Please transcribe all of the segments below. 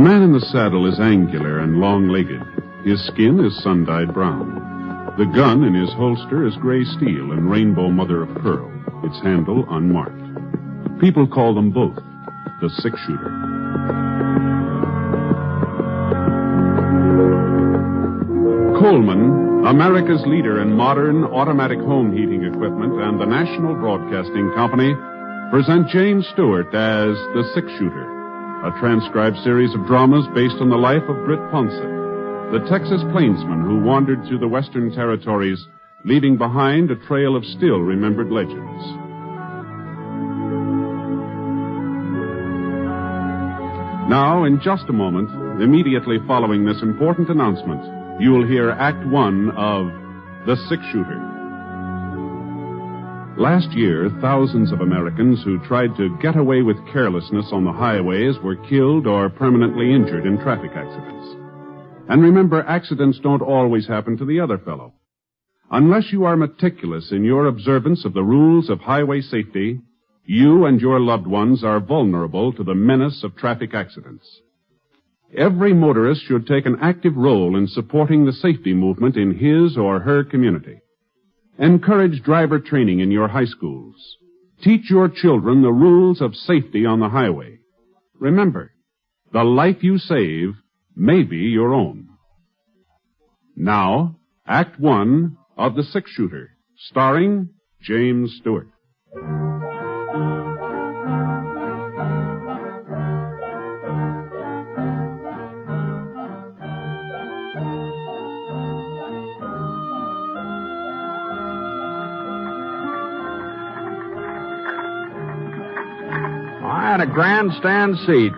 man in the saddle is angular and long-legged. His skin is sun-dyed brown. The gun in his holster is gray steel and rainbow mother of pearl, its handle unmarked. People call them both the six-shooter. Coleman, America's leader in modern automatic home heating equipment, and the National Broadcasting Company present James Stewart as the Six-Shooter, a transcribed series of dramas based on the life of Britt Ponset, the Texas plainsman who wandered through the Western Territories, leaving behind a trail of still-remembered legends. Now, in just a moment, immediately following this important announcement, you will hear Act One of The Six-Shooter. Last year, thousands of Americans who tried to get away with carelessness on the highways were killed or permanently injured in traffic accidents. And remember, accidents don't always happen to the other fellow. Unless you are meticulous in your observance of the rules of highway safety, you and your loved ones are vulnerable to the menace of traffic accidents. Every motorist should take an active role in supporting the safety movement in his or her community. Encourage driver training in your high schools. Teach your children the rules of safety on the highway. Remember, the life you save may be your own. Now, Act One of The Six-Shooter, starring James Stewart. I had a grandstand seat,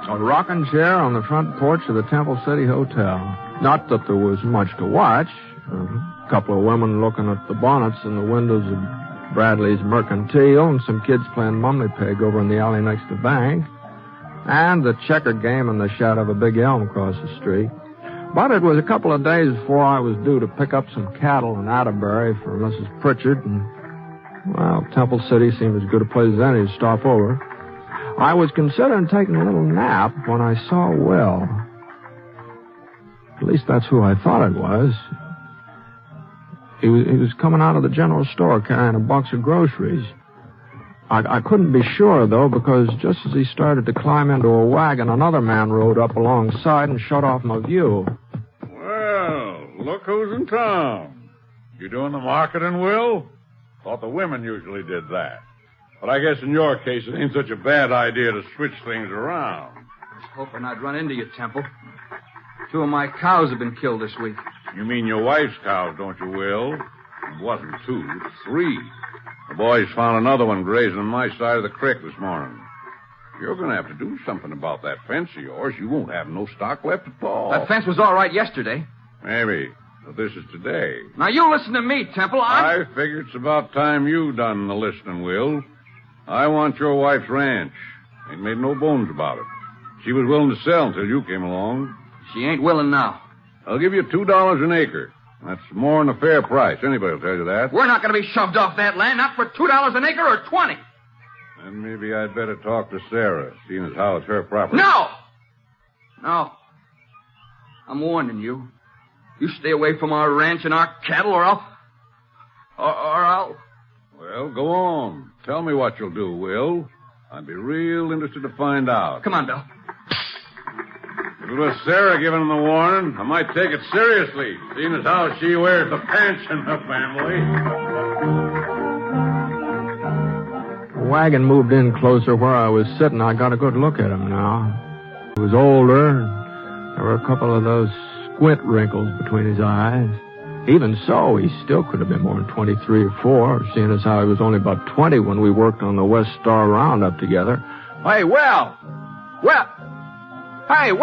a rocking chair on the front porch of the Temple City Hotel. Not that there was much to watch. A couple of women looking at the bonnets in the windows of Bradley's Mercantile, and some kids playing mummy peg over in the alley next to the bank, and the checker game in the shadow of a big elm across the street. But it was a couple of days before I was due to pick up some cattle in Atterbury for Mrs. Pritchard, and, well, Temple City seemed as good a place as any to stop over. I was considering taking a little nap when I saw Will. At least that's who I thought it was. He was coming out of the general store carrying a box of groceries. I couldn't be sure, though, because just as he started to climb into a wagon, another man rode up alongside and shut off my view. Well, look who's in town. You doing the marketing, Will? Thought the women usually did that. But I guess in your case, it ain't such a bad idea to switch things around. I was hoping I'd run into you, Temple. 2 of my cows have been killed this week. You mean your wife's cows, don't you, Will? It wasn't 2, 3. The boys found another one grazing on my side of the creek this morning. You're going to have to do something about that fence of yours. You won't have no stock left at all. That fence was all right yesterday. Maybe. But this is today. Now, you listen to me, Temple. I figure it's about time you done the listening, Will. I want your wife's ranch. Ain't made no bones about it. She was willing to sell until you came along. She ain't willing now. I'll give you $2 an acre. That's more than a fair price. Anybody will tell you that. We're not going to be shoved off that land, not for $2 an acre or 20. Then maybe I'd better talk to Sarah, seeing as how it's her property. No! I'm warning you. You stay away from our ranch and our cattle, or I'll... Well, go on. Tell me what you'll do, Will. I'd be real interested to find out. Come on, Bill. If it was Sarah giving him the warning, I might take it seriously, seeing as how she wears the pants in the family. The wagon moved in closer where I was sitting. I got a good look at him now. He was older. There were a couple of those squint wrinkles between his eyes. Even so, he still could have been more than 23 or 4, seeing as how he was only about 20 when we worked on the West Star Roundup together. Hey, Will! Hey, Will!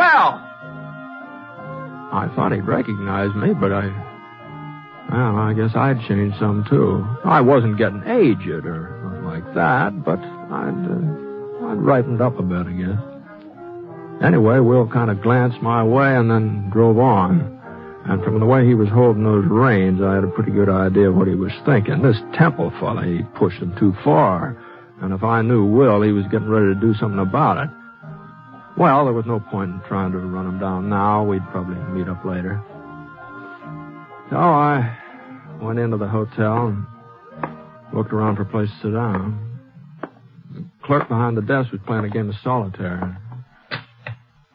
I thought he'd recognize me, but I guess I'd changed some, too. I wasn't getting aged or nothing like that, but I'd ripened up a bit, I guess. Anyway, Will kind of glanced my way and then drove on. And from the way he was holding those reins, I had a pretty good idea of what he was thinking. This Temple fella, he pushed him too far. And if I knew Will, he was getting ready to do something about it. Well, there was no point in trying to run him down now. We'd probably meet up later. So I went into the hotel and looked around for a place to sit down. The clerk behind the desk was playing a game of solitaire.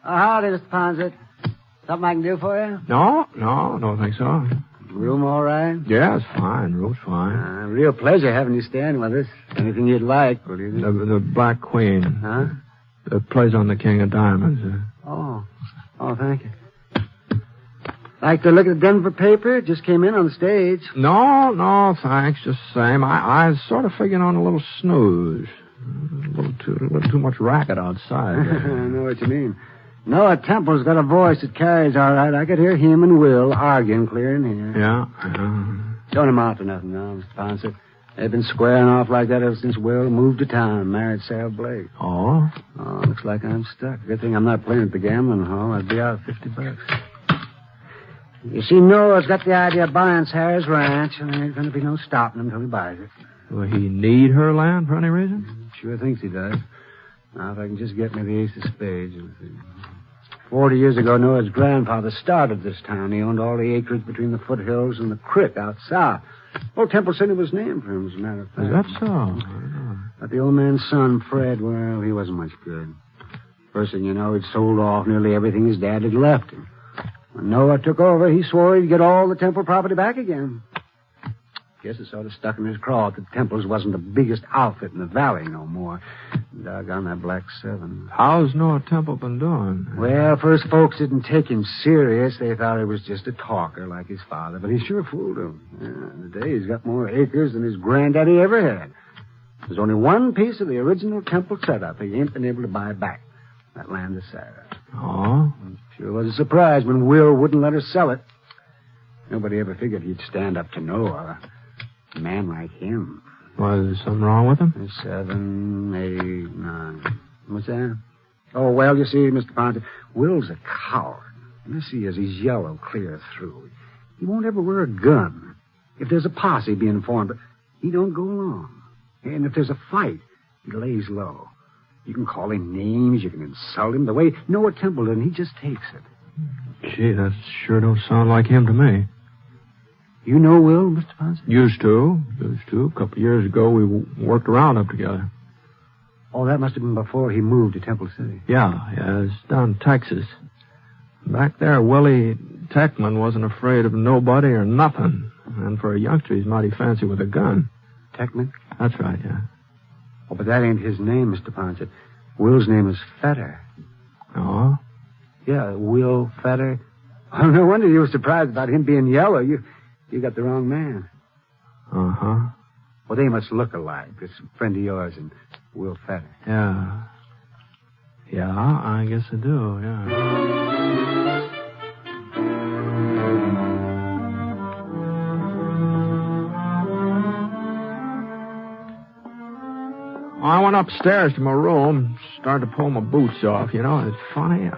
Howdy, Mr. Ponset. Something I can do for you? No, don't think so. Room all right? Yeah, it's fine. Room's fine. Real pleasure having you staying with us. Anything you'd like, will you? The Black Queen. Huh? That plays on the King of Diamonds. Oh, thank you. Like to look at the Denver paper? Just came in on the stage. No, thanks. Just the same. I was sort of figuring on a little snooze. A little too much racket outside. I know what you mean. Noah Temple's got a voice that carries all right. I could hear him and Will arguing clear in here. Yeah. Don't amount to nothing now, Mr. Poncett. They've been squaring off like that ever since Will moved to town and married Sarah Blake. Oh? Oh, looks like I'm stuck. Good thing I'm not playing at the gambling hall. I'd be out $50. You see, Noah's got the idea of buying Sarah's ranch, and there ain't going to be no stopping him until he buys it. Will he need her land for any reason? Sure thinks he does. Now, if I can just get me the ace of spades. 40 years ago, Noah's grandfather started this town. He owned all the acres between the foothills and the creek out south. Old Temple City was named for him, as a matter of fact. Is that so? But the old man's son, Fred, well, he wasn't much good. First thing you know, he'd sold off nearly everything his dad had left him. When Noah took over, he swore he'd get all the Temple property back again. Guess it sort of stuck in his craw that Temple's wasn't the biggest outfit in the valley no more. Doggone that Black Seven. How's Noah Temple been doing? Well, first folks didn't take him serious. They thought he was just a talker like his father, but he sure fooled them. Yeah, today he's got more acres than his granddaddy ever had. There's only one piece of the original Temple setup he ain't been able to buy back. That land of Sarah. Oh? Sure was a surprise when Will wouldn't let her sell it. Nobody ever figured he'd stand up to Noah. A man like him. Why, is there something wrong with him? 7, 8, 9. What's that? Oh, well, you see, Mr. Ponset, Will's a coward. You see, as he's yellow clear through. He won't ever wear a gun. If there's a posse being formed, but he don't go along. And if there's a fight, he lays low. You can call him names, you can insult him. The way Noah Temple did, he just takes it. Gee, that sure don't sound like him to me. You know Will, Mr. Ponset? Used to. A couple of years ago, we worked around up together. Oh, that must have been before he moved to Temple City. Yeah, it's down in Texas. Back there, Willie Techman wasn't afraid of nobody or nothing. And for a youngster, he's mighty fancy with a gun. Techman? That's right, yeah. Oh, but that ain't his name, Mr. Poncett. Will's name is Fetter. Oh? Yeah, Will Fetter. Oh, no wonder you were surprised about him being yellow. You got the wrong man. Uh-huh. Well, they must look alike. This friend of yours and Will Fetter. Yeah. Yeah, I guess I do, yeah. I went upstairs to my room, started to pull my boots off. You know, it's funny.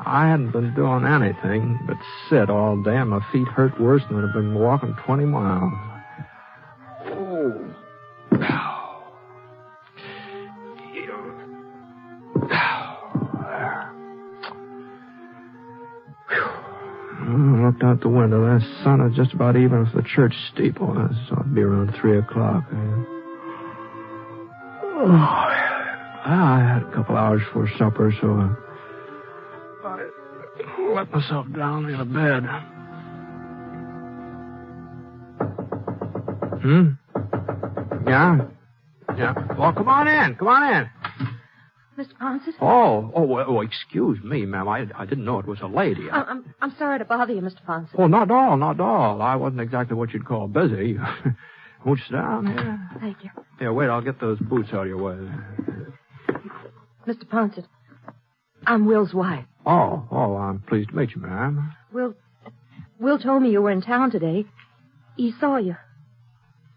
I hadn't been doing anything but sit all day, and my feet hurt worse than I've been walking 20 miles. Oh. I looked out the window. The sun was just about even with the church steeple. So it'd be around 3 o'clock. I had a couple hours before supper, so I let myself down in a bed. Yeah. Well, come on in. Mr. Ponset? Oh, excuse me, ma'am. I didn't know it was a lady. I'm sorry to bother you, Mr. Ponset. Oh, not at all. I wasn't exactly what you'd call busy. Won't you sit down here? Thank you. Here, wait, I'll get those boots out of your way. Mr. Ponset, I'm Will's wife. Oh, I'm pleased to meet you, ma'am. Will told me you were in town today. He saw you.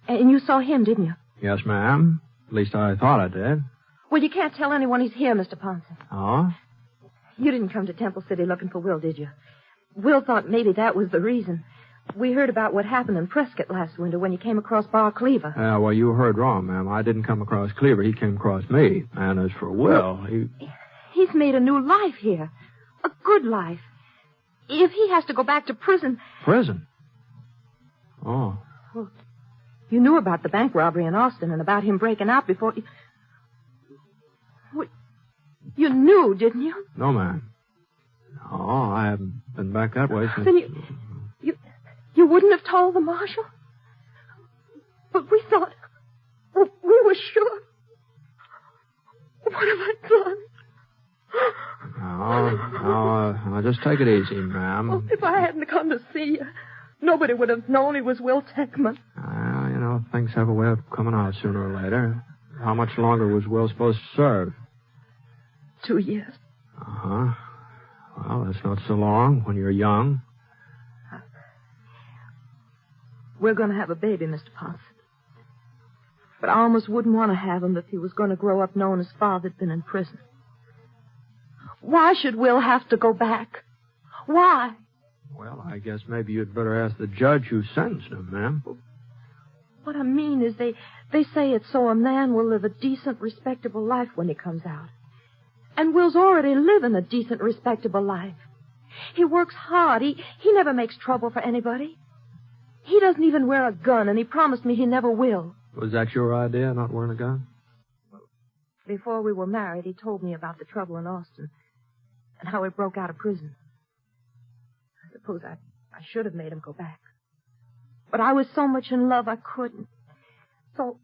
And you saw him, didn't you? Yes, ma'am. At least I thought I did. Well, you can't tell anyone he's here, Mr. Ponset. Oh? You didn't come to Temple City looking for Will, did you? Will thought maybe that was the reason. We heard about what happened in Prescott last winter when you came across Bar Cleaver. Well, you heard wrong, ma'am. I didn't come across Cleaver. He came across me. And as for Will, He's made a new life here. A good life. If he has to go back to prison... Prison? Oh. Well, you knew about the bank robbery in Austin and about him breaking out before... You knew, didn't you? No, ma'am. No, I haven't been back that way since... Then you wouldn't have told the marshal? But we thought... We were sure. What have I done? No, just take it easy, ma'am. Oh, if I hadn't come to see you, nobody would have known he was Will Techman. Things have a way of coming out sooner or later. How much longer was Will supposed to serve? 2 years. Uh-huh. Well, that's not so long when you're young. We're going to have a baby, Mr. Ponset. But I almost wouldn't want to have him if he was going to grow up knowing his father'd been in prison. Why should Will have to go back? Why? Well, I guess maybe you'd better ask the judge who sentenced him, ma'am. What I mean is they say it's so a man will live a decent, respectable life when he comes out. And Will's already living a decent, respectable life. He works hard. He never makes trouble for anybody. He doesn't even wear a gun, and he promised me he never will. Was that your idea, not wearing a gun? Before we were married, he told me about the trouble in Austin and how he broke out of prison. I suppose I should have made him go back. But I was so much in love I couldn't. So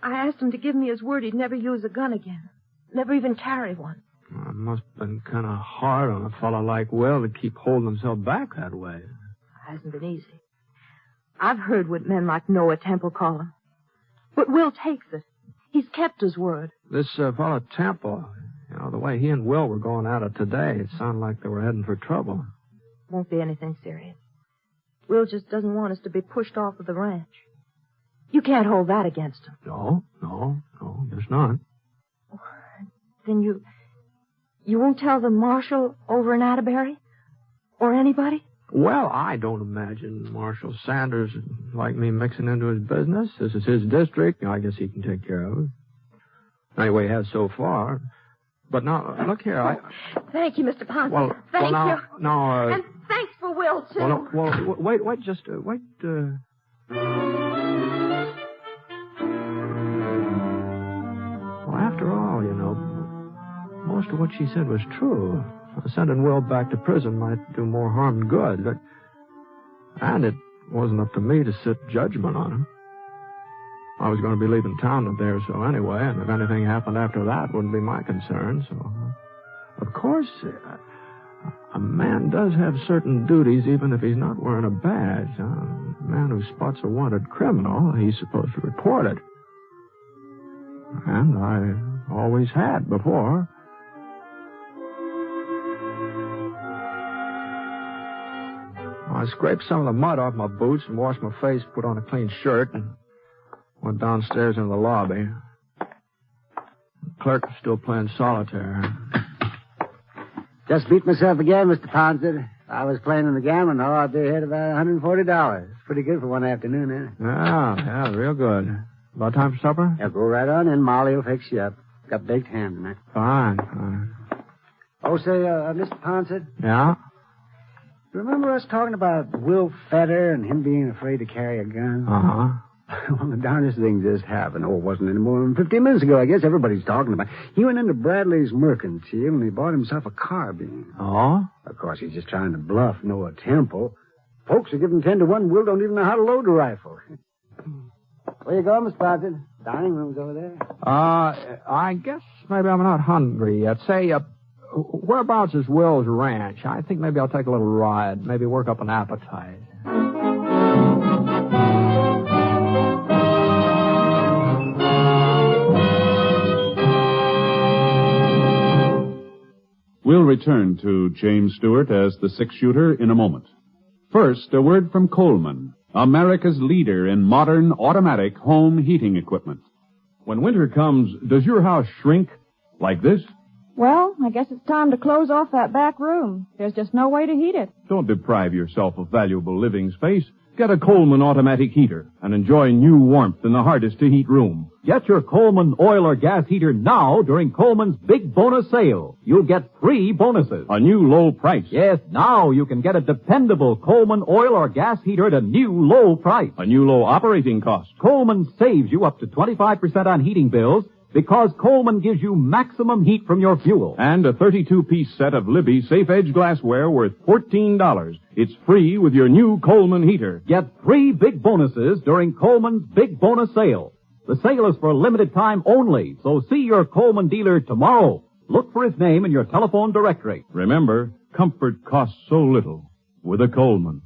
I asked him to give me his word he'd never use a gun again. Never even carry one. Well, it must have been kind of hard on a fellow like Will to keep holding himself back that way. It hasn't been easy. I've heard what men like Noah Temple call him. But Will takes it. He's kept his word. This fellow Temple, the way he and Will were going at it today, it sounded like they were heading for trouble. Won't be anything serious. Will just doesn't want us to be pushed off of the ranch. You can't hold that against him. No, there's not. Then you won't tell the marshal over in Atterbury? Or anybody? Well, I don't imagine Marshal Sanders would like me mixing into his business. This is his district. I guess he can take care of it. Anyway, he has so far. But now, look here, Thank you, Mr. Ponset. Well, Thank you. Now, and thanks for Will, too. Well, wait. Well, after all, most of what she said was true. Sending Will back to prison might do more harm than good. And it wasn't up to me to sit judgment on him. I was going to be leaving town in a day or so anyway, and if anything happened after that, it wouldn't be my concern. So, of course, a man does have certain duties even if he's not wearing a badge. A man who spots a wanted criminal, he's supposed to report it. And I always had before. I scraped some of the mud off my boots and washed my face, put on a clean shirt, and went downstairs into the lobby. The clerk was still playing solitaire. Just beat myself again, Mr. Ponset. I was playing in the gambling hall out there, had about $140. Pretty good for one afternoon, eh? Yeah, real good. About time for supper? Yeah, go right on in. Molly will fix you up. Got baked ham tonight. Fine. Oh, say, Mr. Ponset. Yeah? Remember us talking about Will Fetter and him being afraid to carry a gun? Uh-huh. Well, the darndest thing just happened. Oh, it wasn't any more than 15 minutes ago. I guess everybody's talking about it. He went into Bradley's mercantile and he bought himself a carbine. Oh? Of course, he's just trying to bluff Noah Temple. Folks are giving 10 to 1. Will don't even know how to load a rifle. Where you going, Mr. Poncett? Dining room's over there. I guess maybe I'm not hungry yet. Say, whereabouts is Will's ranch? I think maybe I'll take a little ride. Maybe work up an appetite. We'll return to James Stewart as the six-shooter in a moment. First, a word from Coleman, America's leader in modern automatic home heating equipment. When winter comes, does your house shrink like this? Well, I guess it's time to close off that back room. There's just no way to heat it. Don't deprive yourself of valuable living space. Get a Coleman automatic heater and enjoy new warmth in the hardest-to-heat room. Get your Coleman oil or gas heater now during Coleman's big bonus sale. You'll get 3 bonuses. A new low price. Yes, now you can get a dependable Coleman oil or gas heater at a new low price. A new low operating cost. Coleman saves you up to 25% on heating bills because Coleman gives you maximum heat from your fuel. And a 32-piece set of Libby Safe Edge glassware worth $14. It's free with your new Coleman heater. Get 3 big bonuses during Coleman's big bonus sale. The sale is for a limited time only, so see your Coleman dealer tomorrow. Look for his name in your telephone directory. Remember, comfort costs so little with a Coleman.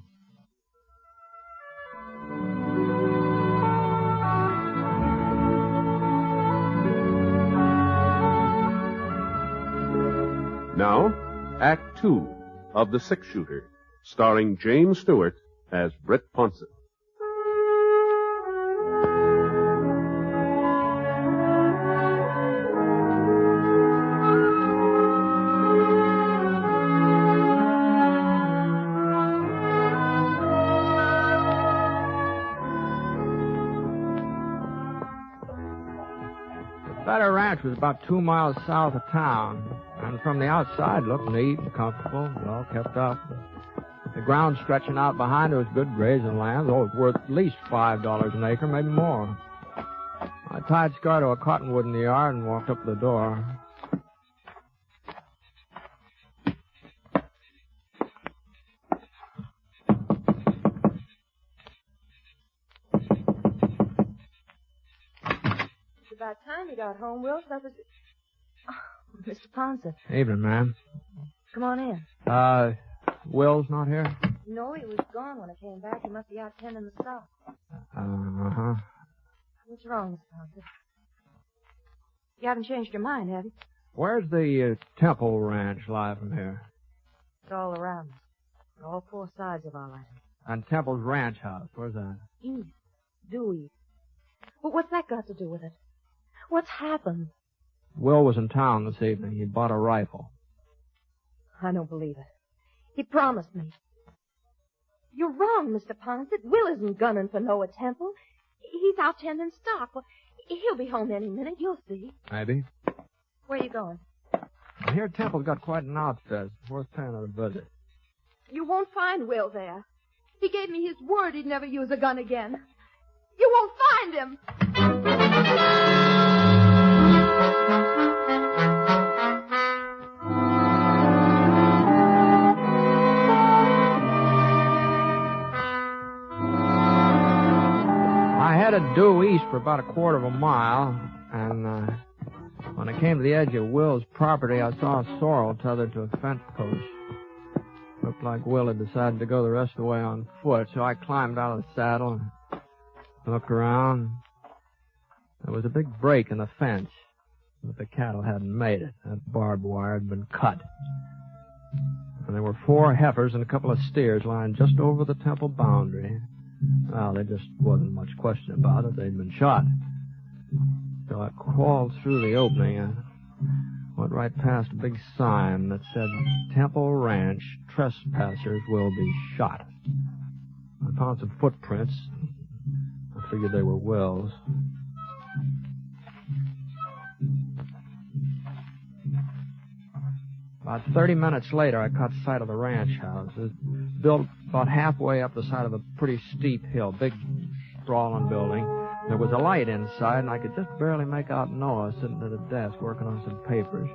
Now, Act 2 of The Six-Shooter, starring James Stewart as Britt Ponset. That ranch was about 2 miles south of town, and from the outside looked neat and comfortable, well kept up. The ground stretching out behind it was good grazing land, though it was worth at least $5 an acre, maybe more. I tied Scar to a cottonwood in the yard and walked up to the door. About time you got home, Will. That was... Oh, Mr. Ponset. Evening, ma'am. Come on in. Will's not here? No, he was gone when I came back. He must be out tending the stock. Uh-huh. What's wrong, Mr. Ponset? You haven't changed your mind, have you? Where's the Temple Ranch lie from here? It's all around us. On all 4 sides of our land. And Temple's ranch house, where's that? East. Due east. But what's that got to do with it? What's happened? Will was in town this evening. He bought a rifle. I don't believe it. He promised me. You're wrong, Mr. Poncett. Will isn't gunning for Noah Temple. He's out tending stock. Well, he'll be home any minute. You'll see. Maybe. Where are you going? I hear Temple's got quite an outfit. Worth paying a visit. You won't find Will there. He gave me his word he'd never use a gun again. You won't find him. I headed due east for about a quarter of a mile, and when I came to the edge of Will's property, I saw a sorrel tethered to a fence post. Looked like Will had decided to go the rest of the way on foot, so I climbed out of the saddle and looked around. There was a big break in the fence, but the cattle hadn't made it. That barbed wire had been cut. And there were 4 heifers and a couple of steers lying just over the Temple boundary. Well, there just wasn't much question about it. They'd been shot. So I crawled through the opening and went right past a big sign that said, Temple Ranch, trespassers will be shot. I found some footprints. I figured they were Will's. About 30 minutes later, I caught sight of the ranch house. It was built about halfway up the side of a pretty steep hill, big, sprawling building. There was a light inside, and I could just barely make out Noah sitting at a desk working on some papers.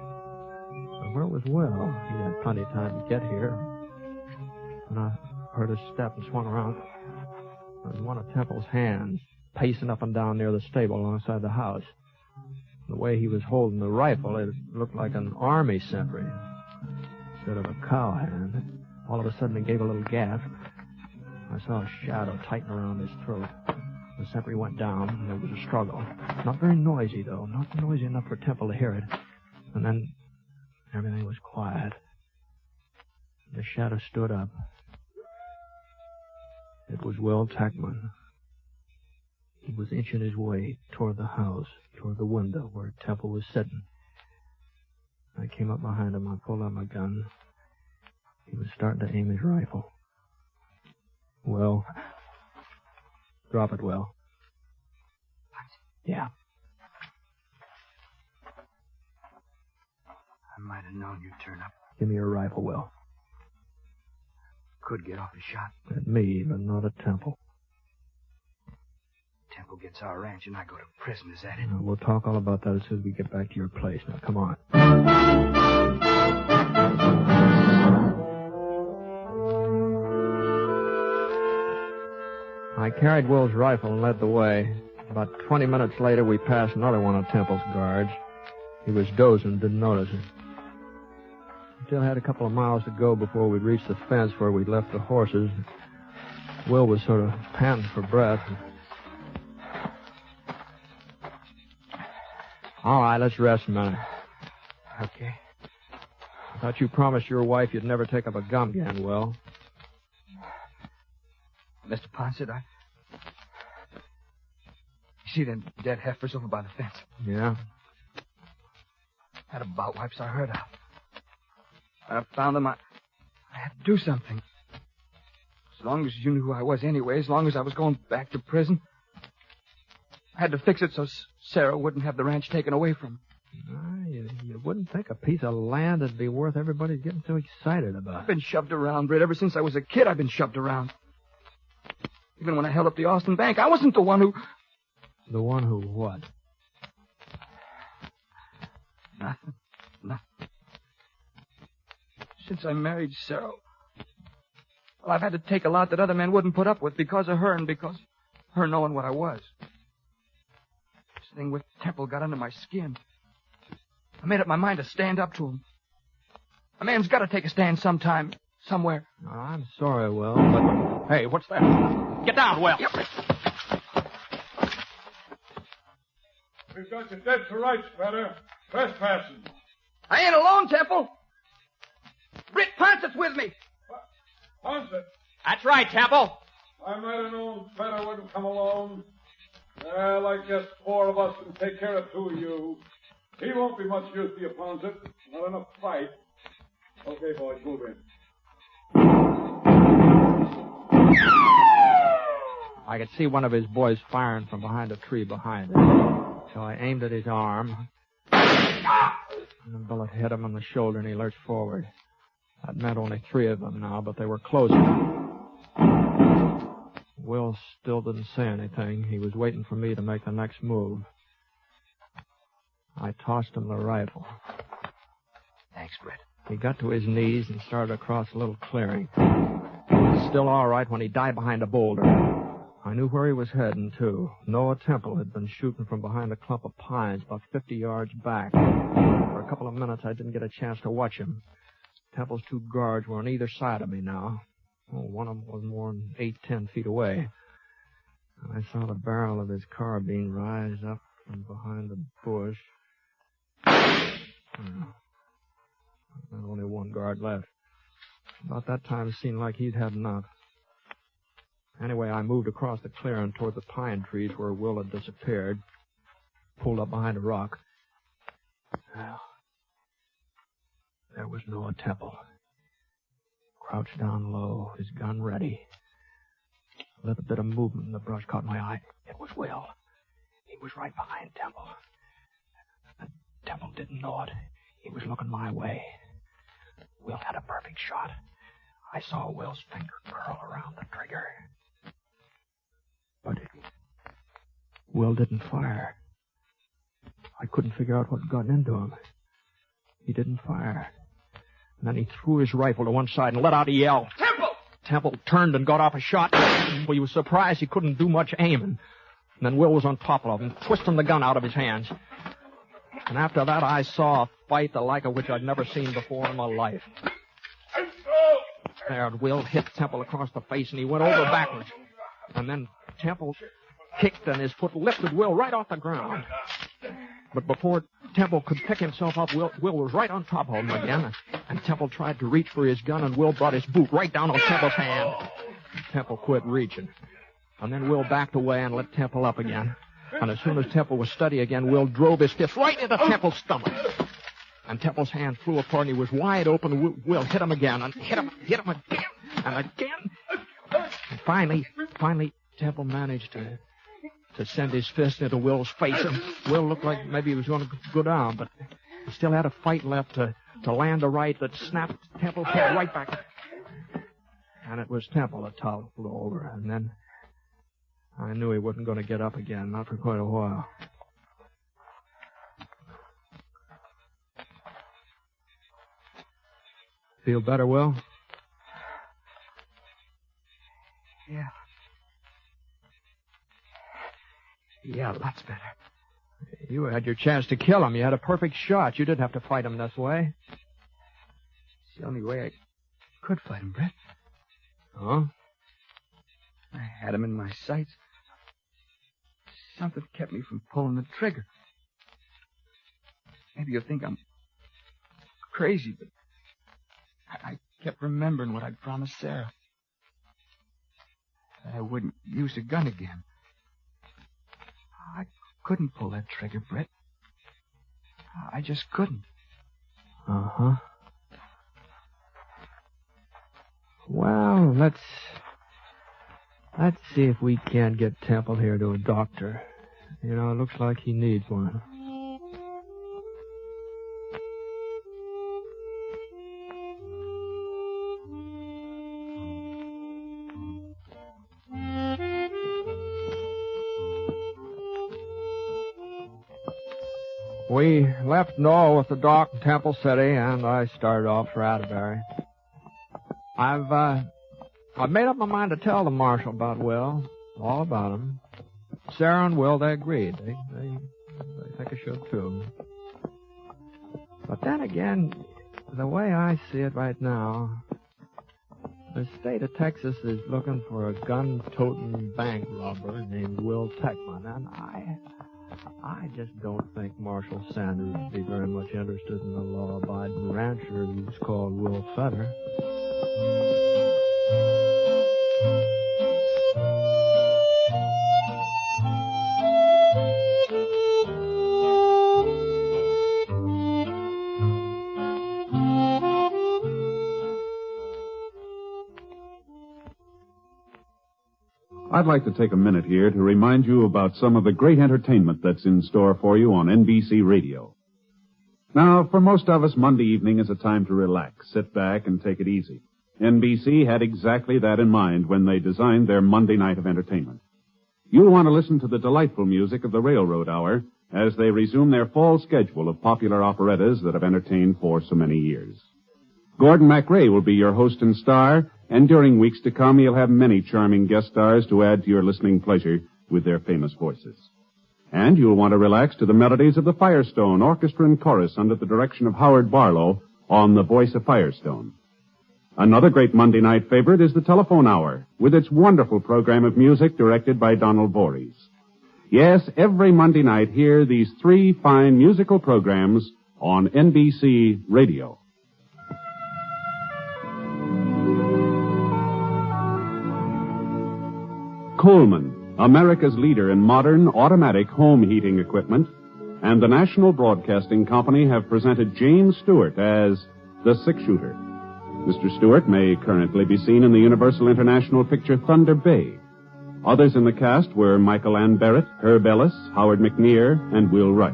But where was Will? He had plenty of time to get here. And I heard a step and swung around. There was one of Temple's hands pacing up and down near the stable alongside the house. The way he was holding the rifle, it looked like an army sentry instead of a cowhand. All of a sudden, he gave a little gasp. I saw a shadow tighten around his throat. The sentry went down, and there was a struggle. Not very noisy, though. Not noisy enough for Temple to hear it. And then everything was quiet. The shadow stood up. It was Will Tackman. He was inching his way toward the house, toward the window where Temple was sitting. I came up behind him. I pulled out my gun. He was starting to aim his rifle. Will, Drop it, Will. Yeah. I might have known you'd turn up. Give me your rifle, Will. Could get off a shot. At me, but not at Temple. Temple gets our ranch and I go to prison, is that it? We'll talk all about that as soon as we get back to your place. Now, come on. I carried Will's rifle and led the way. About 20 minutes later, we passed another one of Temple's guards. He was dozing, didn't notice it. Still had a couple of miles to go before we'd reached the fence where we'd left the horses. Will was sort of panting for breath. All right, let's rest a minute. Okay. I thought you promised your wife you'd never take up a gun again, Will. Mr. Ponset, You see them dead heifers over by the fence? Yeah? Had a bout wipes I heard of. I found them. I had to do something. As long as you knew who I was anyway, as long as I was going back to prison, I had to fix it so Sarah wouldn't have the ranch taken away from her. You wouldn't think a piece of land would be worth everybody getting so excited about. I've been shoved around, Britt. Ever since I was a kid, I've been shoved around. Even when I held up the Austin Bank, I wasn't the one who... The one who what? Nothing. Since I married Sarah, well, I've had to take a lot that other men wouldn't put up with because of her and because of her knowing what I was. This thing with Temple got under my skin. I made up my mind to stand up to him. A man's got to take a stand sometime, somewhere. Oh, I'm sorry, Will, but... Hey, what's that? Get down, Will. Yep. We've got you dead to rights, Fetter. Trespassing. I ain't alone, Temple. Britt Ponset's with me. Poncett. That's right, Temple. I might have known Fetter wouldn't come alone. Well, I guess 4 of us can take care of 2 of you. He won't be much use to you, Poncett. Not enough fight. Okay, boys, move in. I could see one of his boys firing from behind a tree behind him. So I aimed at his arm. And the bullet hit him on the shoulder and he lurched forward. That meant only 3 of them now, but they were closer. Will still didn't say anything. He was waiting for me to make the next move. I tossed him the rifle. Thanks, Britt. He got to his knees and started across a little clearing. He was still all right when he died behind a boulder. I knew where he was heading, too. Noah Temple had been shooting from behind a clump of pines about 50 yards back. For a couple of minutes, I didn't get a chance to watch him. Temple's 2 guards were on either side of me now. One of them was more than 8-10 feet away. I saw the barrel of his carbine rise up from behind the bush. And only 1 guard left. About that time, it seemed like he'd had enough. Anyway, I moved across the clearing toward the pine trees where Will had disappeared. Pulled up behind a rock. Well, there was Noah Temple. Crouched down low, his gun ready. A little bit of movement in the brush caught my eye. It was Will. He was right behind Temple. Temple didn't know it. He was looking my way. Will had a perfect shot. I saw Will's finger curl around the trigger. But Will didn't fire. I couldn't figure out what had gotten into him. He didn't fire. And then he threw his rifle to one side and let out a yell. Temple! Temple turned and got off a shot. Well, he was surprised he couldn't do much aiming. And then Will was on top of him, twisting the gun out of his hands. And after that, I saw a fight the like of which I'd never seen before in my life. There, Will hit Temple across the face, and he went over backwards. And then Temple kicked, and his foot lifted Will right off the ground. But before Temple could pick himself up, Will was right on top of him again. And Temple tried to reach for his gun, and Will brought his boot right down on Temple's hand. Temple quit reaching. And then Will backed away and let Temple up again. And as soon as Temple was steady again, Will drove his fist right into Temple's stomach. And Temple's hand flew apart, and he was wide open. Will hit him again, and hit him again, and again. And finally, Temple managed to send his fist into Will's face, and Will looked like maybe he was going to go down, but he still had a fight left to land a right that snapped Temple's head right back. And it was Temple that toppled over, and then I knew he wasn't going to get up again, not for quite a while. Feel better, Will? Yeah. Yeah, lots better. You had your chance to kill him. You had a perfect shot. You didn't have to fight him this way. It's the only way I could fight him, Britt. Huh? I had him in my sights. Something kept me from pulling the trigger. Maybe you'll think I'm crazy, but I kept remembering what I'd promised Sarah. That I wouldn't use the gun again. I couldn't pull that trigger, Britt. I just couldn't. Uh-huh. Well, let's see if we can't get Temple here to a doctor. You know, it looks like he needs one. We left Noel with the doc in Temple City, and I started off for Atterbury. I've made up my mind to tell the marshal about Will, all about him. Sarah and Will, they agreed. They think I should, too. But then again, the way I see it right now, the state of Texas is looking for a gun-toting bank robber named Will Techman, and I just don't think Marshal Sanders would be very much interested in a law-abiding rancher who's called Will Fetter. I'd like to take a minute here to remind you about some of the great entertainment that's in store for you on NBC Radio. Now, for most of us, Monday evening is a time to relax, sit back, and take it easy. NBC had exactly that in mind when they designed their Monday night of entertainment. You'll want to listen to the delightful music of the Railroad Hour as they resume their fall schedule of popular operettas that have entertained for so many years. Gordon MacRae will be your host and star, and during weeks to come, you'll have many charming guest stars to add to your listening pleasure with their famous voices. And you'll want to relax to the melodies of the Firestone Orchestra and Chorus under the direction of Howard Barlow on The Voice of Firestone. Another great Monday night favorite is the Telephone Hour, with its wonderful program of music directed by Donald Voorhees. Yes, every Monday night, hear these three fine musical programs on NBC Radio. Coleman, America's leader in modern automatic home heating equipment, and the National Broadcasting Company have presented James Stewart as the Six-Shooter. Mr. Stewart may currently be seen in the Universal International picture Thunder Bay. Others in the cast were Michael Ann Barrett, Herb Ellis, Howard McNear, and Will Wright.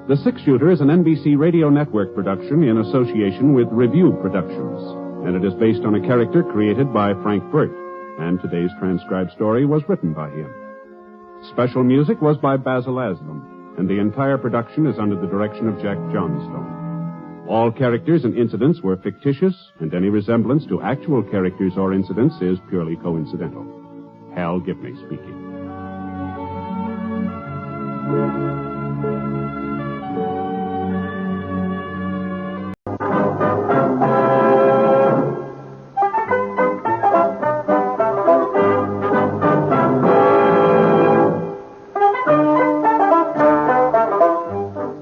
The Six-Shooter is an NBC Radio Network production in association with Review Productions, and it is based on a character created by Frank Burt, and today's transcribed story was written by him. Special music was by Basil Aslam, and the entire production is under the direction of Jack Johnstone. All characters and incidents were fictitious, and any resemblance to actual characters or incidents is purely coincidental. Hal Gibney speaking.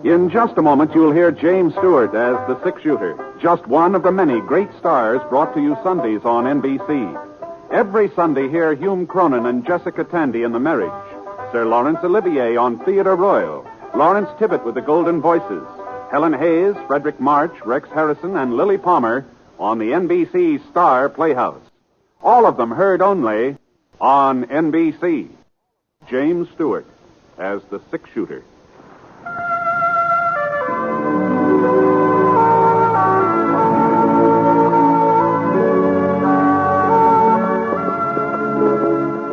In just a moment, you'll hear James Stewart as the Six-Shooter, just one of the many great stars brought to you Sundays on NBC. Every Sunday, hear Hume Cronin and Jessica Tandy in The Marriage, Sir Laurence Olivier on Theatre Royal, Lawrence Tibbett with the Golden Voices, Helen Hayes, Frederick March, Rex Harrison, and Lily Palmer on the NBC Star Playhouse. All of them heard only On NBC, James Stewart as the six-shooter.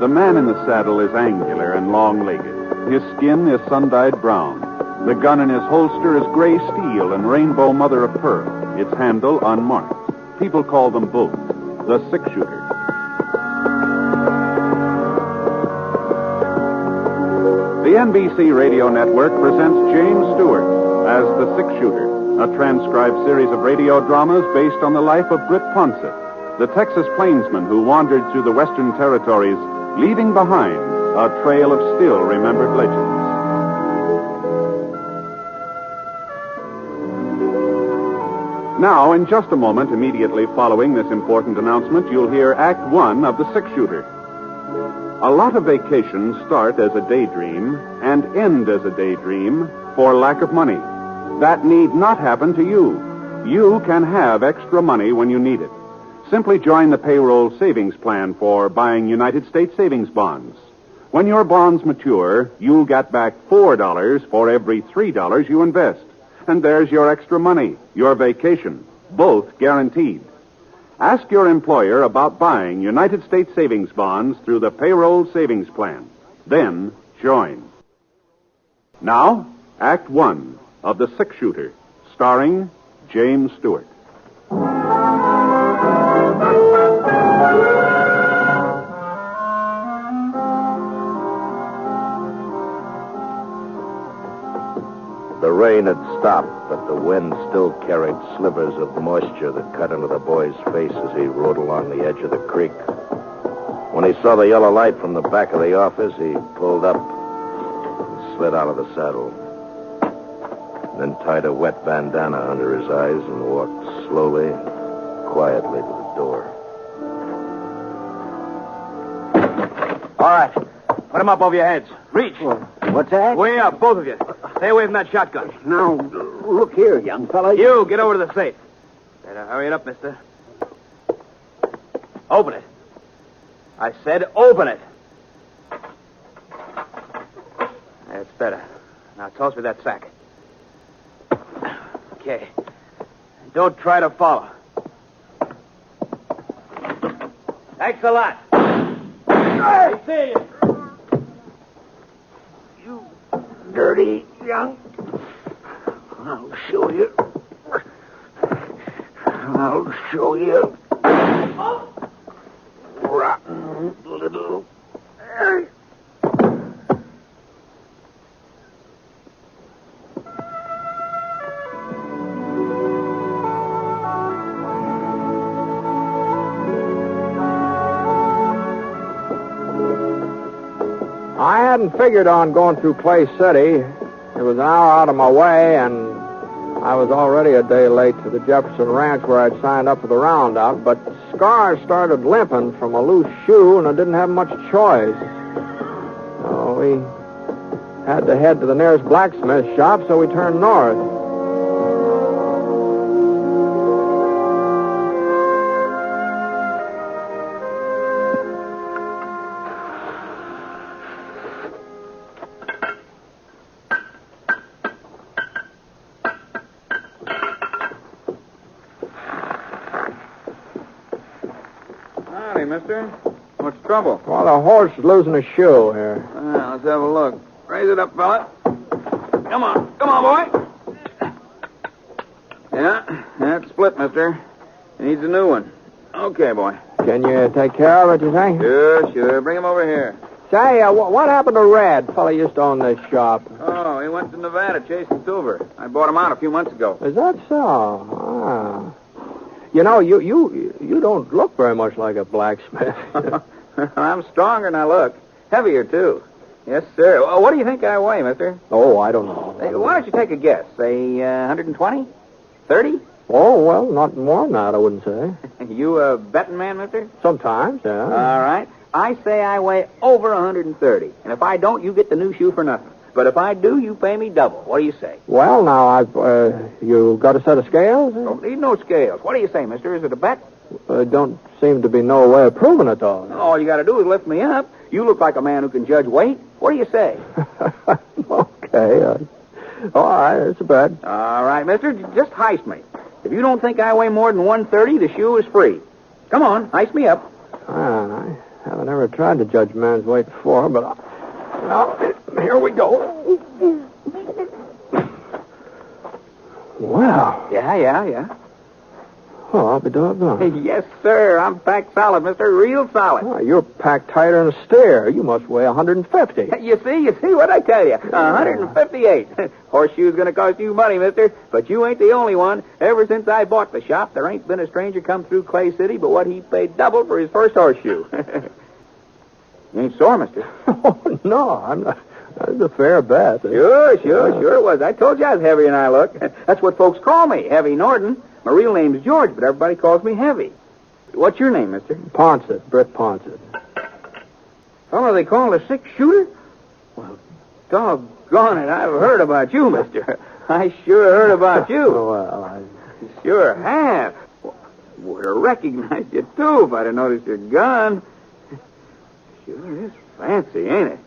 The man in the saddle is angular and long-legged. His skin is sun-dyed brown. The gun in his holster is gray steel and rainbow mother of pearl, its handle unmarked. People call them both the six-shooter. The NBC Radio Network presents James Stewart as the six-shooter, a transcribed series of radio dramas based on the life of Britt Ponset, the Texas plainsman who wandered through the Western Territories, leaving behind a trail of still-remembered legends. Now, in just a moment, immediately following this important announcement, you'll hear Act One of the six-shooter. A lot of vacations start as a daydream and end as a daydream for lack of money. That need not happen to you. You can have extra money when you need it. Simply join the payroll savings plan for buying United States savings bonds. When your bonds mature, you'll get back $4 for every $3 you invest. And there's your extra money, your vacation, both guaranteed. Ask your employer about buying United States savings bonds through the payroll savings plan. Then join. Now, Act One of The Six-Shooter, starring James Stewart. The rain had stopped, but the wind still carried slivers of moisture that cut into the boy's face as he rode along the edge of the creek. When he saw the yellow light from the back of the office, he pulled up and slid out of the saddle. Then tied a wet bandana under his eyes and walked slowly, quietly to the door. All right. Put them up over your heads. Reach. What's that? Way up, both of you. Stay away from that shotgun. Now, look here, young fella. You, get over to the safe. Better hurry it up, mister. Open it. I said open it. That's better. Now, toss me that sack. Okay. Don't try to follow. Thanks a lot. I see you. Dirty young. I'll show you. I'll show you. Rotten little. I hadn't figured on going through Clay City. It was an hour out of my way, and I was already a day late to the Jefferson Ranch where I'd signed up for the roundup, but scars started limping from a loose shoe, and I didn't have much choice. So we had to head to the nearest blacksmith shop, so we turned north. Mister. What's the trouble? Well, the horse is losing a shoe here. Let's have a look. Raise it up, fella. Come on, boy. Yeah, that's split, mister. He needs a new one. Okay, boy. Can you take care of it, you think? Sure. Bring him over here. Say, what happened to Red? Fellow used to own this shop. Oh, he went to Nevada chasing silver. I bought him out a few months ago. Is that so? You know, you don't look very much like a blacksmith. I'm stronger than I look. Heavier, too. Yes, sir. Well, what do you think I weigh, mister? Oh, I don't know. Hey, why don't you take a guess? Say 120? 30? Oh, well, not more than that, I wouldn't say. You a betting man, mister? Sometimes, yeah. All right. I say I weigh over 130. And if I don't, you get the new shoe for nothing. But if I do, you pay me double. What do you say? Well, now, you got a set of scales? Don't need no scales. What do you say, mister? Is it a bet? There don't seem to be no way of proving it, though. All you got to do is lift me up. You look like a man who can judge weight. What do you say? Okay. All right, it's a bet. All right, mister, just heist me. If you don't think I weigh more than 130, the shoe is free. Come on, heist me up. I haven't ever tried to judge a man's weight before, but here we go. Wow. Yeah. Well, I'll be doggone. Yes, sir. I'm packed solid, mister. Real solid. Oh, you're packed tighter than a steer. You must weigh 150. You see what I tell you? 158. Horseshoe's going to cost you money, mister. But you ain't the only one. Ever since I bought the shop, there ain't been a stranger come through Clay City but what he paid double for his first horseshoe. You ain't sore, mister? Oh, no, I'm not. That's a fair bet. Sure it was. I told you I was heavier than I look. That's what folks call me, Heavy Norton. My real name's George, but everybody calls me Heavy. What's your name, mister? Ponset, Britt Ponset. Fellow they call a six-shooter? Well, doggone it, I've heard about you, mister. I sure heard about you. Well, I sure have. Would have recognized you, too, if I'd have noticed your gun. Sure is fancy, ain't it?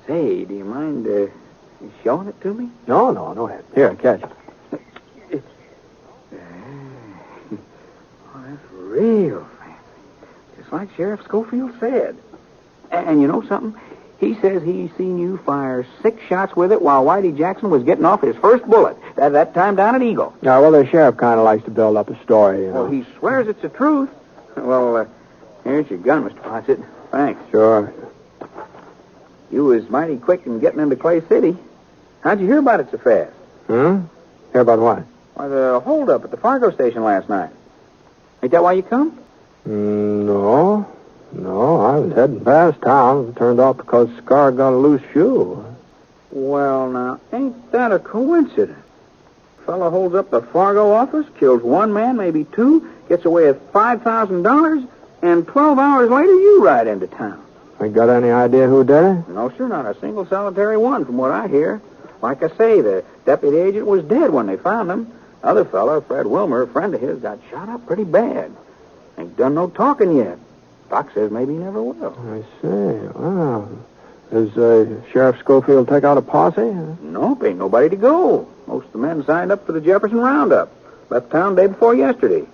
Say, do you mind showing it to me? No. Here, catch it. Oh, that's real fancy. Just like Sheriff Scofield said. And you know something? He says he's seen you fire 6 shots with it while Whitey Jackson was getting off his first bullet. That time down at Eagle. Yeah, well, the sheriff kind of likes to build up a story, you know. Well, he swears it's the truth. Well, here's your gun, Mr. Poncett. Thanks. Sure. You was mighty quick in getting into Clay City. How'd you hear about it so fast? Hear about what? Why, the holdup at the Fargo station last night. Ain't that why you come? No, I was heading past town. Turned off because Scar got a loose shoe. Well, now, ain't that a coincidence? Fellow holds up the Fargo office, kills one man, maybe 2, gets away with $5,000, and 12 hours later you ride into town. You got any idea who did it? No, sir, not a single solitary one from what I hear. Like I say, the deputy agent was dead when they found him. Other fellow, Fred Wilmer, a friend of his, got shot up pretty bad. Ain't done no talking yet. Doc says maybe he never will. I see. Wow. Does Sheriff Scofield take out a posse? Nope, ain't nobody to go. Most of the men signed up for the Jefferson Roundup. Left town day before yesterday.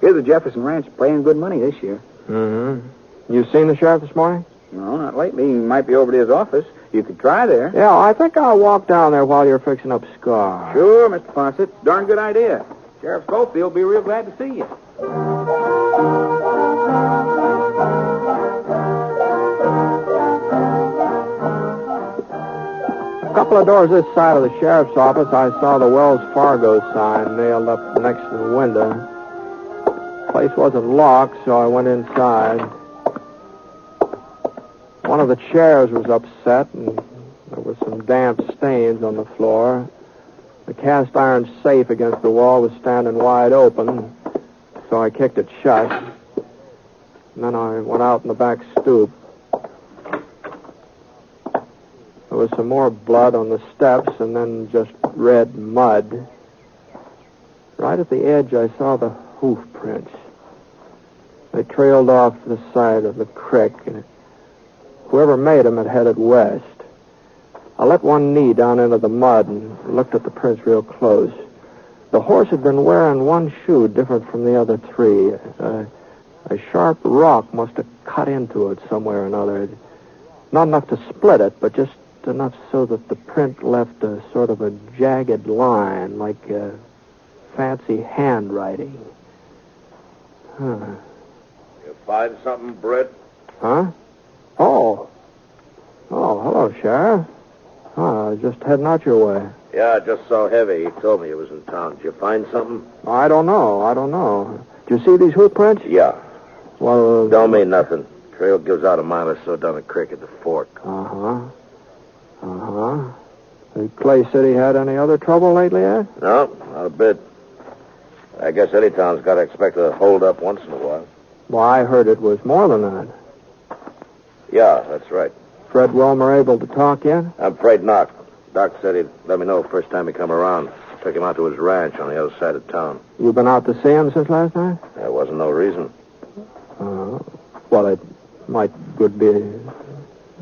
Here's the Jefferson Ranch paying good money this year. You seen the sheriff this morning? No, not lately. He might be over to his office. You could try there. Yeah, I think I'll walk down there while you're fixing up Scar. Sure, Mr. Poncett. Darn good idea. Sheriff Scofield will be real glad to see you. A couple of doors this side of the sheriff's office, I saw the Wells Fargo sign nailed up next to the window. The place wasn't locked, so I went inside. One of the chairs was upset, and there were some damp stains on the floor. The cast iron safe against the wall was standing wide open, so I kicked it shut. And then I went out in the back stoop. There was some more blood on the steps, and then just red mud. Right at the edge, I saw the hoof prints. They trailed off the side of the creek, and whoever made them had headed west. I let one knee down into the mud and looked at the prints real close. The horse had been wearing one shoe different from the other 3. A sharp rock must have cut into it somewhere or another. Not enough to split it, but just enough so that the print left a sort of a jagged line, like fancy handwriting. You find something, Britt? Huh? Oh, hello, Sheriff. I was just heading out your way. Yeah, I just saw Heavy. He told me he was in town. Did you find something? I don't know. Did you see these hoof prints? Yeah. Well, don't mean nothing. Trail gives out a mile or so down the creek at the fork. Has Clay City had any other trouble lately, Ed? No, not a bit. I guess any town's got to expect a hold-up once in a while. Well, I heard it was more than that. Yeah, that's right. Fred Wilmer able to talk yet? I'm afraid not. Doc said he'd let me know first time he come around. Took him out to his ranch on the other side of town. You been out to see him since last night? There wasn't no reason. Well, it might be a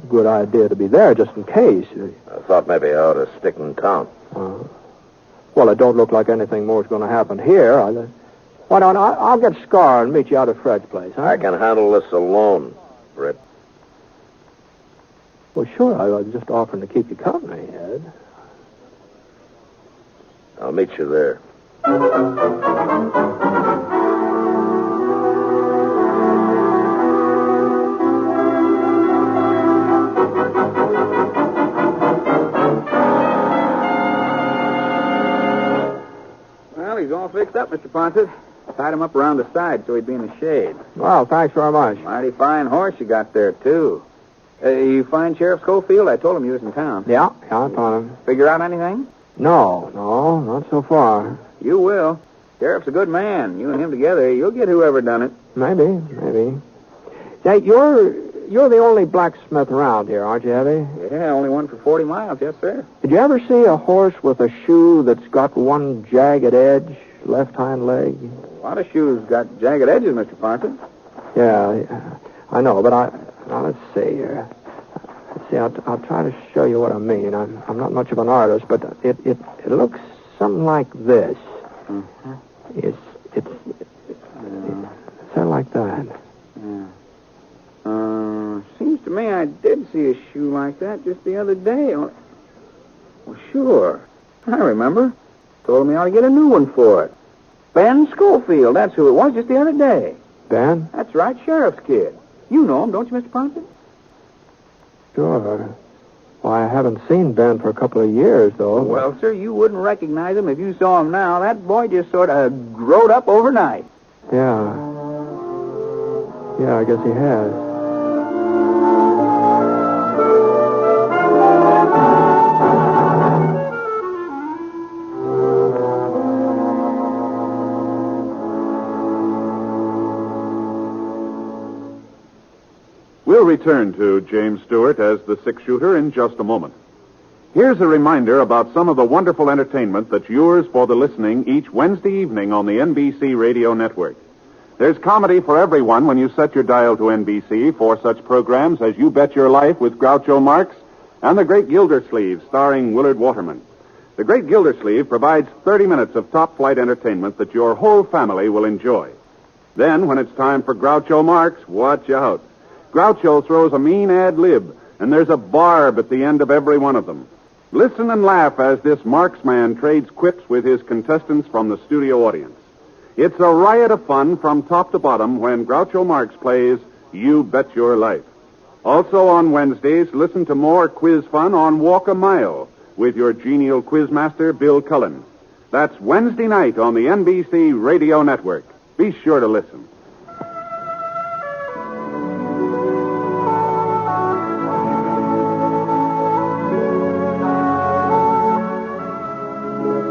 good idea to be there just in case. I thought maybe I ought to stick in town. Well, it don't look like anything more is going to happen here. Why don't I'll get Scar and meet you out at Fred's place, huh? I can handle this alone, Britt. Well, sure. I was just offering to keep you company, Ed. I'll meet you there. Well, he's all fixed up, Mr. Ponset. Tied him up around the side so he'd be in the shade. Well, thanks very much. Mighty fine horse you got there, too. You find Sheriff Scofield? I told him you was in town. Yeah, I found him. Figure out anything? No, not so far. You will. Sheriff's a good man. You and him together, you'll get whoever done it. Maybe. Say, you're the only blacksmith around here, aren't you, Heavy? Yeah, only one for 40 miles, yes, sir. Did you ever see a horse with a shoe that's got one jagged edge, left hind leg? A lot of shoes got jagged edges, Mr. Ponset. Yeah, I know, but now let's see here. I'll try to show you what I mean. I'm not much of an artist, but it looks something like this. Mm-hmm. It's sort of like that. Yeah. Seems to me I did see a shoe like that just the other day. Well, sure. I remember. Told me I ought to get a new one for it. Ben Scofield, that's who it was just the other day. Ben? That's right, Sheriff's kid. You know him, don't you, Mr. Poncett? Sure. Well, I haven't seen Ben for a couple of years, though. Well, sir, you wouldn't recognize him if you saw him now. That boy just sort of growed up overnight. Yeah. Yeah, I guess he has. We'll return to James Stewart as the six-shooter in just a moment. Here's a reminder about some of the wonderful entertainment that's yours for the listening each Wednesday evening on the NBC radio network. There's comedy for everyone when you set your dial to NBC for such programs as You Bet Your Life with Groucho Marx and The Great Gildersleeve starring Willard Waterman. The Great Gildersleeve provides 30 minutes of top-flight entertainment that your whole family will enjoy. Then, when it's time for Groucho Marx, watch out. Groucho throws a mean ad lib, and there's a barb at the end of every one of them. Listen and laugh as this Marksman trades quips with his contestants from the studio audience. It's a riot of fun from top to bottom when Groucho Marx plays You Bet Your Life. Also on Wednesdays, listen to more quiz fun on Walk a Mile with your genial quizmaster, Bill Cullen. That's Wednesday night on the NBC Radio Network. Be sure to listen.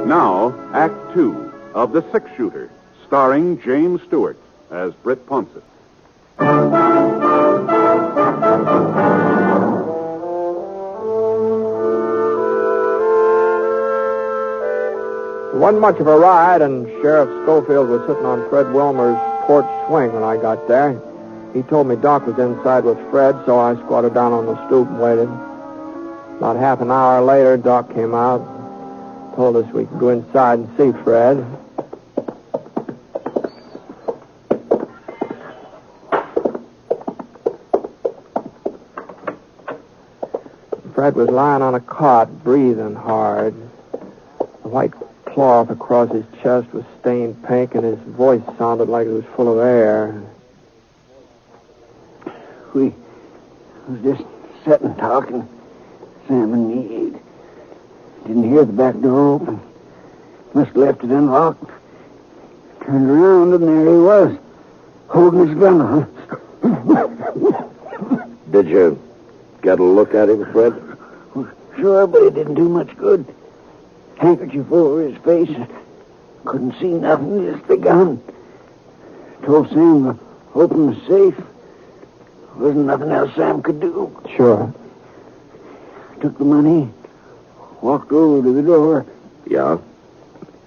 Now, Act Two of The Six-Shooter, starring James Stewart as Britt Ponset. Wasn't much of a ride, and Sheriff Scofield was sitting on Fred Wilmer's porch swing when I got there. He told me Doc was inside with Fred, so I squatted down on the stoop and waited. About half an hour later, Doc came out, told us we could go inside and see Fred. Fred was lying on a cot, breathing hard. The white cloth across his chest was stained pink, and his voice sounded like it was full of air. We was just sitting talking, Sam and me. Didn't hear the back door open. Must have left it unlocked. Turned around, and there he was, holding his gun on. Did you get a look at him, Fred? Sure, but it didn't do much good. Handkerchief over his face. Couldn't see nothing, just the gun. Told Sam to open the safe. Wasn't nothing else Sam could do. Sure. Took the money, walked over to the door. Yeah?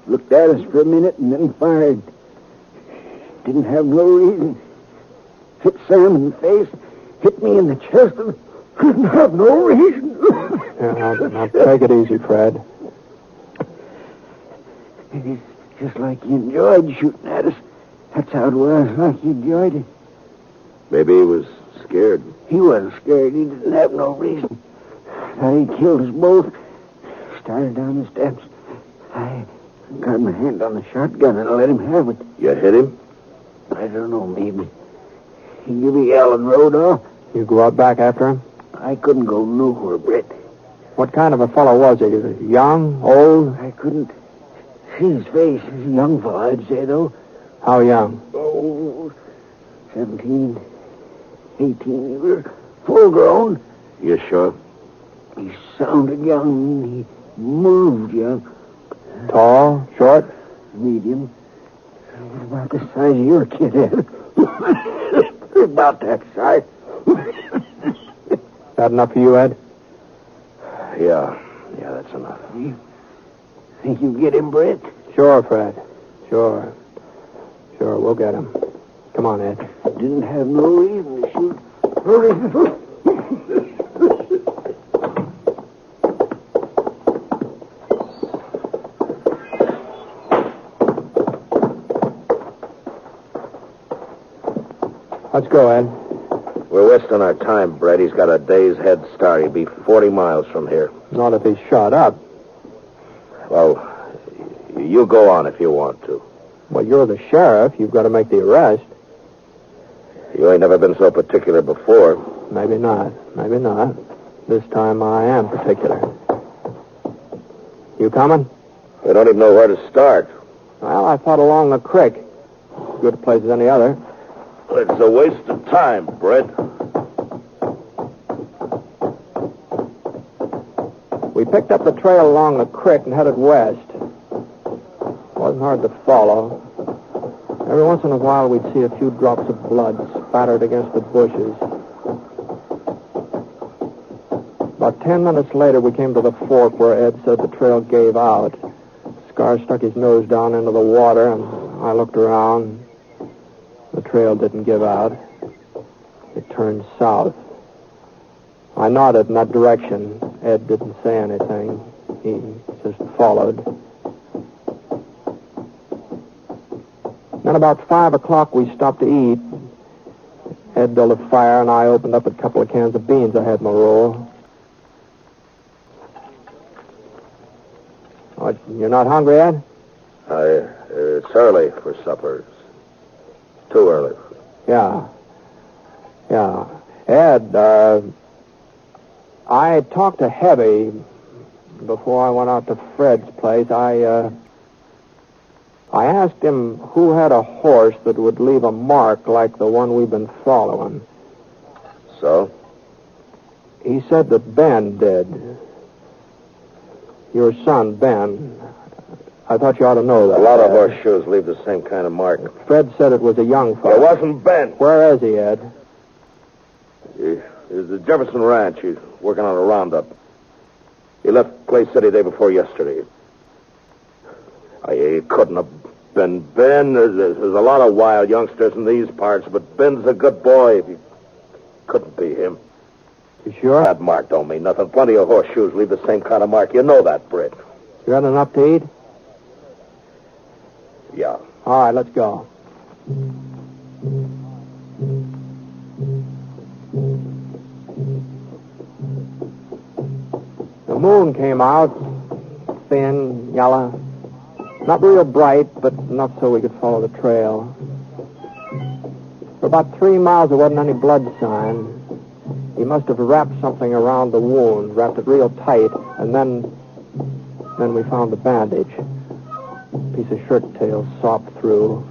Looked at us for a minute and then fired. Didn't have no reason. Hit Sam in the face, hit me in the chest, and couldn't have no reason. Now take it easy, Fred. It's just like you enjoyed shooting at us. That's how it was, like you enjoyed it. Maybe he was scared. He wasn't scared. He didn't have no reason. Thought he'd killed us both. Started down the steps. I got my hand on the shotgun and let him have it. You hit him? I don't know, maybe. He gave a yell and rode off. You go out back after him? I couldn't go nowhere, Britt. What kind of a fellow was he? Young? Old? I couldn't see his face. He's a young fellow, I'd say, though. How young? Oh, 17, 18. He was full grown. You sure? He sounded young. He moved young. Tall? Short? Medium. About the size of your kid, Ed. About that size. That enough for you, Ed? Yeah, that's enough. You think you get him, Britt? Sure, Fred. Sure, we'll get him. Come on, Ed. Didn't have no reason to shoot. Hurry. Let's go, Ed. We're wasting our time, Brett. He's got a day's head start. He'll be 40 miles from here. Not if he's shot up. Well, you go on if you want to. Well, you're the sheriff. You've got to make the arrest. You ain't never been so particular before. Maybe not. This time I am particular. You coming? We don't even know where to start. Well, I thought along the creek. Good place as any other. It's a waste of time, Brett. We picked up the trail along the creek and headed west. Wasn't hard to follow. Every once in a while, we'd see a few drops of blood spattered against the bushes. About 10 minutes later, we came to the fork where Ed said the trail gave out. Scar stuck his nose down into the water, and I looked around. The trail didn't give out. It turned south. I nodded in that direction. Ed didn't say anything. He just followed. Then about 5 o'clock, we stopped to eat. Ed built a fire, and I opened up a couple of cans of beans I had in my roll. Oh, you're not hungry, Ed? It's early for supper. It's too early. Yeah. Ed, I talked to Heavy before I went out to Fred's place. I asked him who had a horse that would leave a mark like the one we've been following. So? He said that Ben did. Your son, Ben. I thought you ought to know that. A lot of horseshoes leave the same kind of mark. Fred said it was a young fellow. It wasn't Ben. Where is he, Ed? He's at the Jefferson Ranch. He's working on a roundup. He left Clay City day before yesterday. He couldn't have been Ben. There's a lot of wild youngsters in these parts, but Ben's a good boy. He couldn't be him. You sure? That mark don't mean nothing. Plenty of horseshoes leave the same kind of mark. You know that, Britt. You got enough to eat? Yeah. All right, let's go. The moon came out, thin, yellow. Not real bright, but enough so we could follow the trail. For about 3 miles, there wasn't any blood sign. He must have wrapped something around the wound, wrapped it real tight, and then we found the bandage. A piece of shirt tail sopped through.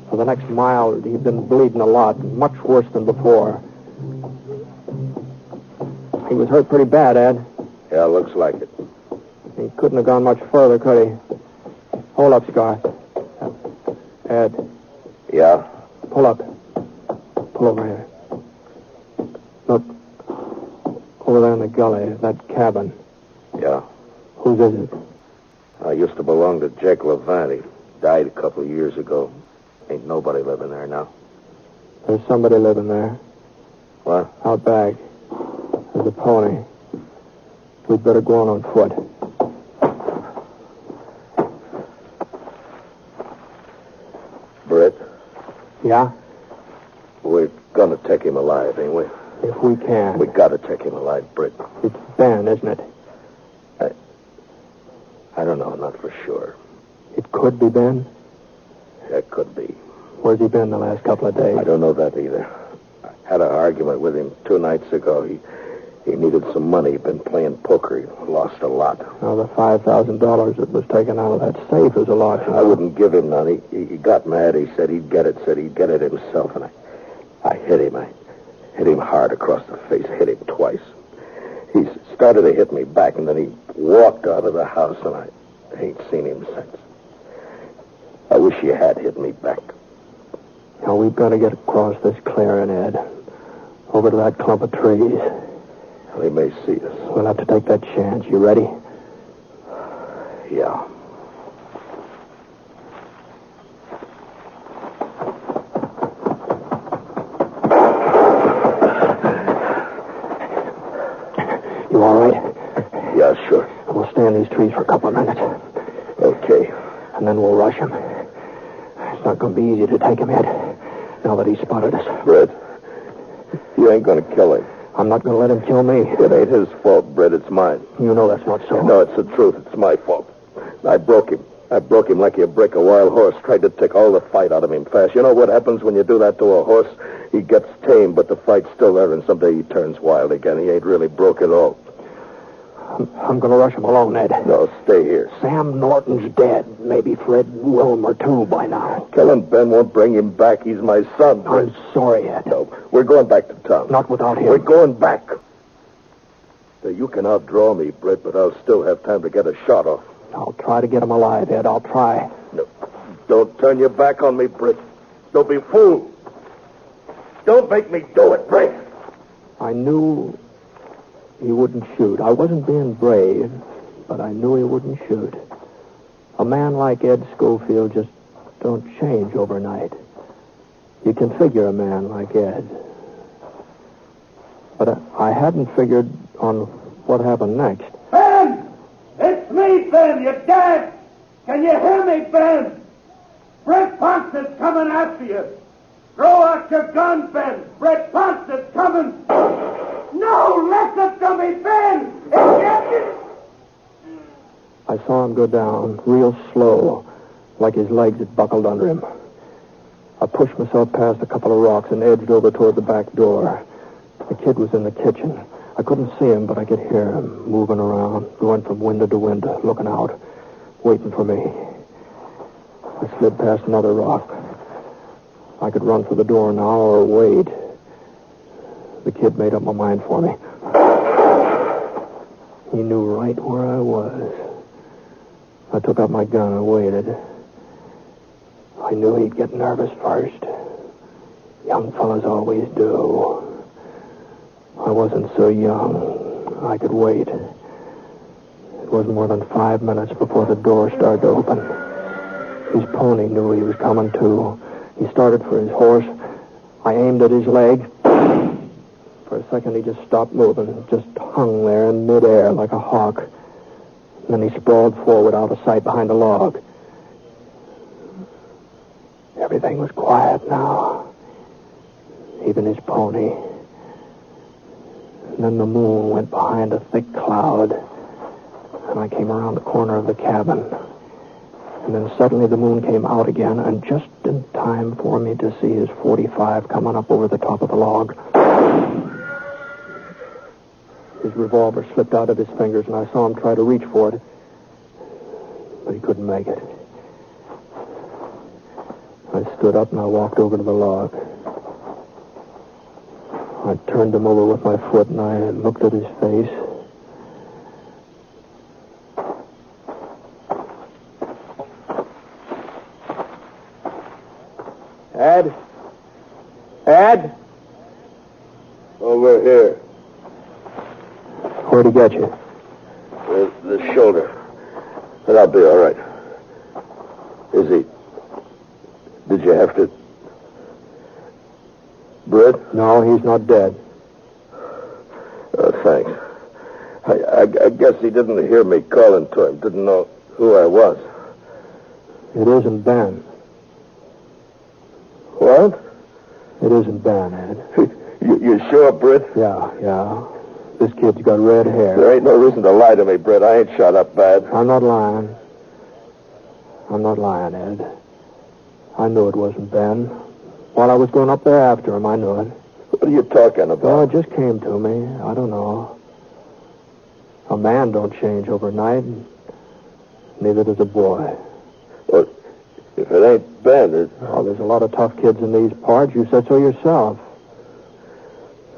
For the next mile, he'd been bleeding a lot, much worse than before. He was hurt pretty bad, Ed. Yeah, looks like it. He couldn't have gone much further, could he? Hold up, Scar. Ed. Yeah? Pull up. Pull over here. Look. Over there in the gully, that cabin. Yeah. Whose is it? I used to belong to Jake Levant. He died a couple of years ago. Ain't nobody living there now. There's somebody living there. What? Out back. There's a pony. We'd better go on foot. Britt? Yeah? We're gonna take him alive, ain't we? If we can. We gotta take him alive, Britt. It's Ben, isn't it? I don't know, not for sure. It could be Ben? It could be. Where's he been the last couple of days? I don't know that either. I had an argument with him 2 nights ago. He needed some money. He'd been playing poker. He lost a lot. Now, the $5,000 that was taken out of that safe is a lot. I wouldn't give him none. He got mad. He said he'd get it. Said he'd get it himself. And I hit him. I hit him hard across the face. Hit him twice. He started to hit me back, and then he walked out of the house, and I ain't seen him since. I wish he had hit me back. Now, we've got to get across this clearing, Ed. Over to that clump of trees. They may see us. We'll have to take that chance. You ready? Yeah. You all right? Yeah, sure. We'll stay in these trees for a couple of minutes. Okay. And then we'll rush him. It's not going to be easy to take him, Ed, now that he's spotted us. Britt, you ain't going to kill him. I'm not going to let him kill me. It ain't his fault, Britt. It's mine. You know that's not so. No, it's the truth. It's my fault. I broke him. I broke him like you break a wild horse. Tried to take all the fight out of him fast. You know what happens when you do that to a horse? He gets tame, but the fight's still there, and someday he turns wild again. He ain't really broke at all. I'm going to rush him alone, Ed. No, stay here. Sam Norton's dead. Maybe Fred Wilmer, too, by now. Killing Ben won't bring him back. He's my son, Britt. I'm sorry, Ed. No, we're going back to town. Not without him. We're going back. Now, you can outdraw me, Britt, but I'll still have time to get a shot off. I'll try to get him alive, Ed. I'll try. No, don't turn your back on me, Britt. Don't be fooled. Don't make me do it, Britt. I knew he wouldn't shoot. I wasn't being brave, but I knew he wouldn't shoot. A man like Ed Scofield just don't change overnight. You can figure a man like Ed. But I hadn't figured on what happened next. Ben! It's me, Ben! You're dead! Can you hear me, Ben? Britt Ponset's coming after you. Throw out your gun, Ben. Britt Ponset's coming. No, listen to me, Ben! I saw him go down, real slow, like his legs had buckled under him. I pushed myself past a couple of rocks and edged over toward the back door. The kid was in the kitchen. I couldn't see him, but I could hear him moving around, going from window to window, looking out, waiting for me. I slid past another rock. I could run for the door now or wait. The kid made up my mind for me. He knew right where I was. I took out my gun and waited. I knew he'd get nervous first. Young fellas always do. I wasn't so young. I could wait. It wasn't more than 5 minutes before the door started to open. His pony knew he was coming, too. He started for his horse. I aimed at his leg. For a second, he just stopped moving, just hung there in midair like a hawk. And then he sprawled forward out of sight behind a log. Everything was quiet now. Even his pony. And then the moon went behind a thick cloud. And I came around the corner of the cabin. And then suddenly the moon came out again, and just in time for me to see his .45 coming up over the top of the log. His revolver slipped out of his fingers, and I saw him try to reach for it. But he couldn't make it. I stood up and I walked over to the log. I turned him over with my foot, and I looked at his face. Ed? Ed? Over here. Where'd he get you? The shoulder. But I'll be all right. Is he... Did you have to... Britt? No, he's not dead. Oh, thanks. I guess he didn't hear me calling to him. Didn't know who I was. It isn't Ben. What? It isn't Ben, Ed. You sure, Britt? Yeah. This kid's got red hair. There ain't no reason to lie to me, Britt. I ain't shot up bad. I'm not lying. Ed. I knew it wasn't Ben. While I was going up there after him, I knew it. What are you talking about? Well, it just came to me. I don't know. A man don't change overnight, and neither does a boy. Well, if it ain't Ben, Oh, there's a lot of tough kids in these parts. You said so yourself.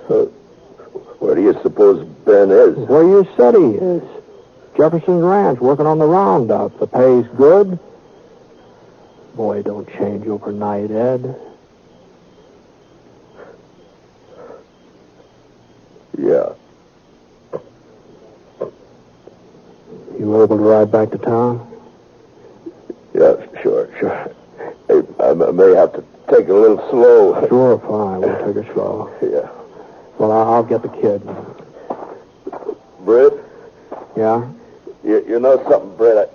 Where do you suppose Ben is? Where you said he is. Jefferson's Ranch, working on the roundup. The pay's good. Boy, don't change overnight, Ed. Yeah. You able to ride back to town? Yeah, sure. Hey, I may have to take it a little slow. Sure, fine. We'll take it slow. Yeah. Well, I'll get the kid. Britt? Yeah? You know something, Britt?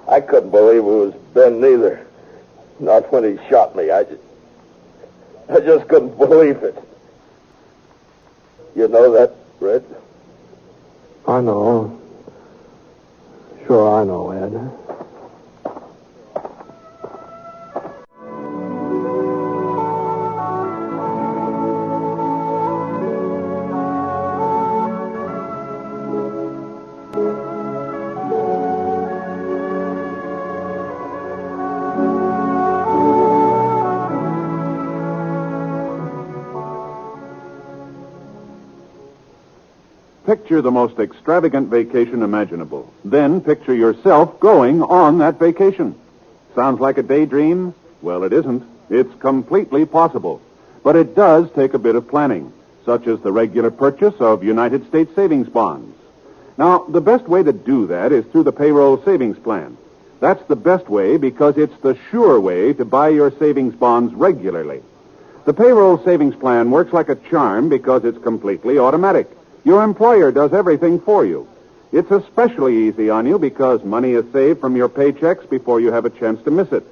I couldn't believe it was Ben neither. Not when he shot me. I just couldn't believe it. You know that, Britt? I know. Sure, I know, Ed. Picture the most extravagant vacation imaginable. Then picture yourself going on that vacation. Sounds like a daydream? Well, it isn't. It's completely possible. But it does take a bit of planning, such as the regular purchase of United States savings bonds. Now, the best way to do that is through the payroll savings plan. That's the best way because it's the sure way to buy your savings bonds regularly. The payroll savings plan works like a charm because it's completely automatic. Your employer does everything for you. It's especially easy on you because money is saved from your paychecks before you have a chance to miss it.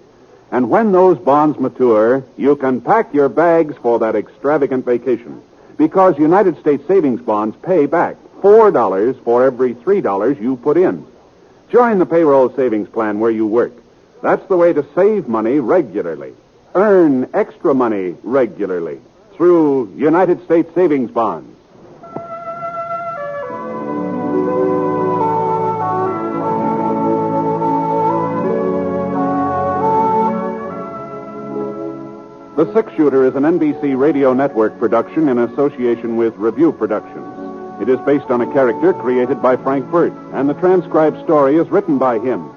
And when those bonds mature, you can pack your bags for that extravagant vacation because United States savings bonds pay back $4 for every $3 you put in. Join the payroll savings plan where you work. That's the way to save money regularly. Earn extra money regularly through United States savings bonds. The Six Shooter is an NBC Radio Network production in association with Review Productions. It is based on a character created by Frank Burt, and the transcribed story is written by him.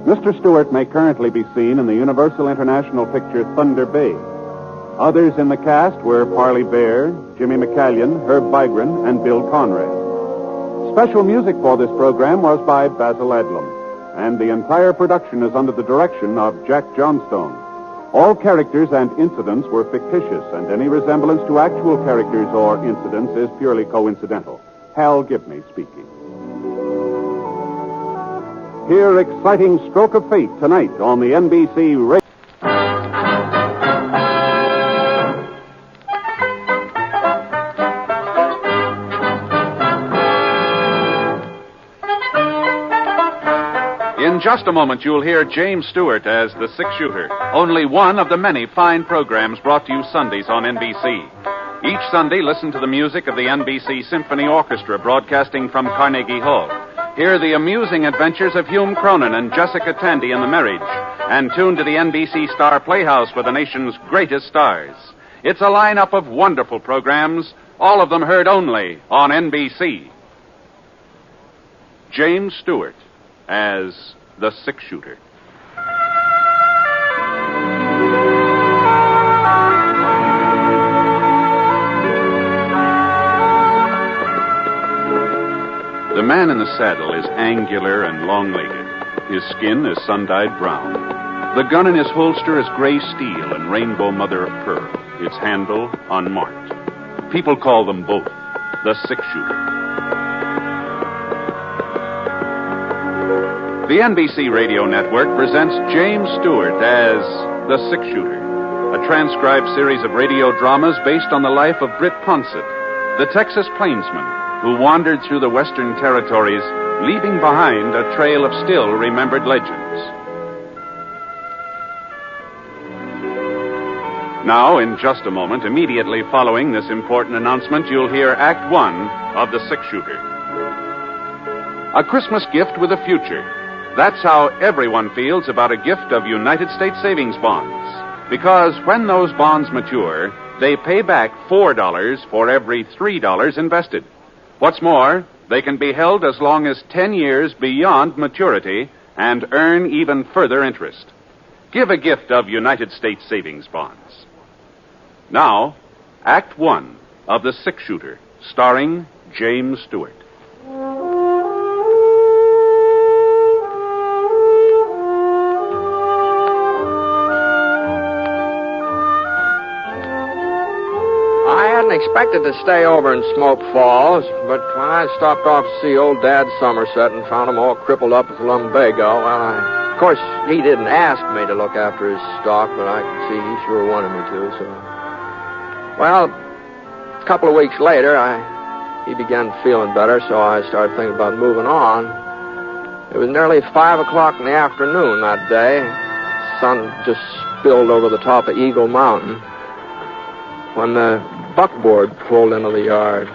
Mr. Stewart may currently be seen in the Universal International picture Thunder Bay. Others in the cast were Parley Bear, Jimmy McCallion, Herb Vigran, and Bill Conrad. Special music for this program was by Basil Adlam, and the entire production is under the direction of Jack Johnstone. All characters and incidents were fictitious, and any resemblance to actual characters or incidents is purely coincidental. Hal Gibney speaking. Hear Exciting Stroke of Fate tonight on the NBC Radio. In just a moment, you'll hear James Stewart as the Six Shooter, only one of the many fine programs brought to you Sundays on NBC. Each Sunday, listen to the music of the NBC Symphony Orchestra broadcasting from Carnegie Hall. Hear the amusing adventures of Hume Cronin and Jessica Tandy in The Marriage, and tune to the NBC Star Playhouse for the nation's greatest stars. It's a lineup of wonderful programs, all of them heard only on NBC. James Stewart as the Six Shooter. The man in the saddle is angular and long-legged. His skin is sun-dyed brown. The gun in his holster is gray steel and rainbow mother of pearl. Its handle unmarked. People call them both the six-shooter. The NBC Radio Network presents James Stewart as the Six-Shooter, a transcribed series of radio dramas based on the life of Britt Ponset, the Texas plainsman who wandered through the Western Territories, leaving behind a trail of still-remembered legends. Now, in just a moment, immediately following this important announcement, you'll hear Act One of The Six-Shooter. A Christmas gift with a future. That's how everyone feels about a gift of United States savings bonds. Because when those bonds mature, they pay back $4 for every $3 invested. What's more, they can be held as long as 10 years beyond maturity and earn even further interest. Give a gift of United States savings bonds. Now, Act One of The Six-Shooter, starring James Stewart. Expected to stay over in Smoke Falls, but when I stopped off to see old Dad Somerset and found him all crippled up with lumbago, well, of course, he didn't ask me to look after his stock, but I could see he sure wanted me to, so... Well, a couple of weeks later, he began feeling better, so I started thinking about moving on. It was nearly 5 o'clock in the afternoon that day. The sun just spilled over the top of Eagle Mountain when the buckboard pulled into the yard.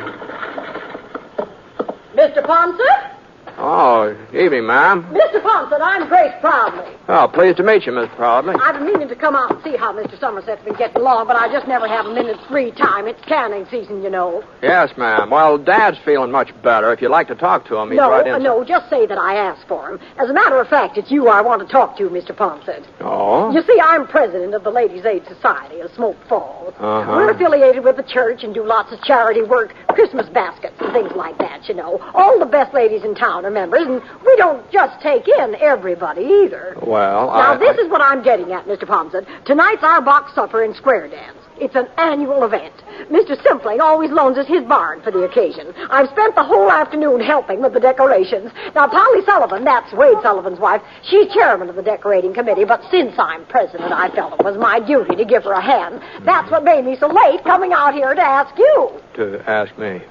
Mr. Ponset? Oh, evening, ma'am. Mr. Ponset, I'm Grace Proudly. Oh, pleased to meet you, Miss Proudly. I've been meaning to come out and see how Mr. Somerset's been getting along, but I just never have a minute's free time. It's canning season, you know. Yes, ma'am. Well, Dad's feeling much better. If you'd like to talk to him, he's right in. No, just say that I asked for him. As a matter of fact, it's you I want to talk to, Mr. Ponset. Oh? You see, I'm president of the Ladies' Aid Society of Smoke Falls. Uh-huh. We're affiliated with the church and do lots of charity work, Christmas baskets and things like that, you know. All the best ladies in town are members, and we don't just take in everybody either. Well, Now, this is what I'm getting at, Mr. Poncett. Tonight's our box supper and square dance. It's an annual event. Mr. Simpling always loans us his barn for the occasion. I've spent the whole afternoon helping with the decorations. Now, Polly Sullivan, that's Wade Sullivan's wife, she's chairman of the decorating committee, but since I'm president, I felt it was my duty to give her a hand. That's what made me so late coming out here to ask you. To ask me?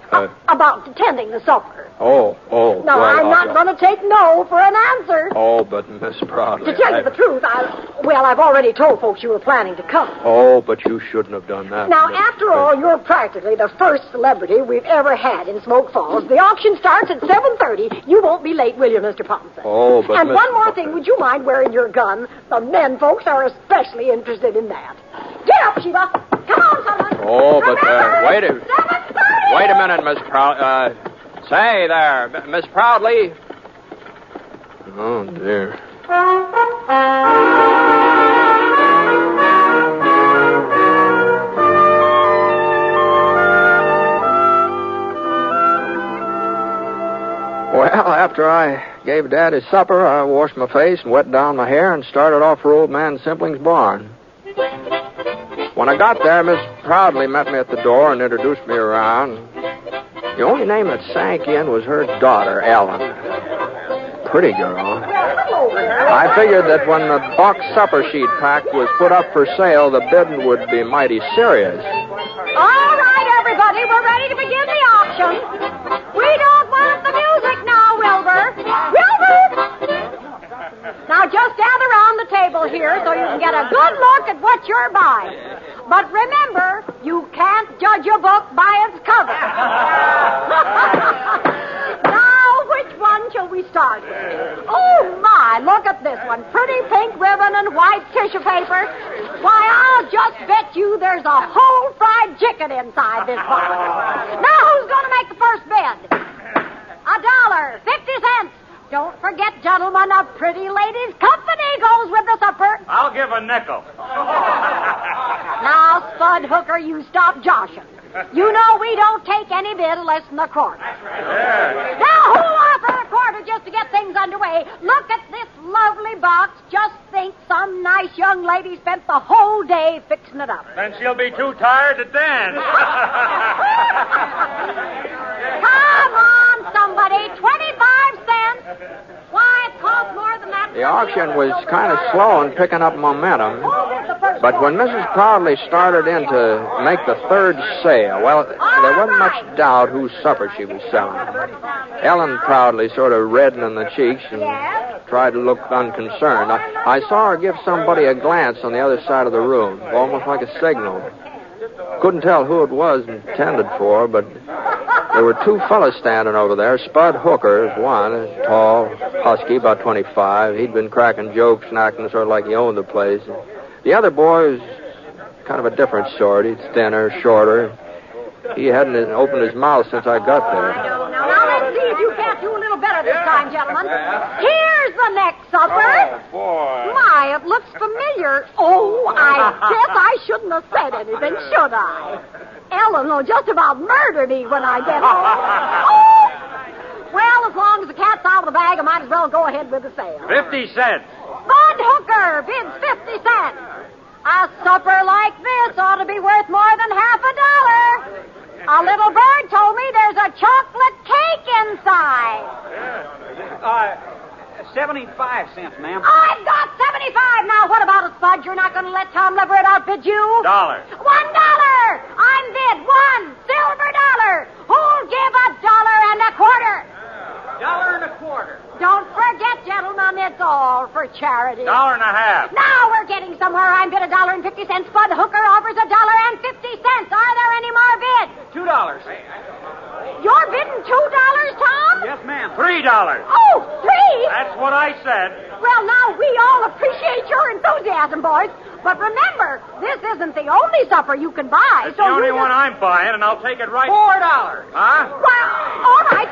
About attending the supper. Oh. No, well, I'm not going to take no for an answer. Oh, but Miss Proudly... To tell you the truth, I've already told folks you were planning to come. Oh, but you shouldn't have done that. Now, after all, you're practically the first celebrity we've ever had in Smoke Falls. The auction starts at 7:30. You won't be late, will you, Mr. Poncett? Oh, but... And one more thing, would you mind wearing your gun? The men folks are especially interested in that. Get up, Sheba. Come on, someone. Oh, but, wait a minute, Miss Proudly. Say there, Miss Proudly. Oh, dear. Well, after I gave Dad his supper, I washed my face and wet down my hair and started off for old man Simpling's barn. When I got there, Miss Proudly met me at the door and introduced me around. The only name that sank in was her daughter, Ellen. Pretty girl. I figured that when the box supper sheet pack was put up for sale, the bidding would be mighty serious. All right, everybody, we're ready to begin the auction. We don't want the music now, Wilbur. Now, just gather around the table here so you can get a good look at what you're buying. But remember, you can't judge a book by its cover. Now, which one shall we start with? Oh, my, look at this one. Pretty pink ribbon and white tissue paper. Why, I'll just bet you there's a whole fried chicken inside this box. Now, who's going to make the first bid? $1.50. Don't forget, gentlemen, a pretty lady's company goes with the supper. I'll give a nickel. Now, Spud Hooker, you stop joshing. You know we don't take any bid less than a quarter. Now, who things underway. Look at this lovely box. Just think some nice young lady spent the whole day fixing it up. Then she'll be too tired to dance. Come on, somebody. 25 cents. Why, it costs more than that. The auction was kind of slow in picking up momentum. But when Mrs. Proudly started in to make the third sale, well, there wasn't much doubt whose supper she was selling. Ellen Proudly sort of reddened in the cheeks and tried to look unconcerned. I saw her give somebody a glance on the other side of the room, almost like a signal. Couldn't tell who it was intended for, but there were two fellas standing over there. Spud Hooker is one, tall, husky, about 25. He'd been cracking jokes and acting sort of like he owned the place. The other boy was kind of a different sort. He's thinner, shorter. He hadn't opened his mouth since I got there. Now, let's see if you can't do a little better this time, gentlemen. Here's the next supper. Oh, boy. My, it looks familiar. Oh, I guess I shouldn't have said anything, should I? Ellen will just about murder me when I get home. Oh! Well, as long as the cat's out of the bag, I might as well go ahead with the sale. 50 cents. Bud Hooker bids 50 cents. A supper like this ought to be worth more than $50. A little bird told me there's a chocolate cake inside. 75 cents, ma'am. I've got 75. Now, what about it, Spud? You're not going to let Tom Leverett outbid you? $1. $1. I'm bid $1 silver dollar. Who'll give $1.25? $1.25. Don't forget, gentlemen, it's all for charity. $1.50. Now we're getting somewhere. I'm bid $1.50. Spud Hooker offers $1.50. Are there any more bids? $2. You're bidding $2, Tom? Yes, ma'am. $3. Oh, $3? That's what I said. Well, now we all appreciate your enthusiasm, boys. But remember, this isn't the only supper you can buy. It's the only one I'm buying, and I'll take it right. $4. Huh? Well, all right.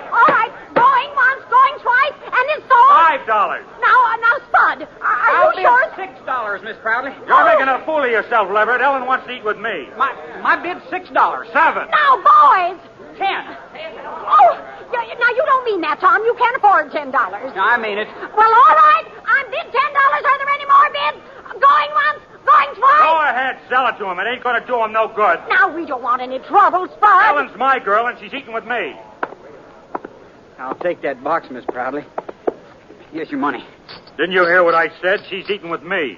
Going once, going twice, and it's sold. $5. Now, Spud, are you sure? $6, Miss Proudly. You're making a fool of yourself, Leverett. Ellen wants to eat with me. My bid's $6. $7. Now, boys. 10. Oh, now you don't mean that, Tom. You can't afford $10. No, I mean it. Well, all right. I'm bid $10. Are there any more bids? Going once, going twice? Go ahead, sell it to him. It ain't going to do him no good. Now, we don't want any trouble, Spud. Ellen's my girl, and she's eating with me. I'll take that box, Miss Proudly. Here's your money. Didn't you hear what I said? She's eating with me.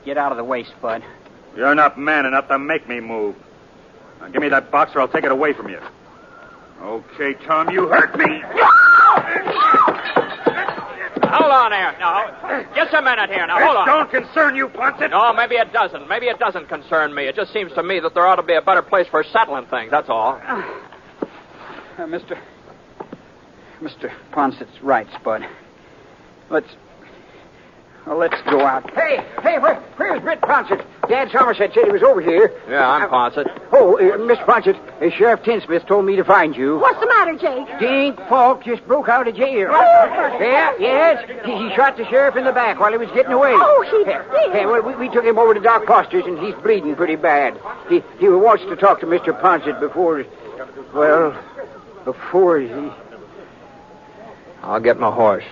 Get out of the way, Spud. You're not man enough to make me move. Now, give me that box or I'll take it away from you. Okay, Tom, you hurt me. Hold on there. Now, just a minute here. Now, hold on. Don't concern you, Poncett. No, maybe it doesn't. Maybe it doesn't concern me. It just seems to me that there ought to be a better place for settling things, that's all. Mr. Ponset's right, Spud. Let's go out. Hey, where's Britt Ponset? Dad Somerset said he was over here. Yeah, I'm Poncett. Oh, Mr. Poncett, Sheriff Tinsmith told me to find you. What's the matter, Jake? Dink Falk just broke out of jail. Yes. He shot the sheriff in the back while he was getting away. Oh, he did? Yeah, well, we took him over to Doc Foster's, and he's bleeding pretty bad. He wants to talk to Mr. Poncett before he... I'll get my horse.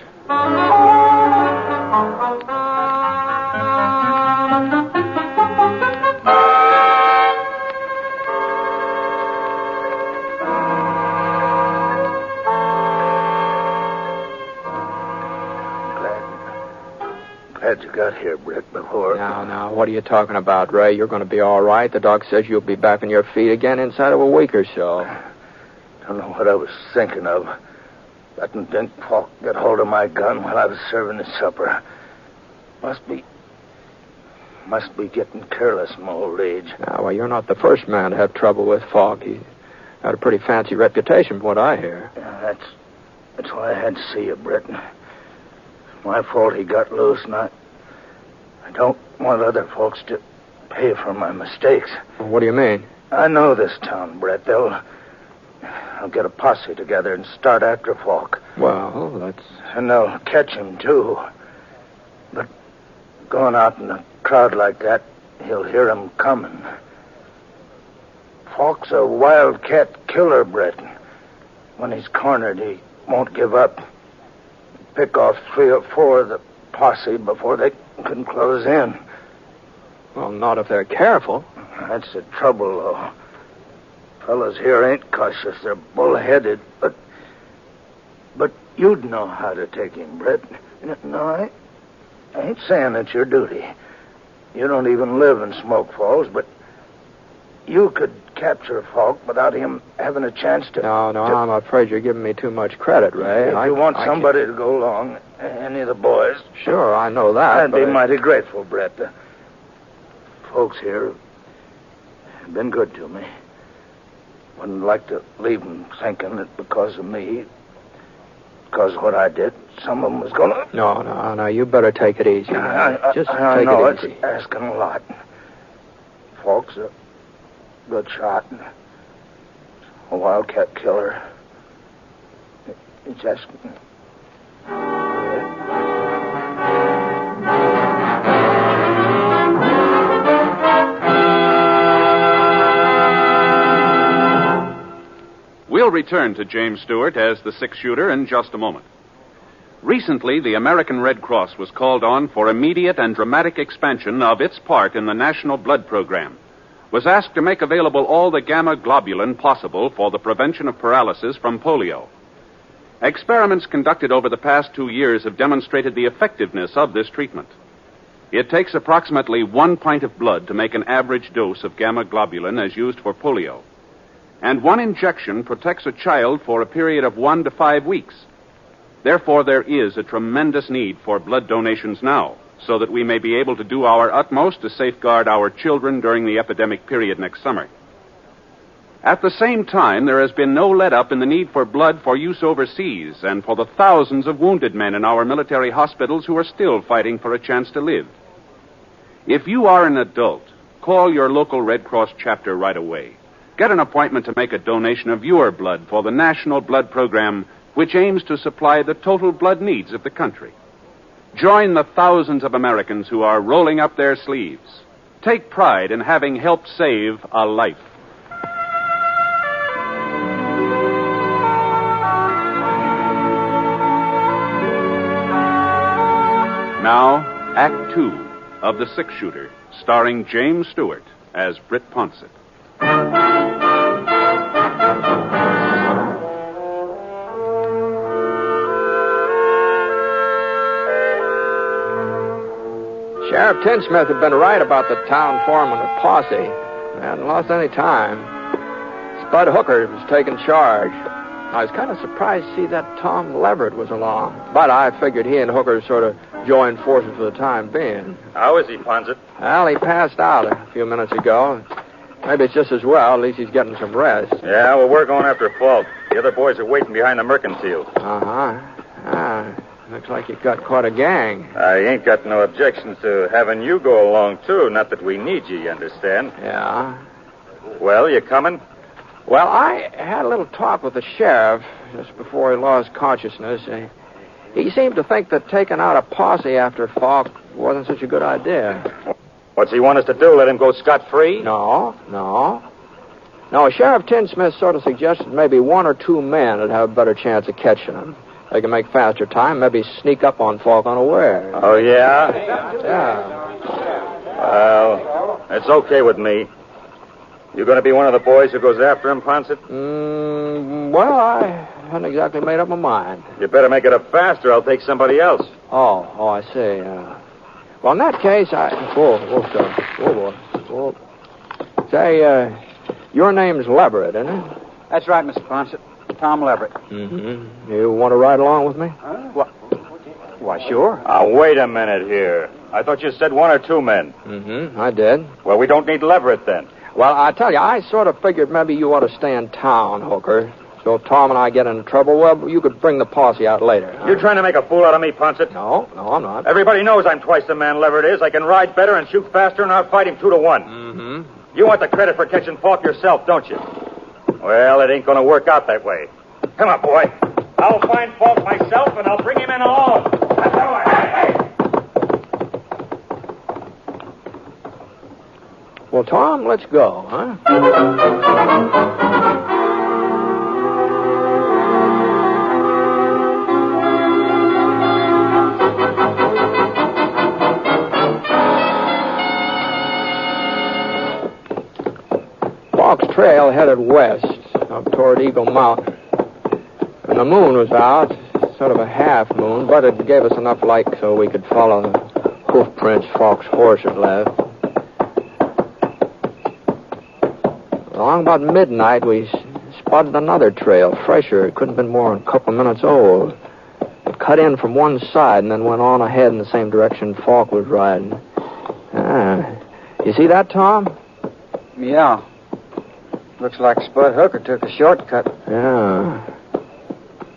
Glad you got here, Britt, before... Now, what are you talking about, Ray? You're going to be all right. The doc says you'll be back on your feet again inside of a week or so. Don't know what I was thinking of. Letting Dink Falk get hold of my gun while I was serving his supper. Must be getting careless in my old age. Now, well, you're not the first man to have trouble with Falk. He got a pretty fancy reputation from what I hear. Yeah, that's why I had to see you, Britt. My fault he got loose, and I don't want other folks to pay for my mistakes. Well, what do you mean? I know this town, Britt. I'll get a posse together and start after Falk. Well, that's... And they'll catch him, too. But going out in a crowd like that, he'll hear him coming. Falk's a wildcat killer, Britt. When he's cornered, he won't give up. pick off 3 or 4 of the posse before they can close in. Well, not if they're careful. That's the trouble, though. Fellas here ain't cautious. They're bullheaded, but you'd know how to take him, Britt. No, I ain't saying it's your duty. You don't even live in Smoke Falls, but you could capture Falk without him having a chance to... No, I'm afraid you're giving me too much credit, Ray. If you want somebody to go along, any of the boys... Sure, I know that, I'd be mighty grateful, Brett. The folks here have been good to me. Wouldn't like to leave them thinking that because of me, because of what I did, some of them was going to... No, you better take it easy. Just I take know it easy. It's asking a lot. Falk's a good shot. A wildcat killer. It's just... We'll return to James Stewart as the six-shooter in just a moment. Recently, the American Red Cross was called on for immediate and dramatic expansion of its part in the National Blood Program, was asked to make available all the gamma globulin possible for the prevention of paralysis from polio. Experiments conducted over the past 2 years have demonstrated the effectiveness of this treatment. It takes approximately 1 pint of blood to make an average dose of gamma globulin as used for polio. And 1 injection protects a child for a period of 1 to 5 weeks. Therefore, there is a tremendous need for blood donations now, so that we may be able to do our utmost to safeguard our children during the epidemic period next summer. At the same time, there has been no let-up in the need for blood for use overseas and for the thousands of wounded men in our military hospitals who are still fighting for a chance to live. If you are an adult, call your local Red Cross chapter right away. Get an appointment to make a donation of your blood for the National Blood Program, which aims to supply the total blood needs of the country. Join the thousands of Americans who are rolling up their sleeves. Take pride in having helped save a life. Now, Act 2 of The Six-Shooter, starring James Stewart as Britt Ponset. Sheriff Tinsmith had been right about the town foreman of Posse. They hadn't lost any time. Spud Hooker was taking charge. I was kind of surprised to see that Tom Leverett was along. But I figured he and Hooker sort of joined forces for the time being. How is he, Poncett? Well, he passed out a few minutes ago. Maybe it's just as well. At least he's getting some rest. Yeah, well, we're going after Falk. The other boys are waiting behind the mercantile. Looks like you've got quite a gang. I ain't got no objections to having you go along, too. Not that we need you understand? Yeah. Well, you coming? Well, I had a little talk with the sheriff just before he lost consciousness. He seemed to think that taking out a posse after Falk wasn't such a good idea. What's he want us to do? Let him go scot-free? No. Sheriff Tinsmith sort of suggested maybe 1 or 2 men would have a better chance of catching him. They can make faster time, maybe sneak up on Falk unaware. Oh, yeah? Yeah. Well, it's okay with me. You going to be one of the boys who goes after him, Poncett? Well, I hadn't exactly made up my mind. You better make it up faster. I'll take somebody else. Oh, I see. Well, in that case, Whoa. Say, your name's Leverett, isn't it? That's right, Mr. Poncett. Tom Leverett. Mm-hmm. You want to ride along with me? Why, sure. Wait a minute here. I thought you said 1 or 2 men. Mm-hmm, I did. Well, we don't need Leverett then. Well, I tell you, I sort of figured maybe you ought to stay in town, Hooker. So if Tom and I get into trouble, well, you could bring the posse out later. You're trying to make a fool out of me, Poncett? No, I'm not. Everybody knows I'm twice the man Leverett is. I can ride better and shoot faster, and I'll fight him 2 to 1. Mm-hmm. You want the credit for catching Falk yourself, don't you? Well, it ain't going to work out that way. Come on, boy. I'll find Falk myself, and I'll bring him in alone. That's how Hey! Well, Tom, let's go, huh? trail headed west, up toward Eagle Mountain. And the moon was out, sort of a half moon, but it gave us enough light so we could follow the hoof prints Falk's horse had left. Along about midnight, we spotted another trail, fresher. It couldn't have been more than a couple of minutes old. It cut in from one side and then went on ahead in the same direction Falk was riding. You see that, Tom? Yeah. Looks like Spud Hooker took a shortcut. Yeah.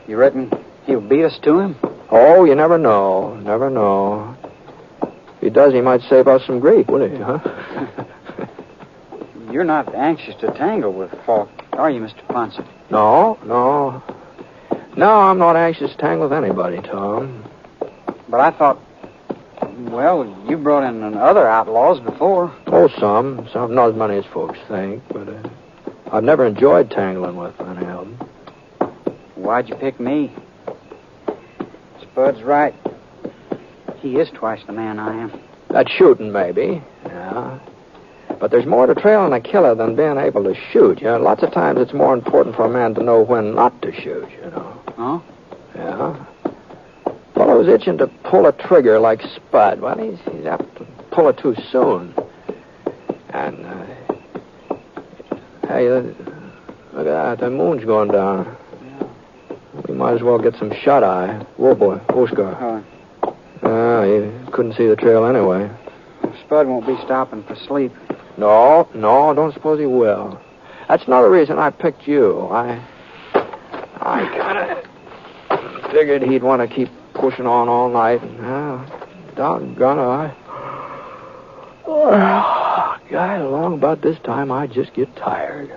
You reckon he'll beat us to him? Oh, you never know. Never know. If he does, he might save us some grief, wouldn't he, huh? You're not anxious to tangle with Falk, are you, Mr. Ponset? No. No, I'm not anxious to tangle with anybody, Tom. But I thought, well, you brought in other outlaws before. Oh, some. Not as many as folks think, but I've never enjoyed tangling with any of them. Why'd you pick me? Spud's right. He is twice the man I am. That's shooting, maybe. Yeah. But there's more to trailing a killer than being able to shoot. You know, lots of times it's more important for a man to know when not to shoot, you know. Oh? Yeah. Fellow's itching to pull a trigger like Spud. Well, he's apt to pull it too soon. And, hey, look at that. The moon's going down. Yeah. We might as well get some shut-eye. Whoa, boy. Oscar. You couldn't see the trail anyway. Spud won't be stopping for sleep. No, don't suppose he will. That's another reason I picked you. I kind of figured he'd want to keep pushing on all night. And, doggone it, God, along about this time, I just get tired.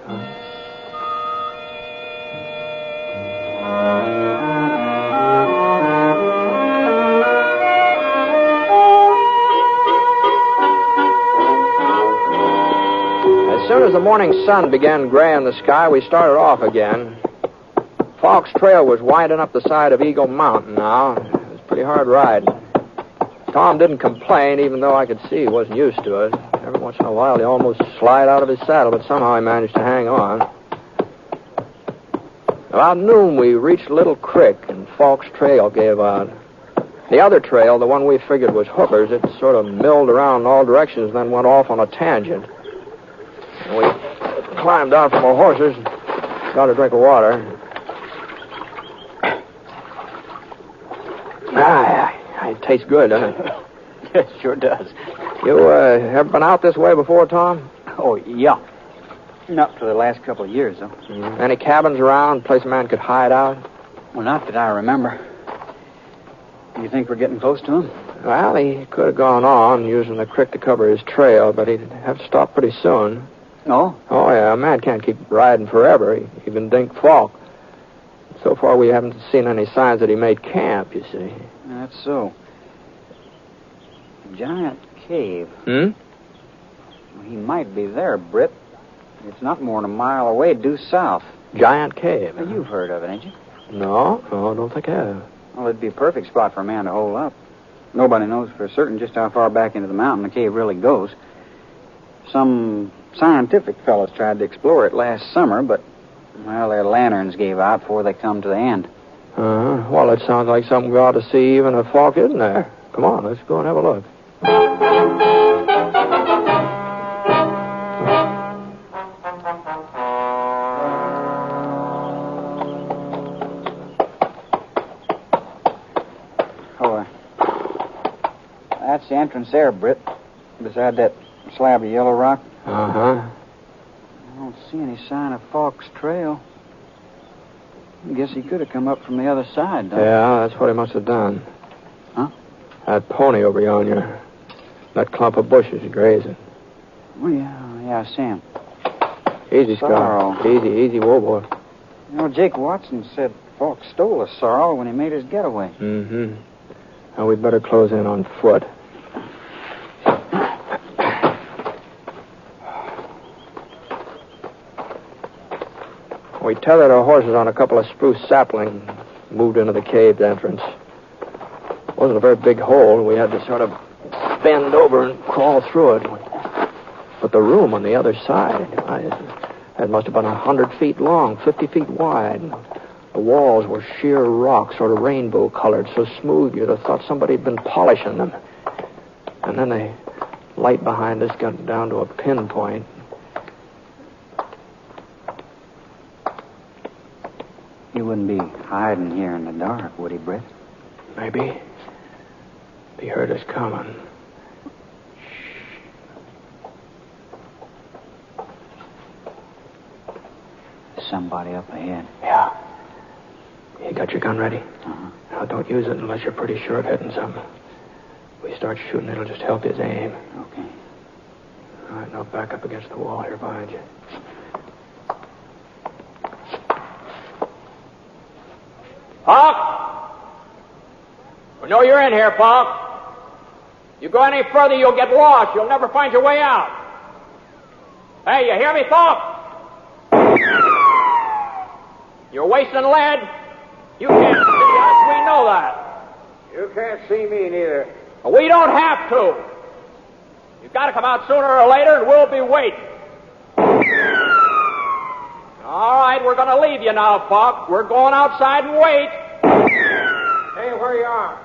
As soon as the morning sun began graying the sky, we started off again. Falk's trail was winding up the side of Eagle Mountain now. It was pretty hard riding. Tom didn't complain, even though I could see he wasn't used to it. Every once in a while, he almost slid out of his saddle, but somehow he managed to hang on. About noon, we reached a little creek, and Falk's trail gave out. The other trail, the one we figured was Hooker's, it sort of milled around in all directions, then went off on a tangent. And we climbed out from our horses and got a drink of water. It tastes good, doesn't it? It sure does. You ever been out this way before, Tom? Oh, yeah. Not for the last couple of years, though. Any cabins around, place a man could hide out? Well, not that I remember. You think we're getting close to him? Well, he could have gone on using the creek to cover his trail, but he'd have to stop pretty soon. Oh? Oh, yeah. A man can't keep riding forever. Even Dink Falk. So far, we haven't seen any signs that he made camp, you see. That's so. Giant cave. Hmm? Well, he might be there, Britt. It's not more than a mile away, due south. Giant cave? Well, you've heard of it, ain't you? No, I don't think I have. Well, it'd be a perfect spot for a man to hold up. Nobody knows for certain just how far back into the mountain the cave really goes. Some scientific fellows tried to explore it last summer, but, well, their lanterns gave out before they come to the end. Well, it sounds like something we ought to see even if Falk isn't there. Come on, let's go and have a look. That's the entrance there, Britt. Beside that slab of yellow rock. Uh-huh. I don't see any sign of Falk's trail. I guess he could have come up from the other side, though. Yeah, that's what he must have done. Huh? That pony over yonder. That clump of bushes grazing. Oh, yeah, I see him. Easy, Scar. Easy, whoa, boy. You know, Jake Watson said Falk stole a sorrel when he made his getaway. Mm-hmm. Now, we'd better close in on foot. We tethered our horses on a couple of spruce saplings, moved into the cave entrance. It wasn't a very big hole. We had to sort of bend over and crawl through it. But the room on the other side, It must have been 100 feet long, 50 feet wide. The walls were sheer rock, sort of rainbow-colored, so smooth you'd have thought somebody had been polishing them. And then the light behind us got down to a pinpoint. He wouldn't be hiding here in the dark, would he, Britt? Maybe. He heard us coming. Somebody up ahead. Yeah. You got your gun ready? Uh-huh. Now, don't use it unless you're pretty sure of hitting something. If we start shooting, it'll just help his aim. Okay. All right, now back up against the wall here behind you. Falk! We know you're in here, Falk. You go any further, you'll get lost. You'll never find your way out. Hey, you hear me, Falk? You're wasting lead. You can't see us. We know that. You can't see me neither. We don't have to. You've got to come out sooner or later, and we'll be waiting. All right, we're going to leave you now, Falk. We're going outside and wait. Hey, where you are?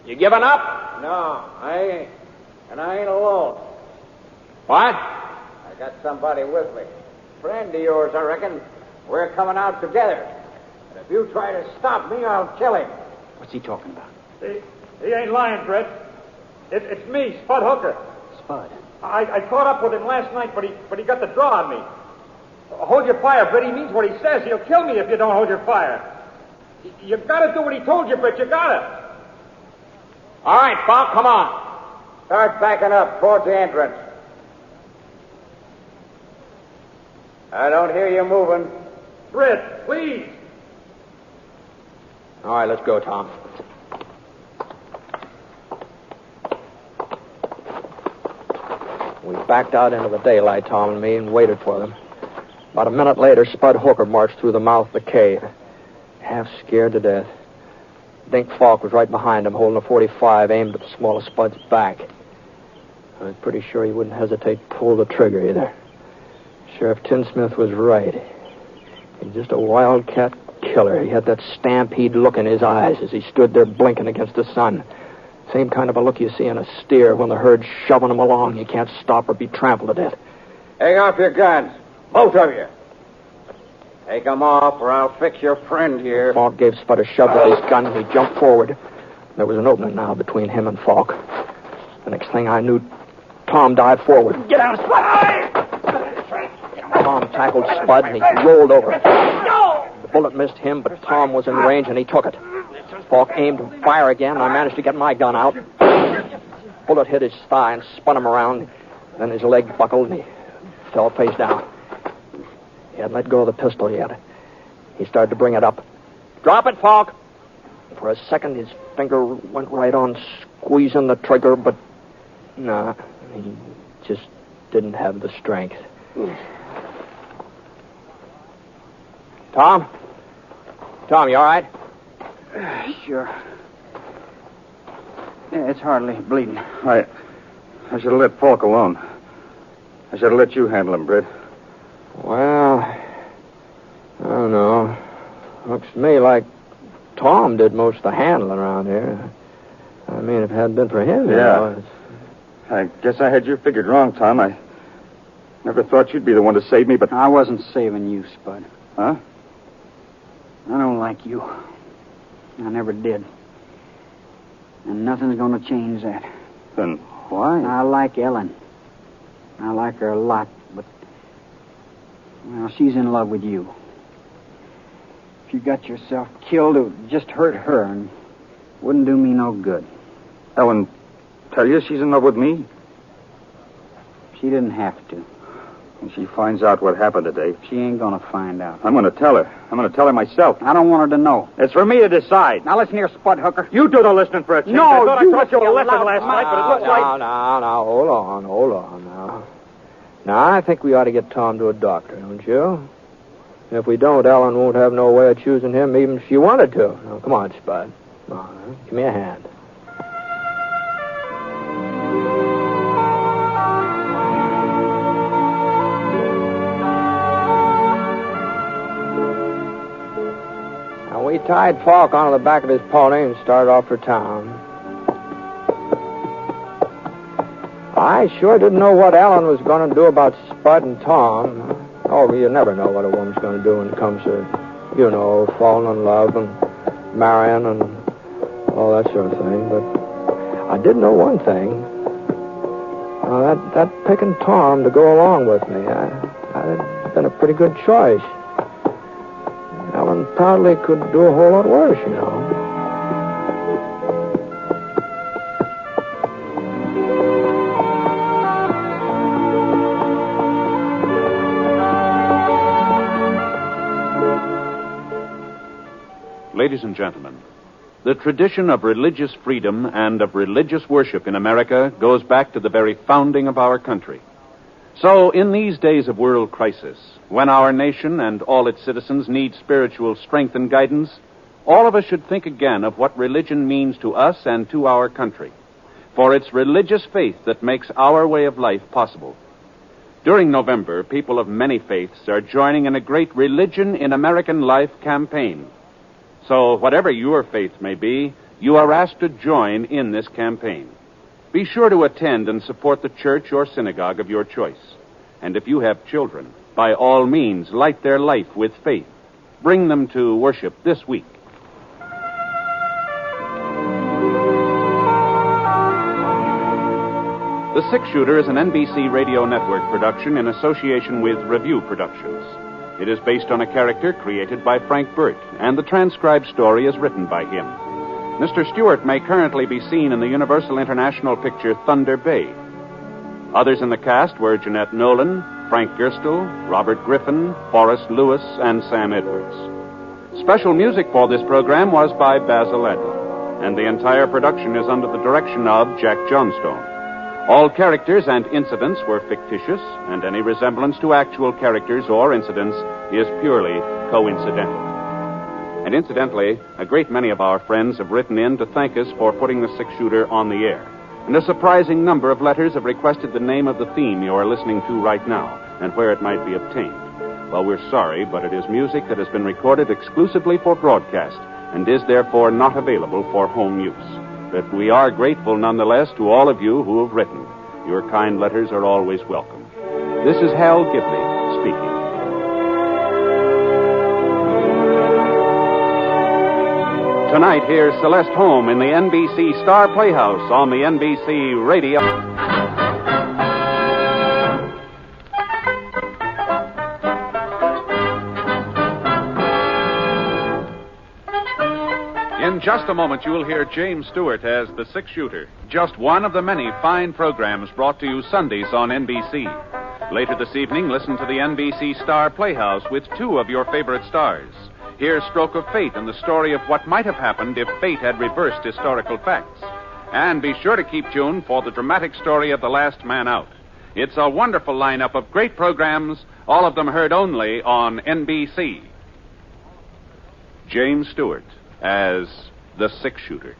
You giving up? No, I ain't. And I ain't alone. What? I got somebody with me. Friend of yours, I reckon. We're coming out together. And if you try to stop me, I'll kill him. What's he talking about? He ain't lying, Britt. It's me, Spud Hooker. Spud? I caught up with him last night, but he got the draw on me. Hold your fire, Britt. He means what he says. He'll kill me if you don't hold your fire. You gotta do what he told you, Britt. You gotta. All right, Falk, come on. Start backing up towards the entrance. I don't hear you moving. Britt, please. All right, let's go, Tom. We backed out into the daylight, Tom and me, and waited for them. About a minute later, Spud Hooker marched through the mouth of the cave, half scared to death. Dink Falk was right behind him, holding a .45 aimed at the small of Spud's back. I was pretty sure he wouldn't hesitate to pull the trigger either. Sheriff Tinsmith was right. He's just a wildcat killer. He had that stampede look in his eyes as he stood there blinking against the sun. Same kind of a look you see in a steer when the herd's shoving him along. You can't stop or be trampled to death. Hang off your guns. Both of you. Take them off or I'll fix your friend here. Falk gave Spud a shove with his gun and he jumped forward. There was an opening now between him and Falk. The next thing I knew, Tom dived forward. Get out, Spud! Tom tackled Spud and he rolled over. The bullet missed him, but Tom was in range and he took it. Falk aimed to fire again, and I managed to get my gun out. Bullet hit his thigh and spun him around. Then his leg buckled and he fell face down. He hadn't let go of the pistol yet. He started to bring it up. Drop it, Falk! For a second, his finger went right on squeezing the trigger, but no, he just didn't have the strength. Tom? Tom, you all right? Sure. Yeah, it's hardly bleeding. I should have let Falk alone. I should have let you handle him, Britt. Well, I don't know. Looks to me like Tom did most of the handling around here. I mean, if it hadn't been for him, you know, I guess I had you figured wrong, Tom. I never thought you'd be the one to save me, but... I wasn't saving you, Spud. Huh? I don't like you. I never did. And nothing's going to change that. Then why? I like Ellen. I like her a lot, but... Well, she's in love with you. If you got yourself killed, it would just hurt her and wouldn't do me no good. Ellen, tell you she's in love with me? She didn't have to. When she finds out what happened today... She ain't gonna find out. I'm gonna tell her. I'm gonna tell her myself. I don't want her to know. It's for me to decide. Now listen here, Spud Hooker. You do the listening for a change. No, I thought you I taught you a lesson loud last night, but it looks like... No, hold on now. Now, I think we ought to get Tom to a doctor, don't you? If we don't, Ellen won't have no way of choosing him even if she wanted to. Now, come on, Spud. Come on, give me a hand. We tied Falk onto the back of his pony and started off for town. I sure didn't know what Ellen was going to do about Spud and Tom. Oh, you never know what a woman's going to do when it comes to, falling in love and marrying and all that sort of thing. But I did know one thing. That picking Tom to go along with me, that'd been a pretty good choice. Ellen probably could do a whole lot worse, Ladies and gentlemen, the tradition of religious freedom and of religious worship in America goes back to the very founding of our country. So, in these days of world crisis, when our nation and all its citizens need spiritual strength and guidance, all of us should think again of what religion means to us and to our country. For it's religious faith that makes our way of life possible. During November, people of many faiths are joining in a great Religion in American Life campaign. So, whatever your faith may be, you are asked to join in this campaign. Be sure to attend and support the church or synagogue of your choice. And if you have children, by all means, light their life with faith. Bring them to worship this week. The Six Shooter is an NBC Radio Network production in association with Review Productions. It is based on a character created by Frank Burt, and the transcribed story is written by him. Mr. Stewart may currently be seen in the Universal International picture Thunder Bay. Others in the cast were Jeanette Nolan, Frank Gerstle, Robert Griffin, Forrest Lewis, and Sam Edwards. Special music for this program was by Basil Adler, and the entire production is under the direction of Jack Johnstone. All characters and incidents were fictitious, and any resemblance to actual characters or incidents is purely coincidental. And incidentally, a great many of our friends have written in to thank us for putting the Six Shooter on the air. And a surprising number of letters have requested the name of the theme you are listening to right now, and where it might be obtained. Well, we're sorry, but it is music that has been recorded exclusively for broadcast, and is therefore not available for home use. But we are grateful nonetheless to all of you who have written. Your kind letters are always welcome. This is Hal Gidley speaking. Tonight, here's Celeste Holm in the NBC Star Playhouse on the NBC Radio. In just a moment, you will hear James Stewart as the Six Shooter, just one of the many fine programs brought to you Sundays on NBC. Later this evening, listen to the NBC Star Playhouse with two of your favorite stars. Hear Stroke of Fate and the story of what might have happened if fate had reversed historical facts. And be sure to keep tuned for the dramatic story of The Last Man Out. It's a wonderful lineup of great programs, all of them heard only on NBC. James Stewart as the Six Shooter.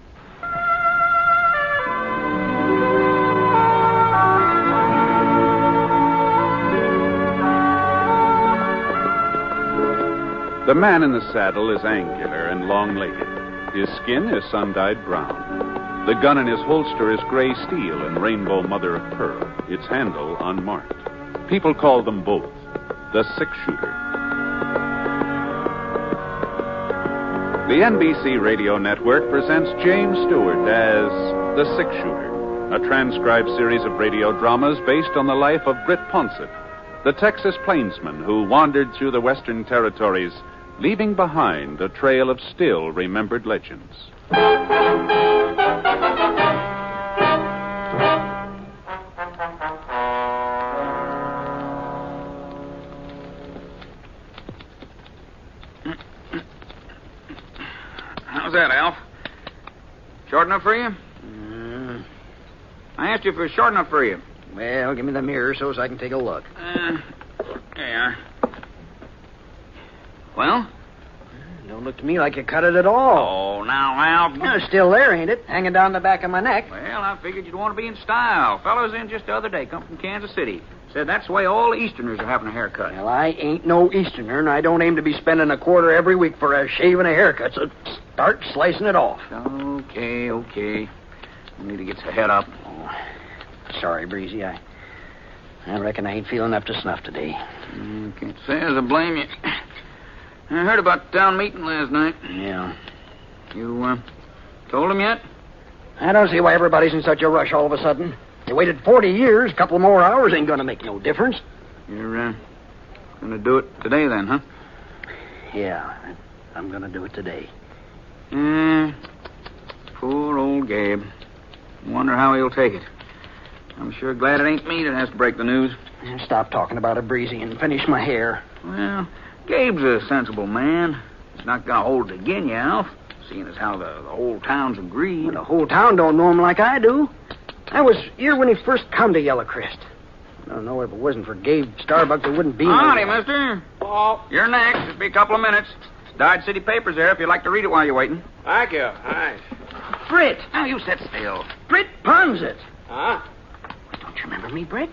The man in the saddle is angular and long-legged. His skin is sun-dyed brown. The gun in his holster is gray steel and rainbow mother of pearl, its handle unmarked. People call them both the Six Shooter. The NBC Radio Network presents James Stewart as the Six Shooter, a transcribed series of radio dramas based on the life of Britt Ponset, the Texas plainsman who wandered through the Western Territories, leaving behind a trail of still remembered legends. How's that, Alf? Short enough for you? I asked you if it was short enough for you. Well, give me the mirror so I can take a look. There you are. Well? Don't looked to me like you cut it at all. Oh, now, Al. Yeah, it's still there, ain't it? Hanging down the back of my neck. Well, I figured you'd want to be in style. Fellows in just the other day come from Kansas City. Said that's the way all the Easterners are having a haircut. Well, I ain't no Easterner, and I don't aim to be spending a quarter every week for a shave and a haircut, so start slicing it off. Okay. I need to get your head up. Oh, sorry, Breezy. I reckon I ain't feeling up to snuff today. Can't say as I blame you. I heard about the town meeting last night. Yeah. You, told him yet? I don't see why everybody's in such a rush all of a sudden. They waited 40 years. A couple more hours ain't gonna make no difference. You're, gonna do it today then, huh? Yeah, I'm gonna do it today. Poor old Gabe. Wonder how he'll take it. I'm sure glad it ain't me that has to break the news. Stop talking about it, Breezy, and finish my hair. Well, Gabe's a sensible man. He's not gonna hold it again you, Alf, seeing as how the whole town's agreed. Well, the whole town don't know him like I do. I was here when he first come to Yellowcrest. I don't know if it wasn't for Gabe Starbuck, there wouldn't be Howdy, mister. Oh, you're next. It'll be a couple of minutes. Dodge City papers there if you'd like to read it while you're waiting. Thank you. Thanks. Britt! Now, you sit still. Britt Ponset! Huh? Don't you remember me, Britt?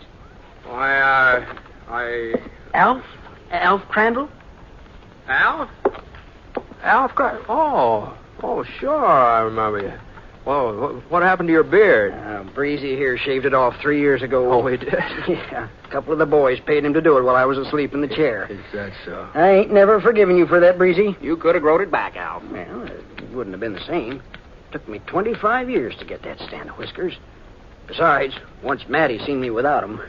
Why, Alf Crandall? Alf? Alf Crandall? Oh, sure, I remember you. Well, what happened to your beard? Breezy here shaved it off 3 years ago. Oh, he did? Yeah. A couple of the boys paid him to do it while I was asleep in the chair. Is that so? I ain't never forgiven you for that, Breezy. You could have growed it back, Alf. Well, it wouldn't have been the same. Took me 25 years to get that stand of whiskers. Besides, once Maddie seen me without 'em,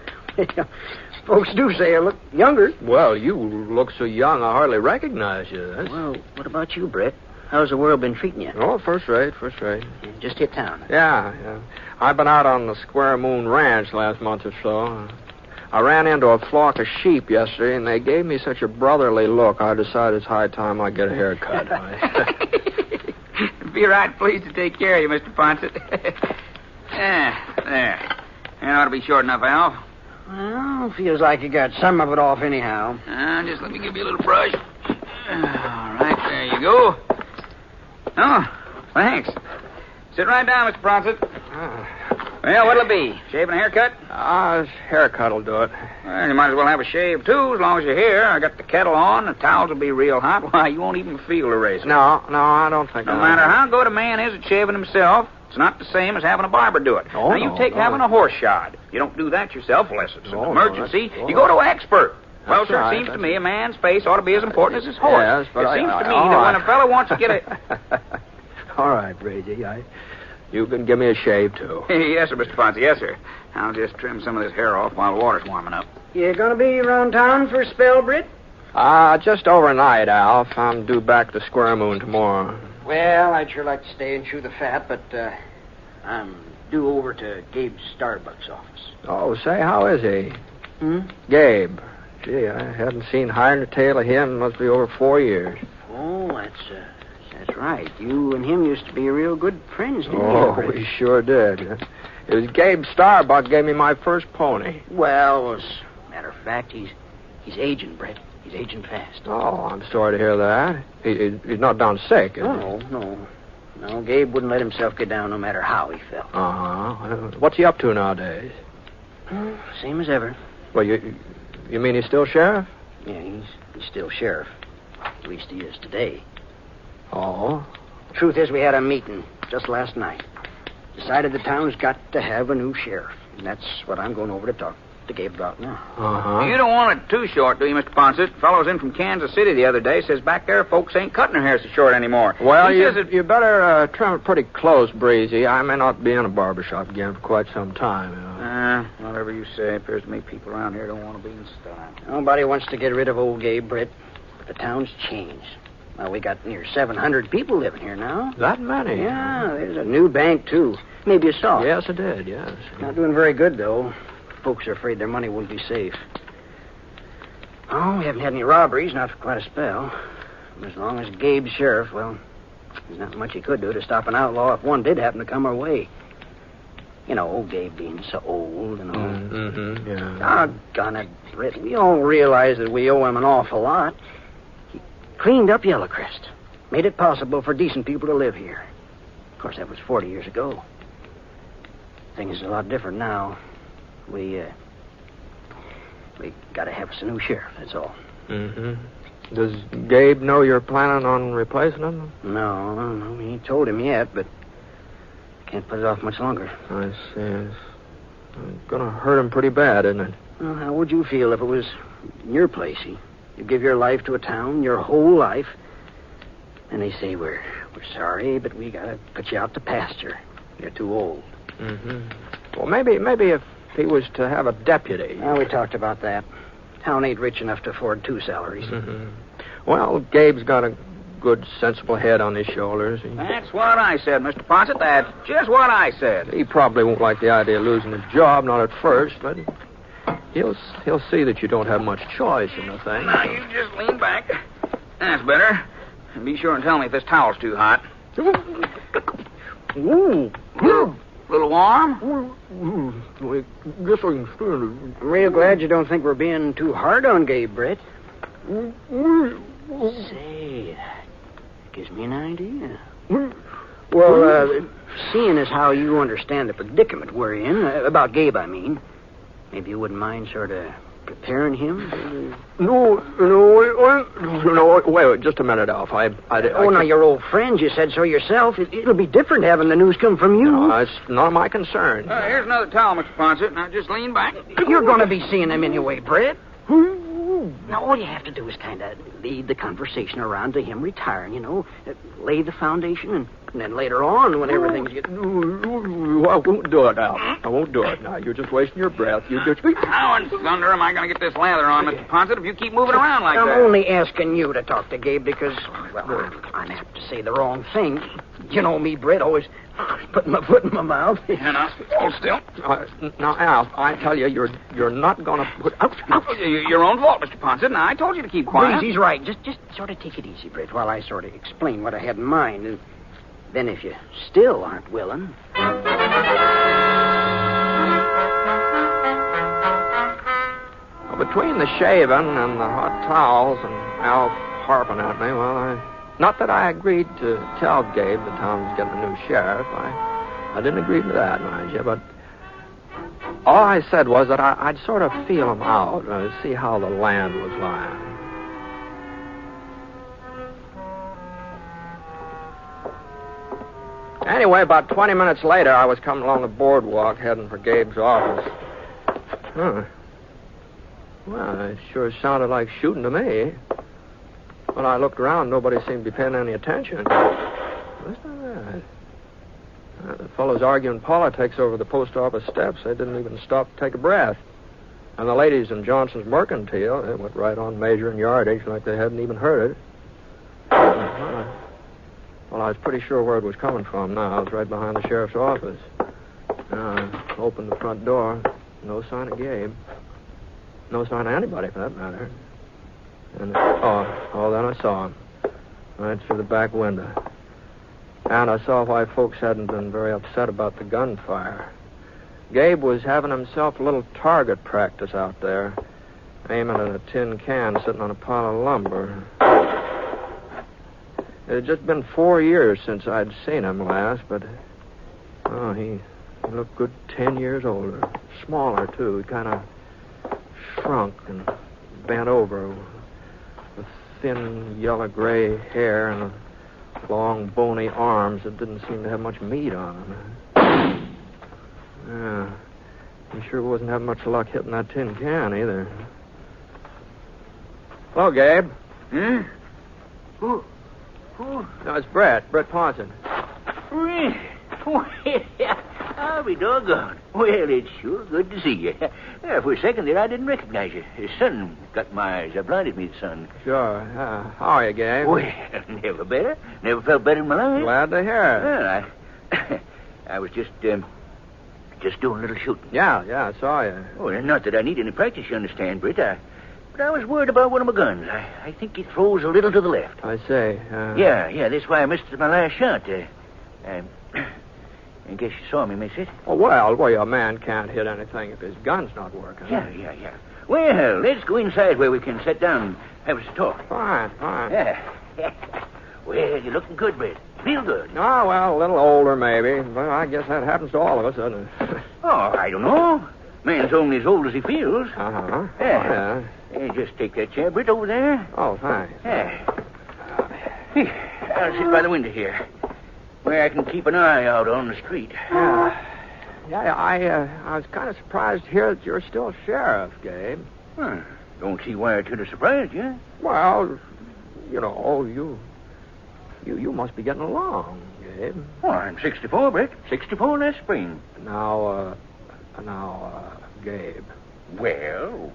folks do say I look younger. Well, you look so young I hardly recognize you. Well, what about you, Britt? How's the world been treating you? Oh, first rate. Just hit town. Yeah. I've been out on the Square Moon Ranch last month or so. I ran into a flock of sheep yesterday, and they gave me such a brotherly look, I decided it's high time I get a haircut. Be right pleased to take care of you, Mr. Poncett. There. That ought to be short enough, Alf. Well, feels like you got some of it off anyhow. Just let me give you a little brush. All right, there you go. Oh, thanks. Sit right down, Mr. Poncett. Well, what'll it be? Shave and a haircut? Haircut'll do it. Well, you might as well have a shave, too, as long as you're here. I got the kettle on. The towels will be real hot. Why, you won't even feel the razor. No, I don't think No matter how good a man is at shaving himself, it's not the same as having a barber do it. Oh, now, you take having a horse shod. You don't do that yourself unless it's an emergency. You go to an expert. Well, sir, it seems to me a man's face ought to be as important as his horse. Yes, but it seems to me that when a fellow wants to get a... All right, Brady. You can give me a shave, too. Yes, sir, Mr. Ponset. Yes, sir. I'll just trim some of this hair off while the water's warming up. You gonna be around town for a spell, Britt? Just overnight, Alf. I'm due back to Square Moon tomorrow. Well, I'd sure like to stay and chew the fat, but I'm due over to Gabe Starbuck's office. Oh, say, how is he? Gabe. Gee, I haven't seen hide nor tail of him. Must be over 4 years. Oh, that's right. You and him used to be real good friends, didn't you? Oh, we sure did. It was Gabe Starbuck gave me my first pony. Well, as a matter of fact, he's aging, Brett. He's aging fast. Oh, I'm sorry to hear that. He's not down sick, is he? No, Gabe wouldn't let himself get down no matter how he felt. What's he up to nowadays? Same as ever. Well, you mean he's still sheriff? Yeah, he's still sheriff. At least he is today. Oh? Truth is, we had a meeting just last night. Decided the town's got to have a new sheriff. And that's what I'm going over to talk to Gabe about now. You don't want it too short, do you, Mr. Poncett? Fellows in from Kansas City the other day says back there folks ain't cutting their hair so short anymore. Well, you better trim it pretty close, Breezy. I may not be in a barbershop again for quite some time. Whatever you say. Appears to me people around here don't want to be in style. Nobody wants to get rid of old Gabe, Britt. But the town's changed. Well, we got near 700 people living here now. That many? Yeah, there's a new bank, too. Maybe you saw it. Yes, I did, yes. Not doing very good, though. Folks are afraid their money won't be safe. Oh, we haven't had any robberies, not for quite a spell. As long as Gabe's sheriff, well, there's not much he could do to stop an outlaw if one did happen to come our way. You know, old Gabe being so old and all. Yeah. Doggone it, Britt. We all realize that we owe him an awful lot. He cleaned up Yellowcrest. Made it possible for decent people to live here. Of course, that was 40 years ago. Things are a lot different now. We gotta have us a new sheriff, that's all. Mm-hmm. Does Gabe know you're planning on replacing him? No, he ain't told him yet, but can't put it off much longer. I see. It's gonna hurt him pretty bad, isn't it? Well, how would you feel if it was in your place? You give your life to a town, your whole life, and they say, we're sorry, but we gotta put you out to pasture. You're too old. Mm-hmm. Well, maybe if he was to have a deputy. Well, we talked about that. Town ain't rich enough to afford 2 salaries. Mm-hmm. Well, Gabe's got a good, sensible head on his shoulders. That's what I said, Mr. Poncett. That's just what I said. He probably won't like the idea of losing his job, not at first, but he'll see that you don't have much choice in the thing. Now, you just lean back. That's better. And be sure and tell me if this towel's too hot. Ooh. A little warm? I guess I can stand it. I'm real glad you don't think we're being too hard on Gabe, Britt. Say, that gives me an idea. Well, seeing as how you understand the predicament we're in, about Gabe, I mean, maybe you wouldn't mind sort of preparing him? No, wait, just a minute, Alf. Now, you're old friends. You said so yourself. It'll be different having the news come from you. No, it's not my concern. Here's another towel, Mr. Poncett. Now, just lean back. You're going to be seeing him anyway, Britt. Now, all you have to do is kind of lead the conversation around to him retiring, lay the foundation, and then later on, when everything's getting... I won't do it, Al. I won't do it. Now, you're just wasting your breath. You just... How in thunder am I going to get this lather on, Mr. Poncett, if you keep moving around like that? I'm only asking you to talk to Gabe because, well, I'm apt to say the wrong thing. You know me, Britt, always putting my foot in my mouth. Hold still. Now, Al, I tell you, you're not going to put... Ouch. Your own fault, Mr. Poncett. Now, I told you to keep quiet. Please, he's right. Just sort of take it easy, Britt, while I sort of explain what I had in mind. And then if you still aren't willing... Well, between the shaving and the hot towels and Al harping at me, well, not that I agreed to tell Gabe the town was getting a new sheriff. I didn't agree to that, mind you, but all I said was that I'd sort of feel him out, see how the land was lying. Anyway, about 20 minutes later, I was coming along the boardwalk heading for Gabe's office. Huh. Well, it sure sounded like shooting to me. When I looked around, nobody seemed to be paying any attention. What's that? The fellows arguing politics over the post office steps. They didn't even stop to take a breath. And the ladies in Johnson's Mercantile, they went right on measuring yardage like they hadn't even heard it. Well, I was pretty sure where it was coming from now. It was right behind the sheriff's office. I opened the front door. No sign of Gabe. No sign of anybody, for that matter. And, then I saw him. Right through the back window. And I saw why folks hadn't been very upset about the gunfire. Gabe was having himself a little target practice out there, aiming at a tin can sitting on a pile of lumber. It had just been 4 years since I'd seen him last, but, he looked good 10 years older. Smaller, too. He kind of shrunk and bent over with thin yellow-gray hair and long, bony arms that didn't seem to have much meat on them. Yeah, he sure wasn't having much luck hitting that tin can, either. Hello, Gabe. Who? No, it's Britt Ponset. I'll be doggone. Well, it's sure good to see you. For a second there, I didn't recognize you. The sun got my eyes. I blinded me, the sun. Sure. How are you, Gabe? Well, never better. Never felt better in my life. Glad to hear it. Well, I was just doing a little shooting. Yeah, I saw you. Oh, not that I need any practice, you understand, Britt. But I was worried about one of my guns. I think it throws a little to the left. I say. Yeah, that's why I missed my last shot. I guess you saw me miss it. Oh, well, a man can't hit anything if his gun's not working. Yeah. Well, let's go inside where we can sit down and have us a talk. Fine. Yeah. Well, you're looking good, Britt. Real good. Oh, well, a little older, maybe. But I guess that happens to all of us, doesn't it? Oh, I don't know. Man's only as old as he feels. Uh-huh. Yeah. Just take that chair, Britt, over there. Oh, thanks. Yeah. I'll sit by the window here, where I can keep an eye out on the street. Yeah, I was kind of surprised to hear that you're still sheriff, Gabe. Don't see why it should have surprised you. Well, you know, you must be getting along, Gabe. Oh, I'm 64, Britt. 64 last spring. Now, Gabe. Well,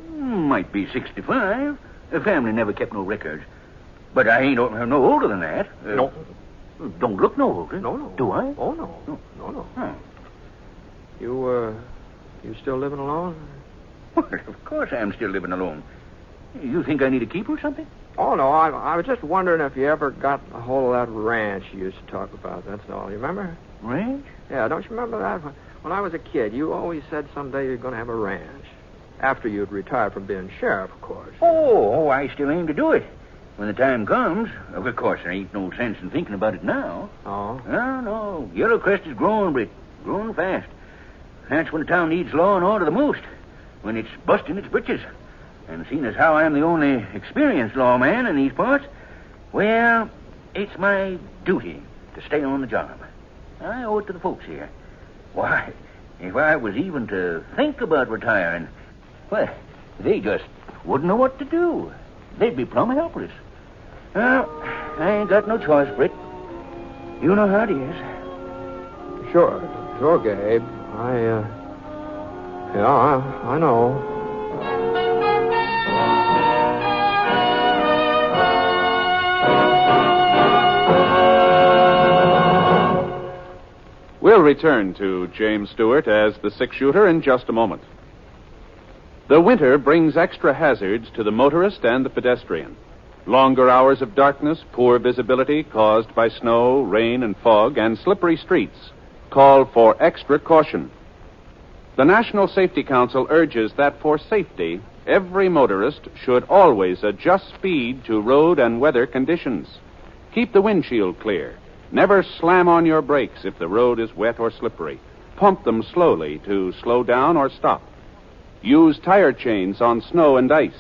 might be 65. The family never kept no records. But I ain't no older than that. No. Don't look no older. No. Do I? Oh, no. No. Huh. You still living alone? Well, of course I'm still living alone. You think I need a keeper or something? Oh, no. I was just wondering if you ever got a hold of that ranch you used to talk about. That's all. You remember? Ranch? Yeah, don't you remember that? When I was a kid, you always said someday you're going to have a ranch. After you'd retired from being sheriff, of course. Oh, I still aim to do it. When the time comes. Of course, there ain't no sense in thinking about it now. Oh? No. Yellow Crest is growing, Britt. Growing fast. That's when the town needs law and order the most. When it's busting its britches. And seeing as how I'm the only experienced lawman in these parts, well, it's my duty to stay on the job. I owe it to the folks here. Why, if I was even to think about retiring, well, they just wouldn't know what to do. They'd be plumb helpless. Well, I ain't got no choice, Britt. You know how it is. Sure, Gabe. I know. We'll return to James Stewart as the six-shooter in just a moment. The winter brings extra hazards to the motorist and the pedestrian. Longer hours of darkness, poor visibility caused by snow, rain, and fog, and slippery streets call for extra caution. The National Safety Council urges that for safety, every motorist should always adjust speed to road and weather conditions. Keep the windshield clear. Never slam on your brakes if the road is wet or slippery. Pump them slowly to slow down or stop. Use tire chains on snow and ice.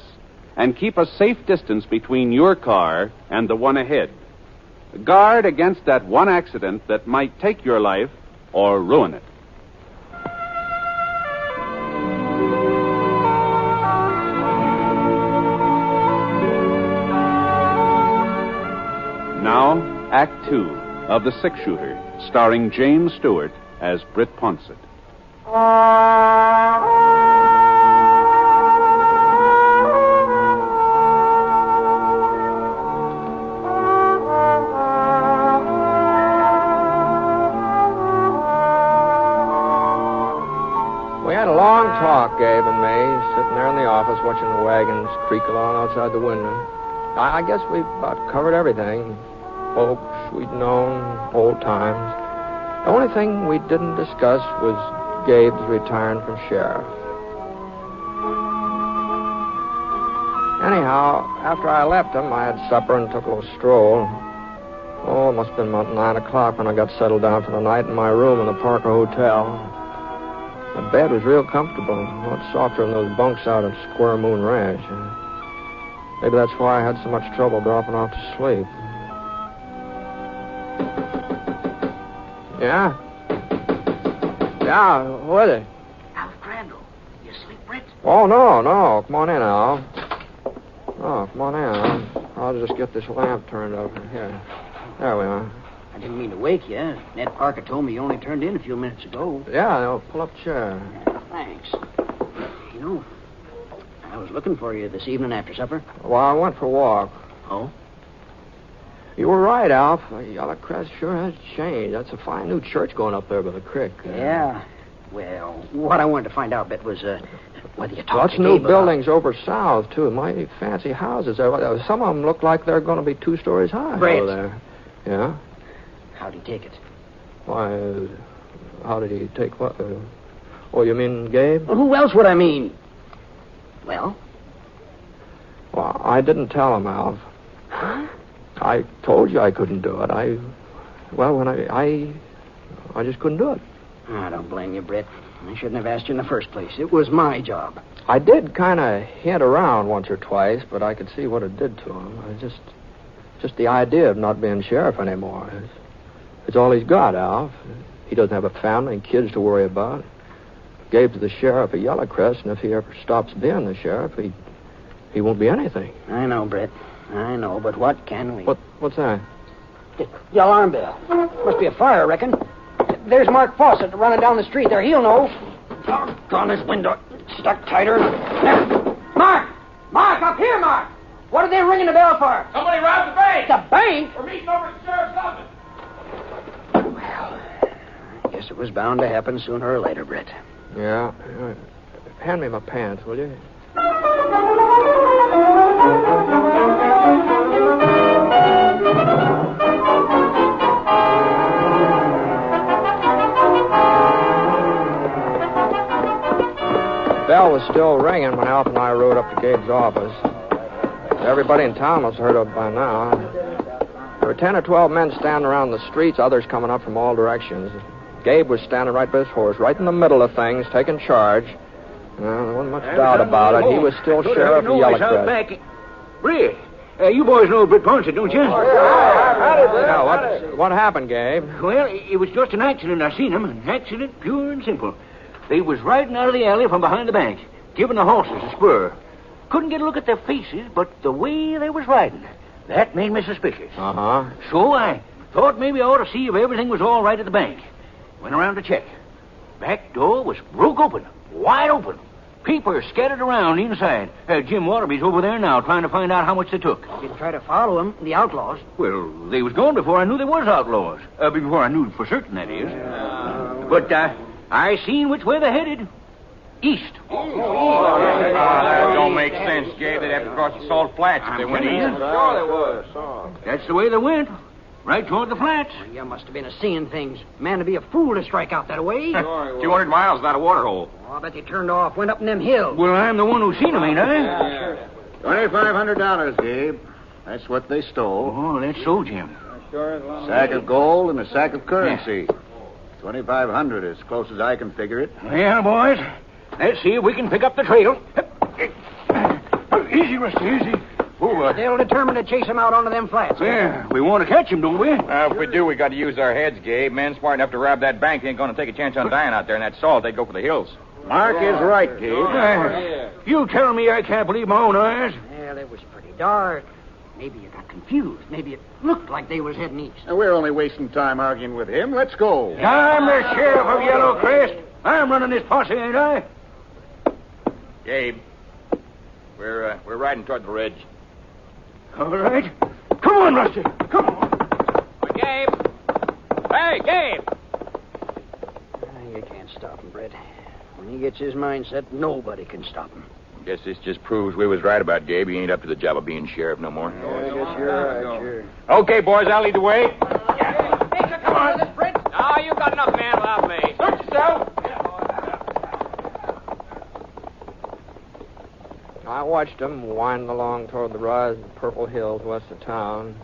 And keep a safe distance between your car and the one ahead. Guard against that one accident that might take your life or ruin it. Now, Act 2 of The Six-Shooter, starring James Stewart as Britt Ponset. We had a long talk, Gabe and me, sitting there in the office watching the wagons creak along outside the window. I guess we about covered everything. Folks we'd known, old times. The only thing we didn't discuss was Gabe's retiring from sheriff. Anyhow, after I left him, I had supper and took a little stroll. Oh, it must have been about 9 o'clock when I got settled down for the night in my room in the Parker Hotel. The bed was real comfortable, a lot softer than those bunks out at Square Moon Ranch. Maybe that's why I had so much trouble dropping off to sleep. Yeah? Yeah, who is it? Alf Crandall. You asleep, Britt? Oh, no. Come on in, Al. Oh, come on in. I'll just get this lamp turned up. Here. There we are. I didn't mean to wake you. Ned Parker told me you only turned in a few minutes ago. Yeah, I'll pull up a chair. Thanks. You know, I was looking for you this evening after supper. Well, I went for a walk. Oh? You were right, Alf. Yellow Crest sure has changed. That's a fine new church going up there by the creek. Yeah. Well, what I wanted to find out, Bet, was whether you talked Lots to of new Gabe buildings over south, too. Mighty fancy houses there. Some of them look like they're going to be 2 stories high Brett. over there. Yeah? How'd he take it? Why, how did he take what? Oh, you mean Gabe? Well, who else would I mean? Well? Well, I didn't tell him, Alf. Huh? I told you I couldn't do it. I just couldn't do it. I don't blame you, Britt. I shouldn't have asked you in the first place. It was my job. I did kind of hint around once or twice, but I could see what it did to him. Just the idea of not being sheriff anymore. It's all he's got, Alf. He doesn't have a family and kids to worry about. Gabe's the sheriff of Yellowcrest, and if he ever stops being the sheriff, he won't be anything. I know, Britt. I know, but what can we... What's that? The alarm bell. Must be a fire, I reckon. There's Mark Fawcett running down the street there. He'll know. Doggone this window. Stuck tighter. There. Mark! Mark, up here, Mark! What are they ringing the bell for? Somebody robbed the bank. The bank? We're meeting over at the sheriff's office. Well, I guess it was bound to happen sooner or later, Britt. Yeah. Hand me my pants, will you? The bell was still ringing when Alf and I rode up to Gabe's office. Everybody in town must have heard of it by now. There were 10 or 12 men standing around the streets, others coming up from all directions. Gabe was standing right by his horse, right in the middle of things, taking charge. Well, there wasn't much doubt about it. He was still sheriff of Yellowcrest. Britt, you boys know Britt Ponset, don't you? Yeah, what happened, Gabe? Well, it was just an accident. I seen him. An accident, pure and simple. They was riding out of the alley from behind the bank, giving the horses a spur. Couldn't get a look at their faces, but the way they was riding, that made me suspicious. Uh-huh. So I thought maybe I ought to see if everything was all right at the bank. Went around to check. Back door was broke open, wide open. People scattered around inside. Jim Waterby's over there now trying to find out how much they took. Didn't try to follow them, the outlaws. Well, they was gone before I knew they was outlaws. Before I knew for certain, that is. But I seen which way they headed. East. That don't make sense, Gabe. They'd have to cross the Salt Flats if they went east. Sure they was. That's the way they went. Right toward the flats. Well, you must have been seeing things. Man to be a fool to strike out that way. 200 miles without a waterhole. Oh, I bet they turned off, went up in them hills. Well, I'm the one who seen them, ain't I? Yeah, sure. $2,500, Gabe. That's what they stole. Oh, that's so, Jim. A sack of gold and a sack of currency. 2,500 as close as I can figure it. Well, boys, let's see if we can pick up the trail. Easy, Rusty, easy. They'll determine to chase him out onto them flats. Yeah, we want to catch him, don't we? If we do, we got to use our heads, Gabe. Men smart enough to rob that bank ain't going to take a chance on dying out there in that salt. They'd go for the hills. Mark is right, Gabe. You telling me I can't believe my own eyes? Well, it was pretty dark. Maybe you got confused. Maybe it looked like they was heading east. Now, we're only wasting time arguing with him. Let's go. I'm the sheriff of Yellowcrest. I'm running this posse, ain't I? Gabe, we're riding toward the ridge. All right. Come on, Rusty. Come on. Gabe. Hey, Gabe. You can't stop him, Britt. When he gets his mind set, nobody can stop him. Guess this just proves we was right about Gabe. He ain't up to the job of being sheriff no more. Yeah, I guess you're right, sure. Okay, boys, I'll lead the way. Hey, come on, this Britt. No, you got enough man without me. Search yourself. I watched them winding along toward the rise of the purple hills west of town.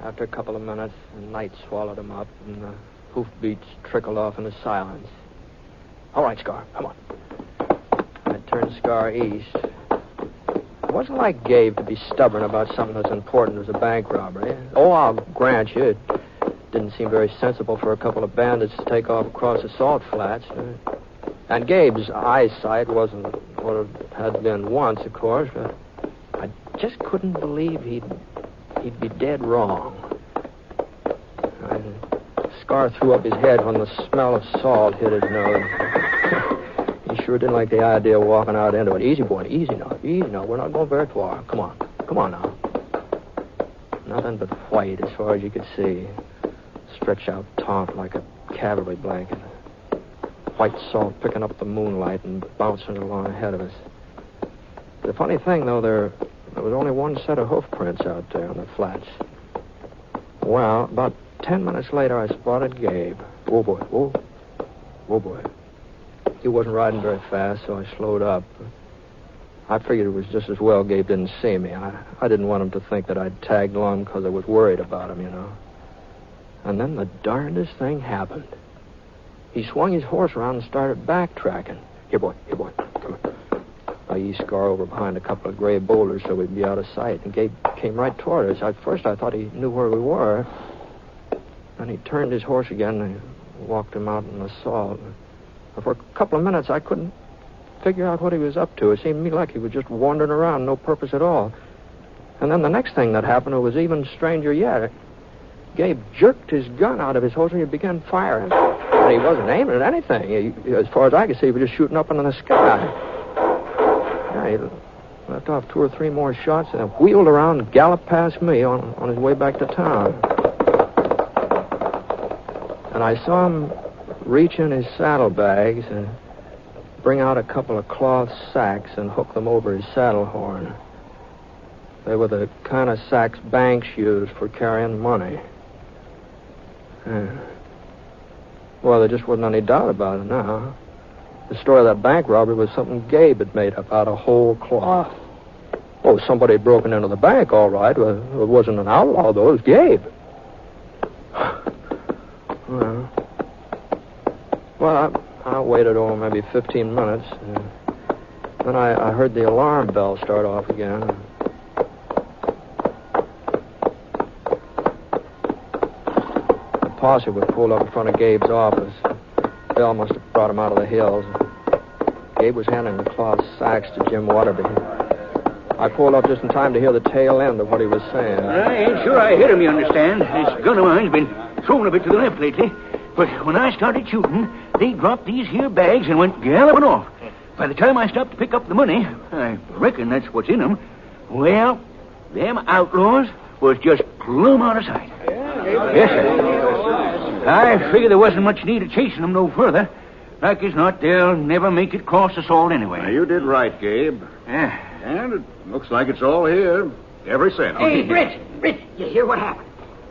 After a couple of minutes, the night swallowed them up, and the hoofbeats trickled off into silence. All right, Scar, come on. I turned Scar east. It wasn't like Gabe to be stubborn about something as important as a bank robbery. Oh, I'll grant you, it didn't seem very sensible for a couple of bandits to take off across the salt flats. And Gabe's eyesight wasn't what it had been once, of course, but I just couldn't believe he'd be dead wrong. Scar threw up his head when the smell of salt hit his nose. He sure didn't like the idea of walking out into it. Easy, boy, easy now. We're not going very far. Come on now. Nothing but white as far as you could see. Stretched out taut like a cavalry blanket. White salt picking up the moonlight and bouncing along ahead of us. The funny thing, though, there was only one set of hoof prints out there on the flats. Well, about 10 minutes later, I spotted Gabe. Oh, boy. He wasn't riding very fast, so I slowed up. I figured it was just as well Gabe didn't see me. I didn't want him to think that I'd tagged along because I was worried about him, you know. And then the darndest thing happened. He swung his horse around and started backtracking. Here, boy, come on. I eased Scar over behind a couple of gray boulders so we'd be out of sight, and Gabe came right toward us. At first, I thought he knew where we were. Then he turned his horse again and walked him out in the salt. For a couple of minutes, I couldn't figure out what he was up to. It seemed to me like he was just wandering around, no purpose at all. And then the next thing that happened was even stranger yet. Gabe jerked his gun out of his holster and he began firing. And he wasn't aiming at anything. As far as I could see, he was just shooting up into the sky. Yeah, he left off 2 or 3 more shots and wheeled around and galloped past me on his way back to town. And I saw him reach in his saddlebags and bring out a couple of cloth sacks and hook them over his saddle horn. They were the kind of sacks banks used for carrying money. Well, there just wasn't any doubt about it now. The story of that bank robbery was something Gabe had made up out of whole cloth. Oh, somebody had broken into the bank, all right. Well, it wasn't an outlaw, though. It was Gabe. Well, I waited, maybe 15 minutes. Then I heard the alarm bell start off again. The posse would pull up in front of Gabe's office. The bell must have brought him out of the hills. Gabe was handing the cloth sacks to Jim Waterby. I pulled up just in time to hear the tail end of what he was saying. I ain't sure I hit him, you understand. This gun of mine's been thrown a bit to the left lately. But when I started shooting, they dropped these here bags and went galloping off. By the time I stopped to pick up the money, I reckon that's what's in them, well, them outlaws was just plumb out of sight. Yes, sir. I figured there wasn't much need of chasing them no further. Like as not, they'll never make it cross the salt anyway. Now, you did right, Gabe. Yeah. And it looks like it's all here. Every cent. Hey, Britt, you hear what happened?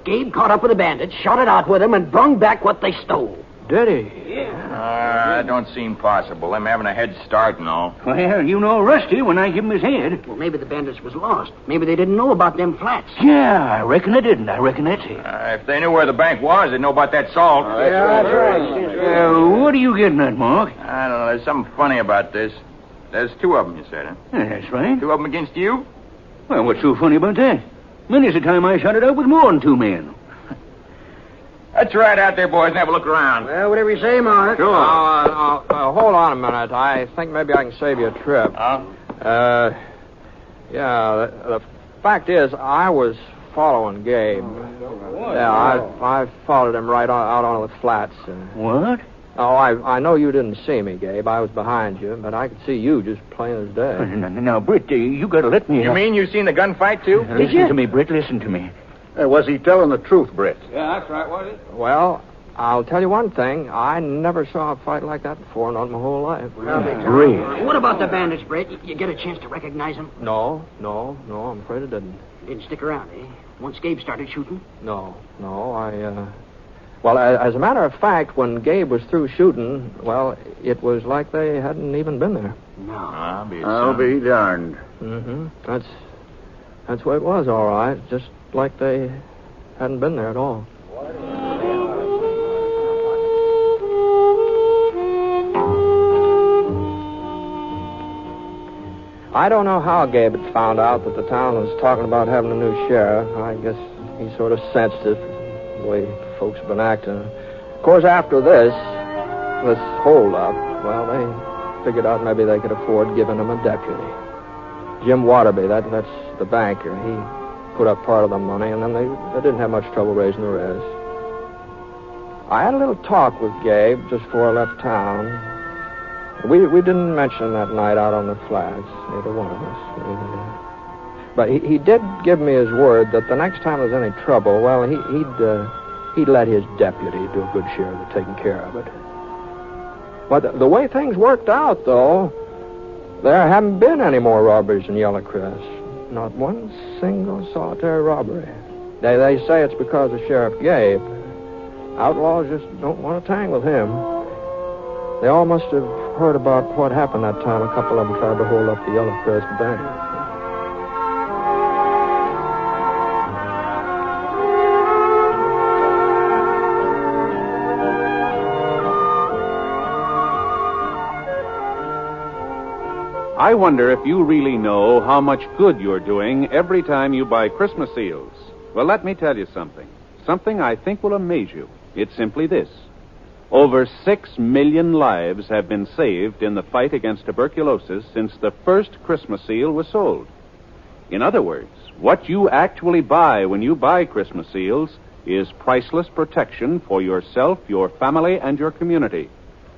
Gabe caught up with the bandits, shot it out with them, and brung back what they stole. Did he? Yeah. That don't seem possible. Them having a head start and all. Well, you know Rusty when I give him his head. Well, maybe the bandits was lost. Maybe they didn't know about them flats. Yeah, I reckon they didn't. I reckon that's it. If they knew where the bank was, they'd know about that salt. That's right. What are you getting at, Mark? I don't know. There's something funny about this. There's 2 of them, you said, huh? Yeah, that's right. 2 of them against you? Well, what's so funny about that? Many's the time I shot it out with more than 2 men. Let's ride out there, boys, and have a look around. Well, whatever you say, Mark. Sure. Hold on a minute. I think maybe I can save you a trip. Huh? The fact is, I was following Gabe. Yeah, I followed him right out on the flats. What? Oh, I know you didn't see me, Gabe. I was behind you, but I could see you just plain as day. Now, Britt, you got to let me... You mean you seen the gunfight, too? Listen to me, Britt. Listen to me. Was he telling the truth, Britt? Yeah, that's right, was it? Well, I'll tell you one thing. I never saw a fight like that before, not in my whole life. Britt. What about the bandits, Britt? You get a chance to recognize them? No, I'm afraid I didn't. Didn't stick around, eh? Once Gabe started shooting? No, Well, as a matter of fact, when Gabe was through shooting, well, it was like they hadn't even been there. No. I'll be darned. Mm-hmm. That's what it was, all right. Just like they hadn't been there at all. I don't know how Gabe had found out that the town was talking about having a new sheriff. I guess he sort of sensed it, the way folks have been acting. Of course, after this hold-up, well, they figured out maybe they could afford giving him a deputy. Jim Waterby, that's the banker. He put up part of the money, and then they didn't have much trouble raising the rest. I had a little talk with Gabe just before I left town. We didn't mention that night out on the flats, neither one of us. But he did give me his word that the next time there's any trouble, well, he'd let his deputy do a good share of the taking care of it. But the way things worked out, though, there haven't been any more robberies in Yellow Crest. Not one single solitary robbery. They say it's because of Sheriff Gabe. Outlaws just don't want to tangle with him. They all must have heard about what happened that time a couple of them tried to hold up the Yellowcrest Bank. I wonder if you really know how much good you're doing every time you buy Christmas seals. Well, let me tell you something. Something I think will amaze you. It's simply this. Over 6 million lives have been saved in the fight against tuberculosis since the first Christmas seal was sold. In other words, what you actually buy when you buy Christmas seals is priceless protection for yourself, your family, and your community.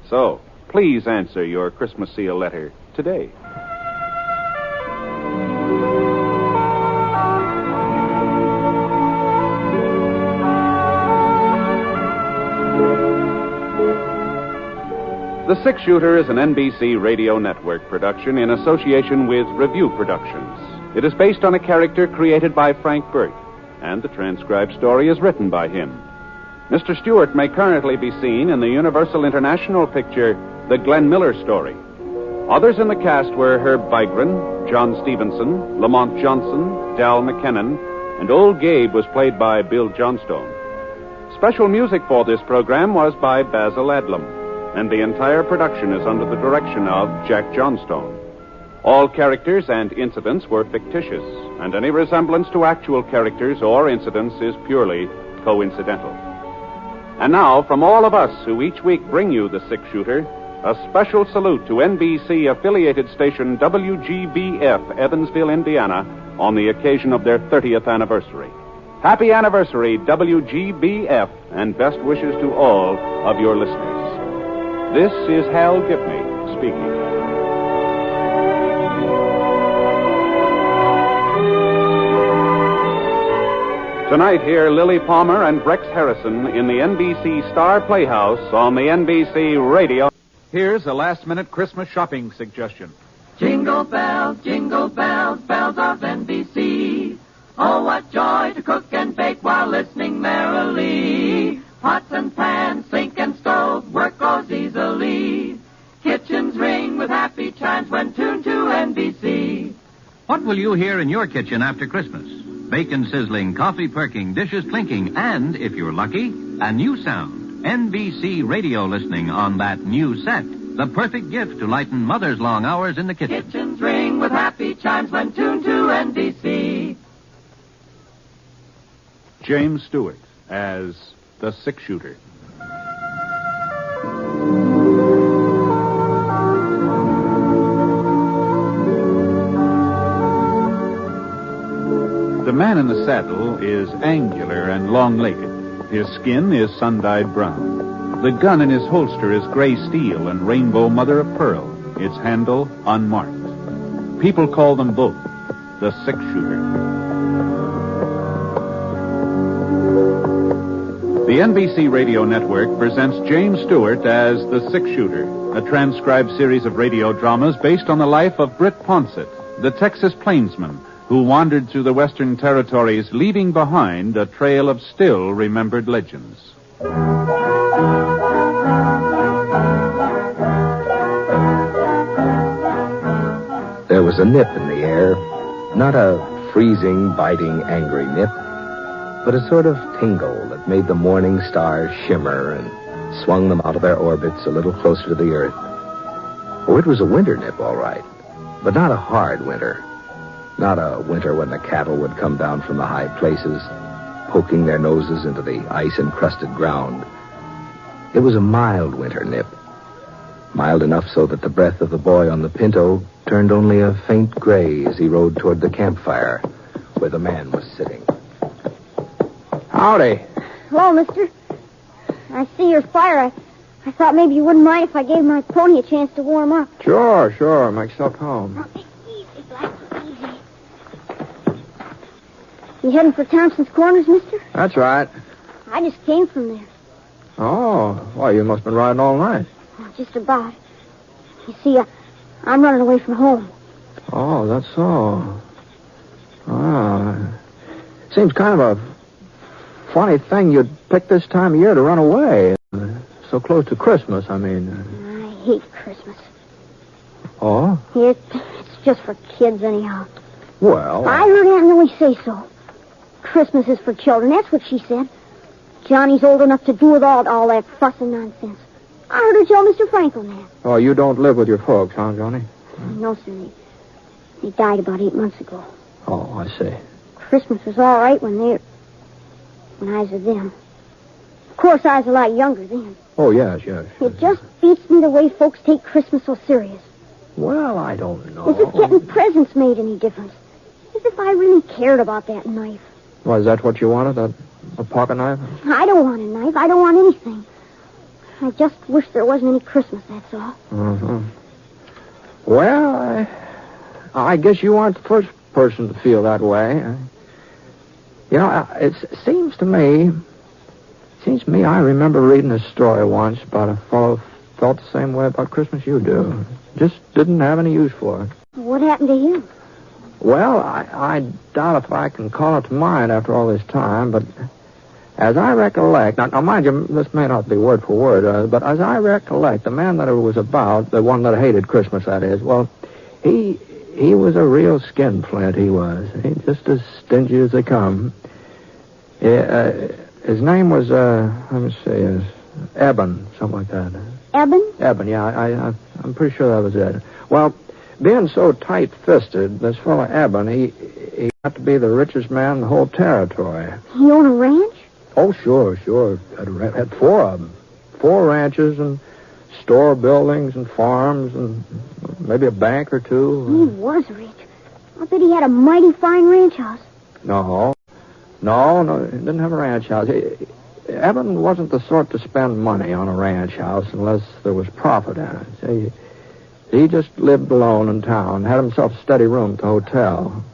So, please answer your Christmas seal letter today. The Six Shooter is an NBC radio network production in association with Review Productions. It is based on a character created by Frank Burt, and the transcribed story is written by him. Mr. Stewart may currently be seen in the Universal International picture, The Glenn Miller Story. Others in the cast were Herb Vigran, John Stevenson, Lamont Johnson, Dal McKinnon, and Old Gabe was played by Bill Johnstone. Special music for this program was by Basil Adlam, and the entire production is under the direction of Jack Johnstone. All characters and incidents were fictitious, and any resemblance to actual characters or incidents is purely coincidental. And now, from all of us who each week bring you the Six Shooter, a special salute to NBC-affiliated station WGBF, Evansville, Indiana, on the occasion of their 30th anniversary. Happy anniversary, WGBF, and best wishes to all of your listeners. This is Hal Gibney speaking. Tonight, hear Lily Palmer and Rex Harrison in the NBC Star Playhouse on the NBC Radio. Here's a last-minute Christmas shopping suggestion. Jingle bells, bells of NBC. Oh, what joy to cook and bake while listening merrily. Pots and pans, sink and stove, work goes easily. Kitchens ring with happy chimes when tuned to NBC. What will you hear in your kitchen after Christmas? Bacon sizzling, coffee perking, dishes clinking, and, if you're lucky, a new sound. NBC radio listening on that new set. The perfect gift to lighten Mother's long hours in the kitchen. Kitchens ring with happy chimes when tuned to NBC. James Stewart as the Six Shooter. The man in the saddle is angular and long-legged. His skin is sun-dyed brown. The gun in his holster is gray steel and rainbow mother of pearl, its handle unmarked. People call them both the Six Shooter. The NBC Radio Network presents James Stewart as the Six Shooter, a transcribed series of radio dramas based on the life of Britt Ponset, the Texas plainsman who wandered through the Western Territories, leaving behind a trail of still-remembered legends. There was a nip in the air, not a freezing, biting, angry nip, but a sort of tingle that made the morning stars shimmer and swung them out of their orbits a little closer to the earth. Oh, it was a winter nip, all right, but not a hard winter. Not a winter when the cattle would come down from the high places, poking their noses into the ice-encrusted ground. It was a mild winter nip. Mild enough so that the breath of the boy on the Pinto turned only a faint gray as he rode toward the campfire where the man was sitting. Howdy. Hello, mister. I see your fire. I thought maybe you wouldn't mind if I gave my pony a chance to warm up. Sure. Make yourself home. You heading for Thompson's Corners, mister? That's right. I just came from there. Oh, well, you must have been riding all night. Oh, just about. You see, I'm running away from home. Oh, that's so. Seems kind of a funny thing you'd pick this time of year to run away. So close to Christmas, I mean. hate Christmas. Oh? It's just for kids, anyhow. Well... I heard Aunt Millie say so. Christmas is for children. That's what she said. Johnny's old enough to do with all that fuss and nonsense. I heard her tell Mr. Franklin that. Oh, you don't live with your folks, huh, Johnny? No, sir. They died about 8 months ago. Oh, I see. Christmas was all right when I was with them. Of course, I was a lot younger then. Oh, yes. It just beats me the way folks take Christmas so serious. Well, I don't know. As if getting presents made any difference. As if I really cared about that knife. Well, is that what you wanted, a pocket knife? I don't want a knife. I don't want anything. I just wish there wasn't any Christmas, that's all. Uh-huh. Well, I guess you aren't the first person to feel that way. You know, it seems to me I remember reading a story once about a fellow who felt the same way about Christmas you do. Just didn't have any use for it. What happened to him? Well, I doubt if I can call it to mind after all this time, but as I recollect, now mind you, this may not be word for word, but as I recollect, the man that it was about, the one that hated Christmas, that is, well, he was a real skinflint, he was. He just as stingy as they come. His name was, let me see, Eben, something like that. Eben? Eben, yeah, I'm pretty sure that was it. Well, being so tight-fisted, this fellow Eben, he got to be the richest man in the whole territory. He owned a ranch? Oh, sure. Had 4 of them. 4 ranches and store buildings and farms and maybe a bank or 2. He was rich. I bet he had a mighty fine ranch house. No, he didn't have a ranch house. Eben wasn't the sort to spend money on a ranch house unless there was profit in it. See, he just lived alone in town, had himself a steady room at the hotel.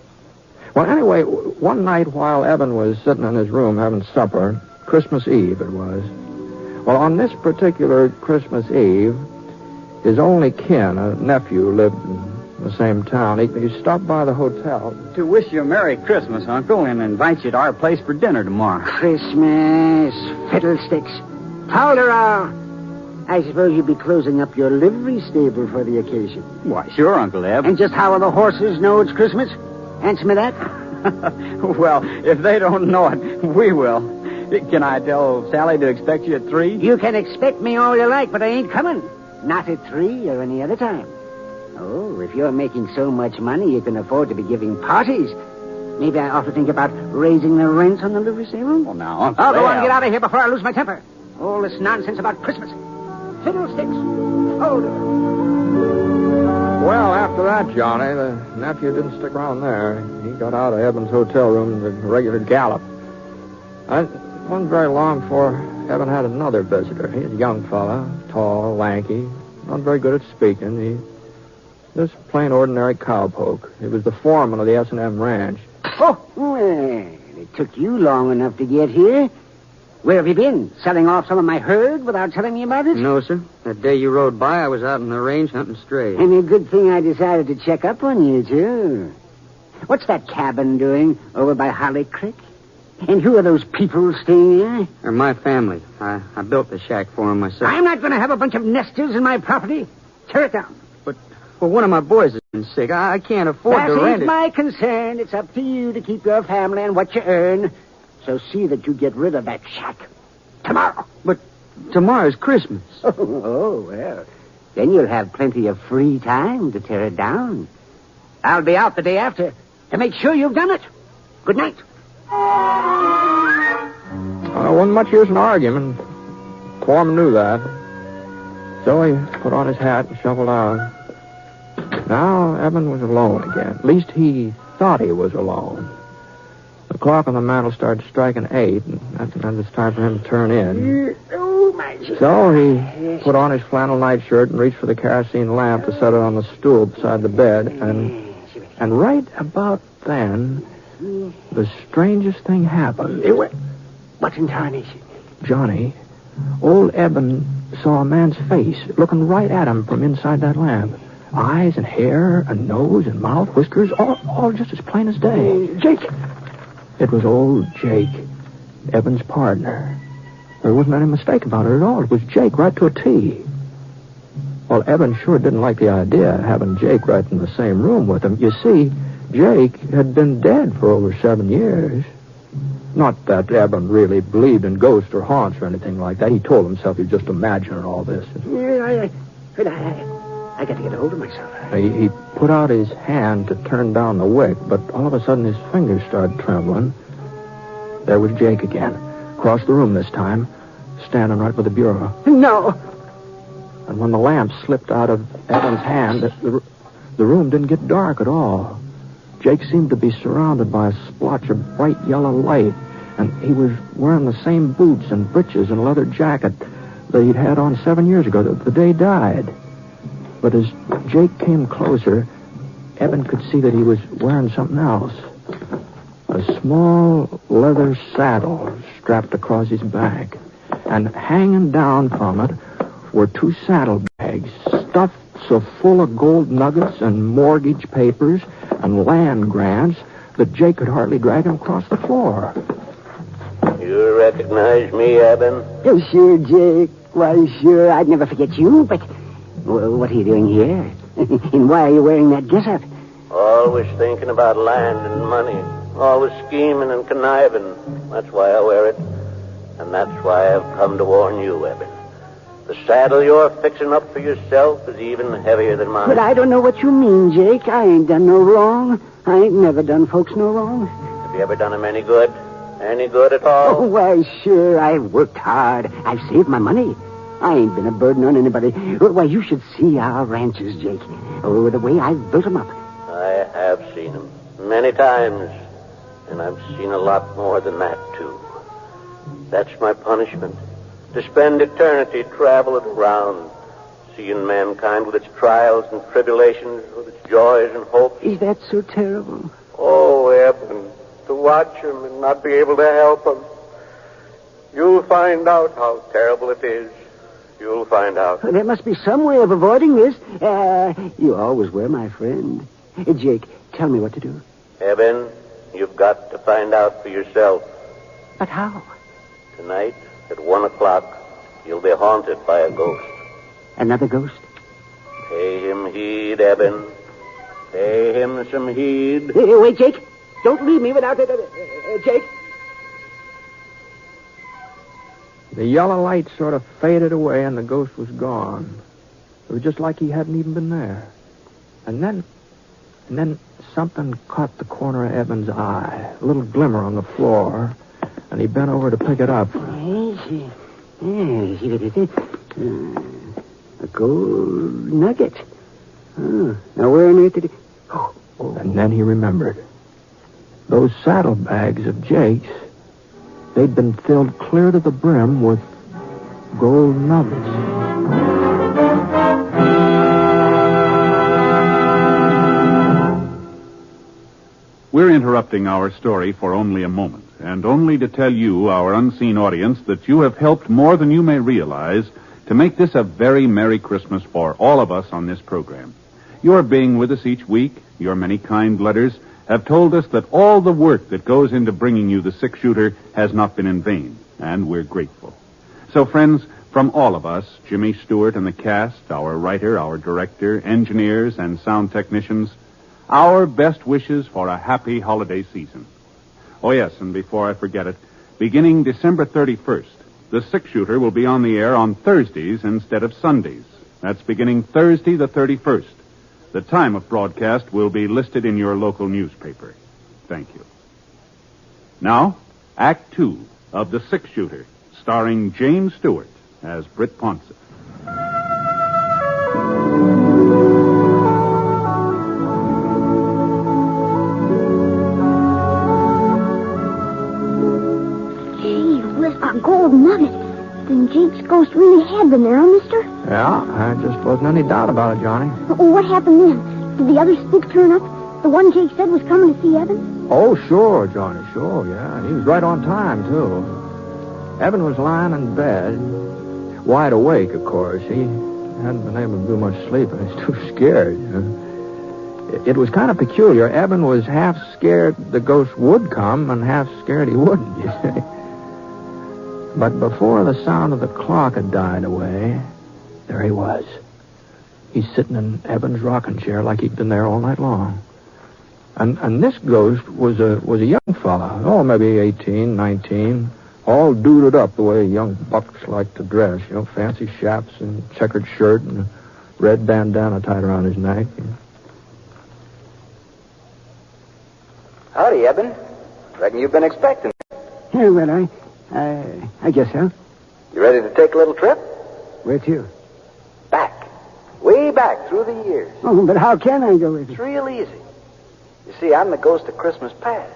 Well, anyway, one night while Eben was sitting in his room having supper, Christmas Eve it was. Well, on this particular Christmas Eve, his only kin, a nephew, lived in the same town. He stopped by the hotel. To wish you a Merry Christmas, Uncle, and invite you to our place for dinner tomorrow. Christmas, fiddlesticks. Tolerol. I suppose you'll be closing up your livery stable for the occasion. Why, sure, Uncle Eb. And just how will the horses know it's Christmas? Answer me that. Well, if they don't know it, we will. Can I tell Sally to expect you at 3? You can expect me all you like, but I ain't coming. Not at 3 or any other time. Oh, if you're making so much money you can afford to be giving parties, maybe I ought to think about raising the rent on the livery stable. Well, now, Uncle I'll go on Eb. and get out of here before I lose my temper. All this nonsense about Christmas. Fiddlesticks. Hold it. Well, after that, Johnny, the nephew didn't stick around there. He got out of Eben's hotel room in a regular gallop. It wasn't very long before Eben had another visitor. He was a young fella, tall, lanky, not very good at speaking. He just plain ordinary cowpoke. He was the foreman of the S&M ranch. Oh, well, it took you long enough to get here. Where have you been? Selling off some of my herd without telling me about it? No, sir. That day you rode by, I was out in the range hunting strays. And a good thing I decided to check up on you, too. What's that cabin doing over by Holly Creek? And who are those people staying there? They're my family. I built the shack for them myself. I'm not going to have a bunch of nesters in my property. Tear it down. Well, one of my boys has been sick. I can't afford to rent That ain't it. my concern. It's up to you to keep your family and what you earn. So see that you get rid of that shack. Tomorrow. But tomorrow's Christmas. Oh, well. Then you'll have plenty of free time to tear it down. I'll be out the day after to make sure you've done it. Good night. Wasn't much use in arguing. Foreman knew that. So he put on his hat and shuffled out. Now Eben was alone again. At least he thought he was alone. The clock on the mantel started striking 8, and that meant it's time for him to turn in. So he put on his flannel nightshirt and reached for the kerosene lamp to set it on the stool beside the bed. And right about then, the strangest thing happened. What in tarnation? Johnny, old Eben saw a man's face looking right at him from inside that lamp. Eyes and hair and nose and mouth, whiskers, all just as plain as day. Jake! It was old Jake, Eben's partner. There wasn't any mistake about it at all. It was Jake right to a T. Well, Eben sure didn't like the idea of having Jake right in the same room with him. You see, Jake had been dead for over 7 years. Not that Eben really believed in ghosts or haunts or anything like that. He told himself he'd just imagining all this. I got to get a hold of myself. He put out his hand to turn down the wick, but all of a sudden his fingers started trembling. There was Jake again, across the room this time, standing right by the bureau. No. And when the lamp slipped out of Eben's hand, the room didn't get dark at all. Jake seemed to be surrounded by a splotch of bright yellow light, and he was wearing the same boots and breeches and leather jacket that he'd had on 7 years ago, the day he died. But as Jake came closer, Eben could see that he was wearing something else. A small leather saddle strapped across his back, and hanging down from it were 2 saddlebags stuffed so full of gold nuggets and mortgage papers and land grants that Jake could hardly drag him across the floor. You recognize me, Eben? Oh, sure, Jake. Why, sure, I'd never forget you, but what are you doing here? And why are you wearing that getup? Always thinking about land and money. Always scheming and conniving. That's why I wear it. And that's why I've come to warn you, Eben. The saddle you're fixing up for yourself is even heavier than mine. But I don't know what you mean, Jake. I ain't done no wrong. I ain't never done folks no wrong. Have you ever done them any good? Any good at all? Oh, why, sure. I've worked hard. I've saved my money. I ain't been a burden on anybody. Why, you should see our ranches, Jake. Oh, the way I've built them up. I have seen them many times. And I've seen a lot more than that, too. That's my punishment. To spend eternity traveling around, seeing mankind with its trials and tribulations, with its joys and hopes. Is that so terrible? Oh, Eben, to watch him and not be able to help him. You'll find out how terrible it is. You'll find out. There must be some way of avoiding this. You always were my friend. Jake, tell me what to do. Eben, you've got to find out for yourself. But how? Tonight, at 1 o'clock, you'll be haunted by a ghost. Another ghost? Pay him heed, Eben. Pay him some heed. Wait, Jake. Don't leave me without it. Jake. The yellow light sort of faded away, and the ghost was gone. It was just like he hadn't even been there. And then something caught the corner of Eben's eye, a little glimmer on the floor, and he bent over to pick it up. A gold nugget. Now where on earth did it... And then he remembered. Those saddlebags of Jake's, they'd been filled clear to the brim with gold nuggets. We're interrupting our story for only a moment, and only to tell you, our unseen audience, that you have helped more than you may realize to make this a very Merry Christmas for all of us on this program. Your being with us each week, your many kind letters, have told us that all the work that goes into bringing you the 6-shooter has not been in vain, and we're grateful. So, friends, from all of us, Jimmy Stewart and the cast, our writer, our director, engineers, and sound technicians, our best wishes for a happy holiday season. Oh, yes, and before I forget it, beginning December 31st, the 6-shooter will be on the air on Thursdays instead of Sundays. That's beginning Thursday the 31st. The time of broadcast will be listed in your local newspaper. Thank you. Now, Act 2 of The 6-Shooter, starring James Stewart as Britt Ponset. A gold nugget. Then Jake's ghost really had been there, huh, mister? Yeah, there just wasn't any doubt about it, Johnny. Oh, what happened then? Did the other spook turn up? The one Jake said was coming to see Eben? Oh, sure, Johnny, sure, yeah. And he was right on time, too. Eben was lying in bed, wide awake, of course. He hadn't been able to do much sleeping. He was too scared. It was kind of peculiar. Eben was half scared the ghost would come and half scared he wouldn't, you see. But before the sound of the clock had died away, there he was, he's sitting in Eben's rocking chair like he'd been there all night long. And this ghost was a young fella, maybe 18, 19, all duded up the way young bucks like to dress, fancy chaps and checkered shirt and a red bandana tied around his neck. Howdy, Eben. Reckon you've been expecting me. Yeah, well, I guess so. You ready to take a little trip? Where to? Back. Way back through the years. Oh, but how can I go with you? It's real easy. You see, I'm the ghost of Christmas past.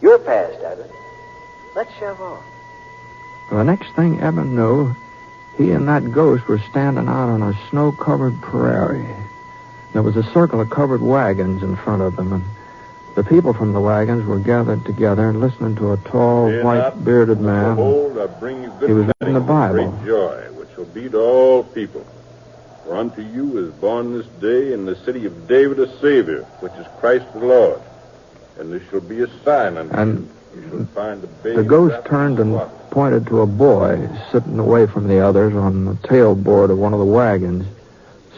You're past, Eben. Let's shove on. Well, the next thing Eben knew, he and that ghost were standing out on a snow-covered prairie. There was a circle of covered wagons in front of them, and the people from the wagons were gathered together and listening to a tall, white-bearded man. Behold, I bring you good He was reading the Bible. Great joy, which shall be to all people. For unto you is born this day in the city of David a Savior, which is Christ the Lord. And this shall be a sign unto you. You shall find a baby. The ghost turned and pointed to a boy sitting away from the others on the tailboard of one of the wagons.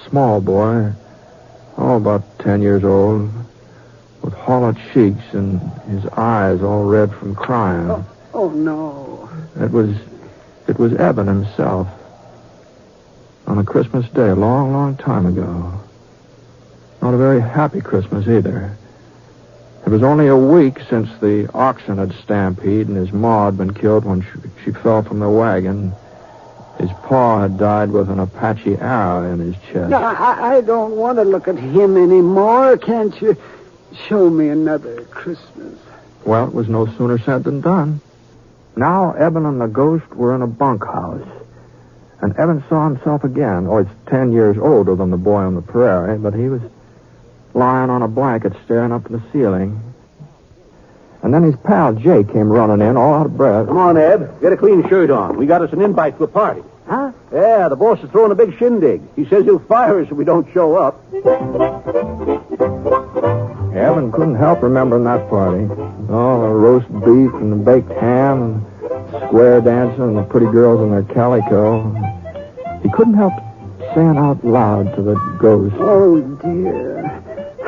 Small boy, about 10 years old, with hollow cheeks and his eyes all red from crying. Oh, no. It was Eben himself. On a Christmas day, a long, long time ago. Not a very happy Christmas either. It was only a week since the oxen had stampeded and his ma had been killed when she fell from the wagon. His pa had died with an Apache arrow in his chest. No, I don't want to look at him anymore. Can't you show me another Christmas? Well, it was no sooner said than done. Now Eben and the ghost were in a bunkhouse. And Eben saw himself again. He's 10 years older than the boy on the prairie, but he was lying on a blanket staring up at the ceiling. And then his pal Jay came running in, all out of breath. Come on, Eb. Get a clean shirt on. We got us an invite to a party. Huh? Yeah, the boss is throwing a big shindig. He says he'll fire us if we don't show up. Eben couldn't help remembering that party. All the roast beef and the baked ham and square dancing and the pretty girls in their calico. He couldn't help saying out loud to the ghost. Oh, dear.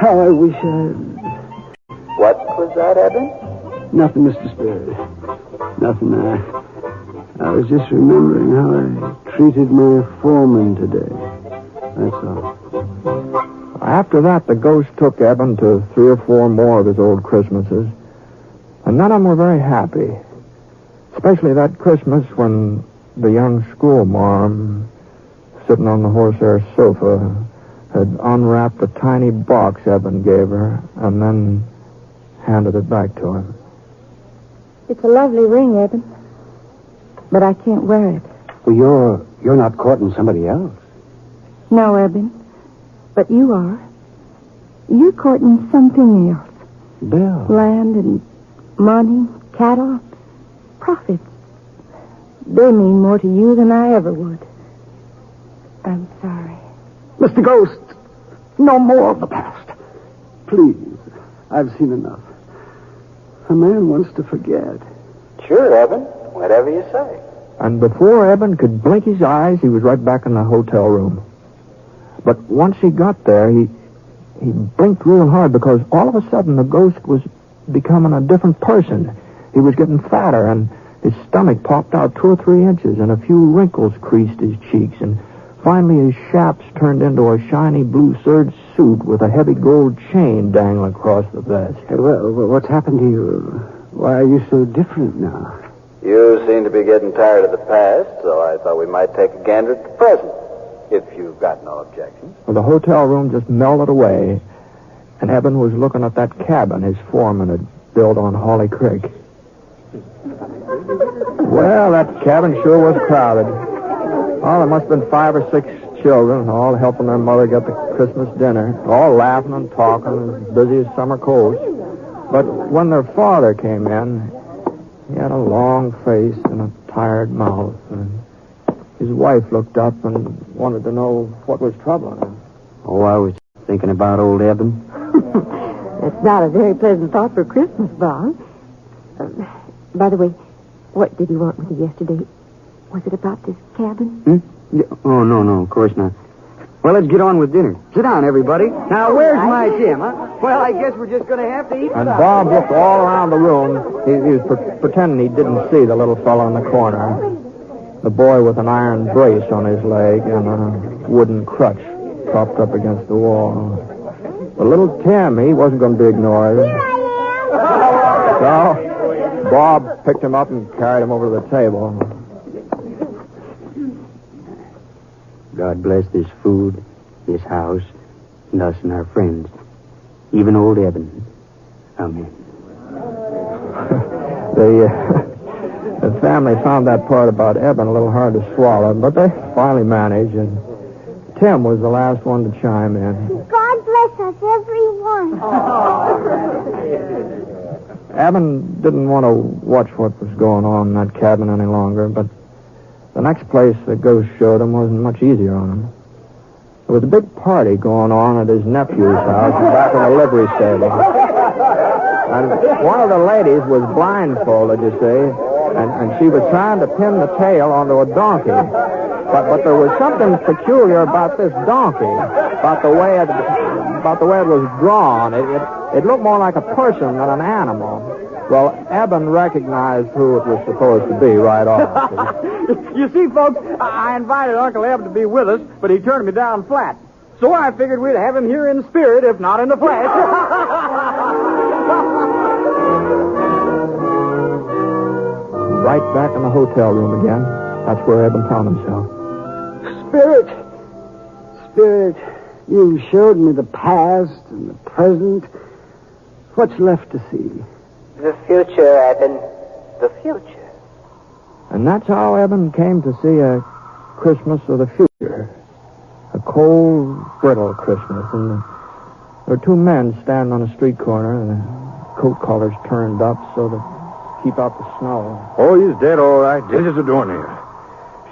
How I wish I... What was that, Eben? Nothing, Mr. Spurs. Nothing. I was just remembering how I treated my foreman today. That's all. After that, the ghost took Eben to 3 or 4 more of his old Christmases. And none of them were very happy. Especially that Christmas when the young schoolmarm, sitting on the horsehair sofa, had unwrapped a tiny box Eben gave her and then handed it back to him. It's a lovely ring, Eben. But I can't wear it. Well, you're not courting somebody else. No, Eben. But you are. You're courting something else. Bill. Land and money, cattle, profits. They mean more to you than I ever would. I'm sorry. Mr. Ghost, no more of the past. Please, I've seen enough. A man wants to forget. Sure, Eben. Whatever you say. And before Eben could blink his eyes, he was right back in the hotel room. But once he got there, he blinked real hard because all of a sudden the ghost was becoming a different person. He was getting fatter, and his stomach popped out 2 or 3 inches, and a few wrinkles creased his cheeks, and finally his chaps turned into a shiny blue serge suit with a heavy gold chain dangling across the vest. Hey, well, what's happened to you? Why are you so different now? You seem to be getting tired of the past, so I thought we might take a gander at the present, if you've got no objections. Well, the hotel room just melted away, and Eben was looking at that cabin his foreman had built on Holly Creek. Well, that cabin sure was crowded. Oh, there must have been 5 or 6 children, all helping their mother get the Christmas dinner, all laughing and talking, as busy as summer colts. But when their father came in, he had a long face and a tired mouth, and his wife looked up and wanted to know what was troubling him. Oh, I was thinking about old Eben. That's not a very pleasant thought for Christmas, Bob. By the way, what did you want with you yesterday? Was it about this cabin? Yeah. Oh, no, of course not. Well, let's get on with dinner. Sit down, everybody. Now, where's my Tim, huh? Well, I guess we're just going to have to eat. And Bob looked all around the room. He was pretending he didn't see the little fellow in the corner. The boy with an iron brace on his leg and a wooden crutch propped up against the wall. But little Tim, he wasn't going to be ignored. So, Bob picked him up and carried him over to the table. God bless this food, this house, and us and our friends. Even old Eben. Amen. The family found that part about Eben a little hard to swallow, but they finally managed, and Tim was the last one to chime in. God bless us, everyone. Eben didn't want to watch what was going on in that cabin any longer, but the next place the ghost showed him wasn't much easier on him. There was a big party going on at his nephew's house back in the livery stable. And one of the ladies was blindfolded, you see, and she was trying to pin the tail onto a donkey. But there was something peculiar about this donkey, about the way it was drawn. It looked more like a person than an animal. Well, Eben recognized who it was supposed to be right off. You see, folks, I invited Uncle Eb to be with us, but he turned me down flat. So I figured we'd have him here in spirit, if not in the flesh. Right back in the hotel room again. That's where Eben found himself. Spirit, you showed me the past and the present. What's left to see? The future, Eben. The future. And that's how Eben came to see a Christmas of the future. A cold, brittle Christmas. And there were two men standing on a street corner, and their coat collars turned up so to keep out the snow. Oh, he's dead, all right. Dead as a doornail.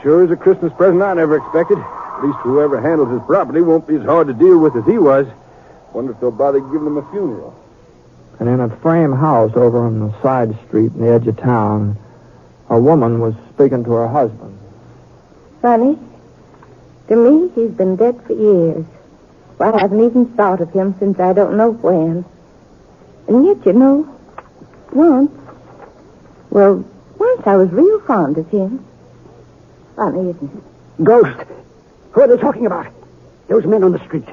Sure is a Christmas present I never expected. At least whoever handles his property won't be as hard to deal with as he was. Wonder if they'll bother giving him a funeral. And in a frame house over on the side street in the edge of town, a woman was speaking to her husband. Funny. To me, he's been dead for years. Well, I haven't even thought of him since I don't know when. And yet, you know, once I was real fond of him. Funny, isn't it? Ghost. Who are they talking about? Those men on the street.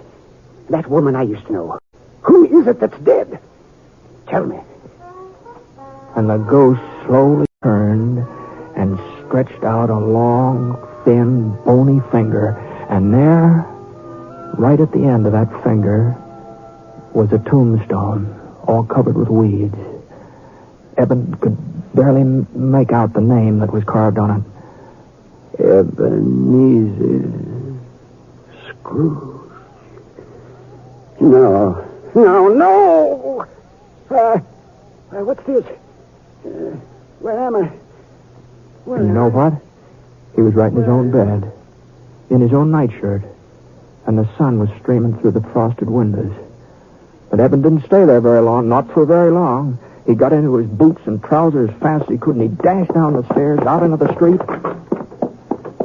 That woman I used to know. Who is it that's dead? Tell me. And the ghost slowly turned and stretched out a long, thin, bony finger. And there, right at the end of that finger, was a tombstone, all covered with weeds. Eben could barely make out the name that was carved on it. Ebenezer Scrooge. No. What's this? Where am I? And you know what? He was right in his own bed, in his own nightshirt, and the sun was streaming through the frosted windows. But Eben didn't stay there very long, not for very long. He got into his boots and trousers as fast as he could, and he dashed down the stairs, out into the street.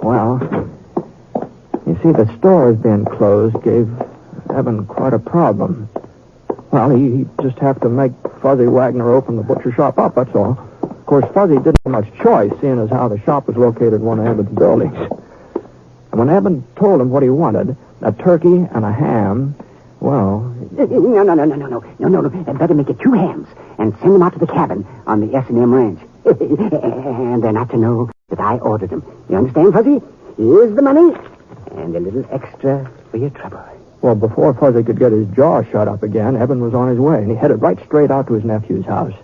Well, you see, the stores being closed gave Eben quite a problem. Well, he just have to make Fuzzy Wagner open the butcher shop up, that's all. Of course, Fuzzy didn't have much choice, seeing as how the shop was located in one of Eben's buildings. And when Eben told him what he wanted, a turkey and a ham, well... No. Better make it 2 hams and send them out to the cabin on the S&M ranch. And they're not to know that I ordered them. You understand, Fuzzy? Here's the money and a little extra for your trouble. Well, before Fuzzy could get his jaw shut up again, Eben was on his way, and he headed right straight out to his nephew's house.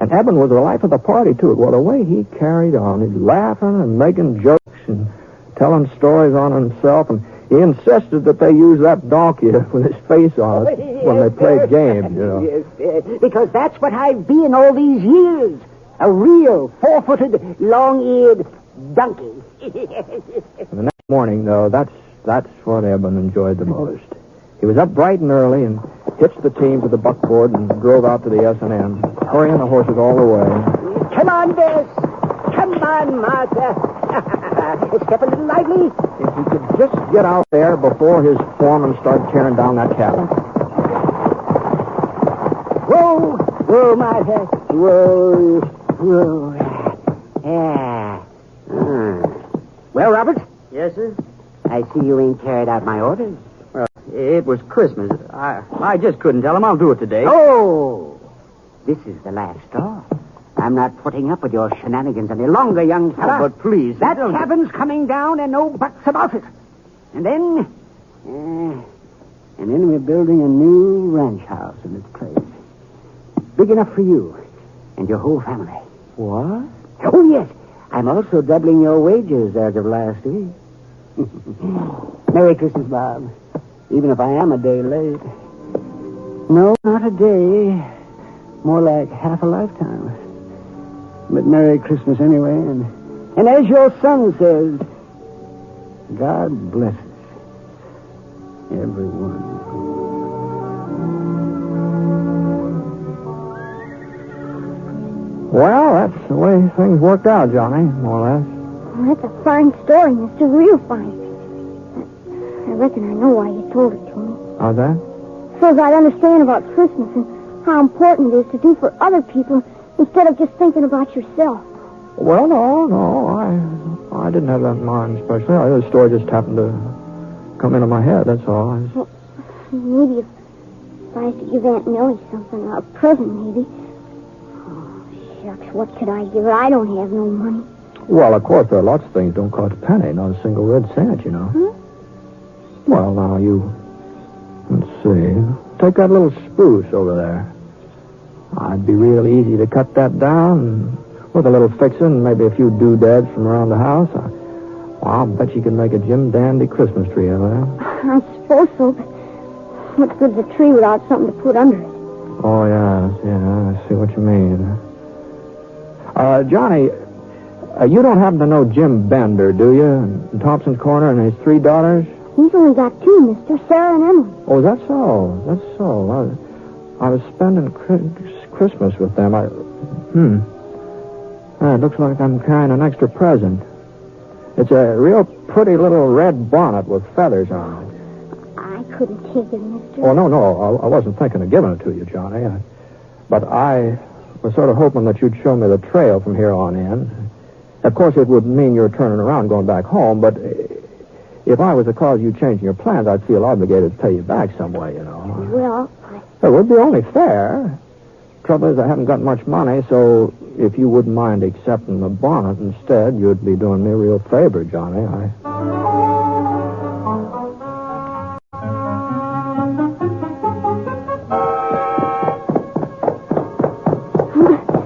And Eben was the life of the party, too. Well, the way he carried on, he's laughing and making jokes and telling stories on himself, and he insisted that they use that donkey with his face on it when they played games, you know. Yes, because that's what I've been all these years. A real 4-footed, long-eared donkey. And the next morning, though, that's what Eben enjoyed the most. He was up bright and early and hitched the team to the buckboard and drove out to the S&M, hurrying the horses all the way. Come on, Bess. Come on, Martha. Step a little lively. If he could just get out there before his foreman started tearing down that cabin. Whoa! Whoa, my head. Whoa. Whoa. Yeah. Well, Robert? Yes, sir? I see you ain't carried out my orders. Well, it was Christmas. I just couldn't tell him I'll do it today. Oh! This is the last straw. I'm not putting up with your shenanigans any longer, young fella. Oh, but please... That cabin's coming down and no buts about it. And then we're building a new ranch house in its place. Big enough for you and your whole family. What? Oh, yes. I'm also doubling your wages as of last week. Merry Christmas, Bob. Even if I am a day late. No, not a day. More like half a lifetime. But Merry Christmas anyway. And as your son says, God blesses everyone. Well, that's the way things worked out, Johnny, more or less. Well, that's a fine story, Mister. Real fine. I reckon I know why you told it to me. How's that? So that I understand about Christmas and how important it is to do for other people instead of just thinking about yourself. Well, no. I didn't have that in mind especially. The story just happened to come into my head, that's all. Well, maybe if I had to give Aunt Millie something, a present maybe. Oh, shucks, what could I give her? I don't have no money. Well, of course, there are lots of things that don't cost a penny, not a single red cent, you know. Hmm? Well, now, let's see. Take that little spruce over there. It'd be real easy to cut that down with a little fixing and maybe a few doodads from around the house. I'll bet you can make a Jim Dandy Christmas tree out of that. I suppose so, but what's good's a tree without something to put under it? Oh, yeah, I see what you mean. Johnny, you don't happen to know Jim Bender, do you? In Thompson's Corner and his 3 daughters? He's only got 2, mister, Sarah and Emily. Oh, that's so. That's so. I was spending Christmas with them. It looks like I'm carrying an extra present. It's a real pretty little red bonnet with feathers on it. I couldn't take it, mister. Oh, no. I wasn't thinking of giving it to you, Johnny. But I was sort of hoping that you'd show me the trail from here on in. Of course, it would mean you're turning around going back home, but if I was to cause you changing your plans, I'd feel obligated to pay you back some way, you know. Well, it would be only fair. Trouble is, I haven't got much money, so if you wouldn't mind accepting the bonnet instead, you'd be doing me a real favor, Johnny.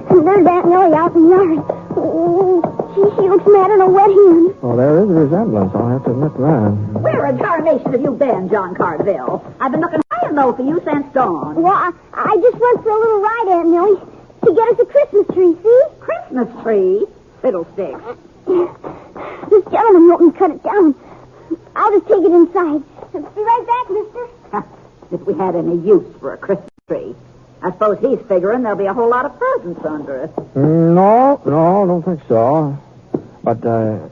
There's Aunt Millie out in the yard. Oh, she looks mad in a wet hen. Oh, there is a resemblance. I'll have to admit that. Where in tarnation have you been, John Cartville? I've been looking high and low for you since dawn. Well, I just went for a little ride, Aunt Millie, to get us a Christmas tree, see? Christmas tree? Fiddlesticks. This gentleman won't cut it down. I'll just take it inside. Be right back, mister. If we had any use for a Christmas tree. I suppose he's figuring there'll be a whole lot of presents under it. No, don't think so. But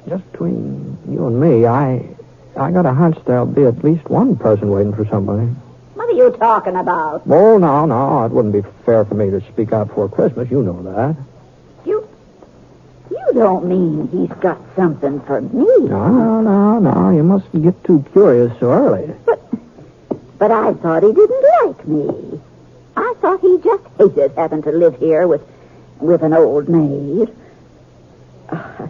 just between you and me, I got a hunch there'll be at least one person waiting for somebody. What are you talking about? Oh, no. It wouldn't be fair for me to speak out before Christmas. You know that. You don't mean he's got something for me. No. You mustn't get too curious so early. But I thought he didn't like me. I thought he just hated having to live here with an old maid. I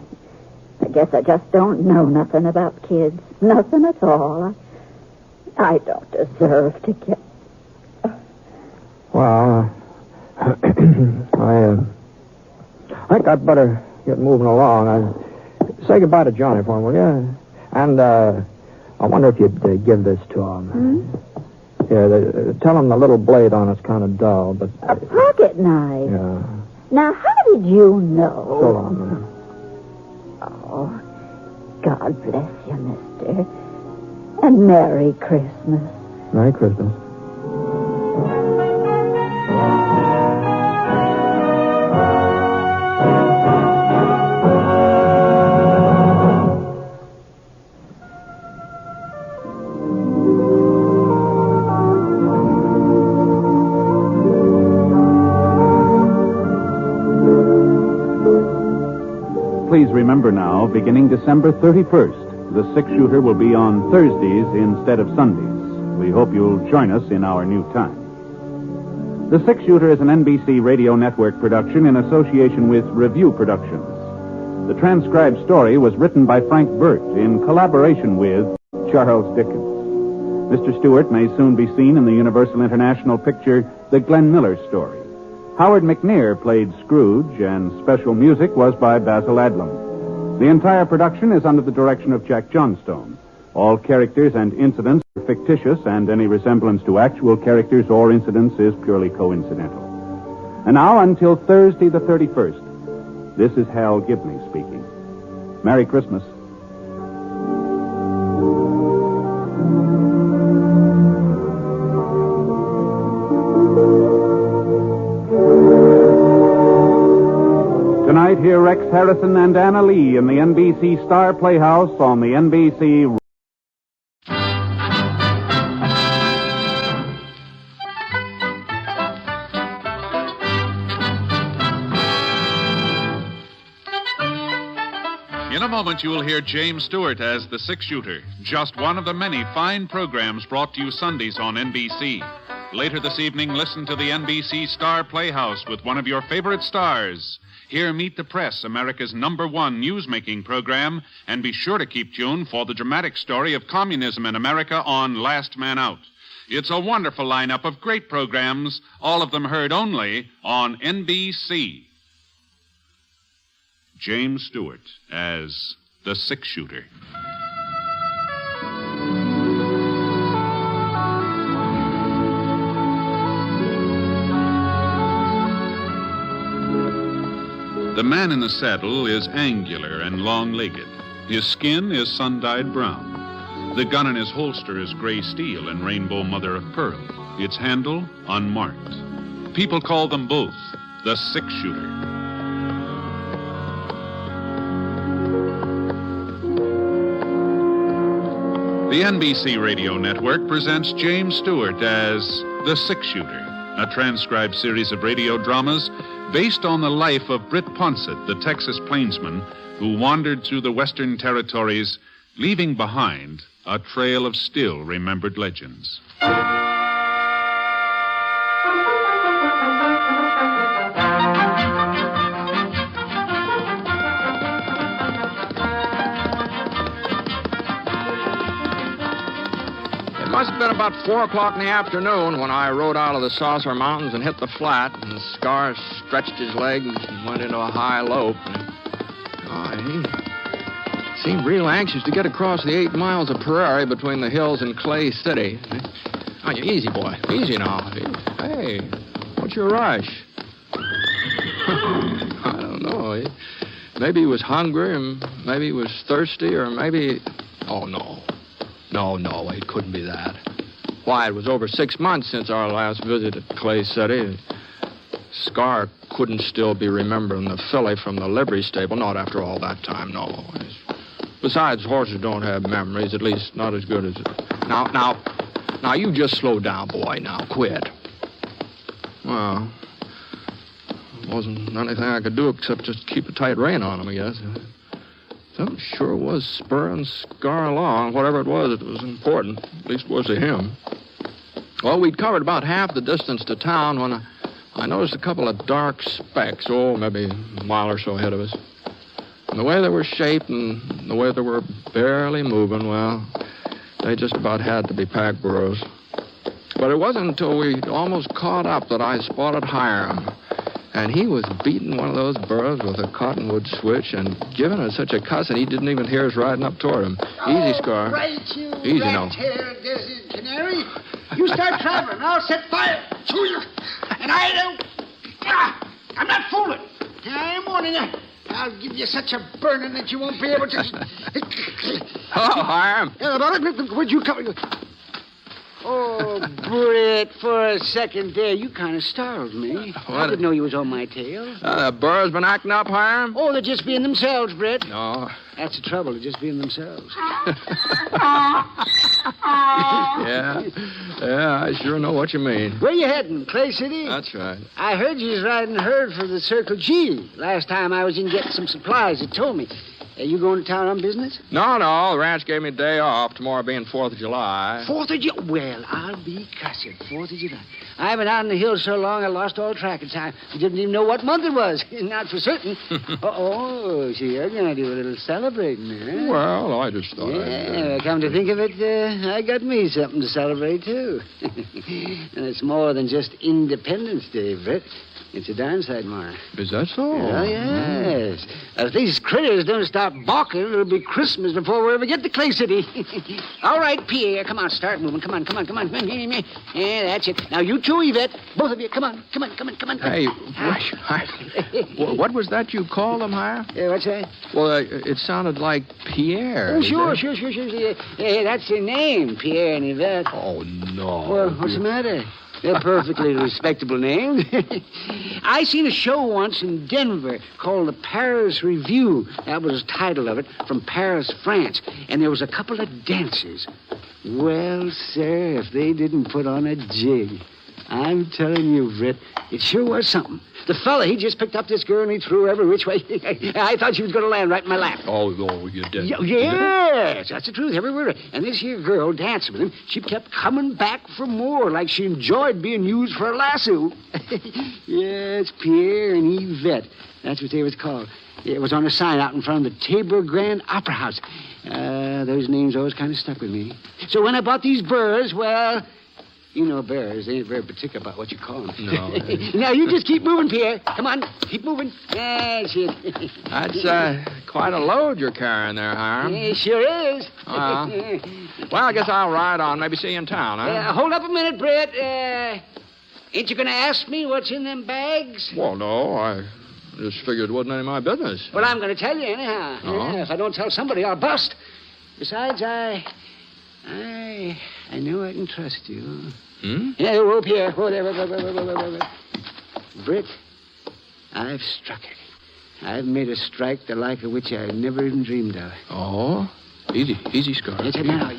guess I just don't know nothing about kids. Nothing at all. I don't deserve to get... Well, I think I'd better get moving along. Say goodbye to Johnny for him, will you? And I wonder if you'd give this to him. Yeah, tell him the little blade on it's kind of dull, but... A pocket knife? Yeah. Now, how did you know? Hold on a minute. Oh, God bless you, mister. And Merry Christmas. Merry Christmas. beginning December 31st. The six-shooter will be on Thursdays instead of Sundays. We hope you'll join us in our new time. The Six-Shooter is an NBC Radio Network production in association with Review Productions. The transcribed story was written by Frank Burt in collaboration with Charles Dickens. Mr. Stewart may soon be seen in the Universal International picture The Glenn Miller Story. Howard McNear played Scrooge, and special music was by Basil Adlam. The entire production is under the direction of Jack Johnstone. All characters and incidents are fictitious, and any resemblance to actual characters or incidents is purely coincidental. And now, until Thursday the 31st, this is Hal Gibney speaking. Merry Christmas. Tonight, hear Rex Harrison and Anna Lee in the NBC Star Playhouse on the NBC. In a moment, you will hear James Stewart as the six-shooter, just one of the many fine programs brought to you Sundays on NBC. Later this evening, listen to the NBC Star Playhouse with one of your favorite stars. Here, Meet the Press, America's #1 newsmaking program, and be sure to keep tuned for the dramatic story of communism in America on Last Man Out. It's a wonderful lineup of great programs, all of them heard only on NBC. James Stewart as the six-shooter. The man in the saddle is angular and long-legged. His skin is sun-dyed brown. The gun in his holster is gray steel and rainbow mother-of-pearl. Its handle unmarked. People call them both the six-shooter. The NBC Radio Network presents James Stewart as the six-shooter, a transcribed series of radio dramas based on the life of Britt Ponset, the Texas plainsman who wandered through the Western Territories, leaving behind a trail of still-remembered legends. It must have been about 4 o'clock in the afternoon when I rode out of the Saucer Mountains and hit the flat, and Scar stretched his legs and went into a high lope. He seemed real anxious to get across the 8 miles of prairie between the hills and Clay City. Oh, easy, boy. Easy now. Hey, what's your rush? I don't know. Maybe he was hungry, and maybe he was thirsty, or maybe... Oh, no. No, it couldn't be that. Why, it was over 6 months since our last visit at Clay City. Scar couldn't still be remembering the filly from the livery stable, not after all that time, no. Besides, horses don't have memories, at least not as good as... Now, you just slow down, boy. Now, quit. Well, wasn't anything I could do except just keep a tight rein on him, I guess. Something sure was spurring Scar along. Whatever it was important. At least it was to him. Well, we'd covered about half the distance to town when I noticed a couple of dark specks, maybe a mile or so ahead of us. And the way they were shaped and the way they were barely moving, well, they just about had to be pack burros. But it wasn't until we almost caught up that I spotted Hiram. And he was beating one of those burros with a cottonwood switch and giving it such a cuss, and he didn't even hear us riding up toward him. Easy, Scar. Right, you easy now. rat-haired desert canary. You start traveling, I'll set fire to you. And I don't... I'm not fooling. I'm warning you. I'll give you such a burning that you won't be able to... Hello, Hiram. Where'd you come... Oh, Britt, for a second there, you kind of startled me. I didn't know you was on my tail. The burros been acting up, Hiram? Oh, they're just being themselves, Britt. No. That's the trouble, they're just being themselves. Yeah, I sure know what you mean. Where you heading, Clay City? That's right. I heard you was riding herd for the Circle G. Last time I was in getting some supplies, it told me. You going to town on business? No, the ranch gave me a day off, tomorrow being 4th of July. 4th of July? Well, I'll be cussed. 4th of July. I've been out in the hills so long I lost all track of time. I didn't even know what month it was. Not for certain. So you're going to do a little celebrating, huh? Well, I just thought Yeah, come to think of it, I got me something to celebrate, too. And it's more than just Independence Day, Britt. It's a darn sight more. Is that so? Oh, yes. If these critters don't stop balking, it'll be Christmas before we ever get to Clay City. All right, Pierre, come on, start moving. Come on. Yeah, that's it. Now, you two, Yvette, both of you, come on. Hey, what was that you called them, Hiram? What's that? Well, it sounded like Pierre. Oh, sure. Yeah, that's their name, Pierre and Yvette. Oh, no. Well, what's the matter? They're perfectly respectable names. I seen a show once in Denver called the Paris Review. That was the title of it, from Paris, France. And there was a couple of dancers. Well, sir, if they didn't put on a jig. I'm telling you, Britt, it sure was something. The fella, he just picked up this girl and he threw her every which way. I thought she was going to land right in my lap. Oh, you did? Yes, that's the truth, every word. And this here girl dancing with him, she kept coming back for more, like she enjoyed being used for a lasso. Yes, Pierre and Yvette. That's what they was called. It was on a sign out in front of the Tabor Grand Opera House. Those names always kind of stuck with me. So when I bought these burrs, well... You know bears, they ain't very particular about what you call them. No. Now, you just keep moving, Pierre. Come on, keep moving. That's it. That's quite a load you're carrying there, Hiram. It sure is. Well, I guess I'll ride on. Maybe see you in town, huh? Hold up a minute, Britt. Ain't you going to ask me what's in them bags? Well, no, I just figured it wasn't any of my business. Well, I'm going to tell you anyhow. Oh? If I don't tell somebody, I'll bust. Besides, I know I can trust you. Yeah, whoa, Pierre. Whoa there. Britt, I've struck it. I've made a strike the like of which I never even dreamed of. Oh? Easy, Scar. Now,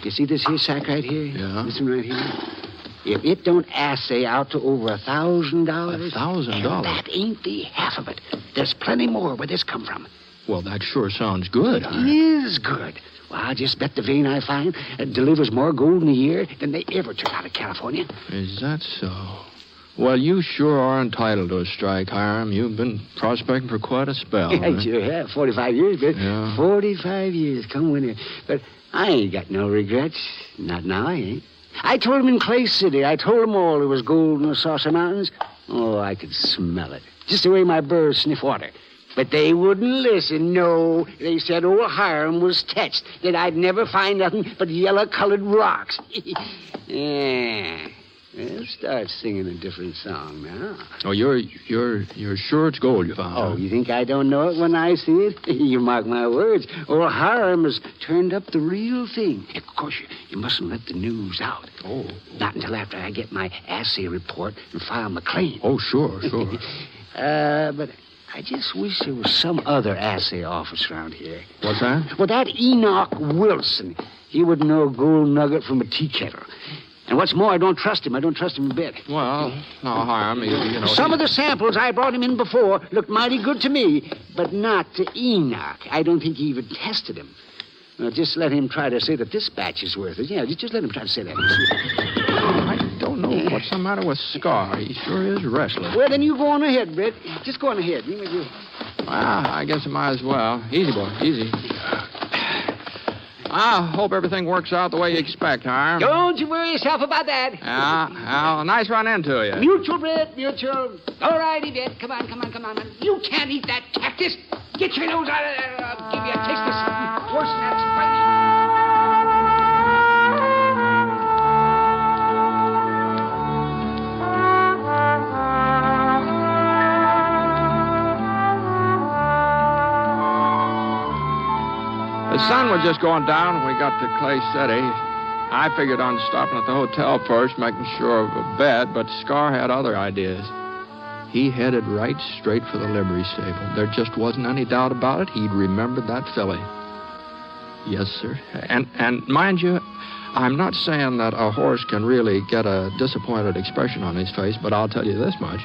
you see this here sack right here? Yeah. This one right here? If it don't assay out to over $1,000... $1,000? That ain't the half of it. There's plenty more where this come from. Well, that sure sounds good, It is good. Well, I'll just bet the vein I find delivers more gold in a year than they ever took out of California. Is that so? Well, you sure are entitled to a strike, Hiram. You've been prospecting for quite a spell. I sure have. 45 years, but Yeah. 45 years, come winter. But I ain't got no regrets. Not now, I ain't. I told them in Clay City. I told them all there was gold in the Saucer Mountains. Oh, I could smell it. Just the way my birds sniff water. But they wouldn't listen, no. They said old Hiram was touched, that I'd never find nothing but yellow-colored rocks. Yeah. Well, start singing a different song now. Oh, you're sure it's gold you found? Oh, you think I don't know it when I see it? You mark my words. Old Hiram has turned up the real thing. Of course, you mustn't let the news out. Oh. Not until after I get my assay report and file my claim. Oh, sure. But I just wish there was some other assay office around here. What's that? Well, that Enoch Wilson. He wouldn't know a gold nugget from a tea kettle. And what's more, I don't trust him. I don't trust him a bit. Well, no, Hiram, you know... Some of the samples I brought him in before looked mighty good to me, but not to Enoch. I don't think he even tested him. Well, just let him try to say that this batch is worth it. Yeah, just let him try to say that. I don't know what's the matter with Scar. He sure is restless. Well, then you go on ahead, Britt. Just go on ahead. Well, I guess I might as well. Easy, boy, easy. I hope everything works out the way you expect, Hiram. Don't you worry yourself about that. Yeah, nice run into you. Mutual, Britt, mutual. All righty, Britt. Come on. You can't eat that cactus. Get your nose out of there. I'll give you a taste of something worse than that spicy. The sun was just going down when we got to Clay City. I figured on stopping at the hotel first, making sure of a bed, but Scar had other ideas. He headed right straight for the livery stable. There just wasn't any doubt about it. He'd remembered that filly. Yes, sir. And mind you, I'm not saying that a horse can really get a disappointed expression on his face, but I'll tell you this much.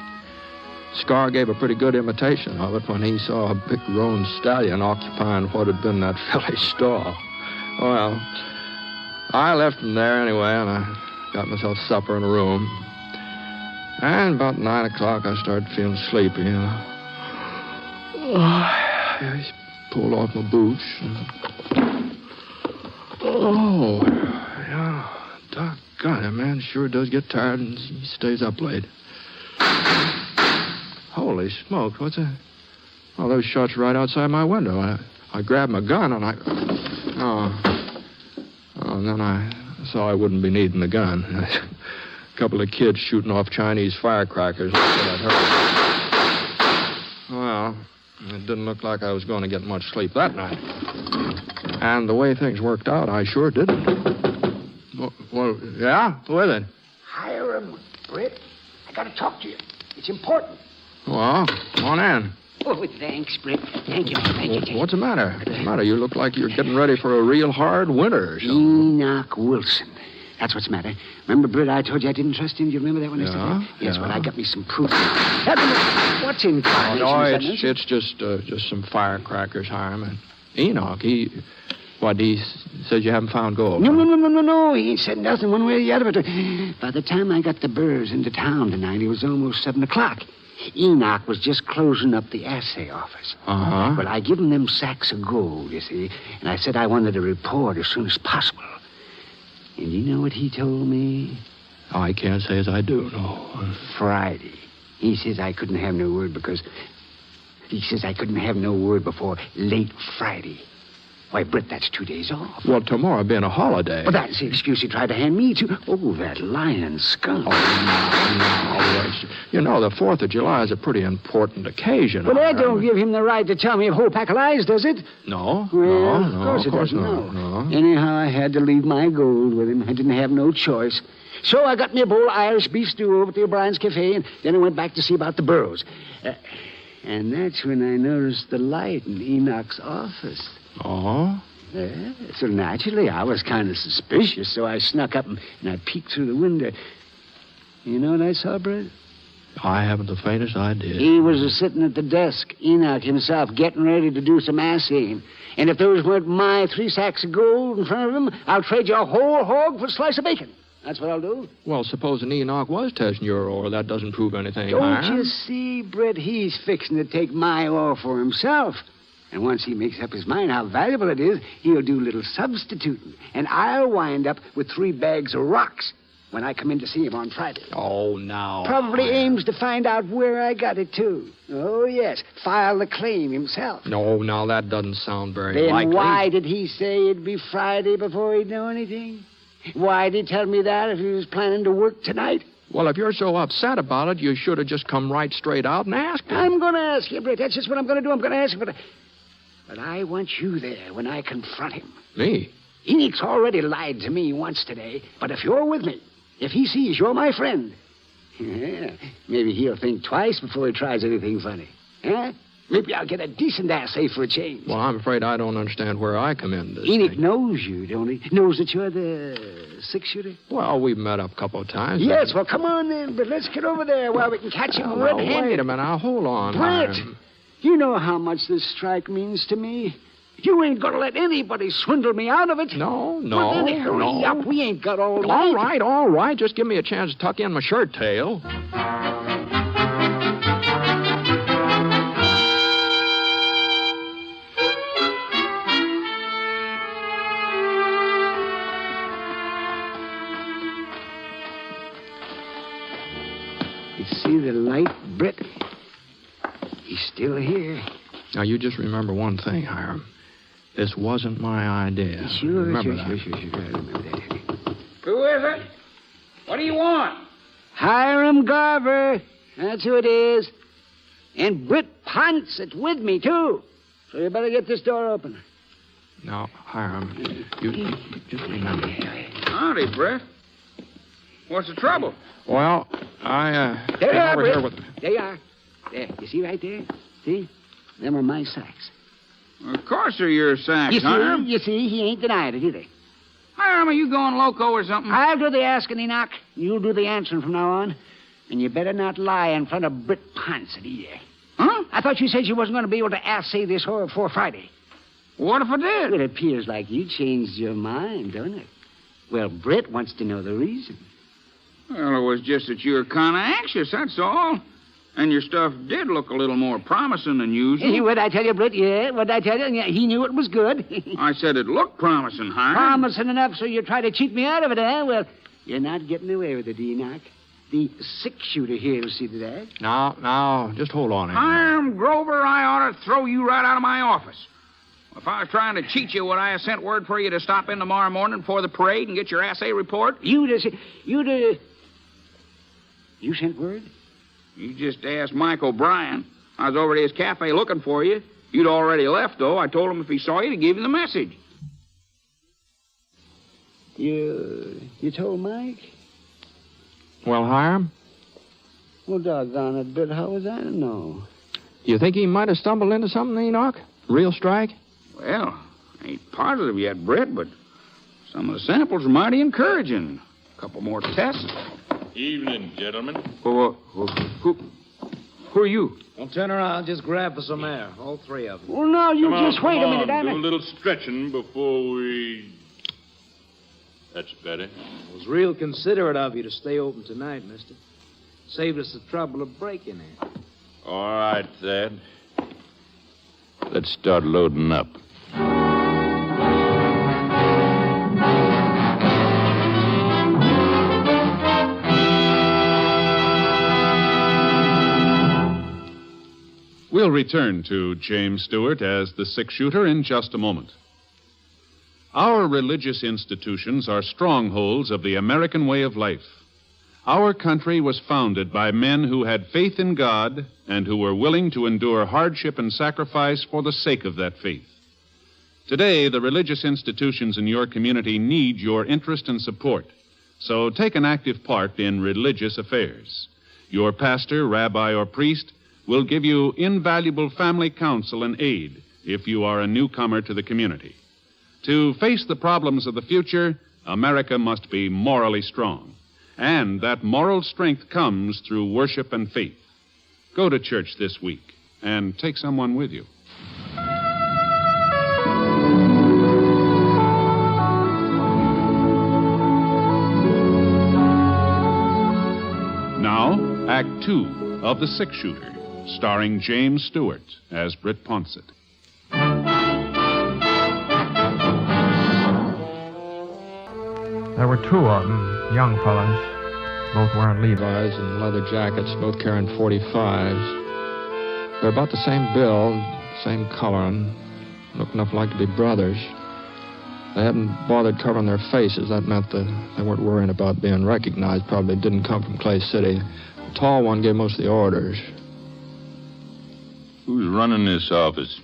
Scar gave a pretty good imitation of it when he saw a big roan stallion occupying what had been that filly's stall. Well, I left him there anyway, and I got myself supper in a room. And about 9 o'clock, I started feeling sleepy, you know. I pulled off my boots. Yeah, doggone it, man. Sure does get tired and he stays up late. Holy smokes, what's that? Well, those shots right outside my window. I grabbed my gun and and then I saw I wouldn't be needing the gun. A couple of kids shooting off Chinese firecrackers. I'd heard. Well, it didn't look like I was going to get much sleep that night. And the way things worked out, I sure didn't. Well, yeah? Who is it? Hiram, Britt. I got to talk to you. It's important. Well, come on in. Oh, thanks, Britt. Thank you. What's the matter? What's the matter? You look like you're getting ready for a real hard winter or something. Enoch Wilson. That's what's the matter. Remember, Britt, I told you I didn't trust him? Do you remember that one yesterday? Yes, well, I got me some proof. What's in carnation? It's just some firecrackers, Hiram. And Enoch, he says you haven't found gold. No. He ain't said nothing one way or the other. But by the time I got the burrs into town tonight, it was almost 7 o'clock. Enoch was just closing up the assay office. Uh-huh. Well, I give him them sacks of gold, you see, and I said I wanted a report as soon as possible. And you know what he told me? Oh, I can't say as I do, no. Friday. He says I couldn't have no word before late Friday. Why, Britt, that's 2 days off. Well, tomorrow being a holiday. Well, that's the excuse he tried to hand me to. Oh, that lying skunk. Oh, no. You know, the 4th of July is a pretty important occasion. Well, that don't give him the right to tell me a whole pack of lies, does it? No. Well, No, of course not. No. Anyhow, I had to leave my gold with him. I didn't have no choice. So I got me a bowl of Irish beef stew over at the O'Brien's Cafe, and then I went back to see about the burros. And that's when I noticed the light in Enoch's office. Oh? Yeah, so naturally, I was kind of suspicious, so I snuck up and I peeked through the window. You know what I saw, Britt? I haven't the faintest idea. He was sitting at the desk, Enoch himself, getting ready to do some assaying. And if those weren't my 3 sacks of gold in front of him, I'll trade you a whole hog for a slice of bacon. That's what I'll do. Well, supposing Enoch was testing your ore, that doesn't prove anything. Don't you see, Britt? He's fixing to take my ore for himself. And once he makes up his mind how valuable it is, he'll do a little substituting. And I'll wind up with 3 bags of rocks when I come in to see him on Friday. Oh, now. Probably aims to find out where I got it, too. Oh, yes. File the claim himself. No, now that doesn't sound very then likely. Then why did he say it'd be Friday before he'd know anything? Why did he tell me that if he was planning to work tonight? Well, if you're so upset about it, you should have just come right straight out and asked him. I'm going to ask you, Britt. That's just what I'm going to do. I'm going to ask him. But I want you there when I confront him. Me? Enoch's already lied to me once today. But if you're with me, if he sees you're my friend, maybe he'll think twice before he tries anything funny. Huh? Maybe I'll get a decent assay for a change. Well, I'm afraid I don't understand where I come in this Enoch thing. knows you, don't he? Knows that you're the 6-shooter? Well, we've met up a couple of times. Yes, well, come on then. But let's get over there while we can catch him red-handed. Wait a minute. Now, hold on. Britt, you know how much this strike means to me. You ain't going to let anybody swindle me out of it. No. Well, then hurry up. We ain't got all night. All right. Just give me a chance to tuck in my shirt tail. You see the light, Britt? He's still here. Now, you just remember one thing, Hiram. This wasn't my idea. Sure. I remember I remember that. Who is it? What do you want? Hiram Garver. That's who it is. And Britt Ponset with me, too. So you better get this door open. Now, Hiram, you just remember. Howdy, Britt. What's the trouble? Well, There you are, over Britt. here with... There you are. There. You see right there? See? Them are my sacks. Of course they're your sacks, Hiram. You see, he ain't denied it, either. Hiram, are you going loco or something? I'll do the asking, Enoch. You'll do the answering from now on. And you better not lie in front of Britt Ponset either. Huh? I thought you said you wasn't going to be able to assay this whore before Friday. What if I did? It appears like you changed your mind, don't it? Well, Britt wants to know the reason. Well, it was just that you were kind of anxious, that's all. And your stuff did look a little more promising than usual. What'd I tell you, Britt? Yeah, what'd I tell you? Yeah, he knew it was good. I said it looked promising, Hiram. Promising enough so you try to cheat me out of it, eh? Well, you're not getting away with it, Enoch. The six-shooter here will see to that. Now, just hold on. Hiram Grover, I ought to throw you right out of my office. If I was trying to cheat you, would I have sent word for you to stop in tomorrow morning before the parade and get your assay report? You sent word? You just asked Mike O'Brien. I was over at his cafe looking for you. You'd already left, though. I told him if he saw you to give him the message. You told Mike? Well, Hiram? Well, doggone it, Britt, how was I to know? You think he might have stumbled into something, Enoch? Real strike? Well, I ain't positive yet, Britt, but some of the samples are mighty encouraging. A couple more tests. Evening, gentlemen. Who are you? Don't turn around. Just grab for some air. All three of you. Well, no, you Come just on, wait a minute. Do a little stretching before we... That's better. It was real considerate of you to stay open tonight, mister. Saved us the trouble of breaking in. All right, Thad. Let's start loading up. We'll return to James Stewart as the six-shooter in just a moment. Our religious institutions are strongholds of the American way of life. Our country was founded by men who had faith in God and who were willing to endure hardship and sacrifice for the sake of that faith. Today, the religious institutions in your community need your interest and support, so take an active part in religious affairs. Your pastor, rabbi, or priest will give you invaluable family counsel and aid if you are a newcomer to the community. To face the problems of the future, America must be morally strong. And that moral strength comes through worship and faith. Go to church this week and take someone with you. Now, Act 2 of The Six-Shooter, starring James Stewart as Britt Ponset. There were two of them, young fellas, both wearing Levi's and leather jackets, both carrying .45s. They're about the same build, same color, and look enough like to be brothers. They hadn't bothered covering their faces. That meant that they weren't worrying about being recognized. Probably didn't come from Clay City. The tall one gave most of the orders. Who's running this office?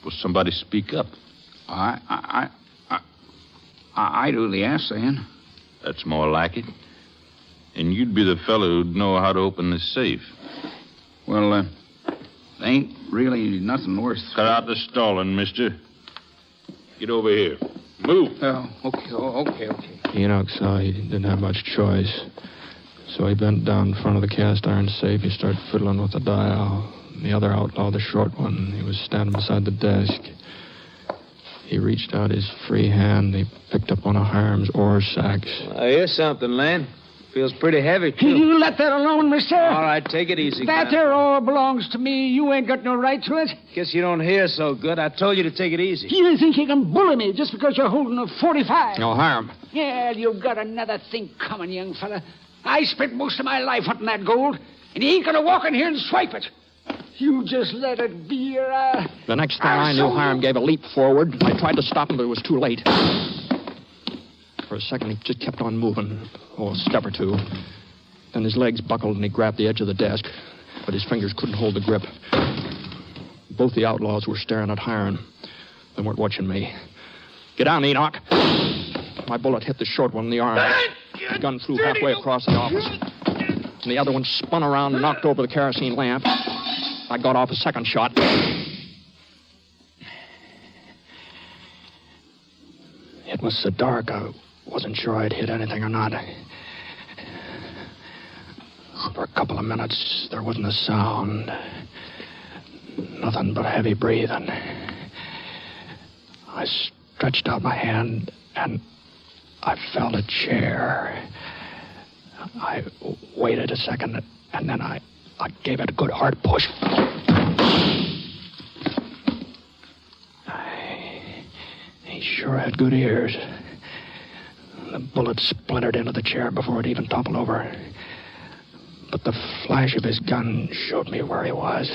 Will somebody speak up? I do the assaying. That's more like it. And you'd be the fellow who'd know how to open this safe. Well, there ain't really nothing worth... Cut out the stalling, mister. Get over here. Move. Oh, okay. Enoch saw he didn't have much choice. So he bent down in front of the cast iron safe. He started fiddling with the dial. The other outlaw, the short one, he was standing beside the desk. He reached out his free hand. He picked up one of Hiram's ore sacks. Here's something, Len. Feels pretty heavy, too. You let that alone, mister. All right, take it easy, That there ore belongs to me. You ain't got no right to it. Guess you don't hear so good. I told you to take it easy. You think you can bully me just because you're holding a .45? No, Hiram. Yeah, you've got another thing coming, young fella. I spent most of my life hunting that gold, and you ain't gonna walk in here and swipe it. You just let it be, or The next thing I knew, Hiram gave a leap forward. I tried to stop him, but it was too late. For a second, he just kept on moving. A step or two. Then his legs buckled, and he grabbed the edge of the desk. But his fingers couldn't hold the grip. Both the outlaws were staring at Hiram. They weren't watching me. Get down, Enoch. My bullet hit the short one in the arm. The gun flew halfway across the office. And the other one spun around and knocked over the kerosene lamp. I got off a second shot. It was so dark, I wasn't sure I'd hit anything or not. couple of minutes, there wasn't a sound. Nothing but heavy breathing. I stretched out my hand, and I felt a chair. I waited a second, and then I gave it a good hard push. He sure had good ears. The bullet splintered into the chair before it even toppled over. But the flash of his gun showed me where he was.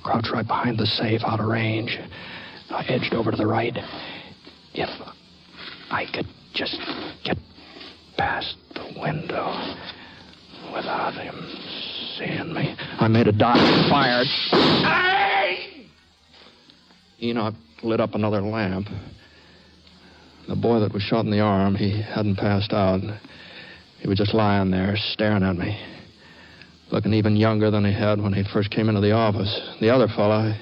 Crouched right behind the safe, out of range. I edged over to the right. If I could just get past the window without him seeing me. I made a dot and fired. Enoch lit up another lamp. The boy that was shot in the arm, he hadn't passed out. He was just lying there, staring at me. Looking even younger than he had when he first came into the office. The other fella,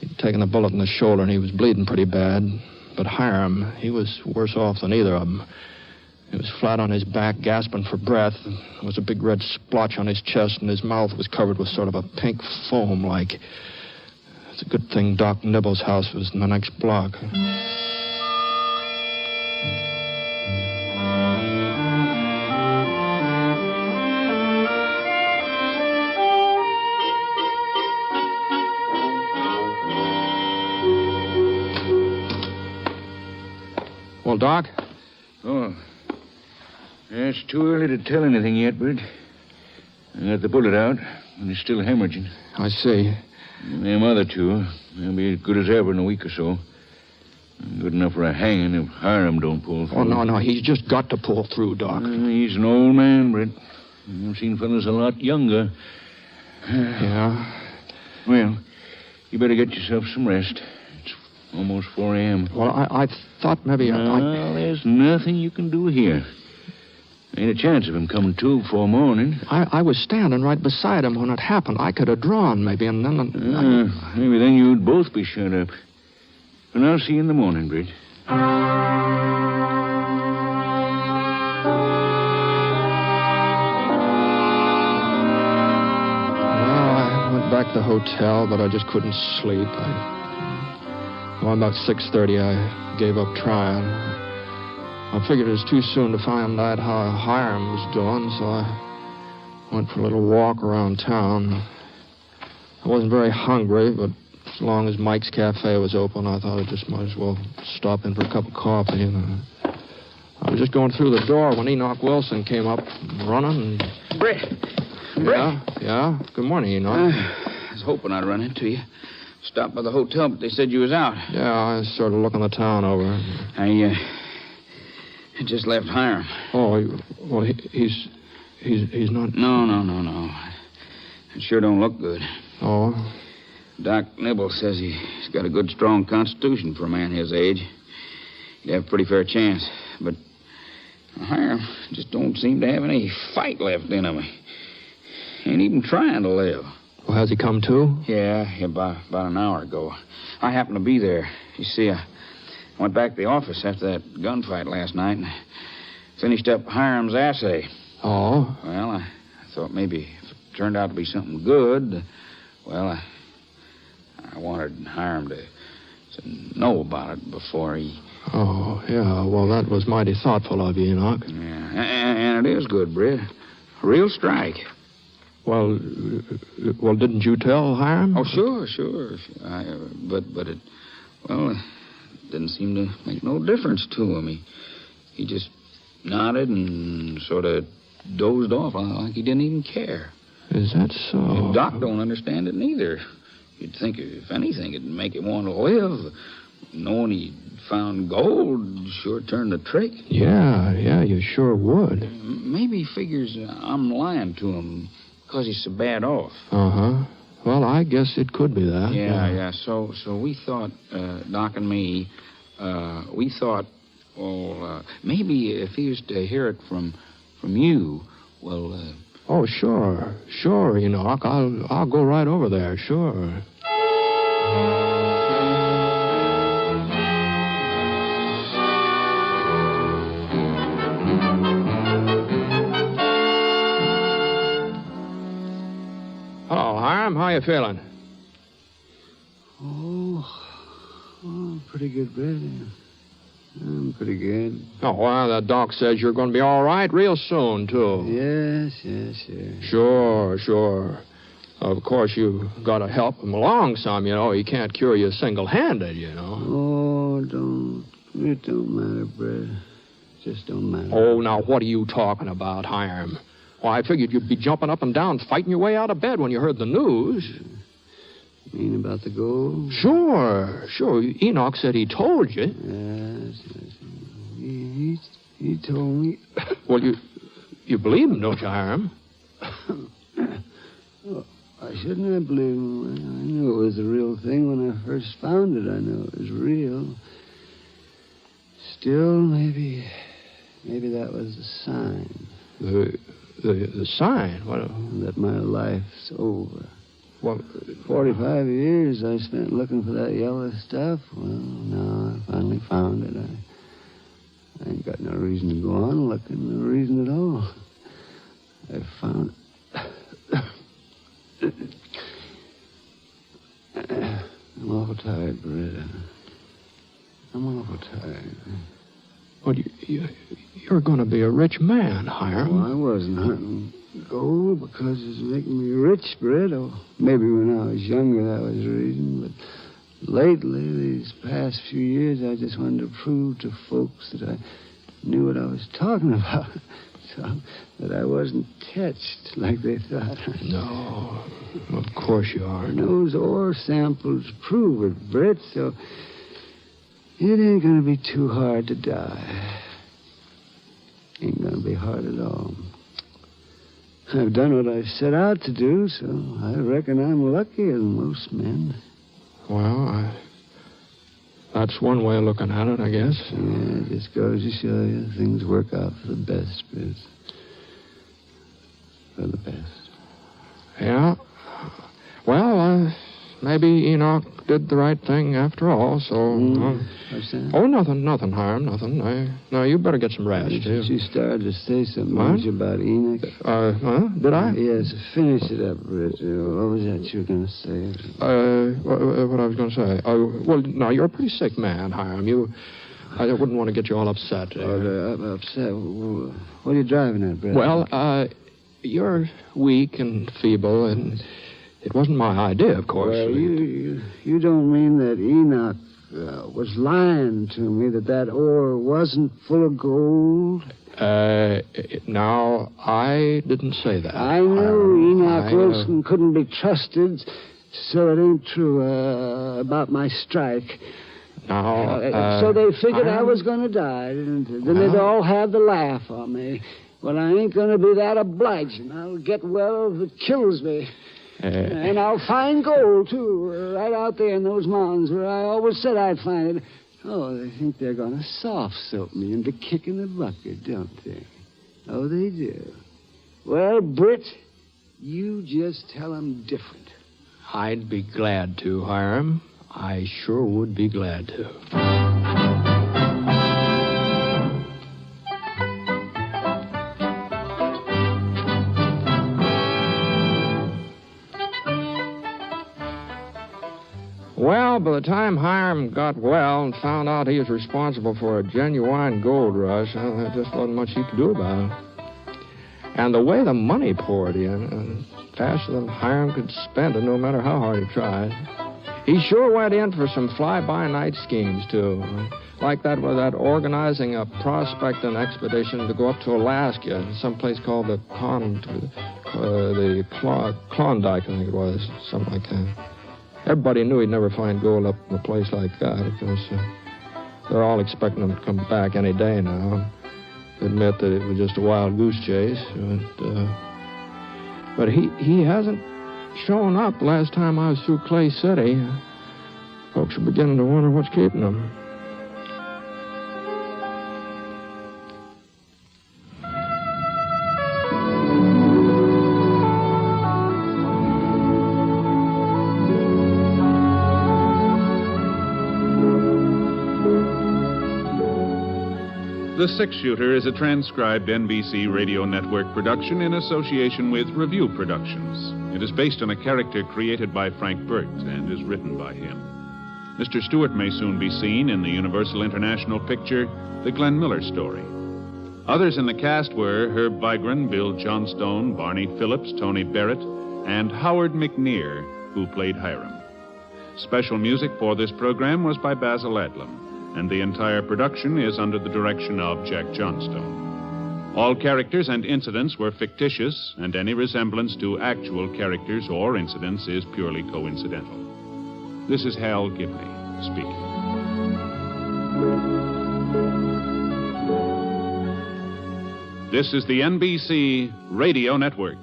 he'd taken a bullet in the shoulder, and he was bleeding pretty bad. But Hiram, he was worse off than either of them. He was flat on his back, gasping for breath. There was a big red splotch on his chest, and his mouth was covered with sort of a pink foam like. It's a good thing Doc Nibble's house was in the next block. Well, Doc? Oh. It's too early to tell anything yet, Britt. I got the bullet out, and it's still hemorrhaging. I see. And them other two, they'll be as good as ever in a week or so. Good enough for a hanging if Hiram don't pull through. Oh, no, he's just got to pull through, Doc. He's an old man, Britt. I've seen fellas a lot younger. Yeah? Well, you better get yourself some rest. It's almost 4 a.m. Well, I thought maybe there's nothing you can do here. Ain't a chance of him coming to before morning. I was standing right beside him when it happened. I could have drawn, maybe, and then... Maybe then you'd both be shut up. And I'll see you in the morning, Britt. I went back to the hotel, but I just couldn't sleep. About 6:30, I gave up trying. I figured it was too soon to find out how Hiram was doing, so I went for a little walk around town. I wasn't very hungry, but as long as Mike's Cafe was open, I thought I just might as well stop in for a cup of coffee. And I was just going through the door when Enoch Wilson came up running. Britt. Yeah? Good morning, Enoch. I was hoping I'd run into you. Stopped by the hotel, but they said you was out. Yeah, I was sort of looking the town over. I just left Hiram. Oh, well, he's not... No. It sure don't look good. Oh? Doc Nibble says he's got a good, strong constitution for a man his age. He'd have a pretty fair chance. But Hiram just don't seem to have any fight left in him. He ain't even trying to live. Well, has he come to? Yeah, about an hour ago. I happened to be there. You see, I went back to the office after that gunfight last night and finished up Hiram's assay. Oh? Well, I thought maybe if it turned out to be something good, well, I wanted Hiram to know about it before he... Oh, yeah. Well, that was mighty thoughtful of you, Enoch. Yeah, and it is good, Britt. A real strike. Well, didn't you tell Hiram? Oh, sure. But it didn't seem to make no difference to him. He just nodded and sort of dozed off like he didn't even care. Is that so? And Doc don't understand it neither. You'd think, if anything, it'd make him want to live. Knowing he found gold sure turned the trick. Yeah, you sure would. Maybe he figures I'm lying to him because he's so bad off. Uh-huh. Well, I guess it could be that. Yeah. So we thought, Doc and me, we thought, maybe if he was to hear it from you, well... Oh, sure, Enoch. I'll go right over there, sure. how you feeling? Oh, pretty good, Britt. I'm pretty good. Oh, well, the doc says you're going to be all right real soon, too. Yes. Sure. Of course, you got to help him along some, you know. He can't cure you single-handed, you know. Oh, it don't matter, Britt. Just don't matter. Oh, now, what are you talking about, Hiram? Well, I figured you'd be jumping up and down, fighting your way out of bed when you heard the news. You mean about the gold? Sure. Enoch said he told you. Yes. He told me. Well, you believe him, don't you, Hiram? Well, I shouldn't have believed him. I knew it was the real thing when I first found it. I knew it was real. Still, maybe that was the sign. The sign? What? That my life's over. Well, 45 years I spent looking for that yellow stuff. Well, now I finally found it. I ain't got no reason to go on looking. No reason at all. I found I'm awful tired, Britt. I'm awful tired. Well, you're going to be a rich man, Hiram. Well, I wasn't hunting gold because it's making me rich, Britt. Or maybe when I was younger that was the reason. But lately, these past few years, I just wanted to prove to folks that I knew what I was talking about. So that I wasn't touched like they thought. No, of course you are. And those ore samples prove it, Britt, so it ain't going to be too hard to die. Ain't going to be hard at all. I've done what I set out to do, so I reckon I'm luckier than most men. Well, that's one way of looking at it, I guess. Yeah, it just goes to show you things work out for the best, Britt. For the best. Yeah. Well, maybe Enoch did the right thing after all, so... What's that? Oh, nothing, Hiram, nothing. No, you better get some rest. She started to say something about Enoch. Did I? Yes, finish it up, Britt. What was that you were going to say? What I was going to say. Well, no, you're a pretty sick man, Hiram. I wouldn't want to get you all upset. Upset? What are you driving at, Britt? Well, you're weak and feeble, and it wasn't my idea, of course. Well, you don't mean that Enoch was lying to me, that ore wasn't full of gold? Now, I didn't say that. I know Enoch Wilson couldn't be trusted, so it ain't true about my strike. Now, so they figured I was going to die, didn't they? Then they'd all have the laugh on me. Well, I ain't going to be that obliging. I'll get well if it kills me. And I'll find gold, too, right out there in those mountains where I always said I'd find it. Oh, they think they're going to soft-soap me into kicking the bucket, don't they? Oh, they do. Well, Britt, you just tell them different. I'd be glad to, Hiram. I sure would be glad to. Well, by the time Hiram got well and found out he was responsible for a genuine gold rush, there just wasn't much he could do about it. And the way the money poured in, faster than Hiram could spend it, no matter how hard he tried. He sure went in for some fly-by-night schemes, too. Like that with that organizing a prospecting expedition to go up to Alaska, someplace called the Klondike, I think it was, something like that. Everybody knew he'd never find gold up in a place like that because they're all expecting him to come back any day now. Admit that it was just a wild goose chase. But he hasn't shown up last time I was through Clay City. Folks are beginning to wonder what's keeping him. The Six Shooter is a transcribed NBC Radio Network production in association with Review Productions. It is based on a character created by Frank Burt and is written by him. Mr. Stewart may soon be seen in the Universal International picture, The Glenn Miller Story. Others in the cast were Herb Vigran, Bill Johnstone, Barney Phillips, Tony Barrett, and Howard McNear, who played Hiram. Special music for this program was by Basil Adlam, and the entire production is under the direction of Jack Johnstone. All characters and incidents were fictitious, and any resemblance to actual characters or incidents is purely coincidental. This is Hal Gibney speaking. This is the NBC Radio Network.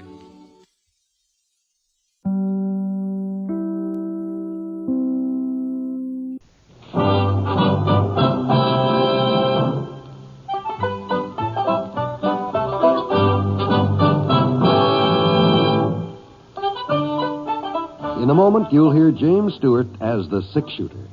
In a moment, you'll hear James Stewart as the Six Shooter.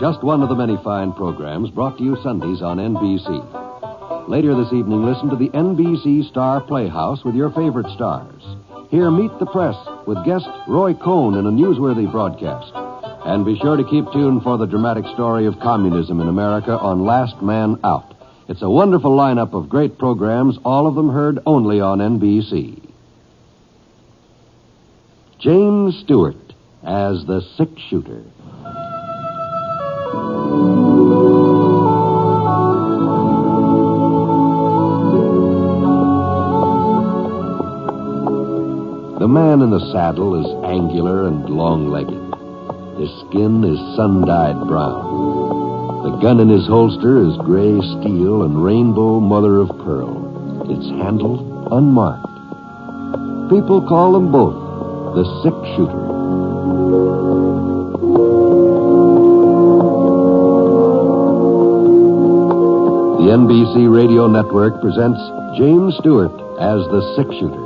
Just one of the many fine programs brought to you Sundays on NBC. Later this evening, listen to the NBC Star Playhouse with your favorite stars. Hear Meet the Press with guest Roy Cohn in a newsworthy broadcast. And be sure to keep tuned for the dramatic story of communism in America on Last Man Out. It's a wonderful lineup of great programs, all of them heard only on NBC. James Stewart as the Six Shooter. The man in the saddle is angular and long-legged. His skin is sun-dyed brown. The gun in his holster is gray steel and rainbow mother of pearl. Its handle unmarked. People call them both the Six Shooter. The NBC Radio Network presents James Stewart as the Six Shooter,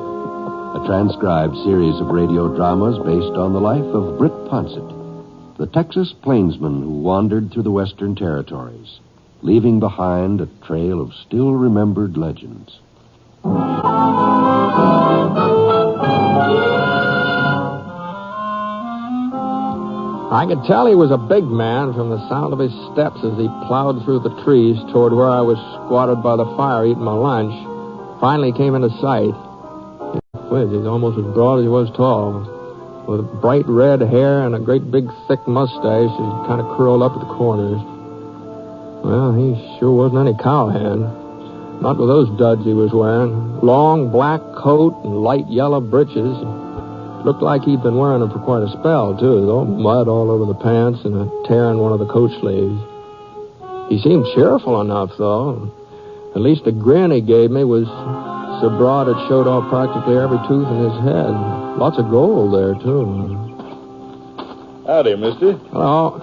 a transcribed series of radio dramas based on the life of Britt Ponset, the Texas plainsman who wandered through the Western Territories, leaving behind a trail of still-remembered legends. I could tell he was a big man from the sound of his steps as he plowed through the trees toward where I was squatted by the fire eating my lunch. Finally came into sight. He's almost as broad as he was tall, with bright red hair and a great big thick mustache that kind of curled up at the corners. Well, he sure wasn't any cowhand. Not with those duds he was wearing. Long black coat and light yellow breeches. Looked like he'd been wearing them for quite a spell, too, though. Mud all over the pants and a tear in one of the coat sleeves. He seemed cheerful enough, though. At least the grin he gave me was so broad it showed off practically every tooth in his head. Lots of gold there, too. Howdy, mister. Hello.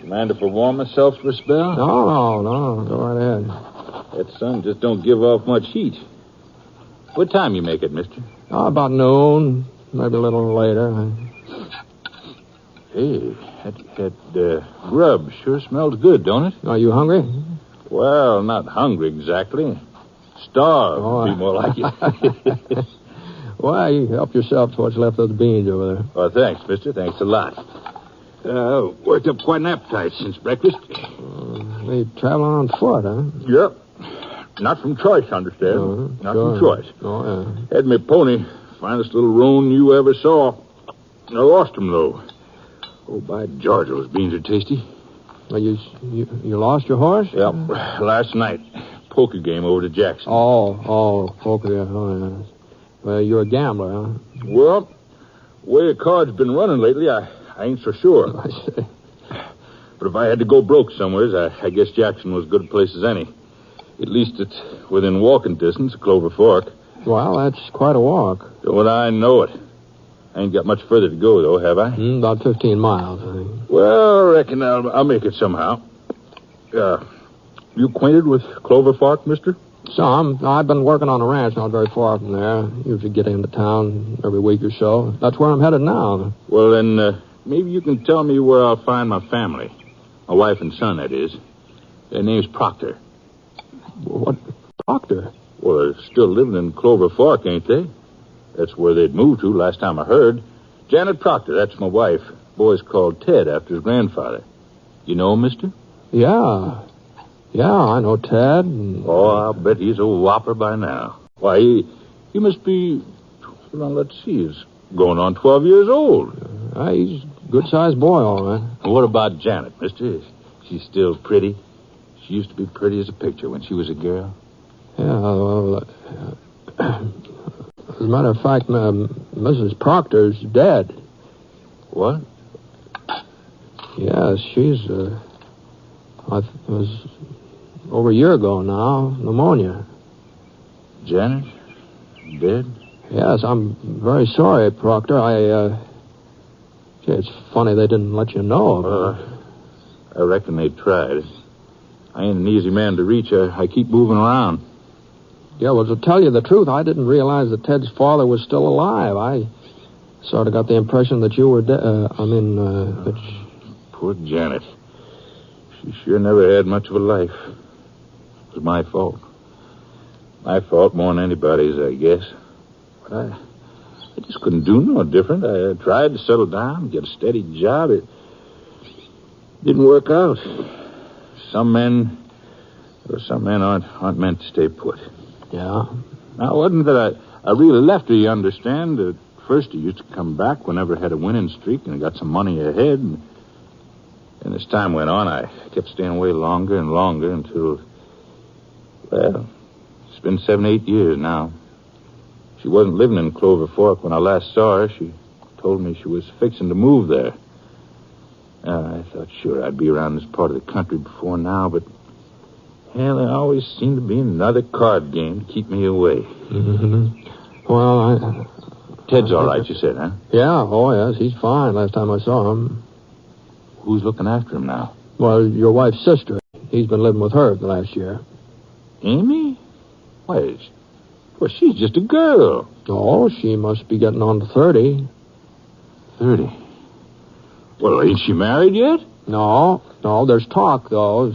Mind if I warm myself for a spell? No. Go right ahead. That sun just don't give off much heat. What time you make it, mister? About noon. Maybe a little later. Hey, that grub sure smells good, don't it? Are you hungry? Well, not hungry exactly. Starved would be more like it. Well, you help yourself to what's left of the beans over there. Well, thanks, mister. Thanks a lot. Worked up quite an appetite since breakfast. You traveling on foot, huh? Yep. Not from choice, understand? Not sure. from choice. Oh, yeah. Had me pony. Finest little roan you ever saw. I lost him, though. Oh, by George, those beans are tasty. Well, you lost your horse? Yep. Last night. Poker game over to Jackson. Oh, poker. Oh, yeah. Well, you're a gambler, huh? Well, the way the card's been running lately, I ain't so sure. I see. But if I had to go broke somewheres, I guess Jackson was as good a place as any. At least it's within walking distance of Clover Fork. Well, that's quite a walk. Well, I know it. I ain't got much further to go, though, have I? About 15 miles, I think. Well, I reckon I'll make it somehow. You acquainted with Clover Fork, mister? Some. I've been working on a ranch not very far from there. Usually get into town every week or so. That's where I'm headed now. Well, then, maybe you can tell me where I'll find my family. My wife and son, that is. Their name's Proctor. What? Proctor? Well, they're still living in Clover Fork, ain't they? That's where they'd moved to last time I heard. Janet Proctor, that's my wife. Boy's called Ted after his grandfather. You know him, mister? Yeah. Yeah, I know Ted. Oh, I'll bet he's a whopper by now. Why, he must be, well, let's see, he's going on 12 years old. He's a good-sized boy, all right. And what about Janet, mister? She's still pretty? She used to be pretty as a picture when she was a girl. Yeah, well, as a matter of fact, Mrs. Proctor's dead. What? Yes, she's, it was over a year ago now, pneumonia. Janet? Dead? Yes, I'm very sorry, Proctor. Gee, it's funny they didn't let you know about her. I reckon they tried. I ain't an easy man to reach. I keep moving around. Yeah, well, to tell you the truth, I didn't realize that Ted's father was still alive. I sort of got the impression that you were dead. Poor Janet. She sure never had much of a life. It was my fault. My fault more than anybody's, I guess. But I just couldn't do no different. I tried to settle down, get a steady job. It didn't work out. Some men aren't meant to stay put. Yeah? Now, it wasn't that I really left her, you understand. At first, he used to come back whenever I had a winning streak and I got some money ahead. And as time went on, I kept staying away longer and longer until, well, it's been 7-8 years now. She wasn't living in Clover Fork when I last saw her. She told me she was fixing to move there. I thought sure I'd be around this part of the country before now, but, hell, there always seemed to be another card game to keep me away. Mm-hmm. Well, Ted's all right, you said, huh? Yeah, oh, yes, he's fine last time I saw him. Who's looking after him now? Well, your wife's sister. He's been living with her the last year. Amy? Why, she's just a girl. Oh, she must be getting on to 30. 30? Well, ain't she married yet? No, there's talk, though.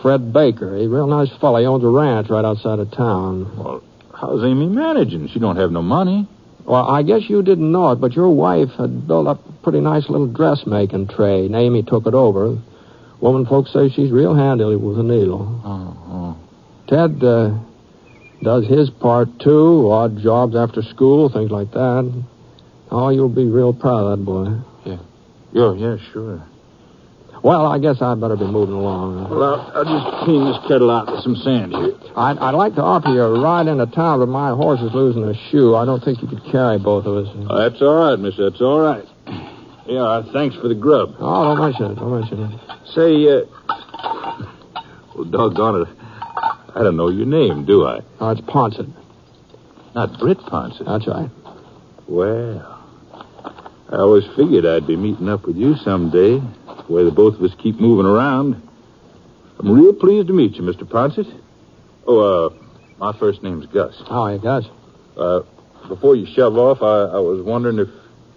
Fred Baker, a real nice fella. He owns a ranch right outside of town. Well, how's Amy managing? She don't have no money. Well, I guess you didn't know it, but your wife had built up a pretty nice little dressmaking trade, and Amy took it over. Woman folks say she's real handy with a needle. Oh. Ted does his part, too. Odd jobs after school, things like that. Oh, you'll be real proud of that boy. Yeah, sure. Well, I guess I'd better be moving along. Well, I'll just clean this kettle out with some sand here. I'd like to offer you a ride into town, but my horse is losing a shoe. I don't think you could carry both of us. Oh, that's all right, mister. That's all right. Yeah, thanks for the grub. Oh, don't mention it. Say, well, doggone it. I don't know your name, do I? Oh, it's Ponset. Not Britt Ponset. That's right. Well, I always figured I'd be meeting up with you someday, the way the both of us keep moving around. I'm real pleased to meet you, Mr. Poncett. Oh, my first name's Gus. Oh, hey, Gus. Before you shove off, I was wondering if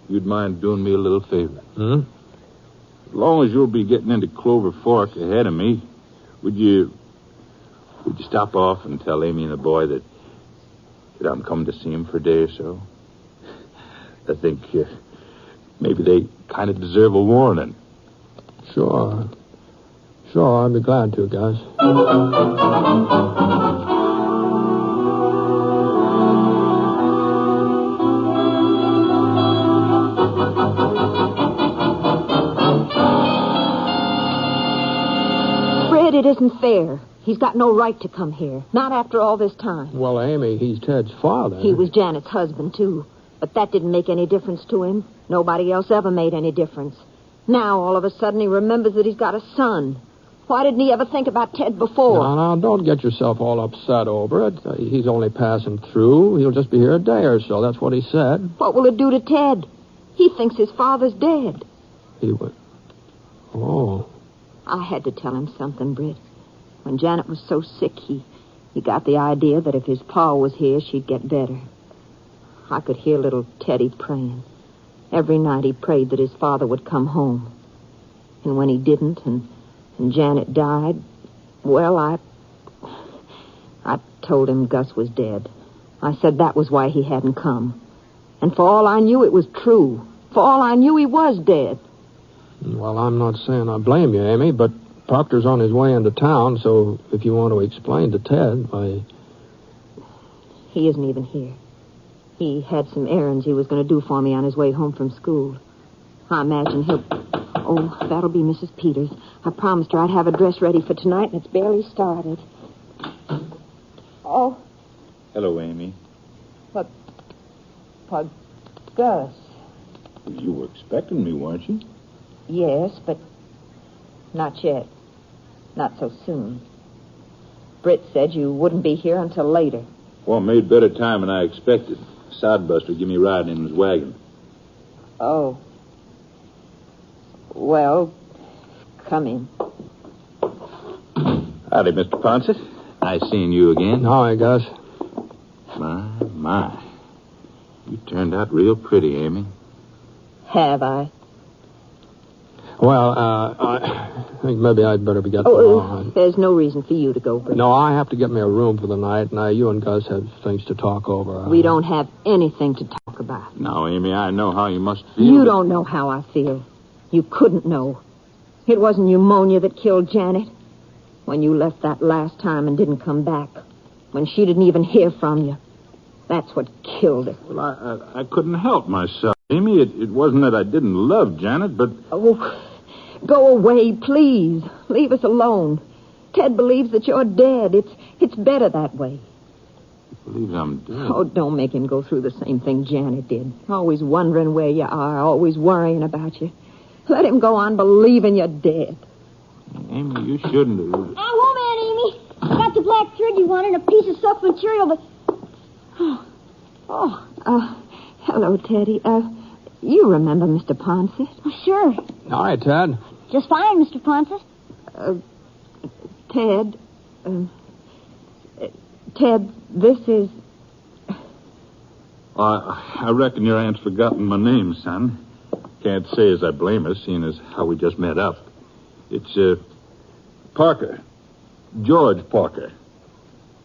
you'd mind doing me a little favor. Hmm? As long as you'll be getting into Clover Fork ahead of me, would you stop off and tell Amy and the boy that I'm coming to see him for a day or so? I think maybe they kind of deserve a warning. Sure, I'd be glad to, Gus. Fred, it isn't fair. He's got no right to come here. Not after all this time. Well, Amy, he's Ted's father. He was Janet's husband, too. But that didn't make any difference to him. Nobody else ever made any difference. Now, all of a sudden, he remembers that he's got a son. Why didn't he ever think about Ted before? No, don't get yourself all upset over it. He's only passing through. He'll just be here a day or so. That's what he said. What will it do to Ted? He thinks his father's dead. He would. Oh. I had to tell him something, Britt. When Janet was so sick, he got the idea that if his pa was here, she'd get better. I could hear little Teddy praying. Every night he prayed that his father would come home. And when he didn't, and Janet died, well, told him Gus was dead. I said that was why he hadn't come. And for all I knew, it was true. For all I knew, he was dead. Well, I'm not saying I blame you, Amy, but Proctor's on his way into town, so if you want to explain to Ted, why... He isn't even here. He had some errands he was going to do for me on his way home from school. I imagine he'll... Oh, that'll be Mrs. Peters. I promised her I'd have a dress ready for tonight, and it's barely started. Oh. Hello, Amy. But Gus. You were expecting me, weren't you? Yes, but not yet. Not so soon. Britt said you wouldn't be here until later. Well, made better time than I expected. Sodbuster give me riding in his wagon. Oh. Well, come in. Howdy, Mr. Poncett. Nice seeing you again. Hi, Gus. My. You turned out real pretty, Amy. Have I? Well, I think maybe I'd better be getting on. There's no reason for you to go, Britt. No, I have to get me a room for the night, and you and Gus have things to talk over. We don't have anything to talk about. Now, Amy, I know how you must feel. You don't know how I feel. You couldn't know. It wasn't pneumonia that killed Janet. When you left that last time and didn't come back. When she didn't even hear from you. That's what killed her. Well, I couldn't help myself, Amy. It wasn't that I didn't love Janet, but... Oh, go away, please. Leave us alone. Ted believes that you're dead. It's better that way. He believes I'm dead. Oh, don't make him go through the same thing Janet did. Always wondering where you are, always worrying about you. Let him go on believing you're dead. Amy, you shouldn't have... I won't, Aunt Amy. I got the black thread you wanted and a piece of silk material, but... Hello, Teddy. You remember Mr. Ponset? Oh, sure. Hi, Ted. Just fine, Mr. Ponset. Ted, this is... I reckon your aunt's forgotten my name, son. Can't say as I blame her, seeing as how we just met up. It's, Parker. George Parker.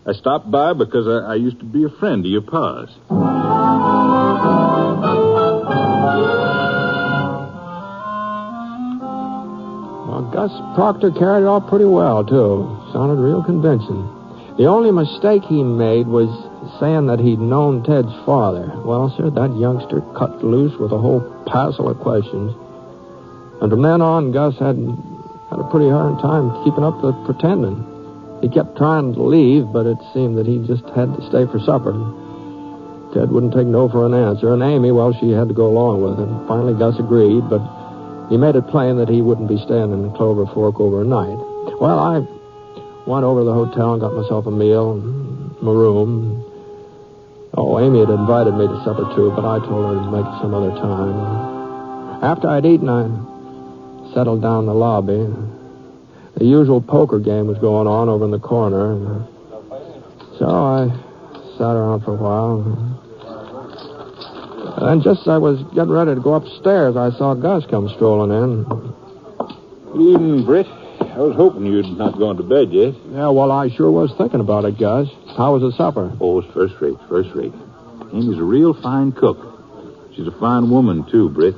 I stopped by because I used to be a friend of your pa's. Well, Gus Proctor carried it off pretty well, too. Sounded real convincing. The only mistake he made was saying that he'd known Ted's father. Well, sir, that youngster cut loose with a whole passel of questions. And from then on, Gus had a pretty hard time keeping up the pretending. He kept trying to leave, but it seemed that he just had to stay for supper. Ted wouldn't take no for an answer, and Amy, well, she had to go along with him. Finally, Gus agreed, but he made it plain that he wouldn't be staying in Clover Fork overnight. Well, I went over to the hotel and got myself a meal and my room. Oh, Amy had invited me to supper, too, but I told her to make it some other time. After I'd eaten, I settled down in the lobby. The usual poker game was going on over in the corner. So I sat around for a while. And just as I was getting ready to go upstairs, I saw Gus come strolling in. Good evening, Britt. I was hoping you'd not gone to bed yet. Yeah, well, I sure was thinking about it, Gus. How was the supper? Oh, it's first rate. Amy's a real fine cook. She's a fine woman, too, Britt.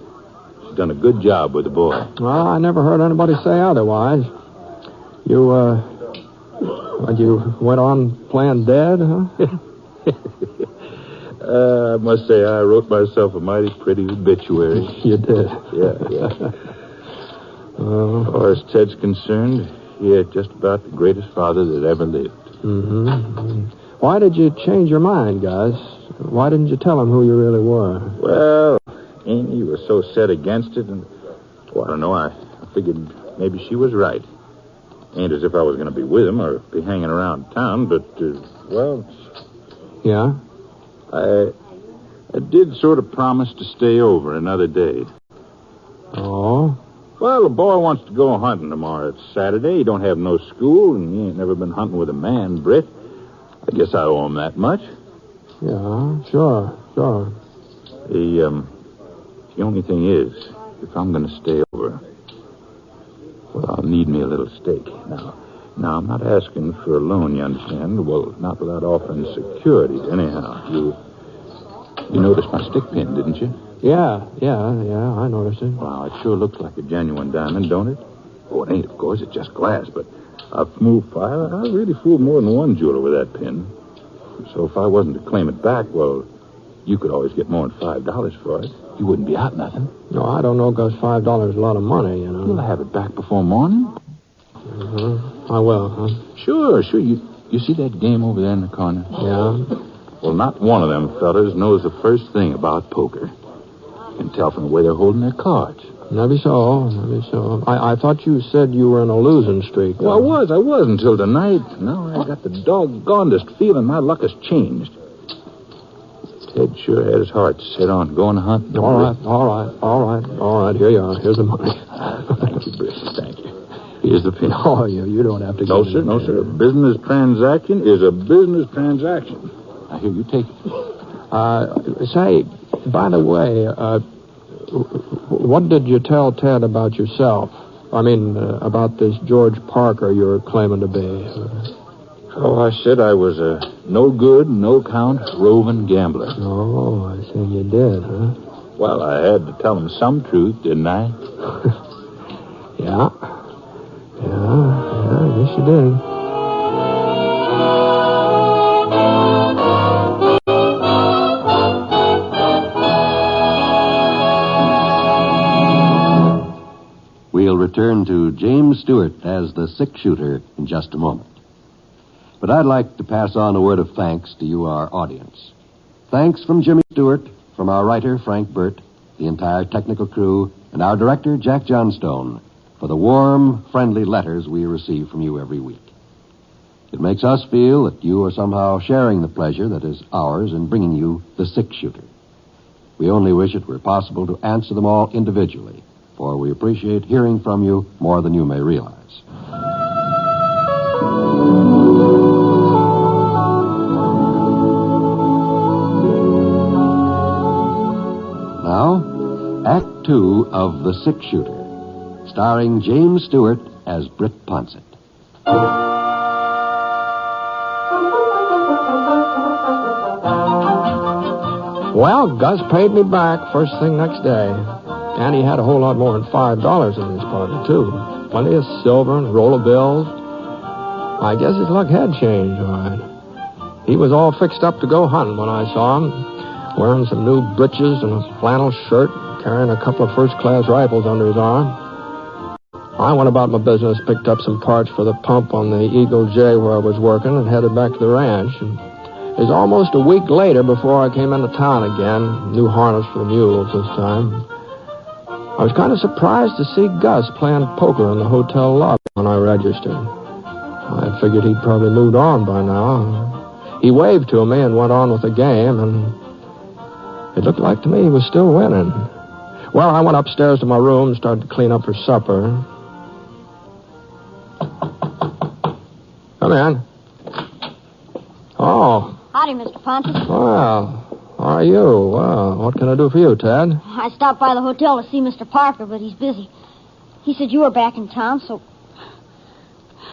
She's done a good job with the boy. Well, I never heard anybody say otherwise. You went on playing dead, huh? I must say I wrote myself a mighty pretty obituary. You did? Yeah. As far as Ted's concerned, he had just about the greatest father that ever lived. Mm-hmm. Why did you change your mind, Gus? Why didn't you tell him who you really were? Well, Amy was so set against it, and, I don't know, I figured maybe she was right. Ain't as if I was going to be with him or be hanging around town, but, Yeah? I did sort of promise to stay over another day. Oh? Well, the boy wants to go hunting tomorrow. It's Saturday. He don't have no school, and he ain't never been hunting with a man, Britt. I guess I owe him that much. Yeah, sure. The only thing is, if I'm going to stay over, well, I'll need me a little steak. Now, Now, I'm not asking for a loan, you understand? Well, not without offering security, anyhow. You noticed my stick pin, didn't you? Yeah, I noticed it. Wow, it sure looks like a genuine diamond, don't it? Oh, it ain't, of course. It's just glass, but I've moved fire. I really fooled more than one jeweler with that pin. So if I wasn't to claim it back, well, you could always get more than $5 for it. You wouldn't be out nothing. No, I don't know, because $5 is a lot of money, you know. You'll have it back before morning? I will, huh? Sure. You see that game over there in the corner? Yeah. Well, not one of them fellas knows the first thing about poker. You can tell from the way they're holding their cards. Maybe so. I thought you said you were in a losing streak. Well, I was until tonight. Now I got the doggonedest feeling my luck has changed. Ted sure had his heart set on going hunting. All right. Here you are. Here's the money. Thank you, Britt. Thank you. Here's the pin. Oh, you don't have to. No, sir. A business transaction is a business transaction. Now, here, you take it. Say, by the way, what did you tell Ted about yourself? I mean, about this George Parker you're claiming to be. Oh, I said I was a no-good, no-count, roving gambler. Oh, I see you did, huh? Well, I had to tell him some truth, didn't I? Yeah, I guess you did. We'll return to James Stewart as the six-shooter in just a moment. But I'd like to pass on a word of thanks to you, our audience. Thanks from Jimmy Stewart, from our writer, Frank Burt, the entire technical crew, and our director, Jack Johnstone, for the warm, friendly letters we receive from you every week. It makes us feel that you are somehow sharing the pleasure that is ours in bringing you the six-shooter. We only wish it were possible to answer them all individually, for we appreciate hearing from you more than you may realize. Now, Act 2 of The Six-Shooter, starring James Stewart as Britt Ponset. Well, Gus paid me back first thing next day. And he had a whole lot more than $5 in his pocket, too. Plenty of silver and a roll of bills. I guess his luck had changed, all right. He was all fixed up to go hunting when I saw him, wearing some new breeches and a flannel shirt, carrying a couple of first-class rifles under his arm. I went about my business, picked up some parts for the pump on the Eagle J where I was working, and headed back to the ranch. And it was almost a week later before I came into town again. New harness for the mules this time. I was kind of surprised to see Gus playing poker in the hotel lobby when I registered. I figured he'd probably moved on by now. He waved to me and went on with the game, and it looked like to me he was still winning. Well, I went upstairs to my room and started to clean up for supper. Come in. Oh. Howdy, Mr. Poncett. Well, how are you? Well, what can I do for you, Ted? I stopped by the hotel to see Mr. Parker, but he's busy. He said you were back in town, so...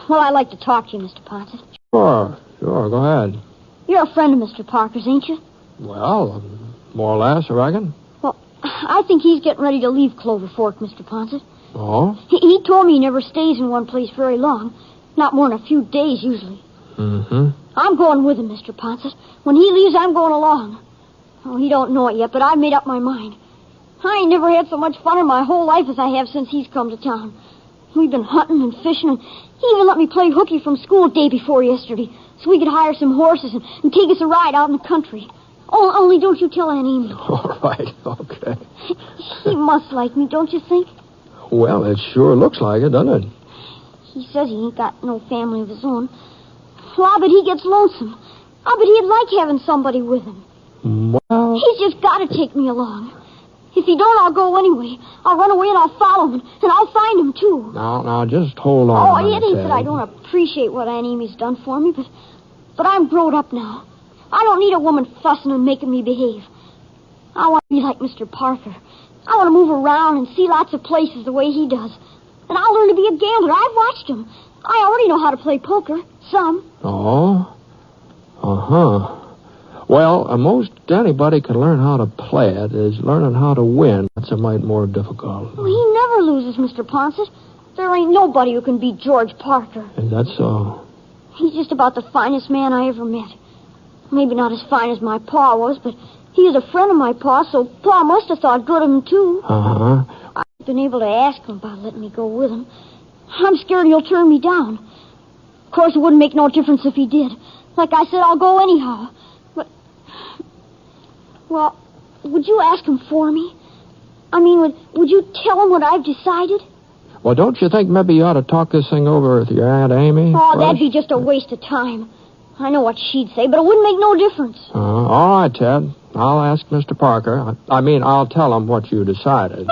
Well, I'd like to talk to you, Mr. Poncett. Sure. Go ahead. You're a friend of Mr. Parker's, ain't you? Well, more or less, I reckon. Well, I think he's getting ready to leave Clover Fork, Mr. Poncett. Oh? He told me he never stays in one place very long. Not more than a few days, usually. Mm-hmm. I'm going with him, Mr. Poncett. When he leaves, I'm going along. Oh, he don't know it yet, but I've made up my mind. I ain't never had so much fun in my whole life as I have since he's come to town. We've been hunting and fishing, and he even let me play hooky from school day before yesterday, so we could hire some horses and take us a ride out in the country. Oh, only don't you tell Aunt Amy. All right, okay. He must like me, don't you think? Well, it sure looks like it, doesn't it? He says he ain't got no family of his own. Well, I bet he gets lonesome. I bet he'd like having somebody with him. Well... He's just got to take me along. If he don't, I'll go anyway. I'll run away and I'll follow him, and I'll find him, too. Now, just hold on. Oh, it ain't that I don't appreciate what Aunt Amy's done for me, but I'm grown up now. I don't need a woman fussing and making me behave. I want to be like Mr. Parker. I want to move around and see lots of places the way he does. And I'll learn to be a gambler. I've watched him. I already know how to play poker. Some. Oh? Uh-huh. Well, most anybody can learn how to play it. Is learning how to win that's a mite more difficult. Well, he never loses, Mr. Ponset. There ain't nobody who can beat George Parker. Is that so? He's just about the finest man I ever met. Maybe not as fine as my pa was, but he was a friend of my pa, so Pa must have thought good of him, too. Uh-huh. I've been able to ask him about letting me go with him. I'm scared he'll turn me down. Of course, it wouldn't make no difference if he did. Like I said, I'll go anyhow. But, well, would you ask him for me? I mean, would you tell him what I've decided? Well, don't you think maybe you ought to talk this thing over with your Aunt Amy? Oh, that'd be just a waste of time. I know what she'd say, but it wouldn't make no difference. All right, Ted. I'll ask Mr. Parker. I'll tell him what you decided.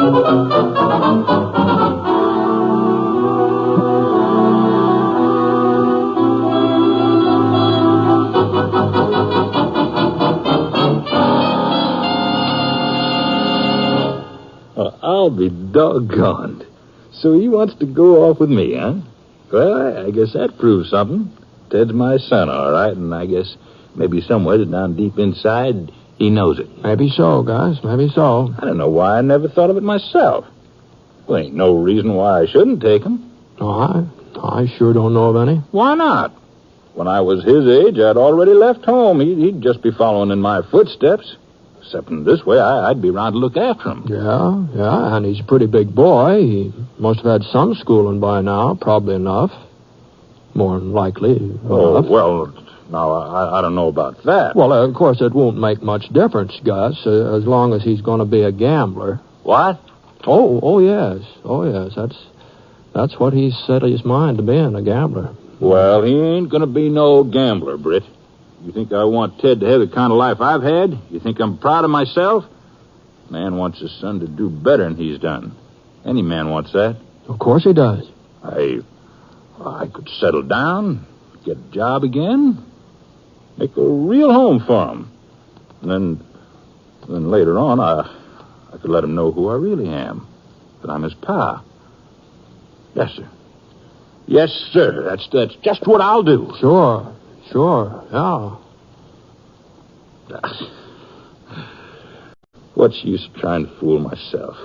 I'll be doggoned. So he wants to go off with me, huh? Well, I guess that proves something. Ted's my son, all right, and I guess maybe somewhere down deep inside, he knows it. Maybe so, Gus. Maybe so. I don't know why I never thought of it myself. Well, ain't no reason why I shouldn't take him. Oh, I sure don't know of any. Why not? When I was his age, I'd already left home. He'd just be following in my footsteps. Except in this way, I'd be around to look after him. Yeah, and he's a pretty big boy. He must have had some schooling by now, probably enough. More than likely enough. Oh, well, now, I don't know about that. Well, of course, it won't make much difference, Gus, as long as he's going to be a gambler. What? Oh, yes. That's what he's set his mind to being, a gambler. Well, he ain't going to be no gambler, Britt. You think I want Ted to have the kind of life I've had? You think I'm proud of myself? Man wants his son to do better than he's done. Any man wants that. Of course he does. I could settle down, get a job again, make a real home for him. And then later on, I could let him know who I really am, that I'm his pa. Yes, sir. Yes, sir. That's just what I'll do. Sure, yeah. What's use trying to fool myself?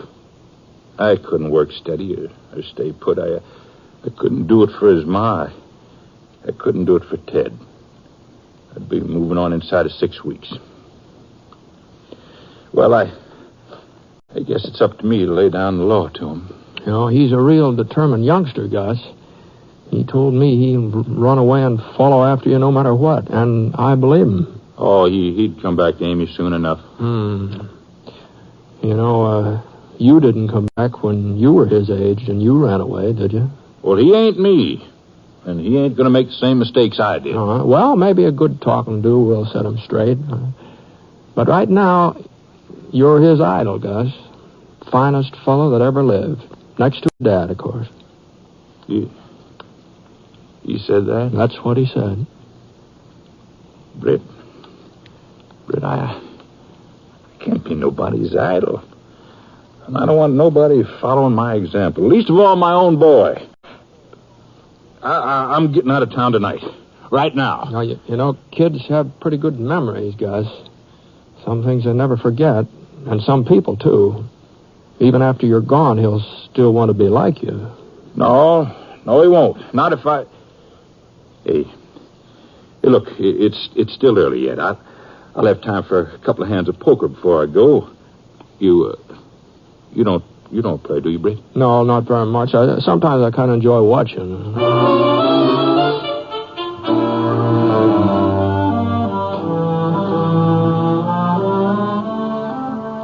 I couldn't work steady or stay put. I couldn't do it for his ma. I couldn't do it for Ted. I'd be moving on inside of 6 weeks. Well, I guess it's up to me to lay down the law to him. You know, he's a real determined youngster, Gus. He told me he'd run away and follow after you no matter what, and I believe him. Oh, he'd come back to Amy soon enough. You know, you didn't come back when you were his age and you ran away, did you? Well, he ain't me, and he ain't going to make the same mistakes I did. Well, maybe a good talking to will set him straight. But right now, you're his idol, Gus. Finest fellow that ever lived. Next to Dad, of course. He said that? That's what he said. Britt, I can't be nobody's idol. And I don't want nobody following my example. Least of all, my own boy. I'm getting out of town tonight. Right now. Now, you know, kids have pretty good memories, Gus. Some things they never forget. And some people, too. Even after you're gone, he'll still want to be like you. No, he won't. Not if I... Hey, look, it's still early yet. I'll have time for a couple of hands of poker before I go. You don't play, do you, Britt? No, not very much. Sometimes I kind of enjoy watching.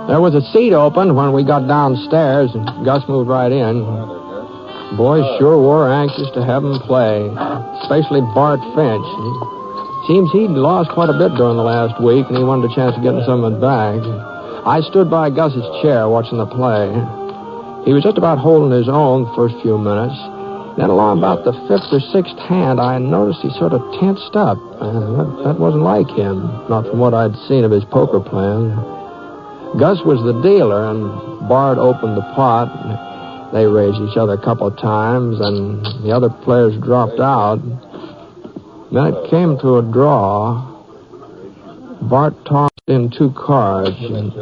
There was a seat open when we got downstairs, and Gus moved right in. Boys sure were anxious to have him play, especially Bart Finch. Seems he'd lost quite a bit during the last week, and he wanted a chance of getting some of it back. I stood by Gus's chair watching the play. He was just about holding his own the first few minutes. Then along about the fifth or sixth hand, I noticed he sort of tensed up. That wasn't like him, not from what I'd seen of his poker playing. Gus was the dealer, and Bart opened the pot. They raised each other a couple of times, and the other players dropped out. Then it came to a draw. Bart tossed in 2 cards, and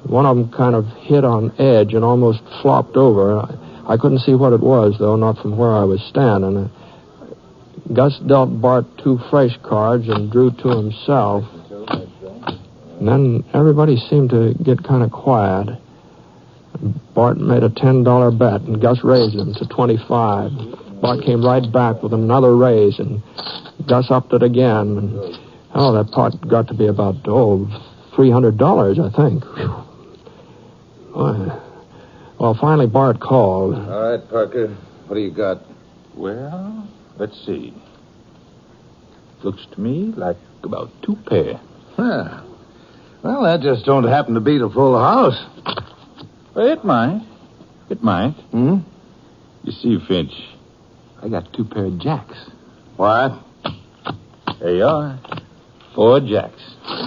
one of them kind of hit on edge and almost flopped over. I couldn't see what it was, though, not from where I was standing. Gus dealt Bart 2 fresh cards and drew 2 himself. And then everybody seemed to get kind of quiet. Bart made a $10 bet, and Gus raised him to 25. Bart came right back with another raise, and Gus upped it again. And, that pot got to be about, $300, I think. Well, finally Bart called. All right, Parker. What do you got? Well, let's see. Looks to me like about 2 pair. Huh. Well, that just don't happen to beat a full house. Well, it might. It might. Hmm? You see, Finch, I got 2 pair of jacks. What? There you are. 4 jacks.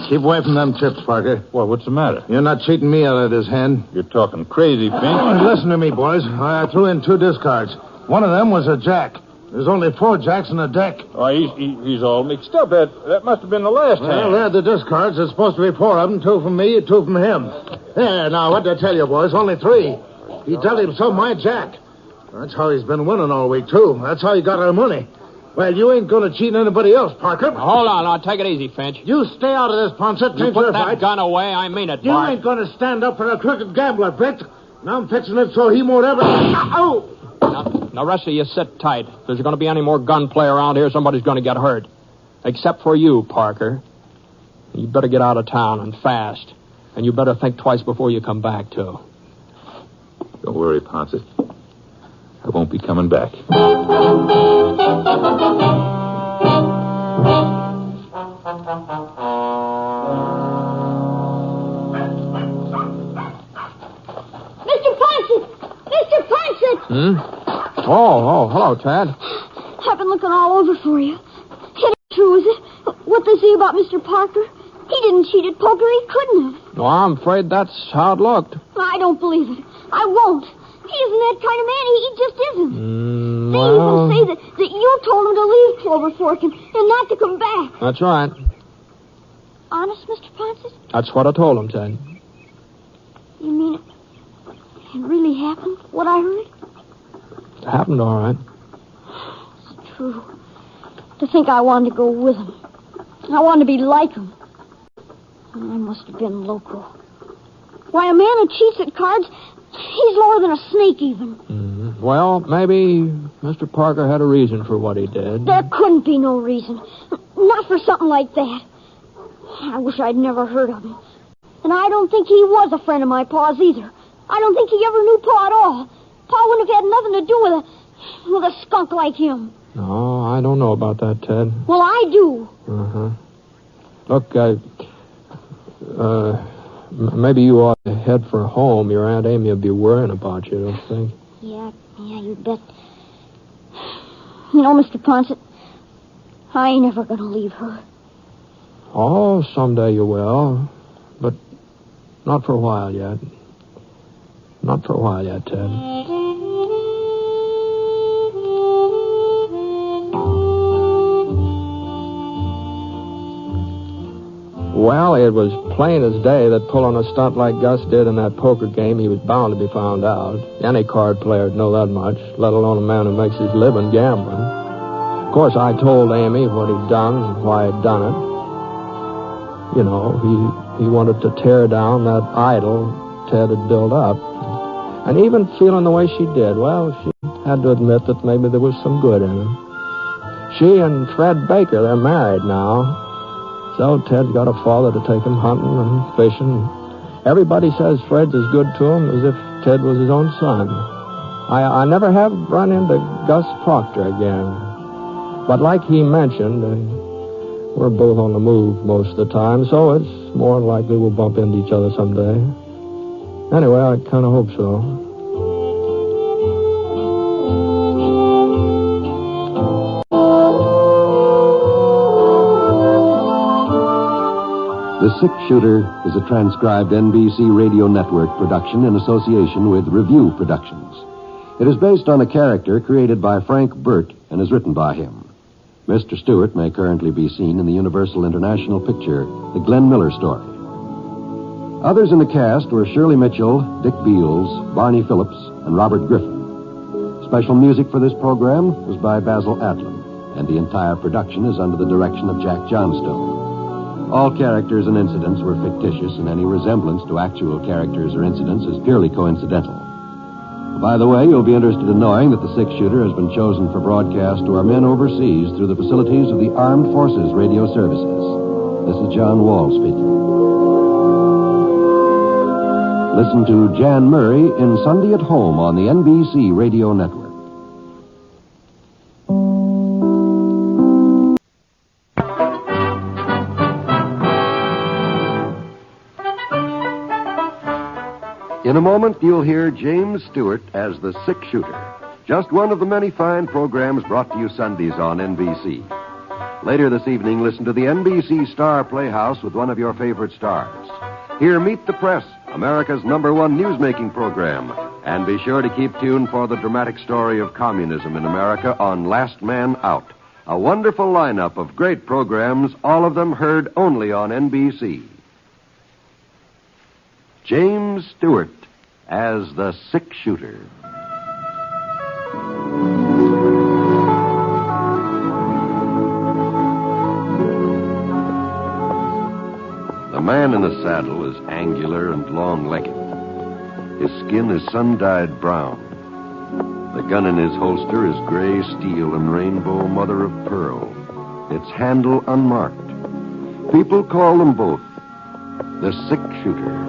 Keep away from them chips, Parker. Well, what's the matter? You're not cheating me out of this hand. You're talking crazy, Finch. Listen to me, boys. I threw in 2 discards. One of them was a jack. There's only 4 jacks in the deck. Oh, he's all mixed up. That must have been the last hand. Well, they're the discards. There's supposed to be 4 of them. 2 from me, 2 from him. There, now, what did I tell you, boys? Only 3. He dealt himself my jack. That's how he's been winning all week, too. That's how he got our money. Well, you ain't going to cheat anybody else, Parker. Now, hold on. Now, take it easy, Finch. You stay out of this, Poncett. You put that gun away. I mean it, You Bart. ain't going to stand up for a crooked gambler, Britt. Now I'm fixing it so he won't ever... Oh! Now, rest of you sit tight. If there's going to be any more gunplay around here, somebody's going to get hurt. Except for you, Parker. You better get out of town and fast. And you better think twice before you come back, too. Don't worry, Poncett. I won't be coming back. Mr. Poncett! Mr. Poncett! Oh, hello, Tad. I've been looking all over for you. It ain't true, is it? What they say about Mr. Parker? He didn't cheat at poker. He couldn't have. No, I'm afraid that's how it looked. I don't believe it. I won't. He isn't that kind of man. He just isn't. They Well, even say that you told him to leave Clover Fork and not to come back. that's right. Honest, Mr. Poncett? That's what I told him, Ted. You mean it really happened, what I heard? It happened all right. It's true. To think I wanted to go with him. I wanted to be like him. I must have been loco. Why, a man who cheats at cards, he's lower than a snake even. Well, maybe Mr. Parker had a reason for what he did. There couldn't be no reason. Not for something like that. I wish I'd never heard of him. And I don't think he was a friend of my pa's either. I don't think he ever knew Pa at all. Pa wouldn't have had nothing to do with a skunk like him. No, I don't know about that, Ted. Well, I do. Uh-huh. Look, maybe you ought to head for home. Your Aunt Amy will be worrying about you, don't you think? Yeah, you bet. You know, Mr. Poncett, I ain't ever gonna leave her. Oh, someday you will. But not for a while yet. Not for a while yet, Ted. Well, it was plain as day that pulling a stunt like Gus did in that poker game, he was bound to be found out. Any card player would know that much, let alone a man who makes his living gambling. Of course, I told Amy what he'd done and why he'd done it. You know, he wanted to tear down that idol Ted had built up. And even feeling the way she did, well, she had to admit that maybe there was some good in him. She and Fred Baker, they're married now. So Ted's got a father to take him hunting and fishing. Everybody says Fred's as good to him as if Ted was his own son. I never have run into Gus Proctor again. But like he mentioned, we're both on the move most of the time, so it's more likely we'll bump into each other someday. Anyway, I kind of hope so. The The Six Shooter is a transcribed NBC Radio Network production in association with Review Productions. It is based on a character created by Frank Burt and is written by him. Mr. Stewart may currently be seen in the Universal International picture, The Glenn Miller Story. Others in the cast were Shirley Mitchell, Dick Beals, Barney Phillips, and Robert Griffin. Special music for this program was by Basil Adlam, and the entire production is under the direction of Jack Johnstone. All characters and incidents were fictitious, and any resemblance to actual characters or incidents is purely coincidental. By the way, you'll be interested in knowing that the Six Shooter has been chosen for broadcast to our men overseas through the facilities of the Armed Forces Radio Services. This is John Wall speaking. Listen to Jan Murray in Sunday at Home on the NBC Radio Network. In a moment, you'll hear James Stewart as the Six Shooter, just one of the many fine programs brought to you Sundays on NBC. Later this evening, listen to the NBC Star Playhouse with one of your favorite stars. Hear Meet the Press, America's #1 newsmaking program. And be sure to keep tuned for the dramatic story of communism in America on Last Man Out. A wonderful lineup of great programs, all of them heard only on NBC. James Stewart as the Six Shooter. The man in the saddle is angular and long-legged. His skin is sun-dyed brown. The gun in his holster is gray steel and rainbow mother of pearl, its handle unmarked. People call them both the Six Shooter.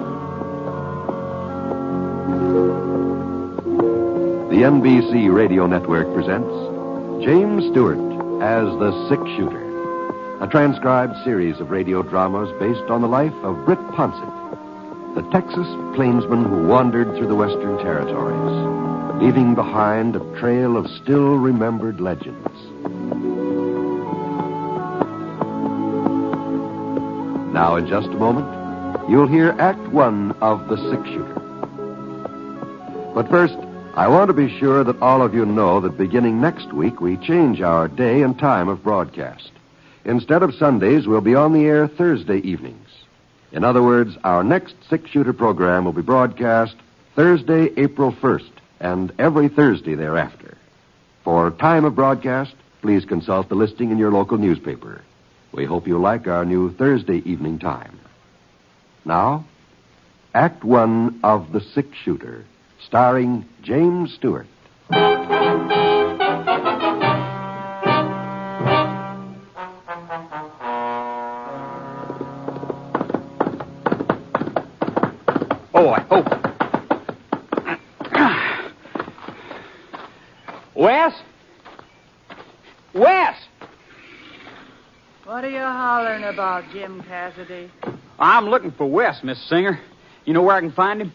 The NBC Radio Network presents James Stewart as the Six Shooter, a transcribed series of radio dramas based on the life of Britt Ponset, the Texas plainsman who wandered through the Western Territories, leaving behind a trail of still-remembered legends. Now, in just a moment, you'll hear Act 1 of The Six Shooter. But first, I want to be sure that all of you know that beginning next week, we change our day and time of broadcast. Instead of Sundays, we'll be on the air Thursday evenings. In other words, our next Six Shooter program will be broadcast Thursday, April 1st, and every Thursday thereafter. For time of broadcast, please consult the listing in your local newspaper. We hope you like our new Thursday evening time. Now, Act 1 of The Six Shooter, starring James Stewart. Wes? Wes! What are you hollering about, Jim Cassidy? I'm looking for Wes, Miss Singer. You know where I can find him?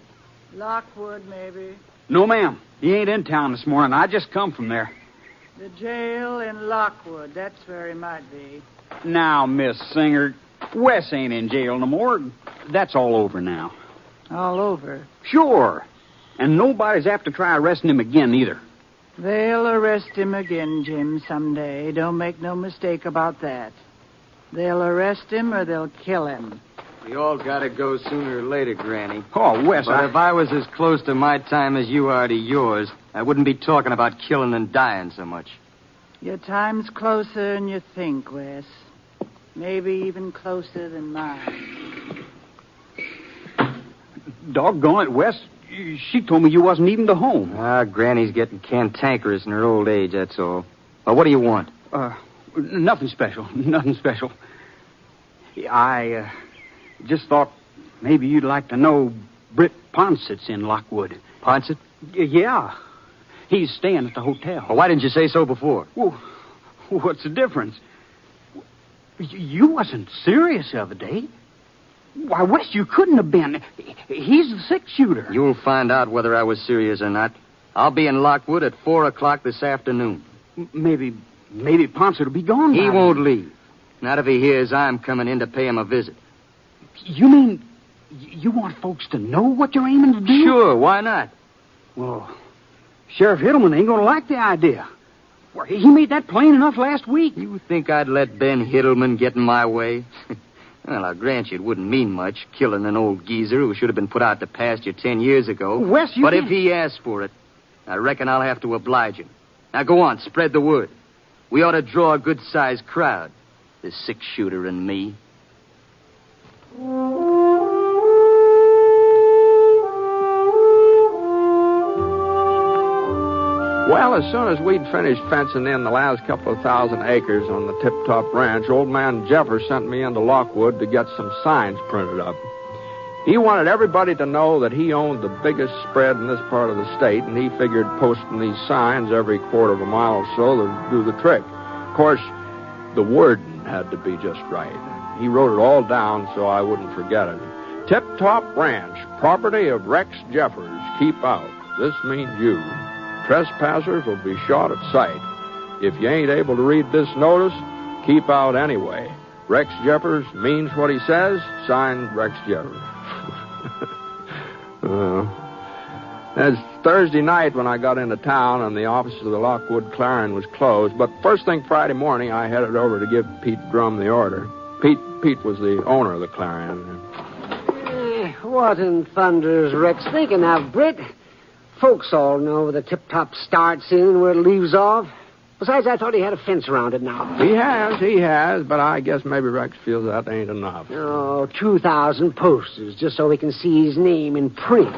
Lockwood, maybe. No, ma'am. He ain't in town this morning. I just come from there. The jail in Lockwood. That's where he might be. Now, Miss Singer, Wes ain't in jail no more. That's all over now. All over? Sure. And nobody's apt to try arresting him again, either. They'll arrest him again, Jim, someday. Don't make no mistake about that. They'll arrest him or they'll kill him. We all gotta go sooner or later, Granny. Oh, Wes, But if I was as close to my time as you are to yours, I wouldn't be talking about killing and dying so much. Your time's closer than you think, Wes. Maybe even closer than mine. Doggone it, Wes. She told me you wasn't even to home. Granny's getting cantankerous in her old age, that's all. Well, what do you want? Nothing special. Nothing special. I just thought maybe you'd like to know Britt Ponset's in Lockwood. Poncett? Yeah. He's staying at the hotel. Well, why didn't you say so before? Well, what's the difference? You wasn't serious the other day. Why, Wes, you couldn't have been. He's the Six Shooter. You'll find out whether I was serious or not. I'll be in Lockwood at 4 o'clock this afternoon. Maybe Poncett will be gone. He won't leave. Not if he hears I'm coming in to pay him a visit. You mean you want folks to know what you're aiming to do? Sure, why not? Well, Sheriff Hittleman ain't going to like the idea. Well, he made that plain enough last week. You think I'd let Ben Hittleman get in my way? Well, I'll grant you it wouldn't mean much, killing an old geezer who should have been put out to pasture 10 years ago. Wes, But if he asks for it, I reckon I'll have to oblige him. Now, go on, spread the word. We ought to draw a good-sized crowd. The six-shooter and me. Well, as soon as we'd finished fencing in the last couple of 1,000 acres on the Tip-Top Ranch, old man Jeffers sent me into Lockwood to get some signs printed up. He wanted everybody to know that he owned the biggest spread in this part of the state, and he figured posting these signs every quarter of a mile or so would do the trick. Of course, the wording had to be just right. He wrote it all down so I wouldn't forget it. Tip-Top Ranch, property of Rex Jeffers. Keep out. This means you. Trespassers will be shot at sight. If you ain't able to read this notice, keep out anyway. Rex Jeffers means what he says. Signed, Rex Jeffers. It's Thursday night when I got into town, and the office of the Lockwood Clarion was closed. But first thing Friday morning, I headed over to give Pete Drum the order. Pete was the owner of the Clarion. What in thunder is Rex thinking of, Britt? Folks all know where the Tip-Top starts in and where it leaves off. Besides, I thought he had a fence around it now. He has, but I guess maybe Rex feels that ain't enough. Oh, 2,000 posters, just so we can see his name in print.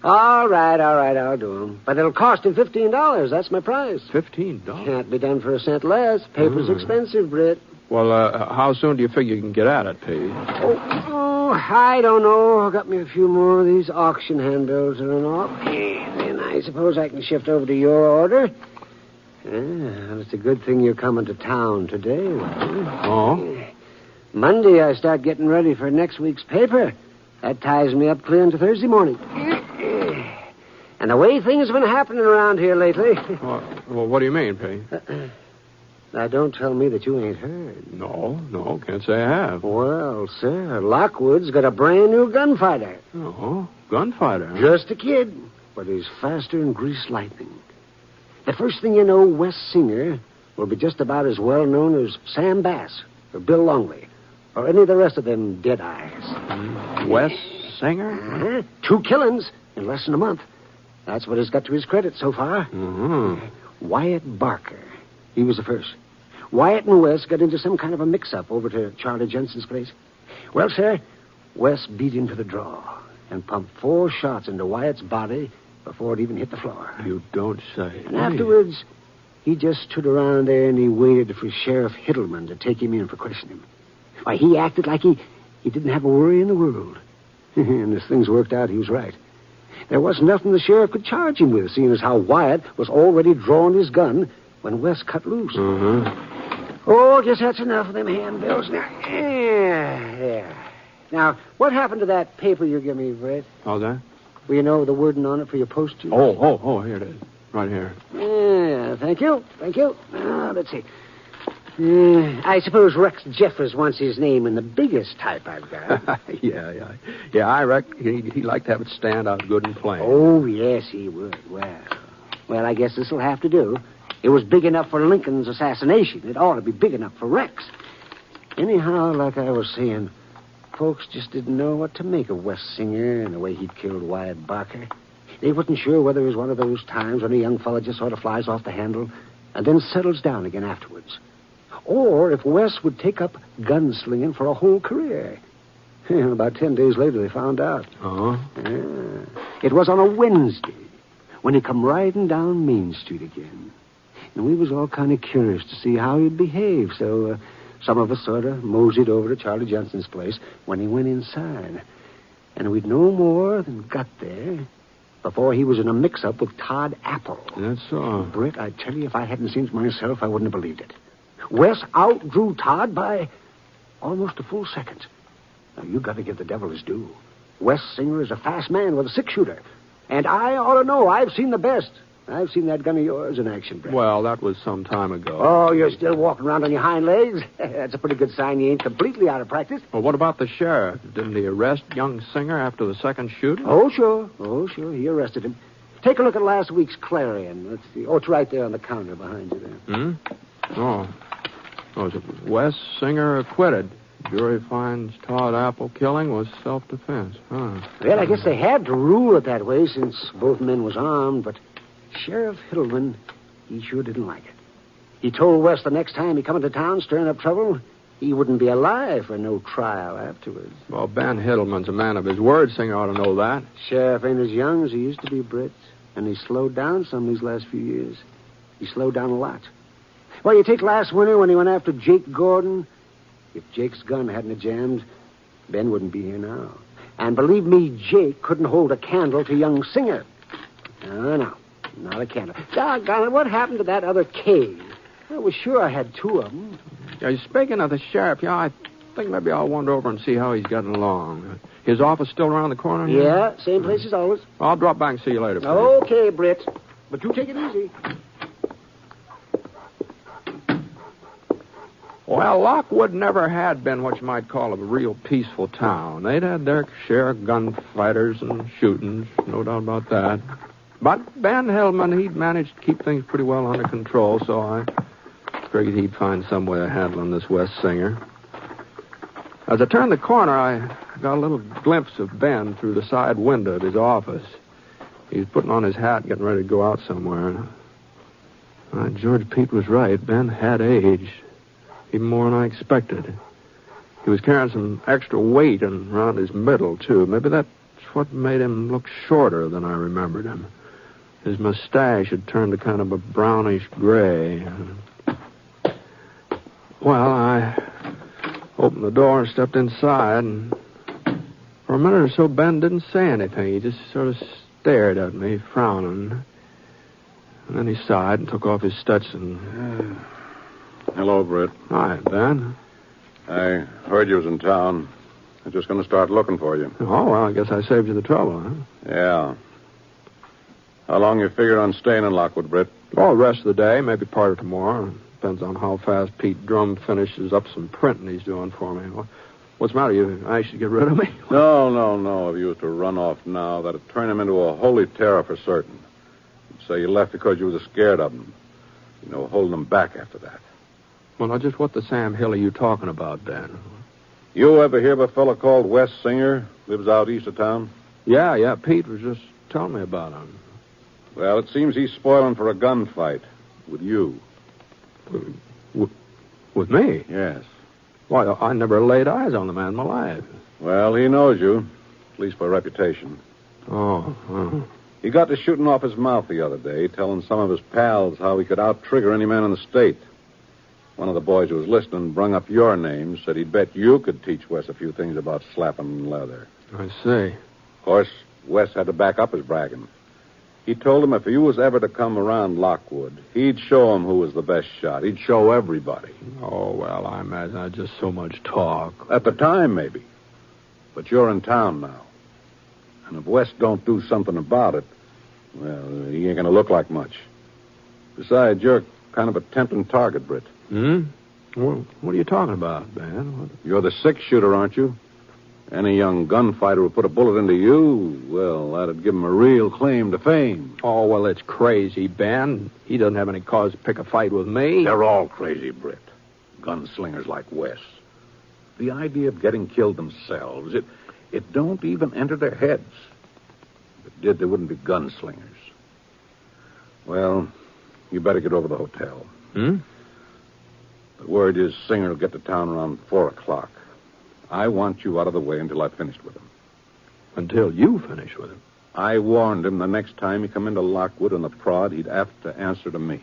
All right, I'll do him. But it'll cost him $15. That's my price. $15? Can't be done for a cent less. Paper's expensive, Britt. Well, how soon do you figure you can get at it, Pete? Oh, I don't know. Got me a few more of these auction handbills and all. Then I suppose I can shift over to your order. Well, it's a good thing you're coming to town today, Wyatt. Oh? Monday, I start getting ready for next week's paper. That ties me up clear into Thursday morning. And the way things have been happening around here lately... Well, what do you mean, Pete? Now, don't tell me that you ain't heard. No, can't say I have. Well, sir, Lockwood's got a brand new gunfighter. Oh, gunfighter? Huh? Just a kid, but he's faster than greased lightning. The first thing you know, Wes Singer will be just about as well known as Sam Bass or Bill Longley or any of the rest of them dead eyes. Wes Singer? 2 killings in less than a month. That's what he's got to his credit so far. Mm-hmm. Wyatt Barker. He was the first. Wyatt and Wes got into some kind of a mix-up over to Charlie Jensen's place. Well, sir, Wes beat him to the draw and pumped 4 shots into Wyatt's body before it even hit the floor. You don't say. And afterwards, he just stood around there and he waited for Sheriff Hittleman to take him in for questioning. Why, he acted like he didn't have a worry in the world. And as things worked out, he was right. There wasn't nothing the sheriff could charge him with, seeing as how Wyatt was already drawing his gun when Wes cut loose. Mm-hmm. Oh, guess that's enough of them handbills now. Yeah. Now, what happened to that paper you gave me, Britt? How's that? Well, you know the wording on it for your postage? Oh, here it is. Right here. Yeah, thank you. Let's see. I suppose Rex Jeffers wants his name in the biggest type I've got. Yeah, I reckon he'd like to have it stand out good and plain. Oh, yes, he would. Well, I guess this'll have to do. It was big enough for Lincoln's assassination. It ought to be big enough for Rex. Anyhow, like I was saying, folks just didn't know what to make of Wes Singer and the way he'd killed Wyatt Barker. They wasn't sure whether it was one of those times when a young fella just sort of flies off the handle and then settles down again afterwards. Or if Wes would take up gunslinging for a whole career. About 10 days later, they found out. Oh? It was on a Wednesday when he come riding down Main Street again. And we was all kind of curious to see how he'd behave, so some of us sort of moseyed over to Charlie Johnson's place when he went inside. And we'd no more than got there before he was in a mix-up with Todd Apple. That's so. Britt, I tell you, if I hadn't seen it myself, I wouldn't have believed it. Wes outdrew Todd by almost a full second. Now, you got to give the devil his due. Wes Singer is a fast man with a 6-shooter. And I ought to know. I've seen the best. I've seen that gun of yours in action, Brett. Well, that was some time ago. Oh, you're still walking around on your hind legs? That's a pretty good sign you ain't completely out of practice. Well, what about the sheriff? Didn't he arrest young Singer after the second shooting? Oh, sure. He arrested him. Take a look at last week's Clarion. Let's see. Oh, it's right there on the counter behind you there. Oh, is it Wes Singer acquitted? Jury finds Todd Apple killing was self-defense. Huh. Well, I guess they had to rule it that way since both men was armed, but Sheriff Hiddleman, he sure didn't like it. He told Wes the next time he come into town stirring up trouble, he wouldn't be alive for no trial afterwards. Well, Ben Hiddleman's a man of his word. Singer ought to know that. Sheriff ain't as young as he used to be, Britt, and he's slowed down some these last few years. He slowed down a lot. Well, you take last winter when he went after Jake Gordon. If Jake's gun hadn't jammed, Ben wouldn't be here now. And believe me, Jake couldn't hold a candle to young Singer. No, not a candle. Doggone it, what happened to that other cave? I was sure I had two of them. Speaking of the sheriff, I think maybe I'll wander over and see how he's getting along. His office still around the corner here? Yeah, same place as always. I'll drop back and see you later, please. Okay, Britt. But you take it easy. Well, Lockwood never had been what you might call a real peaceful town. They'd had their share of gunfighters and shootings, no doubt about that. But Ben Hillman, he'd managed to keep things pretty well under control, so I figured he'd find some way of handling this West Singer. As I turned the corner, I got a little glimpse of Ben through the side window of his office. He was putting on his hat, getting ready to go out somewhere. George Pete was right. Ben had aged. Even more than I expected. He was carrying some extra weight around his middle, too. Maybe that's what made him look shorter than I remembered him. His mustache had turned to kind of a brownish gray. Well, I opened the door and stepped inside, and for a minute or so, Ben didn't say anything. He just sort of stared at me, frowning. And then he sighed and took off his Stetson. Hello, Britt. Hi, Ben. I heard you was in town. I'm just going to start looking for you. Oh, well, I guess I saved you the trouble, huh? Yeah. How long you figured on staying in Lockwood, Britt? Oh, the rest of the day, maybe part of tomorrow. Depends on how fast Pete Drum finishes up some printing he's doing for me. What's the matter? You anxious to get rid of me? No. If you was to run off now, that'd turn him into a holy terror for certain. You'd say you left because you was scared of him. Holding him back after that. Well, now, just what the Sam Hill are you talking about, Ben? You ever hear of a fellow called Wes Singer? Lives out east of town? Yeah. Pete was just telling me about him. Well, it seems he's spoiling for a gunfight with you. With me? Yes. Why, I never laid eyes on the man in my life. Well, he knows you, at least by reputation. Oh. He got to shooting off his mouth the other day, telling some of his pals how he could out-trigger any man in the state. One of the boys who was listening brung up your name, said he'd bet you could teach Wes a few things about slapping leather. I see. Of course, Wes had to back up his bragging. He told him if he was ever to come around Lockwood, he'd show him who was the best shot. He'd show everybody. Oh, well, I imagine that's just so much talk. At the time, maybe. But you're in town now. And if Wes don't do something about it, well, he ain't going to look like much. Besides, you're kind of a tempting target, Britt. Well, what are you talking about, Ben? You're the six-shooter, aren't you? Any young gunfighter who put a bullet into you, well, that'd give him a real claim to fame. Oh, well, it's crazy, Ben. He doesn't have any cause to pick a fight with me. They're all crazy, Britt. Gunslingers like Wes. The idea of getting killed themselves, it don't even enter their heads. If it did, they wouldn't be gunslingers. Well, you better get over to the hotel. The word is Singer will get to town around 4 o'clock. I want you out of the way until I've finished with him. Until you finish with him? I warned him the next time he come into Lockwood on the prod, he'd have to answer to me.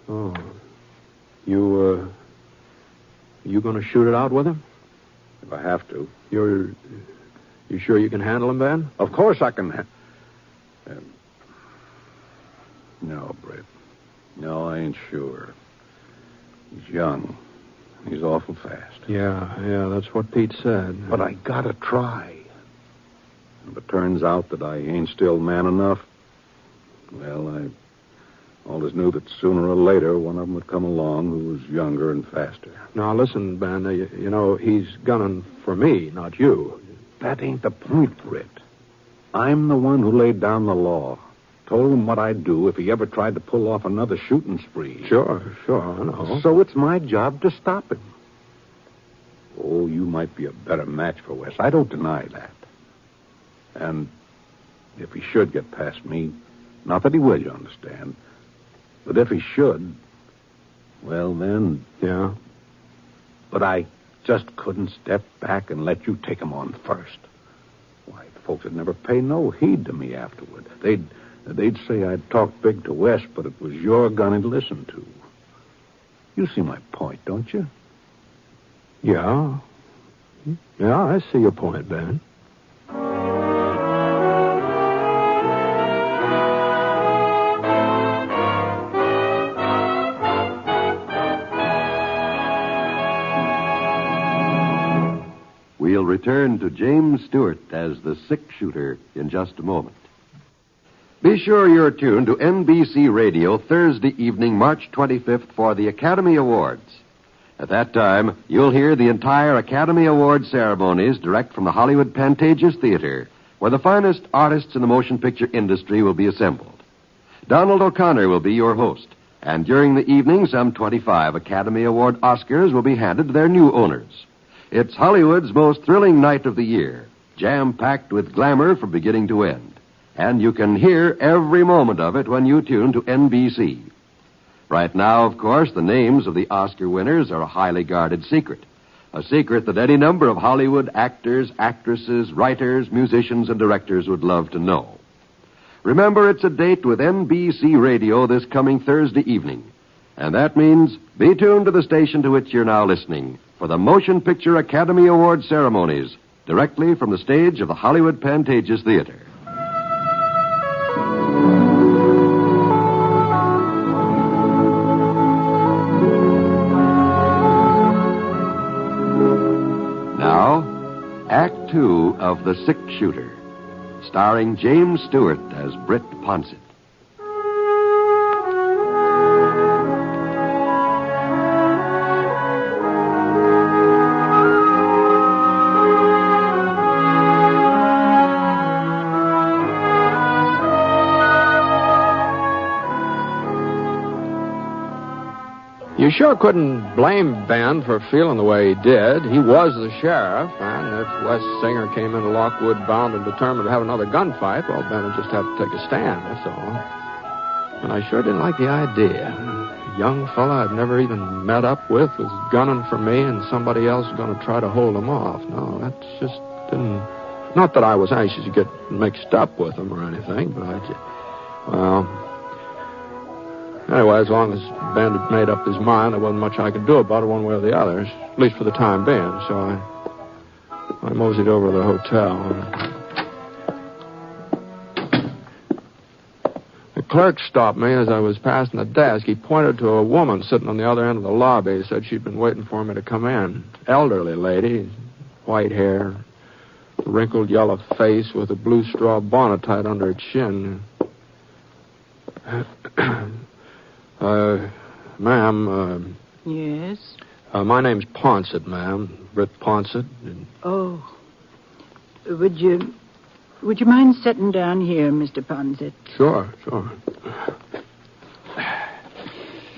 Oh. You going to shoot it out with him? If I have to. You sure you can handle him, Ben? Of course I can. No, Britt. No, I ain't sure. He's young. He's awful fast. Yeah, that's what Pete said. But I gotta try. And if it turns out that I ain't still man enough, well, Always knew that sooner or later one of them would come along who was younger and faster. Now, listen, Ben, you know, he's gunning for me, not you. That ain't the point, Britt. I'm the one who laid down the law. Told him what I'd do if he ever tried to pull off another shooting spree. Sure, I know. So it's my job to stop him. Oh, you might be a better match for Wes. I don't deny that. And if he should get past me, not that he will, you understand, but if he should, well, then... Yeah? But I just couldn't step back and let you take him on first. Why, folks would never pay no heed to me afterward. They'd say I'd talked big to Wes, but it was your gun he'd listen to. You see my point, don't you? Yeah. Yeah, I see your point, Ben. We'll return to James Stewart as the six-shooter in just a moment. Be sure you're tuned to NBC Radio Thursday evening, March 25th, for the Academy Awards. At that time, you'll hear the entire Academy Award ceremonies direct from the Hollywood Pantages Theater, where the finest artists in the motion picture industry will be assembled. Donald O'Connor will be your host, and during the evening, some 25 Academy Award Oscars will be handed to their new owners. It's Hollywood's most thrilling night of the year, jam-packed with glamour from beginning to end. And you can hear every moment of it when you tune to NBC. Right now, of course, the names of the Oscar winners are a highly guarded secret. A secret that any number of Hollywood actors, actresses, writers, musicians, and directors would love to know. Remember, it's a date with NBC Radio this coming Thursday evening. And that means be tuned to the station to which you're now listening for the Motion Picture Academy Award ceremonies directly from the stage of the Hollywood Pantages Theater. Act 2 of The Six Shooter, starring James Stewart as Britt Ponset. You sure couldn't blame Ben for feeling the way he did. He was the sheriff, and if Wes Singer came into Lockwood bound and determined to have another gunfight, well, Ben would just have to take a stand, that's all. And I sure didn't like the idea. A young fella I'd never even met up with was gunning for me, and somebody else was going to try to hold him off. No, that just didn't... Not that I was anxious to get mixed up with him or anything, but I just... Well... Anyway, as long as Ben had made up his mind, there wasn't much I could do about it one way or the other, at least for the time being. So I moseyed over to the hotel. The clerk stopped me as I was passing the desk. He pointed to a woman sitting on the other end of the lobby. He said she'd been waiting for me to come in. Elderly lady, white hair, wrinkled yellow face with a blue straw bonnet tied under her chin. Ma'am, Yes? my name's Poncett, ma'am. Britt Ponset. Oh. Would you mind sitting down here, Mr. Ponset? Sure.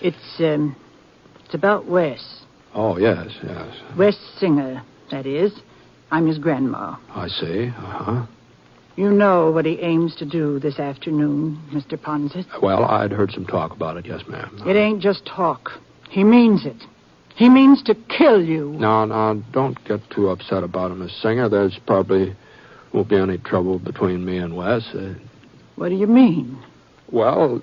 It's about Wes. Oh, yes. Wes Singer, that is. I'm his grandma. I see. Uh-huh. You know what he aims to do this afternoon, Mr. Ponset? Well, I'd heard some talk about it, yes, ma'am. It ain't just talk. He means it. He means to kill you. No, don't get too upset about him, Miss Singer. There's probably won't be any trouble between me and Wes. What do you mean? Well,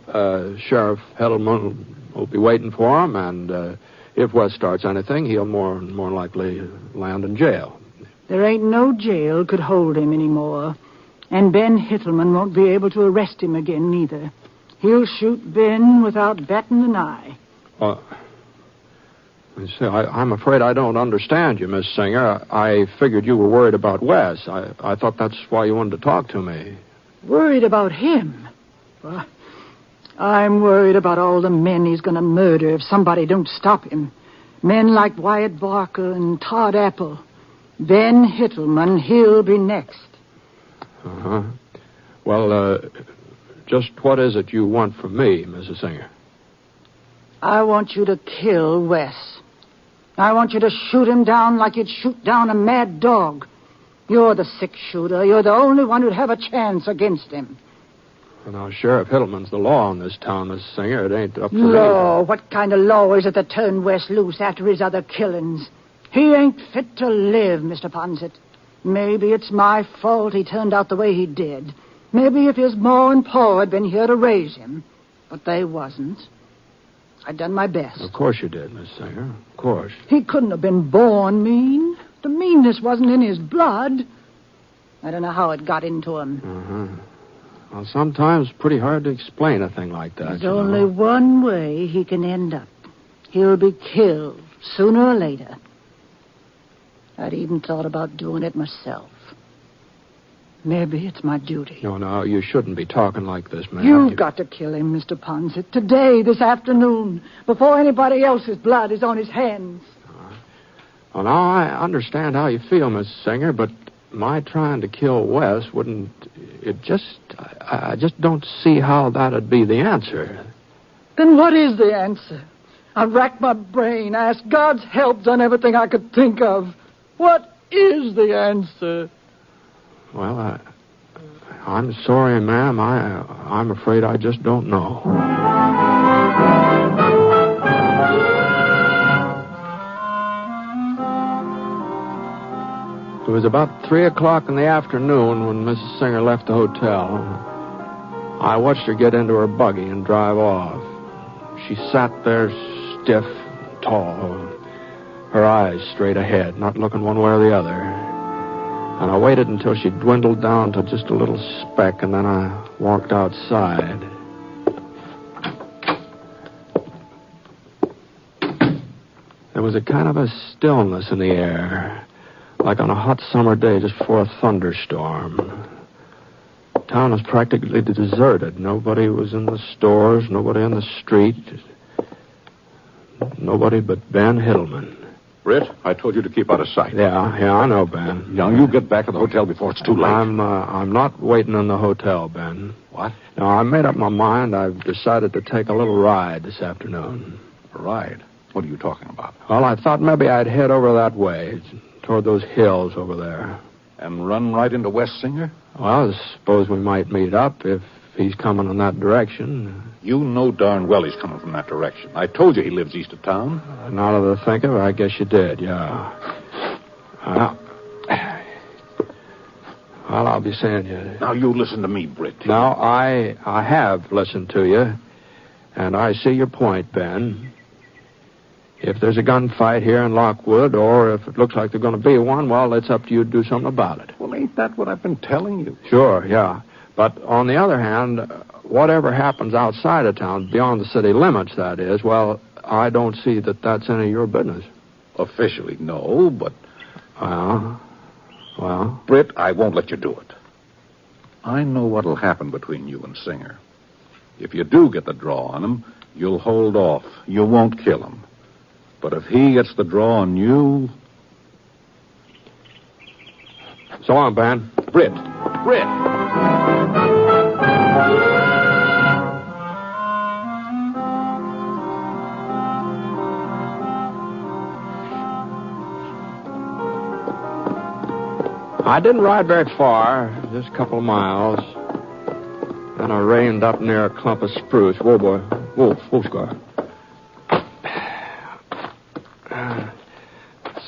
Sheriff Heddleman will be waiting for him, and if Wes starts anything, he'll more likely land in jail. There ain't no jail could hold him anymore. And Ben Hittleman won't be able to arrest him again, neither. He'll shoot Ben without batting an eye. I'm afraid I don't understand you, Miss Singer. I figured you were worried about Wes. I thought that's why you wanted to talk to me. Worried about him? Well, I'm worried about all the men he's going to murder if somebody don't stop him. Men like Wyatt Barker and Todd Apple. Ben Hittleman, he'll be next. Uh-huh. Well, just what is it you want from me, Mrs. Singer? I want you to kill Wes. I want you to shoot him down like you'd shoot down a mad dog. You're the 6-shooter. You're the only one who'd have a chance against him. Well, now, Sheriff Hittleman's the law in this town, Mrs. Singer. It ain't up to me. Law? What kind of law is it that turned Wes loose after his other killings? He ain't fit to live, Mr. Poncett. Maybe it's my fault he turned out the way he did. Maybe if his ma and pa had been here to raise him. But they wasn't. I done my best. Of course you did, Miss Singer. Of course. He couldn't have been born mean. The meanness wasn't in his blood. I don't know how it got into him. Uh-huh. Well, sometimes it's pretty hard to explain a thing like that. There's only one way he can end up. He'll be killed, sooner or later. I'd even thought about doing it myself. Maybe it's my duty. No, you shouldn't be talking like this, ma'am. You've got to kill him, Mr. Poncett. Today, this afternoon, before anybody else's blood is on his hands. Well, now, I understand how you feel, Miss Singer, but my trying to kill Wes wouldn't... I just don't see how that'd be the answer. Then what is the answer? I've racked my brain, asked God's help, done everything I could think of. What is the answer? Well, I'm sorry, ma'am. I'm afraid I just don't know. It was about 3 o'clock in the afternoon when Mrs. Singer left the hotel. I watched her get into her buggy and drive off. She sat there stiff, tall, her eyes straight ahead, not looking one way or the other. And I waited until she dwindled down to just a little speck, and then I walked outside. There was a kind of a stillness in the air, like on a hot summer day just before a thunderstorm. Town was practically deserted. Nobody was in the stores, nobody on the street. Nobody but Ben Hittleman. Britt, I told you to keep out of sight. Yeah, I know, Ben. Now, you get back to the hotel before it's too late. I'm not waiting in the hotel, Ben. What? No, I made up my mind. I've decided to take a little ride this afternoon. A ride? What are you talking about? Well, I thought maybe I'd head over that way, toward those hills over there. And run right into West Singer? Well, I suppose we might meet up if he's coming in that direction. You know darn well he's coming from that direction. I told you he lives east of town. Now that I think of it, I guess you did, yeah. Well, I'll be seeing you. Now, you listen to me, Britt. Now, I have listened to you, and I see your point, Ben. If there's a gunfight here in Lockwood, or if it looks like there's going to be one, well, it's up to you to do something about it. Well, ain't that what I've been telling you? Sure, yeah. But on the other hand, whatever happens outside of town, beyond the city limits, that is, well, I don't see that that's any of your business. Officially, no, but... Well? Britt, I won't let you do it. I know what'll happen between you and Singer. If you do get the draw on him, you'll hold off. You won't kill him. But if he gets the draw on you... So long, Ben. Britt! I didn't ride very far, just a couple of miles. Then I reined up near a clump of spruce. Whoa, boy. Wolf, Scar.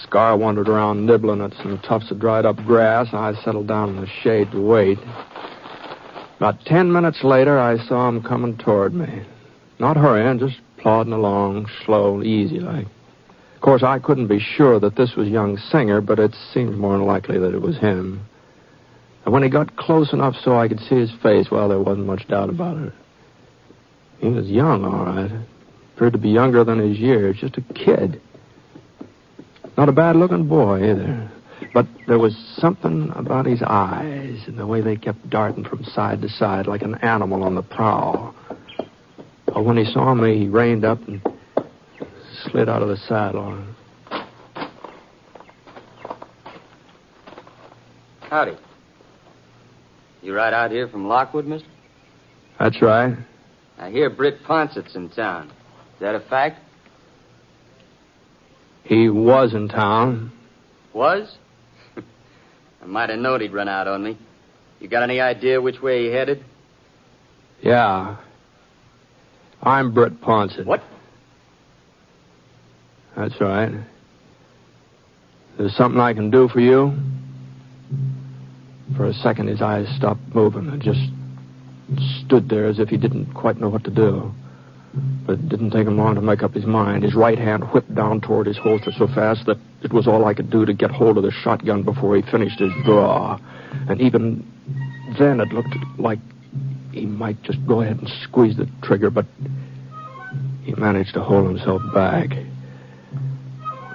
Scar wandered around nibbling at some tufts of dried up grass. I settled down in the shade to wait. About 10 minutes later, I saw him coming toward me. Not hurrying, just plodding along, slow, easy like. Of course, I couldn't be sure that this was young Singer, but it seemed more than likely that it was him. And when he got close enough so I could see his face, well, there wasn't much doubt about it. He was young, all right. Appeared to be younger than his years, just a kid. Not a bad-looking boy, either. But there was something about his eyes and the way they kept darting from side to side like an animal on the prowl. But when he saw me, he reined up and slid out of the saddle. Howdy. You right out here from Lockwood, mister? That's right. I hear Britt Ponset's in town. Is that a fact? He was in town. Was? I might have known he'd run out on me. You got any idea which way he headed? Yeah. I'm Britt Ponset. What? That's right. There's something I can do for you? For a second, his eyes stopped moving and just stood there as if he didn't quite know what to do. But it didn't take him long to make up his mind. His right hand whipped down toward his holster so fast that it was all I could do to get hold of the shotgun before he finished his draw. And even then, it looked like he might just go ahead and squeeze the trigger, but he managed to hold himself back.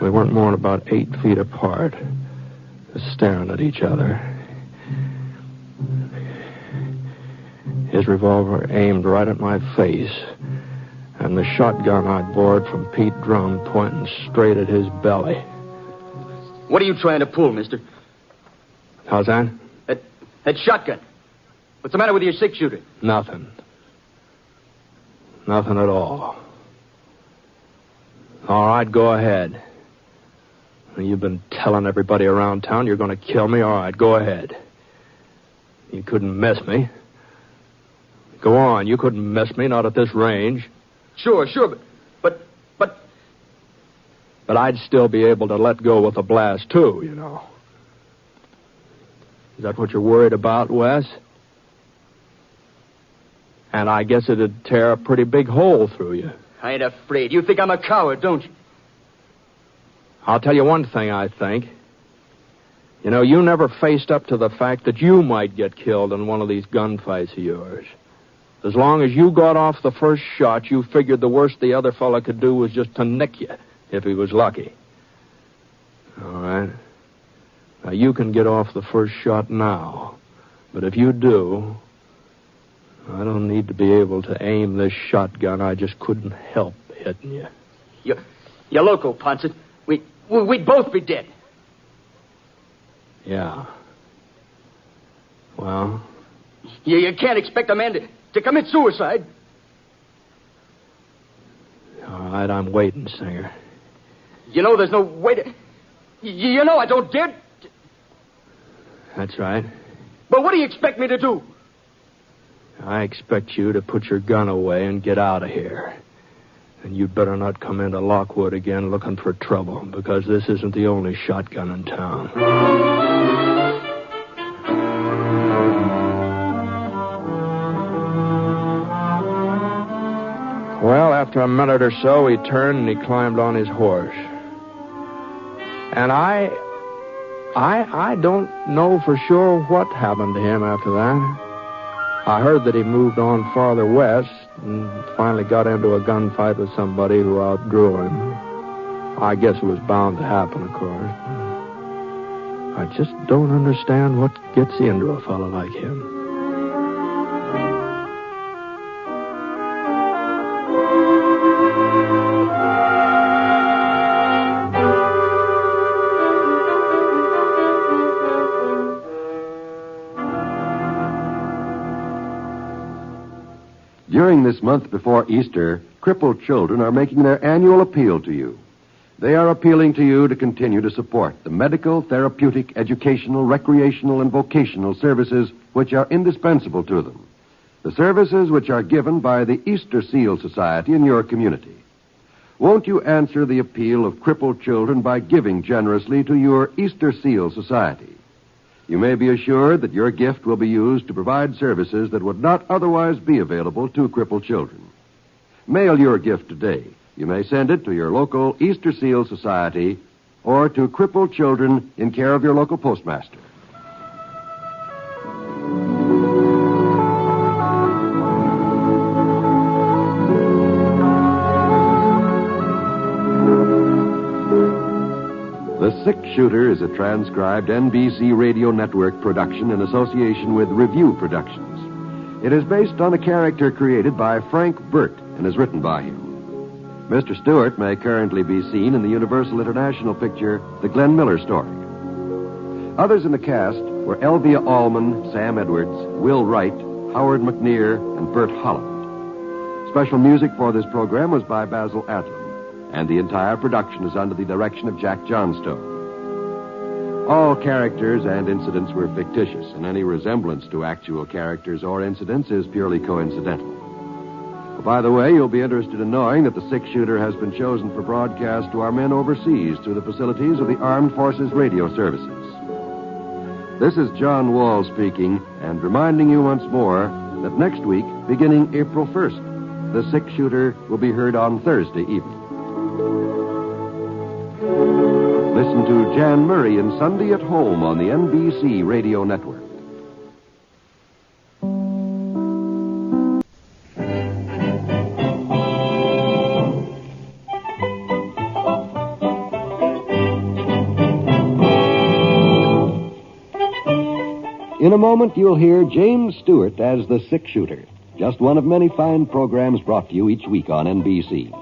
We weren't more than about 8 feet apart, just staring at each other. His revolver aimed right at my face, and the shotgun I'd borrowed from Pete Drum pointing straight at his belly. What are you trying to pull, mister? How's that? That shotgun. What's the matter with your six-shooter? Nothing. Nothing at all. All right, go ahead. You've been telling everybody around town you're going to kill me. All right, go ahead. You couldn't miss me. Go on, you couldn't miss me, not at this range. Sure, but... But I'd still be able to let go with a blast, too, you know. Is that what you're worried about, Wes? And I guess it'd tear a pretty big hole through you. I ain't afraid. You think I'm a coward, don't you? I'll tell you one thing, I think. You know, you never faced up to the fact that you might get killed in one of these gunfights of yours. As long as you got off the first shot, you figured the worst the other fella could do was just to nick you, if he was lucky. All right. Now, you can get off the first shot now. But if you do, I don't need to be able to aim this shotgun. I just couldn't help hitting you. You're loco, Poncett. We'd both be dead. Yeah. Well? You can't expect a man to commit suicide. All right, I'm waiting, Singer. You know there's no way to... You know I don't dare... That's right. But what do you expect me to do? I expect you to put your gun away and get out of here. And you'd better not come into Lockwood again looking for trouble, because this isn't the only shotgun in town. Well, after a minute or so, he turned and he climbed on his horse. And I don't know for sure what happened to him after that. I heard that he moved on farther west and finally got into a gunfight with somebody who outdrew him. I guess it was bound to happen, of course. I just don't understand what gets into a fellow like him. During this month before Easter, crippled children are making their annual appeal to you. They are appealing to you to continue to support the medical, therapeutic, educational, recreational, and vocational services which are indispensable to them. The services which are given by the Easter Seal Society in your community. Won't you answer the appeal of crippled children by giving generously to your Easter Seal Society? You may be assured that your gift will be used to provide services that would not otherwise be available to crippled children. Mail your gift today. You may send it to your local Easter Seal Society or to crippled children in care of your local postmaster. The Six Shooter is a transcribed NBC Radio Network production in association with Review Productions. It is based on a character created by Frank Burt and is written by him. Mr. Stewart may currently be seen in the Universal International picture, The Glenn Miller Story. Others in the cast were Elvia Allman, Sam Edwards, Will Wright, Howard McNear, and Bert Holland. Special music for this program was by Basil Adlam, and the entire production is under the direction of Jack Johnstone. All characters and incidents were fictitious, and any resemblance to actual characters or incidents is purely coincidental. By the way, you'll be interested in knowing that the six-shooter has been chosen for broadcast to our men overseas through the facilities of the Armed Forces Radio Services. This is John Wall speaking, and reminding you once more that next week, beginning April 1st, the six-shooter will be heard on Thursday evening. Listen to Jan Murray in Sunday at Home on the NBC Radio Network. In a moment, you'll hear James Stewart as the six-shooter, just one of many fine programs brought to you each week on NBC.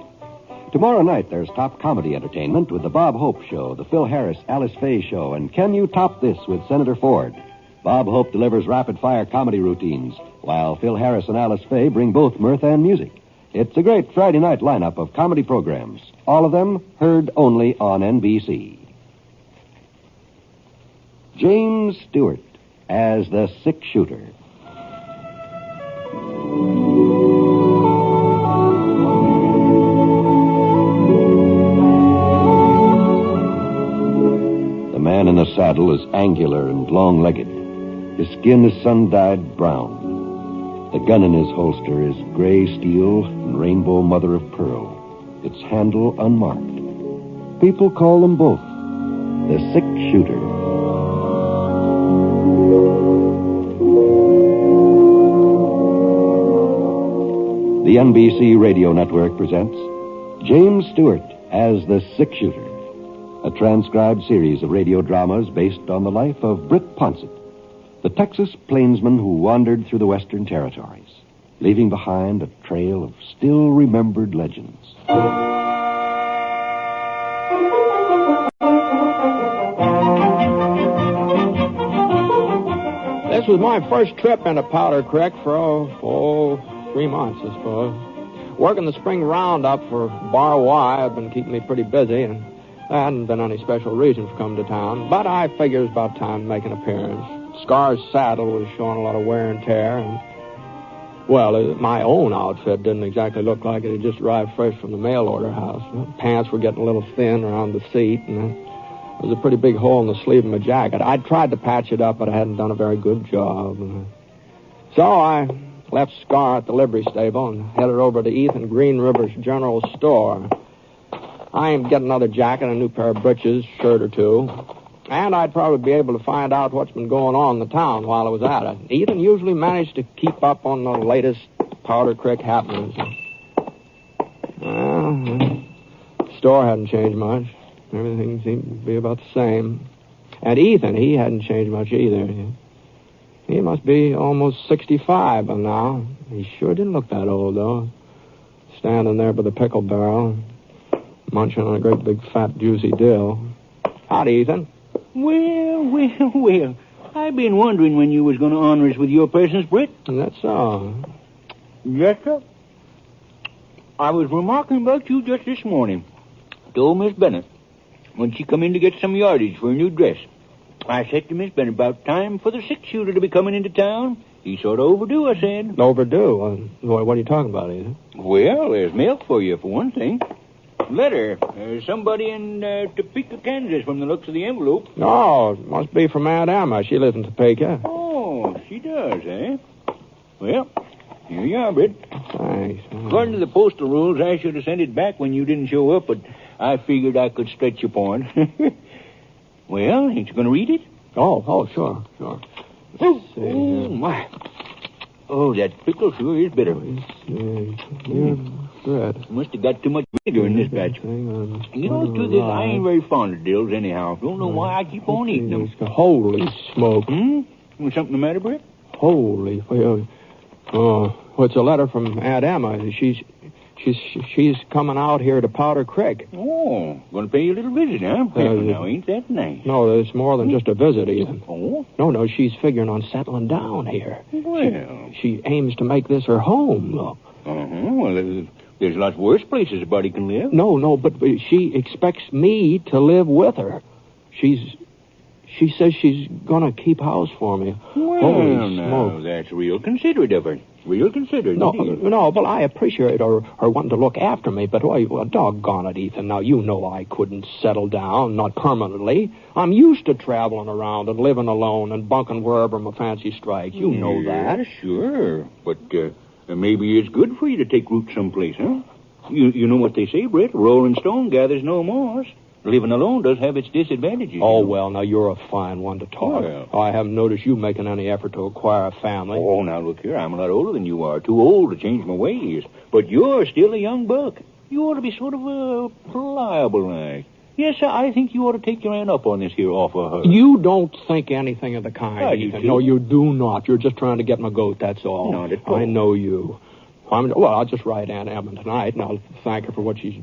Tomorrow night, there's top comedy entertainment with the Bob Hope Show, the Phil Harris, Alice Faye Show, and Can You Top This with Senator Ford. Bob Hope delivers rapid-fire comedy routines, while Phil Harris and Alice Faye bring both mirth and music. It's a great Friday night lineup of comedy programs, all of them heard only on NBC. James Stewart as the six-shooter. The man in the saddle is angular and long-legged. His skin is sun-dyed brown. The gun in his holster is gray steel and rainbow mother of pearl, its handle unmarked. People call them both the six-shooter. The NBC Radio Network presents James Stewart as the Six-Shooter, a transcribed series of radio dramas based on the life of Britt Ponset, the Texas plainsman who wandered through the Western Territories, leaving behind a trail of still-remembered legends. This was my first trip into Powder Creek for 3 months, I suppose. Working the spring roundup for Bar Y had been keeping me pretty busy, and there hadn't been any special reason for coming to town. But I figured it was about time to make an appearance. Scar's saddle was showing a lot of wear and tear, and, well, my own outfit didn't exactly look like it had just arrived fresh from the mail order house. Pants were getting a little thin around the seat, and there was a pretty big hole in the sleeve of my jacket. I'd tried to patch it up, but I hadn't done a very good job. So I left Scar at the livery stable and headed over to Ethan Green River's general store. I aimed to get another jacket, a new pair of breeches, shirt or two, and I'd probably be able to find out what's been going on in the town while I was at it. Ethan usually managed to keep up on the latest Powder Creek happenings. Well, the store hadn't changed much. Everything seemed to be about the same. And Ethan, he hadn't changed much either. He must be almost 65 by now. He sure didn't look that old, though. Standing there by the pickle barrel, munching on a great big fat juicy dill. Howdy, Ethan. Well. I've been wondering when you was going to honor us with your presence, Britt. That's so. Yes, sir. I was remarking about you just this morning. Told Miss Bennett when she come in to get some yardage for a new dress. I said to Miss Bennett, about time for the six-shooter to be coming into town. He's sort of overdue, I said. Overdue? What are you talking about, Ethan? Well, there's milk for you, for one thing. Letter. Somebody in Topeka, Kansas, from the looks of the envelope. Oh, it must be from Aunt Emma. She lives in Topeka. Oh, she does, eh? Well, here you are, Britt. Thanks. According to the postal rules, I should have sent it back when you didn't show up, but I figured I could stretch your point. Well, ain't you going to read it? Oh, sure. Oh, my. Oh, that pickle sure is bitter. Good. Must have got too much vinegar in this batch. You know, to this, I ain't very fond of dills anyhow. Don't know why I keep on eating them. Holy smoke. Was something the matter, Britt? Holy. It's a letter from Aunt Emma. She She's coming out here to Powder Creek. Oh, going to pay you a little visit, huh? Now, ain't that nice? No, it's more than just a visit, Ethan. Oh? No, she's figuring on settling down here. Well. She aims to make this her home, look. Uh-huh. Well, there's lots worse places a body can live. No, but she expects me to live with her. She says she's going to keep house for me. Well, Holy now, smoke. that's real considerate of her. Real considerate. No, but I appreciate her wanting to look after me, but, well, doggone it, Ethan. Now, you know I couldn't settle down, not permanently. I'm used to traveling around and living alone and bunking wherever my fancy strikes. You know that. Sure. But maybe it's good for you to take root someplace, huh? You know what they say, Britt? Rolling stone gathers no moss. Living alone does have its disadvantages. Oh, well, now, you're a fine one to talk. Well. I haven't noticed you making any effort to acquire a family. Oh, now, look here. I'm a lot older than you are. Too old to change my ways. But you're still a young buck. You ought to be sort of pliable like. Yes, sir, I think you ought to take your hand up on this here offer. You don't think anything of the kind, You Ethan. do. No, you do not. You're just trying to get my goat, that's all. Not at all. I know you. I'll just write Aunt Emma tonight, and I'll thank her for what she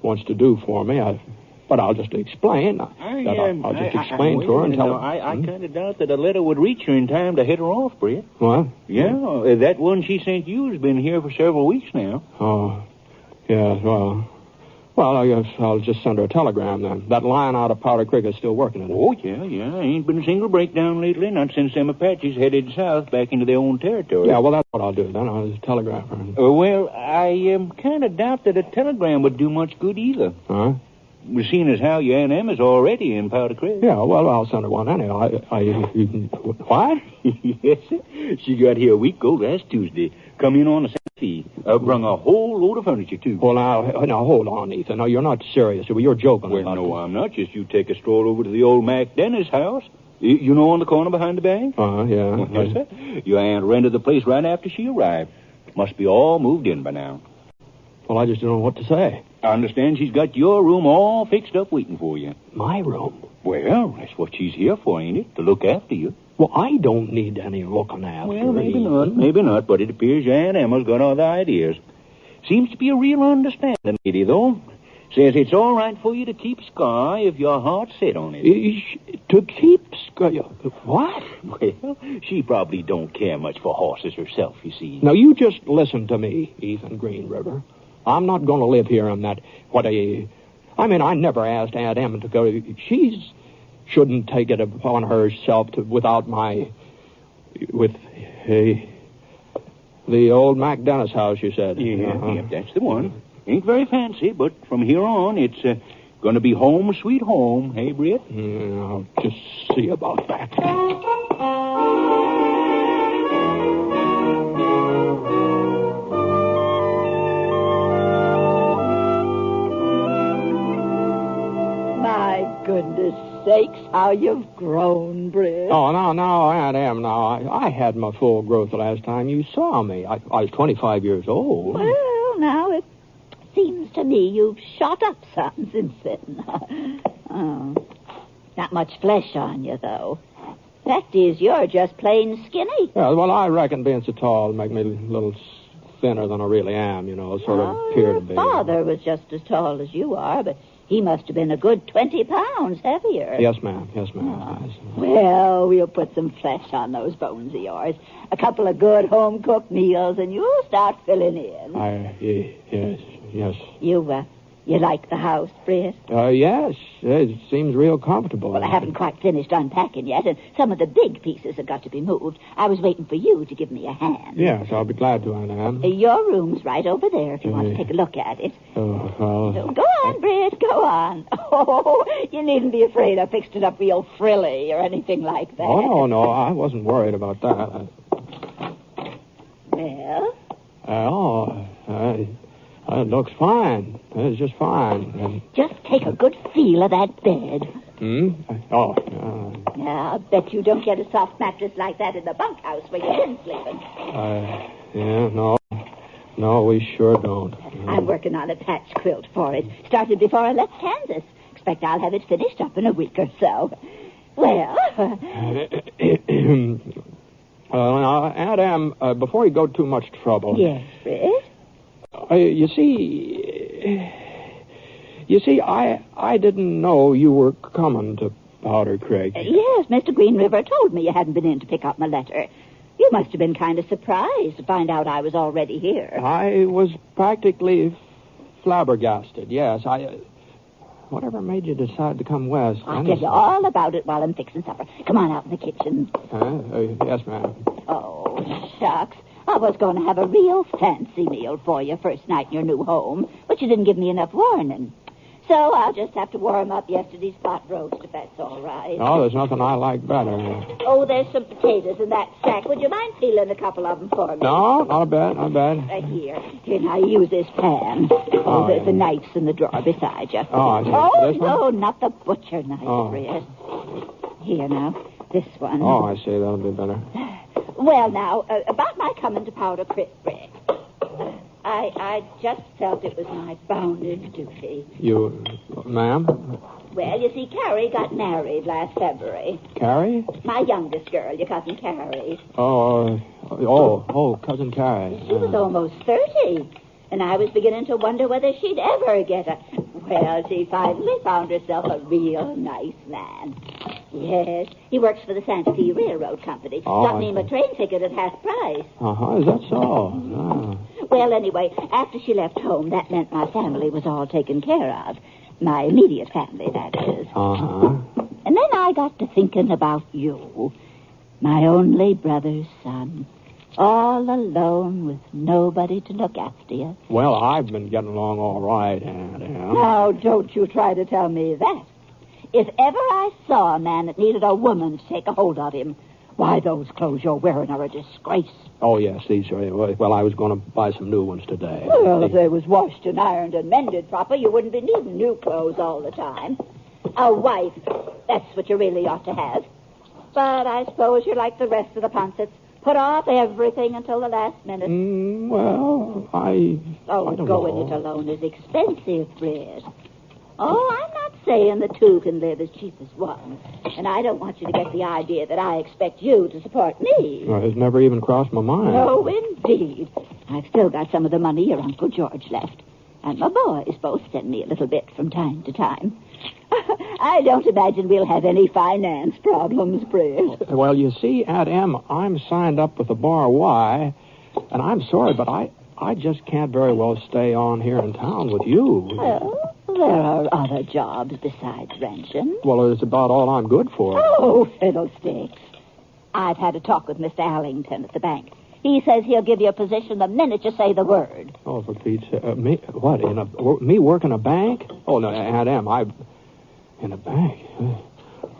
wants to do for me. But I'll just explain. I'll just explain to her and tell her. I kind of doubt that a letter would reach her in time to hit her off, Britt. What? Yeah, that one she sent you has been here for several weeks now. Oh, yeah, well, I guess I'll just send her a telegram then. That line out of Powder Creek is still working, isn't it? Oh, yeah. Ain't been a single breakdown lately, not since them Apaches headed south back into their own territory. Yeah, well, that's what I'll do then. I'll just telegraph her. Well, I kind of doubt that a telegram would do much good either. Huh? Seeing as how your Aunt Emma's already in Powder Creek. Yeah, well, I'll send her one anyway. What? Yes, sir. She got here a week ago last Tuesday. Come in on a Saturday. Brung a whole load of furniture, too. Well, now, hold on, Ethan. No, you're not serious. You're joking about no, I'm not. Just you take a stroll over to the old Mac Dennis house. You know, on the corner behind the bank? Yeah. Yes, sir. Your aunt rented the place right after she arrived. Must be all moved in by now. Well, I just don't know what to say. I understand she's got your room all fixed up waiting for you. My room? Well, that's what she's here for, ain't it? To look after you. Well, I don't need any looking after. Well, maybe not, but it appears your Aunt Emma's got other ideas. Seems to be a real understanding lady, though. Says it's all right for you to keep Sky if your heart's set on it. To keep Sky? What? Well, she probably don't care much for horses herself, you see. Now, you just listen to me, Ethan Green River. I'm not going to live here on that, I never asked Aunt Emma to go. She shouldn't take it upon herself with the old Mac Dennis house, you said. Yeah, that's the one. Ain't very fancy, but from here on, it's going to be home sweet home, hey, Britt? Yeah, I'll just see about that. Goodness sakes, how you've grown, Britt. Oh, no, Aunt Em, no. I had my full growth the last time you saw me. I was 25 years old. Well, now it seems to me you've shot up some since then. Not much flesh on you, though. Fact is, you're just plain skinny. Yeah, well, I reckon being so tall would make me a little thinner than I really am, sort of appear to be. Your father was just as tall as you are, but he must have been a good 20 pounds heavier. Yes, ma'am. Yes. Well, we'll put some flesh on those bones of yours. A couple of good home-cooked meals, and you'll start filling in. Yes. You like the house, Britt? Yes. It seems real comfortable. Well, I haven't quite finished unpacking yet, and some of the big pieces have got to be moved. I was waiting for you to give me a hand. Yes, I'll be glad to, Aunt Em. Your room's right over there if you want to take a look at it. Oh, well... Go on, Britt, go on. Oh, you needn't be afraid I fixed it up real frilly or anything like that. Oh, no, I wasn't worried about that. Well? It looks fine. It's just fine. Just take a good feel of that bed. Yeah, I bet you don't get a soft mattress like that in the bunkhouse where you've been sleeping. No, we sure don't. I'm working on a patch quilt for it. Started before I left Kansas. Expect I'll have it finished up in a week or so. Well... Aunt Em, before you go too much trouble... Yes, Britt? You see, I didn't know you were coming to Powder Creek. Yes, Mr. Green River told me you hadn't been in to pick up my letter. You must have been kind of surprised to find out I was already here. I was practically flabbergasted, yes. Whatever made you decide to come west? I'll tell you all about it while I'm fixing supper. Come on out in the kitchen. Yes, ma'am. Oh, shucks. I was going to have a real fancy meal for you first night in your new home, but you didn't give me enough warning. So I'll just have to warm up yesterday's pot roast, if that's all right. Oh, there's nothing I like better. Oh, there's some potatoes in that sack. Would you mind peeling a couple of them for me? No, not bad. Here, now use this pan. The knife's in the drawer beside you. Oh, I see. Oh, This one? no, not the butcher knife, Britt. Here, now, this one. Oh, I see. That'll be better. Well, now, about my coming to Powder Creek, Britt. I just felt it was my bounden duty. You, ma'am? Well, you see, Carrie got married last February. Carrie? My youngest girl, your cousin Carrie. Cousin Carrie. She was almost 30, and I was beginning to wonder whether she'd ever get a... Well, she finally found herself a real nice man. Yes, he works for the Santa Fe Railroad Company. Got me a train ticket at half price. Is that so? Well, anyway, after she left home, that meant my family was all taken care of. My immediate family, that is. And then I got to thinking about you, my only brother's son. All alone with nobody to look after you. Well, I've been getting along all right, Aunt Em. Now, don't you try to tell me that. If ever I saw a man that needed a woman to take a hold of him, why, those clothes you're wearing are a disgrace. Oh, yes, these are. Well, I was going to buy some new ones today. Well, if they was washed and ironed and mended proper, you wouldn't be needing new clothes all the time. A wife, that's what you really ought to have. But I suppose you're like the rest of the Ponsetts. Put off everything until the last minute. I don't know. Going it alone is expensive, Britt. Oh, I'm not saying the two can live as cheap as one. And I don't want you to get the idea that I expect you to support me. Well, it's never even crossed my mind. No, indeed. I've still got some of the money your Uncle George left. And my boys both send me a little bit from time to time. I don't imagine we'll have any finance problems, Britt. Well, you see, Aunt Em, I'm signed up with the Bar Y, and I'm sorry, but I just can't very well stay on here in town with you. Well, there are other jobs besides ranching. Well, it's about all I'm good for. Oh, fiddlesticks. I've had a talk with Mr. Allington at the bank. He says he'll give you a position the minute you say the word. Oh, for Pete's sake. Me? What, me work in a bank? Oh, no, Aunt Em, in a bank?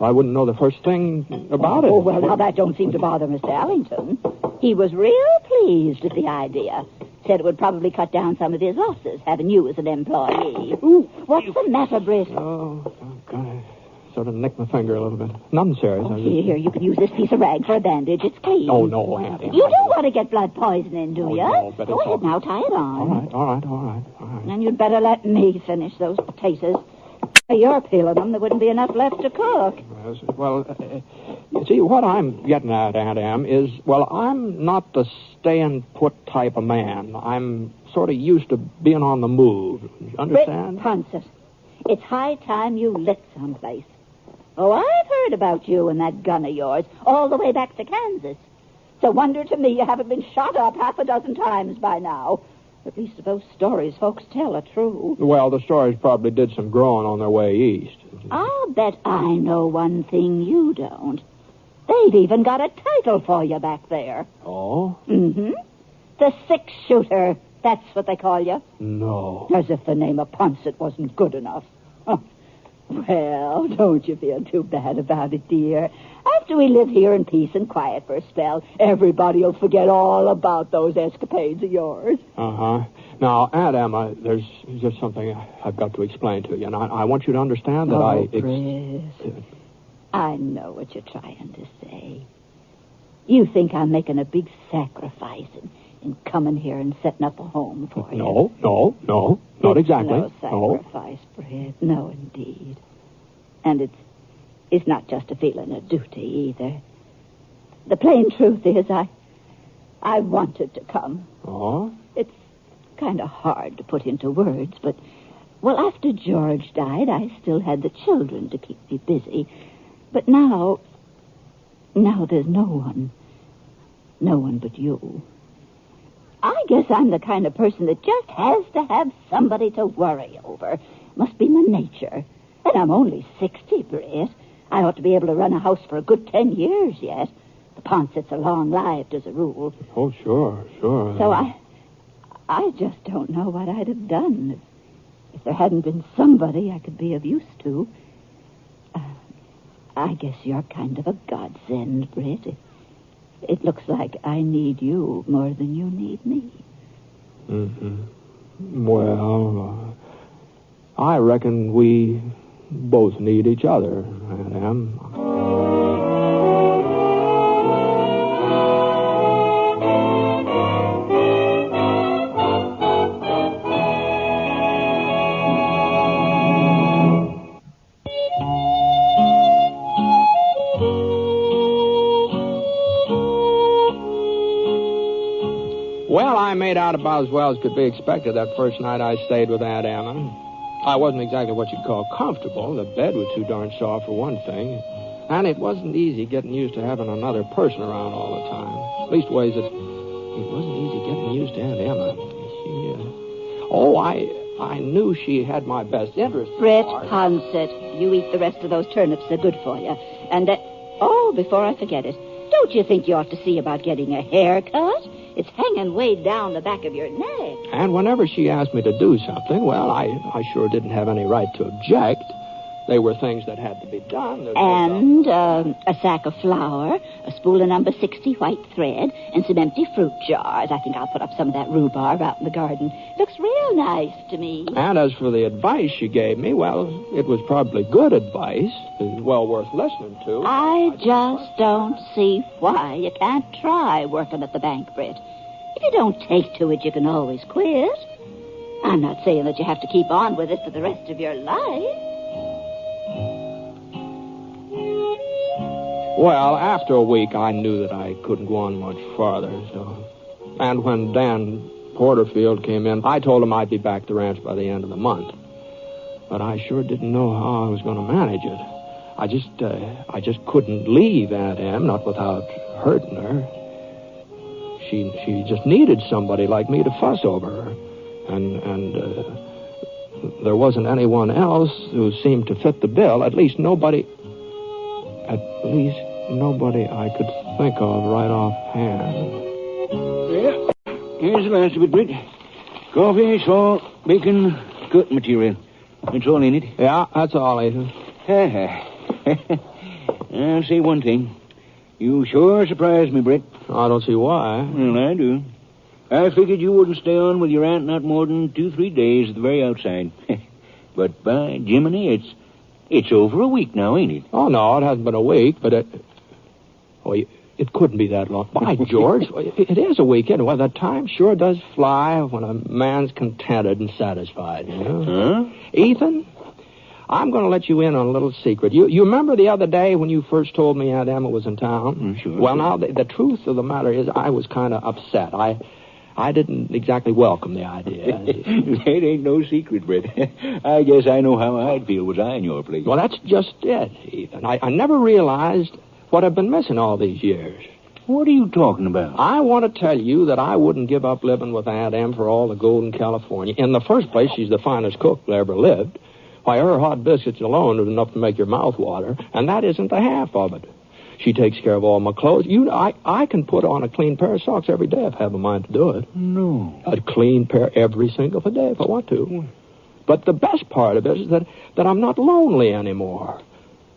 I wouldn't know the first thing about it. Oh, well, now that don't seem to bother Mr. Allington. He was real pleased at the idea. Said it would probably cut down some of his losses, having you as an employee. Ooh, what's the matter, Britt? Oh, God. Sort of nicked my finger a little bit. Nothing serious. Here, you can use this piece of rag for a bandage. It's clean. Oh, no, Aunt Em. You don't want to get blood poisoning, do you? No, but Go ahead now, tie it on. All right. And you'd better let me finish those potatoes. If you're peeling them, there wouldn't be enough left to cook. Well, you see, what I'm getting at, Aunt Em, is, well, I'm not the stay-and-put type of man. I'm sort of used to being on the move. Understand? Britt Ponset, it's high time you lit someplace. Oh, I've heard about you and that gun of yours all the way back to Kansas. It's a wonder to me you haven't been shot up half a dozen times by now. At least if those stories folks tell are true. Well, the stories probably did some growing on their way east. I'll bet I know one thing you don't. They've even got a title for you back there. Oh? Mm-hmm. The six-shooter. That's what they call you. No. As if the name of Poncett wasn't good enough. Huh. Well, don't you feel too bad about it, dear. After we live here in peace and quiet for a spell, everybody will forget all about those escapades of yours. Uh-huh. Now, Aunt Emma, there's just something I've got to explain to you, and I want you to understand that Chris, I know what you're trying to say. You think I'm making a big sacrifice in coming here and setting up a home for you. No, not exactly. No sacrifice, Britt. No, indeed. And it's not just a feeling of duty, either. The plain truth is I wanted to come. Oh? kind of hard to put into words, but, well, after George died, I still had the children to keep me busy. But now there's no one. No one but you. I guess I'm the kind of person that just has to have somebody to worry over. Must be my nature. And I'm only 60, Britt. I ought to be able to run a house for a good 10 years yet. The Ponsetts are long-lived as a rule. Oh, sure. So I just don't know what I'd have done if there hadn't been somebody I could be of use to. I guess you're kind of a godsend, Britt. It looks like I need you more than you need me. Mm-hmm. Well, I reckon we both need each other, Aunt Em. Well, I made out about as well as could be expected that first night I stayed with Aunt Emma. I wasn't exactly what you'd call comfortable. The bed was too darn soft, for one thing. And it wasn't easy getting used to having another person around all the time. Leastways, it wasn't easy getting used to Aunt Emma. I knew she had my best interest. Britt Ponset, you eat the rest of those turnips. They're good for you. And, before I forget it, don't you think you ought to see about getting a haircut? It's hanging way down the back of your neck. And whenever she asked me to do something, well, I sure didn't have any right to object. They were things that had to be done. And a sack of flour, a spool of number 60 white thread, and some empty fruit jars. I think I'll put up some of that rhubarb out in the garden. Looks real nice to me. And as for the advice she gave me, well, it was probably good advice. It was well worth listening to. I just don't see why you can't try working at the bank, Britt. If you don't take to it, you can always quit. I'm not saying that you have to keep on with it for the rest of your life. Well, after a week, I knew that I couldn't go on much farther. And when Dan Porterfield came in, I told him I'd be back to the ranch by the end of the month. But I sure didn't know how I was going to manage it. I just couldn't leave Aunt Em, not without hurting her. She just needed somebody like me to fuss over her. And there wasn't anyone else who seemed to fit the bill. At least nobody I could think of right offhand. Yeah, here's the last of it, Britt. Coffee, salt, bacon, cook material. That's all in it. Yeah, that's all, Ethan. I'll say one thing. You sure surprised me, Britt. I don't see why. Well, I do. I figured you wouldn't stay on with your aunt not more than 2-3 days at the very outside. But by Jiminy, it's over a week now, ain't it? Oh, no, it hasn't been a week, but it couldn't be that long. By George, it is a week, isn't it? Well, the time sure does fly when a man's contented and satisfied, you know? Huh? Ethan, I'm going to let you in on a little secret. You remember the other day when you first told me Aunt Emma was in town? Sure. Well, now, the truth of the matter is I was kind of upset. I didn't exactly welcome the idea. It ain't no secret, Britt. I guess I know how I'd feel was I in your place. Well, that's just it, Ethan. I never realized what I've been missing all these years. What are you talking about? I want to tell you that I wouldn't give up living with Aunt Em for all the gold in California. In the first place, she's the finest cook that ever lived. Why, her hot biscuits alone is enough to make your mouth water, and that isn't the half of it. She takes care of all my clothes. I can put on a clean pair of socks every day if I have a mind to do it. No. A clean pair every single day if I want to. But the best part of it is that I'm not lonely anymore.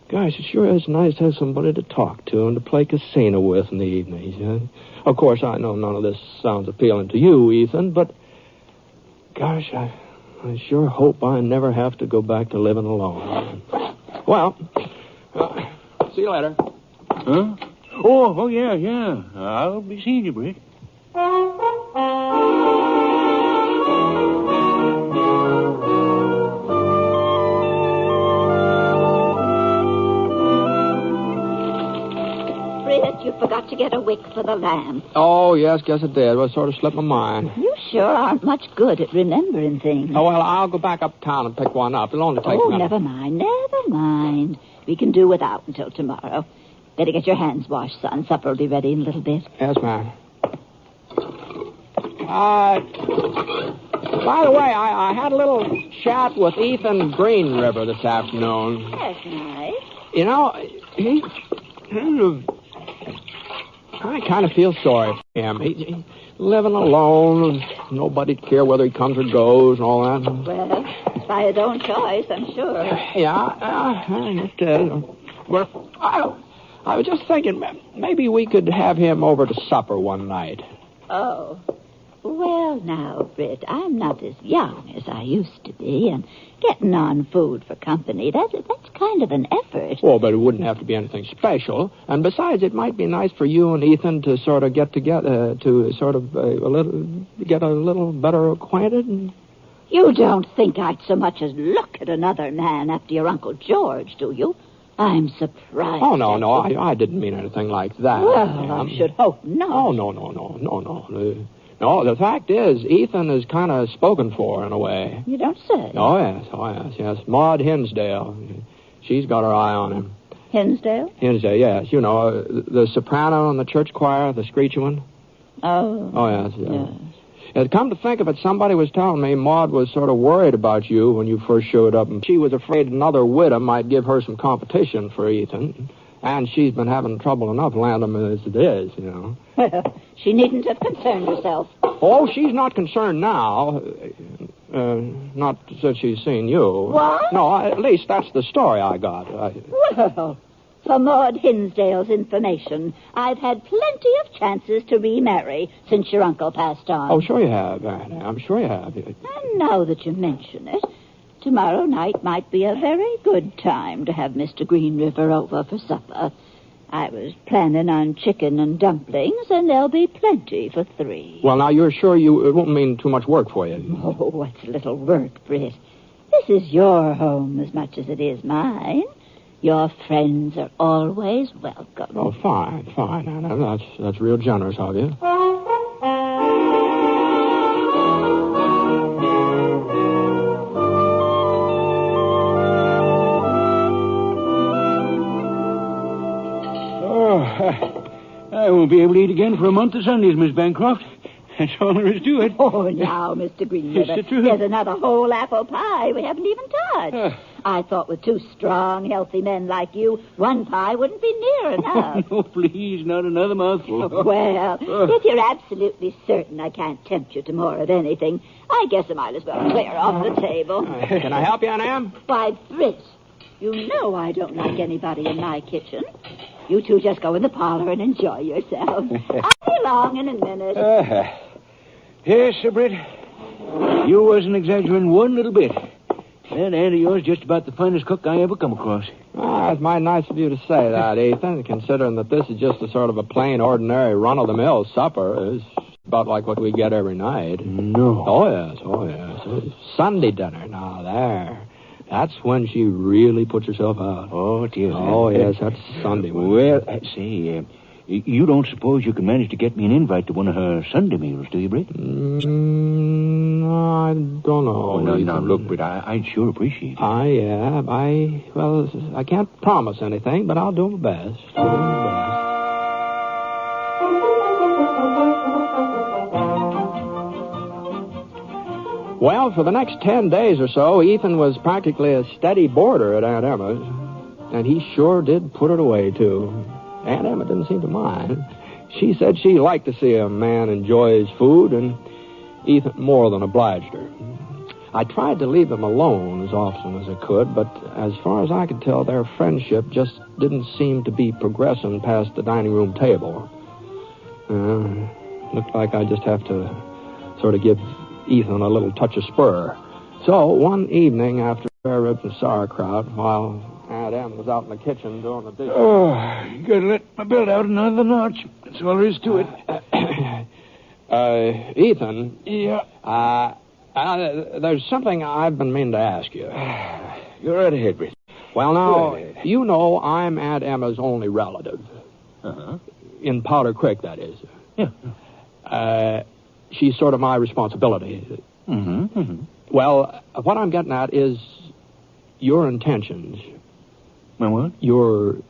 Gosh, it sure is nice to have somebody to talk to and to play casino with in the evenings. Huh? Of course, I know none of this sounds appealing to you, Ethan, but gosh, I sure hope I never have to go back to living alone. Well, see you later. Huh? Oh, yeah. I'll be seeing you, Britt. Britt, you forgot to get a wick for the lamp. Oh, yes, guess it did. Well, it sort of slipped my mind. You sure aren't much good at remembering things. Oh, well, I'll go back uptown and pick one up. It'll only take a minute. Never mind. We can do without until tomorrow. Better get your hands washed, son. Supper will be ready in a little bit. Yes, ma'am. By the way, I had a little chat with Ethan Green River this afternoon. That's nice. You know, I kind of feel sorry for him. He's living alone. Nobody'd care whether he comes or goes and all that. Well, by his own choice, I'm sure. Yeah, it is. Well, I was just thinking maybe we could have him over to supper one night. Oh. Well, now, Britt, I'm not as young as I used to be, and getting on food for company, that's kind of an effort. Oh, but it wouldn't have to be anything special. And besides, it might be nice for you and Ethan to sort of get together, to sort of get a little better acquainted. You don't think I'd so much as look at another man after your Uncle George, do you? I'm surprised. Oh, no, I didn't mean anything like that. Well, I should hope not. Oh, no. No, the fact is, Ethan is kind of spoken for in a way. You don't say. Oh, yes. Maud Hinsdale. She's got her eye on him. Hinsdale? Hinsdale, yes. You know, the soprano in the church choir, the screechy one. Oh. Oh, yes. And come to think of it, somebody was telling me Maud was sort of worried about you when you first showed up, and she was afraid another widow might give her some competition for Ethan. And she's been having trouble enough landing him as it is, you know. Well, she needn't have concerned herself. Oh, she's not concerned now. Not since she's seen you. What? No, at least that's the story I got. Well, for Maud Hinsdale's information, I've had plenty of chances to remarry since your uncle passed on. Oh, sure you have, Annie. I'm sure you have. And now that you mention it, tomorrow night might be a very good time to have Mr. Green River over for supper. I was planning on chicken and dumplings, and there'll be plenty for 3. Well, now, you're sure it won't mean too much work for you? Oh, what's little work, Britt? This is your home as much as it is mine. Your friends are always welcome. Oh, fine, Anna. That's real generous of you. I won't be able to eat again for a month of Sundays, Miss Bancroft. That's all there is to it. Oh, now, Mr. Green River, there's another whole apple pie we haven't even touched. I thought with 2 strong, healthy men like you, 1 pie wouldn't be near enough. Oh, no, please, not another mouthful. Well, if you're absolutely certain I can't tempt you to more of anything, I guess I might as well clear off the table. Can I help you, Aunt Em? Why, Britt, you know I don't like anybody in my kitchen. You two just go in the parlor and enjoy yourselves. I'll be along in a minute. Yes, Sir Britt. You wasn't exaggerating one little bit. That aunt of yours just about the finest cook I ever come across. It's mighty nice of you to say that, Ethan, considering that this is just a sort of a plain, ordinary, run-of-the-mill supper. It's about like what we get every night. No. Oh, yes. It's Sunday dinner. Now, there. That's when she really puts herself out. Oh, dear. Oh, yes, that's Sunday. Well, say, you don't suppose you can manage to get me an invite to one of her Sunday meals, do you, Britt? I don't know. Oh, no, look, Britt, I'd sure appreciate it. I can't promise anything, but I'll do my best. Well, for the next 10 days or so, Ethan was practically a steady boarder at Aunt Emma's. And he sure did put it away, too. Aunt Emma didn't seem to mind. She said she liked to see a man enjoy his food, and Ethan more than obliged her. I tried to leave them alone as often as I could, but as far as I could tell, their friendship just didn't seem to be progressing past the dining room table. Looked like I just have to sort of give Ethan a little touch of spur. So, one evening after spare ribs and sauerkraut, while Aunt Em was out in the kitchen doing the dishes... Oh, you gotta let my belt out another notch. That's all there is to it. Ethan? Yeah? There's something I've been meaning to ask you. Go right ahead, Britt. Well, now, you know I'm Aunt Emma's only relative. Uh-huh. In Powder Creek, that is. Yeah. She's sort of my responsibility. Mm-hmm. Mm-hmm. Well, what I'm getting at is your intentions. My what? Your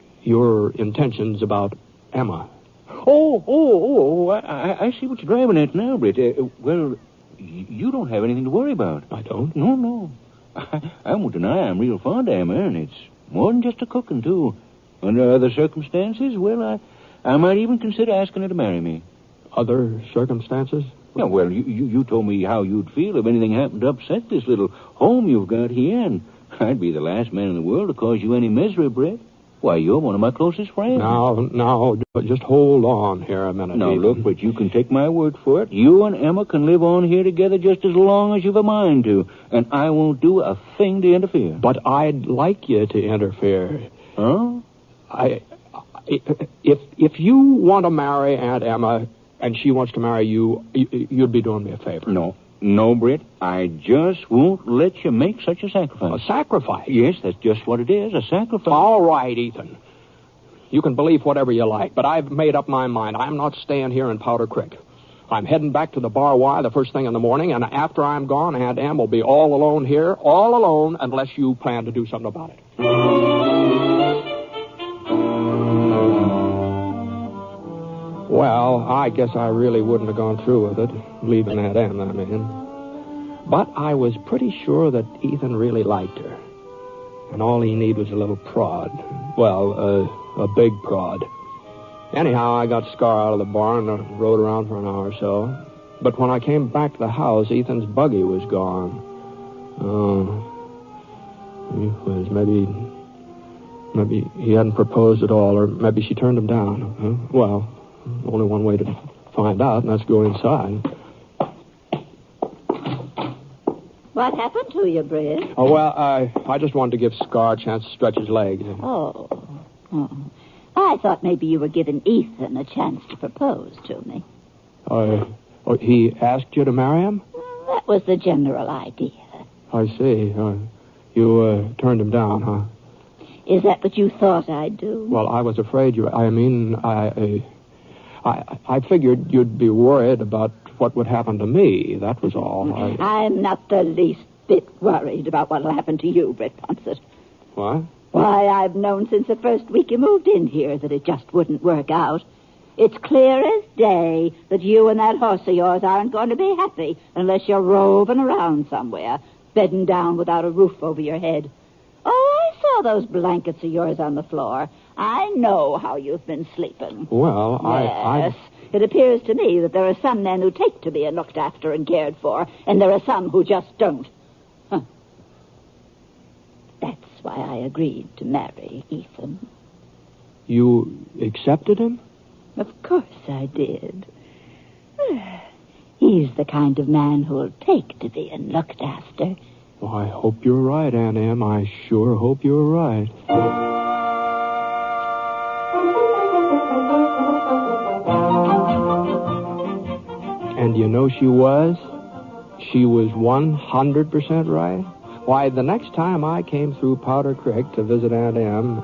intentions about Emma. I see what you're driving at now, Britt. Well, you don't have anything to worry about. I don't? No. I won't deny I'm real fond of Emma, and it's more than just a cooking, too. Under other circumstances, well, I might even consider asking her to marry me. Other circumstances? Yeah, well, you told me how you'd feel if anything happened to upset this little home you've got here, and I'd be the last man in the world to cause you any misery, Britt. Why, you're one of my closest friends. Now, just hold on here a minute. Now, Ethan. look, but you can take my word for it. You and Emma can live on here together just as long as you've a mind to, and I won't do a thing to interfere. But I'd like you to interfere. Huh? If you want to marry Aunt Emma and she wants to marry you, you'd be doing me a favor. No, Britt. I just won't let you make such a sacrifice. A sacrifice? Yes, that's just what it is, a sacrifice. All right, Ethan. You can believe whatever you like, but I've made up my mind. I'm not staying here in Powder Creek. I'm heading back to the Bar Y the first thing in the morning, and after I'm gone, Aunt Em will be all alone here, all alone, unless you plan to do something about it. Well, I guess I really wouldn't have gone through with it, leaving Aunt Em, I mean. But I was pretty sure that Ethan really liked her. And all he needed was a little prod. Well, a big prod. Anyhow, I got Scar out of the barn and rode around for an hour or so. But when I came back to the house, Ethan's buggy was gone. Maybe he hadn't proposed at all, or maybe she turned him down. Well, only one way to find out, and that's go inside. What happened to you, Britt? Oh, well, I just wanted to give Scar a chance to stretch his legs. Oh. I thought maybe you were giving Ethan a chance to propose to me. He asked you to marry him? That was the general idea. I see. You turned him down, huh? Is that what you thought I'd do? Well, I was afraid you... I figured you'd be worried about what would happen to me. That was all. I'm not the least bit worried about what'll happen to you, Britt Ponset. What? Why, I've known since the first week you moved in here that it just wouldn't work out. It's clear as day that you and that horse of yours aren't going to be happy unless you're roving around somewhere, bedding down without a roof over your head. Oh, I saw those blankets of yours on the floor. I know how you've been sleeping. Well, Yes. It appears to me that there are some men who take to being looked after and cared for, and there are some who just don't. Huh. That's why I agreed to marry Ethan. You accepted him? Of course I did. He's the kind of man who'll take to being looked after. Well, I hope you're right, Aunt Em. I sure hope you're right. And you know she was? She was 100% right. Why, the next time I came through Powder Creek to visit Aunt Em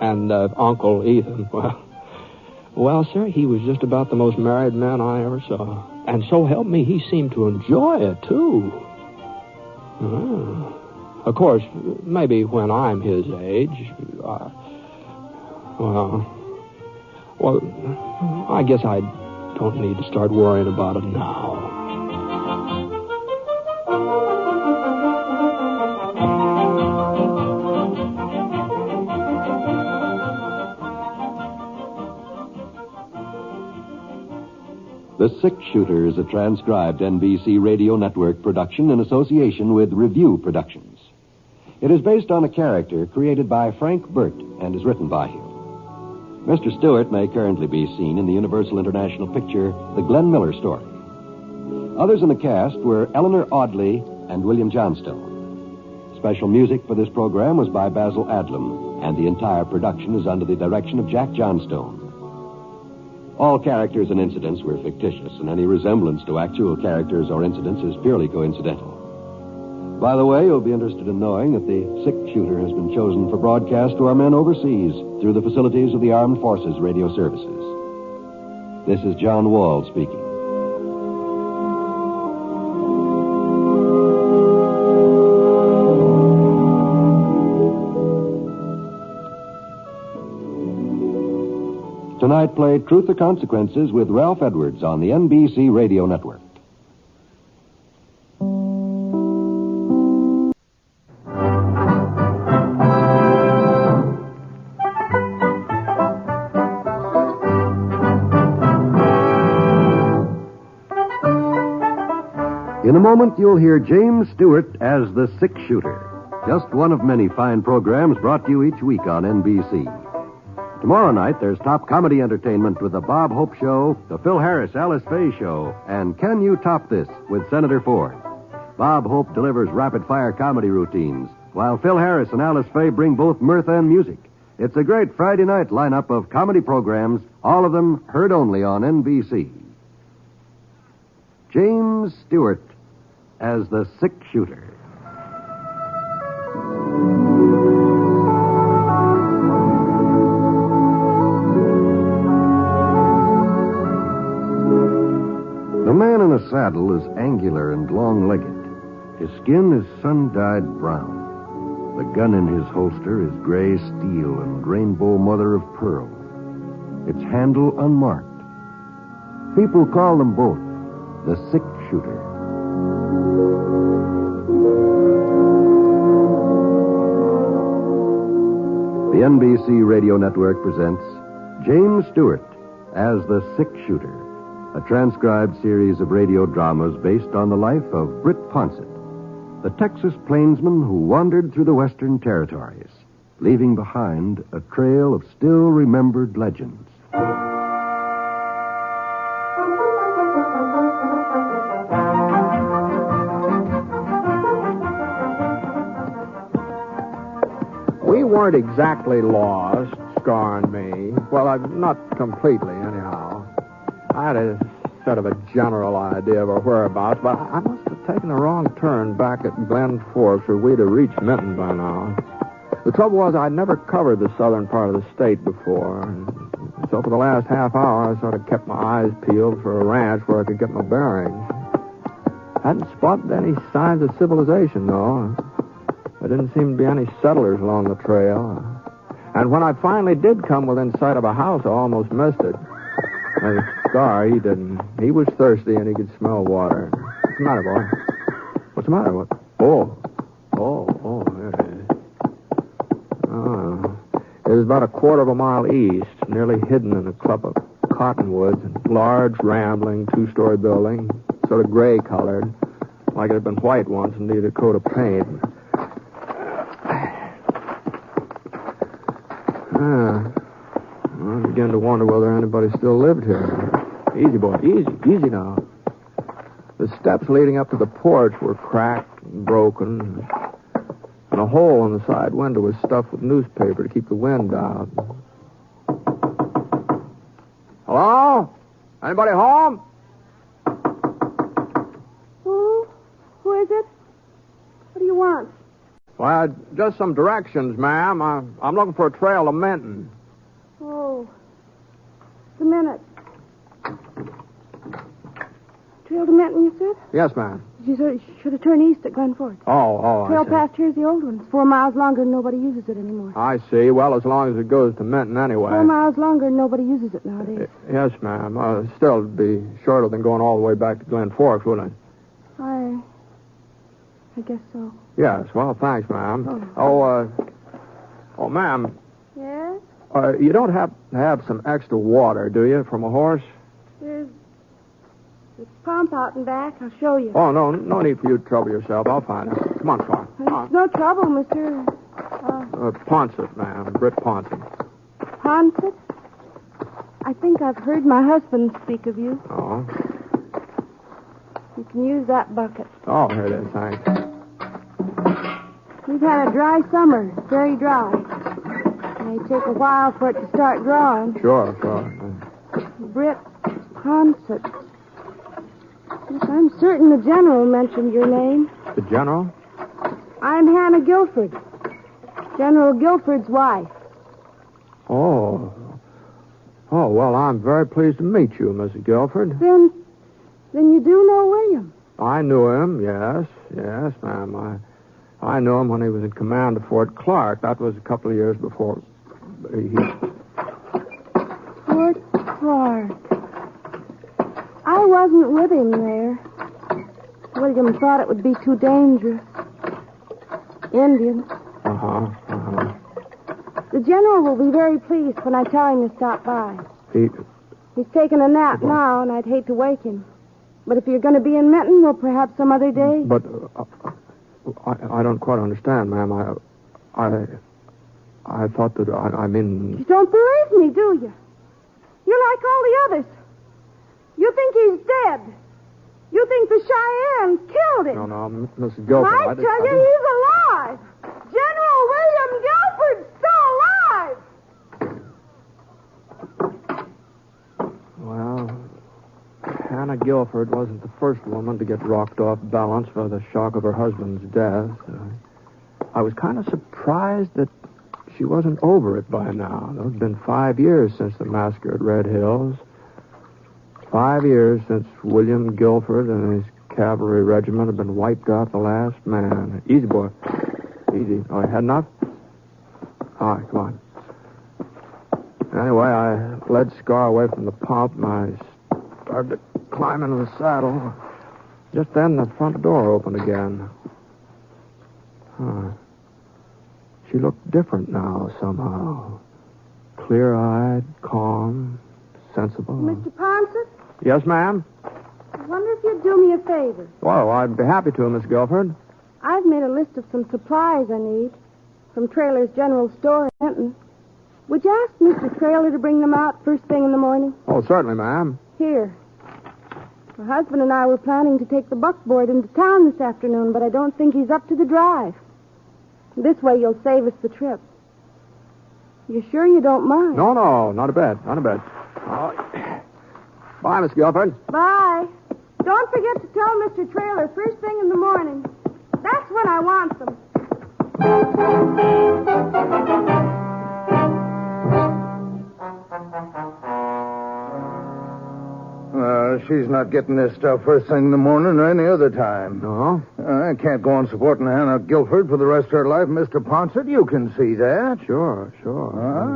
and Uncle Ethan, well, sir, he was just about the most married man I ever saw. And so help me, he seemed to enjoy it, too. Of course, maybe when I'm his age, I guess I don't need to start worrying about it now. The Six Shooter is a transcribed NBC Radio Network production in association with Review Productions. It is based on a character created by Frank Burt and is written by him. Mr. Stewart may currently be seen in the Universal International picture The Glenn Miller Story. Others in the cast were Eleanor Audley and William Johnstone. Special music for this program was by Basil Adlam, and the entire production is under the direction of Jack Johnstone. All characters and incidents were fictitious, and any resemblance to actual characters or incidents is purely coincidental. By the way, you'll be interested in knowing that the Six Shooter has been chosen for broadcast to our men overseas. through the facilities of the Armed Forces Radio Services. This is John Wall speaking. Tonight, play Truth or Consequences with Ralph Edwards on the NBC Radio Network. In a moment, you'll hear James Stewart as the Six Shooter. Just one of many fine programs brought to you each week on NBC. Tomorrow night, there's top comedy entertainment with the Bob Hope Show, the Phil Harris Alice Faye Show, and Can You Top This with Senator Ford. Bob Hope delivers rapid-fire comedy routines, while Phil Harris and Alice Faye bring both mirth and music. It's a great Friday night lineup of comedy programs, all of them heard only on NBC. James Stewart as the Six Shooter. The man in the saddle is angular and long-legged. His skin is sun-dyed brown. The gun in his holster is gray steel and rainbow mother of pearl. Its handle unmarked. People call them both the Six Shooter. The NBC Radio Network presents James Stewart as the Six Shooter, a transcribed series of radio dramas based on the life of Britt Ponset, the Texas plainsman who wandered through the Western Territories, leaving behind a trail of still remembered legends. We weren't exactly lost, Scar and me. Well, not completely, anyhow. I had a sort of a general idea of our whereabouts, but I must have taken a wrong turn back at Glen Forks, where we'd have reached Minton by now. The trouble was I'd never covered the southern part of the state before. So for the last half hour, I sort of kept my eyes peeled for a ranch where I could get my bearings. Hadn't spotted any signs of civilization, though. There didn't seem to be any settlers along the trail. And when I finally did come within sight of a house, I almost missed it. And Scar, he didn't. He was thirsty and he could smell water. What's the matter, boy? What's the matter? What? Oh, there it is. Oh. It was about a quarter of a mile east, nearly hidden in a clump of cottonwoods, and large, rambling, two-story building, sort of gray-colored, like it had been white once and needed a coat of paint. I began to wonder whether anybody still lived here. Easy, boy. Easy now. The steps leading up to the porch were cracked and broken, and a hole in the side window was stuffed with newspaper to keep the wind out. Hello? Anybody home? Who is it? What do you want? Well, just some directions, ma'am. I'm looking for a trail to Minton. Oh, just a minute. Trail to Minton, you said? Yes, ma'am. You should have turned east at Glen Forks. Oh, Trail I see. past here's the old one. It's 4 miles longer and nobody uses it anymore. I see. Well, as long as it goes to Minton anyway. 4 miles longer and nobody uses it nowadays. Yes, ma'am. Still, it'd be shorter than going all the way back to Glen Forks, wouldn't it? I guess so. Yes. Well, thanks, ma'am. Oh, ma'am. Yes? You don't have to have some extra water, do you, from a horse? There's a pump out and back. I'll show you. Oh, no need for you to trouble yourself. I'll find it. Come on, Scar. It's no trouble, Mr. Ponset, ma'am. Britt Ponset. Poncett? I think I've heard my husband speak of you. Oh. You can use that bucket. Oh, here it is. Thanks. We've had a dry summer. Very dry. It may take a while for it to start drawing. Sure. Britt Ponset. Yes, I'm certain the general mentioned your name. The general? I'm Hannah Guilford. General Guilford's wife. Oh. Oh, well, I'm very pleased to meet you, Mrs. Guilford. Then you do know William? I knew him, yes. Yes, ma'am. I knew him when he was in command of Fort Clark. That was a couple of years before Fort Clark. I wasn't with him there. William thought it would be too dangerous. Indians. The general will be very pleased when I tell him to stop by. He's taking a nap now, and I'd hate to wake him. But if you're going to be in Menton, well, perhaps some other day. But I don't quite understand, ma'am. I thought that I mean. You don't believe me, do you? You're like all the others. You think he's dead. You think the Cheyennes killed him. No, Mrs. Guilford. I tell you, he's alive. General William Guilford's still alive. Well, Hannah Guilford wasn't the first woman to get rocked off balance by the shock of her husband's death. I was kind of surprised that she wasn't over it by now. It's been 5 years since the massacre at Red Hills. 5 years since William Guilford and his cavalry regiment have been wiped out, the last man. Easy, boy. Easy. Oh, you had enough? All right, come on. Anyway, I led Scar away from the pump, and I started to climb into the saddle. Just then, the front door opened again. She looked different now, somehow. Clear-eyed, calm, sensible. Mr. Poncett? Yes, ma'am? I wonder if you'd do me a favor. Well, I'd be happy to, Miss Guilford. I've made a list of some supplies I need from Traylor's General Store in Menton. Would you ask Mr. Traylor to bring them out first thing in the morning? Oh, certainly, ma'am. Here. My husband and I were planning to take the buckboard into town this afternoon, but I don't think he's up to the drive. This way you'll save us the trip. You sure you don't mind? No, not a bit. Not a bit. Bye, Miss Guilford. Bye. Don't forget to tell Mr. Traylor first thing in the morning. That's when I want them. She's not getting this stuff first thing in the morning or any other time. No? I can't go on supporting Hannah Guilford for the rest of her life, Mr. Ponset. You can see that. Sure.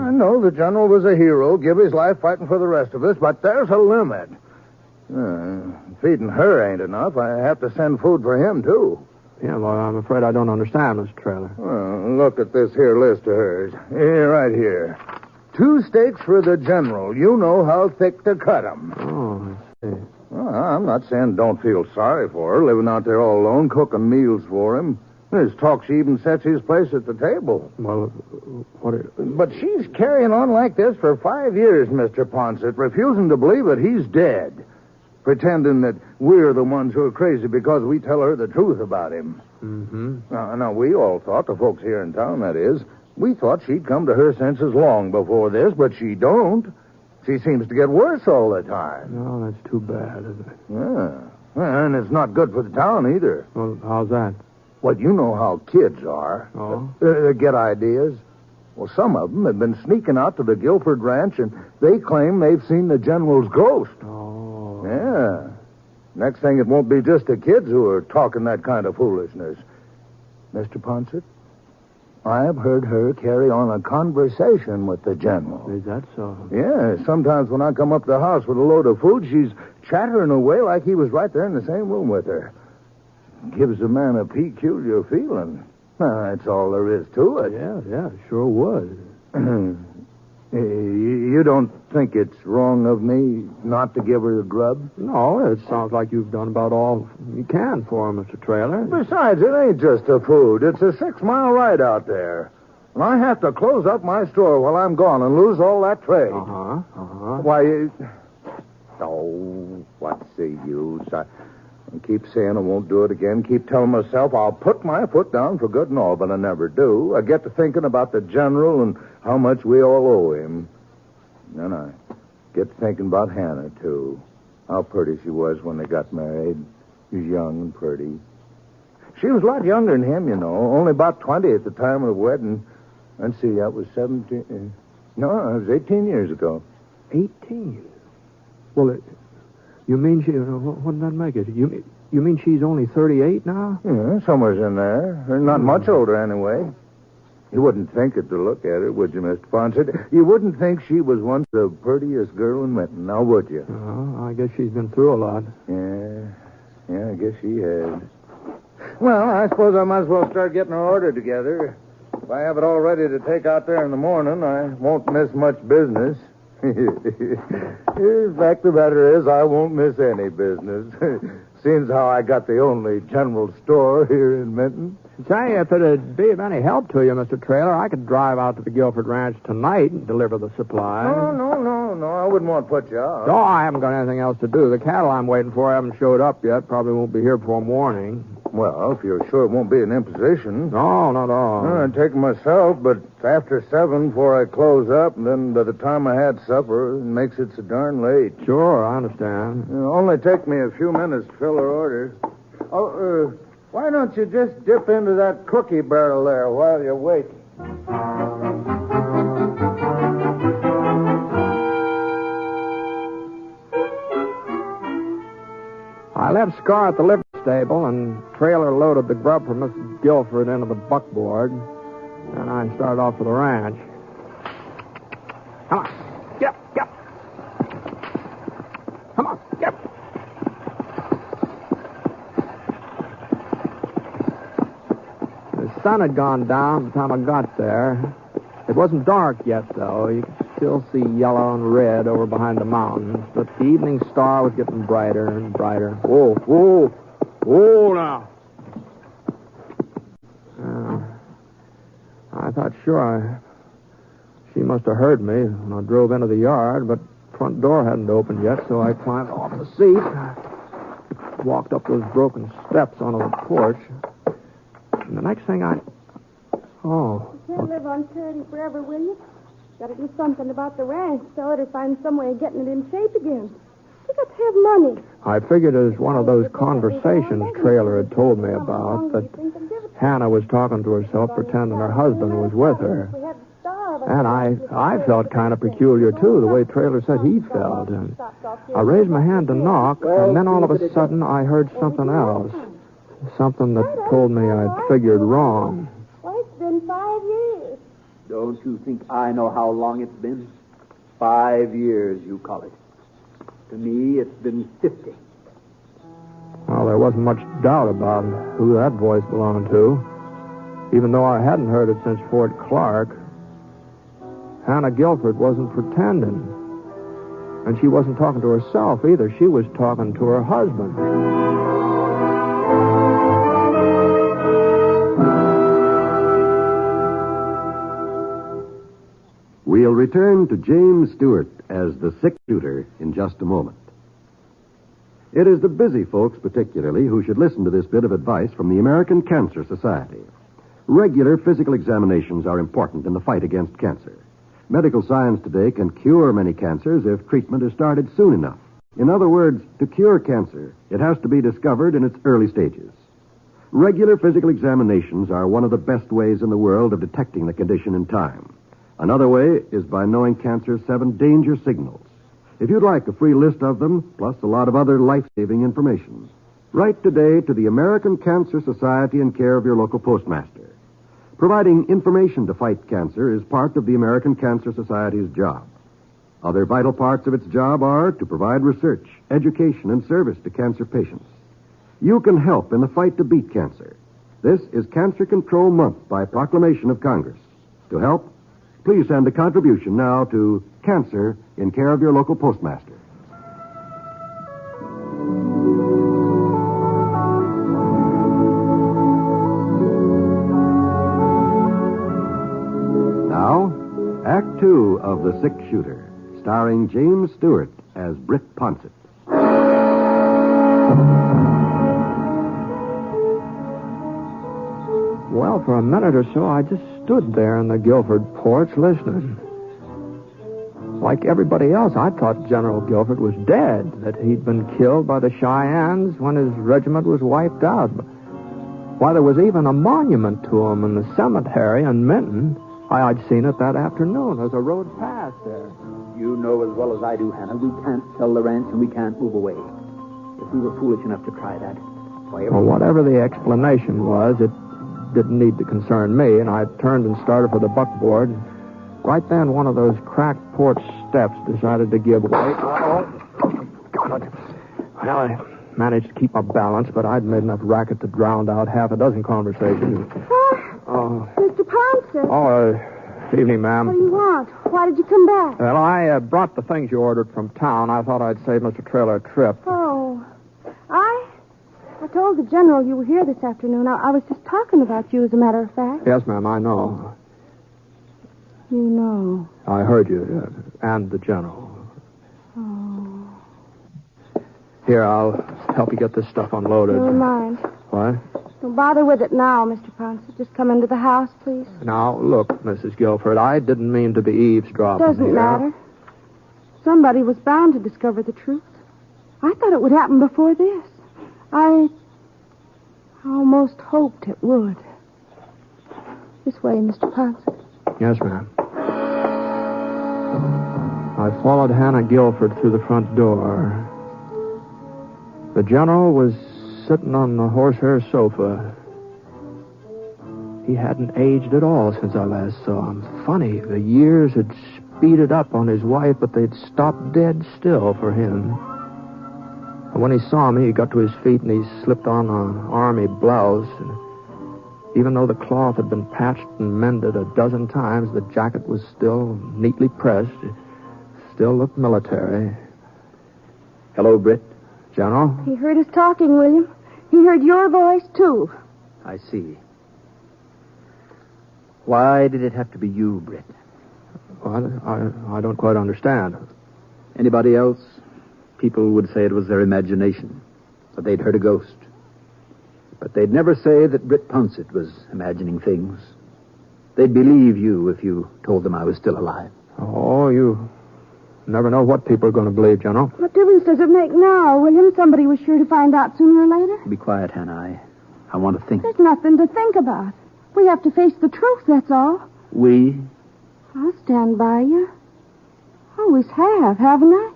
I know the general was a hero, give his life fighting for the rest of us, but there's a limit. Feeding her ain't enough. I have to send food for him, too. Yeah, well, I'm afraid I don't understand, Mr. Traylor. Well, look at this here list of hers. Here, right here. 2 steaks for the general. You know how thick to cut them. Oh, I see. Well, I'm not saying don't feel sorry for her, living out there all alone, cooking meals for him. There's talk she even sets his place at the table. Well, But she's carrying on like this for 5 years, Mr. Ponset, refusing to believe that he's dead. Pretending that we're the ones who are crazy because we tell her the truth about him. Mm-hmm. Now, we all thought, the folks here in town, that is, we thought she'd come to her senses long before this, but she don't. She seems to get worse all the time. No, that's too bad, isn't it? Yeah. And it's not good for the town either. Well, how's that? Well, you know how kids are. Oh? They get ideas. Well, some of them have been sneaking out to the Guilford ranch, and they claim they've seen the general's ghost. Oh. Yeah. Next thing, it won't be just the kids who are talking that kind of foolishness. Mr. Poncett, I've heard her carry on a conversation with the general. Is that so? Yeah. Sometimes when I come up to the house with a load of food, she's chattering away like he was right there in the same room with her. Gives a man a peculiar feeling. That's all there is to it. Yeah, sure would. You don't think it's wrong of me not to give her the grub? No, it sounds like you've done about all you can for her, Mr. Traylor. Besides, it ain't just the food. It's a 6-mile ride out there. And I have to close up my store while I'm gone and lose all that trade. Why, what's the use? I keep saying I won't do it again. Keep telling myself I'll put my foot down for good and all, but I never do. I get to thinking about the general and how much we all owe him. Then I get to thinking about Hannah, too. How pretty she was when they got married. She was young and pretty. She was a lot younger than him, you know. Only about 20 at the time of the wedding. And see, that was 17. No, it was 18 years ago. 18? Well, you mean she... What did that make it? You mean she's only 38 now? Yeah, somewhere's in there. Not much older, anyway. You wouldn't think it to look at her, would you, Mr. Poncett? You wouldn't think she was once the prettiest girl in Minton, now would you? Oh, I guess she's been through a lot. Yeah, I guess she has. Well, I suppose I might as well start getting her order together. If I have it all ready to take out there in the morning, I won't miss much business. The fact of the matter is, I won't miss any business. Seems how I got the only general store here in Minton. Say, if it'd be of any help to you, Mr. Traylor, I could drive out to the Guilford Ranch tonight and deliver the supplies. No, I wouldn't want to put you out. No, I haven't got anything else to do. The cattle I'm waiting for haven't showed up yet. Probably won't be here before morning. Well, if you're sure it won't be an imposition. No, not at all. I'd take it myself, but after 7 before I close up, and then by the time I had supper, it makes it so darn late. Sure, I understand. It'll only take me a few minutes to fill her order. Why don't you just dip into that cookie barrel there while you wait? I left Scar at the livery stable, and Trailer loaded the grub for Mrs. Guilford into the buckboard, and I started off for the ranch. Come on, get up. Come on, get up. The sun had gone down by the time I got there. It wasn't dark yet, though. You could still see yellow and red over behind the mountains, but the evening star was getting brighter and brighter. Whoa now. I thought sure she must have heard me when I drove into the yard, but the front door hadn't opened yet, so I climbed off the seat, walked up those broken steps onto the porch, and the next thing You can't live on charity forever, will you? Got to do something about the ranch, sell it, or find some way of getting it in shape again. You got to have money. I figured it was one of those conversations Trailer had told me about, that Hannah was talking to herself, pretending her husband was with her. And I felt kind of peculiar, too, the way Trailer said he felt. And I raised my hand to knock, and then all of a sudden I heard something else. Something that told me I'd figured wrong. Well, it's been 5 years. Don't you think I know how long it's been? 5 years, you call it. To me, it's been 50. Well, there wasn't much doubt about who that voice belonged to, even though I hadn't heard it since Fort Clark. Hannah Guilford wasn't pretending. And she wasn't talking to herself either. She was talking to her husband. We'll return to James Stewart as the six-shooter in just a moment. It is the busy folks, particularly, who should listen to this bit of advice from the American Cancer Society. Regular physical examinations are important in the fight against cancer. Medical science today can cure many cancers if treatment is started soon enough. In other words, to cure cancer, it has to be discovered in its early stages. Regular physical examinations are one of the best ways in the world of detecting the condition in time. Another way is by knowing cancer's 7 danger signals. If you'd like a free list of them, plus a lot of other life-saving information, write today to the American Cancer Society in care of your local postmaster. Providing information to fight cancer is part of the American Cancer Society's job. Other vital parts of its job are to provide research, education, and service to cancer patients. You can help in the fight to beat cancer. This is Cancer Control Month by proclamation of Congress. To help, please send a contribution now to Cancer in care of your local postmaster. Now, Act 2 of The Six-Shooter, starring James Stewart as Britt Ponset. Well, for a minute or so, I just stood there on the Guilford porch listening. Like everybody else, I thought General Guilford was dead, that he'd been killed by the Cheyennes when his regiment was wiped out. Why, there was even a monument to him in the cemetery in Minton. I'd seen it that afternoon. There's a road past there. You know as well as I do, Hannah, we can't sell the ranch and we can't move away. If we were foolish enough to try that, Well, whatever the explanation was, it didn't need to concern me, and I turned and started for the buckboard. Right then, one of those cracked porch steps decided to give way. Oh, God. Well, I managed to keep my balance, but I'd made enough racket to drown out half a dozen conversations. Mr. Poncett. Evening, ma'am. What do you want? Why did you come back? Well, I brought the things you ordered from town. I thought I'd save Mr. Trailer a trip. Oh, I told the General you were here this afternoon. I was just talking about you, as a matter of fact. Yes, ma'am, I know. You know. I heard you, and the General. Oh. Here, I'll help you get this stuff unloaded. Never mind. What? Don't bother with it now, Mr. Poncett. Just come into the house, please. Now, look, Mrs. Guilford, I didn't mean to be eavesdropping. Doesn't here. matter. Somebody was bound to discover the truth. I thought it would happen before this. I almost hoped it would. This way, Mr. Poncett. Yes, ma'am. I followed Hannah Guilford through the front door. The General was sitting on the horsehair sofa. He hadn't aged at all since I last saw him. Funny, the years had speeded up on his wife, but they'd stopped dead still for him. And when he saw me, he got to his feet and he slipped on an army blouse. And even though the cloth had been patched and mended a dozen times, the jacket was still neatly pressed. It still looked military. Hello, Britt. General? He heard us talking, William. He heard your voice, too. I see. Why did it have to be you, Britt? Well, I don't quite understand. Anybody else? People would say it was their imagination, that they'd heard a ghost. But they'd never say that Britt Ponset was imagining things. They'd believe you if you told them I was still alive. Oh, you never know what people are going to believe, General. What difference does it make now, William? Somebody was sure to find out sooner or later. Be quiet, Hannah. I want to think. There's nothing to think about. We have to face the truth, that's all. We? I'll stand by you. Always have, haven't I?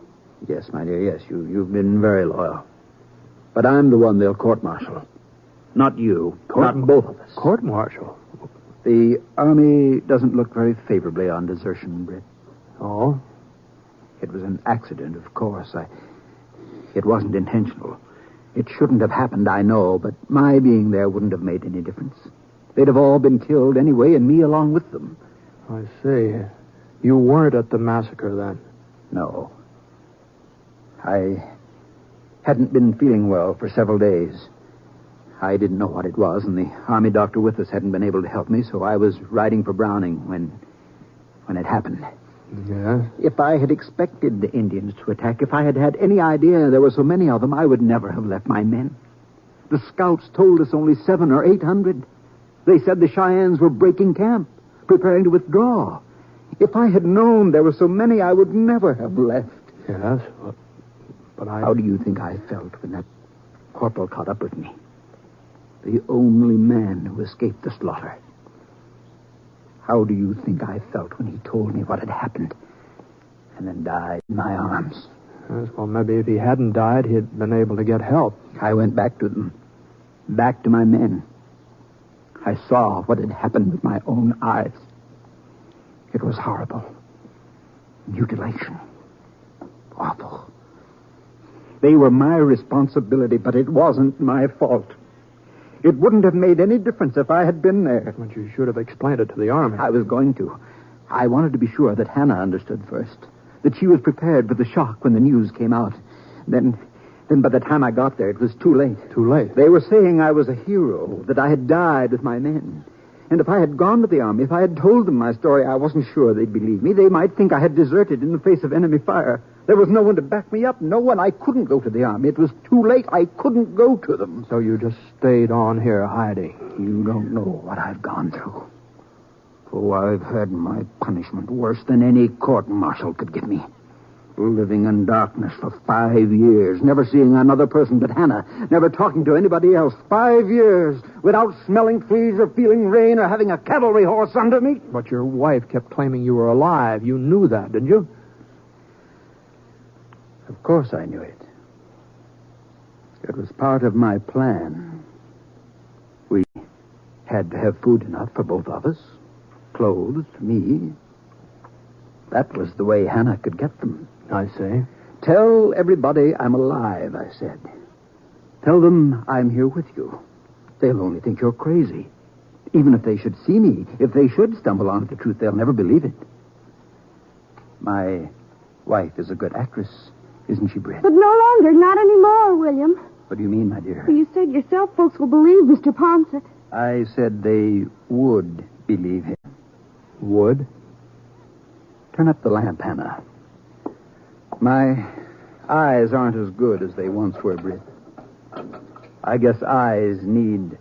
Yes, my dear, yes. You've been very loyal. But I'm the one they'll court-martial. Not you. Not both of us. Court-martial? The Army doesn't look very favorably on desertion, Britt. Oh? It was an accident, of course. It wasn't intentional. It shouldn't have happened, I know, but my being there wouldn't have made any difference. They'd have all been killed anyway, and me along with them. I see. You weren't at the massacre then? No. I hadn't been feeling well for several days. I didn't know what it was, and the Army doctor with us hadn't been able to help me, so I was riding for Browning when it happened. Yeah? If I had expected the Indians to attack, if I had had any idea there were so many of them, I would never have left my men. The scouts told us only 700 or 800. They said the Cheyennes were breaking camp, preparing to withdraw. If I had known there were so many, I would never have left. Yes, but I... How do you think I felt when that corporal caught up with me? The only man who escaped the slaughter. How do you think I felt when he told me what had happened and then died in my arms? Yes, well, maybe if he hadn't died, he'd been able to get help. I went back to them, back to my men. I saw what had happened with my own eyes. It was horrible. Mutilation. Awful. They were my responsibility, but it wasn't my fault. It wouldn't have made any difference if I had been there. But you should have explained it to the Army. I was going to. I wanted to be sure that Hannah understood first. That she was prepared for the shock when the news came out. Then by the time I got there, it was too late. Too late? They were saying I was a hero, that I had died with my men. And if I had gone to the Army, if I had told them my story, I wasn't sure they'd believe me. They might think I had deserted in the face of enemy fire. There was no one to back me up. No one. I couldn't go to the Army. It was too late. I couldn't go to them. So you just stayed on here hiding? You don't know what I've gone through. Oh, I've had my punishment worse than any court-martial could give me. Living in darkness for 5 years, never seeing another person but Hannah, never talking to anybody else. 5 years without smelling fleas or feeling rain or having a cavalry horse under me. But your wife kept claiming you were alive. You knew that, didn't you? Of course I knew it. It was part of my plan. We had to have food enough for both of us. Clothes, me. That was the way Hannah could get them. I see. Tell everybody I'm alive, I said. Tell them I'm here with you. They'll only think you're crazy. Even if they should see me, if they should stumble onto the truth, they'll never believe it. My wife is a good actress, isn't she, Britt? But no longer, not anymore, William. What do you mean, my dear? You said yourself folks will believe Mr. Poncett. I said they would believe him. Would? Turn up the lamp, Hannah. My eyes aren't as good as they once were, Britt. I guess eyes need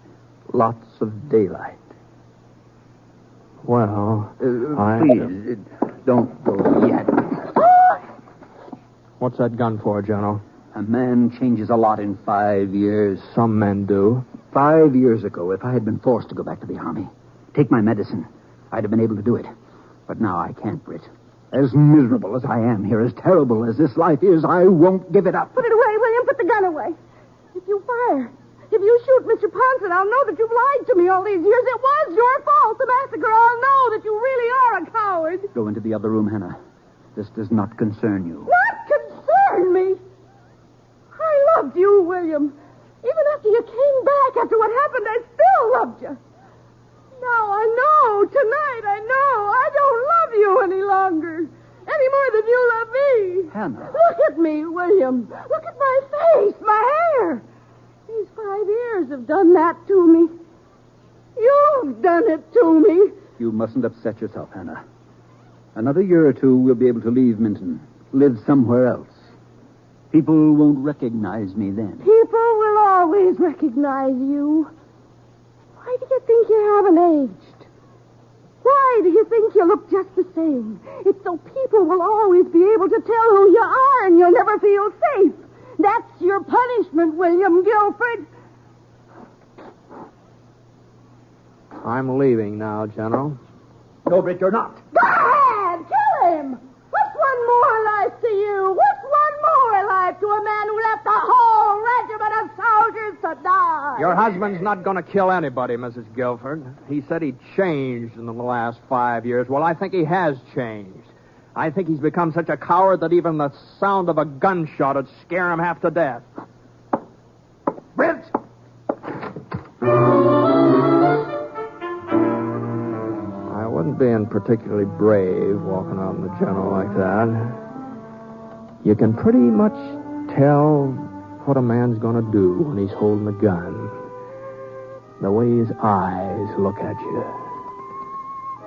lots of daylight. Well, please, don't go yet. What's that gun for, General? A man changes a lot in 5 years. Some men do. 5 years ago, if I had been forced to go back to the army, take my medicine, I'd have been able to do it. But now I can't, Britt. As miserable as I am here, as terrible as this life is, I won't give it up. Put it away, William. Put the gun away. If you fire, if you shoot Mr. Poncett, I'll know that you've lied to me all these years. It was your fault, the massacre. I'll know that you really are a coward. Go into the other room, Hannah. This does not concern you. Not concern me? I loved you, William. Even after you came back, after what happened, I still loved you. Now I know, tonight I know, I don't love you any longer. Any more than you love me. Hannah. Look at me, William. Look at my face, my hair. These 5 years have done that to me. You've done it to me. You mustn't upset yourself, Hannah. Another year or two, we'll be able to leave Minton, live somewhere else. People won't recognize me then. People will always recognize you. Why do you think you haven't aged? Why do you think you look just the same? It's so people will always be able to tell who you are and you'll never feel safe. That's your punishment, William Guilford. I'm leaving now, General. No, Britt, you're not. Go ahead! Kill him! What's one more life to you? What's one more life to a man who left a whole regiment of soldiers to die? Your husband's not going to kill anybody, Mrs. Guilford. He said he changed in the last 5 years. Well, I think he has changed. I think he's become such a coward that even the sound of a gunshot would scare him half to death. Britt! I wasn't being particularly brave walking out in the General like that. You can pretty much tell what a man's going to do when he's holding a gun. The way his eyes look at you.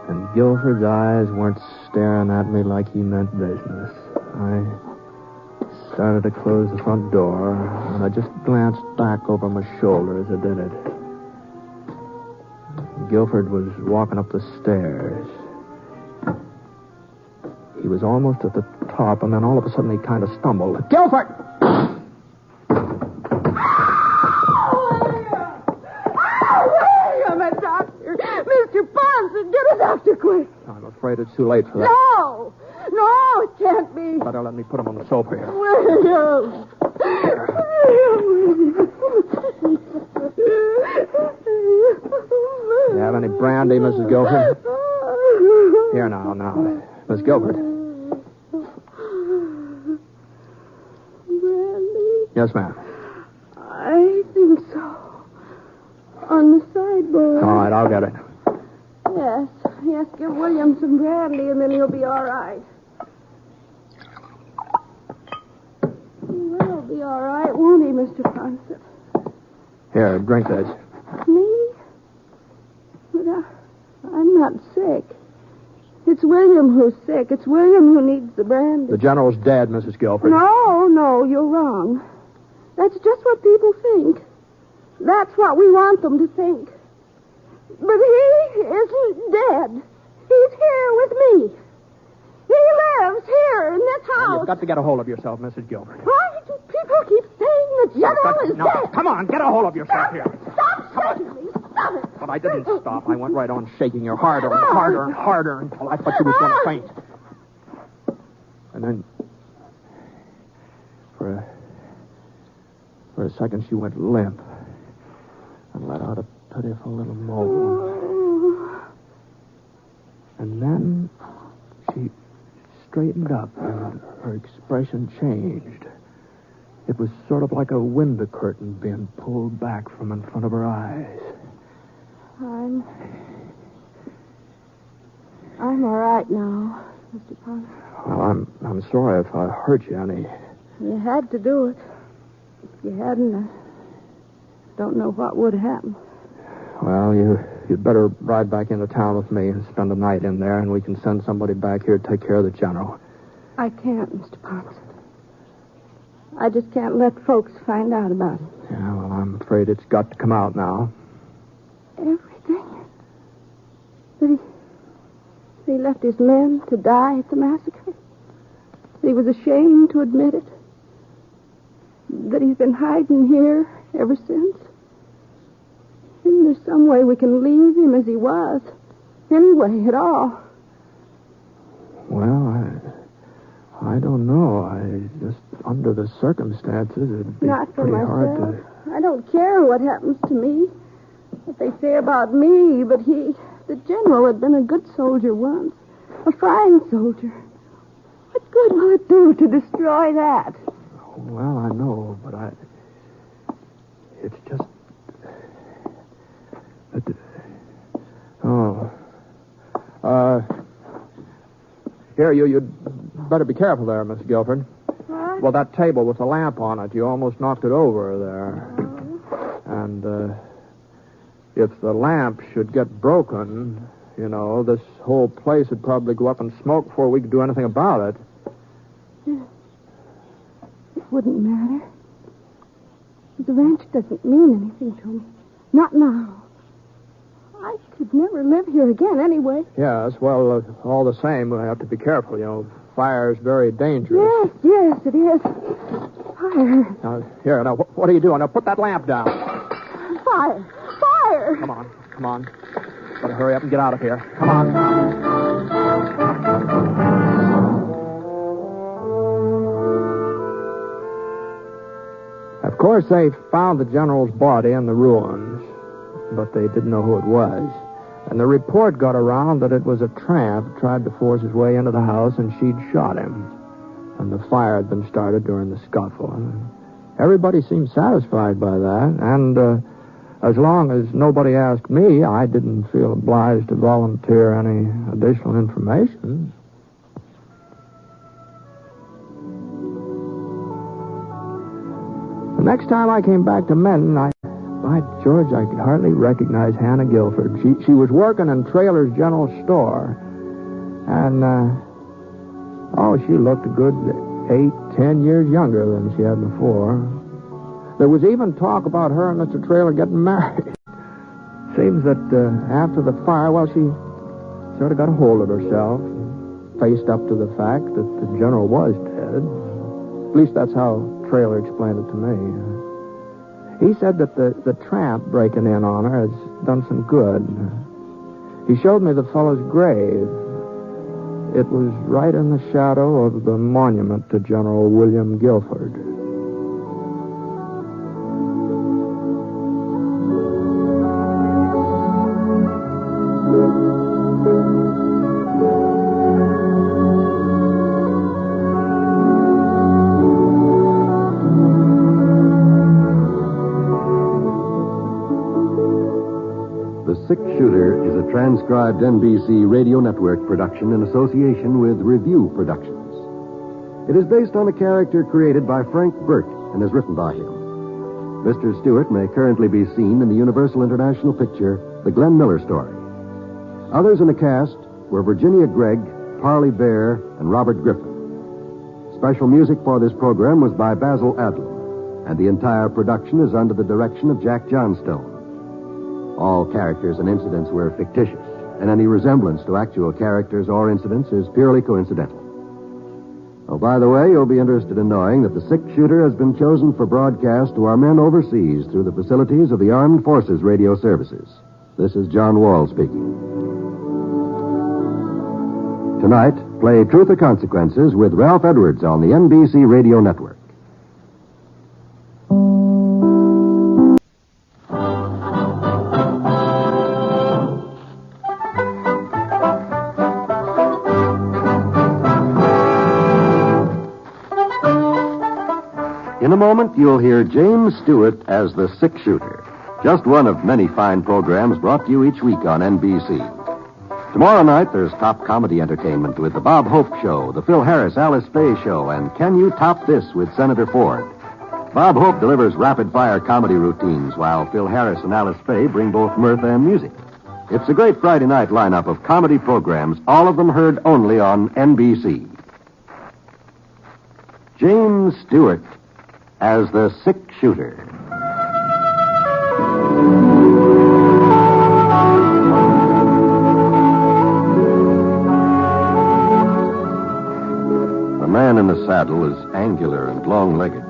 And Guilford's eyes weren't staring at me like he meant business. I started to close the front door, and I just glanced back over my shoulder as I did it. Guilford was walking up the stairs. He was almost at the top, and then all of a sudden he kind of stumbled. Guilford! Mr. Ponset, get a doctor quick. I'm afraid it's too late for that. No, it can't be. Better let me put him on the sofa here. William. You have any brandy, Mrs. Guilford? Here now. Miss Guilford. Brandy? Yes, ma'am. I think so. On the sideboard. All right, I'll get it. Yes, give William some brandy and then he'll be all right. He will be all right, won't he, Mr. Poncett? Here, drink this. Me? But I'm not sick. It's William who's sick. It's William who needs the brandy. The General's dead, Mrs. Guilford. No, you're wrong. That's just what people think. That's what we want them to think. But he isn't dead. He's here with me. He lives here in this house. You've got to get a hold of yourself, Mrs. Guilford. Why do people keep saying the general is Now, dead? come on, get a hold of yourself here. Stop shaking me. Stop it. But I didn't stop. I went right on shaking her harder and harder and harder until I thought she was going to faint. And then, for a second, she went limp and let out a pitiful little moan. And then she straightened up and her expression changed. It was sort of like a window curtain being pulled back from in front of her eyes. I'm all right now, Mr. Poncett. Well, I'm sorry if I hurt you any. You had to do it. If you hadn't, I don't know what would happen. Well, you'd better ride back into town with me and spend the night in there, and we can send somebody back here to take care of the general. I can't, Mr. Poncett. I just can't let folks find out about it. Yeah, well, I'm afraid it's got to come out now. Everything? That he left his men to die at the massacre? That he was ashamed to admit it? That he's been hiding here ever since? Isn't there some way we can leave him as he was? Any way at all? Well, I don't know. Under the circumstances, it'd be Not for pretty myself. hard to... I don't care what happens to me, what they say about me, but the general, had been a good soldier once, a fine soldier. What good will it do to destroy that? Well, I know, but it's just... Here, you'd better be careful there, Miss Guilford. What? Well, that table with the lamp on it, you almost knocked it over there. And if the lamp should get broken, this whole place would probably go up in smoke before we could do anything about it. It wouldn't matter. The ranch doesn't mean anything to me. Not now. I could never live here again anyway. Yes, well, all the same, we have to be careful. Fire's very dangerous. Yes, it is. Fire. Now, what are you doing? Now, put that lamp down. Fire. Come on. Better hurry up and get out of here. Come on. Of course, they found the general's body in the ruins, but they didn't know who it was. And the report got around that it was a tramp tried to force his way into the house, and she'd shot him. And the fire had been started during the scuffle. Everybody seemed satisfied by that, and as long as nobody asked me, I didn't feel obliged to volunteer any additional information. The next time I came back to Menton, by George, I could hardly recognize Hannah Guilford. She was working in Traylor's general store. And, she looked a good 8-10 years younger than she had before. There was even talk about her and Mr. Traylor getting married. Seems that after the fire, she sort of got a hold of herself, faced up to the fact that the general was dead. At least that's how Traylor explained it to me. He said that the tramp breaking in on her has done some good. He showed me the fellow's grave. It was right in the shadow of the monument to General William Guilford. Shooter is a transcribed NBC Radio Network production in association with Review Productions. It is based on a character created by Frank Burke and is written by him. Mr. Stewart may currently be seen in the Universal International picture, The Glenn Miller Story. Others in the cast were Virginia Gregg, Parley Bear, and Robert Griffin. Special music for this program was by Basil Adlam, and the entire production is under the direction of Jack Johnstone. All characters and incidents were fictitious, and any resemblance to actual characters or incidents is purely coincidental. Oh, by the way, you'll be interested in knowing that the six-shooter has been chosen for broadcast to our men overseas through the facilities of the Armed Forces Radio Services. This is John Wall speaking. Tonight, play Truth or Consequences with Ralph Edwards on the NBC Radio Network. In a moment, you'll hear James Stewart as the six-shooter. Just one of many fine programs brought to you each week on NBC. Tomorrow night, there's top comedy entertainment with The Bob Hope Show, The Phil Harris-Alice Faye Show, and Can You Top This with Senator Ford. Bob Hope delivers rapid-fire comedy routines, while Phil Harris and Alice Faye bring both mirth and music. It's a great Friday night lineup of comedy programs, all of them heard only on NBC. James Stewart as the six-shooter. The man in the saddle is angular and long-legged.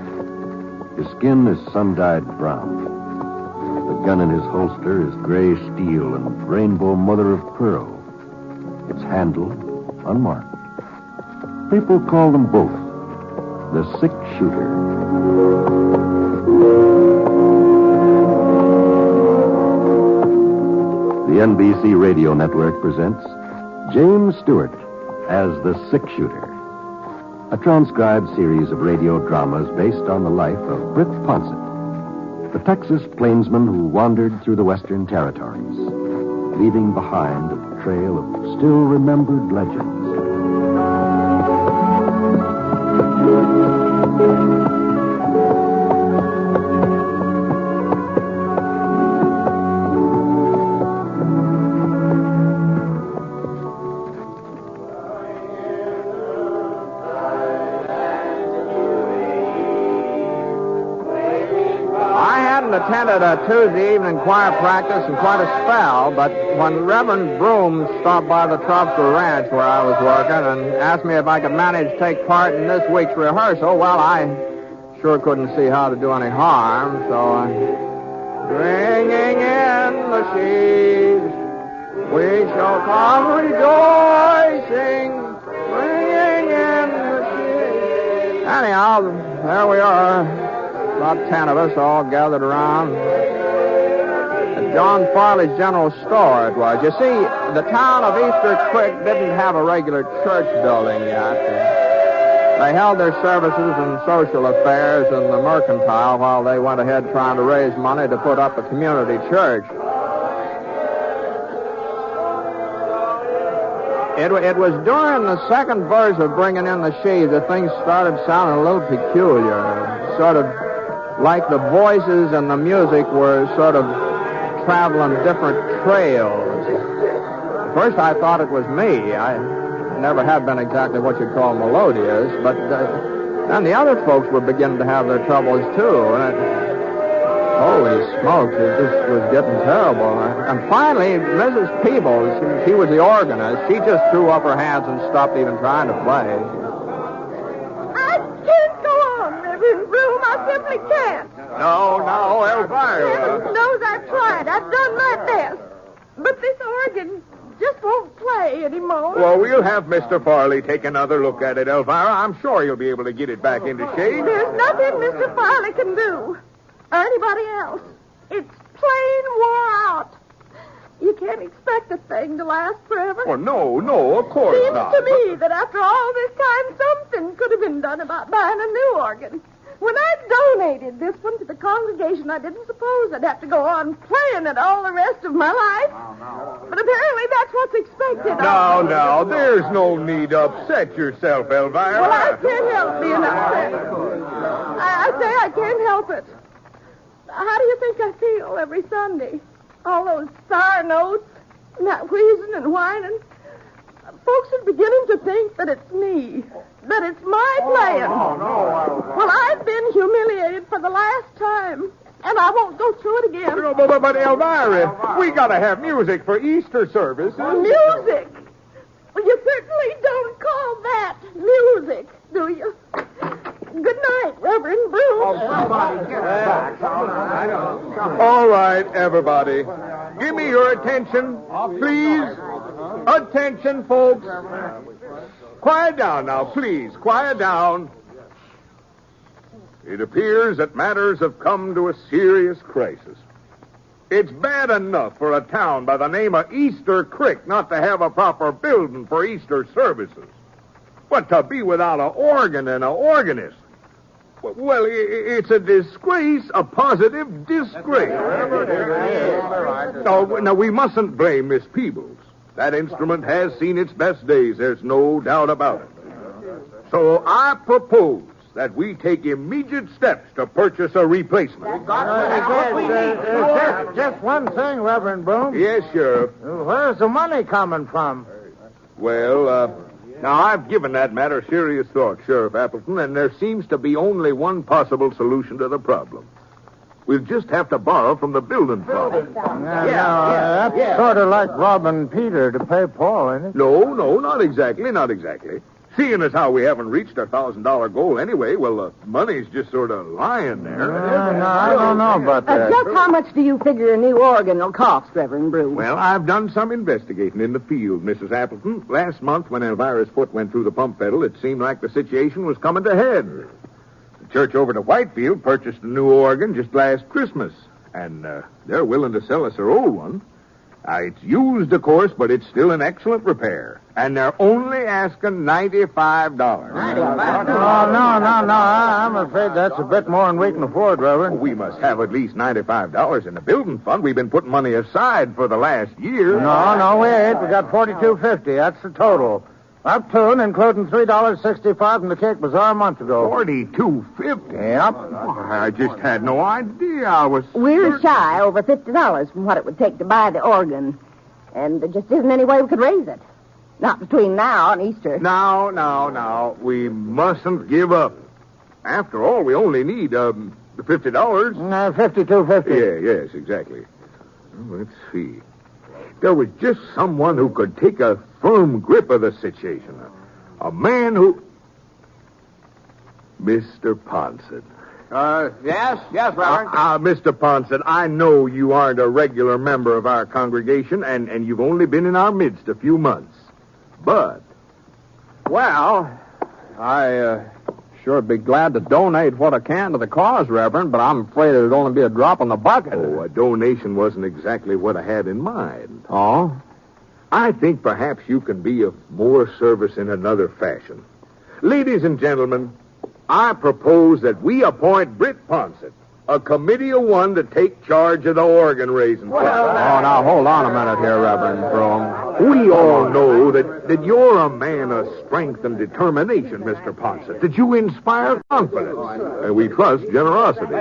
His skin is sun-dyed brown. The gun in his holster is gray steel and rainbow mother of pearl. Its handle unmarked. People call them both the six-shooter. The NBC Radio Network presents James Stewart as the six-shooter, a transcribed series of radio dramas based on the life of Britt Ponset, the Texas plainsman who wandered through the Western Territories, leaving behind a trail of still remembered legends. Attended a Tuesday evening choir practice in quite a spell, but when Reverend Broom stopped by the Tropster Ranch where I was working and asked me if I could manage to take part in this week's rehearsal, well, I sure couldn't see how to do any harm, so bringing in the sheaves, we shall come rejoicing, bringing in the sheaves. Anyhow, there we are. About 10 of us all gathered around at John Farley's General Store, it was. You see, the town of Easter Creek didn't have a regular church building yet. They held their services and social affairs in the Mercantile while they went ahead trying to raise money to put up a community church. It was during the second verse of Bringing in the Sheaves that things started sounding a little peculiar, sort of like the voices and the music were sort of traveling different trails. At first I thought it was me. I never had been exactly what you'd call melodious, but then the other folks were beginning to have their troubles too. And holy smokes, it just was getting terrible. And finally, Mrs. Peebles, she was the organist, she just threw up her hands and stopped even trying to play. I simply can't. No, Elvira. Heaven knows I've tried. I've done my best. But this organ just won't play anymore. Well, we'll have Mr. Farley take another look at it, Elvira. I'm sure he'll be able to get it back into shape. There's nothing Mr. Farley can do. Or anybody else. It's plain wore out. You can't expect a thing to last forever. Oh, no, of course not. Seems to me that after all this time, something could have been done about buying a new organ. When I donated this one to the congregation, I didn't suppose I'd have to go on playing it all the rest of my life. But apparently that's what's expected. No, there's no need to upset yourself, Elvira. Well, I can't help being upset. I say I can't help it. How do you think I feel every Sunday? All those sour notes, and that wheezing and whining. Folks are beginning to think that it's me, that it's my playing. Well, I've been humiliated for the last time, and I won't go through it again. But Elvira, we got to have music for Easter services. Music? Well, you certainly don't call that music, do you? Good night, Reverend Bruce. Somebody get back. All right, everybody. Give me your attention, please. Attention, folks. Quiet down now, please. Quiet down. It appears that matters have come to a serious crisis. It's bad enough for a town by the name of Easter Creek not to have a proper building for Easter services. But to be without an organ and an organist, well, it's a disgrace, a positive disgrace. Now, we mustn't blame Miss Peebles. That instrument has seen its best days, there's no doubt about it. So I propose that we take immediate steps to purchase a replacement. Just one thing, Reverend Broom. Yes, Sheriff. Where's the money coming from? Well, now I've given that matter serious thought, Sheriff Appleton, and there seems to be only one possible solution to the problem. We'll just have to borrow from the building fund. That's sort of like robbing Peter to pay Paul, isn't it? No, not exactly. Seeing as how we haven't reached our $1,000 goal anyway, well, the money's just sort of lying there. No, I don't know about that. Just how much do you figure a new organ will cost, Reverend Bruce? Well, I've done some investigating in the field, Mrs. Appleton. Last month, when Elvira's foot went through the pump pedal, it seemed like the situation was coming to head. The church over to Whitefield purchased a new organ just last Christmas, and they're willing to sell us their old one. It's used, of course, but it's still in excellent repair. And they're only asking $95. $95? No. I'm afraid that's a bit more than we can afford, Reverend. We must have at least $95 in the building fund. We've been putting money aside for the last year. No, we ain't. We got $42.50. That's the total. Up to and including $3.65 from the Cake Bazaar a month ago. $42.50? Yep. I just had no idea. We're shy over $50 from what it would take to buy the organ. And there just isn't any way we could raise it. Not between now and Easter. Now. We mustn't give up. After all, we only need $50. $52.50. Yes, exactly. Well, let's see. There was just someone who could take a firm grip of the situation. A man who... Mr. Ponset. Yes, Reverend. Mr. Ponset, I know you aren't a regular member of our congregation, and you've only been in our midst a few months. But... Well, I sure be glad to donate what I can to the cause, Reverend, but I'm afraid it'd only be a drop in the bucket. Oh, a donation wasn't exactly what I had in mind. Oh? I think perhaps you can be of more service in another fashion. Ladies and gentlemen, I propose that we appoint Britt Ponset, a committee of one, to take charge of the organ raising. Now, hold on a minute here, Reverend Broom. We all know that you're a man of strength and determination, Mr. Ponset, that you inspire confidence, and we trust generosity.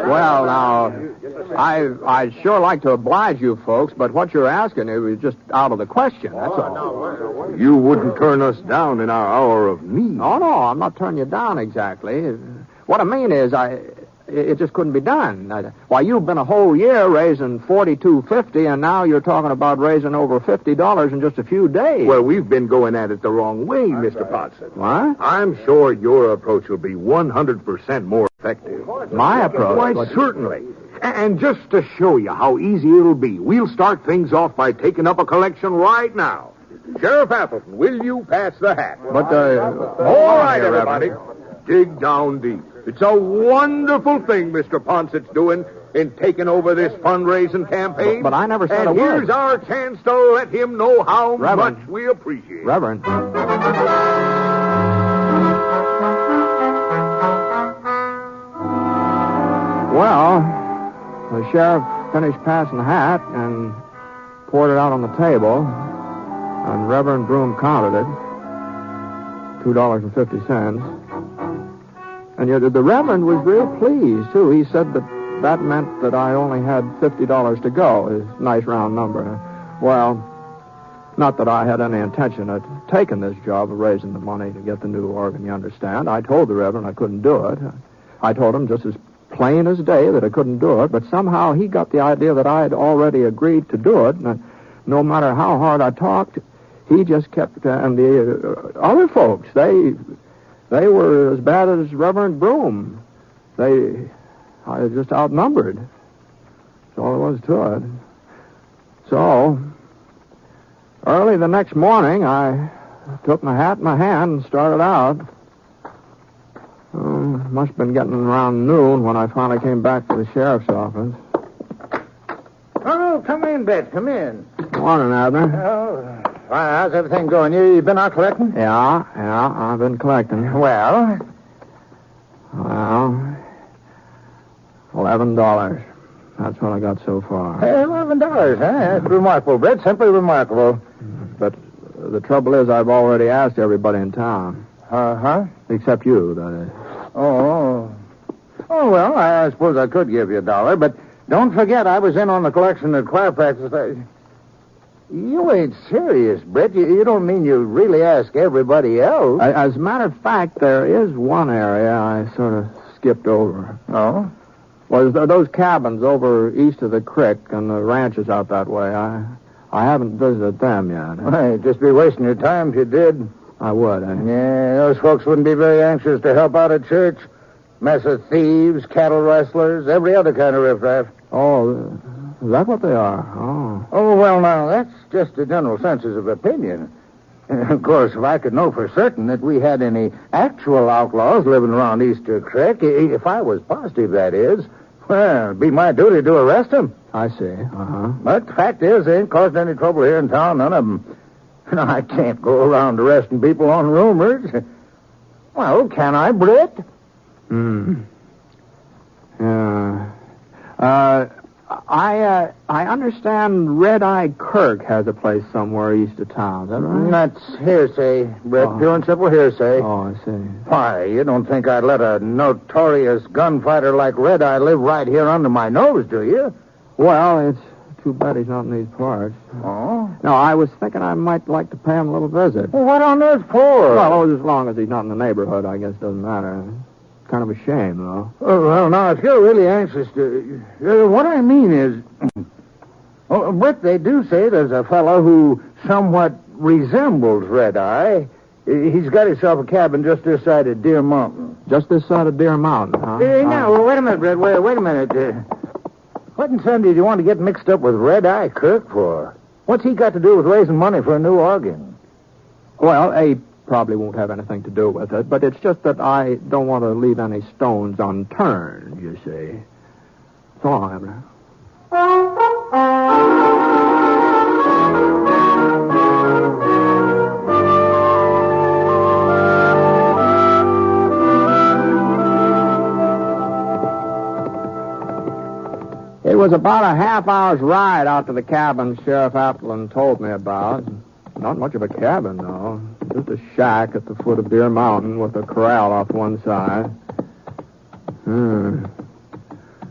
Well, now, I'd sure like to oblige you folks, but what you're asking is just out of the question, that's all. You wouldn't turn us down in our hour of need. Oh, no, I'm not turning you down exactly. What I mean is, it just couldn't be done. Why, you've been a whole year raising $42.50, and now you're talking about raising over $50 in just a few days. Well, we've been going at it the wrong way, Mr. Poncett. What? I'm sure your approach will be 100% more effective. My approach? Why, certainly. And just to show you how easy it'll be, we'll start things off by taking up a collection right now. Sheriff Appleton, will you pass the hat? But, all right, everybody. Dig down deep. It's a wonderful thing Mr. Ponset's doing in taking over this fundraising campaign. But I never said a word. And here's our chance to let him know how much we appreciate it. Reverend. Well, the sheriff finished passing the hat and poured it out on the table, and Reverend Broom counted it. $2.50. And yet the Reverend was real pleased, too. He said that meant that I only had $50 to go. It's a nice round number. Well, not that I had any intention of taking this job of raising the money to get the new organ, you understand. I told the Reverend I couldn't do it. I told him just as plain as day that I couldn't do it, but somehow he got the idea that I had already agreed to do it, and no matter how hard I talked, he just kept... and the other folks, they were as bad as Reverend Broom. I was just outnumbered. That's all there was to it. So, early the next morning, I took my hat in my hand and started out. Must have been getting around noon when I finally came back to the sheriff's office. Oh, come in, Bet. Come in. Morning, Abner. Oh, how's everything going? You been out collecting? Yeah, I've been collecting. Well, $11. That's what I got so far. $11, huh? That's remarkable, Bet. Simply remarkable. But the trouble is I've already asked everybody in town. Uh-huh. Except you, that is. Oh, well, I suppose I could give you $1, but don't forget I was in on the collection at choir practice. You ain't serious, Britt. You don't mean you really ask everybody else? As a matter of fact, there is one area I sort of skipped over. Oh? Well, those cabins over east of the creek and the ranches out that way. I haven't visited them yet. Well, you'd just be wasting your time if you did. I would, Yeah, those folks wouldn't be very anxious to help out at church. Mess of thieves, cattle rustlers, every other kind of riffraff. Oh, is that what they are? Oh, well, now, that's just a general census of opinion. Of course, if I could know for certain that we had any actual outlaws living around Easter Creek, if I was positive, that is, well, it'd be my duty to arrest them. I see, uh-huh. But the fact is, they ain't caused any trouble here in town, none of them. I can't go around arresting people on rumors. Well, can I, Britt? Yeah. I understand Red Eye Kirk has a place somewhere east of town. Is that right? That's hearsay, Britt. Pure and simple hearsay. Oh, I see. Why, you don't think I'd let a notorious gunfighter like Red Eye live right here under my nose, do you? Well, it's too bad he's not in these parts. Oh? No, I was thinking I might like to pay him a little visit. Well, what on earth for? Well, as long as he's not in the neighborhood, I guess it doesn't matter. Kind of a shame, though. Oh, well, now, if you're really anxious to... what I mean is... Britt, they do say there's a fellow who somewhat resembles Red Eye. He's got himself a cabin just this side of Deer Mountain. Just this side of Deer Mountain, huh? Now, wait a minute, Britt. Wait a minute. What in Sunday do you want to get mixed up with Red Eye Kirk for? What's he got to do with raising money for a new organ? Well, he probably won't have anything to do with it, but it's just that I don't want to leave any stones unturned, you see. So long, Abner. It was about a half-hour's ride out to the cabin Sheriff Appleton told me about. Not much of a cabin, though. Just a shack at the foot of Deer Mountain with a corral off one side.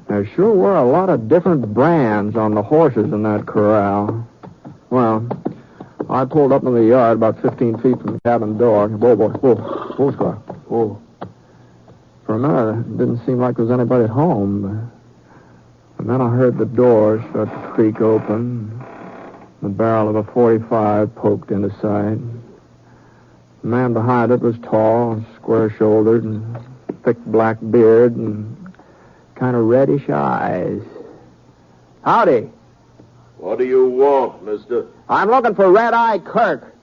There sure were a lot of different brands on the horses in that corral. Well, I pulled up in the yard about 15 feet from the cabin door. Whoa, Scott. Whoa. For a minute, it didn't seem like there was anybody at home. And then I heard the door start to creak open. The barrel of a .45 poked into sight. The man behind it was tall and square-shouldered and thick black beard and kind of reddish eyes. Howdy. What do you want, mister? I'm looking for Red Eye Kirk.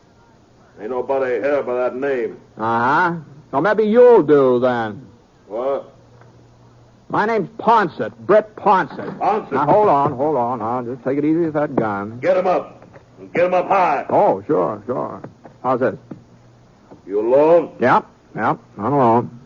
Ain't nobody here by that name. Uh-huh. Well, maybe you'll do, then. What? My name's Poncett, Britt Ponset. Poncett? Now, hold on. I'll just take it easy with that gun. Get him up. Get him up high. Oh, sure. How's this? You alone? Yep, I'm alone.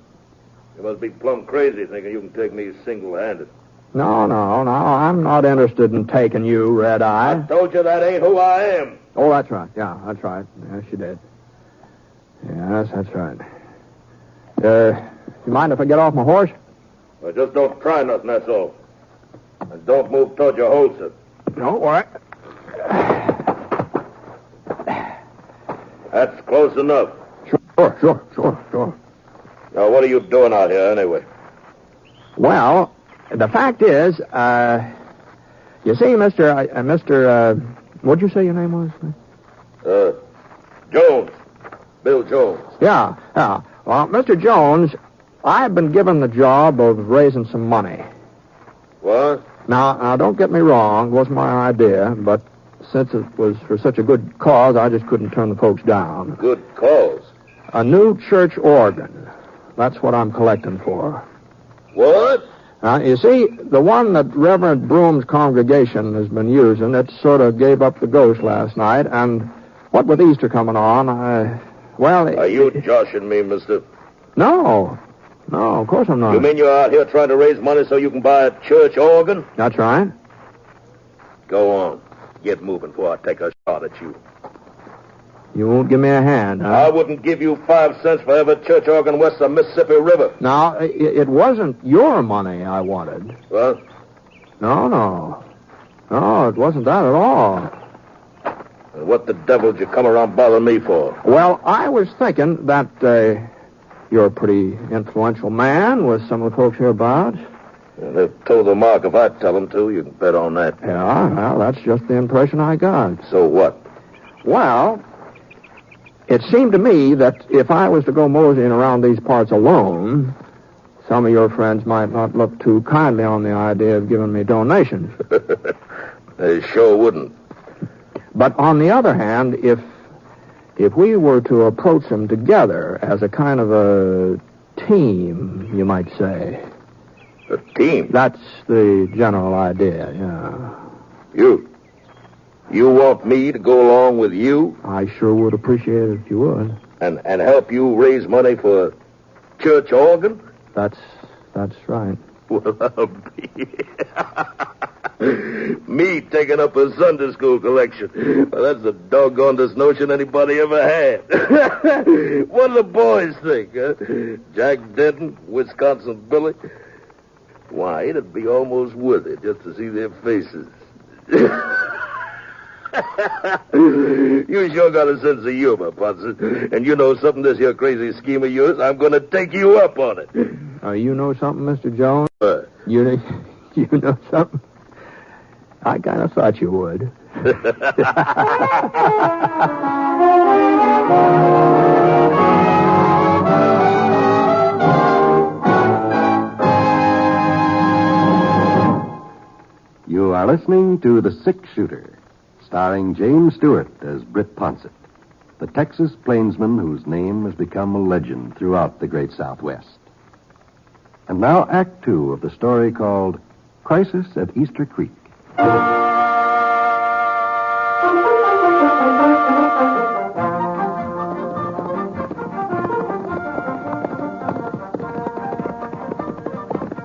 You must be plumb crazy thinking you can take me single-handed. No, I'm not interested in taking you, Red Eye. I told you that ain't who I am. Oh, that's right. Yeah, that's right. Yes, you did. Yes, that's right. You mind if I get off my horse? Well, just don't try nothing, that's all. And don't move toward your holster. Don't worry. That's close enough. Sure. Now, what are you doing out here, anyway? Well, the fact is, you see, Mr. What'd you say your name was? Jones. Bill Jones. Yeah. Well, Mr. Jones, I've been given the job of raising some money. What? Now, don't get me wrong. It wasn't my idea, but since it was for such a good cause, I just couldn't turn the folks down. Good cause? A new church organ. That's what I'm collecting for. What? You see, the one that Reverend Broom's congregation has been using, it sort of gave up the ghost last night, and what with Easter coming on, Are you joshing me, mister? No, of course I'm not. You mean you're out here trying to raise money so you can buy a church organ? That's right. Go on. Get moving before I take a shot at you. You won't give me a hand, huh? I wouldn't give you 5 cents for every church organ west of Mississippi River. Now, it wasn't your money I wanted. What? No, it wasn't that at all. And what the devil did you come around bothering me for? Well, I was thinking that you're a pretty influential man with some of the folks hereabouts. And they've told the mark if I tell them to. You can bet on that. Yeah, well, that's just the impression I got. So what? Well, it seemed to me that if I was to go moseying around these parts alone, some of your friends might not look too kindly on the idea of giving me donations. They sure wouldn't. But on the other hand, if we were to approach them together as a kind of a team, you might say. A team? That's the general idea, yeah. You want me to go along with you? I sure would appreciate it if you would. And help you raise money for a church organ? That's right. Well, I'll be... Me taking up a Sunday school collection. Well, that's the doggonedest notion anybody ever had. What do the boys think, huh? Jack Denton, Wisconsin Billy? Why, it'd be almost worth it just to see their faces. You sure got a sense of humor, Poncett. And you know something, this here crazy scheme of yours, I'm going to take you up on it. You know something, Mr. Jones? What? You know something? I kind of thought you would. You are listening to The Six-Shooter, starring James Stewart as Britt Ponset, the Texas plainsman whose name has become a legend throughout the great Southwest. And now Act Two of the story called Crisis at Easter Creek.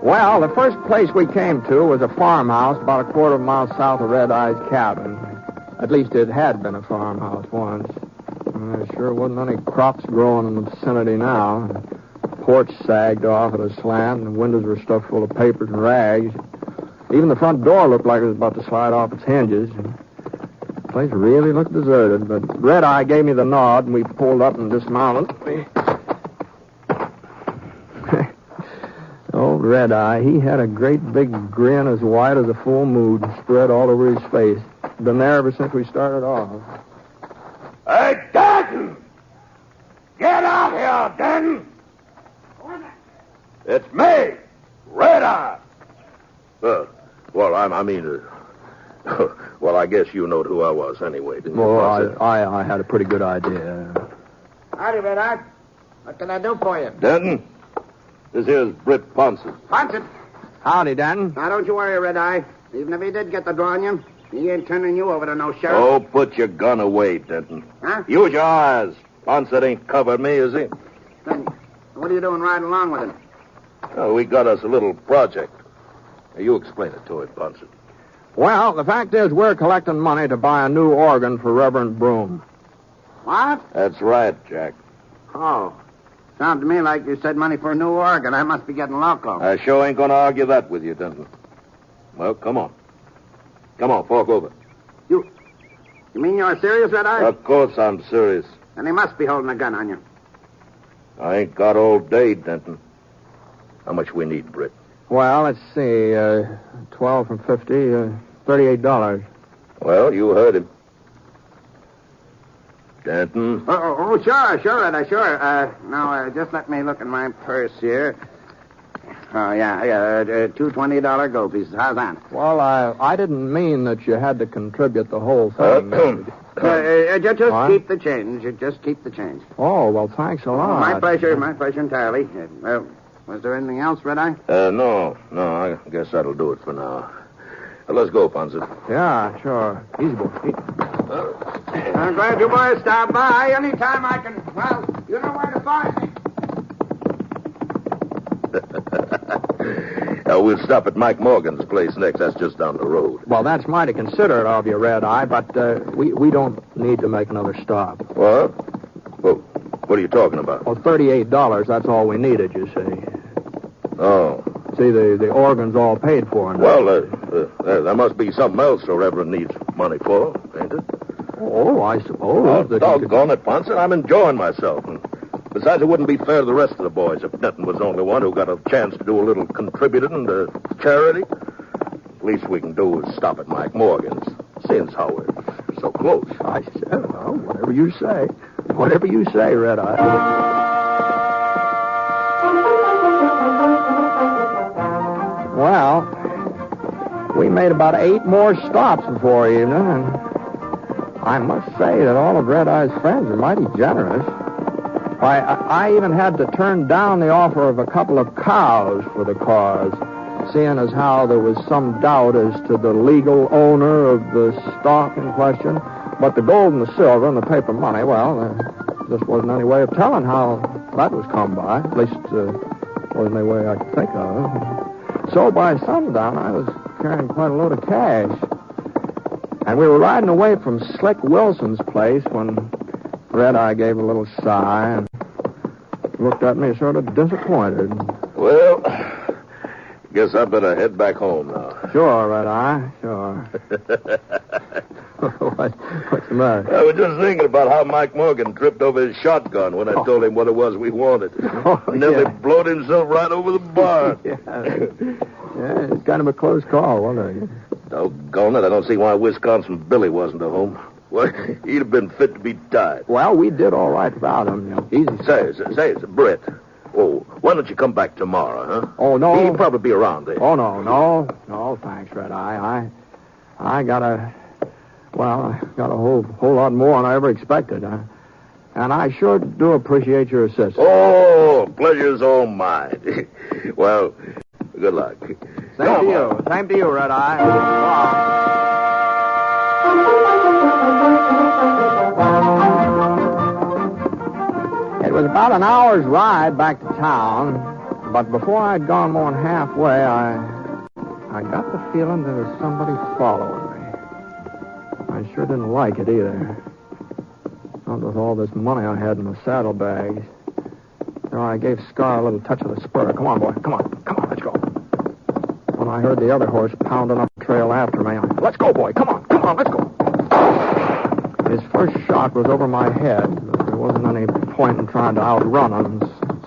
Well, the first place we came to was a farmhouse about a quarter of a mile south of Red Eye's cabin. At least it had been a farmhouse once. There sure wasn't any crops growing in the vicinity now. The porch sagged off at a slant, and the windows were stuffed full of papers and rags. Even the front door looked like it was about to slide off its hinges. The place really looked deserted, but Red Eye gave me the nod, and we pulled up and dismounted. Old Red Eye, he had a great big grin as white as a full moon spread all over his face. Been there ever since we started off. Hey, Denton! Get out here, Denton! It's me, Red Eye. Well, I guess you know who I was anyway, didn't you? Well, I had a pretty good idea. Howdy, Red Eye. What can I do for you? Denton, this here's Britt Ponset. Poncett. Howdy, Denton. Now, don't you worry, Red Eye. Even if he did get the draw on you, he ain't turning you over to no sheriff. Oh, put your gun away, Denton. Huh? Use your eyes. Poncet ain't covered me, is he? Then, what are you doing riding along with him? Oh, we got us a little project. Now, you explain it to him, Poncet. Well, the fact is we're collecting money to buy a new organ for Reverend Broom. What? That's right, Jack. Oh. Sounds to me like you said money for a new organ. I must be getting loco. I sure ain't going to argue that with you, Denton. Well, come on. Come on, fork over. You mean you're serious, Red Eye? Of course I'm serious. Then he must be holding a gun on you. I ain't got all day, Denton. How much we need, Britt? Well, let's see. 12 from 50, $38. Well, you heard him. Denton? Sure, Red Eye, sure. Now, just let me look in my purse here. Oh, yeah, two $20 gold pieces. How's that? Well, I didn't mean that you had to contribute the whole thing. Just keep the change. Just keep the change. Oh, well, thanks a lot. My pleasure entirely. Was there anything else, Red Eye? No, I guess that'll do it for now. Let's go, Poncett. Yeah, sure. Easy, boy. I'm glad you boys stopped by. Anytime I can, well, you know where to find me. We'll stop at Mike Morgan's place next. That's just down the road. Well, that's mighty considerate of you, Red Eye, but we don't need to make another stop. What? Well, what are you talking about? Well, $38, that's all we needed, you see. Oh. See, the organ's all paid for now. Well, there must be something else the Reverend needs money for, ain't it? Oh, I suppose. Doggone it, Poncett. I'm enjoying myself. And besides, it wouldn't be fair to the rest of the boys if Denton was the only one who got a chance to do a little contributing to charity. Least we can do is stop at Mike Morgan's, seeing as how we're so close. I said, well, whatever you say. Whatever you say, Red Eye. Well, we made about 8 more stops before evening, and I must say that all of Red Eye's friends are mighty generous. Why, I even had to turn down the offer of a couple of cows for the cause, seeing as how there was some doubt as to the legal owner of the stock in question. But the gold and the silver and the paper money, well, there just wasn't any way of telling how that was come by. At least, wasn't any way I could think of. So by sundown, I was carrying quite a load of cash. And we were riding away from Slick Wilson's place when Red Eye gave a little sigh and looked at me sort of disappointed. Well, guess I better head back home now. Sure, Red Eye, sure. What's the matter? I was just thinking about how Mike Morgan tripped over his shotgun when I told him what it was we wanted. Nearly blowed himself right over the barn. Yeah, it's kind of a close call, wasn't it? Doggone it, I don't see why Wisconsin Billy wasn't at home. Well, he'd have been fit to be tied. Well, we did all right without him. Easy. Say, Britt. Oh, why don't you come back tomorrow, huh? Oh, no. He'll probably be around there. Oh, no, thanks, Red Eye. I got a whole lot more than I ever expected. And I sure do appreciate your assistance. Oh, pleasure's all mine. Well, good luck. Same to you, Red Eye. It was about an hour's ride back to town, but before I'd gone more than halfway, I got the feeling there was somebody following me. I sure didn't like it either. Not with all this money I had in the saddlebags. So I gave Scar a little touch of the spur. Come on, boy. Come on, let's go. When I heard the other horse pounding up the trail after me, let's go, boy. Come on, let's go. His first shot was over my head. There wasn't any point in trying to outrun him,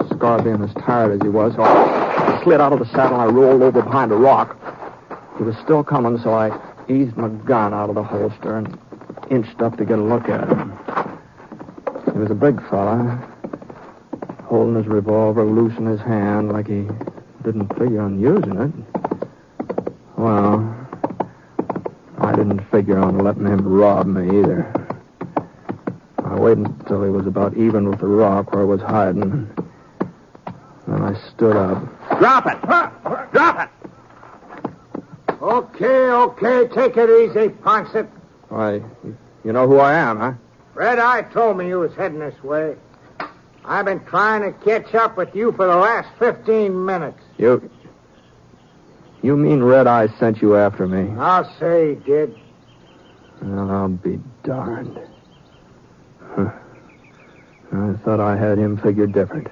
Scar being as tired as he was. So I slid out of the saddle and I rolled over behind a rock. He was still coming, so I eased my gun out of the holster and inched up to get a look at him. He was a big fella, holding his revolver loose in his hand like he didn't figure on using it. Well, I didn't figure on letting him rob me either. I waited until he was about even with the rock where I was hiding. Then I stood up. Drop it! Drop it! Okay, take it easy, Poncett. Why, you know who I am, huh? Red Eye told me you was heading this way. I've been trying to catch up with you for the last 15 minutes. You mean Red Eye sent you after me? I'll say he did. Well, I'll be darned. I thought I had him figured different.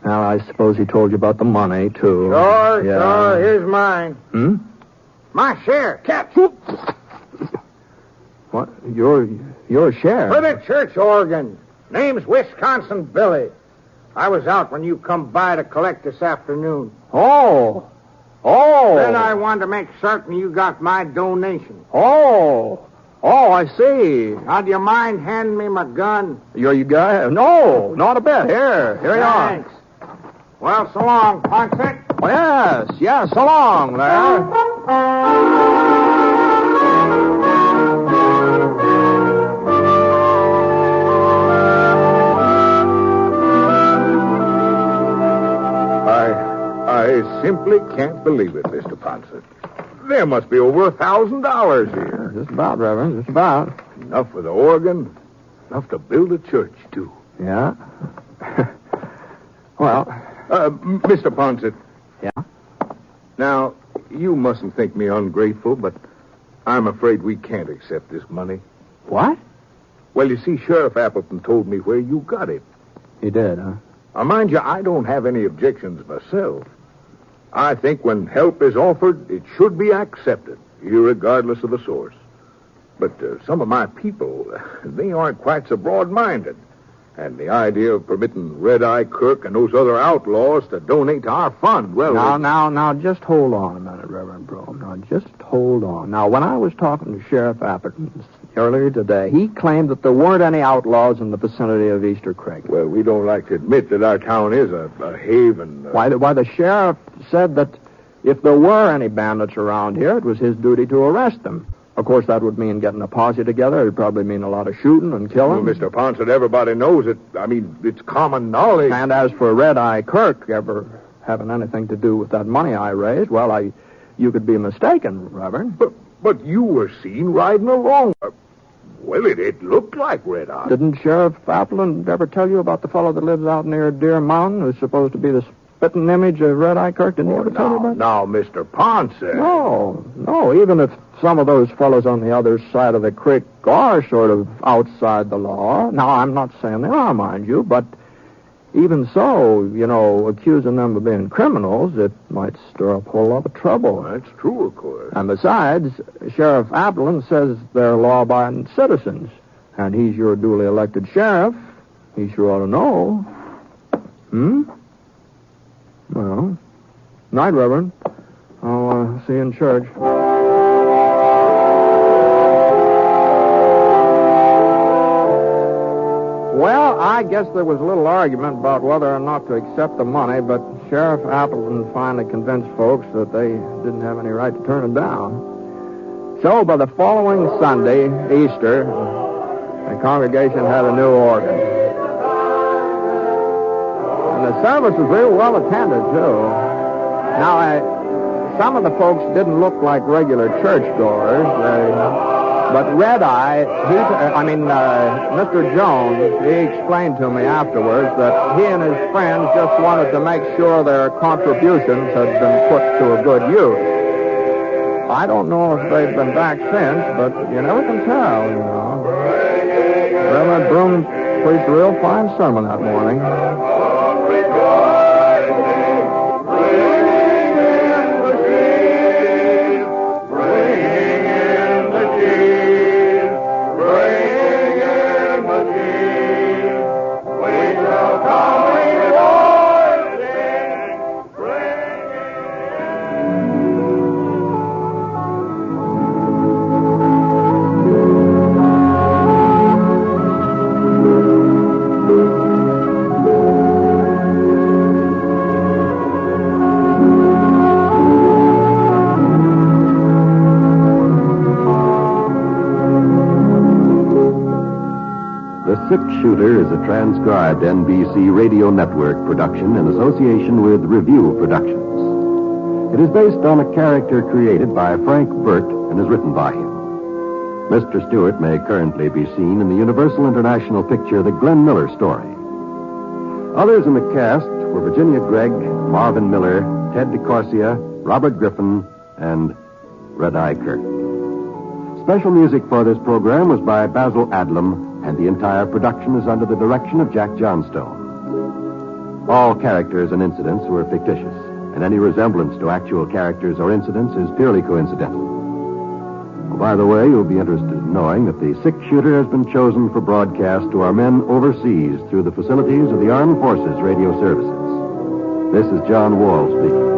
Now, I suppose he told you about the money, too. Sure. Here's mine. My share. Catch. What? Your share? For the church organ. Name's Wisconsin Billy. I was out when you come by to collect this afternoon. Oh. Then I wanted to make certain you got my donation. Oh, Oh, I see. Now, do you mind handing me my gun? You guy? No, not a bit. Here you are. Thanks. Well, so long, Poncett. Well, yes, so long there. I simply can't believe it, Mr. Ponset. There must be over $1,000 here. Just about, Reverend, just about. Enough for the organ, enough to build a church, too. Yeah? Well... Mr. Poncett. Yeah? Now, you mustn't think me ungrateful, but I'm afraid we can't accept this money. What? Well, you see, Sheriff Appleton told me where you got it. He did, huh? Now, mind you, I don't have any objections myself. I think when help is offered, it should be accepted, irregardless of the source. But some of my people, they aren't quite so broad-minded. And the idea of permitting Red Eye Kirk and those other outlaws to donate to our fund, well... Now, just hold on a minute, Reverend Brome. Now, just hold on. Now, when I was talking to Sheriff Appleton earlier today, he claimed that there weren't any outlaws in the vicinity of Easter Creek. Well, we don't like to admit that our town is a haven. Why, the sheriff said that if there were any bandits around here, it was his duty to arrest them. Of course, that would mean getting a posse together. It'd probably mean a lot of shooting and killing. Well, Mr. Poncett, everybody knows it. I mean, it's common knowledge. And as for Red Eye Kirk ever having anything to do with that money I raised, well, you could be mistaken, Reverend. But you were seen riding along. Well, it looked like Red Eye. Didn't Sheriff Appleton ever tell you about the fellow that lives out near Deer Mountain who's supposed to be the spitting image of Red Eye Kirk? Didn't he ever tell you about that? Now, Mr. Poncett. No, even if some of those fellows on the other side of the creek are sort of outside the law. Now, I'm not saying they are, mind you, but even so, accusing them of being criminals, it might stir up a whole lot of trouble. That's true, of course. And besides, Sheriff Appleton says they're law-abiding citizens, and he's your duly elected sheriff. He sure ought to know. Well, night, Reverend. I'll see you in church. Well, I guess there was a little argument about whether or not to accept the money, but Sheriff Appleton finally convinced folks that they didn't have any right to turn it down. So, by the following Sunday, Easter, the congregation had a new organ. And the service was real well attended, too. Now, some of the folks didn't look like regular churchgoers. But Red Eye, Mr. Jones, he explained to me afterwards that he and his friends just wanted to make sure their contributions had been put to a good use. I don't know if they've been back since, but you never can tell, Reverend Broom preached a real fine sermon that morning. Six-Shooter is a transcribed NBC Radio Network production in association with Review Productions. It is based on a character created by Frank Burt and is written by him. Mr. Stewart may currently be seen in the Universal International picture The Glenn Miller Story. Others in the cast were Virginia Gregg, Marvin Miller, Ted DeCorsia, Robert Griffin, and Red Eye Kirk. Special music for this program was by Basil Adlam, and the entire production is under the direction of Jack Johnstone. All characters and incidents were fictitious, and any resemblance to actual characters or incidents is purely coincidental. Oh, by the way, you'll be interested in knowing that the Six-Shooter has been chosen for broadcast to our men overseas through the facilities of the Armed Forces Radio Services. This is John Wall speaking.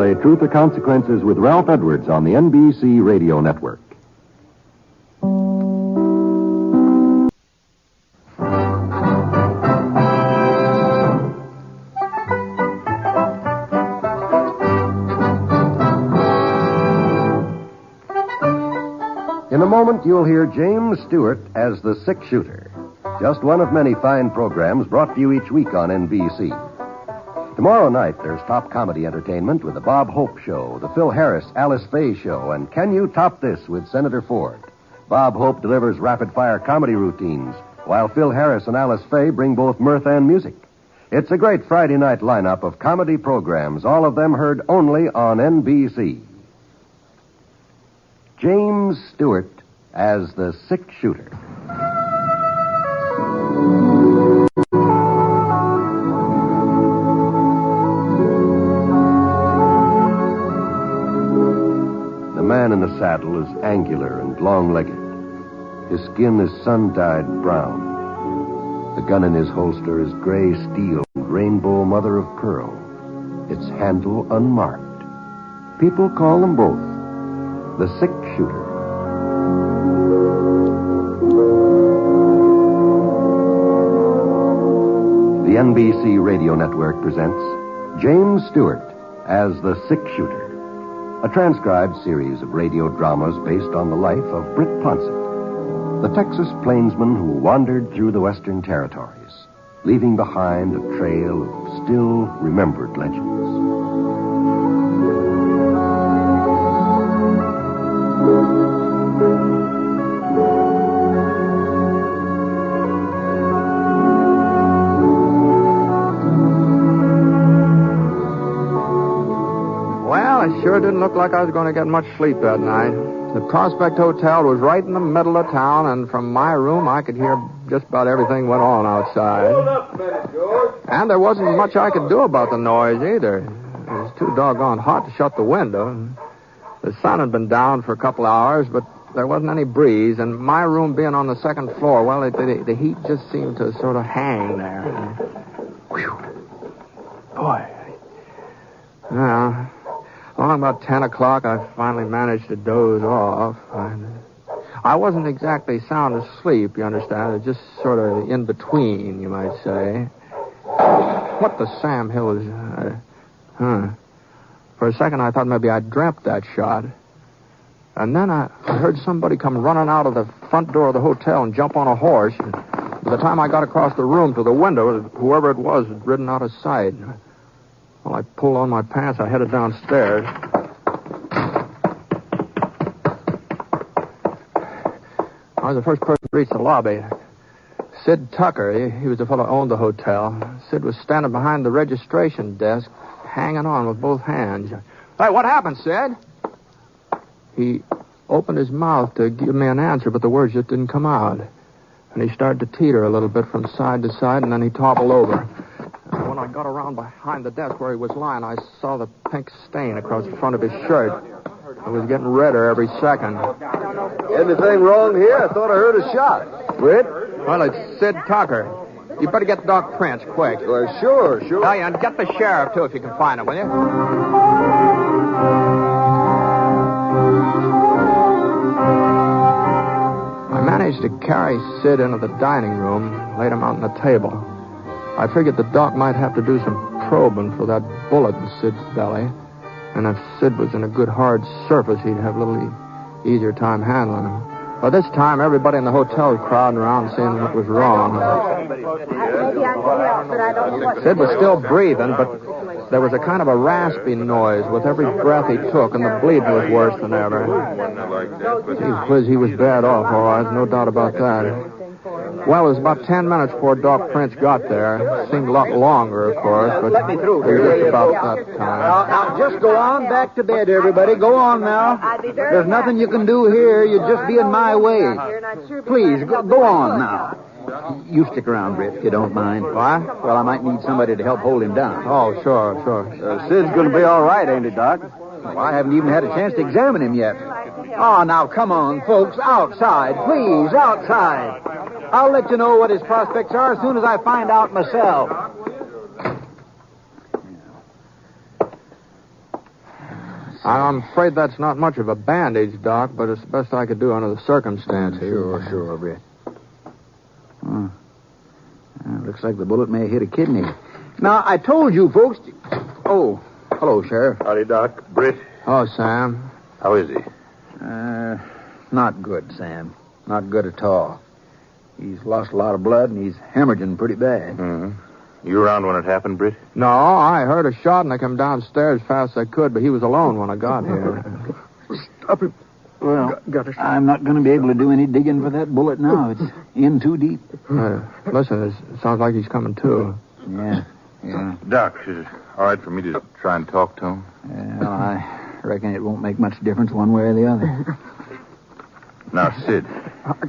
play Truth or Consequences with Ralph Edwards on the NBC Radio Network. In a moment, you'll hear James Stewart as the Six Shooter. Just one of many fine programs brought to you each week on NBC. Tomorrow night, there's top comedy entertainment with the Bob Hope Show, the Phil Harris, Alice Faye Show, and Can You Top This with Senator Ford. Bob Hope delivers rapid-fire comedy routines, while Phil Harris and Alice Faye bring both mirth and music. It's a great Friday night lineup of comedy programs, all of them heard only on NBC. James Stewart as the Six Shooter. The man in the saddle is angular and long-legged. His skin is sun-dyed brown. The gun in his holster is gray steel and rainbow mother of pearl. Its handle unmarked. People call them both the Six Shooter. The NBC Radio Network presents James Stewart as the Six Shooter, a transcribed series of radio dramas based on the life of Britt Ponset, the Texas plainsman who wandered through the Western Territories, leaving behind a trail of still remembered legends. Sure didn't look like I was going to get much sleep that night. The Prospect Hotel was right in the middle of town, and from my room I could hear just about everything went on outside. Hold up a minute, George. And there wasn't much I could do about the noise either. It was too doggone hot to shut the window. The sun had been down for a couple hours, but there wasn't any breeze, and my room being on the second floor, well, the heat just seemed to sort of hang there. Whew. Boy. Yeah. Along about 10 o'clock, I finally managed to doze off. I wasn't exactly sound asleep, you understand. It was just sort of in between, you might say. What the Sam Hill is... For a second, I thought maybe I'd dreamt that shot. And then I heard somebody come running out of the front door of the hotel and jump on a horse. And by the time I got across the room to the window, whoever it was had ridden out of sight. Well, I pulled on my pants. I headed downstairs. I was the first person to reach the lobby. Sid Tucker, he was the fellow who owned the hotel. Sid was standing behind the registration desk, hanging on with both hands. Hey, what happened, Sid? He opened his mouth to give me an answer, but the words just didn't come out. And he started to teeter a little bit from side to side, and then he toppled over. When I got around behind the desk where he was lying, I saw the pink stain across the front of his shirt. It was getting redder every second. Anything wrong here? I thought I heard a shot. Britt? Well, it's Sid Tucker. You better get Doc Prince, quick. Well, sure. Oh, yeah, and get the sheriff, too, if you can find him, will you? I managed to carry Sid into the dining room, laid him out on the table. I figured the doc might have to do some probing for that bullet in Sid's belly. And if Sid was in a good hard surface, he'd have a little easier time handling him. By this time, everybody in the hotel was crowding around seeing what was wrong. Maybe I can help, but I don't know what... Sid was still breathing, but there was a kind of a raspy noise with every breath he took, and the bleeding was worse than ever. Gee whiz, he was bad off, all right, no doubt about that. Well, it was about 10 minutes before Doc Prince got there. It seemed a lot longer, of course, but let me through. it was just about that time. Now, just go on back to bed, everybody. Go on now. There's nothing you can do here. You'd just be in my way. Please, go on now. You stick around, Britt, if you don't mind. What? Well, I might need somebody to help hold him down. Oh, sure. Sid's going to be all right, ain't it, Doc? Well, I haven't even had a chance to examine him yet. Oh, now, come on, folks. Outside, please, outside. I'll let you know what his prospects are as soon as I find out myself. I'm afraid that's not much of a bandage, Doc, but it's the best I could do under the circumstances. Sure, Britt. Looks like the bullet may have hit a kidney. Now, I told you folks... Oh, hello, Sheriff. Howdy, Doc. Britt. Oh, Sam. How is he? Not good, Sam. Not good at all. He's lost a lot of blood, and he's hemorrhaging pretty bad. Mm-hmm. You around when it happened, Britt? No, I heard a shot, and I came downstairs as fast as I could, but he was alone when I got here. Stop him. Well, I'm not going to be able to do any digging for that bullet now. It's in too deep. Listen, it sounds like he's coming to. Yeah. Doc, is it all right for me to try and talk to him? Well, I reckon it won't make much difference one way or the other. Now, Sid. I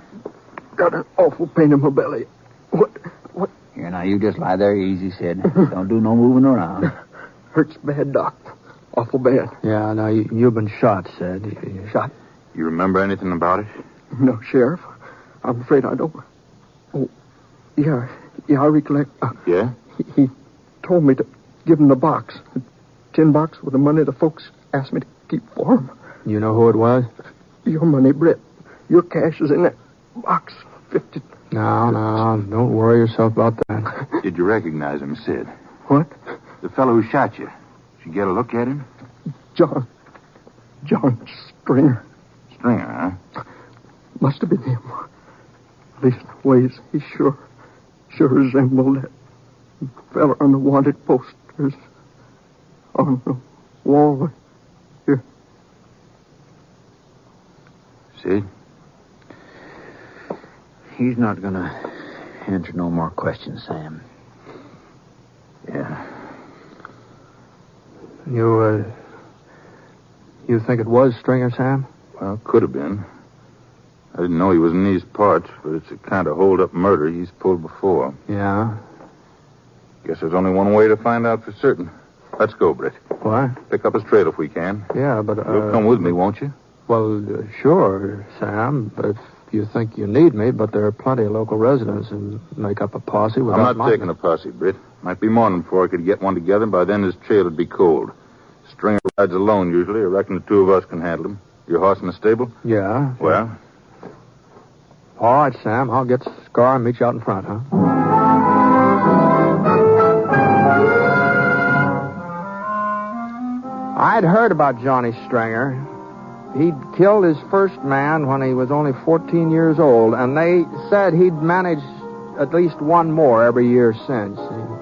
got an awful pain in my belly. What? Here, now, you just lie there easy, Sid. Don't do no moving around. Hurts bad, Doc. Awful bad. Yeah, now, you've been shot, Sid. Shot? You remember anything about it? No, Sheriff. I'm afraid I don't. Oh, yeah, I recollect. Yeah? He told me to give him the box. A tin box with the money the folks asked me to keep for him. You know who it was? Your money, Britt. Your cash is in that box. 50. No, don't worry yourself about that. Did you recognize him, Sid? What? The fellow who shot you. Did you get a look at him? John Stringer. Stringer, huh? Must have been him. These ways, he sure resembled that fella on the wanted posters on the wall here. Sid? He's not going to answer no more questions, Sam. Yeah. You think it was Stringer, Sam? Well, could have been. I didn't know he was in these parts, but it's a kind of hold-up murder he's pulled before. Yeah? Guess there's only one way to find out for certain. Let's go, Britt. What? Pick up his trail if we can. Yeah, but... You'll come with me, won't you? Well, sure, Sam, if you think you need me, but there are plenty of local residents who make up a posse without... I'm not taking a posse, Britt. Might be morning before I could get one together, and by then his trail would be cold. Stringer rides alone, usually. I reckon the two of us can handle him. Your horse in the stable? Yeah. Well? All right, Sam. I'll get Scar and meet you out in front, huh? I'd heard about Johnny Stringer. He'd killed his first man when he was only 14 years old, and they said he'd managed at least one more every year since.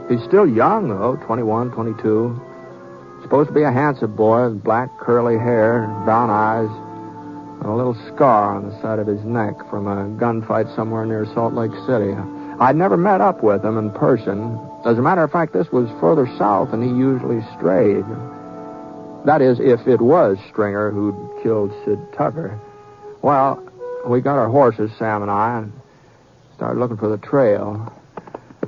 He's still young, though, 21, 22. Supposed to be a handsome boy with black curly hair, brown eyes, and a little scar on the side of his neck from a gunfight somewhere near Salt Lake City. I'd never met up with him in person. As a matter of fact, this was further south than he usually strayed. That is, if it was Stringer who'd killed Sid Tucker. Well, we got our horses, Sam and I, and started looking for the trail.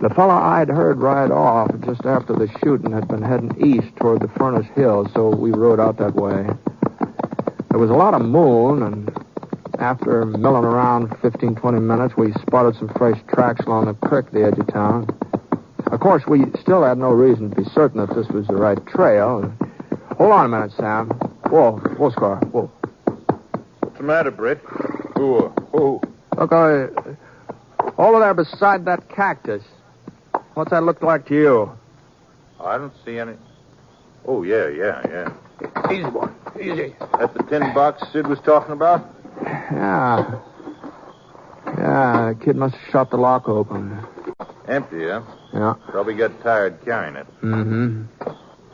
The fellow I'd heard ride off just after the shooting had been heading east toward the Furnace Hills, so we rode out that way. There was a lot of moon, and after milling around 15, 20 minutes, we spotted some fresh tracks along the creek at the edge of town. Of course, we still had no reason to be certain if this was the right trail. Hold on a minute, Sam. Whoa, Scar, whoa. What's the matter, Britt? Who? Look, over there beside that cactus. What's that look like to you? I don't see any... Oh, yeah. Easy, boy. Easy. That's the tin box Sid was talking about? Yeah, the kid must have shot the lock open. Empty, huh? Yeah. Probably got tired carrying it. Mm-hmm.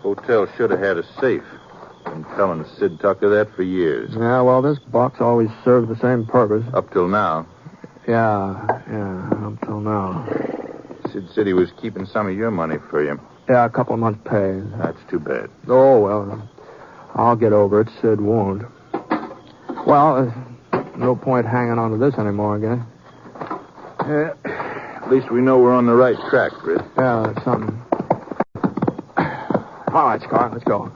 Hotel should have had a safe. Been telling Sid Tucker that for years. Yeah, well, this box always served the same purpose. Up till now. Yeah, up till now. Sid said he was keeping some of your money for you. Yeah, a couple of months' pay. That's too bad. Oh, well, I'll get over it. Sid won't. Well, no point hanging on to this anymore, I guess. At least we know we're on the right track, Britt. Yeah, that's something. All right, Scar, let's go.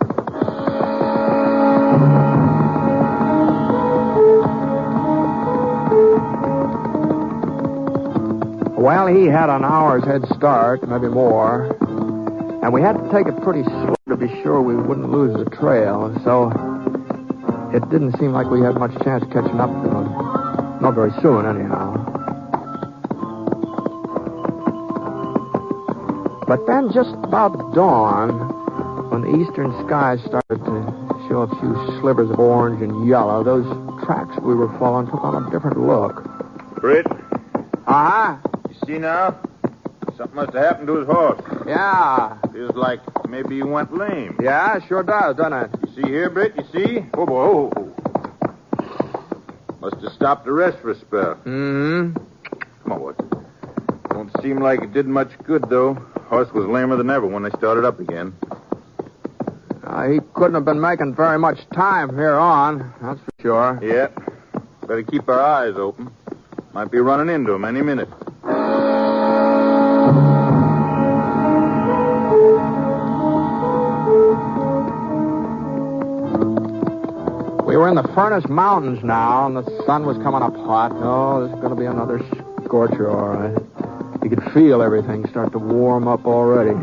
Well, he had an hour's head start, maybe more. And we had to take it pretty slow to be sure we wouldn't lose the trail. So it didn't seem like we had much chance of catching up to him. Not very soon, anyhow. But then just about dawn, when the eastern skies started to show a few slivers of orange and yellow, those tracks we were following took on a different look. Britt? Uh-huh. You see now? Something must have happened to his horse. Yeah. Feels like maybe he went lame. Yeah, sure does, doesn't it? You see here, Britt? You see? Oh, boy. Oh. Must have stopped to rest for a spell. Mm-hmm. Come on, boy. Don't seem like it did much good, though. Horse was lamer than ever when they started up again. He couldn't have been making very much time from here on, that's for sure. Yeah. Better keep our eyes open. Might be running into him any minute. We were in the Furnace Mountains now, and the sun was coming up hot. Oh, this is going to be another scorcher, all right. You could feel everything start to warm up already.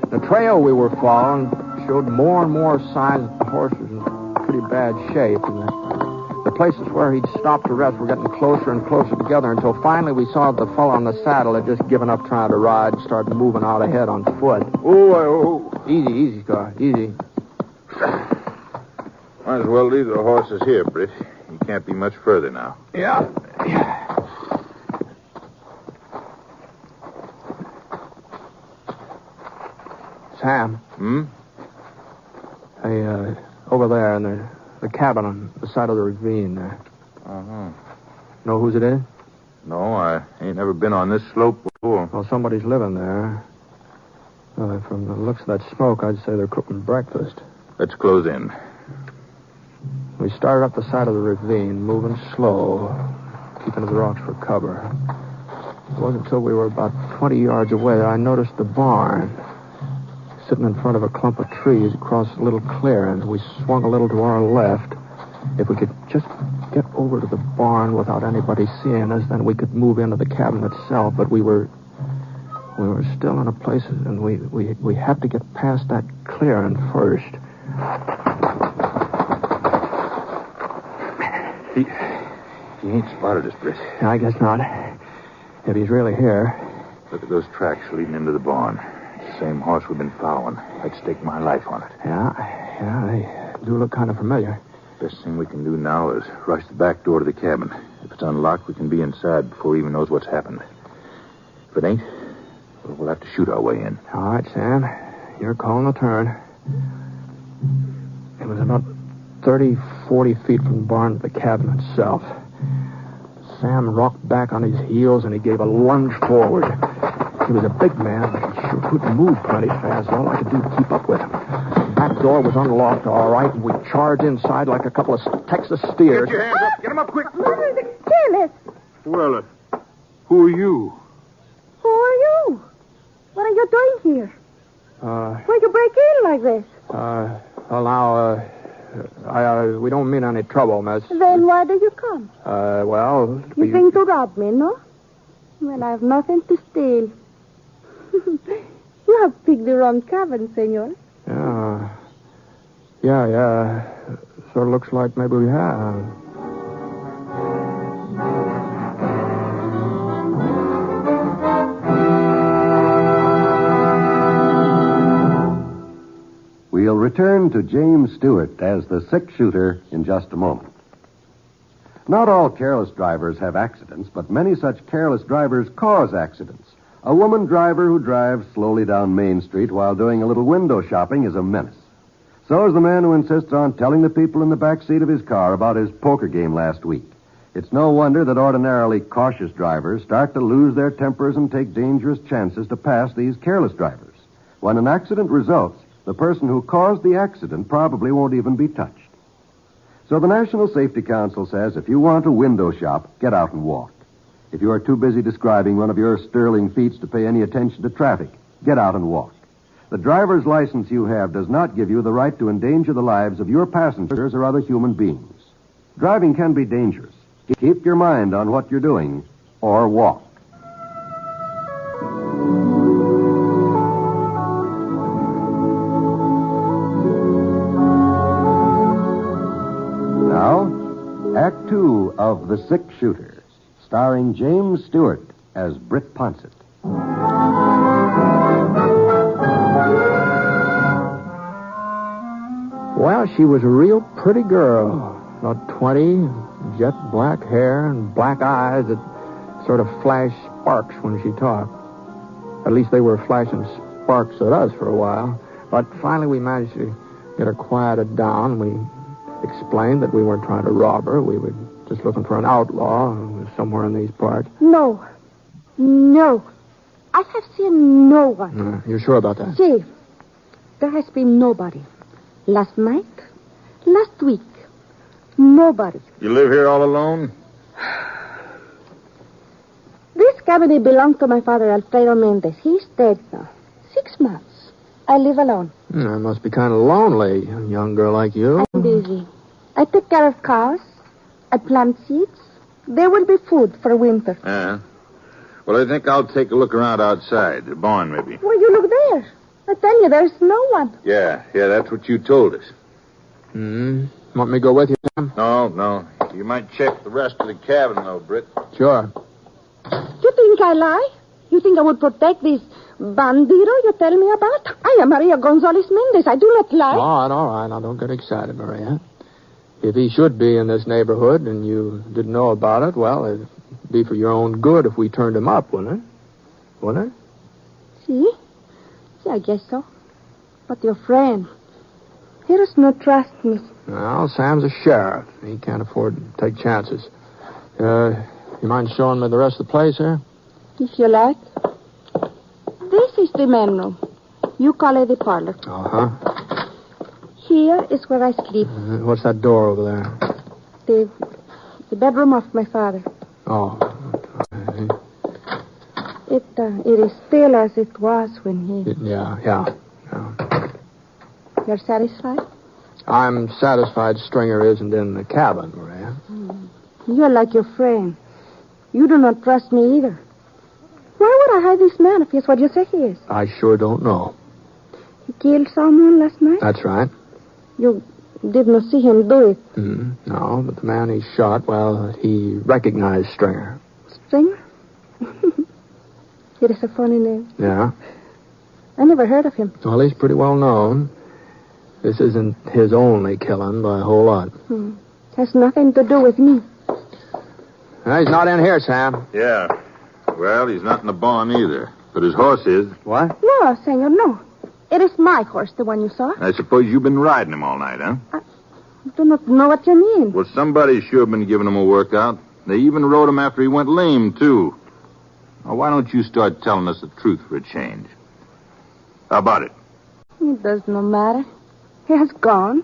The trail we were following showed more and more signs that the horse was in pretty bad shape. And the places where he'd stopped to rest were getting closer and closer together until finally we saw the fellow on the saddle had just given up trying to ride and started moving out ahead on foot. Oh. Easy, Scar. Easy. Might as well leave the horses here, Britt. You can't be much further now. Yeah. Sam. Hmm? Hey, over there in the cabin on the side of the ravine there. Uh-huh. Know whose it is? No, I ain't never been on this slope before. Well, somebody's living there. From the looks of that smoke, I'd say they're cooking breakfast. Let's close in. We started up the side of the ravine, moving slow, keeping to the rocks for cover. It wasn't until we were about 20 yards away that I noticed the barn. Sitting in front of a clump of trees across a little clearing. We swung a little to our left. If we could just get over to the barn without anybody seeing us, then we could move into the cabin itself. But we were still in a place, and we had to get past that clearing first. He ain't spotted us, Britt. I guess not. If he's really here. Look at those tracks leading into the barn. It's the same horse we've been following. I'd stake my life on it. Yeah, they do look kind of familiar. Best thing we can do now is rush the back door to the cabin. If it's unlocked, we can be inside before he even knows what's happened. If it ain't, we'll have to shoot our way in. All right, Sam. You're calling the turn. It was about 30, 40 feet from the barn to the cabin itself. Sam rocked back on his heels, and he gave a lunge forward. He was a big man, but he sure couldn't move plenty fast. All I could do to keep up with him. The back door was unlocked, all right, and we charged inside like a couple of Texas steers. Get your hands up. Get them up quick. Mother, the chemist. Well, who are you? Who are you? What are you doing here? Why'd you break in like this? Well, now, we don't mean any trouble, miss. Then why did you come? Well... You think to rob me, no? Well, I have nothing to steal. You have picked the wrong cabin, senor. Yeah. Sort of looks like maybe we have. We'll return to James Stewart as the six-shooter in just a moment. Not all careless drivers have accidents, but many such careless drivers cause accidents. A woman driver who drives slowly down Main Street while doing a little window shopping is a menace. So is the man who insists on telling the people in the back seat of his car about his poker game last week. It's no wonder that ordinarily cautious drivers start to lose their tempers and take dangerous chances to pass these careless drivers. When an accident results, the person who caused the accident probably won't even be touched. So the National Safety Council says if you want to window shop, get out and walk. If you are too busy describing one of your sterling feats to pay any attention to traffic, get out and walk. The driver's license you have does not give you the right to endanger the lives of your passengers or other human beings. Driving can be dangerous. Keep your mind on what you're doing, or walk. Act Two of The Six Shooter, starring James Stewart as Britt Ponset. Well, she was a real pretty girl. About 20, jet black hair and black eyes that sort of flashed sparks when she talked. At least they were flashing sparks at us for a while. But finally we managed to get her quieted down. We explained that we weren't trying to rob her. We were just looking for an outlaw who was somewhere in these parts. No. I have seen no one. You're sure about that? See, there has been nobody. Last night, last week, nobody. You live here all alone? This cabin belonged to my father, Alfredo Mendez. He's dead now. 6 months. I live alone. It must be kind of lonely, a young girl like you. I'm busy. I take care of cows. I plant seeds. There will be food for winter. Yeah. Well, I think I'll take a look around outside. The barn, maybe. Well, you look there. I tell you, there's no one. Yeah, that's what you told us. Want me to go with you, Sam? No. You might check the rest of the cabin, though, Britt. Sure. You think I lie? You think I would protect this bandito you tell me about? I am Maria Gonzalez Mendez. I do not lie. All right. Now, don't get excited, Maria. If he should be in this neighborhood and you didn't know about it, well, it'd be for your own good if we turned him up, wouldn't it? Wouldn't it? See, I guess so. But your friend, he does not trust me. Well, Sam's a sheriff. He can't afford to take chances. You mind showing me the rest of the place here? If you like. This is the main room. You call it the parlor. Uh-huh. Here is where I sleep. What's that door over there? The bedroom of my father. Oh. It is still as it was when he... Yeah. You're satisfied? I'm satisfied Stringer isn't in the cabin, Maria. You're like your friend. You do not trust me either. Why would I hide this man if he's what you say he is? I sure don't know. He killed someone last night? That's right. You did not see him do it? No, but the man he shot, well, he recognized Stringer. Stringer? It is a funny name. Yeah? I never heard of him. Well, he's pretty well known. This isn't his only killing by a whole lot. Has nothing to do with me. He's not in here, Sam. Yeah. Well, he's not in the barn either. But his horse is. What? No, senor, no. It is my horse, the one you saw. I suppose you've been riding him all night, huh? I do not know what you mean. Well, somebody's sure been giving him a workout. They even rode him after he went lame, too. Now, why don't you start telling us the truth for a change? How about it? It does not matter. He has gone.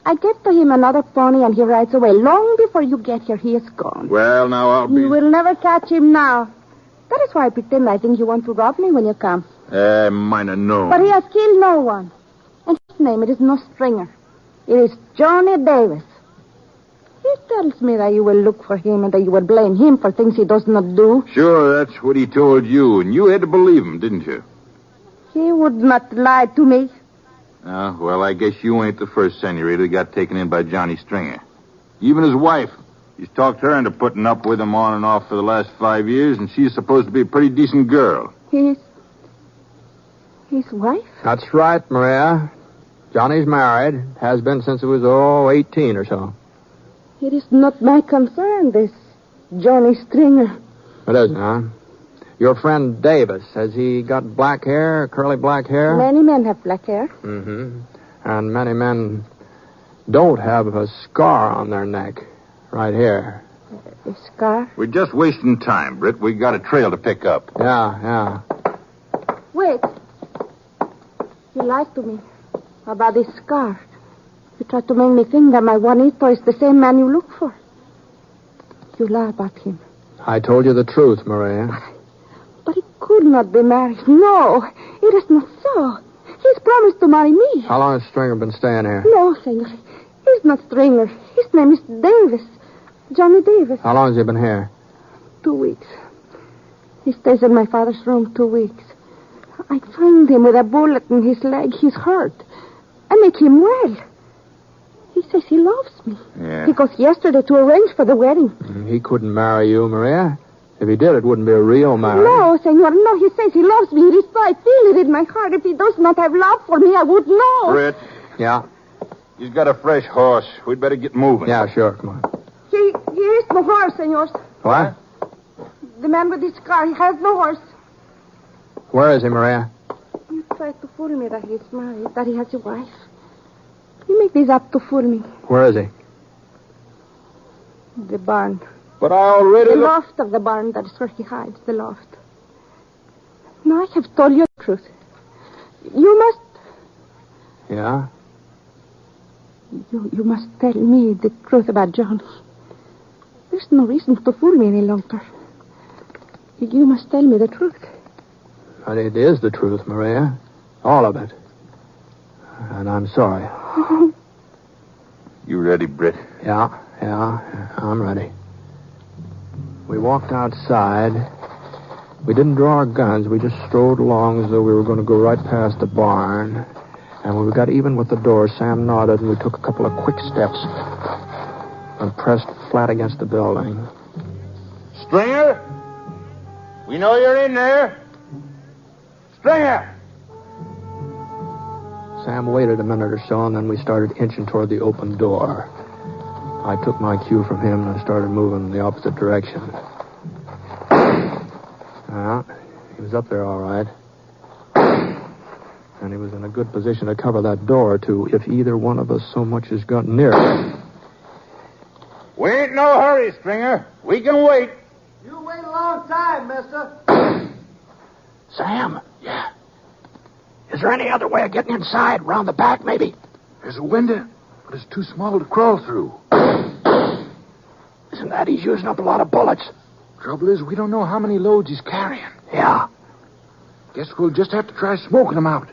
I get to him another pony and he rides away. Long before you get here, he is gone. Well, now I'll be... You will never catch him now. That is why I pretend I think you want to rob me when you come. Might have known. But he has killed no one. And his name, it is no Stringer. It is Johnny Davis. He tells me that you will look for him and that you will blame him for things he does not do. Sure, that's what he told you, and you had to believe him, didn't you? He would not lie to me. Well, I guess you ain't the first senorita that got taken in by Johnny Stringer. Even his wife. He's talked her into putting up with him on and off for the last 5 years, and she's supposed to be a pretty decent girl. His wife? That's right, Maria. Johnny's married. Has been since he was, 18 or so. It is not my concern, this Johnny Stringer. It isn't, huh? Your friend Davis, has he got black hair, curly black hair? Many men have black hair. And many men don't have a scar on their neck. Right here. A scar? We're just wasting time, Britt. We got a trail to pick up. Yeah. Wait. You lied to me about this scar. You tried to make me think that my Juanito is the same man you look for. You lie about him. I told you the truth, Maria. But he could not be married. No, it is not so. He's promised to marry me. How long has Stringer been staying here? No, senor. He's not Stringer. His name is Davis. Johnny Davis. How long has he been here? 2 weeks. He stays in my father's room 2 weeks. I find him with a bullet in his leg. He's hurt. I make him well. He says he loves me. Yeah. He goes yesterday to arrange for the wedding. He couldn't marry you, Maria. If he did, it wouldn't be a real marriage. No, senor, no. He says he loves me. It is so. I feel it in my heart. If he does not have love for me, I would know. Britt. Yeah? He's got a fresh horse. We'd better get moving. Yeah, sure. Come on. Here is no horse, senor. What? The man with his car, he has no horse. Where is he, Maria? You try to fool me that he's married, that he has a wife. You make this up to fool me. Where is he? The barn. But I already... The loft of the barn, that is where he hides, the loft. Now, I have told you the truth. You must... Yeah? You must tell me the truth about Johnny. There's no reason to fool me any longer. You must tell me the truth. But it is the truth, Maria. All of it. And I'm sorry. You ready, Britt? Yeah, I'm ready. We walked outside. We didn't draw our guns. We just strode along as though we were going to go right past the barn. And when we got even with the door, Sam nodded, and we took a couple of quick steps and pressed flat against the building. Stringer? We know you're in there. Stringer! Sam waited a minute or so, and then we started inching toward the open door. I took my cue from him and started moving in the opposite direction. He was up there all right. And he was in a good position to cover that door, too, if either one of us so much as got near it. We ain't in no hurry, Stringer. We can wait. You wait a long time, mister. Sam? Yeah. Is there any other way of getting inside? Round the back, maybe? There's a window, but it's too small to crawl through. Isn't that he's using up a lot of bullets? Trouble is, we don't know how many loads he's carrying. Yeah. Guess we'll just have to try smoking him out.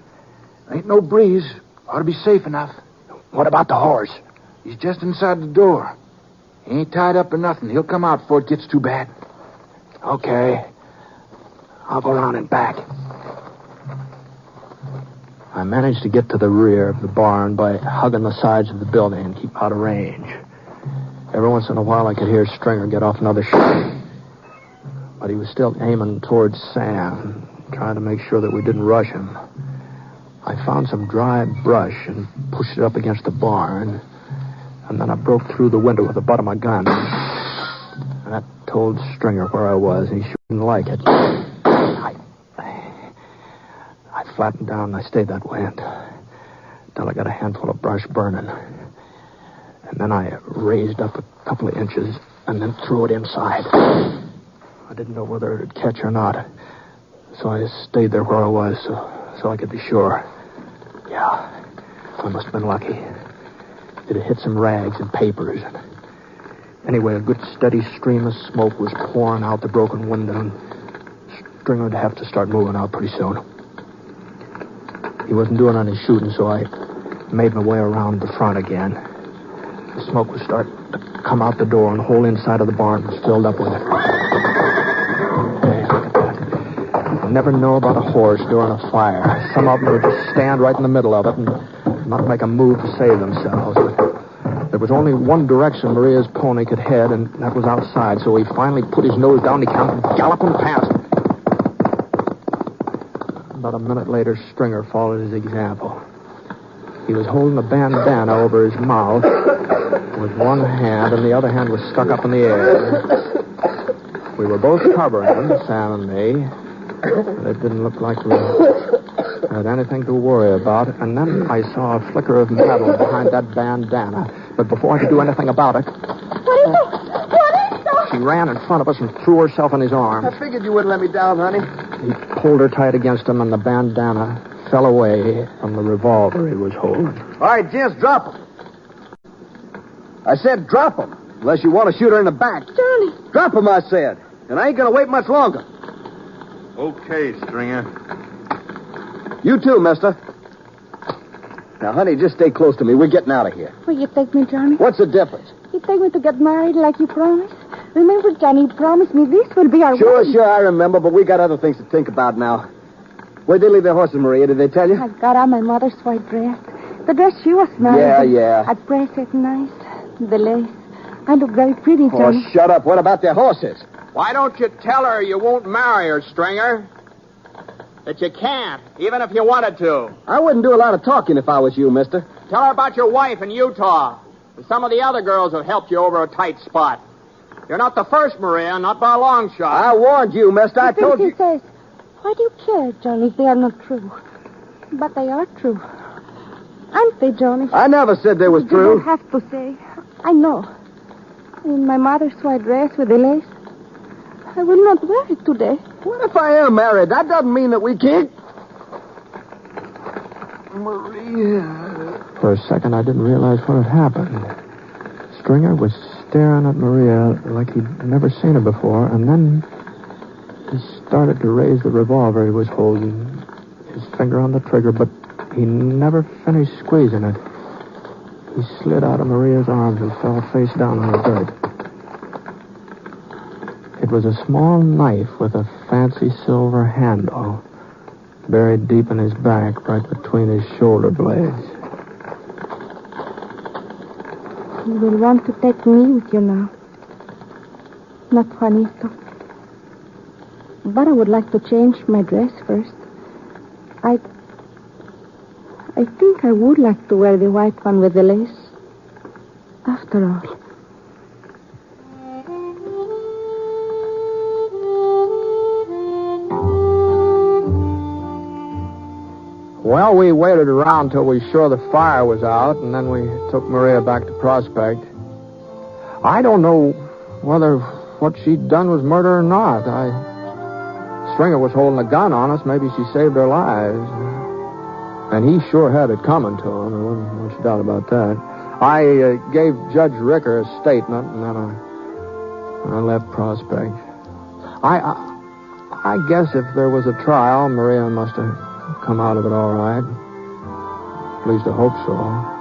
Ain't no breeze. Ought to be safe enough. What about the horse? He's just inside the door. He ain't tied up or nothing. He'll come out before it gets too bad. Okay. I'll go around and back. I managed to get to the rear of the barn by hugging the sides of the building and keep out of range. Every once in a while, I could hear Stringer get off another shot. But he was still aiming towards Sam, trying to make sure that we didn't rush him. I found some dry brush and pushed it up against the barn. And then I broke through the window with the butt of my gun. And that told Stringer where I was, and he sure didn't like it. I flattened down, and I stayed that way until I got a handful of brush burning. And then I raised up a couple of inches and then threw it inside. I didn't know whether it would catch or not. So I stayed there where I was so I could be sure. Yeah, I must have been lucky. It had hit some rags and papers. Anyway, a good steady stream of smoke was pouring out the broken window, and Stringer would have to start moving out pretty soon. He wasn't doing any shooting, so I made my way around the front again. The smoke was starting to come out the door, and the whole inside of the barn was filled up with it. Hey, look at that. You never know about a horse during a fire. Some of them would just stand right in the middle of it and not make a move to save themselves. But there was only one direction Maria's pony could head, and that was outside, so he finally put his nose down. He came galloping past. About a minute later, Stringer followed his example. He was holding a bandana over his mouth with one hand, and the other hand was stuck up in the air. We were both covering him, Sam and me, but it didn't look like we had anything to worry about. And then I saw a flicker of metal behind that bandana. But before I could do anything about it... What is it? She ran in front of us and threw herself in his arms. I figured you wouldn't let me down, honey. He pulled her tight against him, and the bandana fell away from the revolver he was holding. All right, gents, drop him. I said drop him, unless you want to shoot her in the back. Johnny. Drop him, I said. And I ain't going to wait much longer. Okay, Stringer. You too, mister. Now, honey, just stay close to me. We're getting out of here. Will you take me, Johnny? What's the difference? You take me to get married like you promised? Remember, Johnny, you promised me this will be our wedding. Sure, I remember, but we got other things to think about now. Where'd they leave their horses, Maria? Did they tell you? I got on my mother's white dress. The dress she was married. Yeah. I'd brace it nice. The lace. I look very pretty, Johnny. Oh, shut up. What about the horses? Why don't you tell her you won't marry her, Stringer? That you can't, even if you wanted to. I wouldn't do a lot of talking if I was you, mister. Tell her about your wife in Utah and some of the other girls who helped you over a tight spot. You're not the first, Maria, not by a long shot. I warned you, mister. I told you. Says, why do you care, Johnny, if they are not true? But they are true. Aren't they, Johnny? I never said they was true. You don't have to say. I know. In my mother's white dress with the lace. I will not wear it today. What if I am married? That doesn't mean that we can't. Maria. For a second, I didn't realize what had happened. Stringer was staring at Maria like he'd never seen her before, and then he started to raise the revolver he was holding, his finger on the trigger, but he never finished squeezing it. He slid out of Maria's arms and fell face down on the dirt. It was a small knife with a fancy silver handle, buried deep in his back, right between his shoulder blades. You will want to take me with you now. Not Juanito. But I would like to change my dress first. I think I would like to wear the white one with the lace. After all. Well, we waited around till we sure the fire was out, and then we took Maria back to Prospect. I don't know whether what she'd done was murder or not. Stringer was holding a gun on us. Maybe she saved our lives. And he sure had it coming to him. There wasn't much doubt about that. I gave Judge Ricker a statement, and then I left Prospect. I guess if there was a trial, Maria must have come out of it all right. At least I hope so.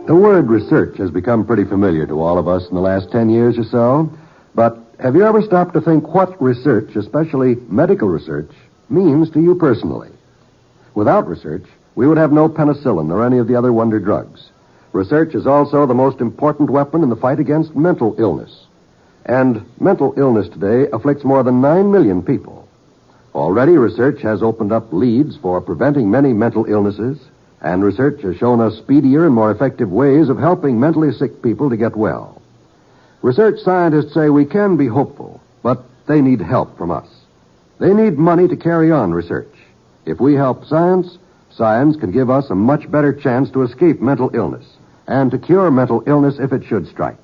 The word research has become pretty familiar to all of us in the last 10 years or so. But have you ever stopped to think what research, especially medical research, means to you personally? Without research, we would have no penicillin or any of the other wonder drugs. Research is also the most important weapon in the fight against mental illness. And mental illness today afflicts more than 9 million people. Already, research has opened up leads for preventing many mental illnesses, and research has shown us speedier and more effective ways of helping mentally sick people to get well. Research scientists say we can be hopeful, but they need help from us. They need money to carry on research. If we help science, science can give us a much better chance to escape mental illness and to cure mental illness if it should strike.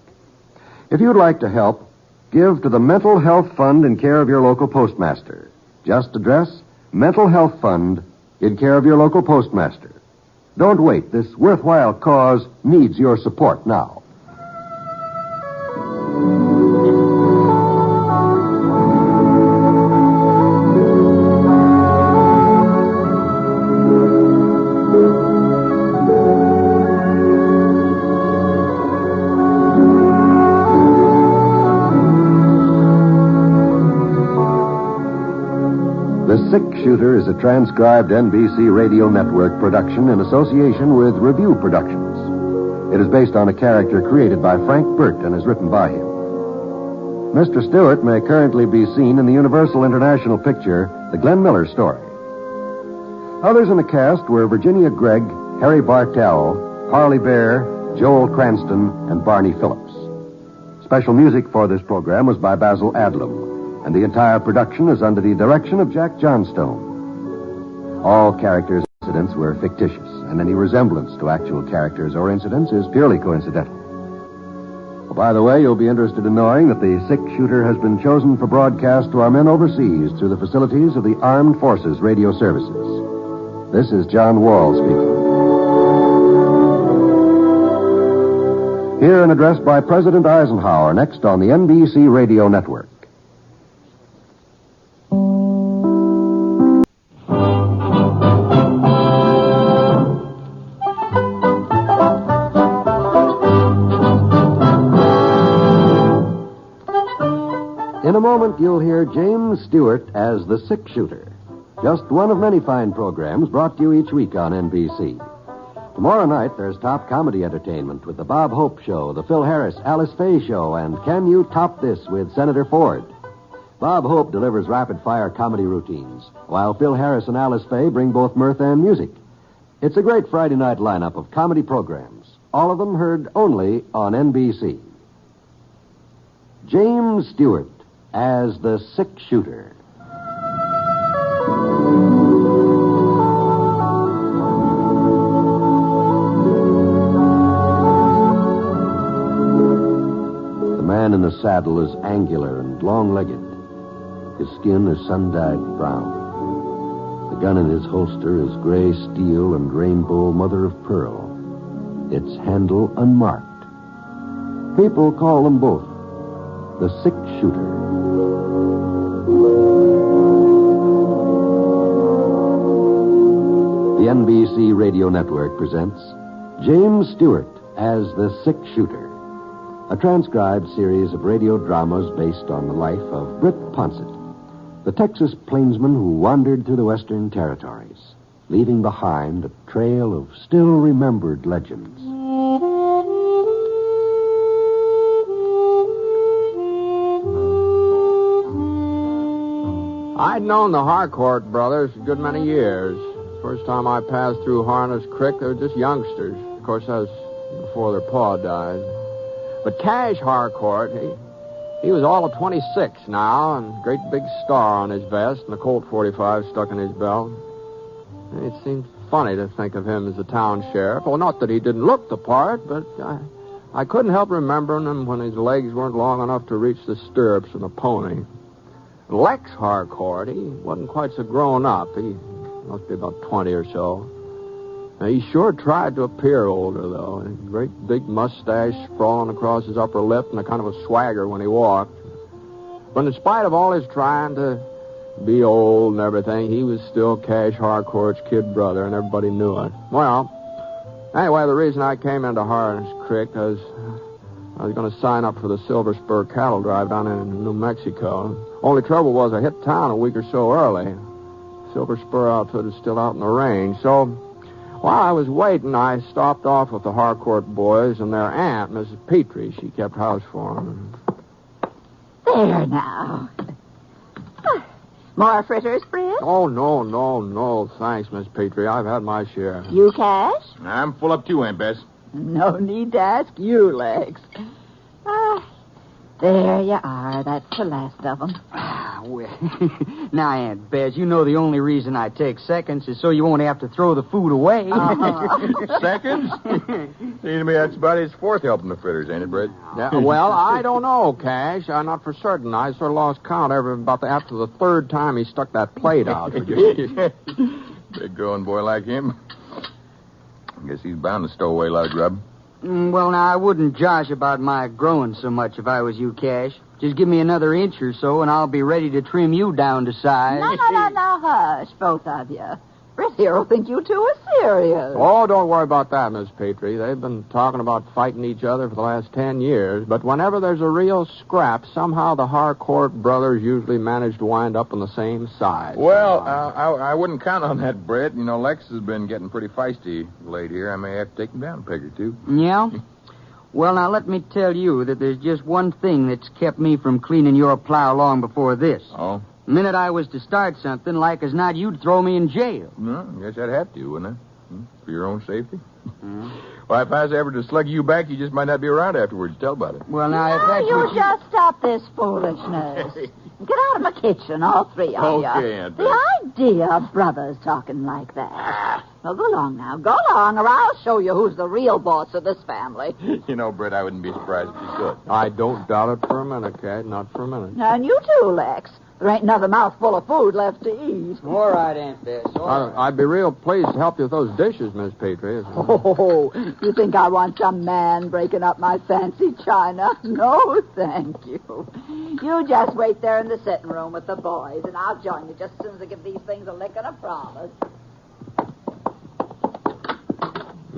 If you'd like to help, give to the Mental Health Fund in care of your local postmaster. Just address Mental Health Fund in care of your local postmaster. Don't wait. This worthwhile cause needs your support now. The Six Shooter is a transcribed NBC Radio Network production in association with Review Productions. It is based on a character created by Frank Burt and is written by him. Mr. Stewart may currently be seen in the Universal International picture, The Glenn Miller Story. Others in the cast were Virginia Gregg, Harry Bartell, Harley Bear, Joel Cranston, and Barney Phillips. Special music for this program was by Basil Adlam, and the entire production is under the direction of Jack Johnstone. All characters and incidents were fictitious, and any resemblance to actual characters or incidents is purely coincidental. Well, by the way, you'll be interested in knowing that the Six Shooter has been chosen for broadcast to our men overseas through the facilities of the Armed Forces Radio Services. This is John Wall speaking. Here an address by President Eisenhower, next on the NBC Radio Network. In a moment, you'll hear James Stewart as the six-shooter. Just one of many fine programs brought to you each week on NBC. Tomorrow night, there's top comedy entertainment with the Bob Hope Show, the Phil Harris, Alice Faye Show, and Can You Top This with Senator Ford. Bob Hope delivers rapid-fire comedy routines, while Phil Harris and Alice Faye bring both mirth and music. It's a great Friday night lineup of comedy programs, all of them heard only on NBC. James Stewart as the six-shooter. The man in the saddle is angular and long-legged. His skin is sun-dyed brown. The gun in his holster is gray steel and rainbow mother of pearl. Its handle unmarked. People call them both the six-shooter. The NBC Radio Network presents James Stewart as the six-shooter, a transcribed series of radio dramas based on the life of Britt Ponset, the Texas plainsman who wandered through the Western Territories, leaving behind a trail of still-remembered legends. I'd known the Harcourt brothers a good many years. First time I passed through Harness Creek, they were just youngsters. Of course, that was before their pa died. But Cash Harcourt, he was all of 26 now, and a great big star on his vest and a Colt 45 stuck in his belt. It seemed funny to think of him as the town sheriff. Well, not that he didn't look the part, but I couldn't help remembering him when his legs weren't long enough to reach the stirrups of a pony. Lex Harcourt, he wasn't quite so grown up. He must be about 20 or so. Now, he sure tried to appear older, though. A great big mustache sprawling across his upper lip and a kind of a swagger when he walked. But in spite of all his trying to be old and everything, he was still Cash Harcourt's kid brother, and everybody knew it. Well, anyway, the reason I came into Harness Creek was I was going to sign up for the Silver Spur cattle drive down in New Mexico. Only trouble was I hit town a week or so early. Silver Spur outfit is still out in the range. So while I was waiting, I stopped off with the Harcourt boys and their aunt, Mrs. Petrie. She kept house for them. There now. More fritters, Britt? Oh, no. Thanks, Miss Petrie. I've had my share. You, Cash? I'm full up too, Aunt Bess. No need to ask you, Lex. There you are. That's the last of them. Well, now, Aunt Bess, you know the only reason I take seconds is so you won't have to throw the food away. Seconds? Seems to me that's about his fourth helping the fritters, ain't it, Britt? Yeah, well, I don't know, Cash. I'm not for certain. I sort of lost count after the third time he stuck that plate out. Big growing boy like him. I guess he's bound to stow away a lot of grub. Well, now, I wouldn't josh about my growing so much if I was you, Cash. Just give me another inch or so, and I'll be ready to trim you down to size. No, hush, both of you. Britt here will think you two are serious. Oh, don't worry about that, Miss Petrie. They've been talking about fighting each other for the last 10 years, but whenever there's a real scrap, somehow the Harcourt brothers usually manage to wind up on the same side. Well, I wouldn't count on that, Britt. You know, Lex has been getting pretty feisty late here. I may have to take him down a peg or two. Yeah? Well, now, let me tell you that there's just one thing that's kept me from cleaning your plow long before this. Oh? The minute I was to start something, like as not, you'd throw me in jail. No, I guess I'd have to, wouldn't I? For your own safety. Well, if I was ever to slug you back, you just might not be around afterwards. Tell about it. Well, now, if that's you what just stop this foolishness. Get out of my kitchen, all three of you. Okay, Aunt Bess. The idea of brothers talking like that. Well, go along now. Go along, or I'll show you who's the real boss of this family. You know, Britt, I wouldn't be surprised if you could. I don't doubt it for a minute, Kate. Not for a minute. And you too, Lex. There ain't another mouthful of food left to eat. All right, Aunt Bess. I'd be real pleased to help you with those dishes, Miss Petrie. Oh, you think I want some man breaking up my fancy china? No, thank you. You just wait there in the sitting room with the boys, and I'll join you just as soon as I give these things a lick and a promise.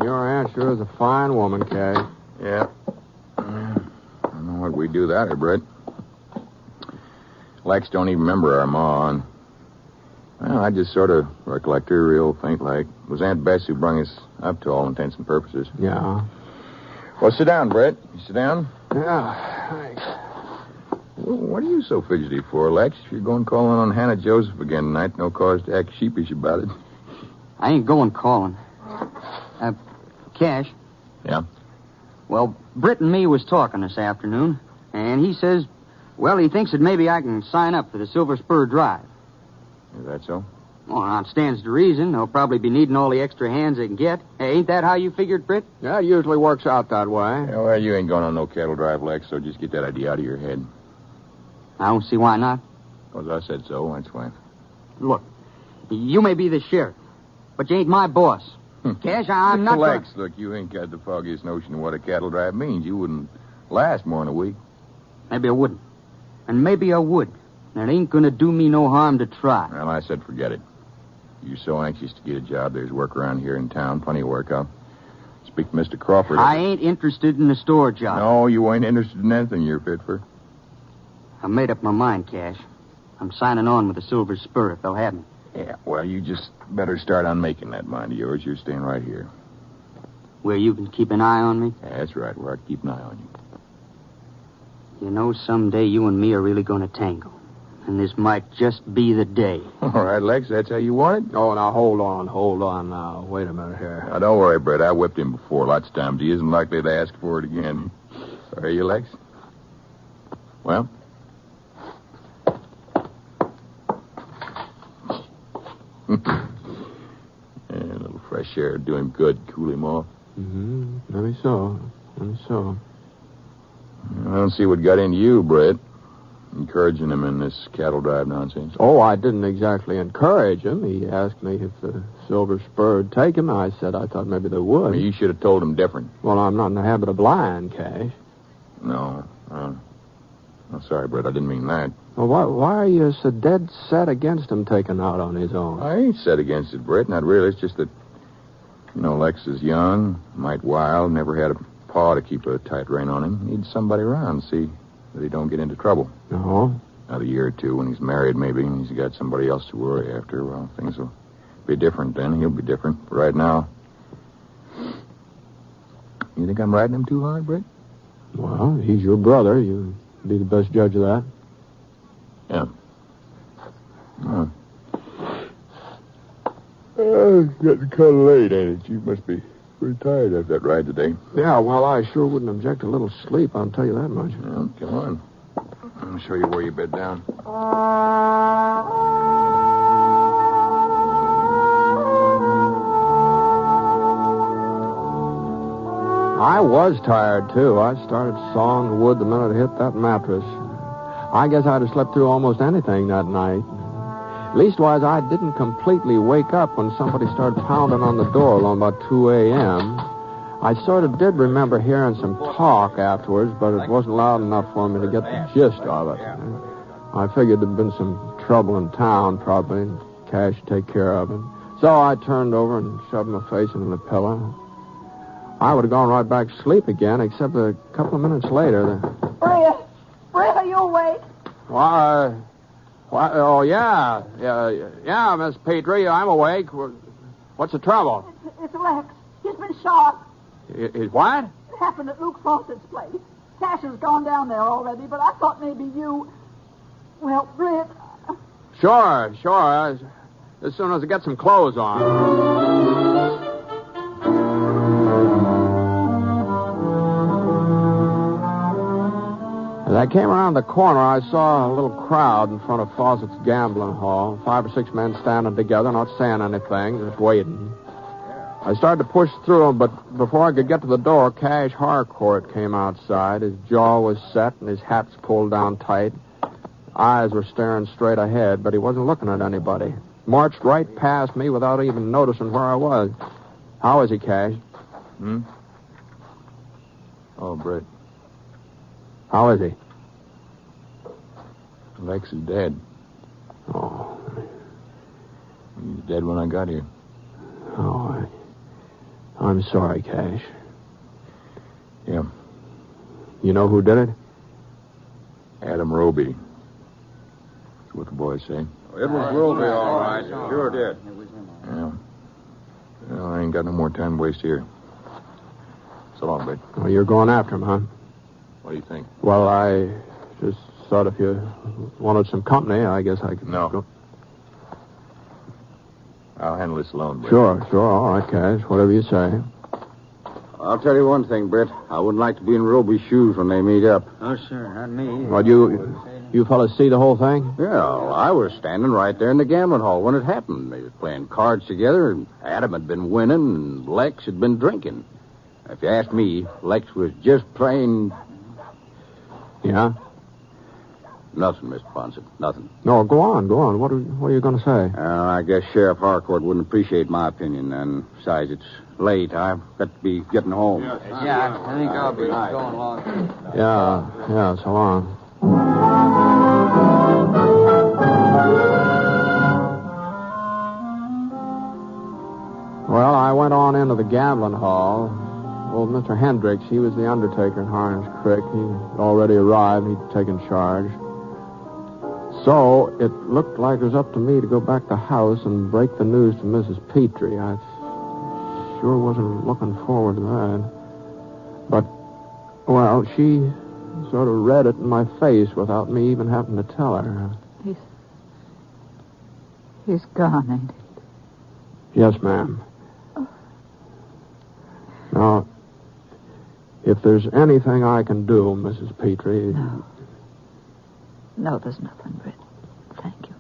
Your aunt sure is a fine woman, Kay. Yeah. I don't know what we'd do without her, Britt. Lex don't even remember our ma. And, well, I just sort of recollect her real faint like. It was Aunt Bess who brung us up to all intents and purposes. Yeah. Well, sit down, Brett. You sit down? Yeah, thanks. Well, what are you so fidgety for, Lex? If you're going calling on Hannah Joseph again tonight, no cause to act sheepish about it. I ain't going calling. Cash. Yeah? Well, Britt and me was talking this afternoon, and he says, well, he thinks that maybe I can sign up for the Silver Spur Drive. Is that so? Well, now it stands to reason. They'll probably be needing all the extra hands they can get. Hey, ain't that how you figured, Britt? Yeah, it usually works out that way. Yeah, well, you ain't going on no cattle drive, Lex, so just get that idea out of your head. I don't see why not. Because I said so, that's why. Look, you may be the sheriff, but you ain't my boss. Cash, I'm not... Lex, look, you ain't got the foggiest notion of what a cattle drive means. You wouldn't last more than a week. Maybe I wouldn't. And maybe I would. And it ain't gonna do me no harm to try. Well, I said forget it. You're so anxious to get a job. There's work around here in town. Plenty of work. I'll speak to Mr. Crawford. I ain't interested in the store job. No, you ain't interested in anything you're fit for. I made up my mind, Cash. I'm signing on with the Silver Spur if they'll have me. Yeah, well, you just better start on making that mind of yours. You're staying right here. Where you can keep an eye on me? Yeah, that's right. Where I can keep an eye on you. You know, someday you and me are really going to tangle. And this might just be the day. All right, Lex, that's how you want it? Oh, now, hold on now. Wait a minute here. Now, don't worry, Brett. I whipped him before lots of times. He isn't likely to ask for it again. Are you, Lex? Well? Yeah, a little fresh air would do him good, cool him off. Mm-hmm. Maybe so. I don't see what got into you, Brett. Encouraging him in this cattle drive nonsense. Oh, I didn't exactly encourage him. He asked me if the Silver Spur would take him. I said I thought maybe they would. Well, you should have told him different. Well, I'm not in the habit of lying, Cash. No. I'm sorry, Brett. I didn't mean that. Well, why are you so dead set against him taking out on his own? I ain't set against it, Brett. Not really. It's just that, Lex is young, might wild, never had a paw to keep a tight rein on him. Needs somebody around to see that he don't get into trouble. No? Another year or two when he's married, maybe, and he's got somebody else to worry after. Well, things will be different then. He'll be different. But right now... You think I'm riding him too hard, Brett? Well, he's your brother. You'd be the best judge of that. Yeah. Oh. It's getting kind of late, ain't it? You must be pretty tired after that ride today. Yeah, well, I sure wouldn't object to a little sleep, I'll tell you that much. Well, come on. I'll show you where you bed down. I was tired, too. I started sawing the wood the minute I hit that mattress. I guess I'd have slept through almost anything that night. Leastwise, I didn't completely wake up when somebody started pounding on the door along about 2 a.m. I sort of did remember hearing some talk afterwards, but it wasn't loud enough for me to get the gist of it. I figured there'd been some trouble in town, probably, and Cash would take care of it. So I turned over and shoved my face into the pillow. I would have gone right back to sleep again, except a couple of minutes later... Britt, are you awake? Why, oh, yeah, Miss Petrie, I'm awake. What's the trouble? It's Lex. He's been shot. Is what? It happened at Luke Fawcett's place. Cash has gone down there already, but I thought maybe you... Well, Britt... Sure. As soon as I get some clothes on. As I came around the corner, I saw a little crowd in front of Fawcett's gambling hall. 5 or 6 men standing together, not saying anything, just waiting. I started to push through them, but before I could get to the door, Cash Harcourt came outside. His jaw was set and his hat's pulled down tight. Eyes were staring straight ahead, but he wasn't looking at anybody. Marched right past me without even noticing where I was. How is he, Cash? Oh, Britt. How is he? Lex is dead. Oh. He was dead when I got here. Oh, I'm sorry, Cash. Yeah. You know who did it? Adam Roby. what the boys say. It was Roby, all right. Sure did. Yeah. Well, I ain't got no more time to waste here. So long, Britt. Well, you're going after him, huh? What do you think? Well, I just thought if you wanted some company, I guess I could go. I'll handle this alone, Britt. Sure. All right, Cash. Whatever you say. I'll tell you one thing, Britt. I wouldn't like to be in Roby's shoes when they meet up. Oh, sure, not me. Well, you fellas see the whole thing? Yeah, well, I was standing right there in the gambling hall when it happened. They was playing cards together, and Adam had been winning, and Lex had been drinking. If you ask me, Lex was just plain... Yeah? Nothing, Mr. Poncett. Nothing. No, go on. What are you going to say? I guess Sheriff Harcourt wouldn't appreciate my opinion, and besides, it's late. I've got to be getting home. Yeah, I think I'll be going along. Yeah, so long. Well, I went on into the gambling hall. Old Mr. Hendricks, he was the undertaker in Harness Creek. He'd already arrived. He'd taken charge. So it looked like it was up to me to go back to the house and break the news to Mrs. Petrie. I sure wasn't looking forward to that. But, well, she sort of read it in my face without me even having to tell her. He's gone, ain't he? Yes, ma'am. Now, if there's anything I can do, Mrs. Petrie... No, there's nothing, Britt. Thank you.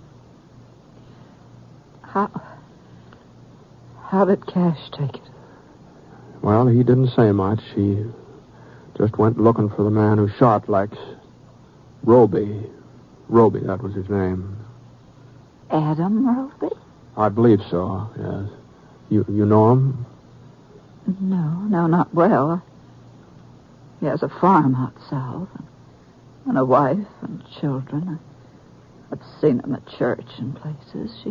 How did Cash take it? Well, he didn't say much. He just went looking for the man who shot Lex. Roby, that was his name. Adam Roby? I believe so, yes. You know him? No, not well. He has a farm out south, and a wife and children. I've seen him at church and places.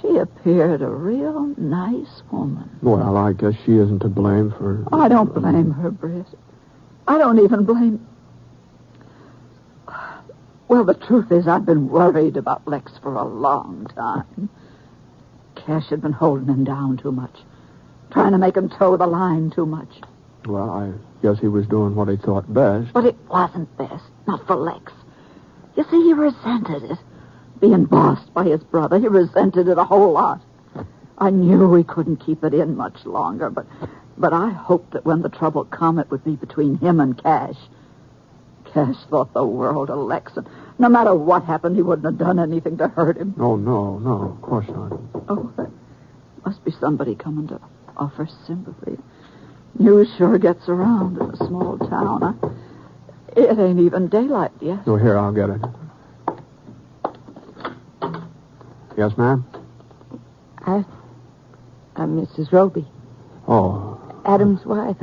She appeared a real nice woman. Well, I guess she isn't to blame for... I don't blame her, Britt. I don't even blame... Well, the truth is I've been worried about Lex for a long time. Cash had been holding him down too much, trying to make him toe the line too much. Well, I guess he was doing what he thought best. But it wasn't best, not for Lex. You see, he resented it. Being bossed by his brother, he resented it a whole lot. I knew he couldn't keep it in much longer, but I hoped that when the trouble come, it would be between him and Cash. Cash thought the world of Lex, and no matter what happened, he wouldn't have done anything to hurt him. Oh, no, of course not. Oh, there must be somebody coming to offer sympathy. News sure gets around in a small town. It ain't even daylight yet. Oh, here, I'll get it. Yes, ma'am? I'm Mrs. Roby. Oh. Adam's wife.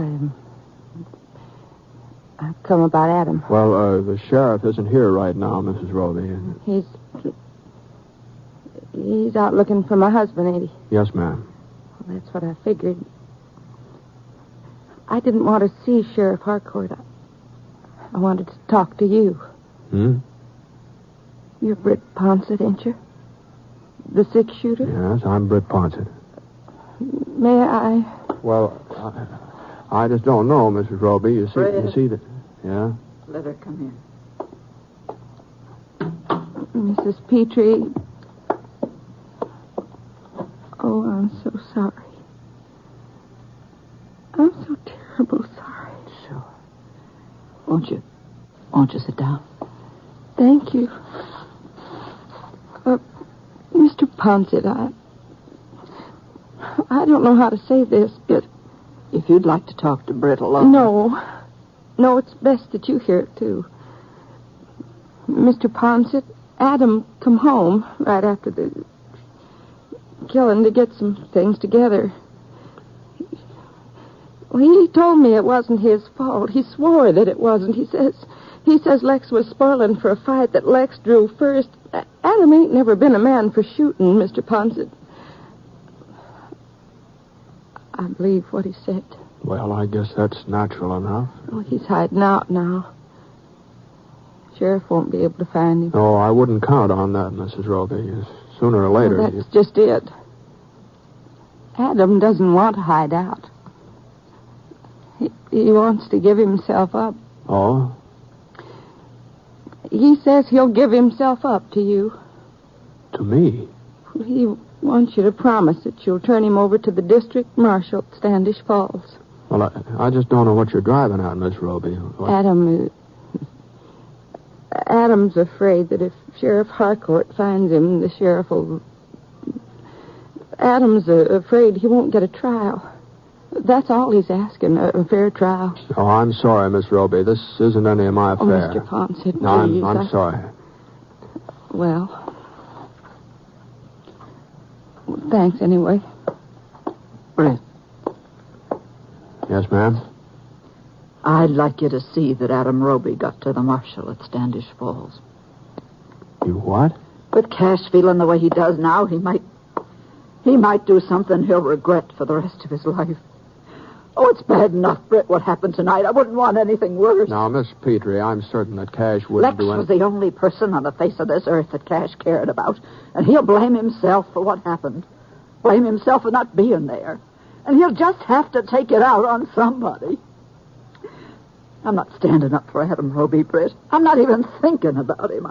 I've come about Adam. Well, the sheriff isn't here right now, Mrs. Roby. He's out looking for my husband, ain't he? Yes, ma'am. Well, that's what I figured. I didn't want to see Sheriff Harcourt. I wanted to talk to you. You're Britt Ponset, ain't you? The six-shooter? Yes, I'm Britt Ponset. May I? Well, I just don't know, Mrs. Roby. You see that? Yeah? Let her come in. Mrs. Petrie. Oh, I'm so sorry. I'm so terrible sorry. Sure. Won't you sit down? Thank you. Mr. Poncett, I don't know how to say this, but... If you'd like to talk to Britt alone... No, it's best that you hear it, too. Mr. Poncett, Adam come home right after the killing to get some things together. Well, he told me it wasn't his fault. He swore that it wasn't. He says Lex was spoiling for a fight that Lex drew first. Adam ain't never been a man for shooting, Mr. Poncett. I believe what he said. Well, I guess that's natural enough. Oh, he's hiding out now. Sheriff won't be able to find him. Oh, I wouldn't count on that, Mrs. Roby. Sooner or later... Well, that's just it. Adam doesn't want to hide out. He wants to give himself up. Oh? He says he'll give himself up to you. To me? He wants you to promise that you'll turn him over to the district marshal at Standish Falls. Well, I just don't know what you're driving at, Miss Roby. What? Adam's afraid that if Sheriff Harcourt finds him, the sheriff will... Adam's afraid he won't get a trial. That's all he's asking, a fair trial. Oh, I'm sorry, Miss Roby. This isn't any of my affair. Oh, Mr. Ponset, please. No, I'm sorry. Well, thanks anyway. Britt. Yes, ma'am? I'd like you to see that Adam Roby got to the marshal at Standish Falls. You what? With Cash feeling the way he does now, he might do something he'll regret for the rest of his life. Oh, it's bad enough, Britt, what happened tonight. I wouldn't want anything worse. Now, Miss Petrie, I'm certain that Cash wouldn't do anything. Lex was the only person on the face of this earth that Cash cared about, and he'll blame himself for what happened. Blame himself for not being there. And he'll just have to take it out on somebody. I'm not standing up for Adam Roby, Britt. I'm not even thinking about him.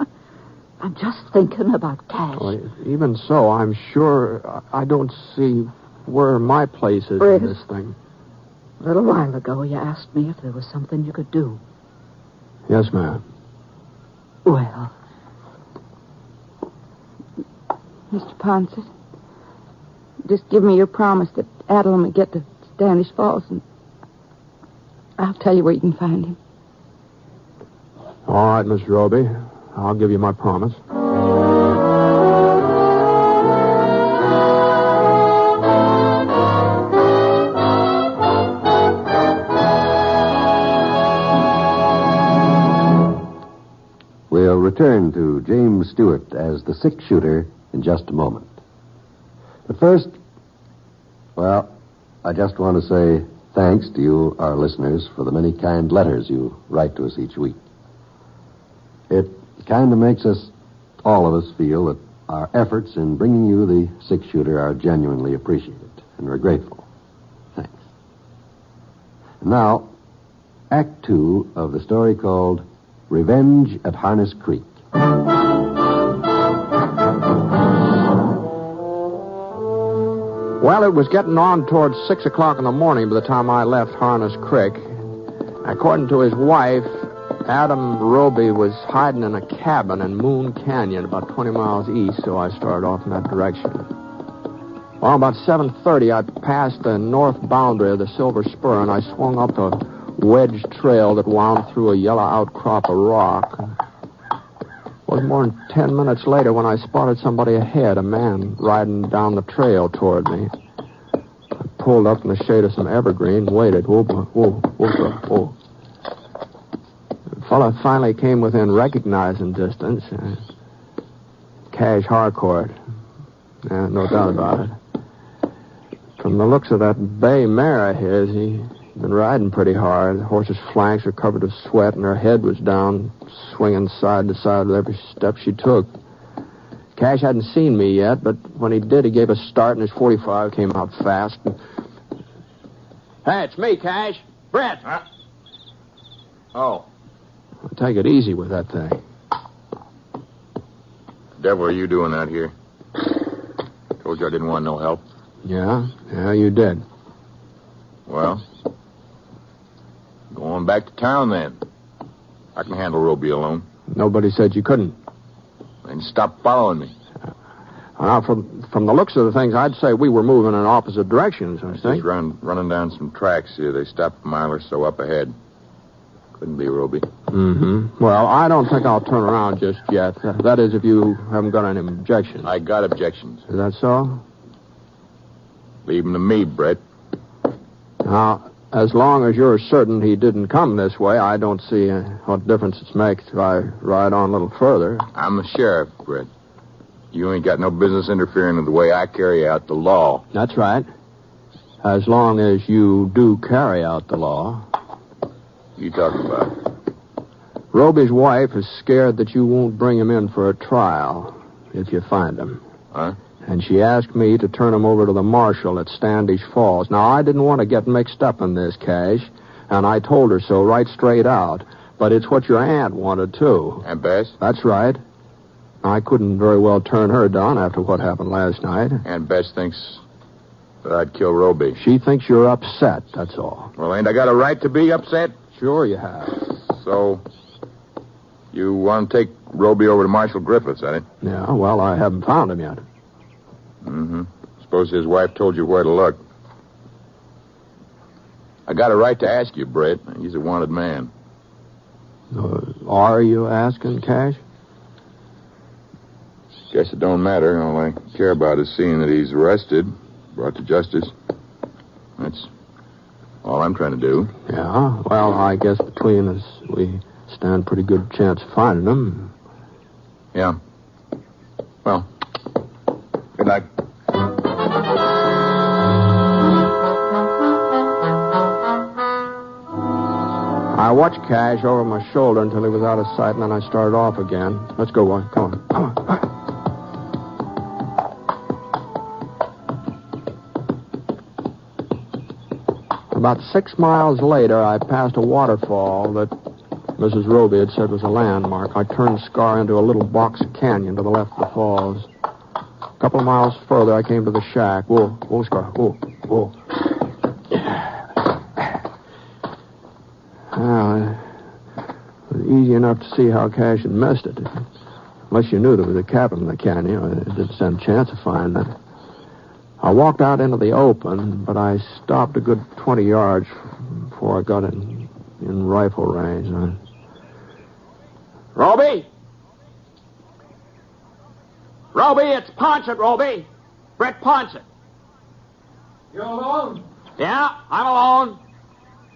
I'm just thinking about Cash. Well, even so, I'm sure I don't see where my place is Britt, in this thing. A little while ago, you asked me if there was something you could do. Yes, ma'am. Well, Mr. Ponset, just give me your promise that Adam will get to Standish Falls, and I'll tell you where you can find him. All right, Miss Roby. I'll give you my promise. We'll return to James Stewart as the six-shooter in just a moment. But first, well, I just want to say thanks to you, our listeners, for the many kind letters you write to us each week. It kind of makes us, all of us, feel that our efforts in bringing you the six-shooter are genuinely appreciated, and we're grateful. Thanks. And now, Act 2 of the story called Revenge at Harness Creek. Well, it was getting on towards 6 o'clock in the morning by the time I left Harness Creek. According to his wife, Adam Roby was hiding in a cabin in Moon Canyon about 20 miles east, so I started off in that direction. Well, about 7:30, I passed the north boundary of the Silver Spur, and I swung up the wedge trail that wound through a yellow outcrop of rock. It wasn't more than 10 minutes later when I spotted somebody ahead, a man riding down the trail toward me. I pulled up in the shade of some evergreen, waited. Whoa. The fellow finally came within recognizing distance. Cash Harcourt. Yeah, no doubt about it. From the looks of that bay mare of his, he'd been riding pretty hard. The horse's flanks were covered with sweat, and her head was down, swinging side to side with every step she took. Cash hadn't seen me yet, but when he did, he gave a start, and his .45 came out fast. Hey, it's me, Cash. Britt. Oh. Take it easy with that thing. Devil are you doing out here? Told you I didn't want no help. Yeah, you did. Well, going back to town then. I can handle Roby alone. Nobody said you couldn't. Then stop following me. Now, from the looks of the things, I'd say we were moving in opposite directions, I think. Just running down some tracks here. They stopped a mile or so up ahead. Couldn't be Roby. Mm-hmm. Well, I don't think I'll turn around just yet. That is, if you haven't got any objections. I got objections. Is that so? Leave them to me, Britt. Now, as long as you're certain he didn't come this way, I don't see what difference it makes if I ride on a little further. I'm the sheriff, Britt. You ain't got no business interfering with the way I carry out the law. That's right. As long as you do carry out the law. You talking about? Roby's wife is scared that you won't bring him in for a trial if you find him. Huh? And she asked me to turn him over to the marshal at Standish Falls. Now, I didn't want to get mixed up in this, Cash, and I told her so right straight out. But it's what your aunt wanted, too. Aunt Bess? That's right. I couldn't very well turn her down after what happened last night. Aunt Bess thinks that I'd kill Roby. She thinks you're upset, that's all. Well, ain't I got a right to be upset? Sure you have. So, you want to take Roby over to Marshal Griffiths, eh? Yeah, well, I haven't found him yet. Mm-hmm. Suppose his wife told you where to look. I got a right to ask you, Britt. He's a wanted man. Are you asking, Cash? Guess it don't matter. All I care about is seeing that he's arrested, brought to justice. That's all I'm trying to do. Yeah, well, I guess between us, we stand a pretty good chance of finding him. Yeah. Well, good night. I watched Cash over my shoulder until he was out of sight, and then I started off again. Let's go, Wyatt. Come on. Come on. About 6 miles later, I passed a waterfall that Mrs. Roby had said was a landmark. I turned Scar into a little box canyon to the left of the falls. A couple of miles further, I came to the shack. Whoa, Scar. Whoa. Well, it was easy enough to see how Cash had missed it. Unless you knew there was a cabin in the canyon, it didn't stand a chance of finding it. I walked out into the open, but I stopped a good 20 yards before I got in rifle range. Roby? Roby, it's Poncett, Roby. Britt Ponset. You alone? Yeah, I'm alone.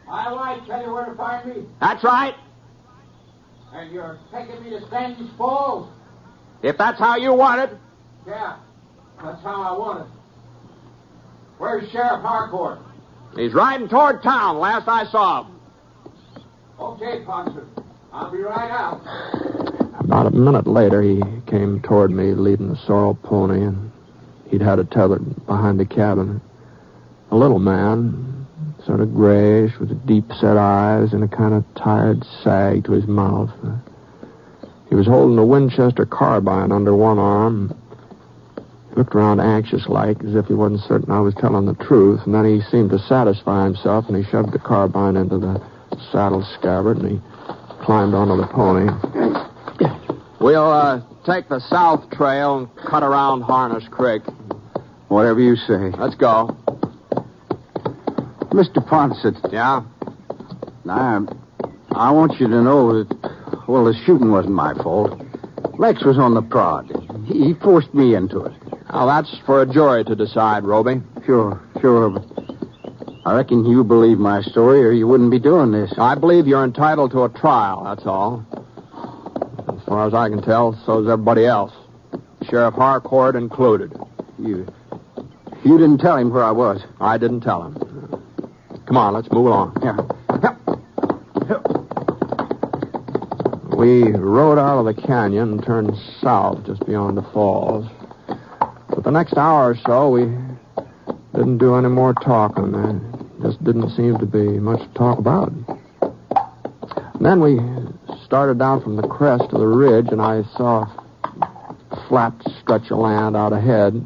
My wife tell you where to find me? That's right. And you're taking me to Standish Falls? If that's how you want it. Yeah, that's how I want it. Where's Sheriff Harcourt? He's riding toward town, last I saw him. Okay, Poncett. I'll be right out. About a minute later, he came toward me leading a sorrel pony, and he'd had it tethered behind the cabin. A little man, sort of grayish, with deep-set eyes and a kind of tired sag to his mouth. He was holding a Winchester carbine under one arm. He looked around anxious-like, as if he wasn't certain I was telling the truth, and then he seemed to satisfy himself, and he shoved the carbine into the saddle scabbard, and he climbed onto the pony. We'll take the south trail and cut around Harness Creek. Whatever you say. Let's go. Mr. Poncett. Yeah? I want you to know that, well, the shooting wasn't my fault. Lex was on the prod. He forced me into it. Now, that's for a jury to decide, Roby. Sure, but I reckon you believe my story or you wouldn't be doing this. I believe you're entitled to a trial, that's all. As far as I can tell, so's everybody else. Sheriff Harcourt included. You didn't tell him where I was? I didn't tell him. Come on, let's move along. Yeah. We rode out of the canyon and turned south just beyond the falls. For the next hour or so, we didn't do any more talking. There just didn't seem to be much to talk about. And then we started down from the crest to the ridge, and I saw a flat stretch of land out ahead.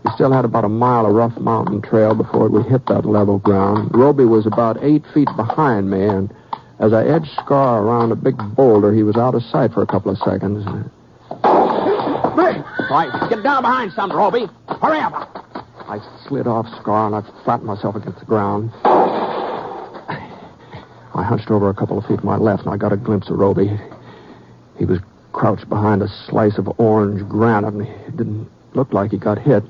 We still had about a mile of rough mountain trail before we hit that level ground. Roby was about 8 feet behind me, and as I edged Scar around a big boulder, he was out of sight for a couple of seconds. Right, get down behind some, Roby. Hurry up. I slid off Scar, and I flattened myself against the ground. I hunched over a couple of feet to my left, and I got a glimpse of Roby. He was crouched behind a slice of orange granite, and it didn't look like he got hit.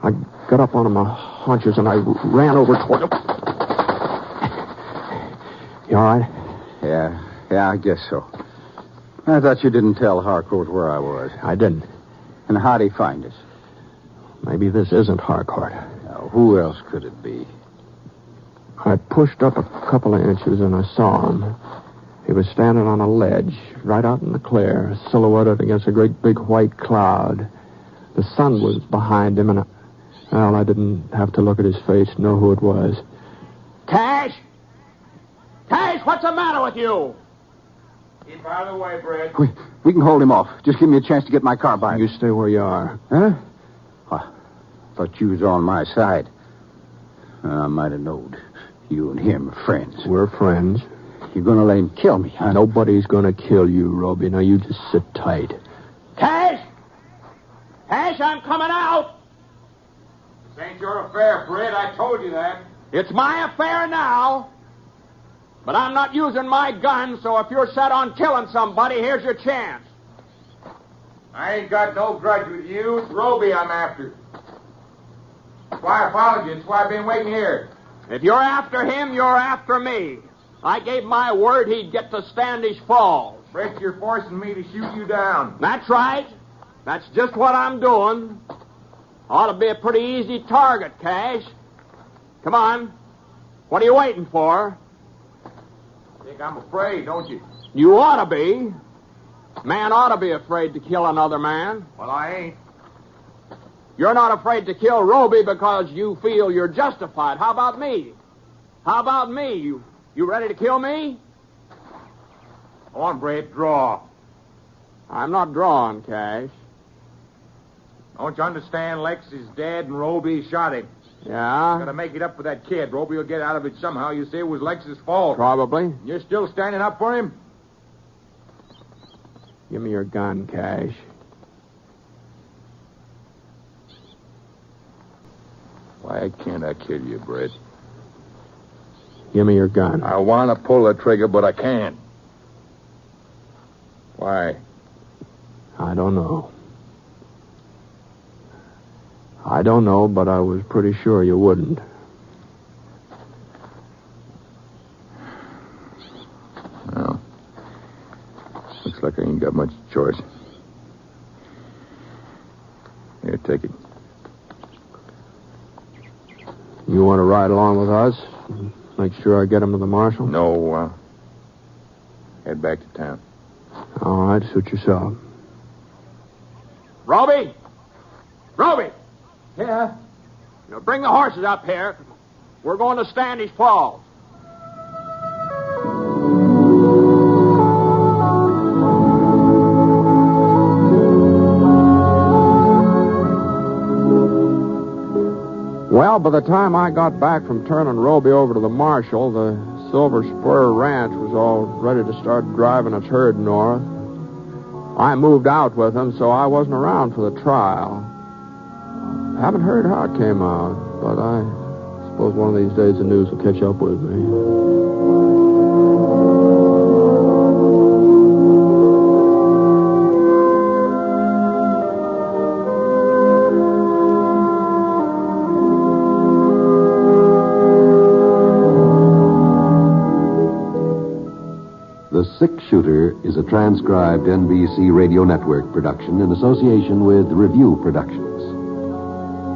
I got up onto my haunches, and I ran over toward him. You all right? Yeah, I guess so. I thought you didn't tell Harcourt where I was. I didn't. And how'd he find us? Maybe this isn't Harcourt. Now, who else could it be? I pushed up a couple of inches, and I saw him. He was standing on a ledge, right out in the clear, silhouetted against a great big white cloud. The sun was behind him, and I didn't have to look at his face to know who it was. Cash! Cash, what's the matter with you? Keep out of the way, Britt. We can hold him off. Just give me a chance to get my car back. You stay where you are. Huh? Thought you was on my side. I might have known. You and him are friends. We're friends. You're going to let him kill me, huh? Nobody's going to kill you, Roby. Now, you just sit tight. Cash! Cash, I'm coming out! This ain't your affair, Britt. I told you that. It's my affair now. But I'm not using my gun, so if you're set on killing somebody, here's your chance. I ain't got no grudge with you. It's Roby I'm after. That's why I followed you. That's why I've been waiting here. If you're after him, you're after me. I gave my word he'd get to Standish Falls. Britt, you're forcing me to shoot you down. That's right. That's just what I'm doing. Ought to be a pretty easy target, Cash. Come on. What are you waiting for? Think I'm afraid, don't you? You ought to be. Man ought to be afraid to kill another man. Well, I ain't. You're not afraid to kill Roby because you feel you're justified. How about me? How about me? You ready to kill me? On, Britt, draw. I'm not drawing, Cash. Don't you understand? Lex is dead and Roby shot him. Yeah? Gotta make it up for that kid. Roby will get out of it somehow. You say it was Lex's fault. Probably. You're still standing up for him? Give me your gun, Cash. Why can't I kill you, Britt? Give me your gun. I want to pull the trigger, but I can't. Why? I don't know. I don't know, but I was pretty sure you wouldn't. Well, looks like I ain't got much choice. Here, take it. You want to ride along with us? Make sure I get him to the marshal? No, head back to town. All right, suit yourself. Roby! Roby! Yeah? Now bring the horses up here. We're going to Standish Falls. Well, by the time I got back from turning Roby over to the marshal, the Silver Spur Ranch was all ready to start driving its herd north. I moved out with him, so I wasn't around for the trial. Haven't heard how it came out, but I suppose one of these days the news will catch up with me. The Six-Shooter is a transcribed NBC Radio Network production in association with Review Productions.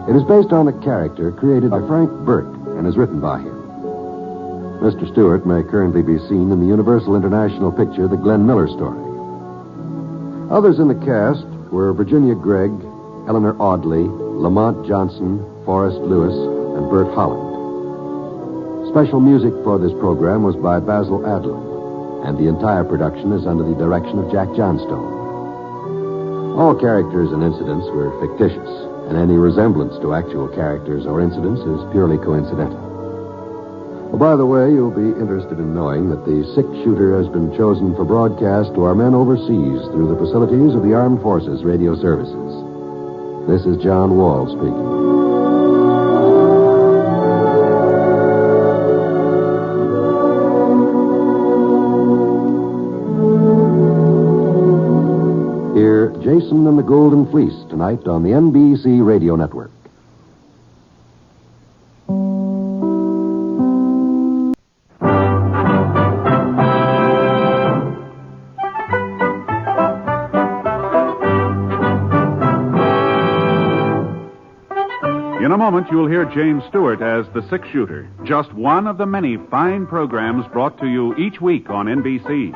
It is based on a character created by Frank Burt and is written by him. Mr. Stewart may currently be seen in the Universal International picture The Glenn Miller Story. Others in the cast were Virginia Gregg, Eleanor Audley, Lamont Johnson, Forrest Lewis, and Bert Holland. Special music for this program was by Basil Adlam, and the entire production is under the direction of Jack Johnstone. All characters and incidents were fictitious, and any resemblance to actual characters or incidents is purely coincidental. Oh, by the way, you'll be interested in knowing that the Six-Shooter has been chosen for broadcast to our men overseas through the facilities of the Armed Forces Radio Services. This is John Wall speaking. Jason and the Golden Fleece tonight on the NBC Radio Network. In a moment, you'll hear James Stewart as the six-shooter, just one of the many fine programs brought to you each week on NBC.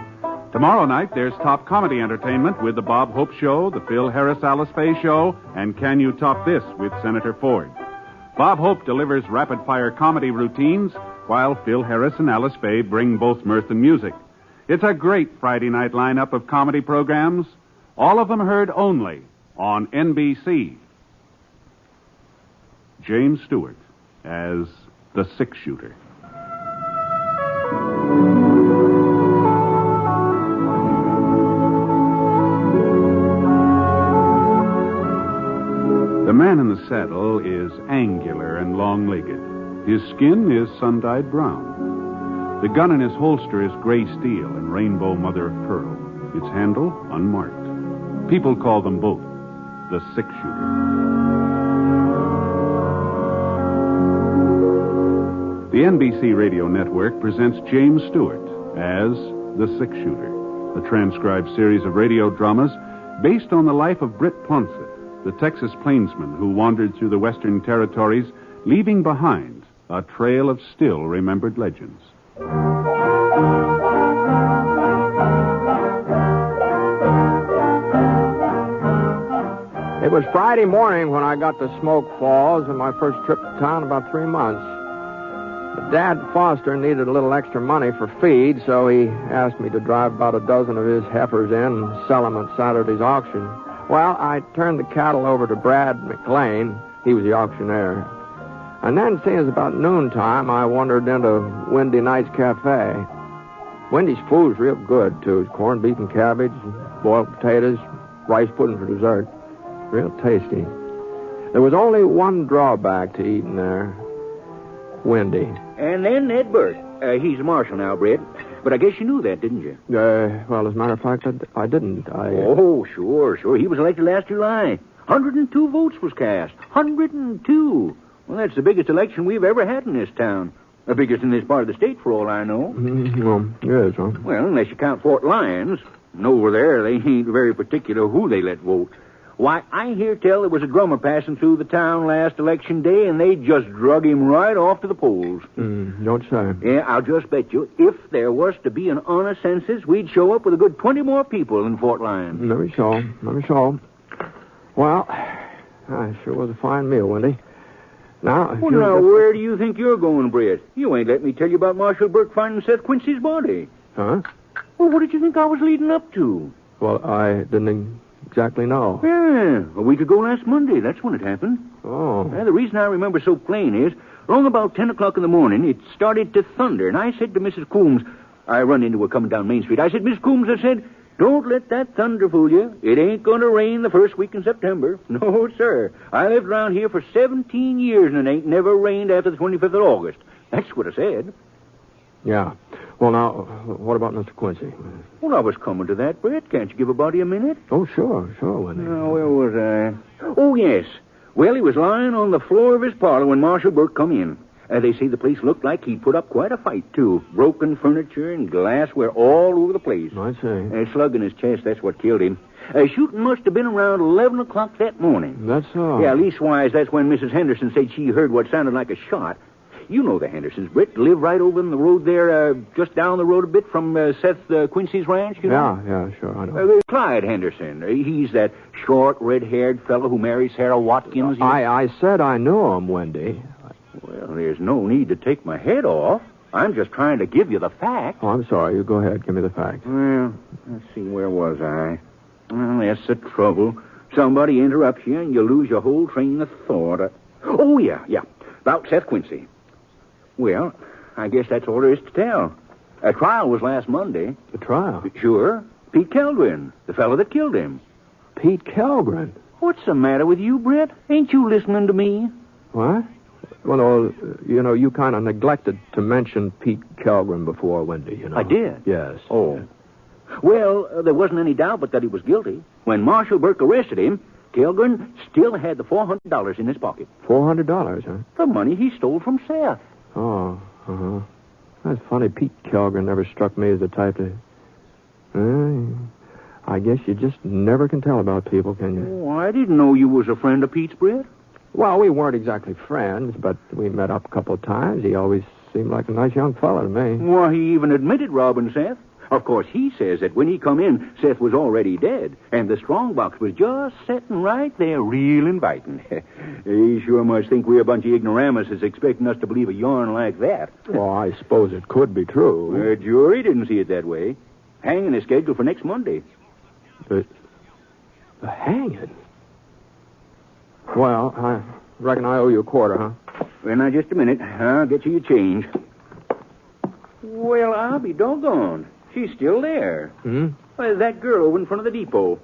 Tomorrow night, there's top comedy entertainment with The Bob Hope Show, The Phil Harris Alice Faye Show, and Can You Top This with Senator Ford. Bob Hope delivers rapid-fire comedy routines, while Phil Harris and Alice Faye bring both mirth and music. It's a great Friday night lineup of comedy programs, all of them heard only on NBC. James Stewart as the six-shooter. The man in the saddle is angular and long-legged. His skin is sun-dyed brown. The gun in his holster is gray steel and rainbow mother of pearl. Its handle unmarked. People call them both the six-shooter. The NBC Radio Network presents James Stewart as the six-shooter, a transcribed series of radio dramas based on the life of Britt Ponset, the Texas plainsman who wandered through the Western Territories, leaving behind a trail of still-remembered legends. It was Friday morning when I got to Smoke Falls on my first trip to town in about 3 months. But Dad Foster needed a little extra money for feed, so he asked me to drive about a dozen of his heifers in and sell them at Saturday's auction. Well, I turned the cattle over to Brad McLean. He was the auctioneer. And then, seeing as about noontime, I wandered into Windy Night's Cafe. Windy's food's real good, too. It's corned beef and cabbage, boiled potatoes, rice pudding for dessert. Real tasty. There was only one drawback to eating there. Windy. And then Ned Burt. He's a marshal now, Britt. But I guess you knew that, didn't you? Well, as a matter of fact, I didn't. Oh, sure. He was elected last July. 102 votes was cast. 102. Well, that's the biggest election we've ever had in this town. The biggest in this part of the state, for all I know. Well, yes, huh? Well, unless you count Fort Lyons. And over there, they ain't very particular who they let vote. Why, I hear tell there was a drummer passing through the town last election day, and they just drug him right off to the polls. Don't say. Yeah, I'll just bet you, if there was to be an honest census, we'd show up with a good 20 more people in Fort Lyons. Let me show. Well, it sure was a fine meal, Wendy. Now, where do you think you're going, Britt? You ain't let me tell you about Marshal Burke finding Seth Quincy's body. Huh? Well, what did you think I was leading up to? Well, I didn't exactly know. Yeah, a week ago last Monday. That's when it happened. Oh. The reason I remember so plain is, along about 10 o'clock in the morning, it started to thunder, and I said to Mrs. Coombs, I run into her coming down Main Street. I said, Miss Coombs, I said, don't let that thunder fool you. It ain't going to rain the first week in September. No, sir. I lived around here for 17 years, and it ain't never rained after the 25th of August. That's what I said. Yeah. Well, now, what about Mr. Quincy? Well, I was coming to that, Brett. Can't you give a body a minute? Oh, sure, Wendy. Now, where was I? Oh, yes. Well, he was lying on the floor of his parlor when Marshal Burke come in. They say the place looked like he'd put up quite a fight, too. Broken furniture and glassware all over the place. I see. A slug in his chest, that's what killed him. Shooting must have been around 11 o'clock that morning. That's so. Yeah, leastwise, that's when Mrs. Henderson said she heard what sounded like a shot. You know the Hendersons, Britt. Live right over in the road there, just down the road a bit from Seth Quincy's ranch, you know? Yeah, sure, I know. Clyde Henderson. He's that short, red-haired fellow who marries Sarah Watkins. I said I knew him, Wendy. Well, there's no need to take my head off. I'm just trying to give you the facts. Oh, I'm sorry. You go ahead. Give me the facts. Well, let's see. Where was I? Well, that's the trouble. Somebody interrupts you, and you lose your whole train of thought. Oh, yeah. About Seth Quincy. Well, I guess that's all there is to tell. A trial was last Monday. A trial? Sure. Pete Kellgren, the fellow that killed him. Pete Kellgren? What's the matter with you, Britt? Ain't you listening to me? What? Well, you kind of neglected to mention Pete Kellgren before, Wendy, I did? Yes. Oh. Well, there wasn't any doubt but that he was guilty. When Marshal Burke arrested him, Kellgren still had the $400 in his pocket. $400, huh? The money he stole from Seth. Oh, uh-huh. That's funny. Pete Kellgren never struck me as the type to... I guess you just never can tell about people, can you? Oh, I didn't know you was a friend of Pete's, Britt. Well, we weren't exactly friends, but we met up a couple of times. He always seemed like a nice young fellow to me. Well, he even admitted robbing Seth. Of course, he says that when he come in, Seth was already dead, and the strongbox was just sitting right there, real inviting. He sure must think we're a bunch of ignoramuses expecting us to believe a yarn like that. Well, I suppose it could be true. The jury didn't see it that way. Hanging is scheduled for next Monday. The hanging? Well, I reckon I owe you a quarter, huh? Well, now, just a minute. I'll get you your change. Well, I'll be doggone. She's still there. Hmm? Well, that girl over in front of the depot.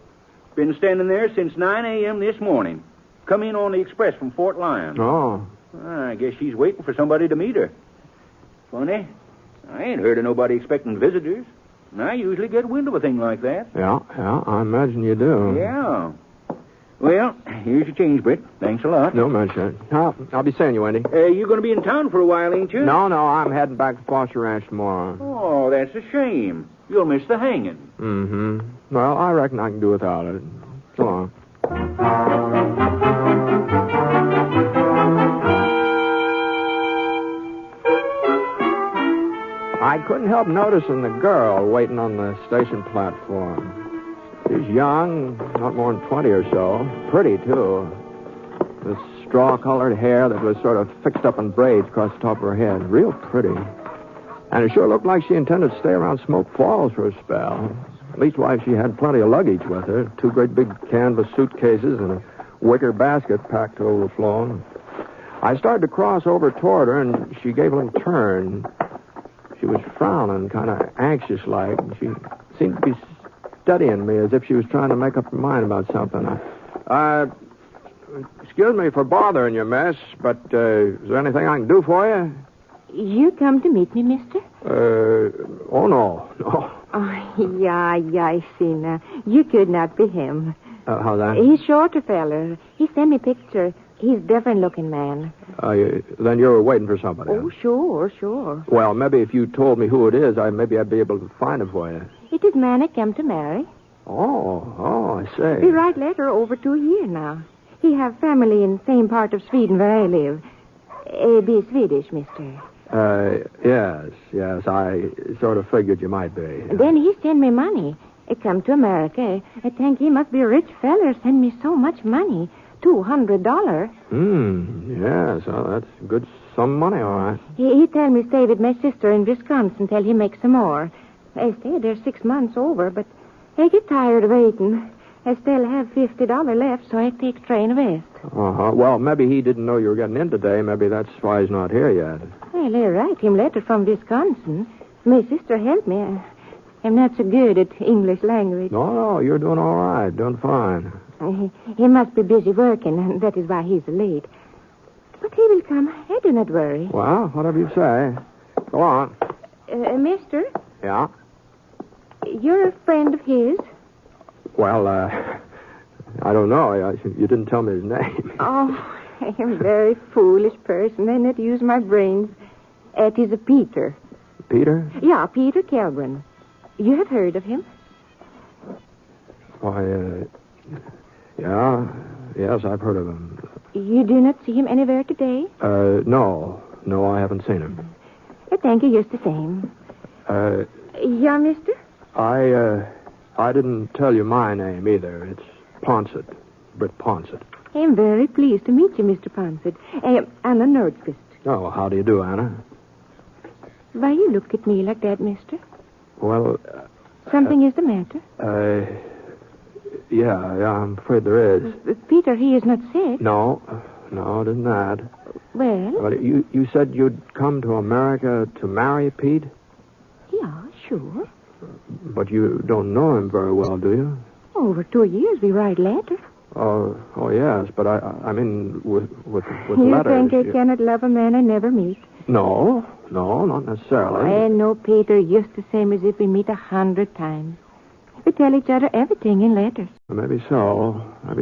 Been standing there since 9 a.m. this morning. Come in on the express from Fort Lyon. Oh. I guess she's waiting for somebody to meet her. Funny. I ain't heard of nobody expecting visitors. And I usually get wind of a thing like that. Yeah, I imagine you do. Yeah. Well, here's your change, Britt. Thanks a lot. No mention. I'll be seeing you, Wendy. You're going to be in town for a while, ain't you? No, I'm heading back to Foster Ranch tomorrow. Oh, that's a shame. You'll miss the hanging. Mm-hmm. Well, I reckon I can do without it. So long. I couldn't help noticing the girl waiting on the station platform. She's young, not more than 20 or so. Pretty, too. With straw-colored hair that was sort of fixed up in braids across the top of her head. Real pretty. And it sure looked like she intended to stay around Smoke Falls for a spell. Leastwise, she had plenty of luggage with her. 2 great big canvas suitcases and a wicker basket packed to overflowing. I started to cross over toward her, and she gave a little turn. She was frowning, kind of anxious-like. She seemed to be studying me as if she was trying to make up her mind about something. Excuse me for bothering you, miss, but is there anything I can do for you? You come to meet me, mister? Oh, no. Oh, yeah, I see now. You could not be him. How's that? He's shorter feller. He sent me picture. He's different-looking man. Then you're waiting for somebody. Oh, sure. Well, maybe if you told me who it is, maybe I'd be able to find him for you. It is man I came to marry. Oh, I see. He write letter over 2 years now. He have family in same part of Sweden where I live. Be Swedish, mister. Yes. I sort of figured you might be. Then he send me money. I come to America. I think he must be a rich feller. Send me so much money. $200. Yes. Well, that's a good sum of money, all right. He tell me stay with my sister in Wisconsin till he makes some more. I stayed there 6 months over, but I get tired of waiting. I still have $50 left, so I take train west. Uh-huh. Well, maybe he didn't know you were getting in today. Maybe that's why he's not here yet. Well, I write him letter from Wisconsin. My sister helped me. I'm not so good at English language. No, you're doing all right. Doing fine. He must be busy working, and that is why he's late. But he will come. I do not worry. Well, whatever you say. Go on. Mister? Yeah? You're a friend of his? Well, I don't know. You didn't tell me his name. Oh, I am a very foolish person. I not use my brains. It is a Peter. Peter? Yeah, Peter Kelgren. You have heard of him? Why, yeah. Yes, I've heard of him. You do not see him anywhere today? No, I haven't seen him. Thank you, just the same. Yeah, mister? I didn't tell you my name either. It's Ponset. Britt Ponset. I am very pleased to meet you, Mr. Poncett. Anna Norquist. Oh, how do you do, Anna? Why you look at me like that, mister? Well... Something is the matter? Yeah, I'm afraid there is. Peter, he is not sick. No, it isn't that. Well? You said you'd come to America to marry Pete? Yeah, sure. But you don't know him very well, do you? Over 2 years, we write letters. Oh, yes, but I mean, with you letters... think I cannot love a man I never meet? No, not necessarily. I know Peter just the same as if we meet 100 times. We tell each other everything in letters. Maybe so, but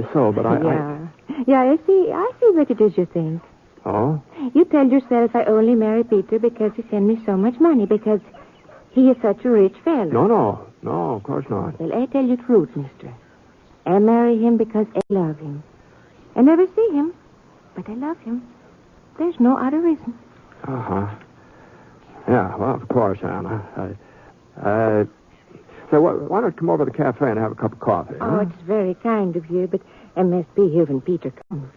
Yeah, I see what it is you think. Oh? You tell yourself I only marry Peter because he sent me so much money, because he is such a rich fellow. No, of course not. Well, I tell you truth, mister. I marry him because I love him. I never see him. But I love him. There's no other reason. Uh-huh. Yeah, well, of course, Anna. So why don't you come over to the cafe and have a cup of coffee? Oh, huh? it's very kind of you, but I must be here when Peter comes.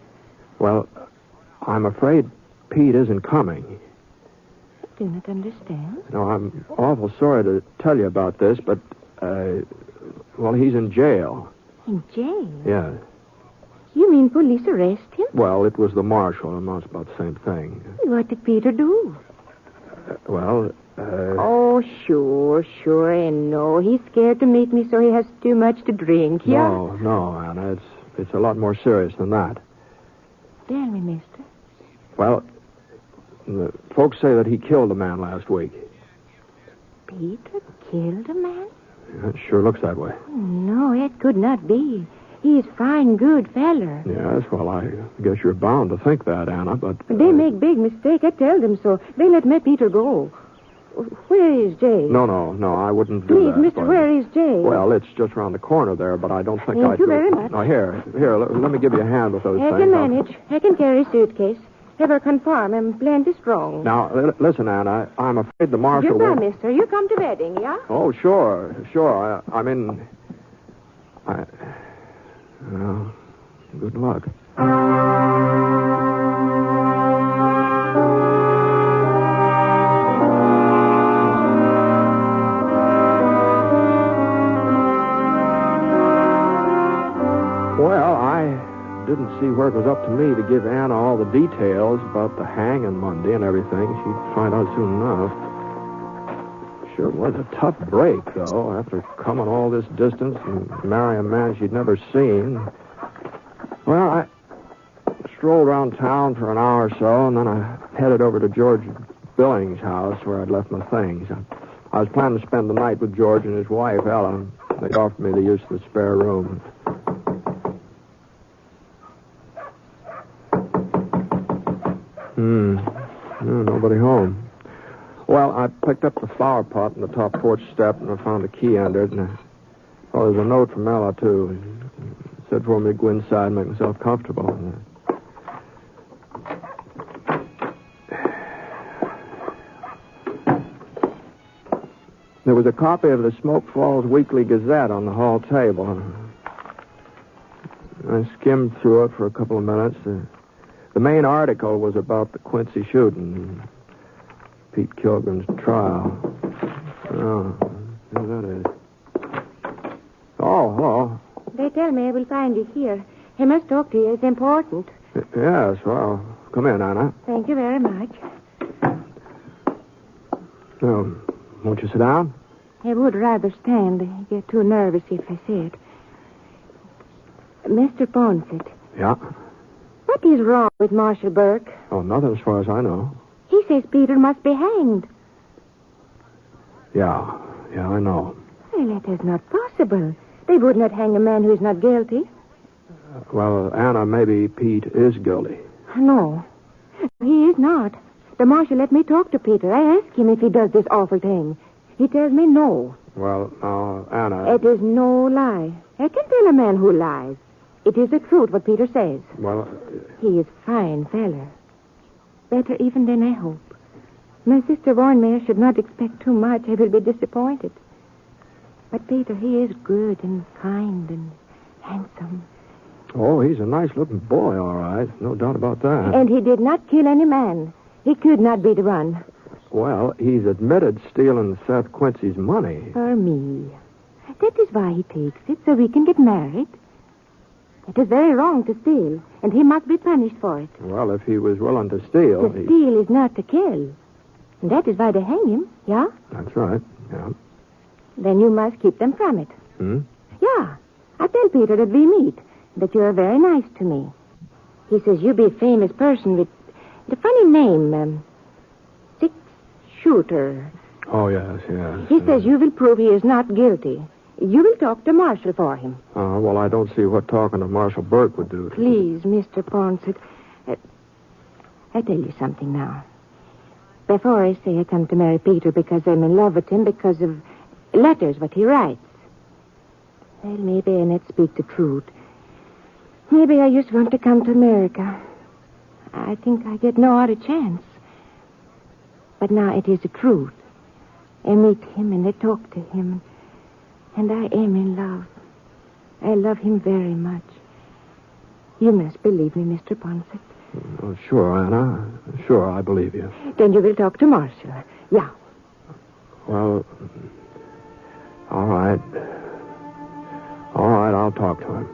Well, I'm afraid Pete isn't coming. I do not understand. No, I'm awful sorry to tell you about this, but, well, he's in jail. In jail? Yeah. You mean police arrest him? Well, it was the marshal, and that's about the same thing. What did Peter do? Oh, sure, and no. He's scared to meet me, so he has too much to drink, yeah? No, Anna, it's a lot more serious than that. Tell me, mister. Well, the folks say that he killed a man last week. Peter killed a man? Yeah, it sure looks that way. No, it could not be. He's fine, good feller. Yes, well, I guess you're bound to think that, Anna, but... They make big mistake. I tell them so. They let my Peter go. Where is Jay? No, I wouldn't do Please, that. mister, where is Jay? Well, it's just around the corner there, but I don't think Thank you very much. No, here, let me give you a hand with those I things. can manage. I can carry suitcase. Ever confirm I'm plenty strong. Now, listen, Anna, I'm afraid the marshal Goodbye, will... mister. You come to wedding, yeah? Oh, sure. Well, good luck. Well, I didn't see where it was up to me to give Anna all the details about the hanging Monday and everything. She'd find out soon enough. Sure was a tough break, though, after coming all this distance and marrying a man she'd never seen. Well, I strolled around town for an hour or so, and then I headed over to George Billings' house where I'd left my things. I was planning to spend the night with George and his wife, Ellen. They offered me the use of the spare room. Nobody home. Well, I picked up the flower pot on the top porch step, and I found a key under it, and there's a note from Ella, too. It said for me to go inside and make myself comfortable. There was a copy of the Smoke Falls Weekly Gazette on the hall table. I skimmed through it for a couple of minutes. The main article was about the Quincy shooting, Pete Kilgren's trial. Oh, who that is? Oh, hello. They tell me I will find you here. I must talk to you. It's important. Yes, well, come in, Anna. Thank you very much. Won't you sit down? I would rather stand. I get too nervous if I sit. Mr. Poncett. Yeah? What is wrong with Marshal Burke? Oh, nothing as far as I know. He says Peter must be hanged. Yeah, I know. Well, that is not possible. They would not hang a man who is not guilty. Well, Anna, maybe Pete is guilty. No, he is not. The marshal let me talk to Peter. I asked him if he does this awful thing. He tells me no. Well, now, Anna... It is no lie. I can tell a man who lies. It is the truth what Peter says. Well... He is fine feller. Better even than I hope. My sister warned me I should not expect too much. I will be disappointed. But Peter, he is good and kind and handsome. Oh, he's a nice-looking boy, all right. No doubt about that. And he did not kill any man. He could not be the one. Well, he's admitted stealing Seth Quincy's money. For me. That is why he takes it, so we can get married. It is very wrong to steal, and he must be punished for it. Well, if he was willing to steal... To steal is not to kill. And that is why they hang him, yeah? That's right, yeah. Then you must keep them from it. Yeah. I tell Peter that we meet, that you are very nice to me. He says you be a famous person with the funny name, Six Shooter. Oh, yes. He says you will prove he is not guilty. You will talk to Marshal for him. Well, I don't see what talking to Marshal Burke would do. Please, Mr. Poncett. I tell you something now. Before I say I come to marry Peter because I'm in love with him because of letters what he writes. Well, maybe I not speak the truth. Maybe I just want to come to America. I think I get no other chance. But now it is the truth. I meet him and I talk to him. And I am in love. I love him very much. You must believe me, Mr. Poncett. Oh, sure, Anna. Sure, I believe you. Then you will talk to Marshall. Yeah. Well, all right. All right, I'll talk to him.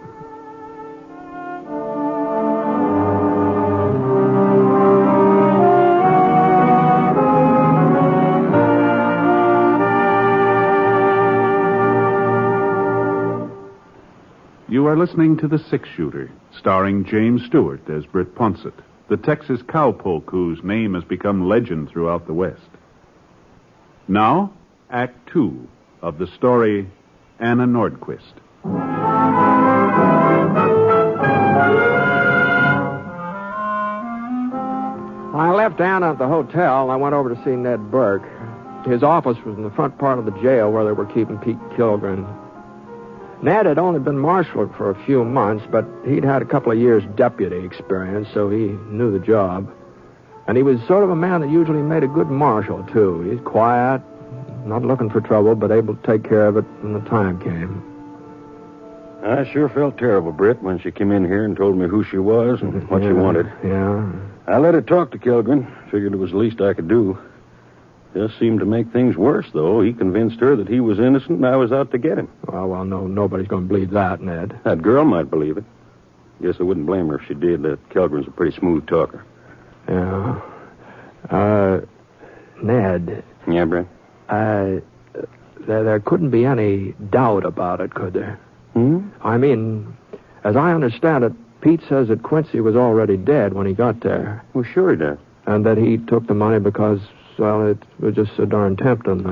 You are listening to The Six-Shooter, starring James Stewart as Britt Ponset, the Texas cowpoke whose name has become legend throughout the West. Now, Act 2 of the story Anna Norquist. I left Anna at the hotel, and I went over to see Ned Burke. His office was in the front part of the jail where they were keeping Pete Kilgren. Ned had only been marshaled for a few months, but he'd had a couple of years' deputy experience, so he knew the job. And he was sort of a man that usually made a good marshal, too. He's quiet, not looking for trouble, but able to take care of it when the time came. I sure felt terrible, Britt, when she came in here and told me who she was and what she wanted. Yeah. I let her talk to Kilgren. Figured it was the least I could do. Just seemed to make things worse, though. He convinced her that he was innocent and I was out to get him. Well, no, nobody's going to believe that, Ned. That girl might believe it. Guess I wouldn't blame her if she did. That Kilgren's a pretty smooth talker. Yeah. Ned. Yeah, Brett? There couldn't be any doubt about it, could there? I mean, as I understand it, Pete says that Quincy was already dead when he got there. Well, sure he does. And that he took the money because, well, it was just so darn tempting.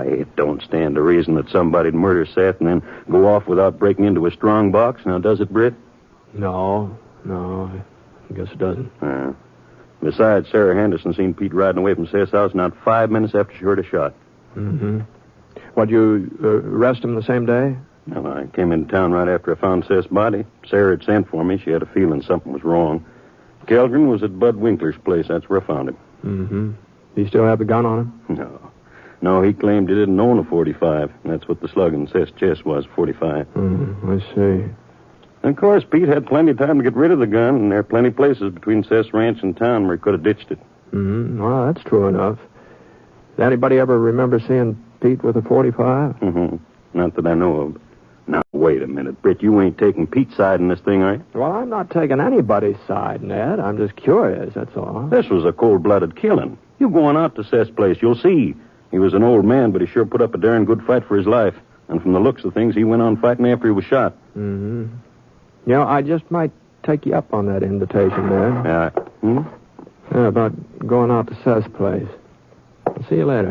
It don't stand to reason that somebody'd murder Seth and then go off without breaking into a strong box. Now, does it, Britt? No, I guess it doesn't. Besides, Sarah Henderson seen Pete riding away from Seth's house not 5 minutes after she heard a shot. Mm-hmm. What, you arrest him the same day? Well, I came into town right after I found Seth's body. Sarah had sent for me. She had a feeling something was wrong. Kilgren was at Bud Winkler's place. That's where I found him. Mm-hmm. Do you still have the gun on him? No, he claimed he didn't own a .45. That's what the slug in Seth's chest was, .45. I see. And of course, Pete had plenty of time to get rid of the gun, and there are plenty of places between Seth's ranch and town where he could have ditched it. Mm-hmm. Well, that's true enough. Did anybody ever remember seeing Pete with a .45? Mm-hmm. Not that I know of. Now, wait a minute, Britt. You ain't taking Pete's side in this thing, are you? Well, I'm not taking anybody's side, Ned. I'm just curious, that's all. This was a cold-blooded killing. You going out to Seth's place, you'll see. He was an old man, but he sure put up a darn good fight for his life. And from the looks of things, he went on fighting after he was shot. Mm-hmm. You know, I just might take you up on that invitation, Ned. Yeah, about going out to Seth's place. I'll see you later.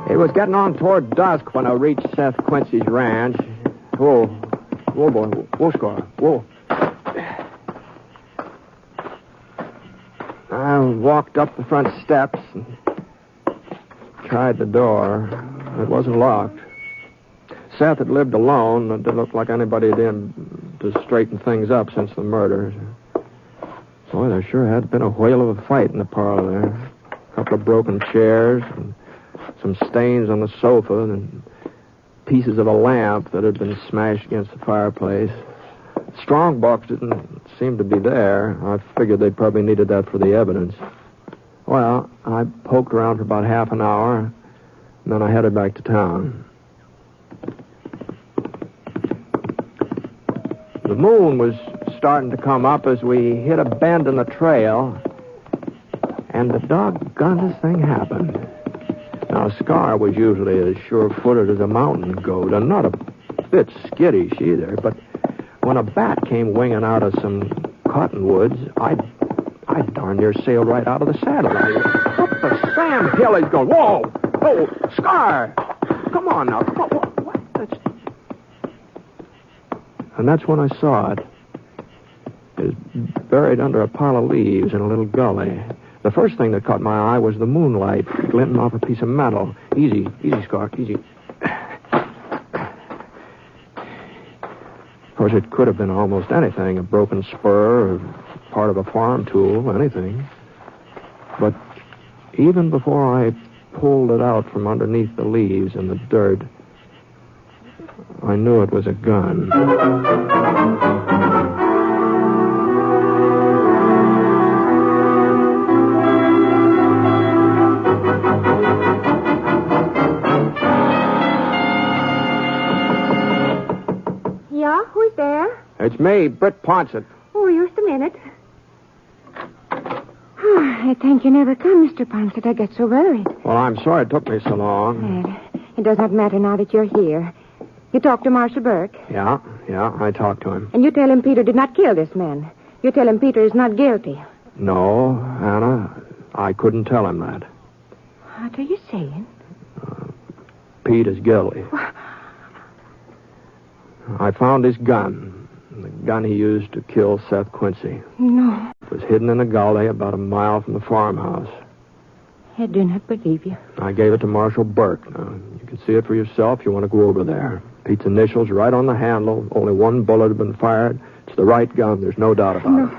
It was getting on toward dusk when I reached Seth Quincy's ranch. Whoa, boy. Whoa, Scar. Whoa. I walked up the front steps and tried the door. It wasn't locked. Seth had lived alone. It didn't look like anybody had in to straighten things up since the murder. Boy, there sure had been a whale of a fight in the parlor there. A couple of broken chairs and some stains on the sofa and pieces of a lamp that had been smashed against the fireplace. Strong box didn't seem to be there. I figured they probably needed that for the evidence. Well, I poked around for about half an hour, and then I headed back to town. The moon was starting to come up as we hit a bend in the trail, and the doggonest thing happened. Now, Scar was usually as sure-footed as a mountain goat, and not a bit skittish either, but when a bat came winging out of some cottonwoods, I darn near sailed right out of the saddle. What the Sam Hill is going? Whoa! Oh, Scar! Come on now. Come on. What? And that's when I saw it. It was buried under a pile of leaves in a little gully. The first thing that caught my eye was the moonlight glinting off a piece of metal. Easy, Scark, easy. Of course, it could have been almost anything, a broken spur or part of a farm tool, anything. But even before I pulled it out from underneath the leaves and the dirt, I knew it was a gun. Yeah, who's there? It's me, Britt Ponset. Oh, just a minute. I think you never come, Mr. Poncett. I get so worried. Well, I'm sorry it took me so long. Well, it does not matter now that you're here. You talked to Marshal Burke. Yeah, I talked to him. And you tell him Peter did not kill this man. You tell him Peter is not guilty. No, Anna, I couldn't tell him that. What are you saying? Pete is guilty. I found his gun. The gun he used to kill Seth Quincy. No. It was hidden in a gully about a mile from the farmhouse. I do not believe you. I gave it to Marshal Burke. Now, you can see it for yourself. You want to go over there. Pete's initials right on the handle. Only one bullet had been fired. It's the right gun. There's no doubt about it.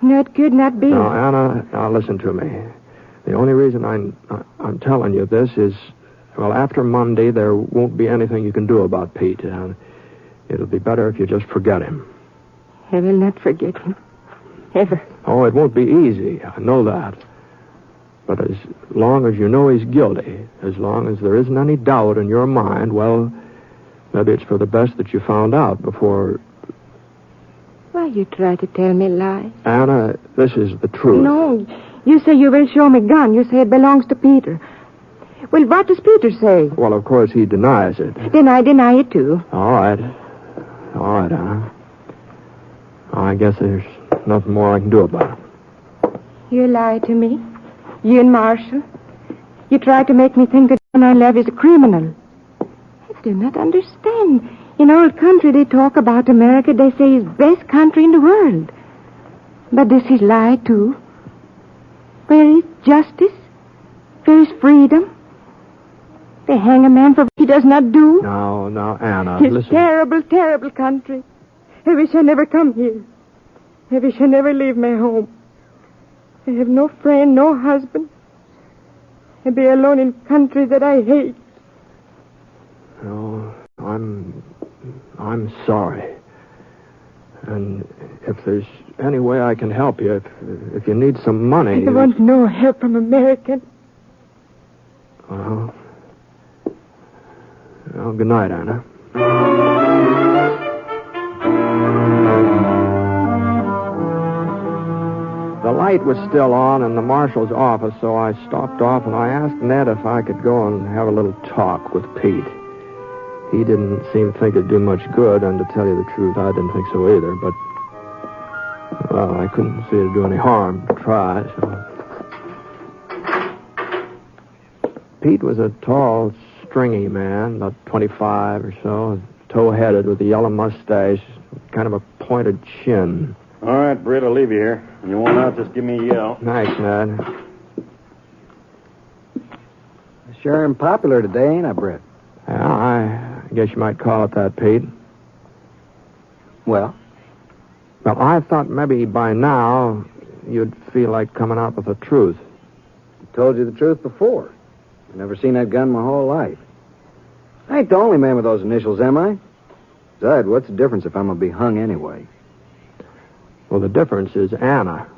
No, it could not be. Now, Anna, now listen to me. The only reason I'm telling you this is, well, after Monday, there won't be anything you can do about Pete. It'll be better if you just forget him. I will not forget him. Ever. Oh, it won't be easy. I know that. But as long as you know he's guilty, as long as there isn't any doubt in your mind, well, maybe it's for the best that you found out before... Why you try to tell me lies? Anna, this is the truth. No, you say you will show me gun. You say it belongs to Peter. Well, what does Peter say? Well, of course, he denies it. Then I deny it, too. All right, Anna. I guess there's nothing more I can do about it. You lie to me? You and Marshall? You try to make me think that the man I love is a criminal. I do not understand. In old country, they talk about America. They say it's the best country in the world. But this is lie, too. Where is justice? Where is freedom? They hang a man for what he does not do. Now, Anna, This listen. terrible, terrible country. I wish I never come here. I wish I never leave my home. I have no friend, no husband. I be alone in country that I hate. No, I'm sorry. And if there's any way I can help you, if you need some money... I want no help from American. Well, good night, Anna. The light was still on in the marshal's office, so I stopped off and I asked Ned if I could go and have a little talk with Pete. He didn't seem to think it'd do much good, and to tell you the truth, I didn't think so either, but, well, I couldn't see it'd do any harm to try, so... Pete was a tall, stringy man, about 25 or so, tow-headed with a yellow mustache, kind of a pointed chin. All right, Britt, I'll leave you here. When you want out, just give me a yell. Thanks, Ned. Sure am popular today, ain't I, Britt? Yeah, I guess you might call it that, Pete. Well? Well, I thought maybe by now you'd feel like coming out with the truth. I told you the truth before. I've never seen that gun my whole life. I ain't the only man with those initials, am I? Besides, what's the difference if I'm going to be hung anyway? Well, the difference is Anna.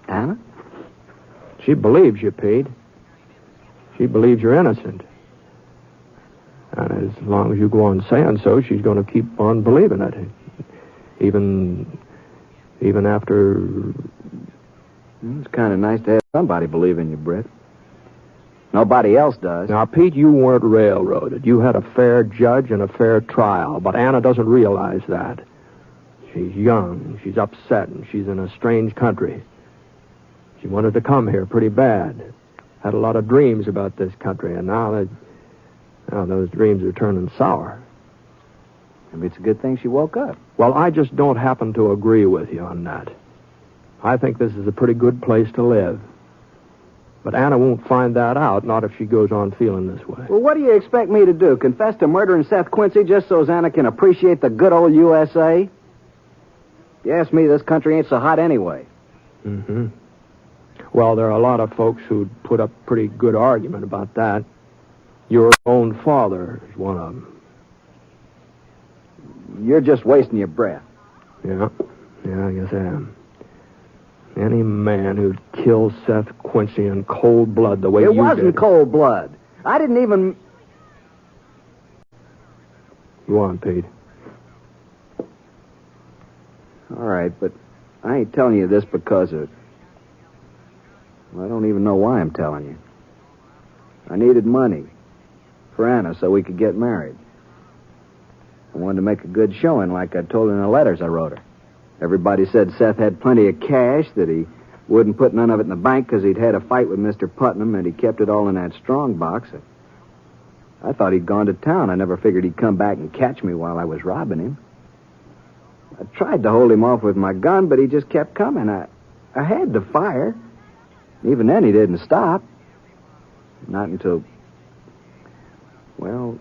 Anna? She believes you, Pete. She believes you're innocent. And as long as you go on saying so, she's going to keep on believing it. Even after... It's kind of nice to have somebody believe in you, Britt. Nobody else does. Now, Pete, you weren't railroaded. You had a fair judge and a fair trial, but Anna doesn't realize that. She's young, she's upset, and she's in a strange country. She wanted to come here pretty bad. Had a lot of dreams about this country, and now those dreams are turning sour. Maybe it's a good thing she woke up. Well, I just don't happen to agree with you on that. I think this is a pretty good place to live. But Anna won't find that out, not if she goes on feeling this way. Well, what do you expect me to do? Confess to murdering Seth Quincy just so Anna can appreciate the good old USA? If you ask me, this country ain't so hot anyway. Mm-hmm. Well, there are a lot of folks who'd put up pretty good argument about that. Your own father is one of them. You're just wasting your breath. Yeah, I guess I am. Any man who'd kill Seth Quincy in cold blood the way you did. It wasn't cold blood. I didn't even... Go on, Pete. All right, but I ain't telling you this because of... Well, I don't even know why I'm telling you. I needed money for Anna so we could get married. I wanted to make a good showing like I told her in the letters I wrote her. Everybody said Seth had plenty of cash, that he wouldn't put none of it in the bank because he'd had a fight with Mr. Putnam, and he kept it all in that strong box. I thought he'd gone to town. I never figured he'd come back and catch me while I was robbing him. I tried to hold him off with my gun, but he just kept coming. I had to fire. Even then, he didn't stop. Not until... Well...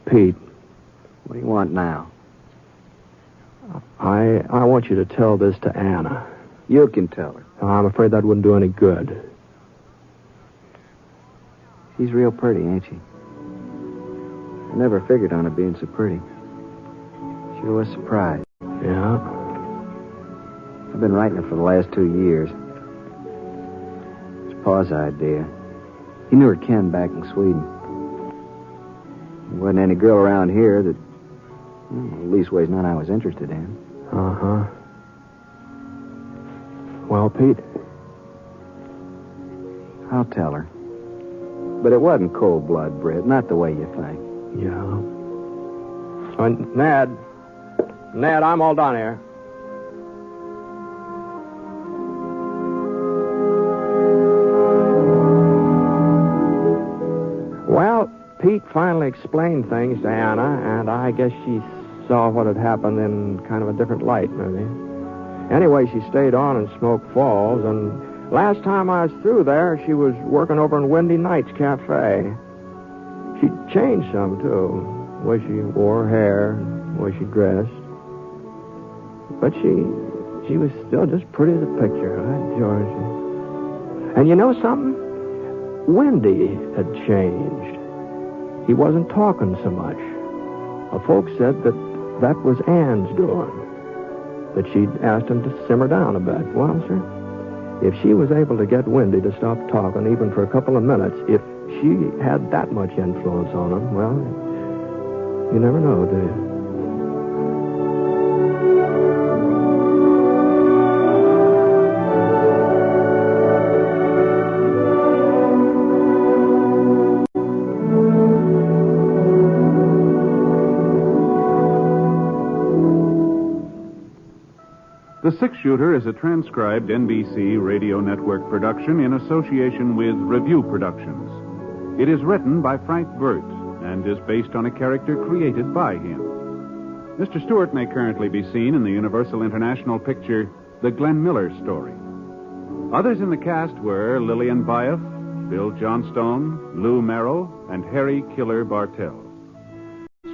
Pete. What do you want now? I want you to tell this to Anna. You can tell her. I'm afraid that wouldn't do any good. She's real pretty, ain't she? I never figured on her being so pretty. Sure was surprised. Yeah? I've been writing her for the last 2 years. It's Pa's idea. He knew her Ken back in Sweden. There wasn't any girl around here that... Well, leastways none I was interested in. Uh-huh. Well, Pete? I'll tell her. But it wasn't cold blood, Britt. Not the way you think. Yeah. Ned, I'm all done here. Well, Pete finally explained things to Anna, and I guess she saw what had happened in kind of a different light, maybe. Anyway, she stayed on in Smoke Falls, and last time I was through there, she was working over in Windy Nights Cafe. She changed some, too. The way she wore her hair, the way she dressed. But she was still just pretty as a picture, huh, George? And you know something? Windy had changed. He wasn't talking so much. Folks said that was Ann's doing, that she'd asked him to simmer down a bit. Well, sir, if she was able to get Windy to stop talking even for a couple of minutes, if she had that much influence on him, well, you never know, do you? The Six-Shooter is a transcribed NBC Radio Network production in association with Review Productions. It is written by Frank Burt and is based on a character created by him. Mr. Stewart may currently be seen in the Universal International picture The Glenn Miller Story. Others in the cast were Lillian Byeth, Bill Johnstone, Lou Merrill, and Harry Killer Bartell.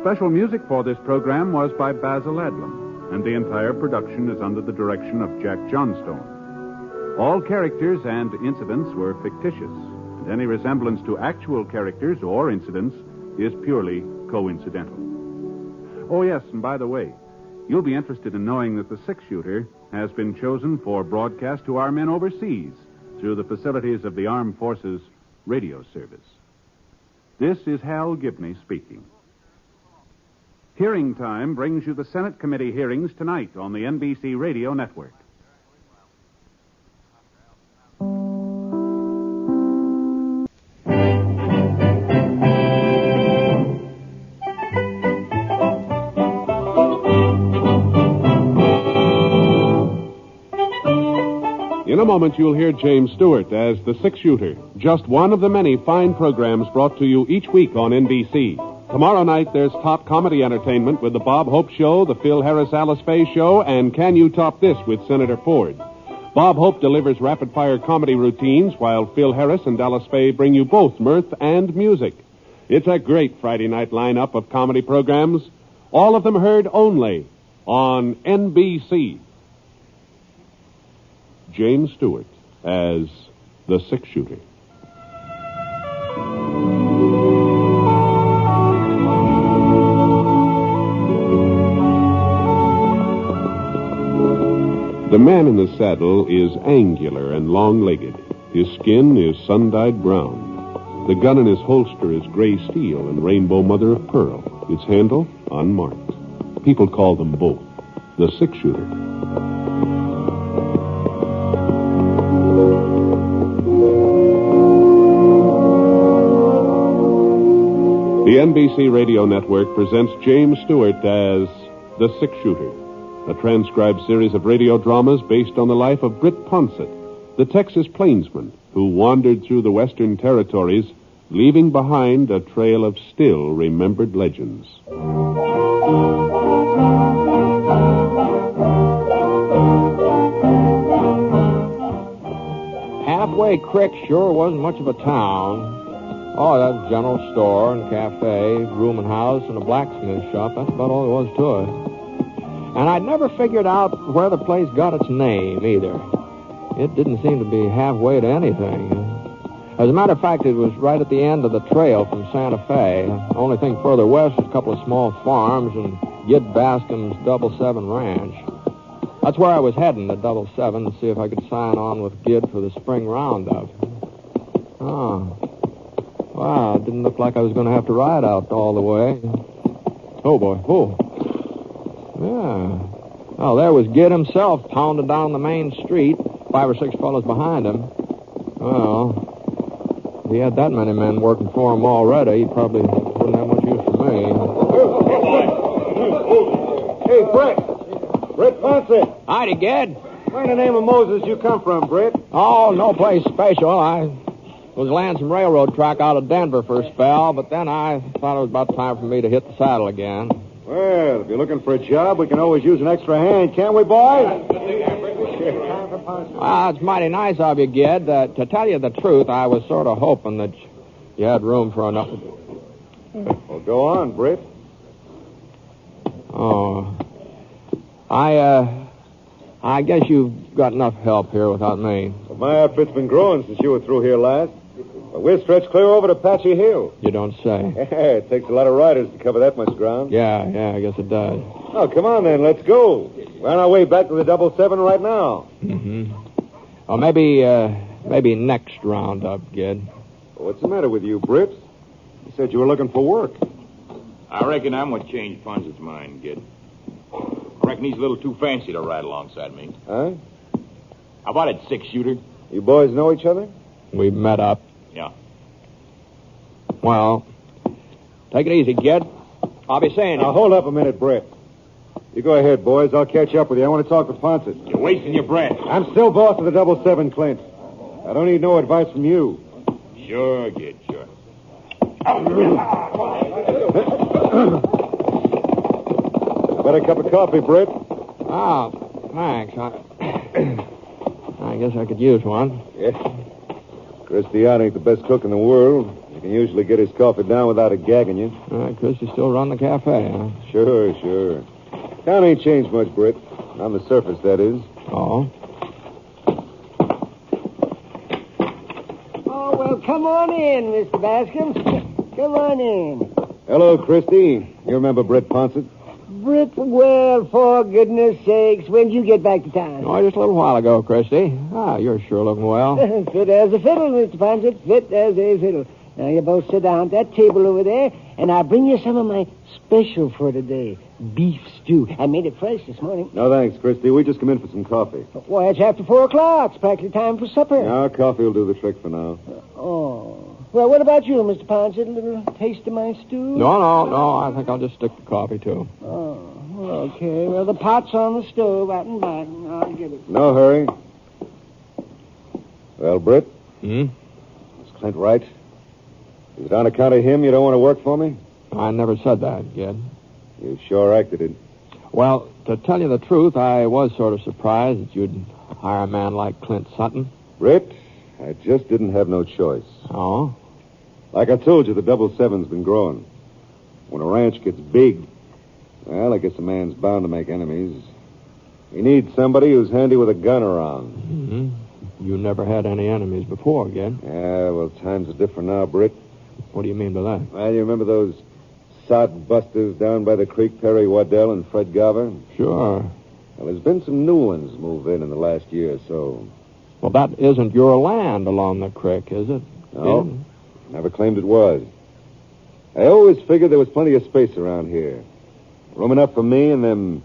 Special music for this program was by Basil Adlam, and the entire production is under the direction of Jack Johnstone. All characters and incidents were fictitious, and any resemblance to actual characters or incidents is purely coincidental. Oh, yes, and by the way, you'll be interested in knowing that the Six-Shooter has been chosen for broadcast to our men overseas through the facilities of the Armed Forces Radio Service. This is Hal Gibney speaking. Hearing Time brings you the Senate committee hearings tonight on the NBC Radio Network. In a moment, you'll hear James Stewart as the Six-Shooter, just one of the many fine programs brought to you each week on NBC. Tomorrow night, there's top comedy entertainment with the Bob Hope Show, the Phil Harris-Alice Faye Show, and Can You Top This with Senator Ford. Bob Hope delivers rapid-fire comedy routines, while Phil Harris and Alice Faye bring you both mirth and music. It's a great Friday night lineup of comedy programs, all of them heard only on NBC. James Stewart as the six-shooter. The man in the saddle is angular and long-legged. His skin is sun-dyed brown. The gun in his holster is gray steel and rainbow mother of pearl. Its handle, unmarked. People call them both the six-shooter. The NBC Radio Network presents James Stewart as the six-shooter, a transcribed series of radio dramas based on the life of Britt Ponset, the Texas plainsman who wandered through the western territories, leaving behind a trail of still-remembered legends. Halfway Creek sure wasn't much of a town. Oh, that was a general store and cafe, rooming house, and a blacksmith shop. That's about all there was to it. And I'd never figured out where the place got its name, either. It didn't seem to be halfway to anything. As a matter of fact, it was right at the end of the trail from Santa Fe. The only thing further west was a couple of small farms and Gid Bascom's 7 Ranch. That's where I was heading, to 7, to see if I could sign on with Gid for the spring roundup. Oh. Wow, it didn't look like I was going to have to ride out all the way. Oh, boy. Oh. Yeah. Well, there was Gid himself pounding down the main street, 5 or 6 fellows behind him. Well, if he had that many men working for him already, he probably wouldn't have much use for me. Hey, Britt Ponset. Howdy, Gid. Where in the name of Moses you come from, Britt? Oh, no place special. I was laying some railroad track out of Denver for a spell, but then I thought it was about time for me to hit the saddle again. Well, if you're looking for a job, we can always use an extra hand, can't we, boys? Well, it's mighty nice of you, Gid. To tell you the truth, I was sort of hoping that you had room for another. Well, go on, Britt. Oh. I guess you've got enough help here without me. Well, my outfit's been growing since you were through here last. But we're stretched clear over to Apache Hill. You don't say. It takes a lot of riders to cover that much ground. Yeah, I guess it does. Oh, come on then, let's go. We're on our way back to the 7 right now. Mm-hmm. Well, maybe next roundup, Gid. Well, what's the matter with you, Britt? You said you were looking for work. I reckon I'm what changed Ponset's mind, Gid. I reckon he's a little too fancy to ride alongside me. Huh? How about it, six-shooter? You boys know each other? We met up. Yeah. Well, take it easy, Gid. I'll be seeing you. Now, hold up a minute, Britt. You go ahead, boys. I'll catch up with you. I want to talk to Poncett. You're wasting your breath. I'm still boss of the 7, Clint. I don't need no advice from you. Sure, Gid, sure. Better cup of coffee, Britt. Oh, thanks. I guess I could use one. Yeah. Christian ain't the best cook in the world. You can usually get his coffee down without it gagging you. Christy still run the cafe, huh? Sure. Town ain't changed much, Britt. On the surface, that is. Oh? Oh, well, come on in, Mr. Bascom. Come on in. Hello, Christy. You remember Britt Ponset? Britt, well, for goodness sakes, when did you get back to town? Oh, just a little while ago, Christy. You're sure looking well. Fit as a fiddle, Mr. Poncett. Fit as a fiddle. Now, you both sit down at that table over there, and I'll bring you some of my special for today. Beef stew. I made it fresh this morning. No, thanks, Christy. We just come in for some coffee. Why, it's after 4 o'clock. It's practically time for supper. No, coffee will do the trick for now. Oh. Well, what about you, Mr. Poncett? A little taste of my stew? No. I think I'll just stick to coffee, too. Oh, okay. Well, the pot's on the stove out and back. I'll get it. No hurry. Well, Britt? Hmm? Is Clint right? Is it on account of him you don't want to work for me? I never said that, kid. You sure acted it. Well, to tell you the truth, I was sort of surprised that you'd hire a man like Clint Sutton. Britt, I just didn't have no choice. Oh? Like I told you, the 77's been growing. When a ranch gets big, well, I guess a man's bound to make enemies. He needs somebody who's handy with a gun around. Mm-hmm. You never had any enemies before, kid. Yeah, well, times are different now, Britt. What do you mean by that? Well, you remember those sod busters down by the creek, Perry Waddell and Fred Garver? Sure. Well, there's been some new ones move in the last year or so. Well, that isn't your land along the creek, is it? No. Yeah. Never claimed it was. I always figured there was plenty of space around here. Room enough for me and them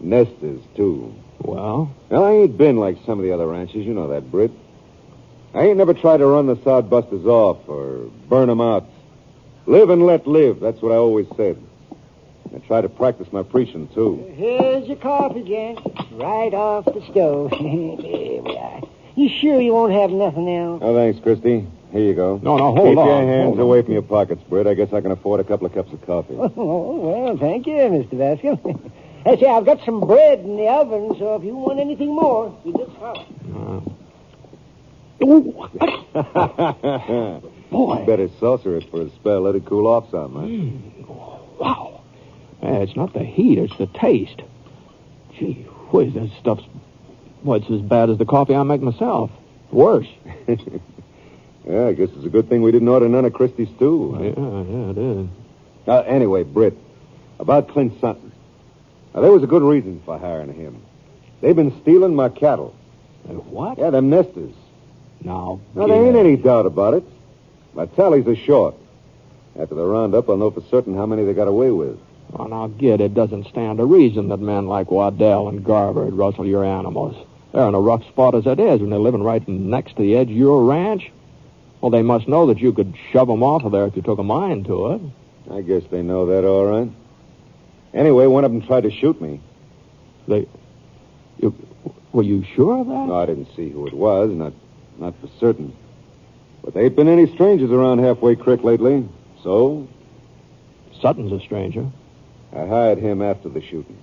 nesters, too. Well, I ain't been like some of the other ranches. You know that, Britt. I ain't never tried to run the sod busters off or burn them out. Live and let live. That's what I always said. I try to practice my preaching, too. Here's your coffee, Jen. Right off the stove. There we are. You sure you won't have nothing else? Oh, thanks, Christy. Here you go. No, hold Keep on. your hands Hold away on. from your pockets, Britt. I guess I can afford a couple of cups of coffee. Oh, well, thank you, Mr. Vasquez. I say, I've got some bread in the oven, so if you want anything more, you just holler. Boy. Better saucer it for a spell. Let it cool off some, huh? Wow. It's not the heat, it's the taste. Gee whiz, that stuff's... Well, it's as bad as the coffee I make myself. Worse. Yeah, I guess it's a good thing we didn't order none of Christie's, too. Yeah, it is. Anyway, Britt, about Clint Sutton. Now, there was a good reason for hiring him. They've been stealing my cattle. What? Yeah, them nesters. Now, there ain't any doubt about it. My tallies are short. After the roundup, I'll know for certain how many they got away with. Oh, now, Gid, it doesn't stand to reason that men like Waddell and Garver would rustle your animals. They're in a rough spot as it is when they're living right next to the edge of your ranch. Well, they must know that you could shove them off of there if you took a mind to it. I guess they know that all right. Anyway, one of them tried to shoot me. Were you sure of that? No, I didn't see who it was, not for certain. But there ain't been any strangers around Halfway Creek lately, so... Sutton's a stranger. I hired him after the shooting.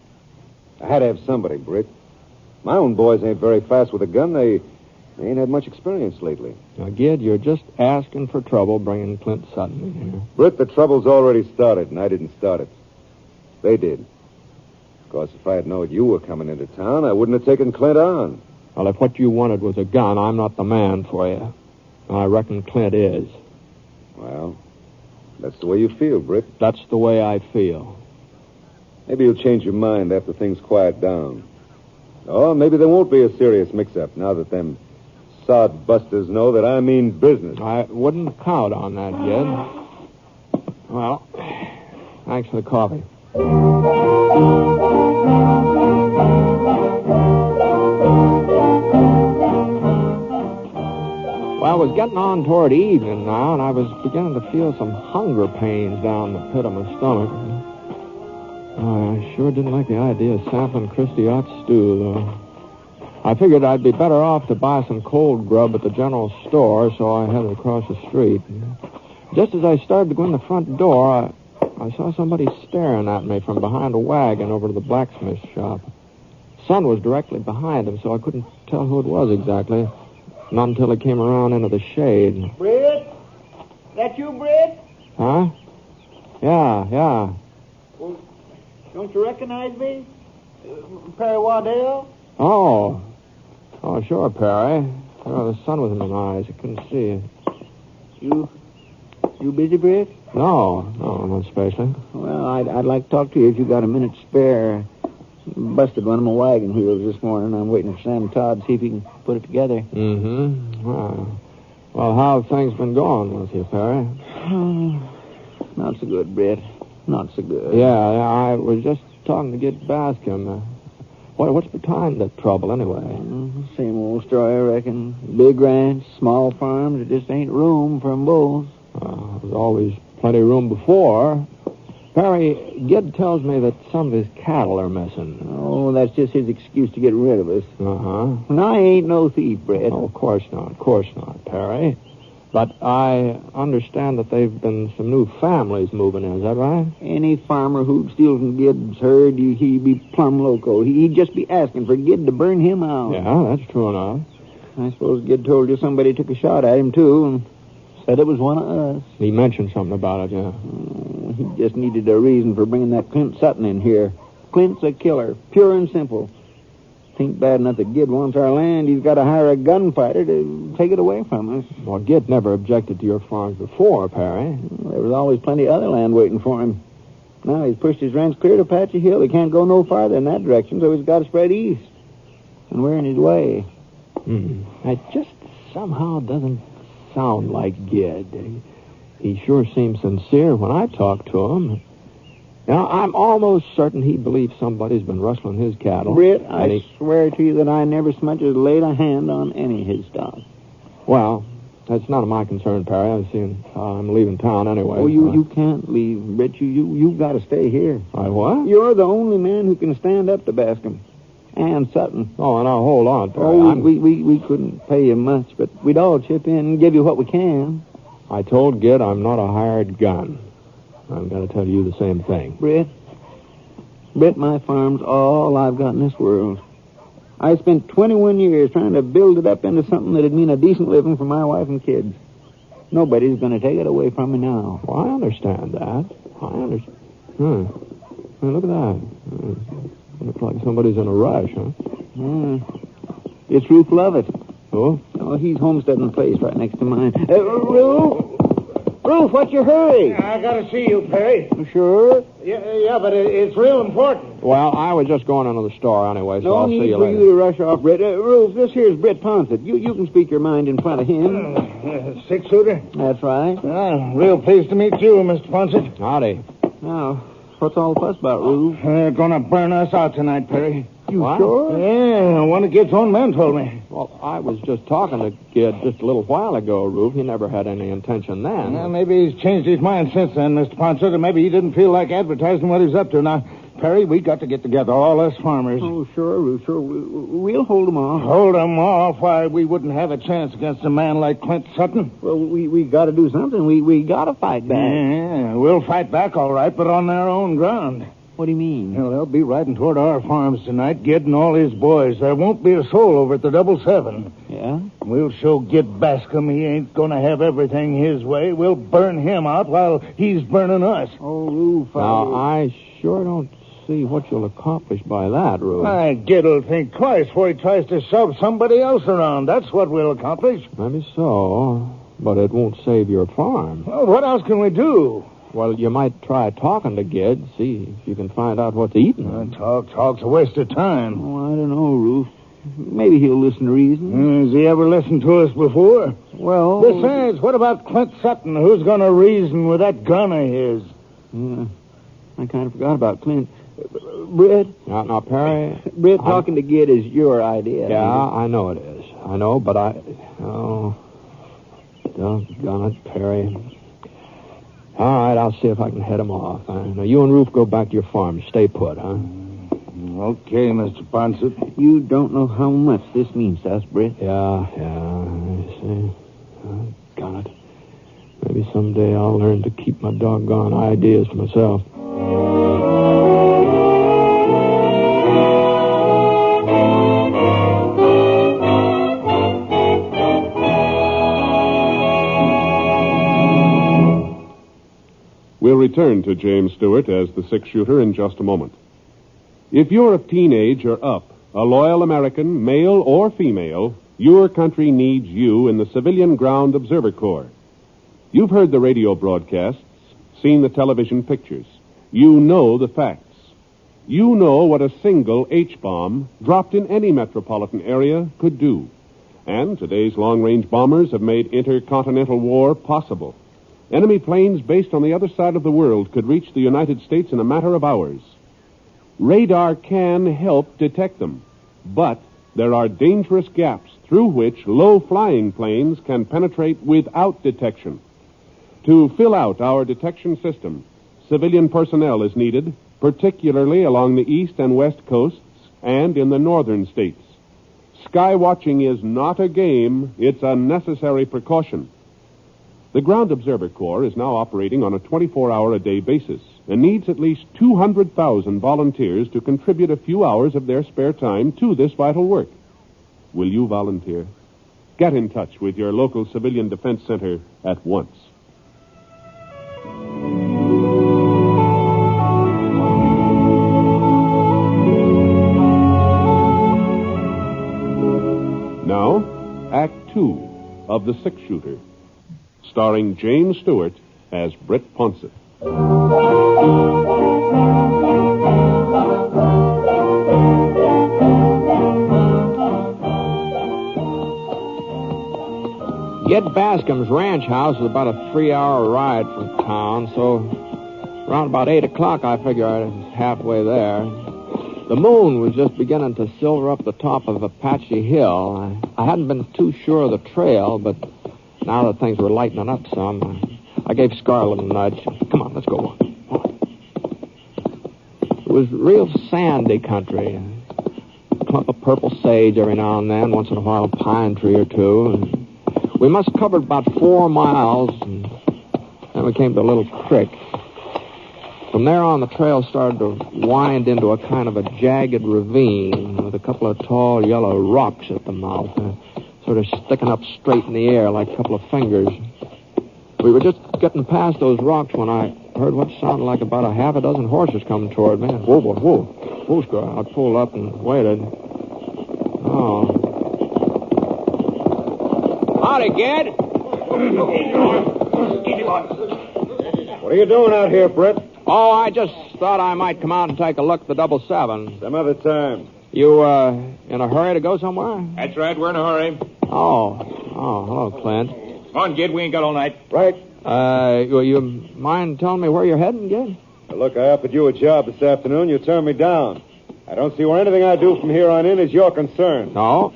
I had to have somebody, Britt. My own boys ain't very fast with a gun. They ain't had much experience lately. Now, Gid, you're just asking for trouble bringing Clint Sutton in here. Britt, the trouble's already started, and I didn't start it. They did. Of course, if I had known you were coming into town, I wouldn't have taken Clint on. Well, if what you wanted was a gun, I'm not the man for you. I reckon Clint is. Well, that's the way you feel, Britt. That's the way I feel. Maybe you'll change your mind after things quiet down. Or maybe there won't be a serious mix-up now that them sod busters know that I mean business. I wouldn't count on that, Gid. Well, thanks for the coffee. Well, it was getting on toward evening now, and I was beginning to feel some hunger pains down the pit of my stomach. Oh, I sure didn't like the idea of sampling Christy Ott's stew, though. I figured I'd be better off to buy some cold grub at the general store, so I headed across the street. Just as I started to go in the front door, I saw somebody staring at me from behind a wagon over to the blacksmith shop. The sun was directly behind him, so I couldn't tell who it was exactly. Not until it came around into the shade. Britt? That you, Britt? Huh? Yeah. Well, don't you recognize me? Perry Waddell? Oh, sure, Perry. Oh, the sun was in my eyes. I couldn't see you. You busy, Britt? No, not especially. Well, I'd like to talk to you if you got a minute spare. Busted one of my wagon wheels this morning. I'm waiting for Sam Todd to see if he can put it together. Mm-hmm. Well, how have things been going with you, Perry? Not so good, Britt. Not so good. Yeah, I was just talking to Gid Bascom. What's behind the trouble, anyway? Same old story, I reckon. Big ranch, small farms, there just ain't room for 'em both. There's always plenty of room before. Perry, Gid tells me that some of his cattle are missing. Oh, that's just his excuse to get rid of us. Uh-huh. And I ain't no thief, Britt. Oh, of course not, Perry. But I understand that there've been some new families moving in. Is that right? Any farmer who'd steal from Gid's herd, he'd be plumb loco. He'd just be asking for Gid to burn him out. Yeah, that's true enough. I suppose Gid told you somebody took a shot at him, too, and said it was one of us. He mentioned something about it, yeah. He just needed a reason for bringing that Clint Sutton in here. Clint's a killer, pure and simple. Ain't bad enough that Gid wants our land. He's got to hire a gunfighter to take it away from us. Well, Gid never objected to your farms before, Perry. There was always plenty of other land waiting for him. Now he's pushed his ranch clear to Apache Hill. He can't go no farther in that direction, so he's got to spread east. And we're in his way. It just somehow doesn't sound like Gid. He sure seems sincere when I talk to him. Now, I'm almost certain he believes somebody's been rustling his cattle. Britt, I swear to you that I never so much as laid a hand on any of his stock. Well, that's none of my concern, Perry. I'm leaving town anyway. Oh, you can't leave, Britt. You've got to stay here. I what? You're the only man who can stand up to Bascom. And Sutton. Oh, now hold on, Perry. Oh, we couldn't pay you much, but we'd all chip in and give you what we can. I told Gid I'm not a hired gun. I'm going to tell you the same thing. Britt, my farm's all I've got in this world. I spent 21 years trying to build it up into something that'd mean a decent living for my wife and kids. Nobody's going to take it away from me now. Well, I understand that. Hey, look at that. Looks like somebody's in a rush, huh? It's Ruth Lovett. Oh? Oh, he's homesteading the place right next to mine. Ruth, what's your hurry? I gotta see you, Perry. Sure? Yeah, but it's real important. Well, I was just going into the store anyway, so I'll see you later. No need for you to rush off, Britt. Ruth, this here's Britt Ponset. You can speak your mind in front of him. Six-shooter? That's right. Real pleased to meet you, Mr. Poncett. Howdy. Now, what's all the fuss about, Ruth? They're gonna burn us out tonight, Perry. You sure? Yeah, one of Gid's own men told me. Well, I was just talking to Gid just a little while ago, Rube. He never had any intention then. Well, maybe he's changed his mind since then, Mr. Poncett, or maybe he didn't feel like advertising what he's up to. Now, Perry, we got to get together, all us farmers. Oh, sure, Ruth, sure. We'll hold them off. Hold them off? Why, we wouldn't have a chance against a man like Clint Sutton. Well, we got to do something. We got to fight back. Yeah, we'll fight back, all right, but on their own ground. What do you mean? Well, they'll be riding toward our farms tonight, Gid and all his boys. There won't be a soul over at the 777. Yeah? We'll show Gid Bascom he ain't going to have everything his way. We'll burn him out while he's burning us. Oh, Rube. Now, I sure don't see what you'll accomplish by that, Rube. Gid'll think twice before he tries to shove somebody else around. That's what we'll accomplish. Maybe so, but it won't save your farm. Well, what else can we do? Well, you might try talking to Gid, see if you can find out what's eating. Talk's a waste of time. Oh, I don't know, Ruth. Maybe he'll listen to reason. Has he ever listened to us before? Well... Besides, what about Clint Sutton? Who's going to reason with that gun of his? Yeah, I kind of forgot about Clint. Britt? Now, Perry... Britt, talking to Gid is your idea. Yeah, I know it is. I know, but Oh, doggone it, Perry. All right, I'll see if I can head him off. Now, you and Ruth go back to your farm. Stay put, huh? Okay, Mr. Poncett. You don't know how much this means to us, Britt. Yeah, I see. Got it. Maybe someday I'll learn to keep my doggone ideas to myself. We'll return to James Stewart as the six-shooter in just a moment. If you're of teenage or up, a loyal American, male or female, your country needs you in the Civilian Ground Observer Corps. You've heard the radio broadcasts, seen the television pictures. You know the facts. You know what a single H-bomb dropped in any metropolitan area could do. And today's long-range bombers have made intercontinental war possible. Enemy planes based on the other side of the world could reach the United States in a matter of hours. Radar can help detect them, but there are dangerous gaps through which low-flying planes can penetrate without detection. To fill out our detection system, civilian personnel is needed, particularly along the east and west coasts and in the northern states. Sky watching is not a game, it's a necessary precaution. The Ground Observer Corps is now operating on a 24-hour-a-day basis and needs at least 200,000 volunteers to contribute a few hours of their spare time to this vital work. Will you volunteer? Get in touch with your local Civilian Defense Center at once. Now, Act 2 of The Six-Shooter, starring James Stewart as Britt Ponset. Ged Bascom's ranch house is about a 3-hour ride from town, so around about 8 o'clock I figure I was halfway there. The moon was just beginning to silver up the top of Apache Hill. I hadn't been too sure of the trail, but now that things were lightening up some, I gave Scarlett a nudge. Come on, let's go. It was real sandy country. A clump of purple sage every now and then, once in a while a pine tree or two. We must have covered about 4 miles, and then we came to a little creek. From there on, the trail started to wind into a kind of a jagged ravine with a couple of tall yellow rocks at the mouth, sort of sticking up straight in the air like a couple of fingers. We were just getting past those rocks when I heard what sounded like about a half a dozen horses coming toward me. Whoa, whoa, whoa. Whoa, Scar. I pulled up and waited. Oh. Howdy, Ged. What are you doing out here, Britt? Oh, I just thought I might come out and take a look at the 777. Some other time. You, in a hurry to go somewhere? That's right, we're in a hurry. Oh, hello, Clint. Come on, Gid, we ain't got all night. Right. You mind telling me where you're heading, Ged? Now, look, I offered you a job this afternoon. You turned me down. I don't see where anything I do from here on in is your concern. No,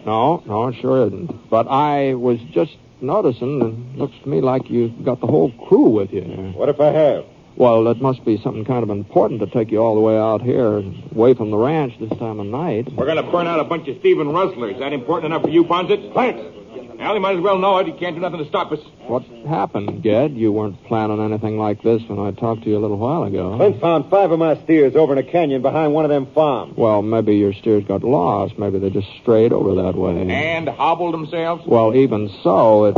it sure isn't. But I was just noticing, and it looks to me like you've got the whole crew with you. What if I have? Well, it must be something kind of important to take you all the way out here, away from the ranch this time of night. We're going to burn out a bunch of Stephen rustlers. Is that important enough for you, Poncett? Thanks. Well, you might as well know it. You can't do nothing to stop us. What happened, Ged? You weren't planning anything like this when I talked to you a little while ago. Clint found 5 of my steers over in a canyon behind one of them farms. Well, maybe your steers got lost. Maybe they just strayed over that way. And hobbled themselves? Well, even so, it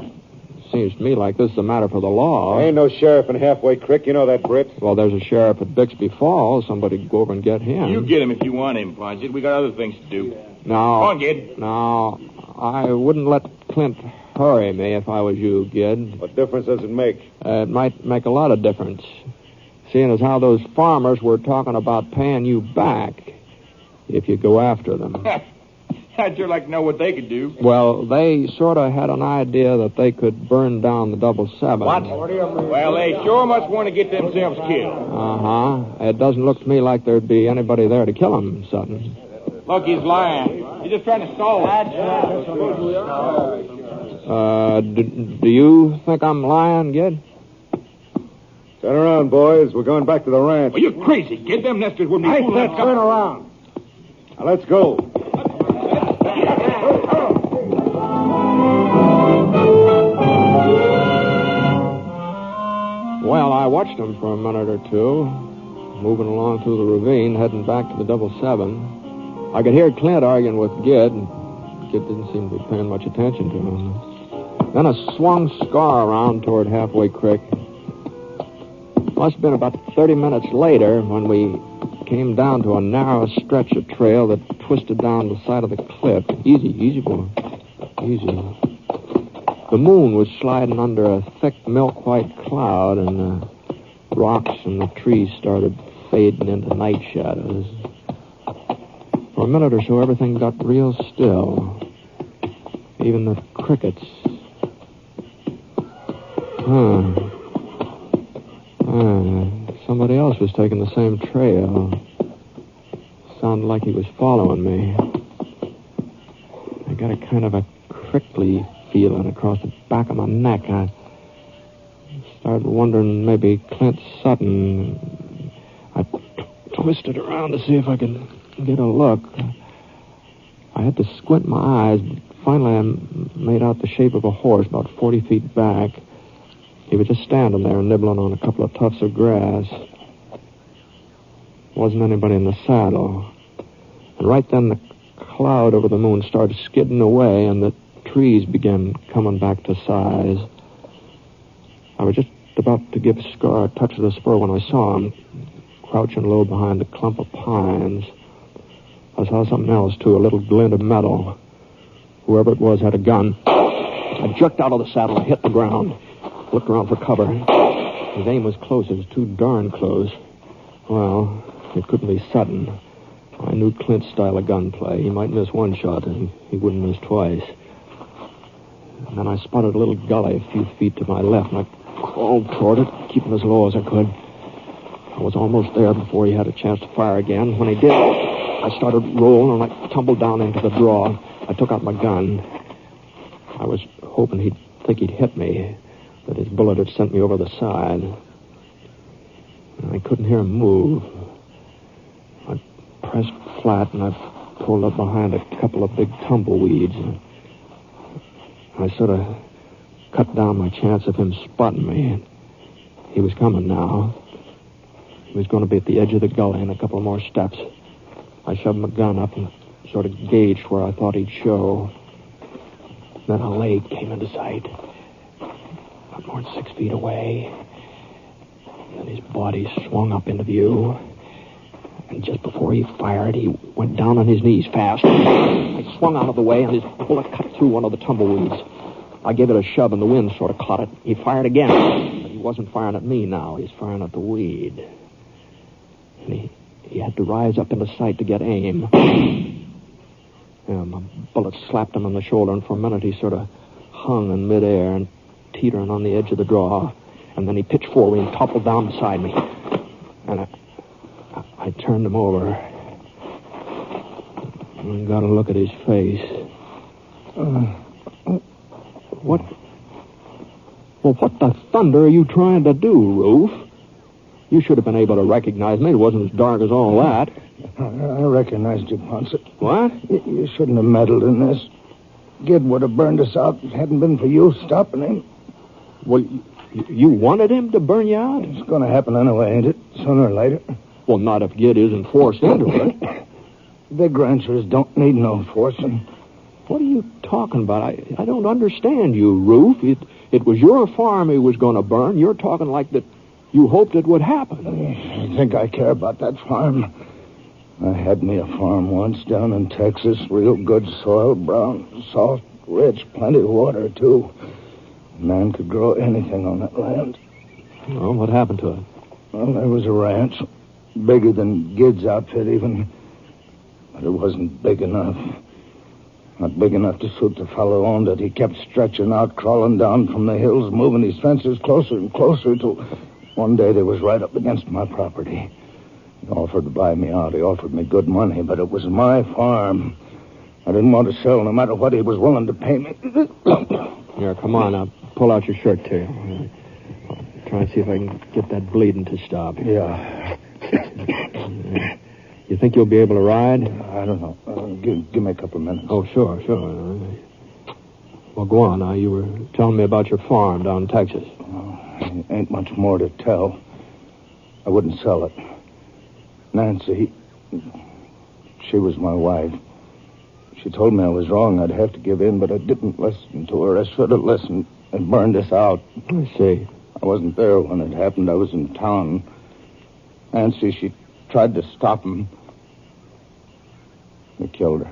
seems to me like this is a matter for the law. There ain't no sheriff in Halfway Creek. You know that, Britt. Well, there's a sheriff at Bixby Falls. Somebody go over and get him. You get him if you want him, Poncett. We got other things to do. No. Come on, Gid. No, I wouldn't let Clint hurry me if I was you, Gid. What difference does it make? It might make a lot of difference. Seeing as how those farmers were talking about paying you back if you go after them. I'd sure like to know what they could do. Well, they sort of had an idea that they could burn down the 777. What do you mean? Well, they sure must want to get themselves killed. Uh-huh. It doesn't look to me like there'd be anybody there to kill him, Sutton. Look, he's lying. He's just trying to stall us. Do you think I'm lying, Gid? Turn around, boys. We're going back to the ranch. Well, you're crazy, Gid. Them nesters wouldn't be fooling us. Turn around. Now, let's go. Well, I watched them for a minute or two, moving along through the ravine, heading back to the 777. I could hear Clint arguing with Gid, and Gid didn't seem to be paying much attention to him. Then I swung Scar around toward Halfway Creek. Must have been about 30 minutes later when we came down to a narrow stretch of trail that twisted down the side of the cliff. Easy, boy. Easy. The moon was sliding under a thick milk-white cloud, and the rocks and the trees started fading into night shadows. For a minute or so, everything got real still. Even the crickets. Somebody else was taking the same trail. Sounded like he was following me. I got a kind of a prickly feeling across the back of my neck. I started wondering maybe Clint Sutton. I twisted around to see if I could get a look. I had to squint my eyes, but finally I made out the shape of a horse about 40 feet back. He was just standing there nibbling on a couple of tufts of grass. Wasn't anybody in the saddle. And right then the cloud over the moon started skidding away and the trees began coming back to size. I was just about to give Scar a touch of the spur when I saw him, crouching low behind a clump of pines. I saw something else, too, a little glint of metal. Whoever it was had a gun. I jerked out of the saddle and hit the ground. Looked around for cover. His aim was close. It was too darn close. Well, it couldn't be sudden. I knew Clint's style of gunplay. He might miss one shot, and he wouldn't miss twice. And then I spotted a little gully a few feet to my left, and I crawled toward it, keeping as low as I could. I was almost there before he had a chance to fire again. When he did, I started rolling, and I tumbled down into the draw. I took out my gun. I was hoping he'd think he'd hit me, that his bullet had sent me over the side. And I couldn't hear him move. I pressed flat, and I pulled up behind a couple of big tumbleweeds. I sort of cut down my chance of him spotting me. He was coming now. He was going to be at the edge of the gully in a couple more steps. I shoved my gun up and sort of gauged where I thought he'd show. Then a leg came into sight. Not more than 6 feet away. Then his body swung up into view. And just before he fired, he went down on his knees fast. I swung out of the way, and his bullet cut through one of the tumbleweeds. I gave it a shove, and the wind sort of caught it. He fired again. But he wasn't firing at me now. He was firing at the weed. And he had to rise up into sight to get aim. My bullet slapped him on the shoulder, and for a minute he sort of hung in midair and teetering on the edge of the draw. And then he pitched forward and toppled down beside me. And I turned him over. I got a look at his face. What? Well, what the thunder are you trying to do, Ruth? You should have been able to recognize me. It wasn't as dark as all that. I recognized you, Poncett. What? You shouldn't have meddled in this. Gid would have burned us out if it hadn't been for you stopping him. Well, you wanted him to burn you out? It's going to happen anyway, ain't it? Sooner or later. Well, not if Gid isn't forced into it. Big ranchers don't need no forcing. What are you talking about? I don't understand you, Ruth. It was your farm he was going to burn. You're talking like that you hoped it would happen. I think I care about that farm. I had me a farm once down in Texas. Real good soil, brown, soft, rich, plenty of water, too. A man could grow anything on that land. Well, what happened to it? Well, there was a ranch. Bigger than Gid's outfit, even. But it wasn't big enough. Not big enough to suit the fellow owned it. He kept stretching out, crawling down from the hills, moving his fences closer and closer till one day they was right up against my property. He offered to buy me out. He offered me good money, but it was my farm. I didn't want to sell no matter what he was willing to pay me. Here, come on. I'll pull out your shirt, too. I'll try and see if I can get that bleeding to stop. Yeah. You think you'll be able to ride? I don't know. Give me a couple of minutes. Oh, sure. Well, go on now. You were telling me about your farm down in Texas. Ain't much more to tell. I wouldn't sell it. Nancy, she was my wife. She told me I was wrong. I'd have to give in, but I didn't listen to her. I should have listened and burned us out. I see. I wasn't there when it happened. I was in town. Nancy, she tried to stop him. They killed her.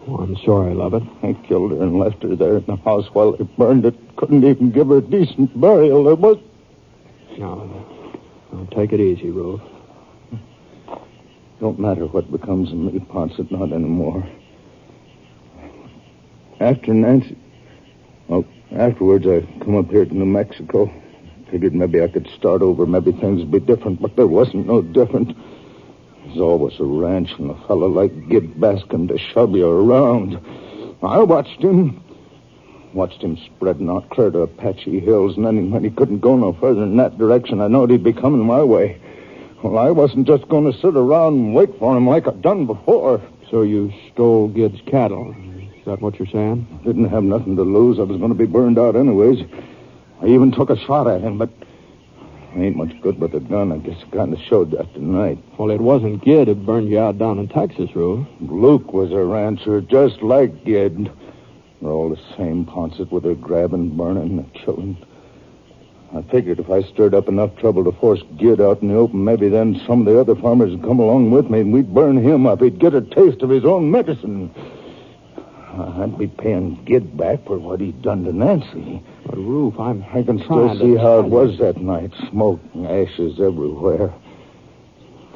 Oh, I'm sorry, Lovett. They killed her and left her there in the house while they burned it. Couldn't even give her a decent burial. There was... No, take it easy, Ruth. Don't matter what becomes of me, Poncett, not anymore. After Nancy... Well, afterwards I come up here to New Mexico. Figured maybe I could start over. Maybe things would be different, but there wasn't no different. There's always a ranch and a fellow like Gid Bascom to shove you around. I watched him spreading out clear to Apache Hills, and then when he couldn't go no further in that direction, I knowed he'd be coming my way. Well, I wasn't just going to sit around and wait for him like I'd done before. So you stole Gid's cattle? Is that what you're saying? Didn't have nothing to lose. I was going to be burned out anyways. I even took a shot at him, but I ain't much good with a gun. I guess I kind of showed that tonight. Well, it wasn't Gid who burned you out down in Texas, Rube. Luke was a rancher, just like Gid. They're all the same, Poncett, with their grabbing, burning, and killing. I figured if I stirred up enough trouble to force Gid out in the open, maybe then some of the other farmers would come along with me and we'd burn him up. He'd get a taste of his own medicine. I'd be paying Gid back for what he'd done to Nancy. But, Rube, I can still see how it was that night. Smoke and ashes everywhere.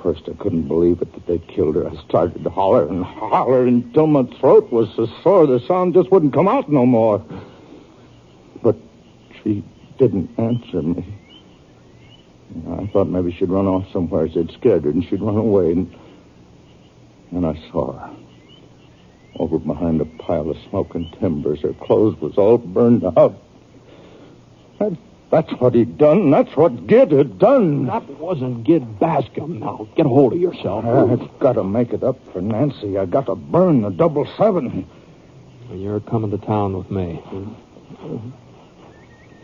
First, I couldn't believe it that they'd killed her. I started to holler until my throat was so sore the sound just wouldn't come out no more. But she didn't answer me. I thought maybe she'd run off somewhere. They'd scared her and she'd run away. And I saw her. Over behind a pile of smoking timbers. Her clothes was all burned out. That's what he'd done. That's what Gid had done. That wasn't Gid Bascom. Now, get a hold of yourself. I've got to make it up for Nancy. I got to burn the 777. And you're coming to town with me.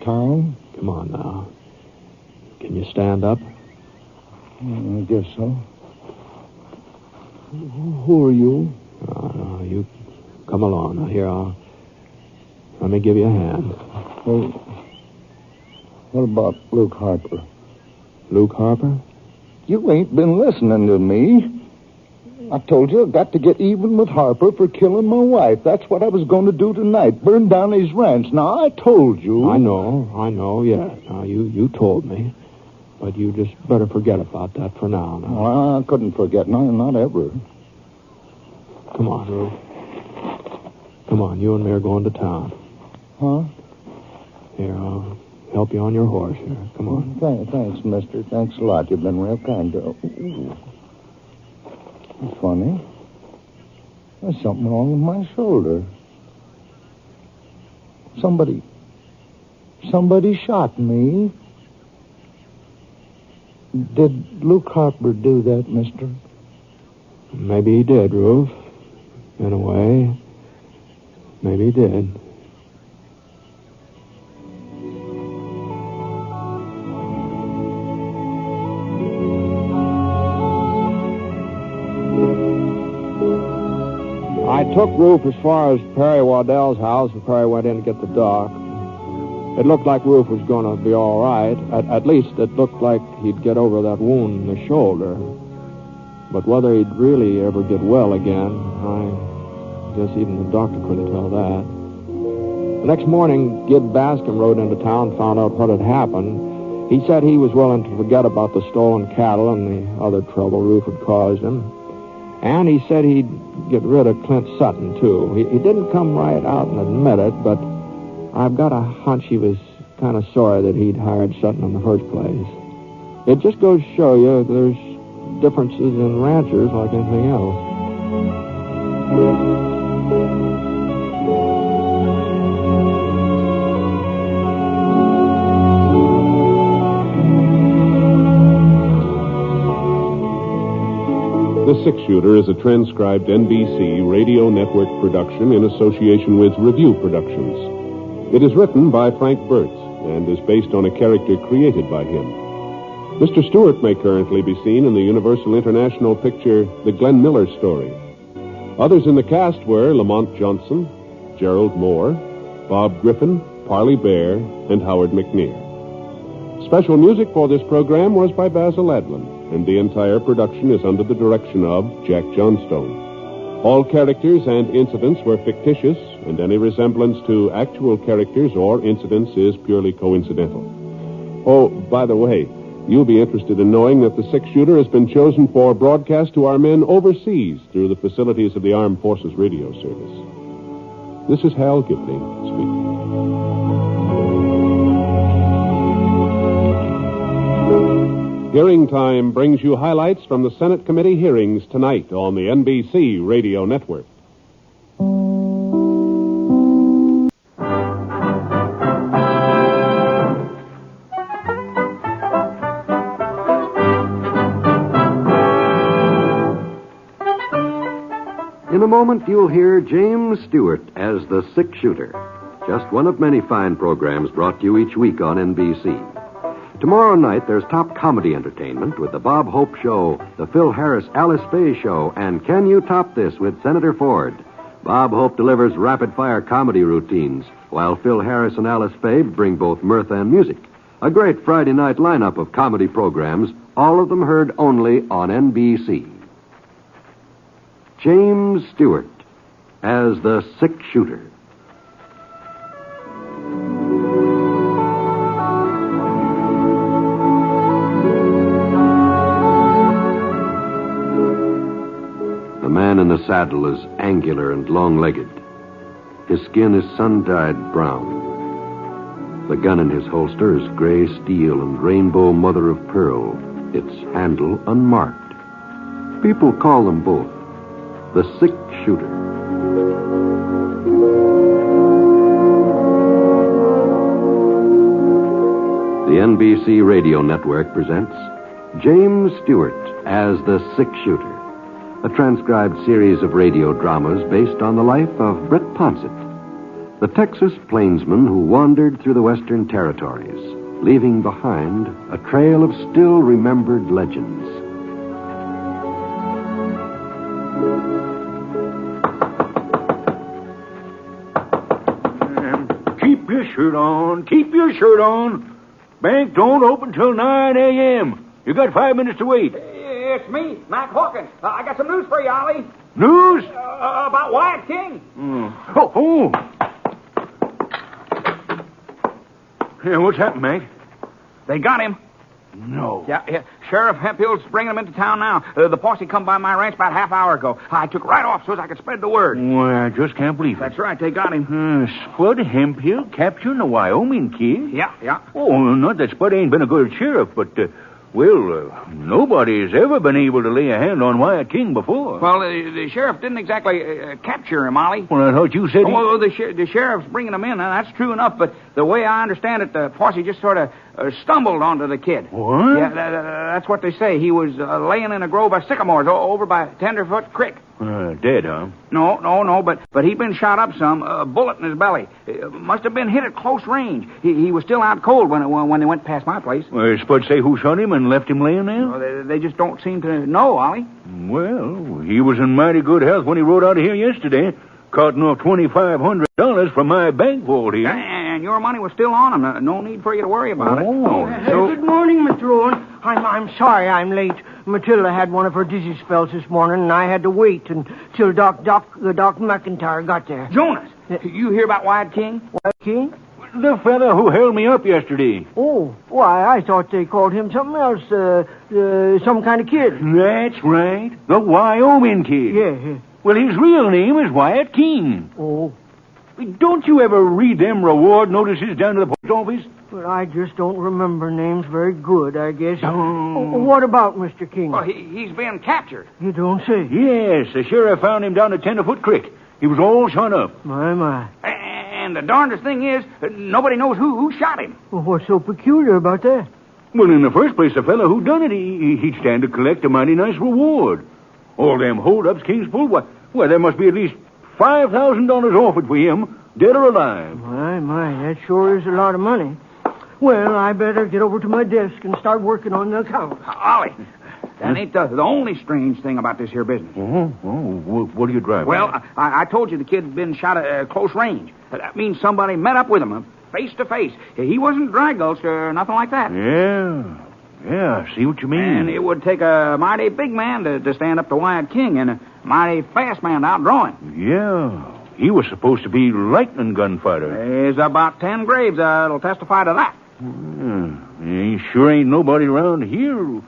Town? Come on now. Can you stand up? I guess so. Who are you? No, you come along. Now, here, let me give you a hand. Well, what about Luke Harper? Luke Harper? You ain't been listening to me. I told you I got to get even with Harper for killing my wife. That's what I was going to do tonight. Burn down his ranch. Now, I told you. I know, yeah. Now, you told me. But you just better forget about that for now. Well, I couldn't forget. No, not ever. Come on, Rube. Come on, you and me are going to town. Huh? Here, I'll help you on your horse here. Come on. Thanks, mister. Thanks a lot. You've been real kind. Ooh. Funny. There's something wrong with my shoulder. Somebody shot me. Did Luke Harper do that, mister? Maybe he did, Rube. In a way. Maybe he did. I took Roof as far as Perry Waddell's house before I went in to get the doc. It looked like Roof was going to be all right. At least it looked like he'd get over that wound in the shoulder. But whether he'd really ever get well again, I guess even the doctor couldn't tell that. The next morning, Gid Bascom rode into town, found out what had happened. He said he was willing to forget about the stolen cattle and the other trouble Roof had caused him. And he said he'd get rid of Clint Sutton, too. He didn't come right out and admit it, but I've got a hunch he was kind of sorry that he'd hired Sutton in the first place. It just goes to show you there's differences in ranchers like anything else. The Six Shooter is a transcribed NBC Radio Network production in association with Review Productions. It is written by Frank Burtz and is based on a character created by him. Mr. Stewart may currently be seen in the Universal International picture The Glenn Miller Story. Others in the cast were Lamont Johnson, Gerald Moore, Bob Griffin, Parley Bear, and Howard McNear. Special music for this program was by Basil Adlin, and the entire production is under the direction of Jack Johnstone. All characters and incidents were fictitious, and any resemblance to actual characters or incidents is purely coincidental. Oh, by the way, you'll be interested in knowing that the Six Shooter has been chosen for broadcast to our men overseas through the facilities of the Armed Forces Radio Service. This is Hal Gibney speaking. Hearing Time brings you highlights from the Senate committee hearings tonight on the NBC Radio Network. In a moment, you'll hear James Stewart as the Six Shooter. just one of many fine programs brought to you each week on NBC. Tomorrow night, there's top comedy entertainment with the Bob Hope Show, the Phil Harris Alice Faye Show, and Can You Top This with Senator Ford. Bob Hope delivers rapid-fire comedy routines, while Phil Harris and Alice Faye bring both mirth and music. A great Friday night lineup of comedy programs, all of them heard only on NBC. James Stewart as the six-shooter. The man in the saddle is angular and long-legged. His skin is sun-dyed brown. The gun in his holster is gray steel and rainbow mother of pearl, its handle unmarked. People call them both the six-shooter. The NBC Radio Network presents James Stewart as the six-shooter, a transcribed series of radio dramas based on the life of Britt Ponset, the Texas plainsman who wandered through the Western Territories, leaving behind a trail of still-remembered legends. Keep your shirt on. Keep your shirt on. Bank don't open till 9 a.m. You got 5 minutes to wait. It's me, Mac Hawkins. I got some news for you, Ollie. News? About Wyatt King. Oh. Yeah, what's happened, Mac? They got him. No. Yeah. Sheriff Hemphill's bringing him into town now. The posse come by my ranch about half hour ago. I took right off so as I could spread the word. Well, I just can't believe it. That's right, they got him. Spud Hemphill capturing the Wyoming kid? Yeah. Oh, not that Spud ain't been a good sheriff, but, nobody's ever been able to lay a hand on Wyatt King before. Well, the sheriff didn't exactly capture him, Ollie. Well, I thought you said the sheriff's bringing him in, and that's true enough, but the way I understand it, the posse just sort of stumbled onto the kid. What? Yeah, that's what they say. He was laying in a grove of sycamores over by Tenderfoot Creek. Dead, huh? No, but he'd been shot up some, a bullet in his belly. Must have been hit at close range. He was still out cold when they went past my place. Well, Spud say who shot him and left him laying there? Well, they just don't seem to know, Ollie. Well, he was in mighty good health when he rode out of here yesterday, carting off $2,500 from my bank vault here. And your money was still on him. No need for you to worry about it. Good morning, Mr. Owen. I'm sorry I'm late. Matilda had one of her dizzy spells this morning, and I had to wait until Doc McIntyre got there. Jonas, you hear about Wyatt King? Wyatt King? The fella who held me up yesterday. Oh, why, I thought they called him something else, some kind of kid. That's right. The Wyoming kid. Yeah. Well, his real name is Wyatt King. Oh. Don't you ever read them reward notices down to the post office? Well, I just don't remember names very good, I guess. What about Mr. King? Well, he's been captured. You don't say? Yes, the sheriff found him down at Tenderfoot Creek. He was all shot up. My. And the darndest thing is, nobody knows who shot him. Well, what's so peculiar about that? Well, in the first place, the fellow who done it, he'd stand to collect a mighty nice reward. All them holdups King's pulled, well, there must be at least $5,000 offered for him, dead or alive. My, that sure is a lot of money. Well, I better get over to my desk and start working on the account. Ollie, that ain't the only strange thing about this here business. What are you driving? Well, I told you the kid'd been shot at close range. That means somebody met up with him, face to face. He wasn't dry gulched or nothing like that. Yeah, I see what you mean. And it would take a mighty big man to stand up to Wyatt King and a mighty fast man to outdraw him. Yeah. He was supposed to be lightning gunfighter. There's about 10 graves that'll testify to that. Sure ain't nobody around here.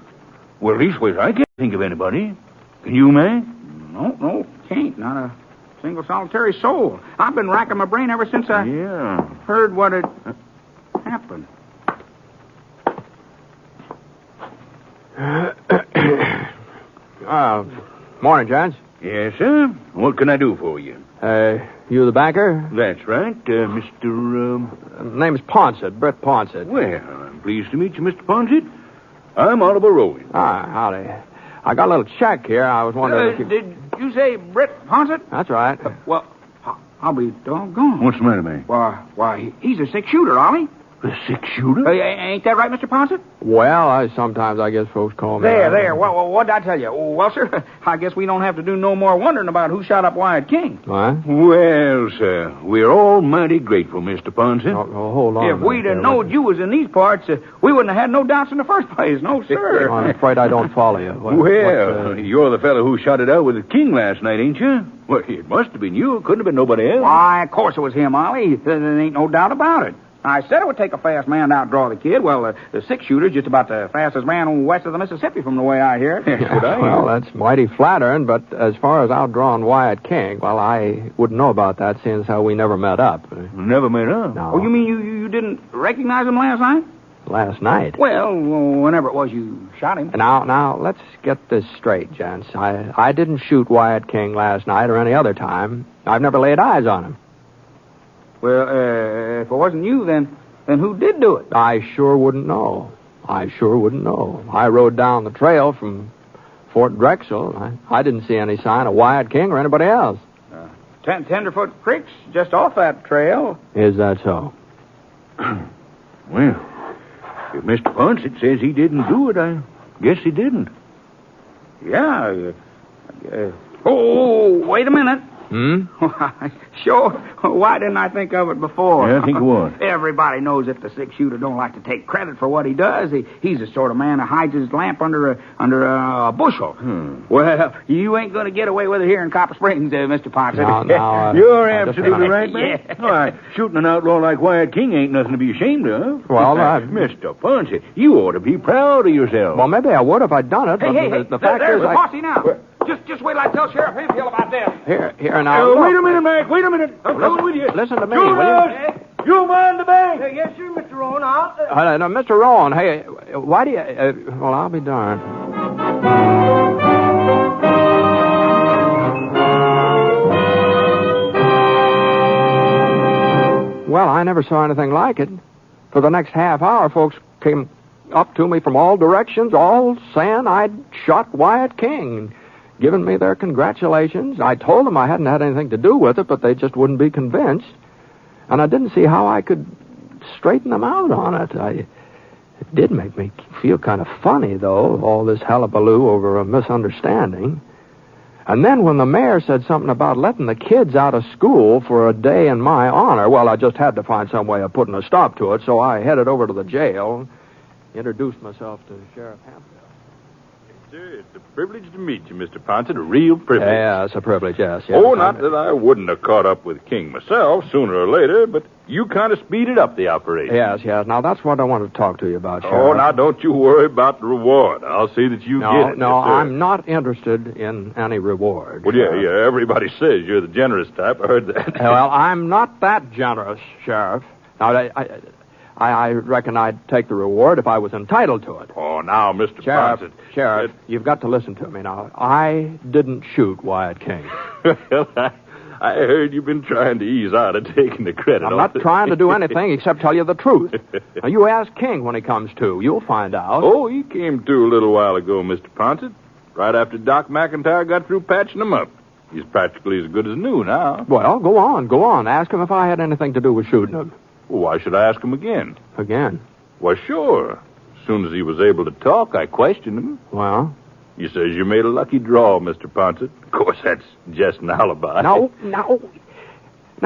Well, leastways, I can't think of anybody. Can you, man? No, can't. Not a single solitary soul. I've been racking my brain ever since I heard what had happened. Morning, Judge. Yes, sir. What can I do for you? You the banker? That's right, Mr. Name's Ponset, Britt Ponset. Well, I'm pleased to meet you, Mr. Poncett. I'm Oliver Rowan. Howdy. I got a little check here. I was wondering if you... Did you say Britt Ponset? That's right. Well, I'll be doggone. What's the matter, man? Why, he's a six-shooter, Ollie. A six-shooter? Ain't that right, Mr. Poncett? Well, sometimes I guess folks call me. There. What did I tell you? Well, sir, I guess we don't have to do no more wondering about who shot up Wyatt King. What? Well, sir, we're all mighty grateful, Mr. Poncett. Oh, hold on. If we'd have known you was in these parts, we wouldn't have had no doubts in the first place. No, sir. I'm afraid I don't follow you. You're the fellow who shot it out with the King last night, ain't you? Well, it must have been you. It couldn't have been nobody else. Why, of course it was him, Ollie. There ain't no doubt about it. I said it would take a fast man to outdraw the kid. Well, the six-shooter's just about the fastest man west of the Mississippi from the way I hear it. Well, that's mighty flattering, but as far as outdrawing Wyatt King, well, I wouldn't know about that, seeing as how we never met up. Never met up? No. Oh, you mean you didn't recognize him last night? Last night? Well, whenever it was you shot him. Now, let's get this straight, gents. I didn't shoot Wyatt King last night or any other time. I've never laid eyes on him. Well, if it wasn't you, then who did do it? I sure wouldn't know. I rode down the trail from Fort Drexel. I didn't see any sign of Wyatt King or anybody else. Tenderfoot Creek's just off that trail. Is that so? Well, if Mr. Poncett says he didn't do it, I guess he didn't. Yeah. Wait a minute. Sure. Why didn't I think of it before? Yeah, think of what? Everybody knows that the six-shooter don't like to take credit for what he does. He's the sort of man who hides his lamp under a bushel. Well, you ain't going to get away with it here in Copper Springs, Mr. Poncett. No, you're absolutely right, man. Yeah. All right, shooting an outlaw like Wyatt King ain't nothing to be ashamed of. Well, Mr. Poncett, you ought to be proud of yourself. Well, maybe I would if I'd done it. Hey, the fact there's is, the posse now. Just wait till I tell Sheriff Hayfield about this. Here now. Wait a minute, Mac. Wait a minute. I'm coming with you. Listen to me, will you? You mind the bank? Yes, sir, Mr. Rowan. No, Mr. Rowan, hey, why do you... well, I'll be darned. Well, I never saw anything like it. For the next half hour, folks came up to me from all directions, all saying I'd shot Wyatt King, giving me their congratulations. I told them I hadn't had anything to do with it, but they just wouldn't be convinced. And I didn't see how I could straighten them out on it. It did make me feel kind of funny, though, all this hullabaloo over a misunderstanding. And then when the mayor said something about letting the kids out of school for a day in my honor, well, I just had to find some way of putting a stop to it, so I headed over to the jail, introduced myself to Sheriff Hampton. Sir, it's a privilege to meet you, Mr. Poncett. A real privilege. Yeah, it's a privilege, yes. Oh, not that I wouldn't have caught up with King myself sooner or later, but you kind of speeded up the operation. Yes. Now, that's what I wanted to talk to you about, Sheriff. Oh, now, don't you worry about the reward. I'll see that you get it. No, yes, sir. I'm not interested in any reward. Well, yeah, everybody says you're the generous type. I heard that. Well, I'm not that generous, Sheriff. Now, I reckon I'd take the reward if I was entitled to it. Oh, now, Mr. Poncett. Sheriff, you've got to listen to me now. I didn't shoot Wyatt King. I heard you've been trying to ease out of taking the credit. I'm not trying to do anything except tell you the truth. Now, you ask King when he comes to. You'll find out. Oh, he came to a little while ago, Mr. Poncett. Right after Doc McIntyre got through patching him up. He's practically as good as new now. Well, go on. Ask him if I had anything to do with shooting him. Well, why should I ask him again? Again? Well, sure. As soon as he was able to talk, I questioned him. Well? He says you made a lucky draw, Mr. Poncett. Of course, that's just an alibi. Now,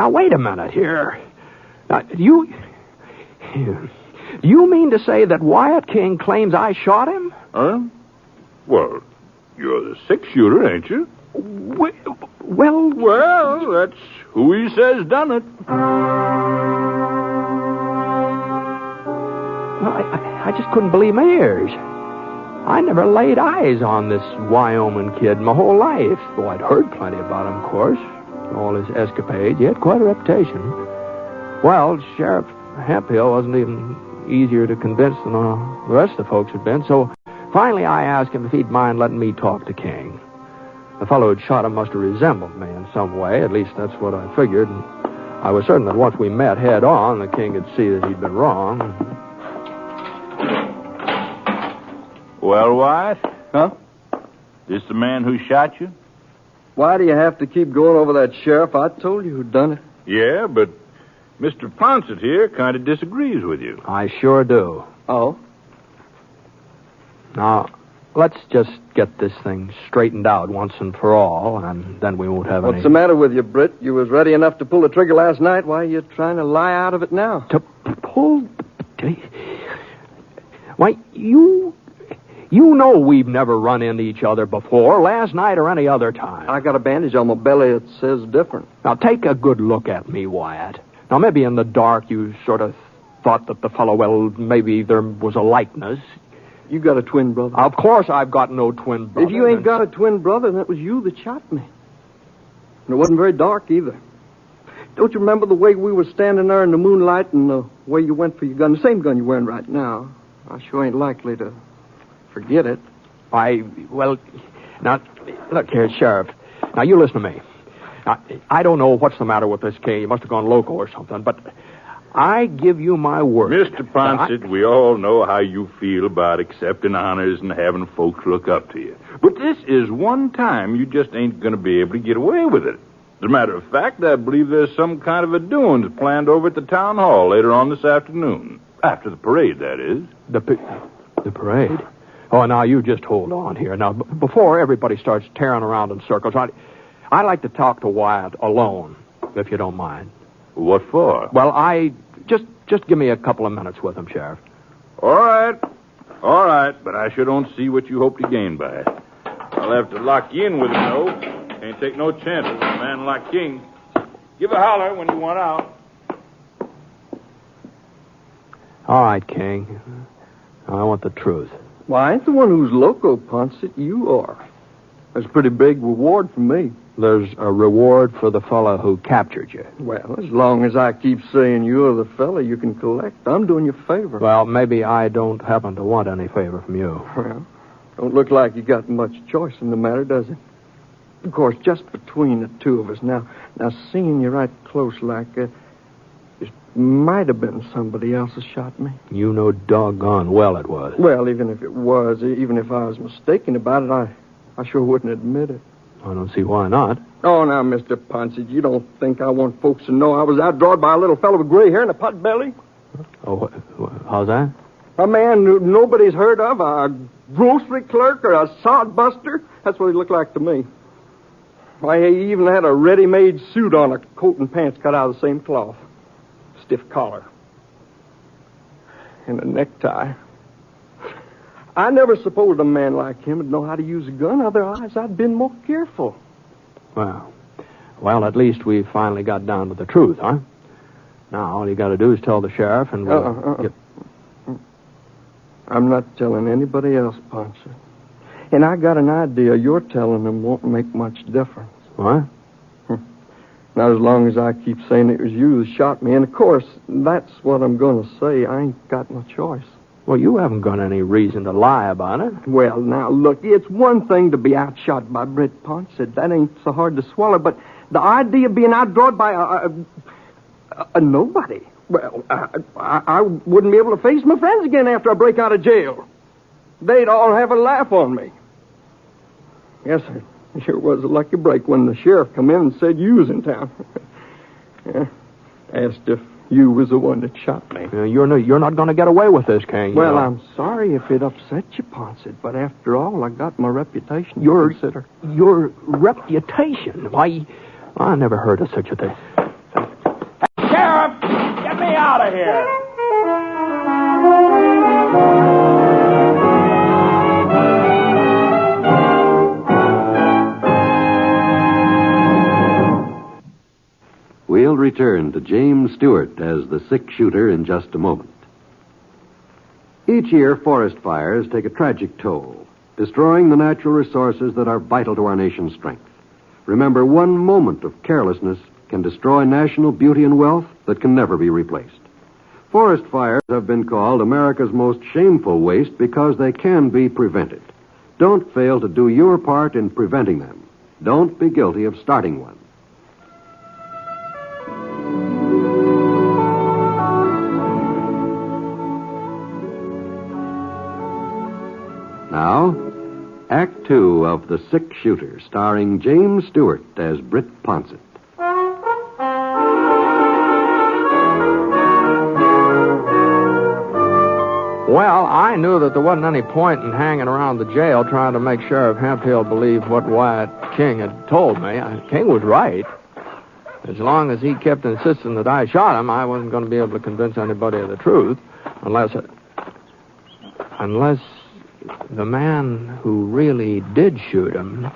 wait a minute here. Now, you mean to say that Wyatt King claims I shot him? Huh? Well, you're the six-shooter, ain't you? Well, that's who he says done it. I just couldn't believe my ears. I never laid eyes on this Wyoming kid my whole life. Though I'd heard plenty about him, of course. All his escapades. He had quite a reputation. Well, Sheriff Hemphill wasn't even easier to convince than the rest of the folks had been. So finally I asked him if he'd mind letting me talk to King. The fellow who'd shot him must have resembled me in some way. At least that's what I figured. And I was certain that once we met head on, the King would see that he'd been wrong. Well, Wyatt? Huh? This the man who shot you? Why do you have to keep going over that, Sheriff? I told you who'd done it. Yeah, but Mr. Ponset here kind of disagrees with you. I sure do. Oh? Now, let's just get this thing straightened out once and for all, and then we won't have What's the matter with you, Britt? You was ready enough to pull the trigger last night. Why are you trying to lie out of it now? To pull... Why, you know we've never run into each other before, last night or any other time. I got a bandage on my belly that says different. Now, take a good look at me, Wyatt. Now, maybe in the dark you sort of thought that the fellow, well, maybe there was a likeness. You got a twin brother. Of course I've got no twin brother. If you ain't got a twin brother, then it was you that shot me. And it wasn't very dark either. Don't you remember the way we were standing there in the moonlight and the way you went for your gun? The same gun you're wearing right now. I sure ain't likely to forget it. Well, now, look here, Sheriff. Now, you listen to me. Now, I don't know what's the matter with this King. You must have gone loco or something, but I give you my word. Mr. Poncett, we all know how you feel about accepting honors and having folks look up to you. But this is one time you just ain't going to be able to get away with it. As a matter of fact, I believe there's some kind of a doings planned over at the town hall later on this afternoon. After the parade, that is. The parade? Oh, now, you just hold on here. Now, before everybody starts tearing around in circles, I'd like to talk to Wyatt alone, if you don't mind. What for? Well, just give me a couple of minutes with him, Sheriff. All right, but I sure don't see what you hope to gain by it. I'll have to lock you in with him, though. Can't take no chances with a man like King. Give a holler when you want out. All right, King. I want the truth. Well, I ain't the one who's loco, Poncett. You are. That's a pretty big reward for me. There's a reward for the fellow who captured you. Well, as long as I keep saying you're the fella you can collect, I'm doing you a favor. Well, maybe I don't happen to want any favor from you. Well, don't look like you got much choice in the matter, does it? Of course, just between the two of us. Now seeing you right close like that, it might have been somebody else that shot me. You know doggone well it was. Well, even if it was, even if I was mistaken about it, I sure wouldn't admit it. I don't see why not. Oh, now, Mr. Poncett, you don't think I want folks to know I was outdrawed by a little fellow with gray hair and a pot belly? Oh, how's that? A man who nobody's heard of, a grocery clerk or a sodbuster. That's what he looked like to me. Why, he even had a ready-made suit on, a coat and pants cut out of the same cloth. Stiff collar. And a necktie. I never supposed a man like him would know how to use a gun. Otherwise, I'd been more careful. Well, at least we finally got down to the truth, huh? Now, all you got to do is tell the sheriff and we'll get... I'm not telling anybody else, Poncett. And I got an idea your telling them won't make much difference. What? Not as long as I keep saying it was you that shot me. And, of course, that's what I'm going to say. I ain't got no choice. Well, you haven't got any reason to lie about it. Well, now, look, it's one thing to be outshot by Britt Ponset. That ain't so hard to swallow. But the idea of being outdrawed by a nobody, well, I wouldn't be able to face my friends again after I break out of jail. They'd all have a laugh on me. Yes, sir. It sure was a lucky break when the sheriff come in and said you was in town. Asked if you was the one that shot me. You're not going to get away with this, King. Well, I'm sorry if it upset you, Poncett, but after all, I got my reputation to consider. Your reputation? Why, I never heard of such a thing. Sheriff, get me out of here. We'll return to James Stewart as the six-shooter in just a moment. Each year, forest fires take a tragic toll, destroying the natural resources that are vital to our nation's strength. Remember, one moment of carelessness can destroy national beauty and wealth that can never be replaced. Forest fires have been called America's most shameful waste because they can be prevented. Don't fail to do your part in preventing them. Don't be guilty of starting one. Now, Act Two of The Six-Shooter, starring James Stewart as Britt Ponset. Well, I knew that there wasn't any point in hanging around the jail trying to make Sheriff Hemphill believe what Wyatt King had told me. King was right. As long as he kept insisting that I shot him, I wasn't going to be able to convince anybody of the truth, unless the man who really did shoot him.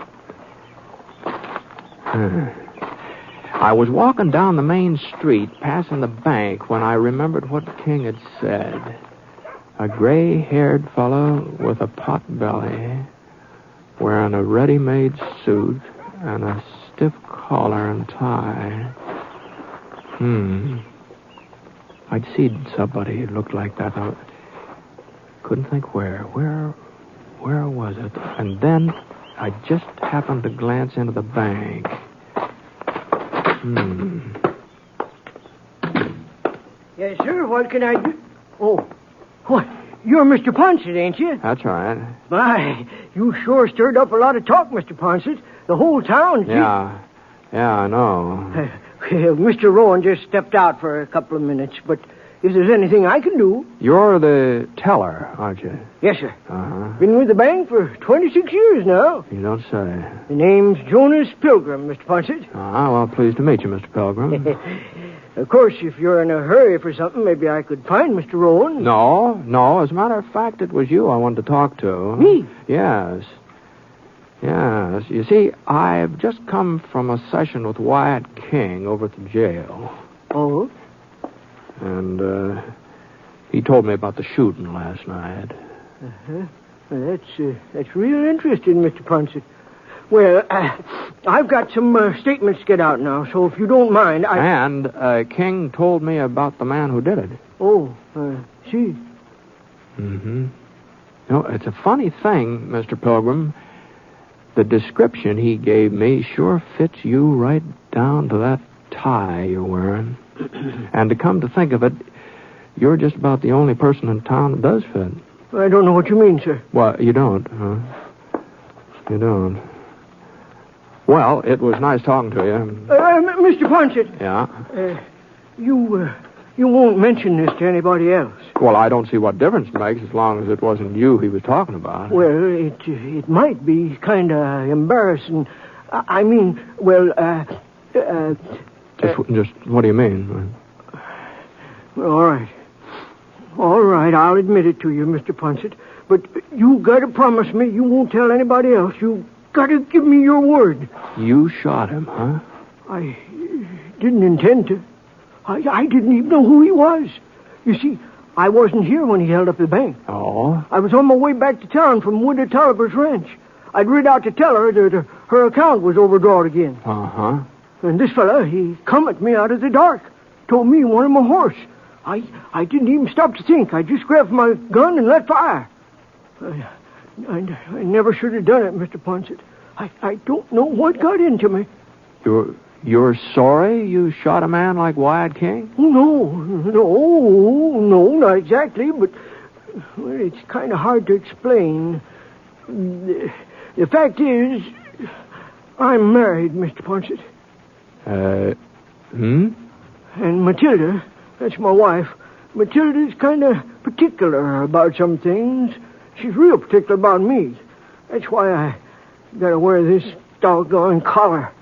I was walking down the main street, passing the bank, when I remembered what King had said. A gray-haired fellow with a pot belly, wearing a ready-made suit and a stiff collar and tie. I'd seen somebody who looked like that. I couldn't think where. Where was it? And then I just happened to glance into the bank. Yes, sir. What can I do? Oh, what? You're Mr. Poncett, ain't you? That's right. My, you sure stirred up a lot of talk, Mr. Poncett. The whole town. Yeah, I know. Mr. Rowan just stepped out for a couple of minutes, but if there's anything I can do... You're the teller, aren't you? Yes, sir. Uh-huh. Been with the bank for 26 years now. You don't say. The name's Jonas Pilgrim, Mr. Poncett. Well, pleased to meet you, Mr. Pilgrim. Of course, if you're in a hurry for something, maybe I could find Mr. Rowan. No. As a matter of fact, it was you I wanted to talk to. Me? Yes. You see, I've just come from a session with Wyatt King over at the jail. Oh? And, he told me about the shooting last night. Uh-huh. Well, that's real interesting, Mr. Poncett. Well, I've got some statements to get out now, so if you don't mind, And King told me about the man who did it. Oh, see. Mm-hmm. It's a funny thing, Mr. Pilgrim. The description he gave me sure fits you right down to that tie you're wearing. And to come to think of it, you're just about the only person in town that does fit. I don't know what you mean, sir. Well, you don't, huh? You don't. Well, it was nice talking to you. Mr. Poncett. Yeah? You won't mention this to anybody else. Well, I don't see what difference it makes as long as it wasn't you he was talking about. Well, it might be kind of embarrassing. Just what do you mean? All right, I'll admit it to you, Mr. Poncett. But you got to promise me you won't tell anybody else. You got to give me your word. You shot him, huh? I didn't intend to. I didn't even know who he was. You see, I wasn't here when he held up the bank. Oh? I was on my way back to town from Widow Tolliver's ranch. I'd rid out to tell her that her account was overdrawn again. Uh-huh. And this fella, he come at me out of the dark. Told me he wanted my horse. I didn't even stop to think. I just grabbed my gun and let fire. I never should have done it, Mr. Poncett. I don't know what got into me. You're sorry you shot a man like Wyatt King? No, not exactly, but it's kind of hard to explain. The fact is, I'm married, Mr. Poncett. And Matilda, that's my wife, Matilda's kind of particular about some things. She's real particular about me. That's why I gotta wear this doggone collar.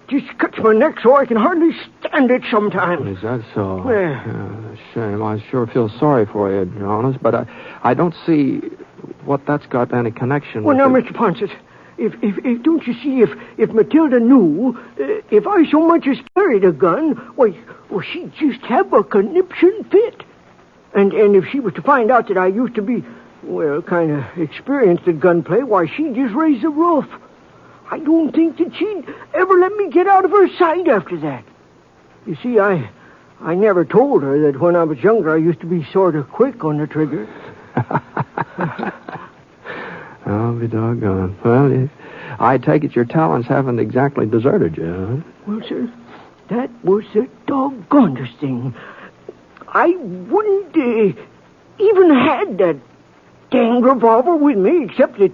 Just cuts my neck so I can hardly stand it sometimes. Is that so? Yeah. Shame. I sure feel sorry for you, Jonas, but I don't see what that's got any connection with... Well, now, Mr. Poncett, if don't you see, if Matilda knew, if I so much as carried a gun, well, she'd just have a conniption fit. And if she was to find out that I used to be, kind of experienced at gunplay, why, she'd just raise the roof. I don't think that she'd ever let me get out of her sight after that. You see, I never told her that when I was younger I used to be sort of quick on the trigger. I'll be doggone. Well, I take it your talents haven't exactly deserted you, huh? Well, sir, that was the doggonest thing. I wouldn't even had that dang revolver with me, except that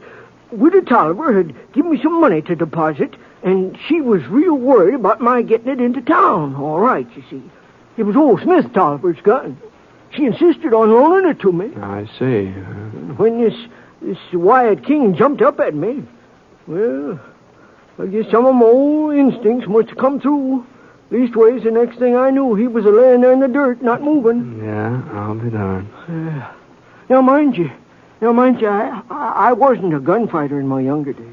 Widow Tolliver had given me some money to deposit, and she was real worried about my getting it into town. All right, you see. It was old Smith Tolliver's gun. She insisted on loaning it to me. I see. When this Wyatt King jumped up at me, well, I guess some of my old instincts must have come through. Leastways, the next thing I knew, he was laying there in the dirt, not moving. Yeah, I'll be darned. Now, mind you, I wasn't a gunfighter in my younger days.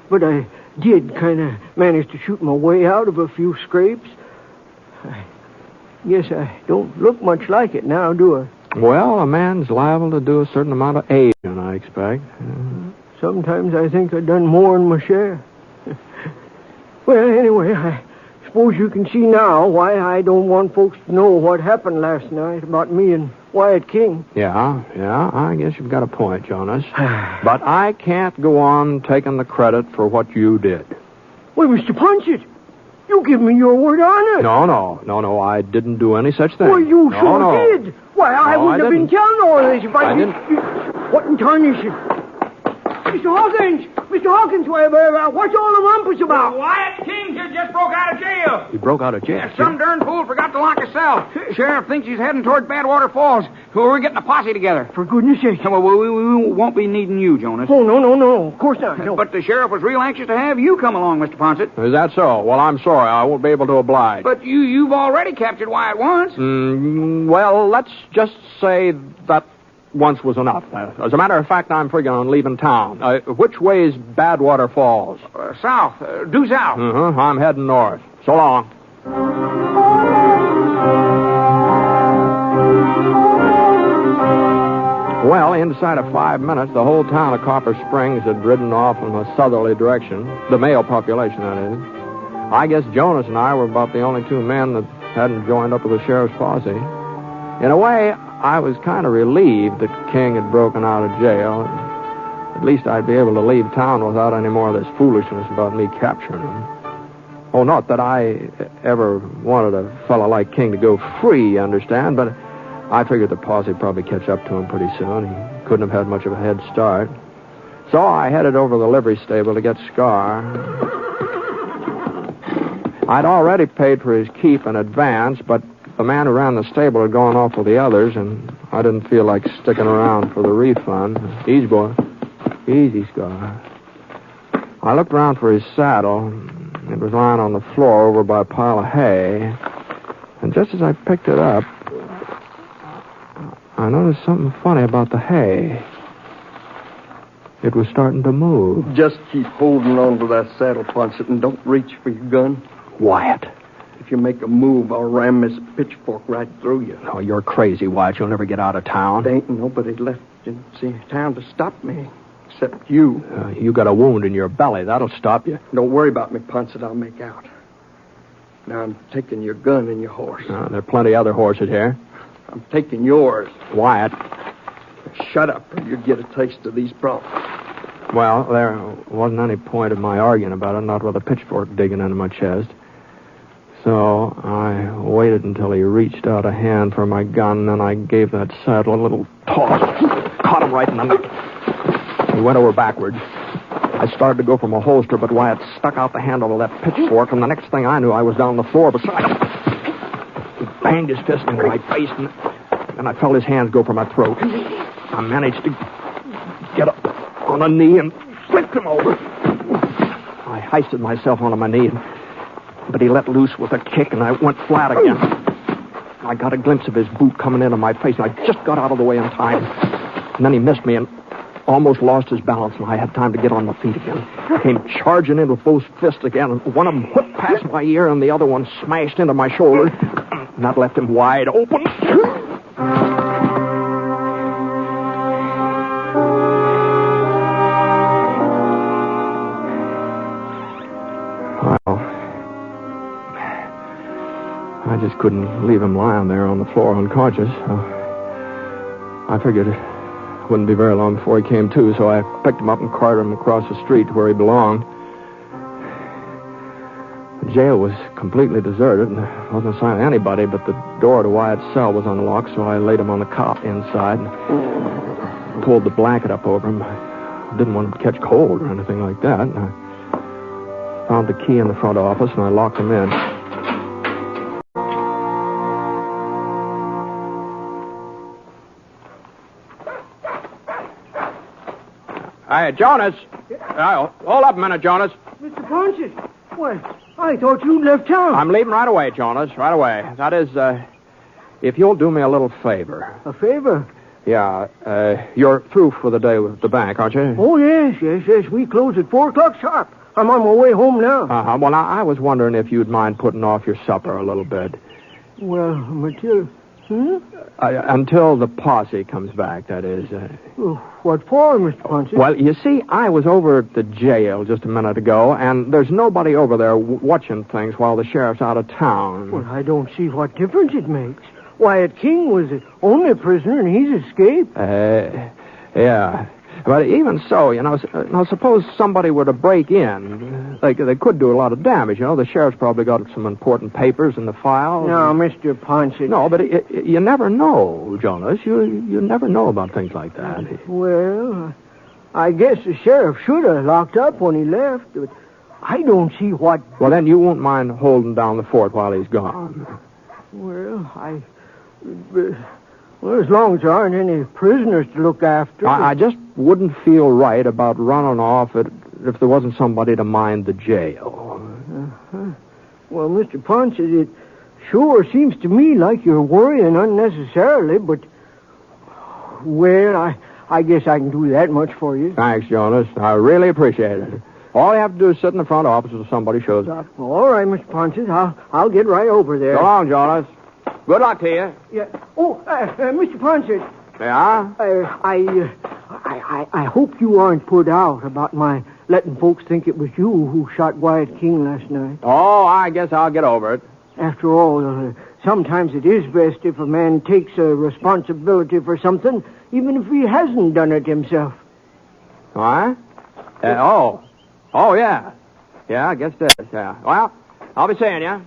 But I did kind of manage to shoot my way out of a few scrapes. I guess I don't look much like it now, do I? Well, a man's liable to do a certain amount of aging, I expect. Sometimes I think I've done more than my share. Well, anyway, I suppose you can see now why I don't want folks to know what happened last night about me and Wyatt King. Yeah, I guess you've got a point, Jonas. But I can't go on taking the credit for what you did. Well, Mr. Poncett, you give me your word on it. No, I didn't do any such thing. Well, you sure did. Why, I wouldn't have been telling all this if I didn't. What in tarnation? Mr. Hawkins, what's all the rumpus about? Wyatt King here just broke out of jail. He broke out of jail? Yeah, some darn fool forgot to lock his cell. Sheriff thinks he's heading toward Badwater Falls. We're getting a posse together. For goodness sake. Well, we won't be needing you, Jonas. Oh, no. Of course not. No. But the sheriff was real anxious to have you come along, Mr. Poncett. Is that so? Well, I'm sorry. I won't be able to oblige. But you've already captured Wyatt once. Well, let's just say that once was enough. As a matter of fact, I'm figuring on leaving town. Which way's Badwater Falls? South. Due south. I'm heading north. So long. Well, inside of 5 minutes, the whole town of Copper Springs had ridden off in a southerly direction. The male population, that is. I guess Jonas and I were about the only two men that hadn't joined up with the sheriff's posse. In a way, I was kind of relieved that King had broken out of jail. At least I'd be able to leave town without any more of this foolishness about me capturing him. Oh, not that I ever wanted a fellow like King to go free, you understand, but I figured the posse would probably catch up to him pretty soon. He couldn't have had much of a head start. So I headed over to the livery stable to get Scar. I'd already paid for his keep in advance, but the man who ran the stable had gone off with the others, and I didn't feel like sticking around for the refund. Easy, boy. Easy, Scar. I looked around for his saddle. It was lying on the floor over by a pile of hay. And just as I picked it up, I noticed something funny about the hay. It was starting to move. Just keep holding on to that saddle, Poncett, and don't reach for your gun. Wyatt. If you make a move, I'll ram this pitchfork right through you. Oh, you're crazy, Wyatt. You'll never get out of town. There ain't nobody left in town to stop me, except you. You got a wound in your belly. That'll stop you. Don't worry about me, Poncett. I'll make out. Now I'm taking your gun and your horse. There are plenty of other horses here. I'm taking yours. Wyatt. Shut up, or you'll get a taste of these broncs. Well, there wasn't any point of my arguing about it, not with a pitchfork digging into my chest. So I waited until he reached out a hand for my gun, and then I gave that saddle a little toss. Caught him right in the neck. He went over backwards. I started to go for my holster, but Wyatt stuck out the handle of that pitchfork, and the next thing I knew, I was down on the floor beside him. He banged his fist into my face, and I felt his hands go for my throat. I managed to get up on a knee and flipped him over. I hoisted myself onto my knee, but he let loose with a kick, and I went flat again. I got a glimpse of his boot coming into my face, and I just got out of the way in time. And then he missed me and almost lost his balance, and I had time to get on my feet again. Came charging in with both fists again, and one of them whipped past my ear, and the other one smashed into my shoulder, and that left him wide open. I just couldn't leave him lying there on the floor unconscious. I figured it wouldn't be very long before he came to, so I picked him up and carted him across the street to where he belonged. The jail was completely deserted, and there wasn't a sign of anybody, but the door to Wyatt's cell was unlocked, so I laid him on the cot inside and pulled the blanket up over him. I didn't want him to catch cold or anything like that. And I found the key in the front office, and I locked him in. Hey, Jonas. Hold up a minute, Jonas. Mr. Poncett, what? I thought you'd left town. I'm leaving right away, Jonas. Right away. That is, if you'll do me a little favor. A favor? Yeah, you're through for the day with the bank, aren't you? Oh, yes. We close at 4 o'clock sharp. I'm on my way home now. Well, I was wondering if you'd mind putting off your supper a little bit. Well, Matilda... Until the posse comes back, that is. What for, Mr. Poncett? Well, you see, I was over at the jail just a minute ago, and there's nobody over there watching things while the sheriff's out of town. Well, I don't see what difference it makes. Wyatt King was the only prisoner, and he's escaped. Yeah. But even so, now suppose somebody were to break in. They could do a lot of damage, The sheriff's probably got some important papers in the file. No, Mr. Poncett. No, but you never know, Jonas. You never know about things like that. Well, I guess the sheriff should have locked up when he left, but I don't see what... Well, then you won't mind holding down the fort while he's gone. Well, Well, as long as there aren't any prisoners to look after. I just wouldn't feel right about running off if there wasn't somebody to mind the jail. Well, Mr. Poncett, it sure seems to me like you're worrying unnecessarily, but... Well, I guess I can do that much for you. Thanks, Jonas. I really appreciate it. All you have to do is sit in the front office until somebody shows up. All right, Mr. Poncett. I'll get right over there. So long, Jonas. Good luck to you. Yeah. Oh, Mr. Poncett. Yeah? I hope you aren't put out about my letting folks think it was you who shot Wyatt King last night. Oh, I guess I'll get over it. After all, sometimes it is best if a man takes a responsibility for something, even if he hasn't done it himself. What? Oh, yeah. Yeah, I guess that. Yeah. Well, I'll be seeing you.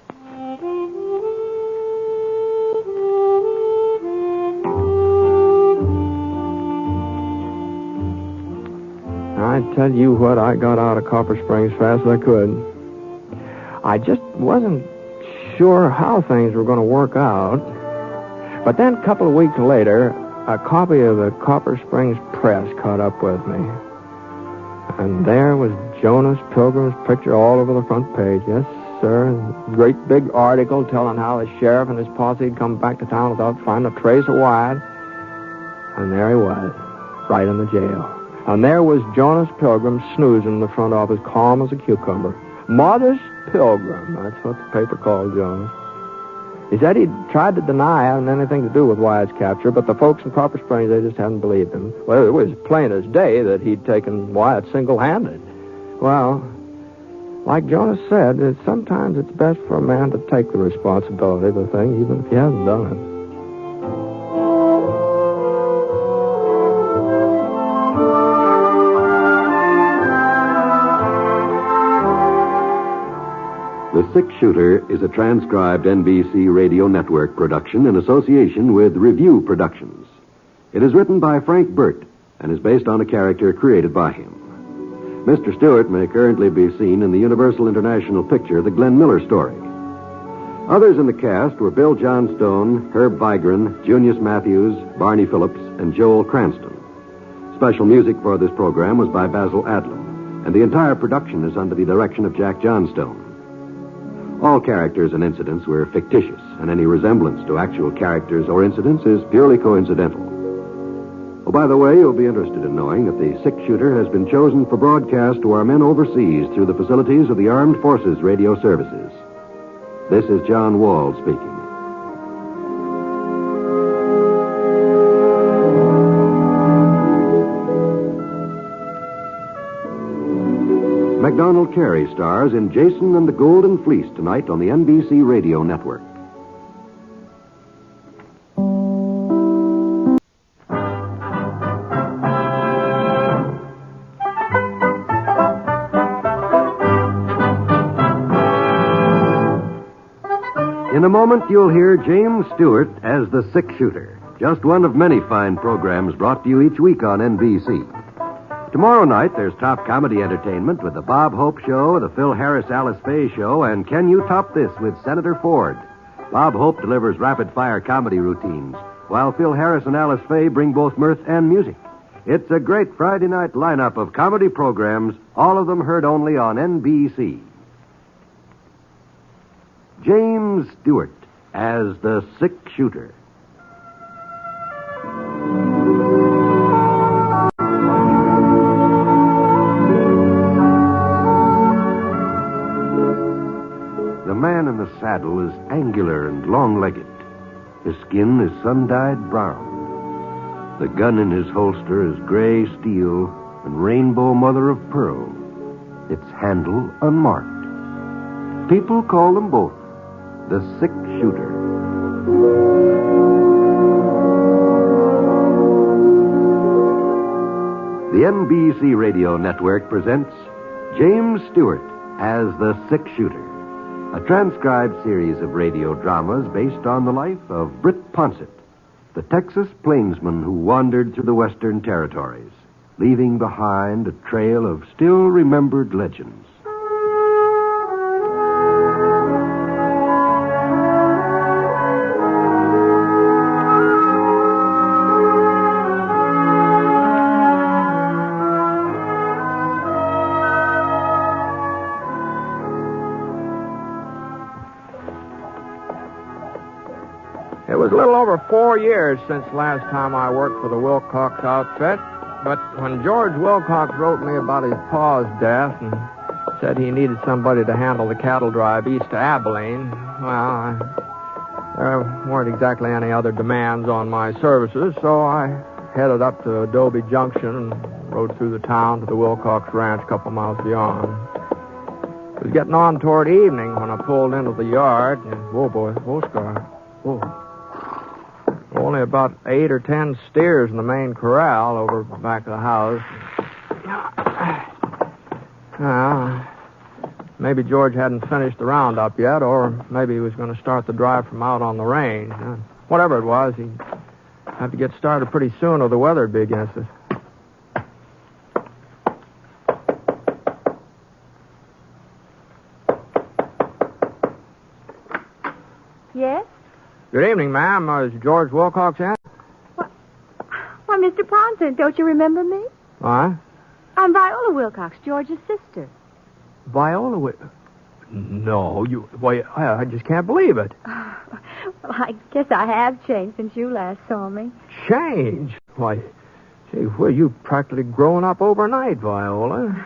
I tell you what, I got out of Copper Springs fast as I could. I just wasn't sure how things were going to work out. But then a couple of weeks later, a copy of the Copper Springs Press caught up with me. And there was Jonas Pilgrim's picture all over the front page. Yes, sir. Great big article telling how the sheriff and his posse had come back to town without finding a trace of Wyatt. And there he was, right in the jail. And there was Jonas Pilgrim snoozing in the front office, calm as a cucumber. Modest Pilgrim, that's what the paper called Jonas. He said he'd tried to deny having anything to do with Wyatt's capture, but the folks in Copper Springs, they just hadn't believed him. Well, it was plain as day that he'd taken Wyatt single-handed. Well, like Jonas said, sometimes it's best for a man to take the responsibility of a thing, even if he hasn't done it. The Six-Shooter is a transcribed NBC Radio Network production in association with Review Productions. It is written by Frank Burt and is based on a character created by him. Mr. Stewart may currently be seen in the Universal International picture The Glenn Miller Story. Others in the cast were Bill Johnstone, Herb Vigran, Junius Matthews, Barney Phillips, and Joel Cranston. Special music for this program was by Basil Adlam, and the entire production is under the direction of Jack Johnstone. All characters and incidents were fictitious, and any resemblance to actual characters or incidents is purely coincidental. Oh, by the way, you'll be interested in knowing that the Six-Shooter has been chosen for broadcast to our men overseas through the facilities of the Armed Forces Radio Services. This is John Wall speaking. MacDonald Carey stars in Jason and the Golden Fleece tonight on the NBC Radio Network. In a moment, you'll hear James Stewart as the Six-Shooter, just one of many fine programs brought to you each week on NBC. Tomorrow night, there's top comedy entertainment with the Bob Hope Show, the Phil Harris Alice Faye Show, and Can You Top This with Senator Ford. Bob Hope delivers rapid-fire comedy routines, while Phil Harris and Alice Faye bring both mirth and music. It's a great Friday night lineup of comedy programs, all of them heard only on NBC. James Stewart as the six-shooter. The man in the saddle is angular and long-legged. His skin is sun-dyed brown. The gun in his holster is gray steel and rainbow mother of pearl. Its handle unmarked. People call them both the six-shooter. The NBC Radio Network presents James Stewart as the six-shooter, a transcribed series of radio dramas based on the life of Britt Ponset, the Texas plainsman who wandered through the Western Territories, leaving behind a trail of still remembered legends. It was a little over 4 years since last time I worked for the Wilcox outfit, but when George Wilcox wrote me about his pa's death and said he needed somebody to handle the cattle drive east to Abilene, well, there weren't exactly any other demands on my services, so I headed up to Adobe Junction and rode through the town to the Wilcox Ranch a couple miles beyond. It was getting on toward evening when I pulled into the yard, and whoa, boy, whoa, Scar, whoa. Only about 8 or 10 steers in the main corral over back of the house. Well, maybe George hadn't finished the roundup yet, or maybe he was going to start the drive from out on the range. Whatever it was, he'd have to get started pretty soon or the weather'd be against us. Yes? Good evening, ma'am. Is George Wilcox in? Why, Mr. Ponset, don't you remember me? What? I'm Viola Wilcox, George's sister. Viola No, you... Why, I just can't believe it. Well, I guess I have changed since you last saw me. Change? Why, gee, well, you've practically grown up overnight, Viola.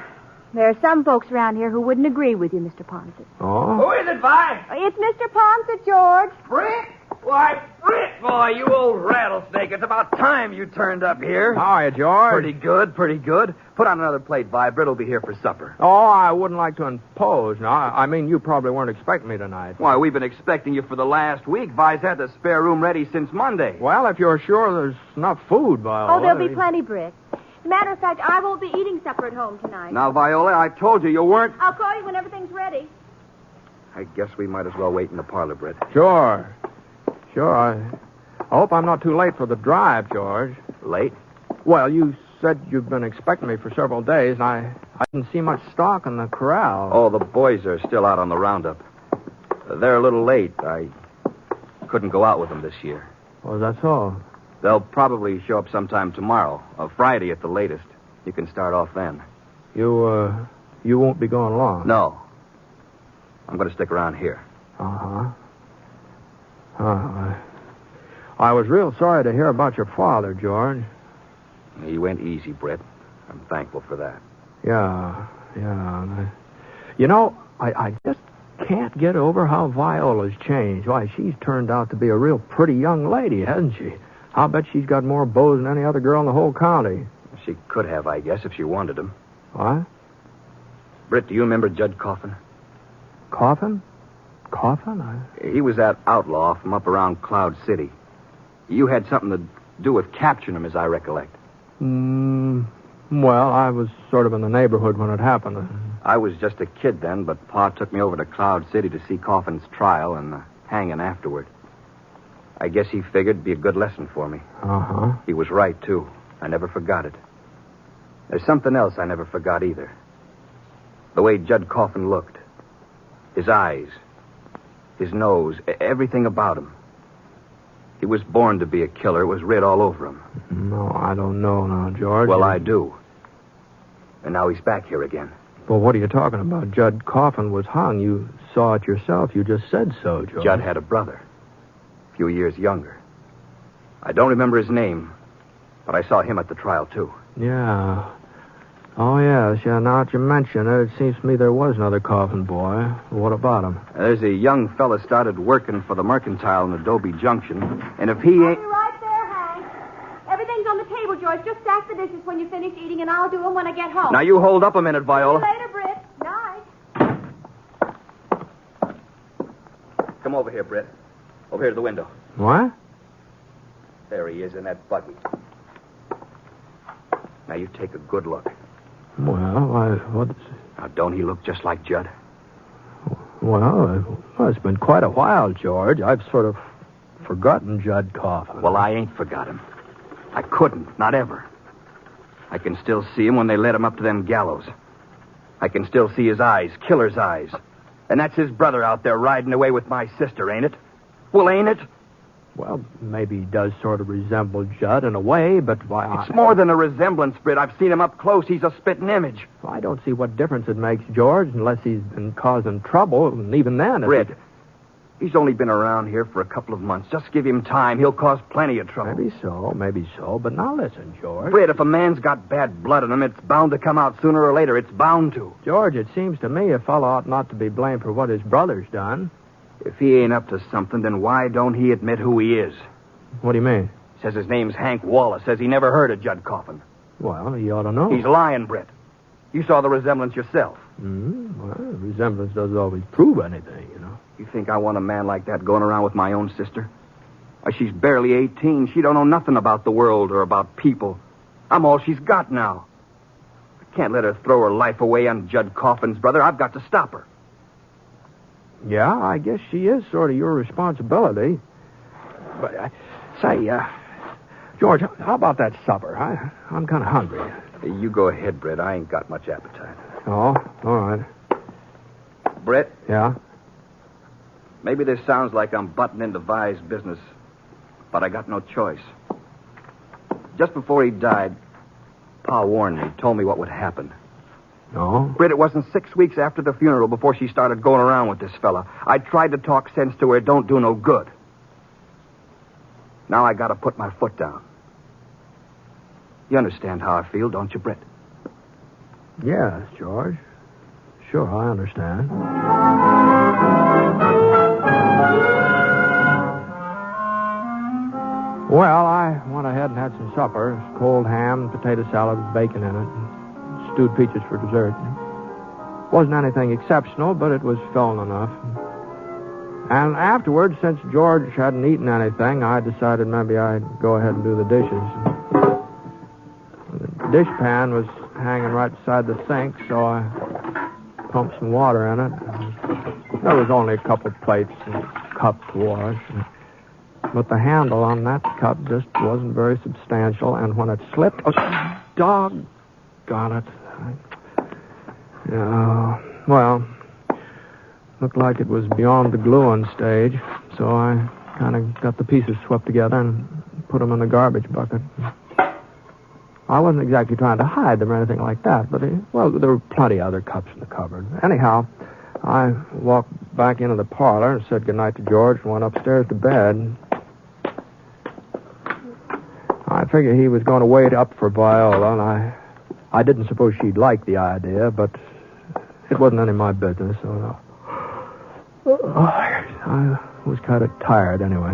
There are some folks around here who wouldn't agree with you, Mr. Ponset. Oh? Who is it, Vi? It's Mr. Ponset, George. Britt? Why, Britt, boy, you old rattlesnake. It's about time you turned up here. How are you, George? Pretty good, pretty good. Put on another plate, Vi. Britt will be here for supper. Oh, I wouldn't like to impose. No, I mean, you probably weren't expecting me tonight. Why, we've been expecting you for the last week. Vi's had the spare room ready since Monday. Well, if you're sure there's enough food, Viola... Oh, there'll be plenty, Britt. Matter of fact, I won't be eating supper at home tonight. Now, Viola, I told you weren't... I'll call you when everything's ready. I guess we might as well wait in the parlor, Britt. Sure. I hope I'm not too late for the drive, George. Late? Well, you said you've been expecting me for several days, and I didn't see much stock in the corral. Oh, the boys are still out on the roundup. They're a little late. I couldn't go out with them this year. Oh, that's all. They'll probably show up sometime tomorrow, or Friday at the latest. You can start off then. You won't be going long? No. I'm going to stick around here. Uh-huh. I was real sorry to hear about your father, George. He went easy, Britt. I'm thankful for that. Yeah. You know, I just can't get over how Viola's changed. Why, she's turned out to be a real pretty young lady, hasn't she? I'll bet she's got more beaux than any other girl in the whole county. She could have, I guess, if she wanted them. What? Britt, do you remember Judd Coffin? Coffin? He was that outlaw from up around Cloud City. You had something to do with capturing him, as I recollect. Well, I was sort of in the neighborhood when it happened. I was just a kid then, but Pa took me over to Cloud City to see Coffin's trial and the hanging afterward. I guess he figured it'd be a good lesson for me. Uh-huh. He was right, too. I never forgot it. There's something else I never forgot either. The way Judd Coffin looked. His eyes. His nose. Everything about him. He was born to be a killer. It was writ all over him. No, I don't know now, George. Well, I do. And now he's back here again. Well, what are you talking about? Judd Coffin was hung. You saw it yourself. You just said so, George. Judd had a brother, a few years younger. I don't remember his name, but I saw him at the trial, too. Yeah. Oh, yes. Yeah, now that you mention it, it seems to me there was another Coffin boy. What about him? There's a young fella started working for the Mercantile in Adobe Junction, and if he ain't... Right there, Hank. Everything's on the table, George. Just stack the dishes when you finish eating, and I'll do them when I get home. Now, you hold up a minute, Viola. See you later, Britt. Night. Come over here, Britt. Over here to the window. What? There he is in that buggy. Now, you take a good look. Well, what's... Now, don't he look just like Judd? Well, it's been quite a while, George. I've sort of forgotten Judd Coffin. Well, I ain't forgot him. I couldn't, not ever. I can still see him when they led him up to them gallows. I can still see his eyes, killer's eyes. And that's his brother out there riding away with my sister, ain't it? Well, ain't it? Well, maybe he does sort of resemble Judd in a way, but why... It's more than a resemblance, Britt. I've seen him up close. He's a spitting image. Well, I don't see what difference it makes, George, unless he's been causing trouble, and even then... Britt, he's only been around here for a couple of months. Just give him time. He'll cause plenty of trouble. Maybe so. But now listen, George. Britt, if a man's got bad blood in him, it's bound to come out sooner or later. It's bound to. George, it seems to me a fellow ought not to be blamed for what his brother's done. If he ain't up to something, then why don't he admit who he is? What do you mean? Says his name's Hank Wallace. Says he never heard of Judd Coffin. Well, he ought to know. He's lying, Britt. You saw the resemblance yourself. Well, resemblance doesn't always prove anything, you know. You think I want a man like that going around with my own sister? Why, she's barely 18. She don't know nothing about the world or about people. I'm all she's got now. I can't let her throw her life away on Judd Coffin's brother. I've got to stop her. Yeah, I guess she is sort of your responsibility. But, George, how about that supper? I'm kind of hungry. You go ahead, Britt. I ain't got much appetite. Oh, all right. Britt? Yeah? Maybe this sounds like I'm butting into Vi's business, but I got no choice. Just before he died, Pa warned me, told me what would happen. No? Britt, it wasn't 6 weeks after the funeral before she started going around with this fella. I tried to talk sense to her. It don't do no good. Now I got to put my foot down. You understand how I feel, don't you, Britt? Yes, George. Sure, I understand. Well, I went ahead and had some supper. Cold ham, potato salad with bacon in it. Stewed peaches for dessert. Wasn't anything exceptional, but it was filling enough. And afterwards, since George hadn't eaten anything, I decided maybe I'd go ahead and do the dishes. The dishpan was hanging right beside the sink, so I pumped some water in it. There was only a couple of plates and cups to wash. But the handle on that cup just wasn't very substantial, and when it slipped... Oh, doggone it. Yeah, well, looked like it was beyond the gluing stage, so I kind of got the pieces swept together and put them in the garbage bucket. I wasn't exactly trying to hide them or anything like that, but, there were plenty of other cups in the cupboard. Anyhow, I walked back into the parlor and said goodnight to George and went upstairs to bed. I figured he was going to wait up for Viola, and I didn't suppose she'd like the idea, but it wasn't any of my business, so I was kind of tired anyway.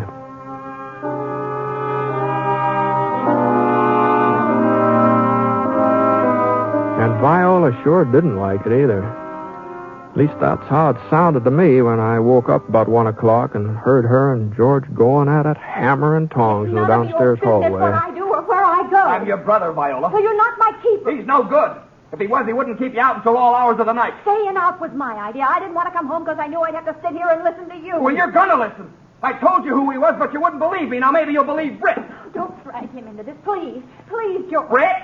And Viola sure didn't like it either. At least that's how it sounded to me when I woke up about 1 o'clock and heard her and George going at it, hammer and tongs in the downstairs hallway. What I do or where I go. I'm your brother, Viola. Well, you're not my keeper. He's no good. If he was, he wouldn't keep you out until all hours of the night. Staying out was my idea. I didn't want to come home because I knew I'd have to sit here and listen to you. Well, you're going to listen. I told you who he was, but you wouldn't believe me. Now maybe you'll believe Britt. Don't drag him into this, please. Please, George. Britt?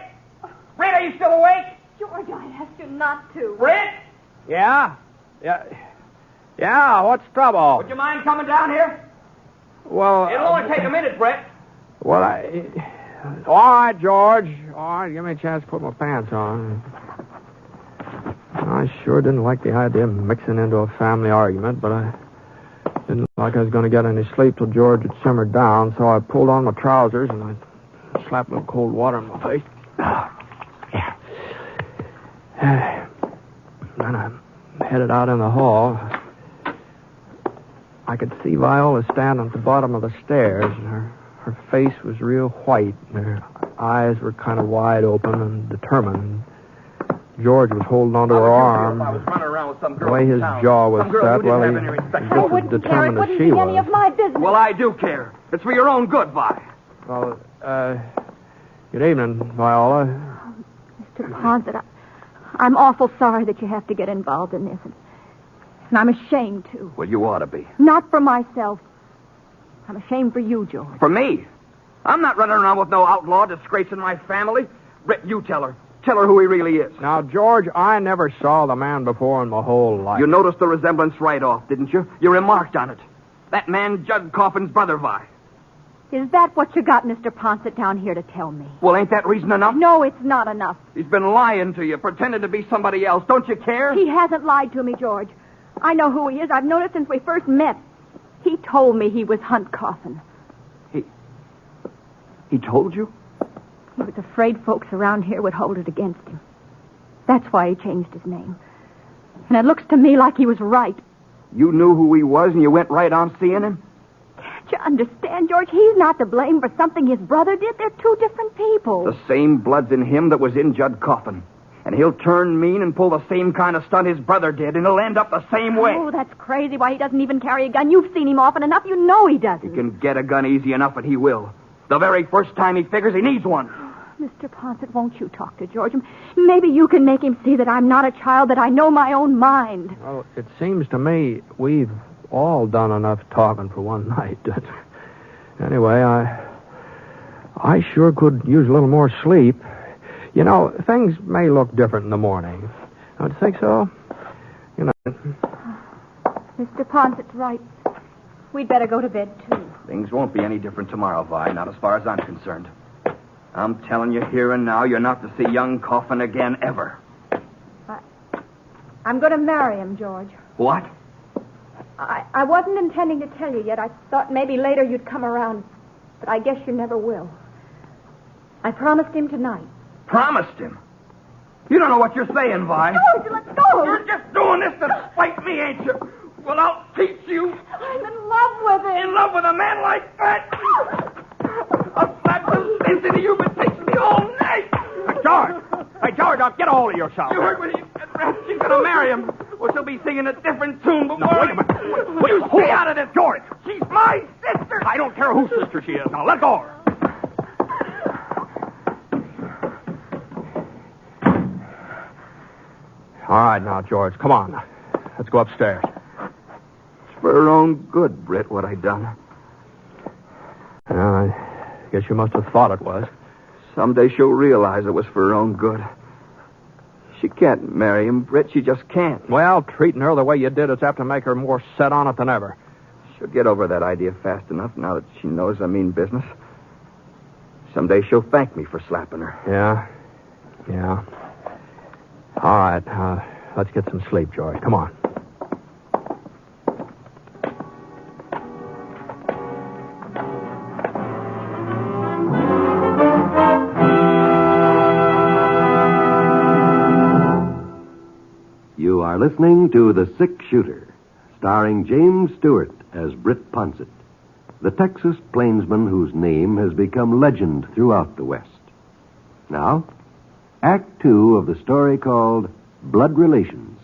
Britt, are you still awake? George, I asked you not to. Britt? Yeah, what's the trouble? Would you mind coming down here? Well... It'll only take a minute, Britt. Well, All right, George. All right, give me a chance to put my pants on. I sure didn't like the idea of mixing into a family argument, but I didn't look like I was going to get any sleep till George had simmered down, so I pulled on my trousers and I slapped a little cold water in my face. Then I headed out in the hall. I could see Viola standing at the bottom of the stairs, and her face was real white, and her eyes were kind of wide open and determined. George was holding onto her arm. I was running around with some girl the way his jaw was set, well, he was just as determined as she was. Any of my business. Well, I do care. It's for your own good, Vi. Well, good evening, Viola. Mr. Poncett, I'm awful sorry that you have to get involved in this. And I'm ashamed, too. Well, you ought to be. Not for myself. I'm ashamed for you, George. For me? I'm not running around with no outlaw disgracing my family. Britt, you tell her. Tell her who he really is. Now, George, I never saw the man before in my whole life. You noticed the resemblance right off, didn't you? You remarked on it. That man, Judd Coffin's brother, Vi. Is that what you got Mr. Poncett down here to tell me? Well, ain't that reason enough? No, it's not enough. He's been lying to you, pretending to be somebody else. Don't you care? He hasn't lied to me, George. I know who he is. I've known it since we first met. He told me he was Hunt Coffin. He told you? He was afraid folks around here would hold it against him. That's why he changed his name. And it looks to me like he was right. You knew who he was and you went right on seeing him? Can't you understand, George? He's not to blame for something his brother did. They're two different people. The same blood's in him that was in Judd Coffin. And he'll turn mean and pull the same kind of stunt his brother did, and he'll end up the same way. Oh, that's crazy. Why, he doesn't even carry a gun. You've seen him often enough. You know he doesn't. He can get a gun easy enough, and he will. The very first time he figures he needs one. Mr. Poncett, won't you talk to George? Maybe you can make him see that I'm not a child, that I know my own mind. Well, it seems to me we've all done enough talking for one night. Anyway, I sure could use a little more sleep. You know, things may look different in the morning. Don't you think so? You know. Mr. Poncett's right. We'd better go to bed, too. Things won't be any different tomorrow, Vi, not as far as I'm concerned. I'm telling you here and now, you're not to see young Coffin again, ever. I'm going to marry him, George. What? I wasn't intending to tell you yet. I thought maybe later you'd come around, but I guess you never will. I promised him tonight. Promised him? You don't know what you're saying, Vi. George, let's go. You're just doing this to spite me, ain't you? Well, I'll teach you. I'm in love with him. In love with a man like that? I'll slap the sense into you, but it takes me all night. Hey, George, now get a hold of yourself. You heard what he said, Rat. She's going to marry him. Or she'll be singing a different tune before... No, wait a minute. You stay out of this, George. She's my sister. I don't care whose sister she is. Now, let go of her. All right, now, George, come on. Let's go upstairs. It's for her own good, Britt, what I done. Well, I guess you must have thought it was. Someday she'll realize it was for her own good. She can't marry him, Britt. She just can't. Well, treating her the way you did is apt to make her more set on it than ever. She'll get over that idea fast enough now that she knows I mean business. Someday she'll thank me for slapping her. Yeah. All right, let's get some sleep, George. Come on. You are listening to The Six Shooter, starring James Stewart as Britt Ponset, the Texas plainsman whose name has become legend throughout the West. Now, Act 2 of the story called Blood Relations.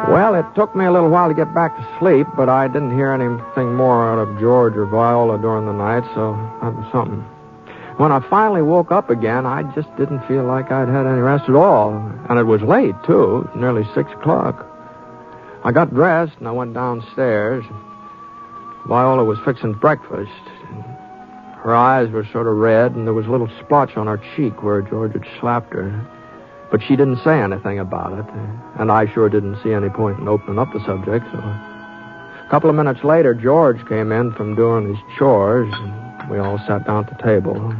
Well, it took me a little while to get back to sleep, but I didn't hear anything more out of George or Viola during the night, so that was something. When I finally woke up again, I just didn't feel like I'd had any rest at all. And it was late, too, nearly 6 o'clock. I got dressed and I went downstairs. Viola was fixing breakfast. Her eyes were sort of red, and there was a little splotch on her cheek where George had slapped her. But she didn't say anything about it, and I sure didn't see any point in opening up the subject, so... A couple of minutes later, George came in from doing his chores, and we all sat down at the table.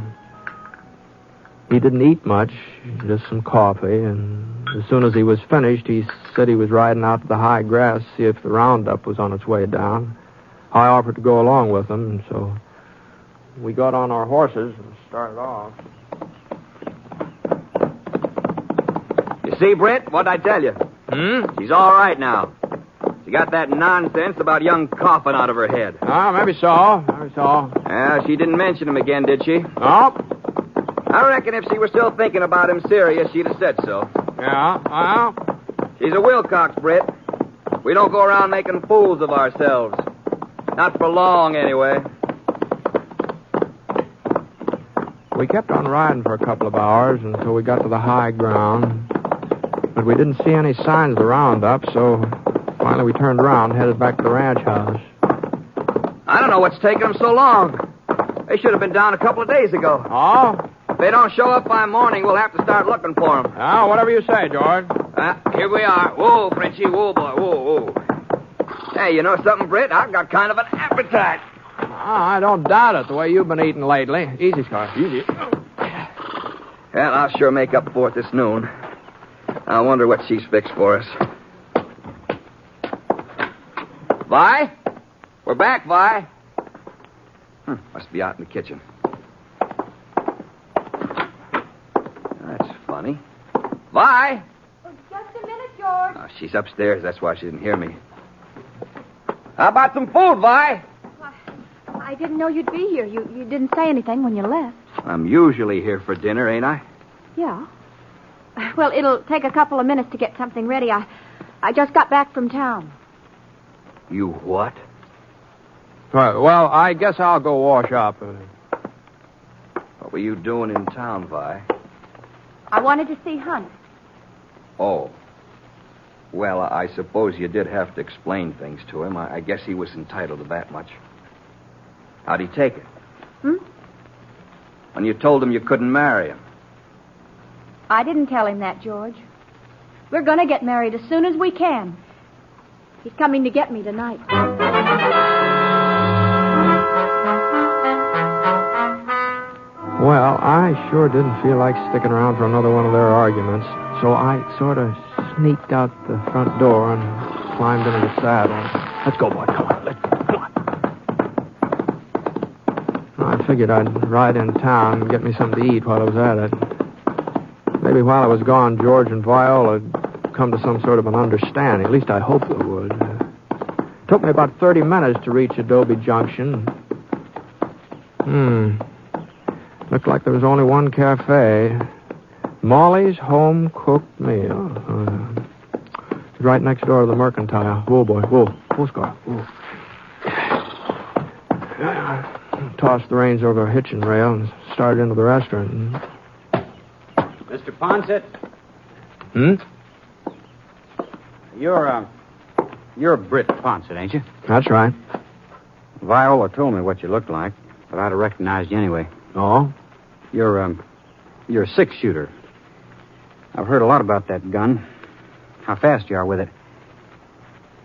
He didn't eat much, just some coffee, and as soon as he was finished, he said he was riding out to the high grass to see if the roundup was on its way down. I offered to go along with him, and so we got on our horses and started off. You see, Britt, what'd I tell you? She's all right now. She got that nonsense about young Coffin out of her head. Oh, maybe so. Yeah, she didn't mention him again, did she? No. I reckon if she were still thinking about him serious, she'd have said so. Yeah, well... She's a Wilcox, Britt. We don't go around making fools of ourselves. Not for long, anyway. We kept on riding for a couple of hours until we got to the high ground. But we didn't see any signs of the roundup, so finally we turned around and headed back to the ranch house. I don't know what's taking them so long. They should have been down a couple of days ago. Oh? If they don't show up by morning, we'll have to start looking for them. Oh, whatever you say, George. Here we are. Whoa, Frenchie. Whoa, boy. Whoa. Hey, you know something, Britt? I've got kind of an appetite. Oh, I don't doubt it, the way you've been eating lately. Easy, Scar. Easy. Well, I'll sure make up for it this noon. I wonder what she's fixed for us. Vi? We're back, Vi. Must be out in the kitchen. That's funny. Vi? Just a minute, George. Oh, she's upstairs. That's why she didn't hear me. How about some food, Vi? I didn't know you'd be here. You didn't say anything when you left. I'm usually here for dinner, ain't I? Yeah. Well, it'll take a couple of minutes to get something ready. I just got back from town. You what? Well, I guess I'll go wash up. What were you doing in town, Vi? I wanted to see Hunt. Oh. Well, I suppose you did have to explain things to him. I guess he was entitled to that much. How'd he take it? When you told him you couldn't marry him? I didn't tell him that, George. We're going to get married as soon as we can. He's coming to get me tonight. Well, I sure didn't feel like sticking around for another one of their arguments, so I sort of sneaked out the front door and climbed into the saddle. Let's go, boy. Come on. I figured I'd ride in town and get me something to eat while I was at it. Maybe while I was gone, George and Viola would come to some sort of an understanding. At least I hoped they would. It took me about 30 minutes to reach Adobe Junction. Looked like there was only one cafe. Molly's Home Cooked Meal. It's right next door to the Mercantile. Whoa, boy. Whoa, Scar. Whoa. Tossed the reins over a hitching rail and started into the restaurant. Mr. Poncett? You're Britt Ponset, ain't you? That's right. Viola told me what you looked like, but I'd have recognized you anyway. Oh? You're a six-shooter. I've heard a lot about that gun. How fast you are with it.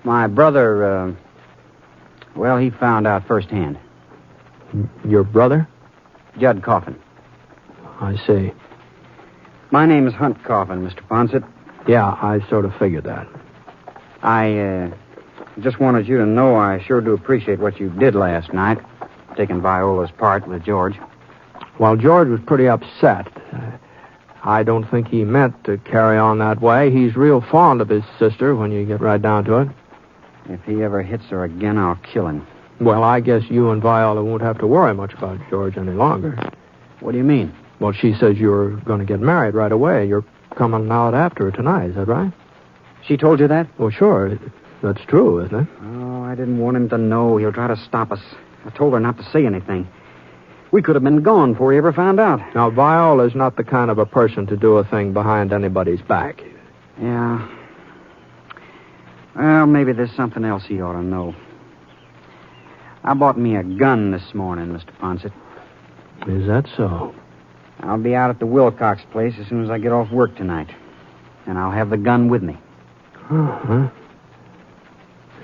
My brother, he found out firsthand. Your brother? Judd Coffin. I see. My name is Hunt Coffin, Mr. Poncett. Yeah, I sort of figured that. I just wanted you to know I sure do appreciate what you did last night, taking Viola's part with George. Well, George was pretty upset. I don't think he meant to carry on that way. He's real fond of his sister when you get right down to it. If he ever hits her again, I'll kill him. Well, I guess you and Viola won't have to worry much about George any longer. What do you mean? Well, she says you're going to get married right away. You're coming out after her tonight, is that right? She told you that? Well, sure. That's true, isn't it? Oh, I didn't want him to know. He'll try to stop us. I told her not to say anything. We could have been gone before he ever found out. Now, Viola's not the kind of a person to do a thing behind anybody's back. Yeah. Well, maybe there's something else he ought to know. I bought me a gun this morning, Mr. Poncett. Is that so? I'll be out at the Wilcox place as soon as I get off work tonight. And I'll have the gun with me. Huh?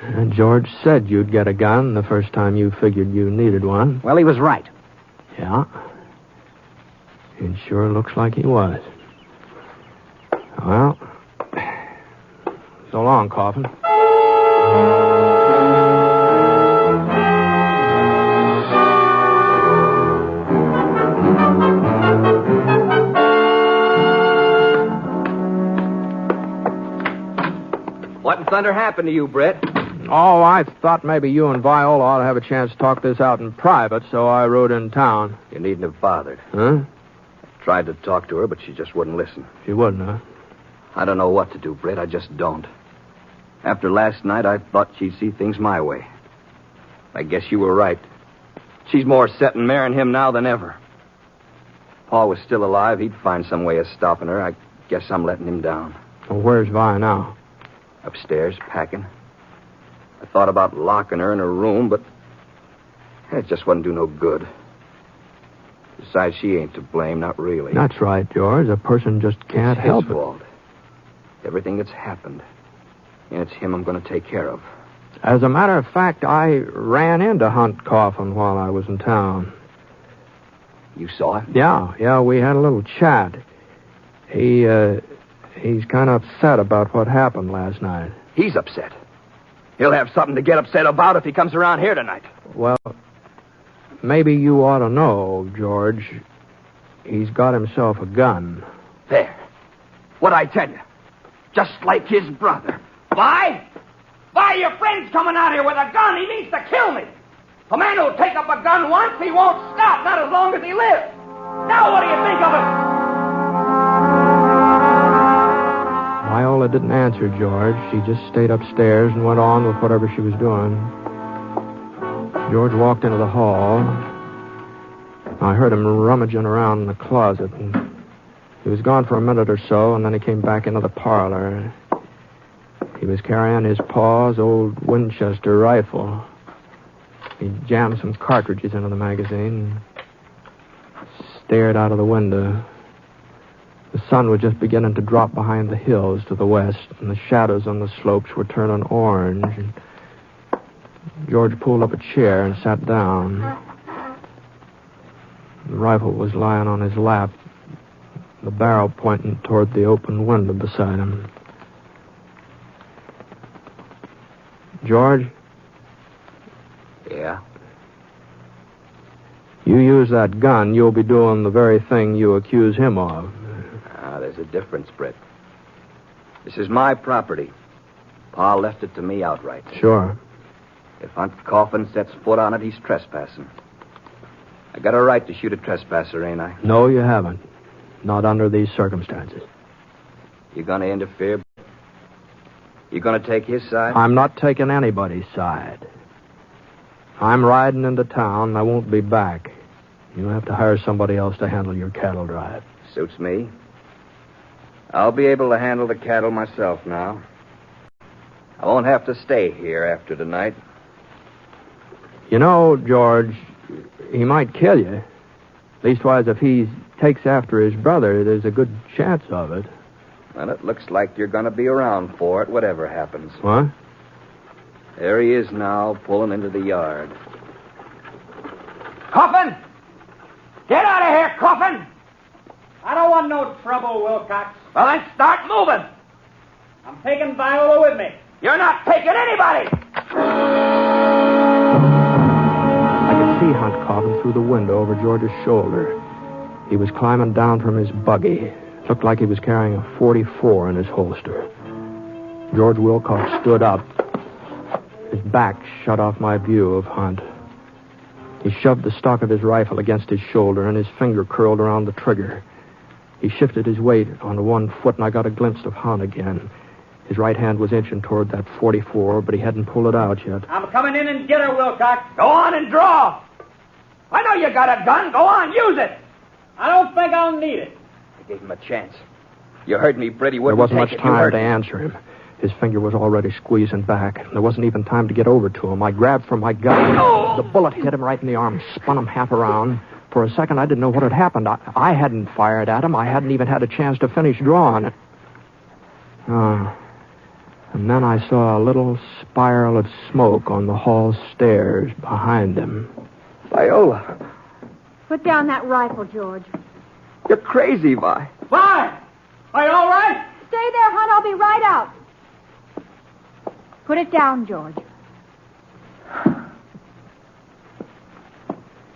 And George said you'd get a gun the first time you figured you needed one. Well, he was right. Yeah. It sure looks like he was. Well, so long, Coffin. What in thunder happened to you, Britt? Oh, I thought maybe you and Viola ought to have a chance to talk this out in private, so I rode in town. You needn't have bothered. Huh? Tried to talk to her, but she just wouldn't listen. She wouldn't, huh? I don't know what to do, Britt. I just don't. After last night, I thought she'd see things my way. I guess you were right. She's more set in marrying him now than ever. If Paul was still alive, he'd find some way of stopping her. I guess I'm letting him down. Well, where's Vi now? Upstairs, packing. I thought about locking her in her room, but it just wouldn't do no good. Besides, she ain't to blame, not really. That's right, George. A person just can't help it. It's his fault. Everything that's happened. And it's him I'm going to take care of. As a matter of fact, I ran into Hunt Coffin while I was in town. You saw it? Yeah, we had a little chat. He's kind of upset about what happened last night. He's upset. He'll have something to get upset about if he comes around here tonight. Well, maybe you ought to know, George. He's got himself a gun. There. What'd I tell you? Just like his brother. Why? Why, your friend's coming out here with a gun. He means to kill me. A man who'll take up a gun once, he won't stop, not as long as he lives. Now what do you think of it? Viola didn't answer George. She just stayed upstairs and went on with whatever she was doing. George walked into the hall. I heard him rummaging around in the closet. And he was gone for a minute or so, and then he came back into the parlor. He was carrying his pa's old Winchester rifle. He jammed some cartridges into the magazine and stared out of the window. The sun was just beginning to drop behind the hills to the west, and the shadows on the slopes were turning orange. And George pulled up a chair and sat down. The rifle was lying on his lap, the barrel pointing toward the open window beside him. George? Yeah? You use that gun, you'll be doing the very thing you accuse him of. There's a difference, Britt. This is my property. Pa left it to me outright. Sure. If Hunt Coffin sets foot on it, he's trespassing. I got a right to shoot a trespasser, ain't I? No, you haven't. Not under these circumstances. You gonna interfere? You gonna take his side? I'm not taking anybody's side. I'm riding into town, and I won't be back. You'll have to hire somebody else to handle your cattle drive. Suits me. I'll be able to handle the cattle myself now. I won't have to stay here after tonight. You know, George, he might kill you. Leastwise, if he takes after his brother, there's a good chance of it. Well, it looks like you're going to be around for it, whatever happens. What? There he is now, pulling into the yard. Coffin! Get out of here, Coffin! I don't want no trouble, Wilcox. Well, then start moving. I'm taking Viola with me. You're not taking anybody! I could see Hunt Coffin through the window over George's shoulder. He was climbing down from his buggy. Looked like he was carrying a .44 in his holster. George Wilcox stood up. His back shut off my view of Hunt. He shoved the stock of his rifle against his shoulder, and his finger curled around the trigger. He shifted his weight onto one foot, and I got a glimpse of Hunt again. His right hand was inching toward that .44, but he hadn't pulled it out yet. I'm coming in and get her, Wilcox. Go on and draw. I know you got a gun. Go on, use it. I don't think I'll need it. I gave him a chance. You heard me, Britt. He There wouldn't wasn't take much it. time to answer him. His finger was already squeezing back. There wasn't even time to get over to him. I grabbed for my gun. The bullet hit him right in the arm, spun him half around, For a second, I didn't know what had happened. I hadn't fired at him. I hadn't even had a chance to finish drawing. And then I saw a little spiral of smoke on the hall stairs behind them. Viola, Put down that rifle, George. you're crazy, Vi. Vi! Are you all right? Stay there, Hunt. I'll be right out. Put it down, George.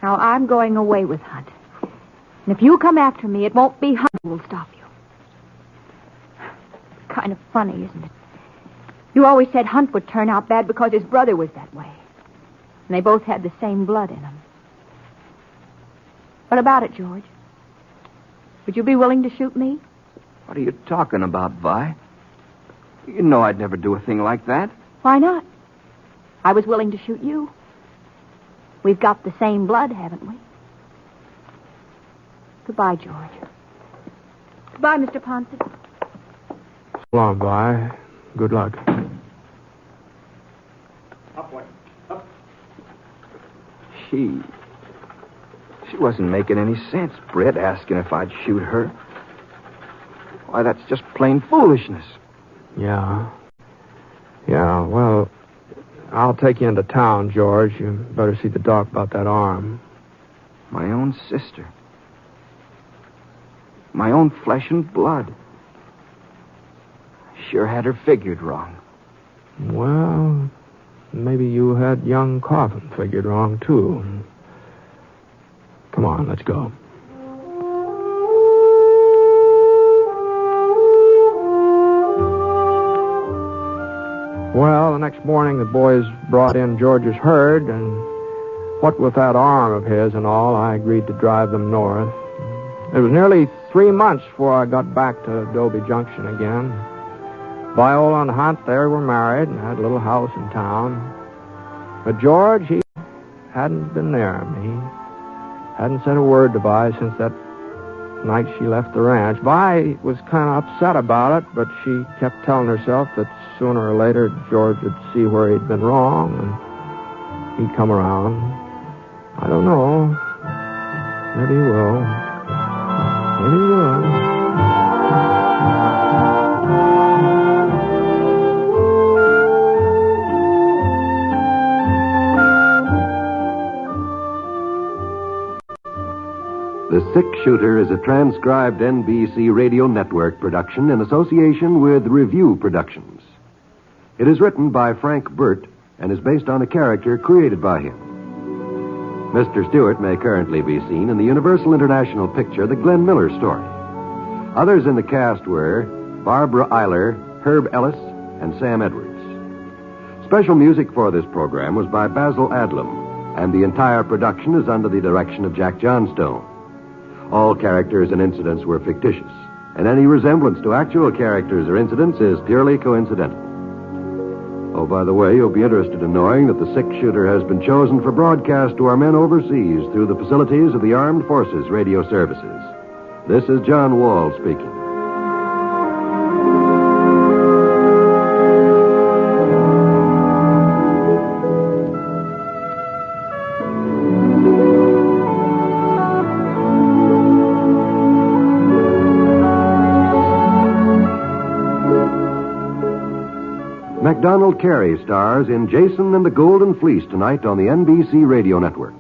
Now, I'm going away with Hunt. And if you come after me, it won't be Hunt who will stop you. Kind of funny, isn't it? You always said Hunt would turn out bad because his brother was that way. And they both had the same blood in them. What about it, George? Would you be willing to shoot me? What are you talking about, Vi? You know I'd never do a thing like that. Why not? I was willing to shoot you. We've got the same blood, haven't we? Goodbye, George. Goodbye, Mr. Poncett. So long, Vi. Good luck. Up. She wasn't making any sense, Britt, asking if I'd shoot her. Why, that's just plain foolishness. Yeah. Yeah, well, I'll take you into town, George. You better see the doc about that arm. My own sister. My own flesh and blood. I sure had her figured wrong. Well, maybe you had young Coffin figured wrong, too. Come on, let's go. Well, the next morning the boys brought in George's herd, and what with that arm of his and all, I agreed to drive them north. It was nearly 3 months before I got back to Adobe Junction again. Viola and Hunt, they were married and had a little house in town. But George, he hadn't been near me. He hadn't said a word to Vi since that night she left the ranch. Vi was kind of upset about it, but she kept telling herself that sooner or later George would see where he'd been wrong and he'd come around. I don't know. Maybe he will. Maybe he will. The Six-Shooter is a transcribed NBC Radio Network production in association with Review Productions. It is written by Frank Burt and is based on a character created by him. Mr. Stewart may currently be seen in the Universal International picture The Glenn Miller Story. Others in the cast were Barbara Eiler, Herb Ellis, and Sam Edwards. Special music for this program was by Basil Adlam, and the entire production is under the direction of Jack Johnstone. All characters and incidents were fictitious, and any resemblance to actual characters or incidents is purely coincidental. Oh, by the way, you'll be interested in knowing that the Six-Shooter has been chosen for broadcast to our men overseas through the facilities of the Armed Forces Radio Services. This is John Wall speaking. Macdonald Carey stars in Jason and the Golden Fleece tonight on the NBC Radio Network.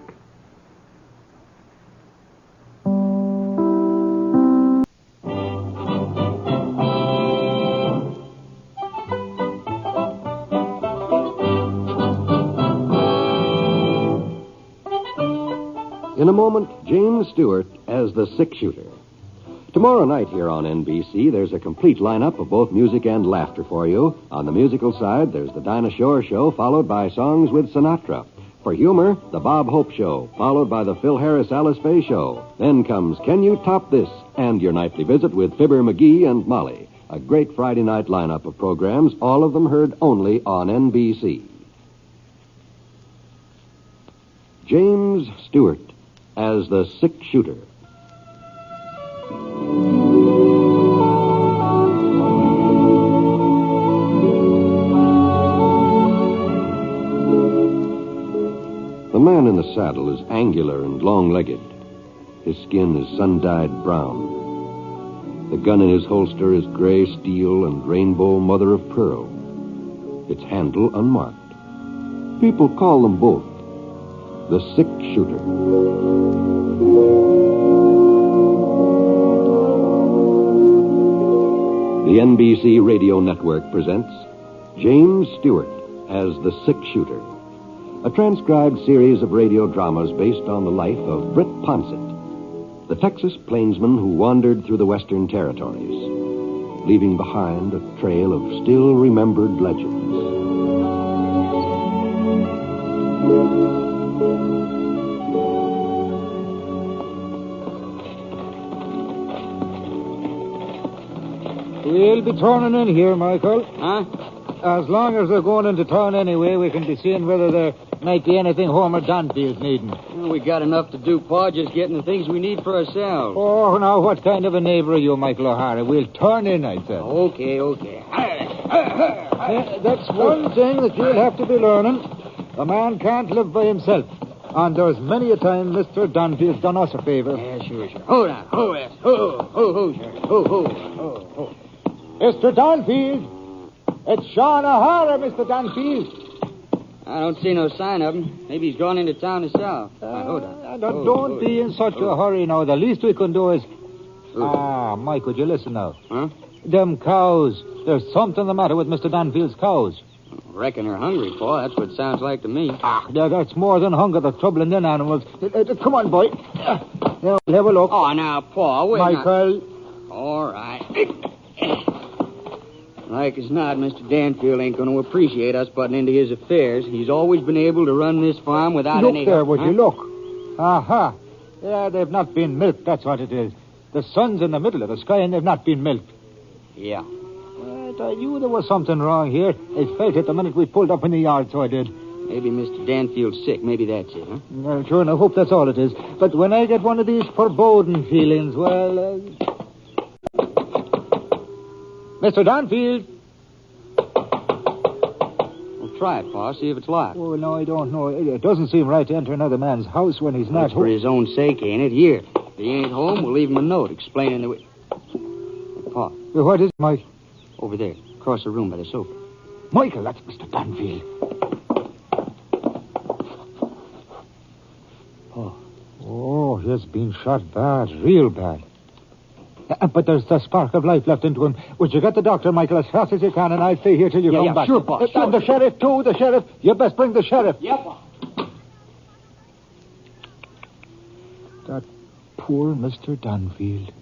In a moment, James Stewart as the Six-Shooter. Tomorrow night here on NBC, there's a complete lineup of both music and laughter for you. On the musical side, there's the Dinah Shore Show, followed by Songs with Sinatra. For humor, the Bob Hope Show, followed by the Phil Harris Alice Faye Show. Then comes Can You Top This? And your nightly visit with Fibber McGee and Molly. A great Friday night lineup of programs, all of them heard only on NBC. James Stewart as the Six-Shooter. The man in the saddle is angular and long-legged. His skin is sun-dyed brown. The gun in his holster is gray steel and rainbow mother of pearl. Its handle unmarked. People call them both the six-shooter. The NBC Radio Network presents James Stewart as the Six-Shooter, a transcribed series of radio dramas based on the life of Britt Ponset, the Texas plainsman who wandered through the Western Territories, leaving behind a trail of still-remembered legends. We'll be turning in here, Michael. Huh? As long as they're going into town anyway, we can be seeing whether there might be anything Homer Danfield's needing. Well, we got enough to do, Pa, just getting the things we need for ourselves. Oh, now, what kind of a neighbor are you, Michael O'Hara? We'll turn in, I said. Okay. That's one thing that you'll have to be learning. A man can't live by himself. And there's many a time Mr. Danfield's done us a favor. Yeah, sure. Hold on. Sure. Ho. Mr. Danfield! It's Sean O'Hara, Mr. Danfield. I don't see no sign of him. Maybe he's gone into town himself. Hold on. Don't be in such a hurry now. The least we can do is... Mike, would you listen now? Huh? Them cows. There's something the matter with Mr. Danfield's cows. Reckon they're hungry, Pa. That's what it sounds like to me. That's more than hunger that's troubling them animals. Come on, boy. Now, we'll have a look. Oh, now, Pa, wait. Michael. All right. Like as not, Mr. Danfield ain't going to appreciate us butting into his affairs. He's always been able to run this farm without any... Look there, would you look? Aha. Yeah, they've not been milked, that's what it is. The sun's in the middle of the sky and they've not been milked. Yeah. I knew there was something wrong here. I felt it the minute we pulled up in the yard, so I did. Maybe Mr. Danfield's sick. Maybe that's it, huh? Sure, and I hope that's all it is. But when I get one of these foreboding feelings, well... Mr. Danfield! Well, try it, Pa. See if it's locked. Oh, no, I don't know. It doesn't seem right to enter another man's house when he's not That's for his own sake, ain't it? Here. If he ain't home, we'll leave him a note explaining the way... Pa. What is it, Mike? Over there, across the room by the sofa. Michael, that's Mr. Danfield. Pa. Oh, he's been shot bad, real bad. But there's the spark of life left into him. Would you get the doctor, Michael, as fast as you can, and I'll stay here till you come back. Sure, Pa, sure. And the sheriff, too, the sheriff. You best bring the sheriff. Yeah, Pa. That poor Mr. Danfield.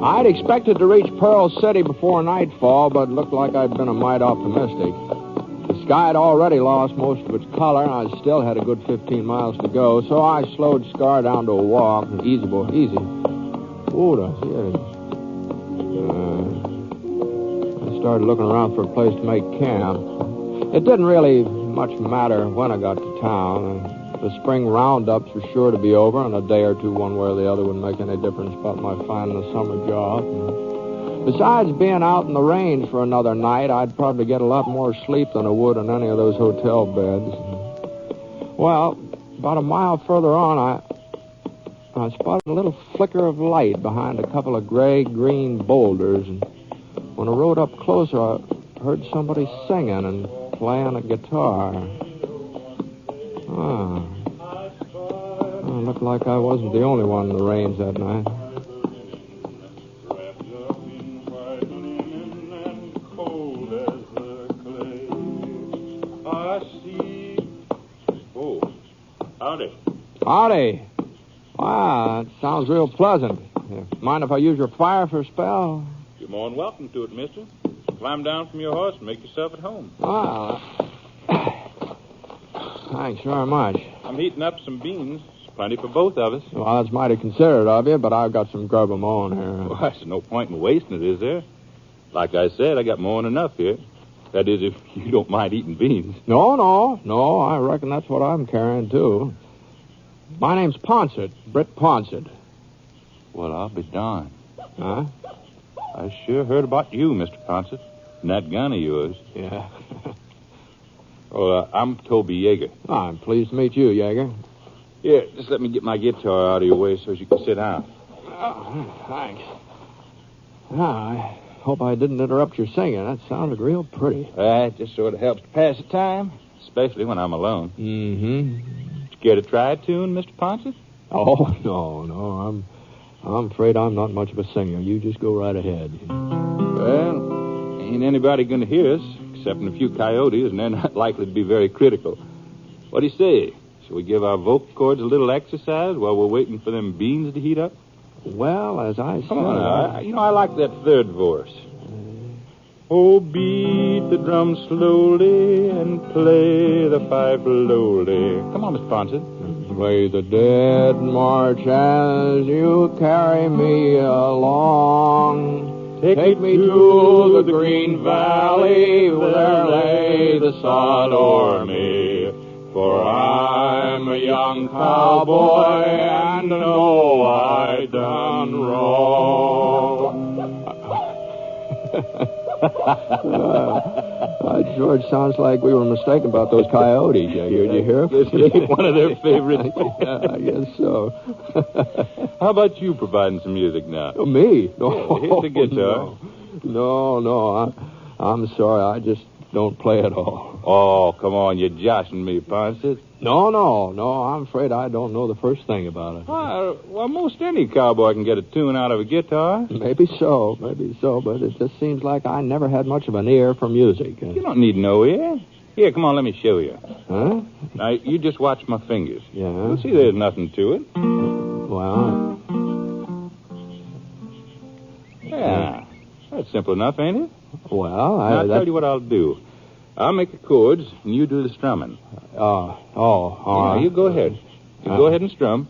I'd expected to reach Pearl City before nightfall, but looked like I'd been a mite optimistic. The sky had already lost most of its color, and I still had a good 15 miles to go, so I slowed Scar down to a walk. Easy, boy, easy. Oh, here it is. I started looking around for a place to make camp. It didn't really much matter when I got to town. The spring roundups were sure to be over, and a day or two, one way or the other, wouldn't make any difference about my finding a summer job. Besides being out in the range for another night, I'd probably get a lot more sleep than I would in any of those hotel beds. Well, about a mile further on, I spotted a little flicker of light behind a couple of gray-green boulders, and when I rode up closer, I heard somebody singing and playing a guitar. It looked like I wasn't the only one in the range that night. Oh, howdy. Howdy. Wow, that sounds real pleasant. Mind if I use your fire for a spell? You're more than welcome to it, mister. Climb down from your horse and make yourself at home. Wow. Thanks very much. I'm heating up some beans. There's plenty for both of us. Well, that's mighty considerate of you, but I've got some grub of my own here. Well, there's no point in wasting it, is there? Like I said, I got more than enough here. That is, if you don't mind eating beans. No. I reckon that's what I'm carrying, too. My name's Poncett, Britt Ponset. Well, I'll be darned. Huh? I sure heard about you, Mr. Poncett. And that gun of yours. Yeah. I'm Toby Yeager. I'm pleased to meet you, Yeager. Here, just let me get my guitar out of your way so you can sit down. Oh, thanks. I hope I didn't interrupt your singing. That sounded real pretty. It just sort of helps to pass the time, especially when I'm alone. Mm-hmm. You care to try a tune, Mr. Poncett? Oh, no. I'm afraid I'm not much of a singer. You just go right ahead. Well, ain't anybody going to hear us, except a few coyotes, and they're not likely to be very critical. What do you say? Shall we give our vocal cords a little exercise while we're waiting for them beans to heat up? Well, as I said... Come on, I like that third verse. Oh, beat the drum slowly and play the fife lowly. Come on, Mr. Poncett. Play the dead march as you carry me along. Take me to the green valley, there lay the sod o'er me. For I'm a young cowboy and know I done wrong. George, sounds like we were mistaken about those coyotes. Did you hear? One of their favorites. Yeah, I guess so. How about you providing some music now? Oh, me? No. Yeah, here's the guitar. No. I'm sorry. I just don't play at all. Oh, come on. You're joshing me, Poncett. No. I'm afraid I don't know the first thing about it. Well, most any cowboy can get a tune out of a guitar. Maybe so, but it just seems like I never had much of an ear for music. You don't need no ear. Here, come on, let me show you. Huh? Now, you just watch my fingers. Yeah? You'll see there's nothing to it. Well... Yeah. That's simple enough, ain't it? Well, I'll tell you what I'll do. I'll make the chords, and you do the strumming. All right. You go ahead. You go ahead and strum.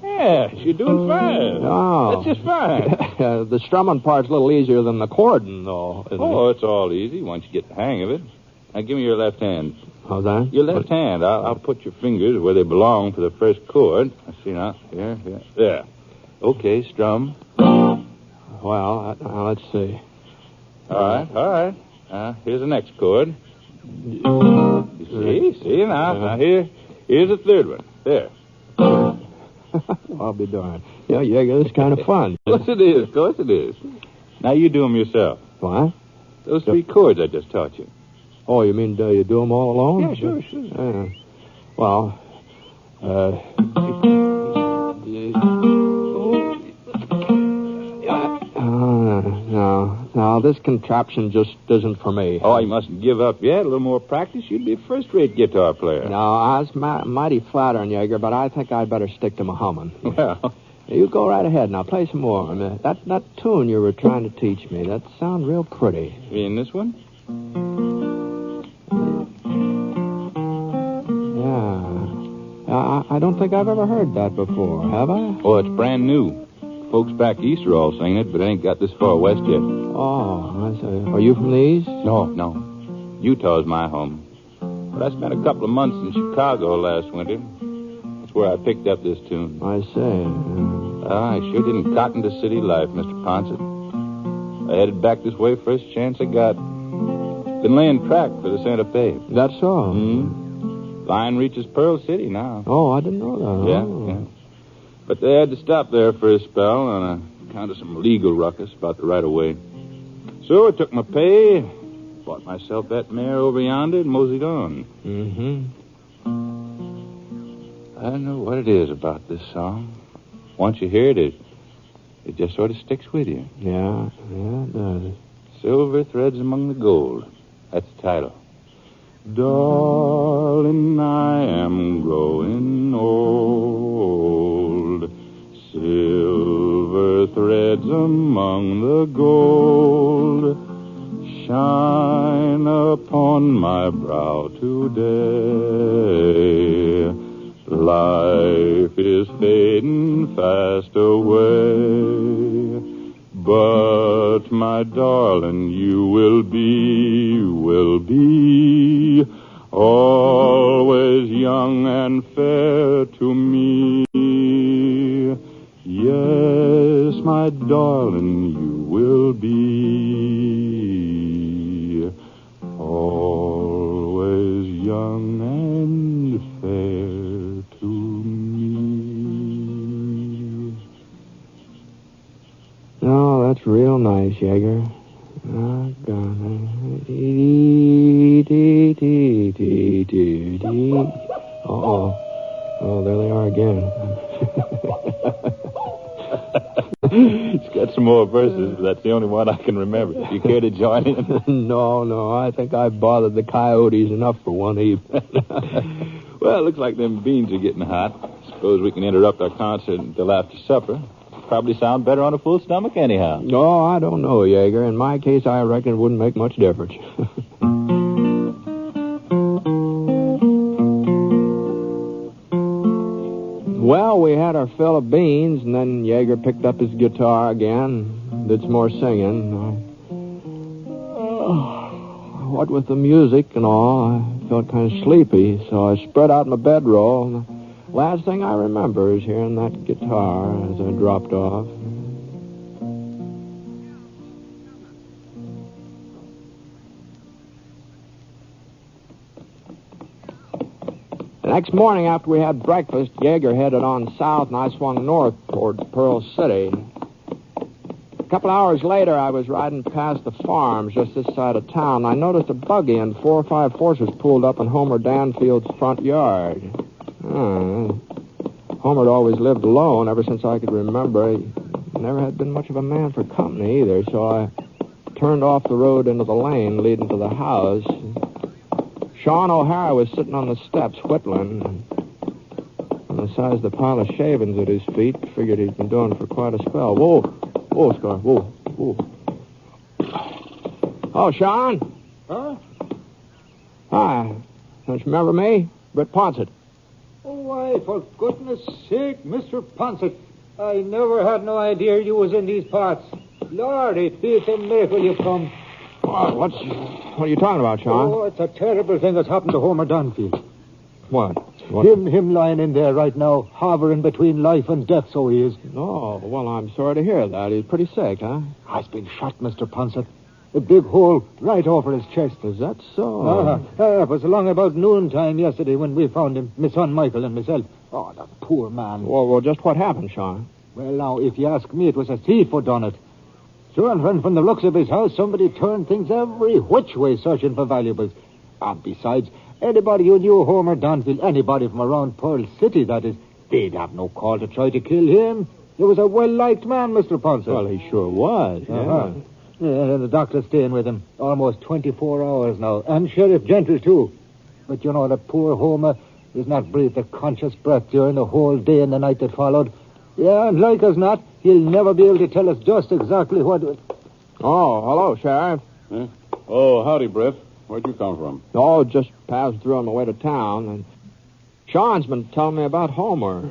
Yes, you're doing fine. Oh. That's just fine. The strumming part's a little easier than the chording, though. It's all easy once you get the hang of it. Now, give me your left hand. How's that? Your left hand. I'll put your fingers where they belong for the first chord. I see now. Here. There. Okay, strum. Well, let's see. All right. Here's the next chord. You see now. Now here's the third one. There. I'll be darned. Yeah, it's kind of fun. Of course it is. Now you do them yourself. What? Those three chords I just taught you. Oh, you mean you do them all alone? Yeah, sure. Well, no, this contraption just isn't for me. Oh, you mustn't give up yet. A little more practice, you'd be a first-rate guitar player. No, that's mighty flattering, Yeager, but I think I'd better stick to my humming. Well... You go right ahead now. Play some more. That tune you were trying to teach me, that sounds real pretty. You mean this one? Yeah. I don't think I've ever heard that before, have I? Oh, it's brand new. Folks back east are all singing it, but it ain't got this far west yet. Oh, I see. Are you from the east? No. Utah's my home. But I spent a couple of months in Chicago last winter. That's where I picked up this tune. I see. I sure didn't cotton to city life, Mr. Poncett. I headed back this way first chance I got. Been laying track for the Santa Fe. That's so? Mm-hmm. Line reaches Pearl City now. Oh, I didn't know that. Yeah. But they had to stop there for a spell on account of some legal ruckus about the right-of-way. So I took my pay, bought myself that mare over yonder, and moseyed on. Mm-hmm. I don't know what it is about this song. Once you hear it, it just sort of sticks with you. Yeah, it does. Silver threads among the gold. That's the title. Darling, I am growing old. Silver threads among the gold shine upon my brow today. Life is fading fast away, but my darling, you will be always young and fair to me. young and fair to me. Oh, that's real nice, Jaeger. Uh-oh. Oh, there they are again. It's got some more verses, but that's the only one I can remember. You care to join in? No. I think I've bothered the coyotes enough for one evening. Well, it looks like them beans are getting hot. Suppose we can interrupt our concert until after supper. Probably sound better on a full stomach anyhow. No, I don't know, Jaeger. In my case, I reckon it wouldn't make much difference. Well, we had our fill of beans, and then Jaeger picked up his guitar again, did some more singing. What with the music and all, I felt kind of sleepy, so I spread out my bedroll. Last thing I remember is hearing that guitar as I dropped off. The next morning after we had breakfast, Jaeger headed on south and I swung north toward Pearl City. A couple hours later, I was riding past the farms just this side of town. I noticed a buggy and 4 or 5 horses pulled up in Homer Danfield's front yard. Homer'd always lived alone ever since I could remember. He never had been much of a man for company either, so I turned off the road into the lane leading to the house. Sean O'Hara was sitting on the steps whittling. On the size of the pile of shavings at his feet, figured he'd been doing it for quite a spell. Whoa, Scar, whoa. Oh, Sean? Huh? Hi. Don't you remember me? Britt Ponset. Oh, why, for goodness sake, Mr. Poncett, I never had no idea you was in these parts. Lord, it feels a miracle you've come. What are you talking about, Sean? Oh, it's a terrible thing that's happened to Homer Danfield. What? Him lying in there right now, hovering between life and death, so he is. Oh, well, I'm sorry to hear that. He's pretty sick, huh? Has been shot, Mr. Poncett. A big hole right over his chest. Is that so? It was along about noontime yesterday when we found him, my son Michael and myself. Oh, that poor man. Well, just what happened, Sean? Well, now, if you ask me, it was a thief who done it. Sure, and from the looks of his house, somebody turned things every which way searching for valuables. And besides, anybody who knew Homer Danfield, anybody from around Pearl City, that is, they'd have no call to try to kill him. He was a well-liked man, Mr. Poncett. Well, he sure was, yeah. And the doctor's staying with him almost 24 hours now. And Sheriff Gentle, too. But you know, the poor Homer has not breathed a conscious breath during the whole day and the night that followed. Yeah, and like as not, he'll never be able to tell us just exactly what... Oh, hello, Sheriff. Huh? Oh, howdy, Britt. Where'd you come from? Oh, just passed through on my way to town. And Sean's been telling me about Homer.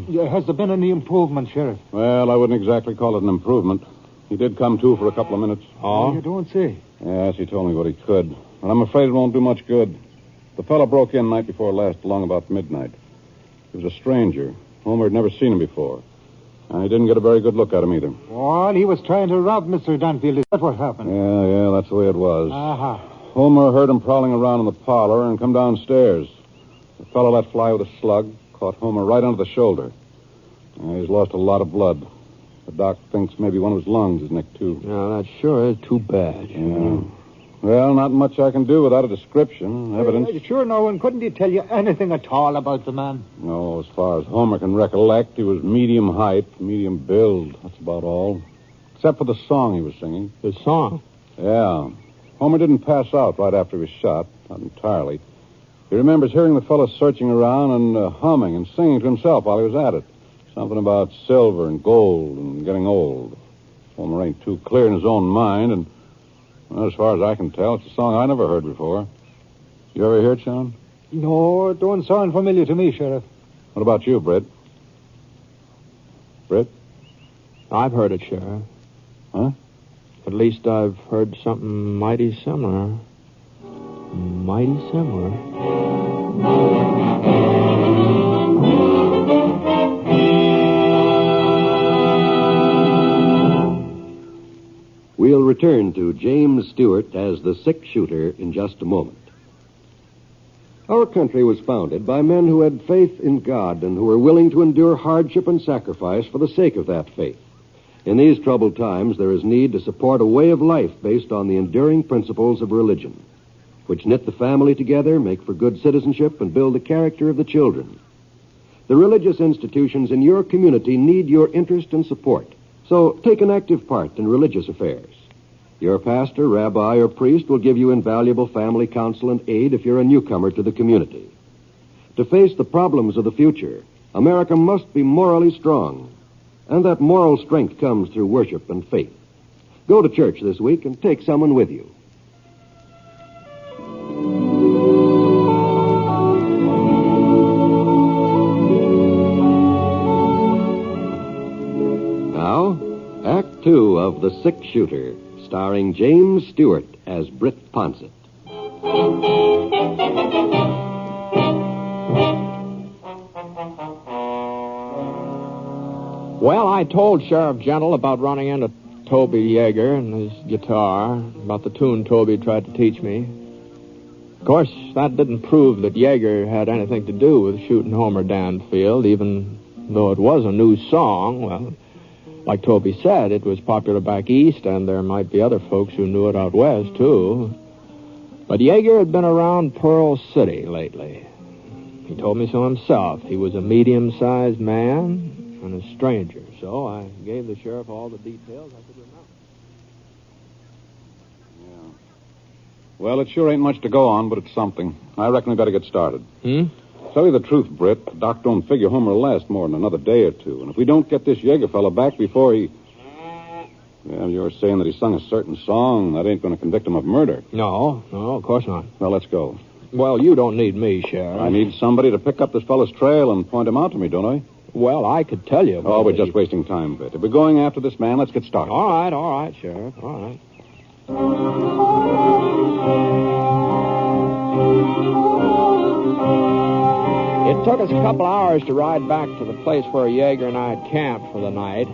Yeah, has there been any improvement, Sheriff? Well, I wouldn't exactly call it an improvement. He did come to for a couple of minutes. Oh? You don't say. Yes, he told me what he could. But I'm afraid it won't do much good. The fellow broke in night before last along about midnight. He was a stranger. Homer had never seen him before. And he didn't get a very good look at him either. Well, he was trying to rob Mr. Danfield. Is that what happened? Yeah, that's the way it was. Aha. Homer heard him prowling around in the parlor and come downstairs. The fellow let fly with a slug, caught Homer right under the shoulder. He's lost a lot of blood. The doc thinks maybe one of his lungs is nicked, too. Yeah, that sure is too bad. Yeah. Well, not much I can do without a description, evidence. Sure, no one couldn't he tell you anything at all about the man? No, as far as Homer can recollect, he was medium height, medium build. That's about all. Except for the song he was singing. The song? Yeah. Homer didn't pass out right after he was shot, not entirely. He remembers hearing the fellow searching around and humming and singing to himself while he was at it. Something about silver and gold and getting old. Homer ain't too clear in his own mind, and well, as far as I can tell, it's a song I never heard before. You ever hear it, Sean? No, it don't sound familiar to me, Sheriff. What about you, Britt? Britt? I've heard it, Sheriff. Huh? At least I've heard something mighty similar. Mighty similar. We'll return to James Stewart as the 6-shooter in just a moment. Our country was founded by men who had faith in God and who were willing to endure hardship and sacrifice for the sake of that faith. In these troubled times, there is need to support a way of life based on the enduring principles of religion, which knit the family together, make for good citizenship, and build the character of the children. The religious institutions in your community need your interest and support, so take an active part in religious affairs. Your pastor, rabbi, or priest will give you invaluable family counsel and aid if you're a newcomer to the community. To face the problems of the future, America must be morally strong, and that moral strength comes through worship and faith. Go to church this week and take someone with you. Now, Act Two of The Six Shooter, starring James Stewart as Britt Ponset. Well, I told Sheriff Gentle about running into Toby Yeager and his guitar, about the tune Toby tried to teach me. Of course, that didn't prove that Yeager had anything to do with shooting Homer Danfield, even though it was a new song. Well, like Toby said, it was popular back east, and there might be other folks who knew it out west, too. But Yeager had been around Pearl City lately. He told me so himself. He was a medium-sized man and a stranger, so I gave the sheriff all the details I could remember. Well, it sure ain't much to go on, but it's something. I reckon we better get started. Tell you the truth, Britt, the doc don't figure Homer will last more than another day or two. And if we don't get this Yeager fellow back before he... Well, you're saying that he sung a certain song. That ain't going to convict him of murder. No, of course not. Well, let's go. Well, you don't need me, Sheriff. I need somebody to pick up this fellow's trail and point him out to me, don't I? Well, I could tell you. Oh, we're just wasting time, Britt. If we're going after this man, let's get started. All right, Sheriff. All right. It took us a couple hours to ride back to the place where Yeager and I had camped for the night.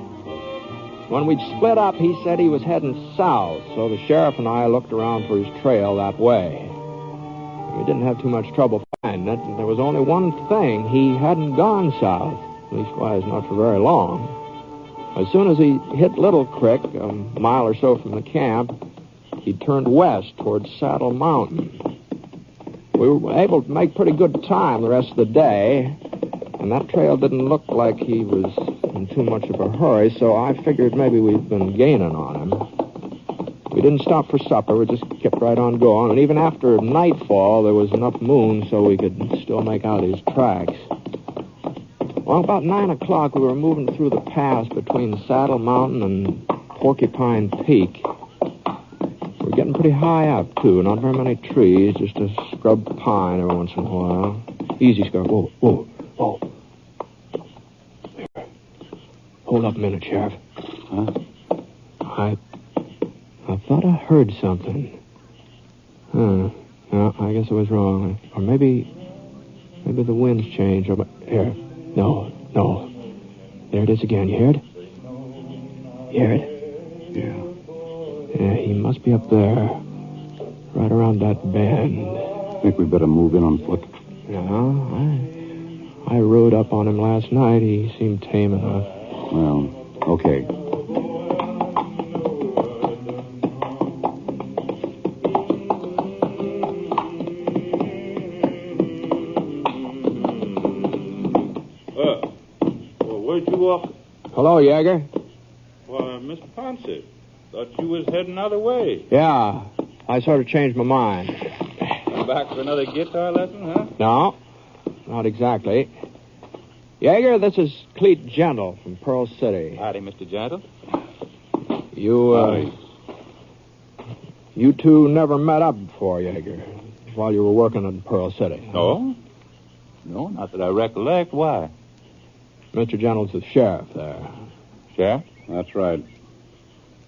When we'd split up, he said he was heading south, so the sheriff and I looked around for his trail that way. We didn't have too much trouble finding it. There was only one thing. He hadn't gone south, leastwise not for very long. As soon as he hit Little Creek, a mile or so from the camp, he turned west towards Saddle Mountain. We were able to make pretty good time the rest of the day, and that trail didn't look like he was in too much of a hurry, so I figured maybe we'd been gaining on him. We didn't stop for supper. We just kept right on going, and even after nightfall, there was enough moon so we could still make out his tracks. Well, about 9 o'clock, we were moving through the pass between Saddle Mountain and Porcupine Peak. We were getting pretty high up, too. Not very many trees, just a scrub pine every once in a while. Easy, Scrub. Whoa. Here. Hold up a minute, Sheriff. Huh? I thought I heard something. No, I guess I was wrong. Or maybe the wind's changed. Here. No. There it is again. You hear it? Hear it? Yeah. Yeah, he must be up there. Right around that bend. Think we better move in on foot? No, I rode up on him last night. He seemed tame enough. Well, okay. Where'd you walk? Hello, Yeager. Why, Mr. Poncett, thought you was heading other way. Yeah, I sort of changed my mind. Come back for another guitar lesson, huh? No, not exactly. Yeager, this is Cleet Gentle from Pearl City. Howdy, Mr. Gentle. You two never met up before, Yeager, while you were working in Pearl City. No? No, not that I recollect. Why? Mr. Gentle's the sheriff there. Sheriff? That's right.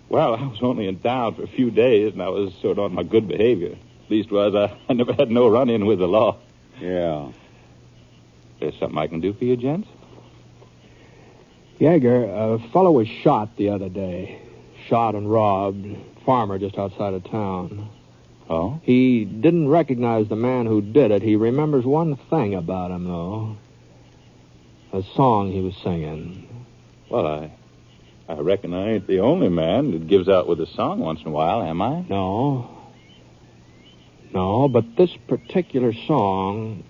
Well, I was only in town for a few days, and I was sort of on my good behavior. Leastwise, I never had no run-in with the law. Yeah. There's something I can do for you, gents? Yeager, a fellow was shot the other day. Shot and robbed. Farmer just outside of town. Oh? He didn't recognize the man who did it. He remembers one thing about him, though. A song he was singing. Well, I reckon I ain't the only man that gives out with a song once in a while, am I? No. No, but this particular song,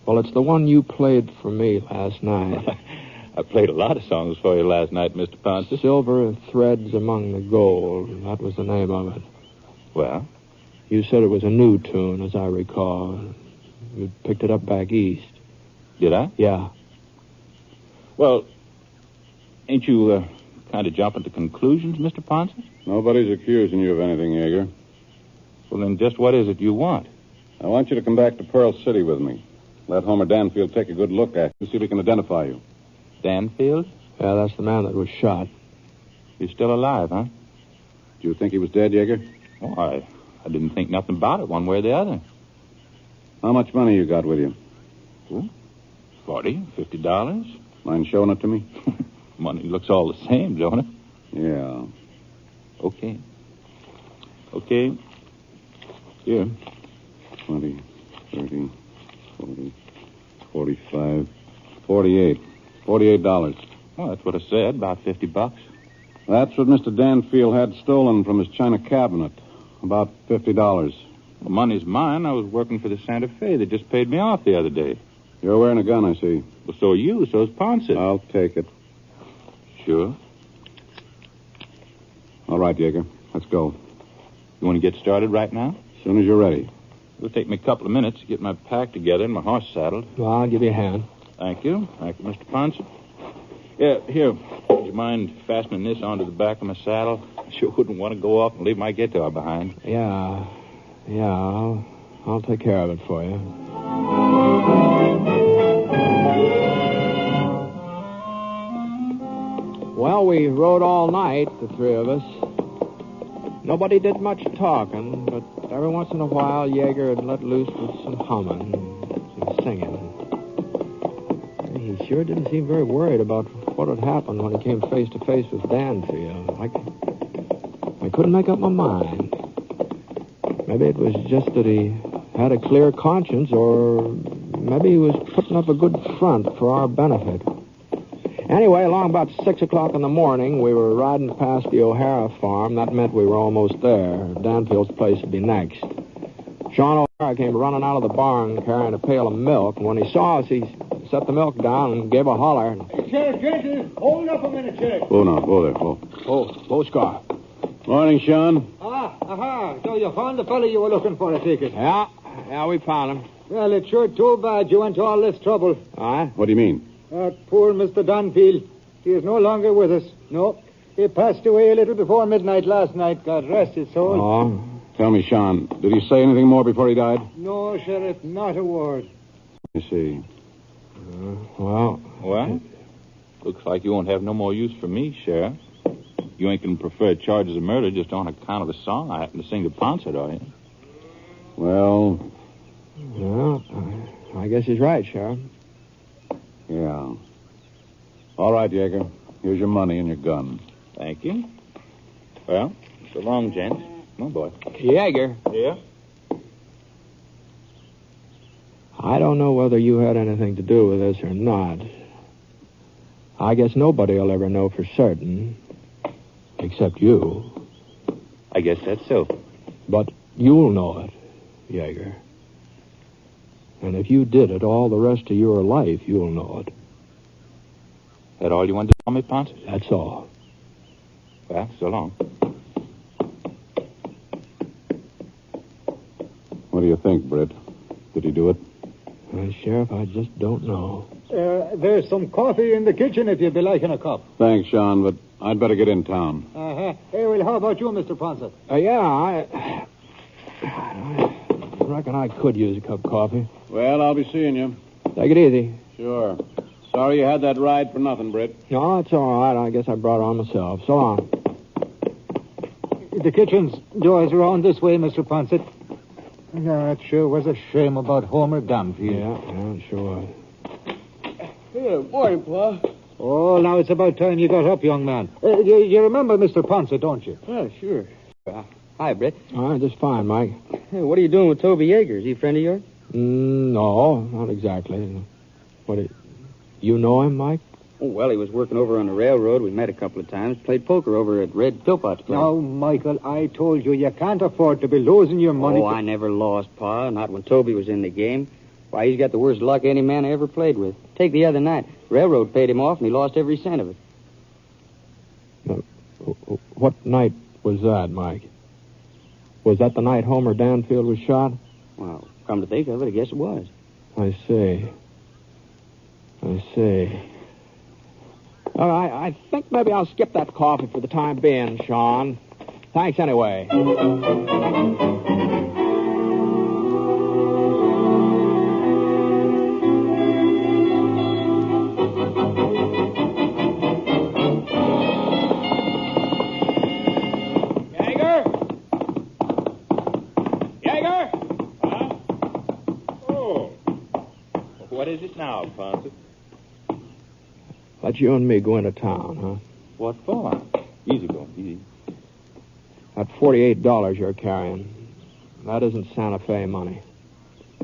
well, it's the one you played for me last night. I played a lot of songs for you last night, Mr. Ponset. Silver Threads Among the Gold. That was the name of it. Well? You said it was a new tune, as I recall. You picked it up back east. Did I? Yeah. Well, ain't you kind of jumping to conclusions, Mr. Ponset? Nobody's accusing you of anything, Yeager. Well, then just what is it you want? I want you to come back to Pearl City with me. Let Homer Danfield take a good look at you, see if he can identify you. Danfield? Yeah, that's the man that was shot. He's still alive, huh? Do you think he was dead, Yeager? Oh, I didn't think nothing about it one way or the other. How much money you got with you? Well, $40, $50. Mind showing it to me? Money looks all the same, don't it? Yeah. Okay. Here. 20, 30, 40, 45, 48. $48. Well, that's what I said, about $50. That's what Mr. Danfield had stolen from his china cabinet. About $50. The money's mine. I was working for the Santa Fe. They just paid me off the other day. You're wearing a gun, I see. Well, so are you. So's Poncett. I'll take it. Sure. All right, Yeager. Let's go. You want to get started right now? As soon as you're ready. It'll take me a couple of minutes to get my pack together and my horse saddled. Well, I'll give you a hand. Thank you, Mr. Poncett. Yeah, here. Would you mind fastening this onto the back of my saddle? I sure wouldn't want to go off and leave my guitar behind. Yeah, I'll take care of it for you. Well, we rode all night, the three of us. Nobody did much talking, but every once in a while, Yeager had let loose with some humming, some singing. He sure didn't seem very worried about what had happened when he came face to face with Danfield. I couldn't make up my mind. Maybe it was just that he had a clear conscience, or maybe he was putting up a good front for our benefit. Anyway, along about 6 o'clock in the morning, we were riding past the O'Hara farm. That meant we were almost there. Danfield's place would be next. Sean O'Hara came running out of the barn carrying a pail of milk, and when he saw us, he set the milk down and gave a holler. Hey, Sheriff Jenkins, hold up a minute, Sheriff. Whoa now, whoa there, whoa. Oh, Scar. Morning, Sean. So you found the fellow you were looking for, I take it? Yeah, we found him. Well, it's sure too bad you went to all this trouble. What do you mean? Poor Mr. Danfield. He is no longer with us. No, he passed away a little before midnight last night. God rest his soul. Oh. Tell me, Sean, did he say anything more before he died? No, Sheriff, not a word. I see. Well, looks like you won't have no more use for me, Sheriff. You ain't going to prefer charges of murder just on account of a song I happen to sing to Poncett, are you? Well, I guess he's right, Sheriff. Yeah. All right, Yeager. Here's your money and your gun. Thank you. Well, so long, gents. Come on, boy. Yeager. Yeah? I don't know whether you had anything to do with this or not. I guess nobody will ever know for certain, except you. I guess that's so. But you'll know it, Yeager. And if you did it all the rest of your life, you'll know it. That all you wanted to tell me, Poncett? That's all. Well, so long. What do you think, Britt? Did he do it? Sheriff, I just don't know. There's some coffee in the kitchen if you'd be liking a cup. Thanks, Sean, but I'd better get in town. Hey, well, how about you, Mr. Poncett? I reckon I could use a cup of coffee. Well, I'll be seeing you. Take it easy. Sure. Sorry you had that ride for nothing, Britt. No, it's all right. I guess I brought it on myself. So long. The kitchen's doors are on this way, Mr. Poncett. Yeah, it sure was a shame about Homer Danfield. Yeah, it sure was. Good morning, Pa. Oh, now it's about time you got up, young man. You remember Mr. Poncett, don't you? Yeah, sure. Hi, Britt. All right, just fine, Mike. Hey, what are you doing with Toby Yeager? Is he a friend of yours? No, not exactly. You know him, Mike? Oh, well, he was working over on the railroad. We met a couple of times. Played poker over at Red Philpott's place. Now, Michael, I told you can't afford to be losing your money. Oh, I never lost, Pa. Not when Toby was in the game. Why, he's got the worst luck any man I ever played with. Take the other night. Railroad paid him off, and he lost every cent of it. What night was that, Mike? Was that the night Homer Danfield was shot? Well, come to think of it, I guess it was. I see. All right, I think maybe I'll skip that coffee for the time being, Sean. Thanks anyway. What is it now, Poncett? Let you and me go into town, huh? What for? Easy, go. Easy. That $48 you're carrying, that isn't Santa Fe money.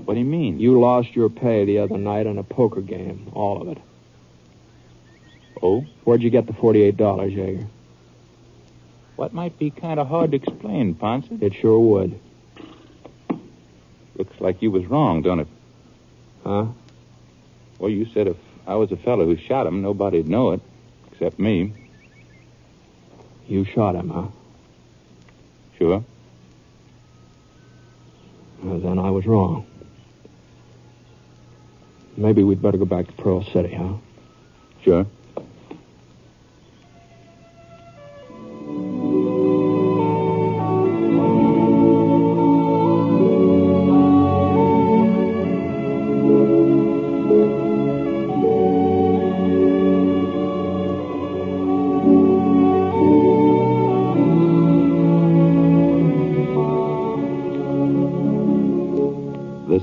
What do you mean? You lost your pay the other night in a poker game, all of it. Oh? Where'd you get the $48, Yeager? What might be kind of hard to explain, Poncett? It sure would. Looks like you was wrong, don't it? Huh? Well, you said if I was the fellow who shot him, nobody'd know it, except me. You shot him, huh? Sure. Well, then I was wrong. Maybe we'd better go back to Pearl City, huh? Sure.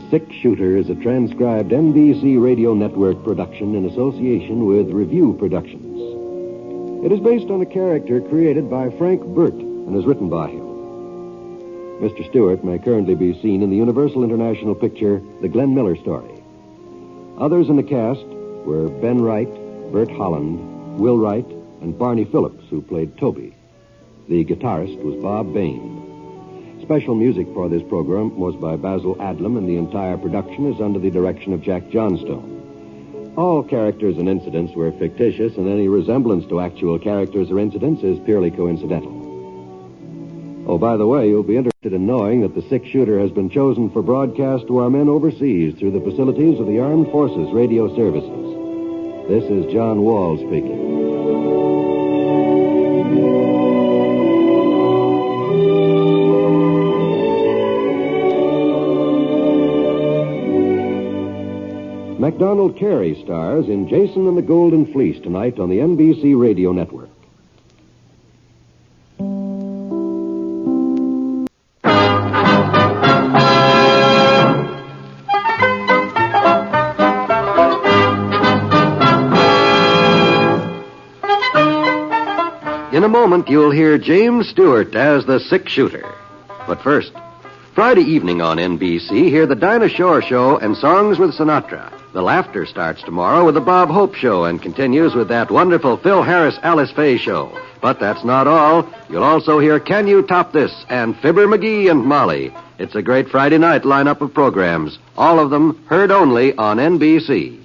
Six Shooter is a transcribed NBC Radio Network production in association with Review Productions. It is based on a character created by Frank Burt and is written by him. Mr. Stewart may currently be seen in the Universal International picture The Glenn Miller Story. Others in the cast were Ben Wright, Bert Holland, Will Wright, and Barney Phillips, who played Toby. The guitarist was Bob Bain. Special music for this program was by Basil Adlam, and the entire production is under the direction of Jack Johnstone. All characters and incidents were fictitious, and any resemblance to actual characters or incidents is purely coincidental. Oh, by the way, you'll be interested in knowing that the Six Shooter has been chosen for broadcast to our men overseas through the facilities of the Armed Forces Radio Services. This is John Wall speaking. MacDonald Carey stars in Jason and the Golden Fleece tonight on the NBC Radio Network. In a moment, you'll hear James Stewart as the Six Shooter. But first, Friday evening on NBC, hear the Dinah Shore Show and Songs with Sinatra. The Laughter starts tomorrow with the Bob Hope Show and continues with that wonderful Phil Harris-Alice Faye Show. But that's not all. You'll also hear Can You Top This and Fibber McGee and Molly. It's a great Friday night lineup of programs, all of them heard only on NBC.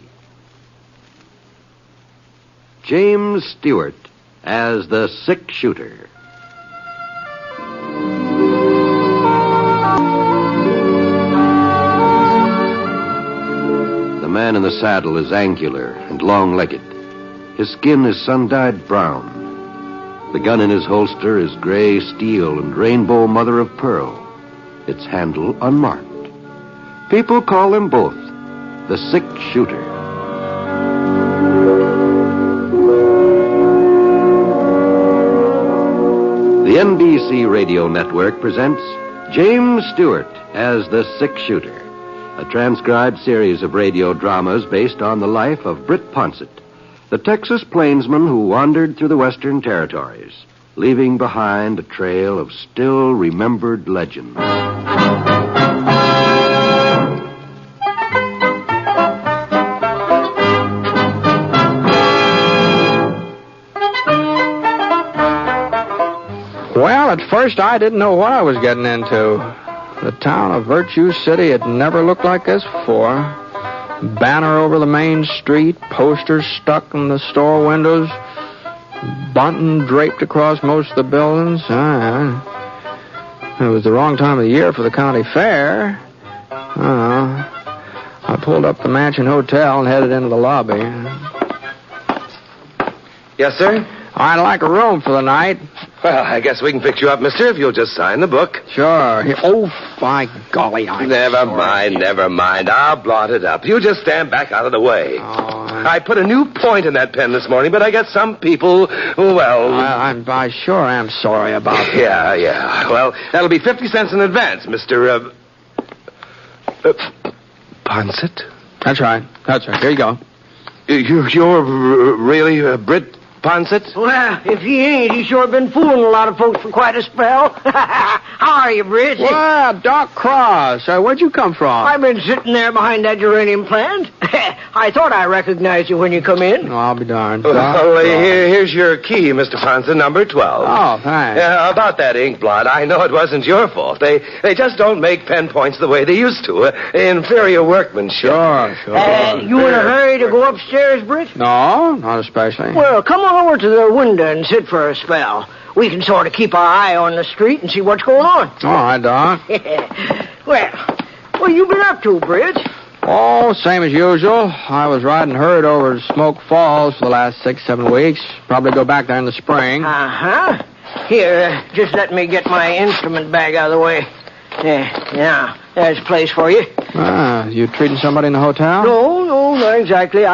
James Stewart as the Six Shooter. The man in the saddle is angular and long-legged. His skin is sun-dyed brown. The gun in his holster is gray steel and rainbow mother of pearl. Its handle unmarked. People call him both the Six Shooter. The NBC Radio Network presents James Stewart as the Six Shooter, a transcribed series of radio dramas based on the life of Britt Ponset, the Texas plainsman who wandered through the Western Territories. leaving behind a trail of still remembered legends. Well, at first I didn't know what I was getting into. The town of Virtue City had never looked like this before. Banner over the main street, posters stuck in the store windows, bunting draped across most of the buildings. It was the wrong time of the year for the county fair. I pulled up the Mansion Hotel and headed into the lobby. Yes, sir? I'd like a room for the night. Well, I guess we can fix you up, mister, if you'll just sign the book. Sure. Oh, by golly, Never mind. I'll blot it up. You just stand back out of the way. I put a new point in that pen this morning, but I guess some people, well... I sure am sorry about that. Yeah. Well, that'll be 50 cents in advance, Mr. Poncett? That's right. Here you go. You're really Britt Ponset? Well, if he ain't, he's sure been fooling a lot of folks for quite a spell. How are you, Britt? Well, Doc Cross. Where'd you come from? I've been sitting there behind that geranium plant. I thought I recognized you when you come in. Oh, I'll be darned. Well, here's your key, Mr. Ponset, number 12. Oh, thanks. About that ink blot, I know it wasn't your fault. They just don't make pen points the way they used to. Inferior workmanship. Sure. You in a hurry to go upstairs, Britt? No, not especially. Well, come on over to the window and sit for a spell. We can sort of keep our eye on the street and see what's going on. All right, Doc. What you been up to, Britt? Oh, same as usual. I was riding herd over to Smoke Falls for the last 6-7 weeks. Probably go back there in the spring. Uh-huh. Here, just let me get my instrument bag out of the way. Now, there's a place for you. You treating somebody in the hotel? No, not exactly.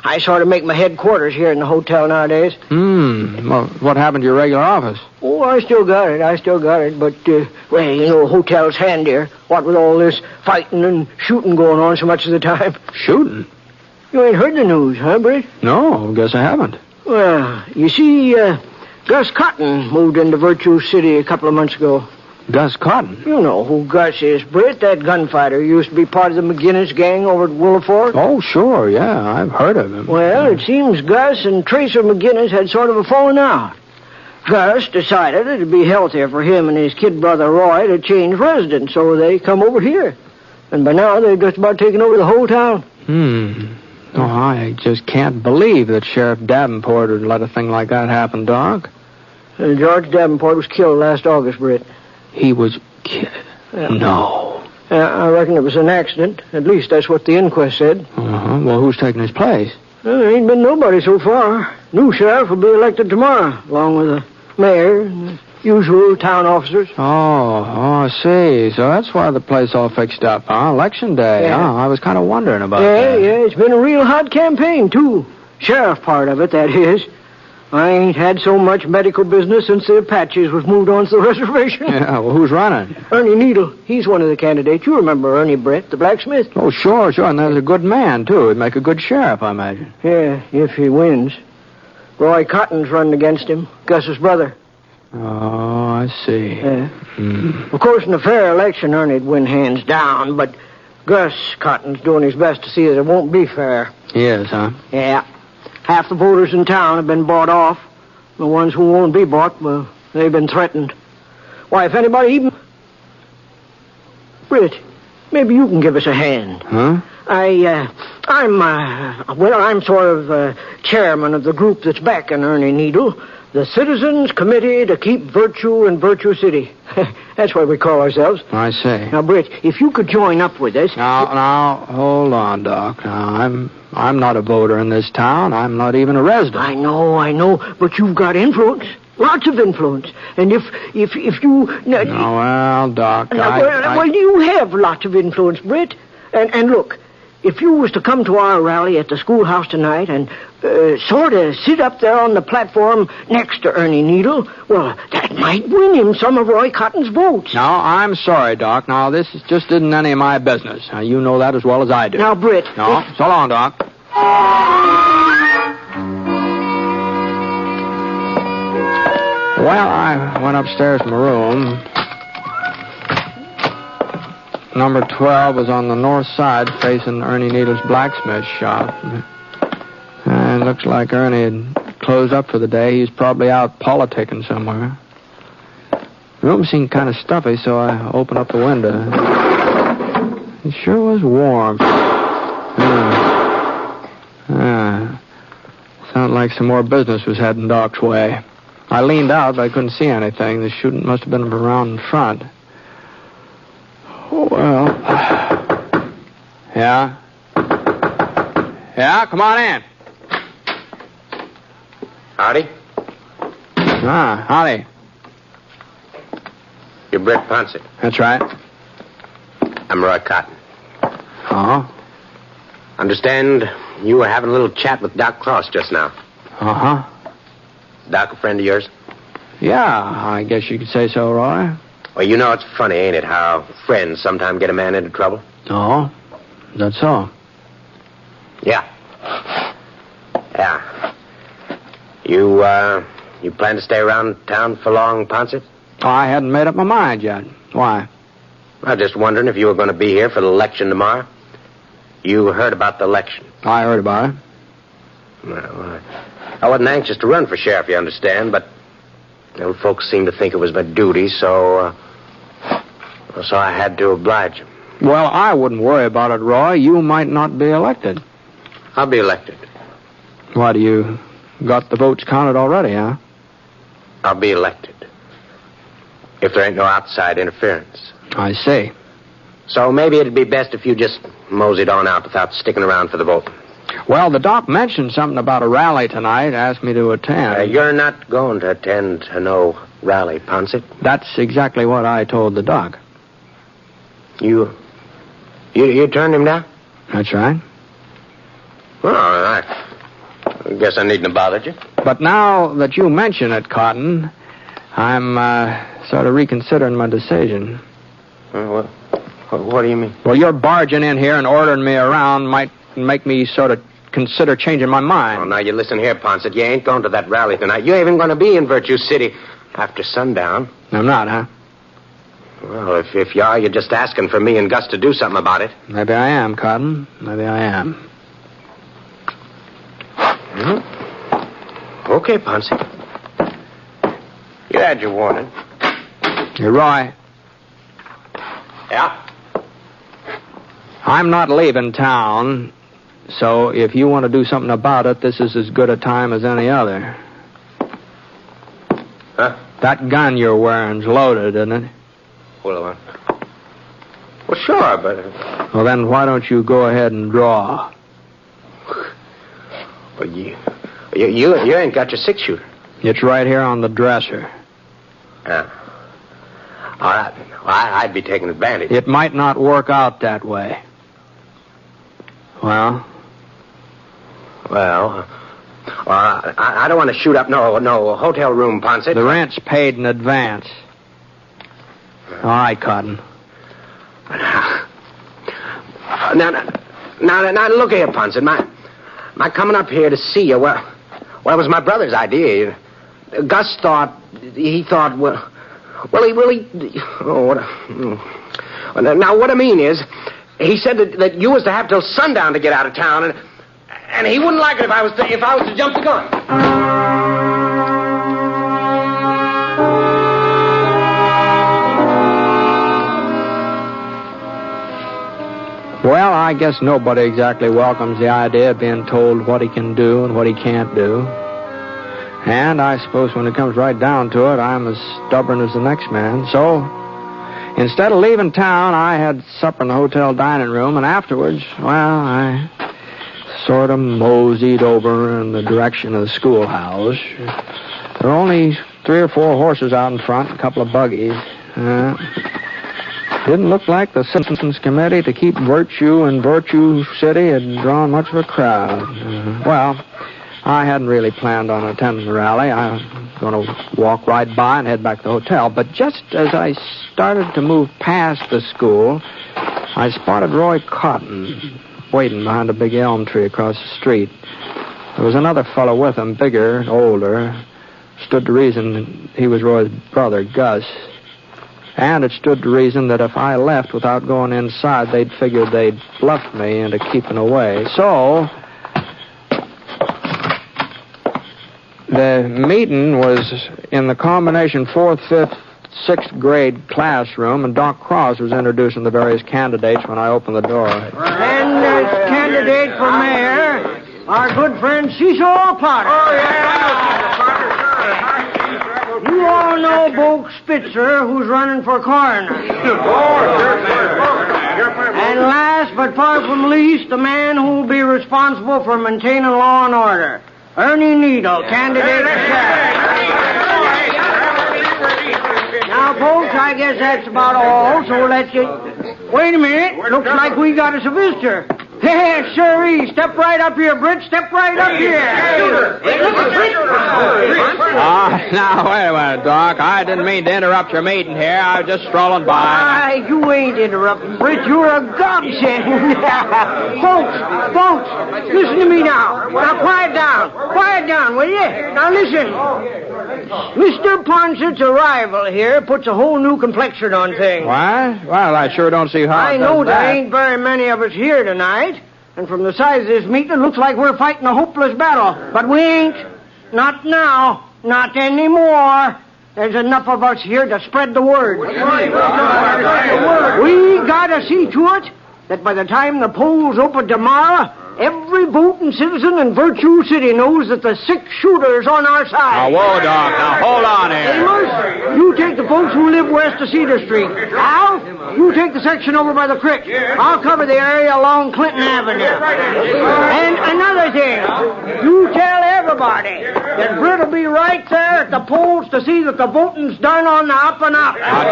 I sort of make my headquarters here in the hotel nowadays. Well, what happened to your regular office? Oh, I still got it. But, hotel's handier. What with all this fighting and shooting going on so much of the time. Shooting? You ain't heard the news, huh, Britt? No, guess I haven't. Well, you see, Gus Cotton moved into Virtue City a couple of months ago. Gus Cotton? You know who Gus is, Britt, that gunfighter. He used to be part of the McGinnis gang over at Willowfork. Oh, sure, yeah, I've heard of him. Well, it seems Gus and Tracer McGinnis had sort of a falling out. Gus decided it'd be healthier for him and his kid brother Roy to change residence, so they come over here. And by now, they've just about taken over the whole town. Oh, I just can't believe that Sheriff Davenport would let a thing like that happen, Doc. George Davenport was killed last August, Britt. He was killed? Yeah. No. I reckon it was an accident. At least that's what the inquest said. Well, who's taking his place? Well, there ain't been nobody so far. New sheriff will be elected tomorrow, along with the mayor and the usual town officers. Oh, I see. So that's why the place all fixed up, huh? Election day, Yeah. huh? I was kind of wondering about that. Yeah, it's been a real hot campaign, too. Sheriff part of it, that is. I ain't had so much medical business since the Apaches was moved on to the reservation. Yeah, well, who's running? Ernie Needle. He's one of the candidates. You remember Ernie, Brett, the blacksmith? Oh, sure. And there's a good man, too. He'd make a good sheriff, I imagine. Yeah, if he wins. Roy Cotton's running against him, Gus's brother. Oh, I see. Yeah. Of course, in a fair election, Ernie'd win hands down, but Gus Cotton's doing his best to see that it won't be fair. He is, huh? Yeah. Half the voters in town have been bought off. The ones who won't be bought, well, they've been threatened. Why, if anybody even... Britt, maybe you can give us a hand. Huh? I'm sort of chairman of the group that's backing Ernie Needle, the Citizens Committee to Keep Virtue in Virtue City. That's what we call ourselves. I see. Now, Britt, if you could join up with us... Now, hold on, Doc. Now, I'm not a voter in this town. I'm not even a resident. I know, but you've got influence. Lots of influence. And if you... well, Doc, Well, you have lots of influence, Britt. And look, if you was to come to our rally at the schoolhouse tonight and sort of sit up there on the platform next to Ernie Needle, well, that might win him some of Roy Cotton's votes. Now, I'm sorry, Doc. Now, this just isn't any of my business. Now, you know that as well as I do. Now, Britt... No, so long, Doc. Well, I went upstairs to my room. Number 12 was on the north side facing Ernie Needle's blacksmith shop. And it looks like Ernie had closed up for the day. He's probably out politicking somewhere. The room seemed kind of stuffy, so I opened up the window. It sure was warm. Sounded like some more business was heading Doc's way. I leaned out, but I couldn't see anything. The shooting must have been around in front. Oh, well. Yeah? Yeah, come on in. Howdy. Howdy. You're Britt Ponset. That's right. I'm Roy Cotton. Uh-huh. Understand you were having a little chat with Doc Cross just now. Uh-huh. Doc a friend of yours? Yeah, I guess you could say so, Roy. Well, you know it's funny, ain't it, how friends sometimes get a man into trouble? Oh, that's so. Yeah. Yeah. You plan to stay around town for long, Poncett? Oh, I hadn't made up my mind yet. Why? I was just wondering if you were going to be here for the election tomorrow. You heard about the election? I heard about it. Well, I wasn't anxious to run for sheriff, you understand, but old folks seemed to think it was my duty, so I had to oblige them. Well, I wouldn't worry about it, Roy. You might not be elected. I'll be elected. What, you got the votes counted already, huh? I'll be elected. If there ain't no outside interference. I see. So maybe it'd be best if you just moseyed on out without sticking around for the vote. Well, the doc mentioned something about a rally tonight, asked me to attend. You're not going to attend to no rally, Poncett? That's exactly what I told the doc. You turned him down? That's right. Well, I guess I needn't have bothered you. But now that you mention it, Cotton, I'm sort of reconsidering my decision. What do you mean? Well, your barging in here and ordering me around might make me sort of consider changing my mind. Oh, now you listen here, Poncett. You ain't going to that rally tonight. You ain't even going to be in Virtue City after sundown. I'm not, huh? Well, if you are, you're just asking for me and Gus to do something about it. Maybe I am, Cotton. Maybe I am. Okay, Poncett. You had your warning. You're right. Yeah? I'm not leaving town, so if you want to do something about it, this is as good a time as any other. Huh? That gun you're wearing's loaded, isn't it? Well, sure, but... Well, then why don't you go ahead and draw? Well, you ain't got your six-shooter. It's right here on the dresser. Yeah. All right. Well, I'd be taking advantage. It might not work out that way. Well, I don't want to shoot up no hotel room, Poncett. The rent's paid in advance. All right, Cotton. Now, look here, Poncett. My coming up here to see you, well, it was my brother's idea. Gus thought, now, what I mean is, he said that you was to have till sundown to get out of town, and he wouldn't like it if I was to jump the gun. Well, I guess nobody exactly welcomes the idea of being told what he can do and what he can't do. And I suppose when it comes right down to it, I'm as stubborn as the next man. So, instead of leaving town, I had supper in the hotel dining room, and afterwards, well, I sort of moseyed over in the direction of the schoolhouse. There were only 3 or 4 horses out in front, a couple of buggies. Didn't look like the Citizens Committee to keep virtue in Virtue City had drawn much of a crowd. Well, I hadn't really planned on attending the rally. I was going to walk right by and head back to the hotel. But just as I started to move past the school, I spotted Roy Cotton waiting behind a big elm tree across the street. There was another fellow with him, bigger, older, stood to reason he was Roy's brother, Gus. And it stood to reason that if I left without going inside, they'd figure they'd bluffed me into keeping away. So, the meeting was in the combination 4th, 5th, 6th grade classroom, and Doc Cross was introducing the various candidates when I opened the door. And candidate for mayor, our good friend Cecil Potter. Oh, yeah. You all know Bo Spitzer, who's running for coroner. And last but far from least, the man who will be responsible for maintaining law and order, Ernie Needle, candidate for sheriff. Now, folks, I guess that's about all, so let's get... Wait a minute. Looks like we got us a visitor. Yes, sirree. Step right up here, Britt. Step right up here. Now, wait a minute, Doc. I didn't mean to interrupt your meeting here. I was just strolling by. Why, you ain't interrupting, Britt. You're a godsend. Folks, listen to me now. Now, quiet down. Quiet down, will you? Now, listen. Mr. Ponset's arrival here puts a whole new complexion on things. What? Well, I sure don't see how I it know does there that. ain't very many of us here tonight, and from the size of this meeting, it looks like we're fighting a hopeless battle. But we ain't. Not now. Not anymore. There's enough of us here to spread the word. We gotta see to it that by the time the polls open tomorrow, every voting citizen in Virtue City knows that the 6-shooter's on our side. Now, whoa, Doc. Now, hold on here. Amos, you take the folks who live west of Cedar Street. Al, you take the section over by the creek. I'll cover the area along Clinton Avenue. And another thing, you tell everybody that Britt will be right there at the polls to see that the voting's done on the up and up. Now,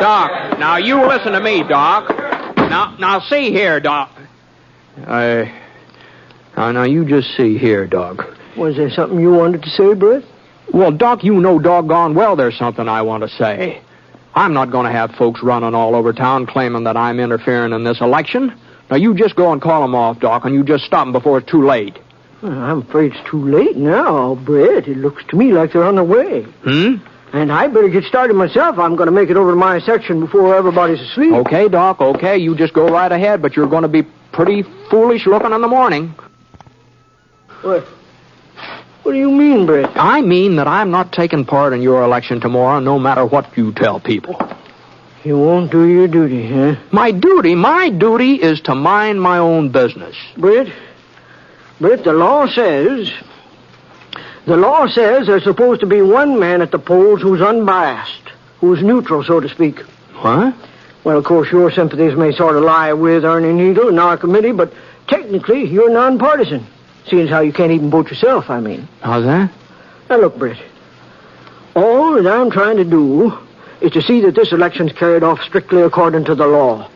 Doc. Now, you listen to me, Doc. Now, see here, Doc. Now, you just see here, Doc. Was there something you wanted to say, Britt? Well, Doc, you know doggone well there's something I want to say. I'm not going to have folks running all over town claiming that I'm interfering in this election. Now, you just go and call them off, Doc, and you just stop them before it's too late. Well, I'm afraid it's too late now, Britt. It looks to me like they're on the way. And I better get started myself. I'm going to make it over to my section before everybody's asleep. Okay, Doc, okay. You just go right ahead, but you're going to be pretty foolish looking in the morning. What do you mean, Britt? I mean that I'm not taking part in your election tomorrow, no matter what you tell people. You won't do your duty, huh? My duty is to mind my own business. Britt, the law says there's supposed to be one man at the polls who's unbiased, who's neutral, so to speak. What? Well, of course, your sympathies may sort of lie with Ernie Needle and our committee, but technically, you're nonpartisan. Seeing as how you can't even vote yourself, I mean. How's that? Now, look, Britt. All that I'm trying to do is to see that this election's carried off strictly according to the law.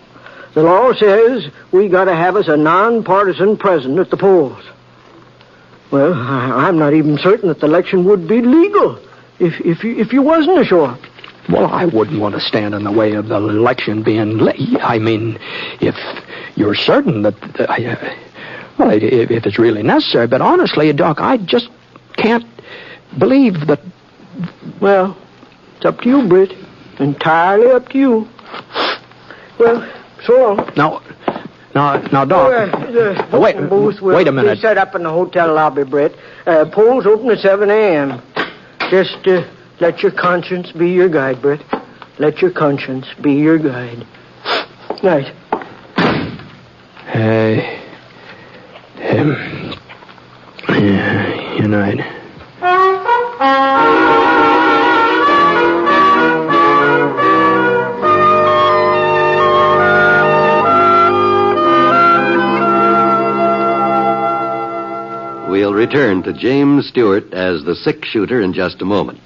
The law says we got to have us a nonpartisan president at the polls. Well, I'm not even certain that the election would be legal if you wasn't sure. Well, I wouldn't want to stand in the way of the election being I mean, if you're certain that... well, if it's really necessary. But honestly, Doc, I just can't believe that... Well, it's up to you, Britt. Entirely up to you. Well, so long. Now, Doc... wait a minute. Be set up in the hotel lobby, Britt. Polls open at 7 a.m. Just let your conscience be your guide, Britt. Let your conscience be your guide. Night. Good night. We'll return to James Stewart as the 6-shooter in just a moment.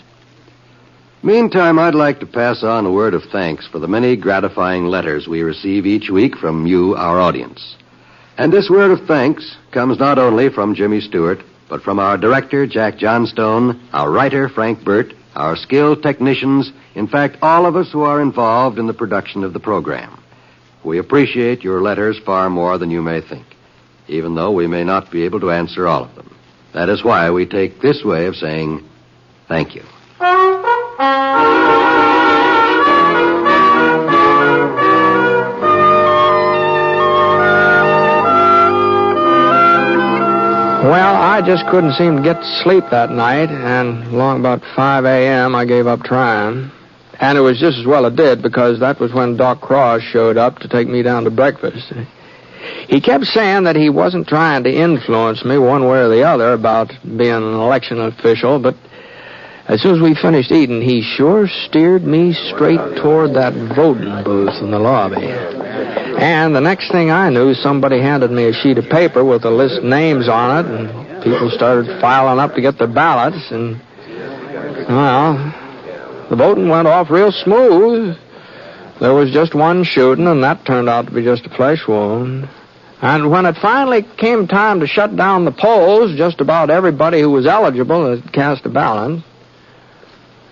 Meantime, I'd like to pass on a word of thanks for the many gratifying letters we receive each week from you, our audience. And this word of thanks comes not only from Jimmy Stewart, but from our director, Jack Johnstone, our writer, Frank Burt, our skilled technicians, in fact, all of us who are involved in the production of the program. We appreciate your letters far more than you may think, even though we may not be able to answer all of them. That is why we take this way of saying Thank you. Well, I just couldn't seem to get to sleep that night, and along about 5 a.m. I gave up trying. And it was just as well it did, because that was when Doc Cross showed up to take me down to breakfast. He kept saying that he wasn't trying to influence me one way or the other about being an election official, but as soon as we finished eating, he sure steered me straight toward that voting booth in the lobby. And the next thing I knew, somebody handed me a sheet of paper with a list of names on it, and people started filing up to get their ballots, and, well, the voting went off real smooth. There was just one shooting, and that turned out to be just a flesh wound. And when it finally came time to shut down the polls, just about everybody who was eligible had cast a ballot.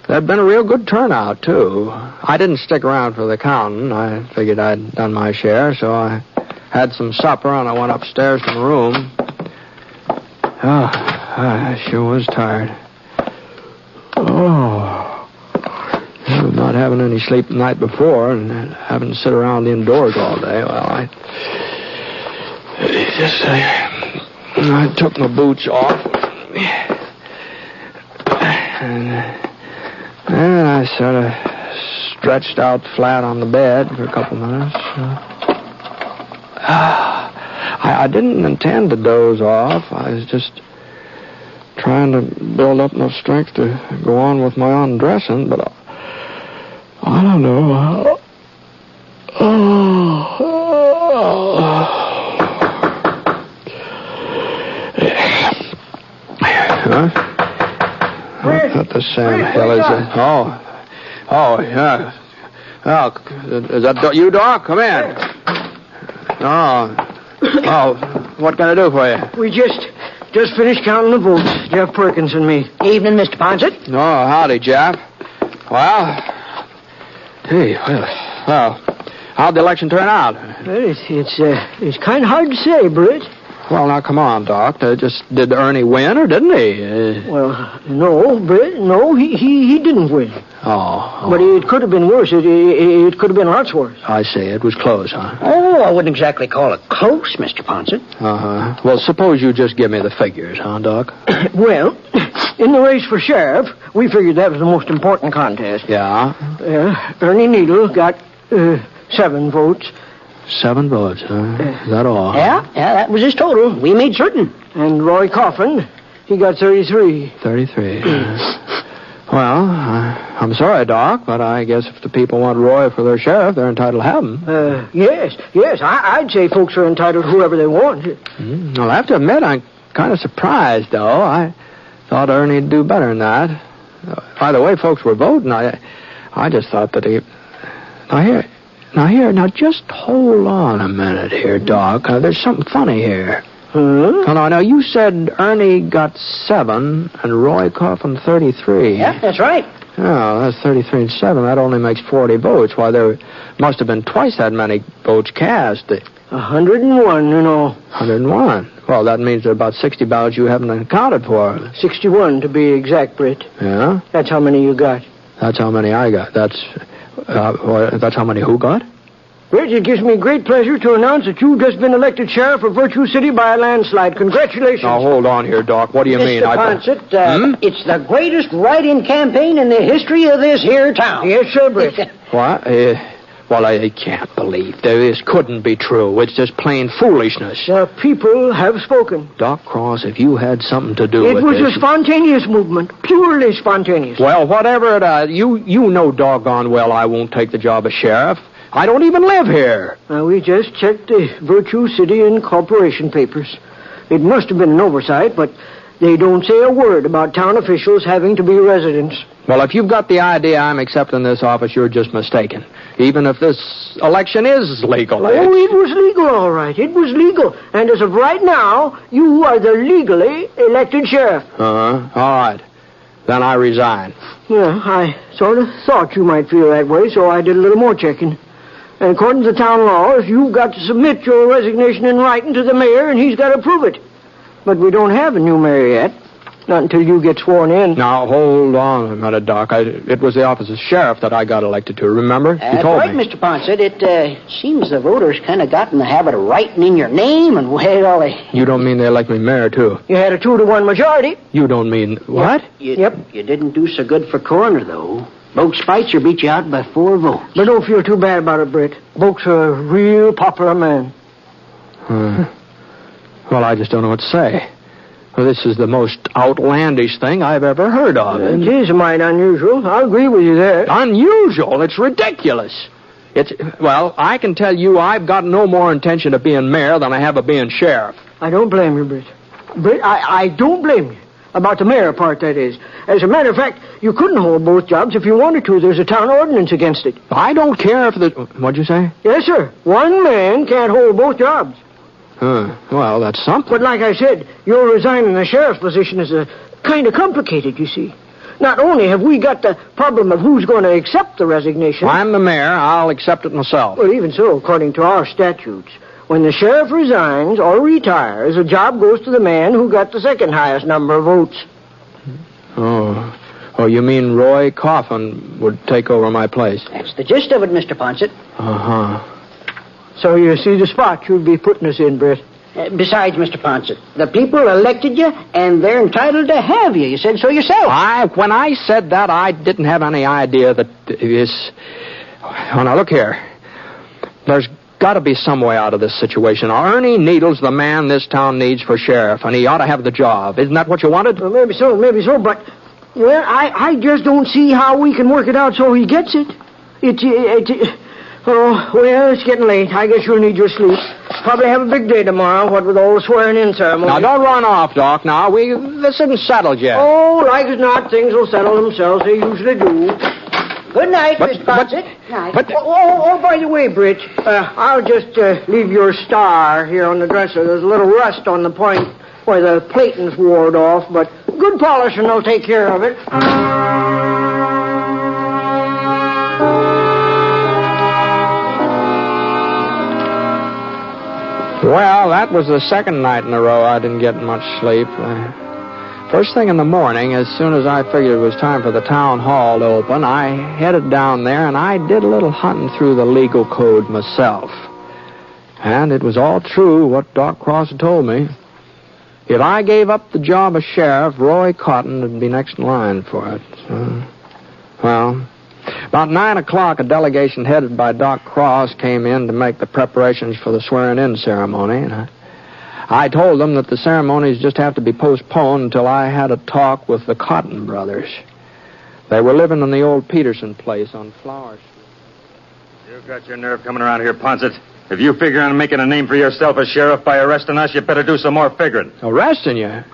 There'd been a real good turnout, too. I didn't stick around for the counting. I figured I'd done my share, so I had some supper, and I went upstairs to my room. Oh, I sure was tired. Oh, not having any sleep the night before and having to sit around indoors all day. Well, I took my boots off. And I sort of stretched out flat on the bed for a couple minutes. I didn't intend to doze off. I was just trying to build up enough strength to go on with my undressing, but I don't know. Huh? What the Sam hell is it? Oh, yeah. Oh, is that you, Doc? Come in. Oh, what can I do for you? We just finished counting the votes, Jeff Perkins and me. Evening, Mr. Poncett. Oh, howdy, Jeff. Well, how'd the election turn out? It's kind of hard to say, Britt. Well, now, come on, Doc. Did Ernie win, or didn't he? Well, no, Britt. No, he didn't win. Oh. But it could have been worse. It could have been lots worse. I see. It was close, huh? Oh, I wouldn't exactly call it close, Mr. Poncett. Uh-huh. Well, suppose you just give me the figures, huh, Doc? Well, in the race for sheriff, we figured that was the most important contest. Yeah? Ernie Needle got 7 votes. 7 votes, huh? Is that all? Yeah, that was his total. We made certain. And Roy Coffin, he got 33. 33. Well, I'm sorry, Doc, but I guess if the people want Roy for their sheriff, they're entitled to have him. Yes. I'd say folks are entitled to whoever they want. Well, I have to admit, I'm kind of surprised, though. I thought Ernie'd do better than that. By the way folks were voting, I just thought that he... Now, just hold on a minute here, Doc. There's something funny here. Huh? Now, you said Ernie got 7 and Roy Coffin 33. Yeah, that's right. Oh, that's 33 and 7. That only makes 40 votes. Why, there must have been twice that many votes cast. 101, you know. 101. Well, that means there are about 60 ballots you haven't accounted for. 61, to be exact, Britt. Yeah? That's how many you got. That's how many I got. That's how many who got? Britt, it gives me great pleasure to announce that you've just been elected sheriff of Virtue City by a landslide. Congratulations. Now, hold on here, Doc. What do you mean? Mr. Poncett, it's the greatest write-in campaign in the history of this here town. Yes, sir, Britt. What? Well, I can't believe this couldn't be true. It's just plain foolishness. The people have spoken. Doc Cross, if you had something to do with it... It was a spontaneous movement. Purely spontaneous. Well, whatever it is, you know doggone well I won't take the job of sheriff. I don't even live here. We just checked the Virtue City and Corporation papers. It must have been an oversight, but they don't say a word about town officials having to be residents. Well, if you've got the idea I'm accepting this office, you're just mistaken. Even if this election is legal. Oh, it was legal, all right. It was legal. And as of right now, you are the legally elected sheriff. Uh-huh. All right. Then I resign. Yeah, I sort of thought you might feel that way, so I did a little more checking. And according to the town laws, you've got to submit your resignation in writing to the mayor, and he's got to prove it. But we don't have a new mayor yet. Not until you get sworn in. Now, hold on a minute, Doc. It was the office of sheriff that I got elected to, remember? You told right, me. Mr. Poncett. It seems the voters kind of got in the habit of writing in your name and, well, they... You don't mean they elect me mayor, too? You had a 2-to-1 majority. You don't mean... What? Yep. You didn't do so good for coroner, though. Boke Spitzer beat you out by 4 votes. But don't feel too bad about it, Britt. Boke's a real popular man. Well, I just don't know what to say. Well, this is the most outlandish thing I've ever heard of. It is mighty unusual. I'll agree with you there. Unusual? It's ridiculous. Well, I can tell you I've got no more intention of being mayor than I have of being sheriff. I don't blame you, Britt. Britt, I don't blame you. About the mayor part, that is. As a matter of fact, you couldn't hold both jobs if you wanted to. There's a town ordinance against it. I don't care if the... What'd you say? Yes, sir. One man can't hold both jobs. Well, that's something. But like I said, your resigning the sheriff's position is kind of complicated, you see. Not only have we got the problem of who's going to accept the resignation... I'm the mayor. I'll accept it myself. Well, even so, according to our statutes, when the sheriff resigns or retires, the job goes to the man who got the second highest number of votes. Oh, you mean Roy Coffin would take over my place? That's the gist of it, Mr. Poncett. Uh-huh. So you see the spot you'd be putting us in, Britt. Besides, Mr. Poncett, the people elected you, and they're entitled to have you. You said so yourself. When I said that, I didn't have any idea that this... Oh, now, look here. There's got to be some way out of this situation. Ernie Needle's the man this town needs for sheriff, and he ought to have the job. Isn't that what you wanted? Well, maybe so, but... Well, I just don't see how we can work it out so he gets it. Oh, well, it's getting late. I guess you'll need your sleep. Probably have a big day tomorrow, what with all the swearing-in ceremony. Now, don't run off, Doc. Now, this isn't settled yet. Oh, like as not, things will settle themselves. They usually do. Good night, Mr. Poncett. Night. By the way, Britt, I'll just leave your star here on the dresser. There's a little rust on the point where the plating's ward off, but good polishing will take care of it. Well, that was the second night in a row I didn't get much sleep. First thing in the morning, as soon as I figured it was time for the town hall to open, I headed down there and I did a little hunting through the legal code myself. And it was all true what Doc Cross had told me. If I gave up the job of sheriff, Roy Cotton would be next in line for it. Well, about 9 o'clock, a delegation headed by Doc Cross came in to make the preparations for the swearing-in ceremony. And I told them that the ceremonies just have to be postponed until I had a talk with the Cotton brothers. They were living in the old Peterson place on Flower Street. You've got your nerve coming around here, Poncett. If you figure on making a name for yourself as sheriff by arresting us, you better do some more figuring. Arresting you?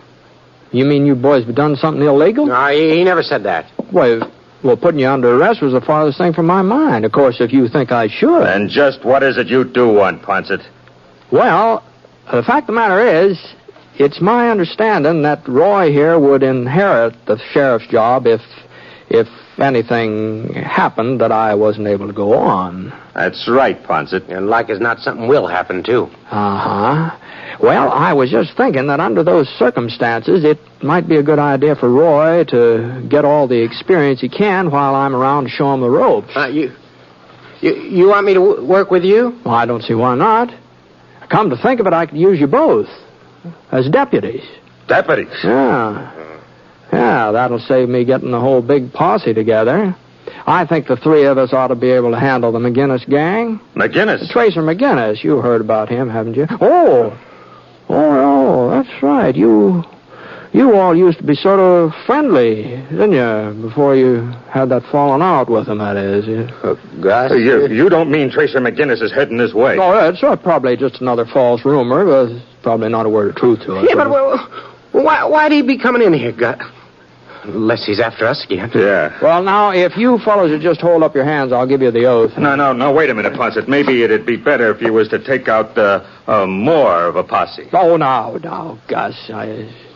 You mean you boys have done something illegal? No, he never said that. Well, putting you under arrest was the farthest thing from my mind. Of course, if you think I should. And just what is it you do want, Poncett? Well, the fact of the matter is, it's my understanding that Roy here would inherit the sheriff's job if anything happened that I wasn't able to go on. That's right, Poncett. And like as not, something will happen, too. Uh-huh. Well, I was just thinking that under those circumstances, it might be a good idea for Roy to get all the experience he can while I'm around to show him the ropes. You want me to work with you? Well, I don't see why not. Come to think of it, I could use you both as deputies. Deputies? Yeah. Yeah, that'll save me getting the whole big posse together. I think the three of us ought to be able to handle the McGinnis gang. McGinnis? Tracer McGinnis. You heard about him, haven't you? Oh, that's right. You all used to be sort of friendly, didn't you? Before you had that falling out with him, that is. Gus? You don't mean Tracer McGinnis is heading this way? No, it's probably just another false rumor, but it's probably not a word of truth to it. Yeah, but why'd he be coming in here, Gus? Unless he's after us again. Yeah. Well, now, if you fellows would just hold up your hands, I'll give you the oath. No, wait a minute, Poncett. Maybe it'd be better if you was to take out more of a posse. Oh, now, Gus,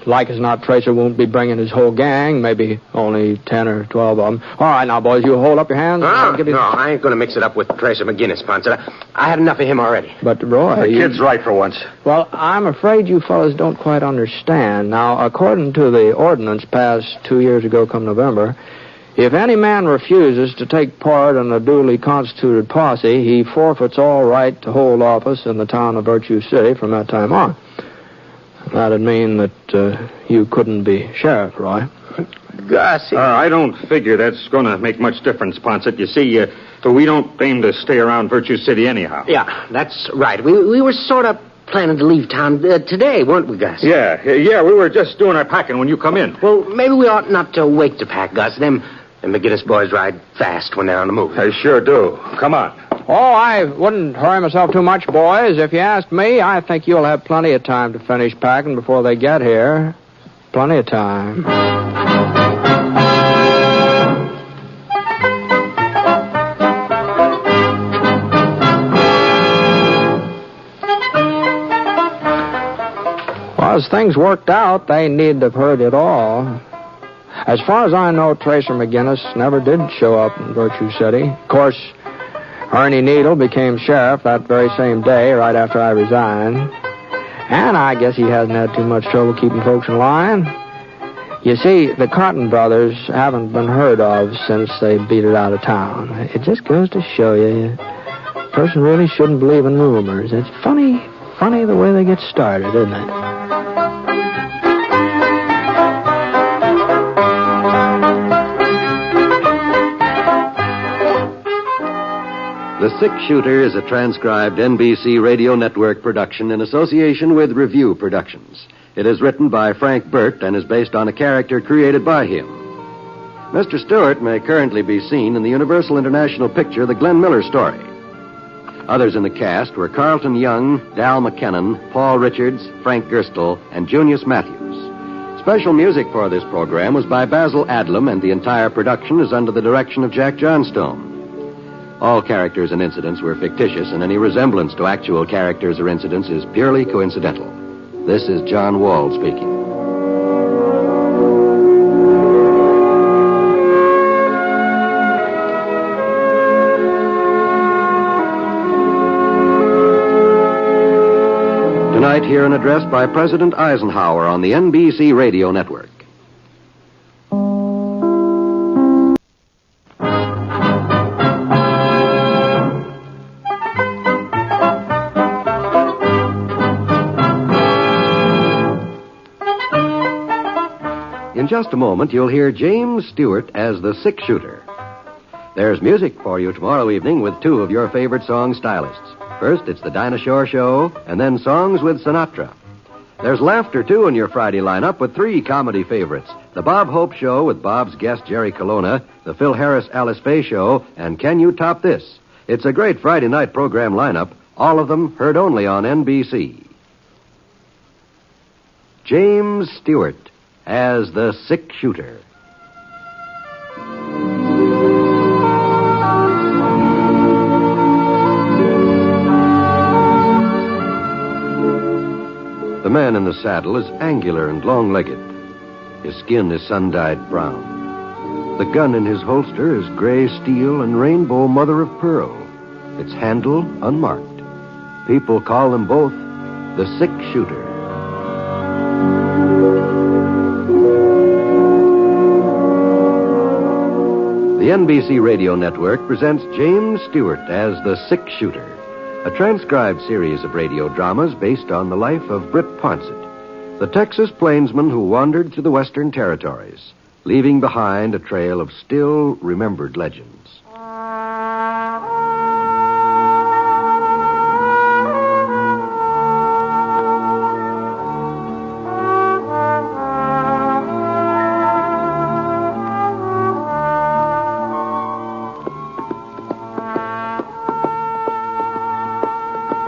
like as not, Tracer won't be bringing his whole gang, maybe only 10 or 12 of them. All right, now, boys, you hold up your hands. No, I ain't going to mix it up with Tracer McGinnis, Poncett. I had enough of him already. But, Roy... The kid's right for once. Well, I'm afraid you fellas don't quite understand. Now, according to the ordinance passed 2 years ago come November, if any man refuses to take part in a duly constituted posse, he forfeits all right to hold office in the town of Virtue City from that time on. That'd mean that you couldn't be sheriff, Roy. Gussie. I don't figure that's going to make much difference, Poncett. You see, we don't aim to stay around Virtue City anyhow. Yeah, that's right. We were sort of planning to leave town today, weren't we, Gus? Yeah, we were just doing our packing when you come in. Well, maybe we ought not to wait to pack, Gus. Them McGinnis boys ride fast when they're on the move. They sure do. Come on. Oh, I wouldn't hurry myself too much, boys. If you ask me, I think you'll have plenty of time to finish packing before they get here. Plenty of time. Well, as things worked out, they needn't have heard it all. As far as I know, Tracer McGinnis never did show up in Virtue City. Of course, Ernie Needle became sheriff that very same day, right after I resigned. And I guess he hasn't had too much trouble keeping folks in line. You see, the Cotton brothers haven't been heard of since they beat it out of town. It just goes to show you, a person really shouldn't believe in rumors. It's funny the way they get started, isn't it? The Six Shooter is a transcribed NBC Radio Network production in association with Review Productions. It is written by Frank Burt and is based on a character created by him. Mr. Stewart may currently be seen in the Universal International picture The Glenn Miller Story. Others in the cast were Carlton Young, Dal McKennon, Paul Richards, Frank Gerstle, and Junius Matthews. Special music for this program was by Basil Adlam, and the entire production is under the direction of Jack Johnstone. All characters and incidents were fictitious, and any resemblance to actual characters or incidents is purely coincidental. This is John Wall speaking. Tonight, hear an address by President Eisenhower on the NBC Radio Network. In just a moment, you'll hear James Stewart as the Six Shooter. There's music for you tomorrow evening with two of your favorite song stylists. First, it's the Dinah Shore Show, and then Songs with Sinatra. There's laughter, too, in your Friday lineup with three comedy favorites. The Bob Hope Show with Bob's guest Jerry Colonna, the Phil Harris Alice Faye Show, and Can You Top This? It's a great Friday night program lineup, all of them heard only on NBC. James Stewart as the Six Shooter. The man in the saddle is angular and long-legged. His skin is sun-dyed brown. The gun in his holster is gray steel and rainbow mother of pearl. Its handle unmarked. People call them both the Six Shooter. The NBC Radio Network presents James Stewart as the Six Shooter, a transcribed series of radio dramas based on the life of Britt Ponset, the Texas plainsman who wandered through the Western Territories, leaving behind a trail of still remembered legends.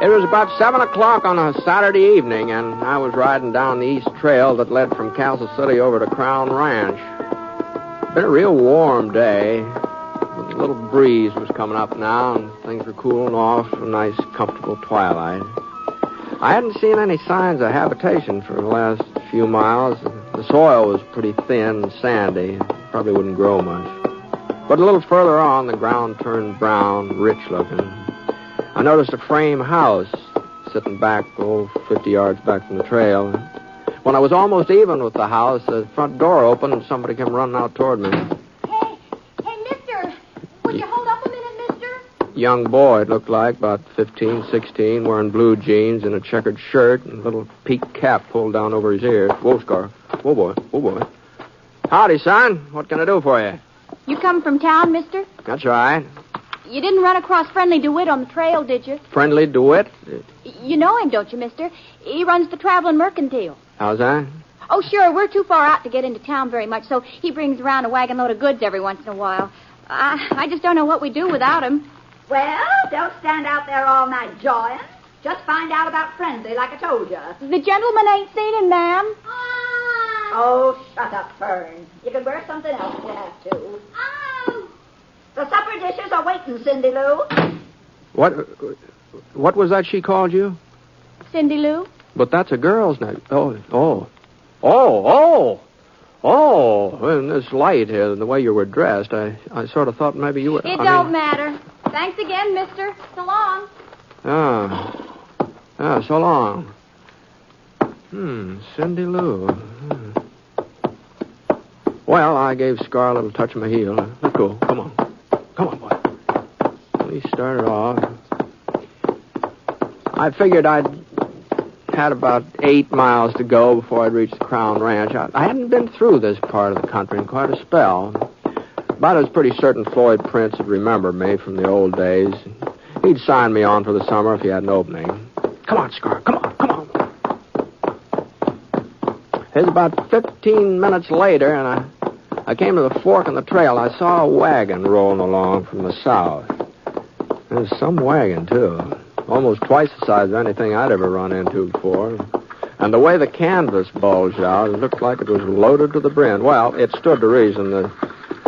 It was about 7 o'clock on a Saturday evening, and I was riding down the east trail that led from Castle City over to Crown Ranch. Been a real warm day. A little breeze was coming up now, and things were cooling off. A nice, comfortable twilight. I hadn't seen any signs of habitation for the last few miles. The soil was pretty thin and sandy. Probably wouldn't grow much. But a little further on, the ground turned brown, rich-looking. I noticed a frame house sitting back, 50 yards back from the trail. When I was almost even with the house, the front door opened and somebody came running out toward me. Hey, mister, would you hold up a minute, mister? Young boy, it looked like, about 15, 16, wearing blue jeans and a checkered shirt and a little peaked cap pulled down over his ears. Whoa, Scar. Whoa, boy. Whoa, boy. Howdy, son. What can I do for you? You come from town, mister? That's right. You didn't run across Friendly DeWitt on the trail, did you? Friendly DeWitt? You know him, don't you, mister? He runs the traveling mercantile. How's that? Oh, sure. We're too far out to get into town very much, so he brings around a wagon load of goods every once in a while. I just don't know what we'd do without him. Well, don't stand out there all night jawing. Just find out about Friendly, like I told you. The gentleman ain't seen him, ma'am. Oh, shut up, Fern. You can wear something else if you have to. Oh! The supper dishes are waiting, Cindy Lou. What was that she called you? Cindy Lou? But that's a girl's name. Oh, in this light here, and the way you were dressed, I sort of thought maybe you were... It don't matter. Thanks again, mister. So long. So long. Cindy Lou. Well, I gave Scar a little touch of my heel. Let go. Come on. Come on, boy. We started off. I figured I'd had about 8 miles to go before I'd reach the Crown Ranch. I hadn't been through this part of the country in quite a spell. But I was pretty certain Floyd Prince would remember me from the old days. He'd sign me on for the summer if he had an opening. Come on, Scar. Come on. It was about 15 minutes later, and I came to the fork in the trail. I saw a wagon rolling along from the south. It was some wagon, too. Almost twice the size of anything I'd ever run into before. And the way the canvas bulged out, it looked like it was loaded to the brim. Well, it stood to reason that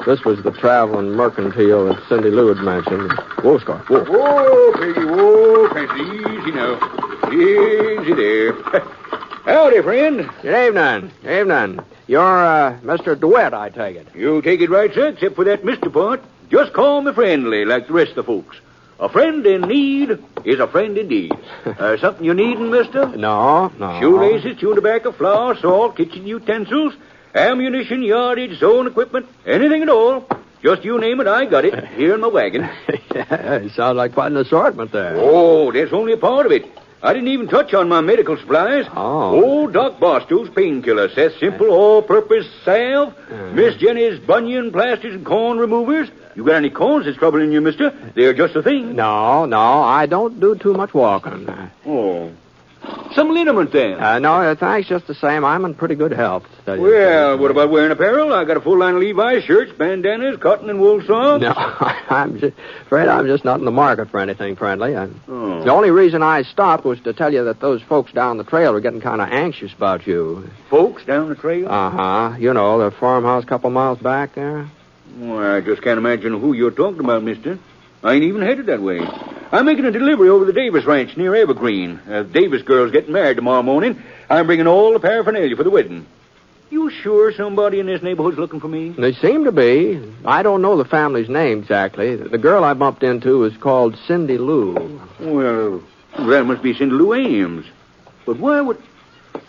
this was the traveling mercantile that Cindy Lou had mentioned. Whoa, Scar. Whoa. Whoa, Peggy. Whoa, Peggy. Easy now. Easy there. Howdy, friend. Good evening. You're, Mr. DeWitt, I take it. You take it right, sir, except for that Mr. part. Just call me Friendly, like the rest of the folks. A friend in need is a friend indeed. Something you needin', mister? No. Shoelaces, chewing tobacco, flour, salt, kitchen utensils, ammunition, yardage, sewing equipment, anything at all. Just you name it, I got it, here in my wagon. Yeah, it sounds like quite an assortment there. Oh, that's only a part of it. I didn't even touch on my medical supplies. Oh. Old Doc Bostow's painkiller, Seth's simple all-purpose salve, Miss Jenny's bunion plasters and corn removers. You got any corns that's troubling you, mister? They're just the thing. No, I don't do too much walking. Oh. Some liniment, then? No, thanks just the same. I'm in pretty good health. Well, what about wearing apparel? I got a full line of Levi's shirts, bandanas, cotton and wool socks. No, I'm just not in the market for anything friendly. The only reason I stopped was to tell you that those folks down the trail were getting kind of anxious about you. Folks down the trail? Uh-huh. You know, the farmhouse a couple miles back there. Well, I just can't imagine who you're talking about, mister. I ain't even headed that way. I'm making a delivery over the Davis Ranch near Evergreen. Davis girl's getting married tomorrow morning. I'm bringing all the paraphernalia for the wedding. You sure somebody in this neighborhood's looking for me? They seem to be. I don't know the family's name exactly. The girl I bumped into is called Cindy Lou. Well, that must be Cindy Lou Ames. But why would...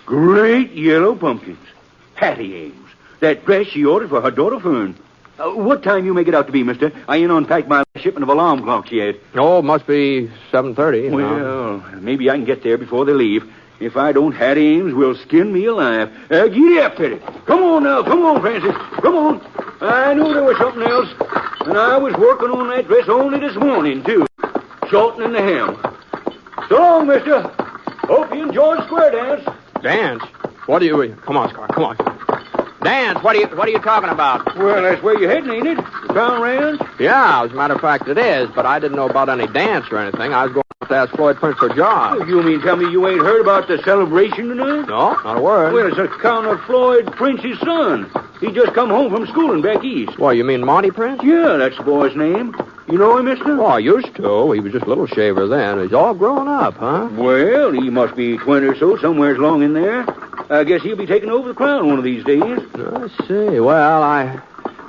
Great yellow pumpkins. Hattie Ames. That dress she ordered for her daughter Fern. What time you make it out to be, mister? I ain't unpacked my shipment of alarm clocks yet. Oh, it must be 7:30. Well, maybe I can get there before they leave. If I don't, Hattie Ames will skin me alive. Giddy up, Petty. Come on now. Come on, Francis. Come on. I knew there was something else. And I was working on that dress only this morning, too. Shortening the hem. So long, mister. Hope you enjoy the square dance. Dance? What do you... Come on, Scar. Come on. Dance? What are you talking about? Well, that's where you're heading, ain't it? The Crown Ranch? Yeah, as a matter of fact, it is. But I didn't know about any dance or anything. I was going to ask Floyd Prince for a job. Oh, you mean tell me you ain't heard about the celebration tonight? No, not a word. Well, it's account of Floyd Prince's son. He just come home from schooling back east. Well, you mean Monty Prince? Yeah, that's the boy's name. You know him, mister? Oh, I used to. He was just a little shaver then. He's all grown up, huh? Well, he must be 20 or so, somewhere along in there. I guess he'll be taking over the crown one of these days. I see. Well, I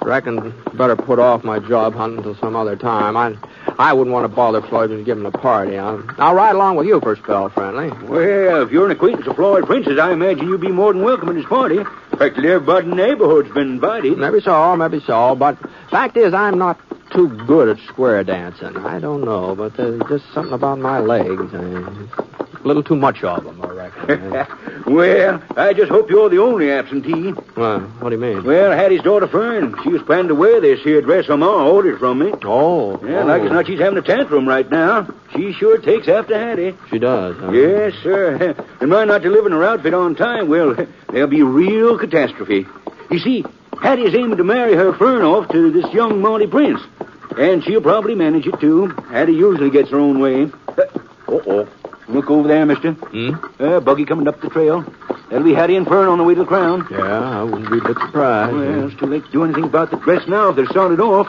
reckon better put off my job hunting until some other time. I wouldn't want to bother Floyd and give him a party. I'll ride along with you for a spell, friendly. Well, if you're an acquaintance of Floyd Prince's, I imagine you'll be more than welcome at his party. Practically everybody in the neighborhood's been invited. Maybe so. But fact is, I'm not too good at square dancing. I don't know, but there's just something about my legs. A little too much of them, I reckon. Well, I just hope you're the only absentee. Well, what do you mean? Well, Hattie's daughter Fern, she was planning to wear this here dress her ma ordered from me. Oh. Yeah, like as not she's having a tantrum right now. She sure takes after Hattie. She does, huh? Yes, sir. And mind not delivering her outfit on time, well, there'll be real catastrophe. You see, Hattie's aiming to marry her Fern off to this young Monty Prince. And she'll probably manage it, too. Hattie usually gets her own way. Uh-oh. Look over there, mister. Buggy coming up the trail. That'll be Hattie and Fern on the way to the crown. Yeah, I wouldn't be a bit surprised. Well, it's too late to do anything about the dress now if they're started off.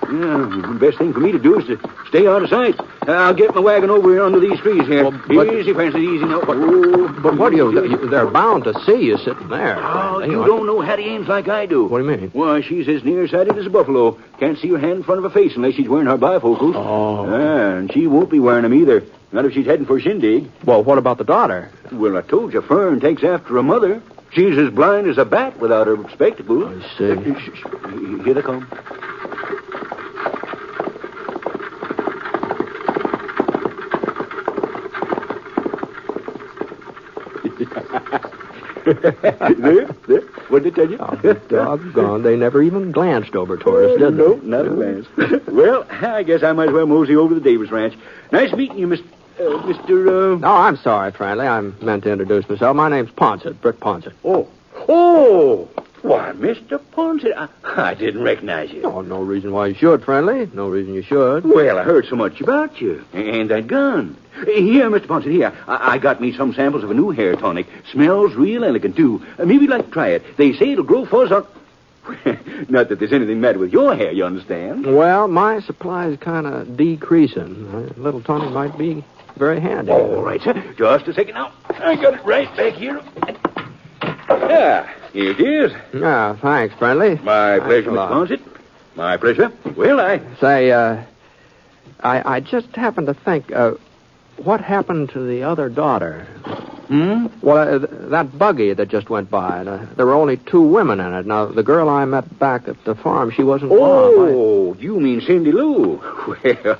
Yeah, the best thing for me to do is to stay out of sight. I'll get my wagon over here under these trees here. Easy, Francis, easy now. But what do you... They're bound to see you sitting there. Oh, you don't know Hattie Ames like I do. What do you mean? Why, she's as nearsighted as a buffalo. Can't see her hand in front of her face unless she's wearing her bifocals. Oh. And she won't be wearing them either. Not if she's heading for a shindig. Well, what about the daughter? Well, I told you, Fern takes after her mother. She's as blind as a bat without her spectacles. I see. Here they come. There. What did they tell you? Oh, doggone. They never even glanced over toward us, did they? No, not a glance. Well, I guess I might as well mosey over to the Davis Ranch. Nice meeting you, Mr. Oh, I'm sorry, friendly. I meant to introduce myself. My name's Ponset, Britt Ponset. Oh, why, Mr. Poncett, I didn't recognize you. Oh, no reason why you should, friendly. No reason you should. Well, I heard so much about you. And that gun. Here, Mr. Poncett, here. I got me some samples of a new hair tonic. Smells real elegant, too. Maybe you'd like to try it. They say it'll grow fuzz on... Not that there's anything matter with your hair, you understand? Well, my supply's kind of decreasing. A little tonic might be very handy. All right, sir. Just a second now. I got it right back here. Yeah, here it is. Ah, thanks, friendly. My pleasure, Mr. Poncett. My pleasure. Well, I... Say, I just happened to think, what happened to the other daughter? Well, that buggy that just went by, there were only 2 women in it. Now, the girl I met back at the farm, she wasn't one. Oh, you mean Cindy Lou? Well,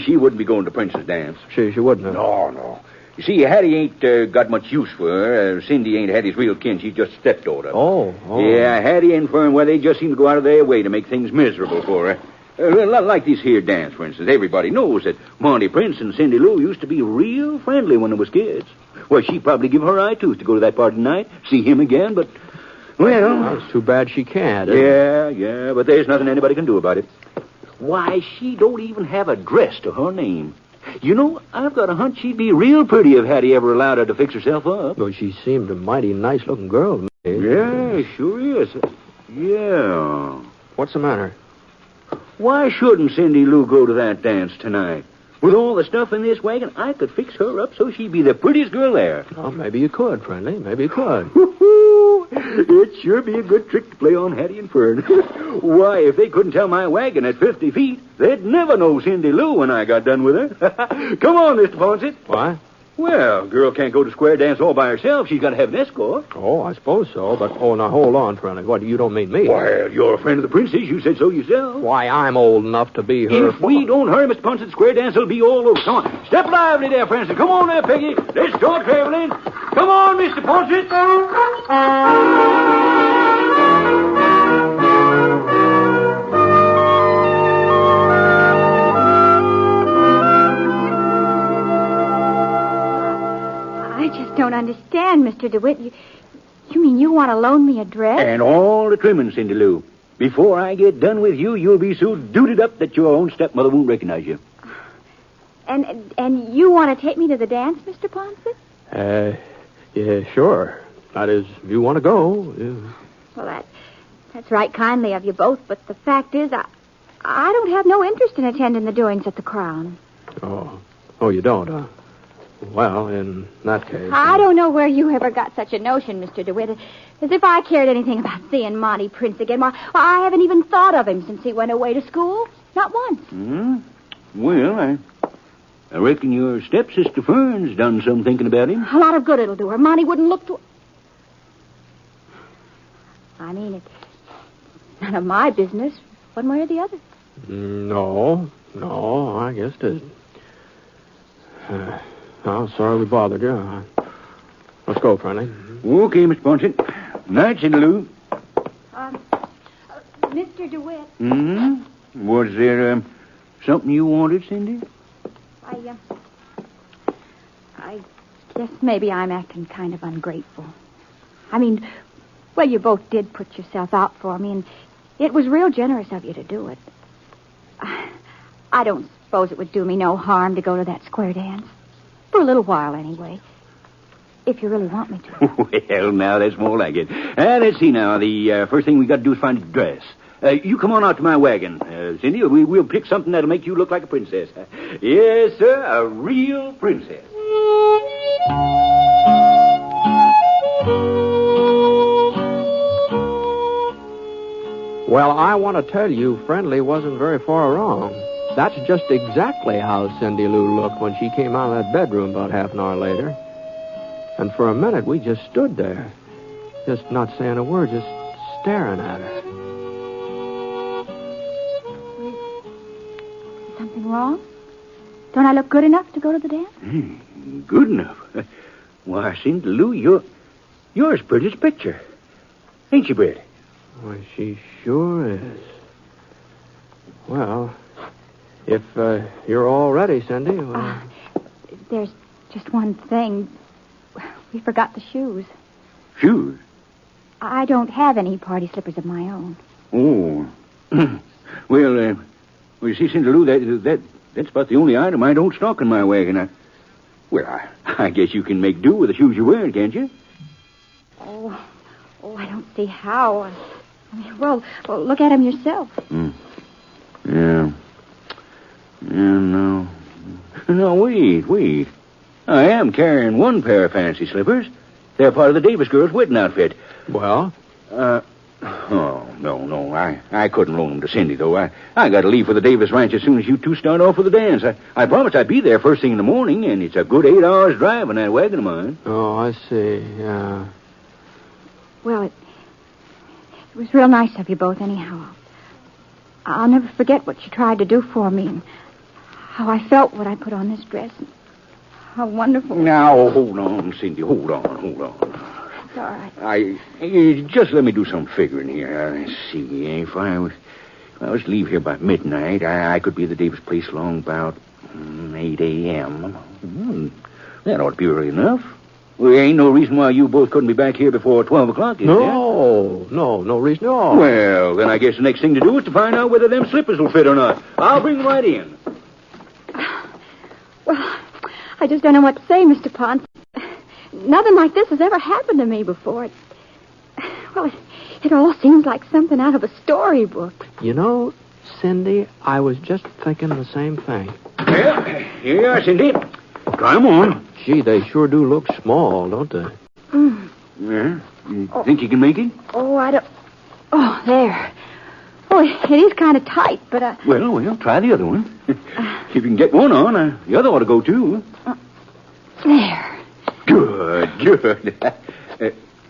she wouldn't be going to Prince's dance. She wouldn't have. No. You see, Hattie ain't got much use for her. Cindy ain't Hattie's real kin. She's just stepdaughter. Oh. Yeah, Hattie and Fern, well, they just seem to go out of their way to make things miserable for her. Like this here dance, for instance. Everybody knows that Monty Prince and Cindy Lou used to be real friendly when they was kids. Well, she'd probably give her eye tooth to go to that party tonight, see him again, but, well... It's too bad she can't. Yeah, but there's nothing anybody can do about it. Why, she don't even have a dress to her name. You know, I've got a hunch she'd be real pretty if Hattie ever allowed her to fix herself up. Well, she seemed a mighty nice-looking girl to me. Yeah, sure is. Yeah. What's the matter? Why shouldn't Cindy Lou go to that dance tonight? With all the stuff in this wagon, I could fix her up so she'd be the prettiest girl there. Oh, maybe you could, friendly. Maybe you could. It'd sure be a good trick to play on Hattie and Fern. Why, if they couldn't tell my wagon at 50 feet, they'd never know Cindy Lou when I got done with her. Come on, Mr. Poncett. Why? Well, a girl can't go to square dance all by herself. She's got to have an escort. Oh, I suppose so. But, now hold on, friendly. What, you don't mean me? Well, you're a friend of the princess. You said so yourself. Why, I'm old enough to be her... If we don't hurry, Mr. Poncett, square dance will be all over. Come on. Step lively there, Francis. Come on there, Peggy. Let's start traveling. Come on, Mr. Poncett. Don't understand, Mr. DeWitt. You mean you want to loan me a dress? And all the trimmings, Cindy Lou. Before I get done with you, you'll be so dooted up that your own stepmother won't recognize you. And you want to take me to the dance, Mr. Poncett? Yeah, sure. That is, if you want to go. Yeah. Well, that's right kindly of you both, but the fact is, I don't have no interest in attending the doings at the Crown. Oh, you don't, huh? Well, in that case... I don't know where you ever got such a notion, Mr. DeWitt. As if I cared anything about seeing Monty Prince again. Why, I haven't even thought of him since he went away to school. Not once. Well, I reckon your stepsister Fern's done some thinking about him. A lot of good it'll do her. Monty wouldn't look to... I mean, it's none of my business, one way or the other. No, I guess it isn't. Sorry we bothered you. Let's go, friendly. Okay, Mr. Poncett. Night, Cindy Lou. Mr. DeWitt. Was there something you wanted, Cindy? I guess maybe I'm acting kind of ungrateful. I mean, well, you both did put yourself out for me, and it was real generous of you to do it. I don't suppose it would do me no harm to go to that square dance. For a little while, anyway. If you really want me to. Well, now, that's more like it. Let's see now. The first thing we got to do is find a dress. You come on out to my wagon, Cindy. We'll pick something that'll make you look like a princess. Yes, sir, a real princess. Well, I want to tell you, Friendly wasn't very far wrong. That's just exactly how Cindy Lou looked when she came out of that bedroom about half an hour later. And for a minute, we just stood there. Just not saying a word, just staring at her. Is something wrong? Don't I look good enough to go to the dance? Good enough? Why, Cindy Lou, you're as pretty as a picture. Ain't you, Britt? Why, she sure is. Well, if you're all ready, Cindy. Well... there's just one thing. We forgot the shoes. Shoes? I don't have any party slippers of my own. Oh. Well, you see, Cindy Lou, that's about the only item I don't stock in my wagon. I guess you can make do with the shoes you're wearing, can't you? Oh, I don't see how. I mean, well, look at them yourself. Yeah, no. No, wait. I am carrying one pair of fancy slippers. They're part of the Davis girls' wedding outfit. Well? No. I couldn't loan them to Cindy, though. I got to leave for the Davis ranch as soon as you two start off for the dance. I promised I'd be there first thing in the morning, and it's a good 8 hours drive in that wagon of mine. Oh, I see, yeah. Well, it was real nice of you both, anyhow. I'll never forget what you tried to do for me and how I felt when I put on this dress. How wonderful. Now, hold on, Cindy. Hold on. It's all right. Just let me do some figuring here. Let's see. If I was to leave here by midnight, I could be at the Davis place along about 8 a.m. That ought to be early enough. Well, there ain't no reason why you both couldn't be back here before 12 o'clock, is there? No reason at all. Well, then I guess the next thing to do is to find out whether them slippers will fit or not. I'll bring them right in. Well, I just don't know what to say, Mr. Ponce. Nothing like this has ever happened to me before. It all seems like something out of a storybook. You know, Cindy, I was just thinking the same thing. Well, here you are, Cindy. Try them on. Gee, they sure do look small, don't they? Yeah? You think you can make it? I don't... Oh, there. Oh, it is kind of tight, but... Well, try the other one. If you can get one on, the other ought to go, too. There. Good.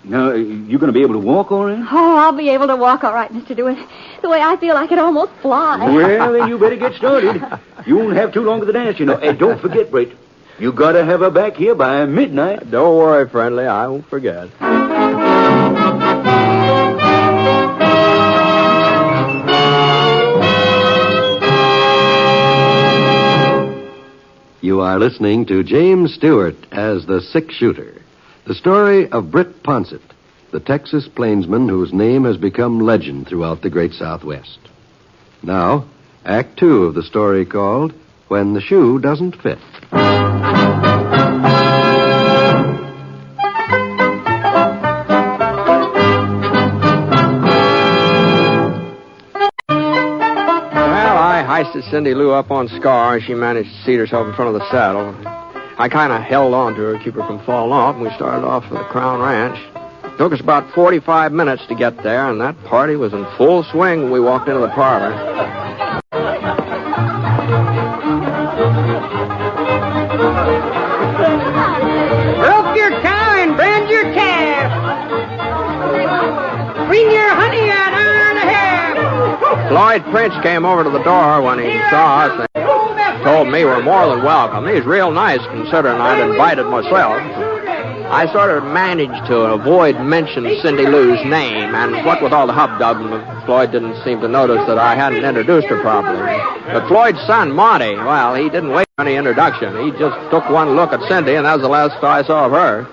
Now, you going to be able to walk all right? Oh, I'll be able to walk all right, Mr. DeWitt. The way I feel I could almost fly. Well, then you better get started. You won't have too long to the dance, you know. And don't forget, Britt, you got to have her back here by midnight. Don't worry, Friendly. I won't forget. You are listening to James Stewart as the six-shooter, the story of Britt Ponset, the Texas plainsman whose name has become legend throughout the great Southwest. Now, Act 2 of the story called When the Shoe Doesn't Fit. Hoisted Cindy Lou up on Scar, and she managed to seat herself in front of the saddle. I kind of held on to her to keep her from falling off, and we started off for the Crown Ranch. Took us about 45 minutes to get there, and that party was in full swing when we walked into the parlor. Milk your cow and brand your calf. Bring your honey an hour and a half. Floyd Prince came over to the door when he saw us and told me we're more than welcome. He's real nice, considering I'd invited myself. I sort of managed to avoid mentioning Cindy Lou's name, and what with all the hubdub, Floyd didn't seem to notice that I hadn't introduced her properly. But Floyd's son, Monty, well, he didn't wait for any introduction. He just took one look at Cindy, and that was the last I saw of her.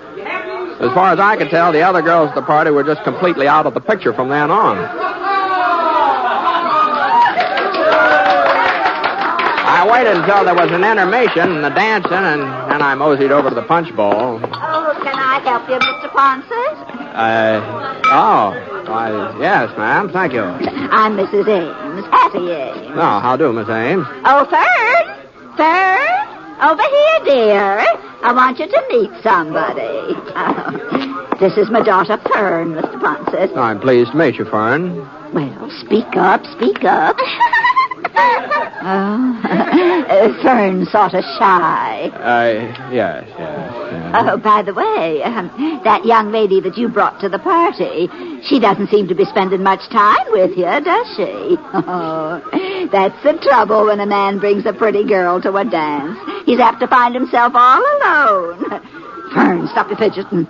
As far as I could tell, the other girls at the party were just completely out of the picture from then on. I waited until there was an intermission and the dancing, and then I moseyed over to the punch bowl. Oh, can I help you, Mr. Ponset? Yes, ma'am. Thank you. I'm Mrs. Ames, Hattie Ames. Oh, how do, Miss Ames? Oh, Fern! Fern! Over here, dear. I want you to meet somebody. This is my daughter, Fern, Mr. Ponset. I'm pleased to meet you, Fern. Well, speak up, speak up. Fern's sort of shy. Yes. Oh, by the way, that young lady that you brought to the party, she doesn't seem to be spending much time with you, does she? Oh, that's the trouble when a man brings a pretty girl to a dance. He's apt to find himself all alone. Fern, stop your fidgeting.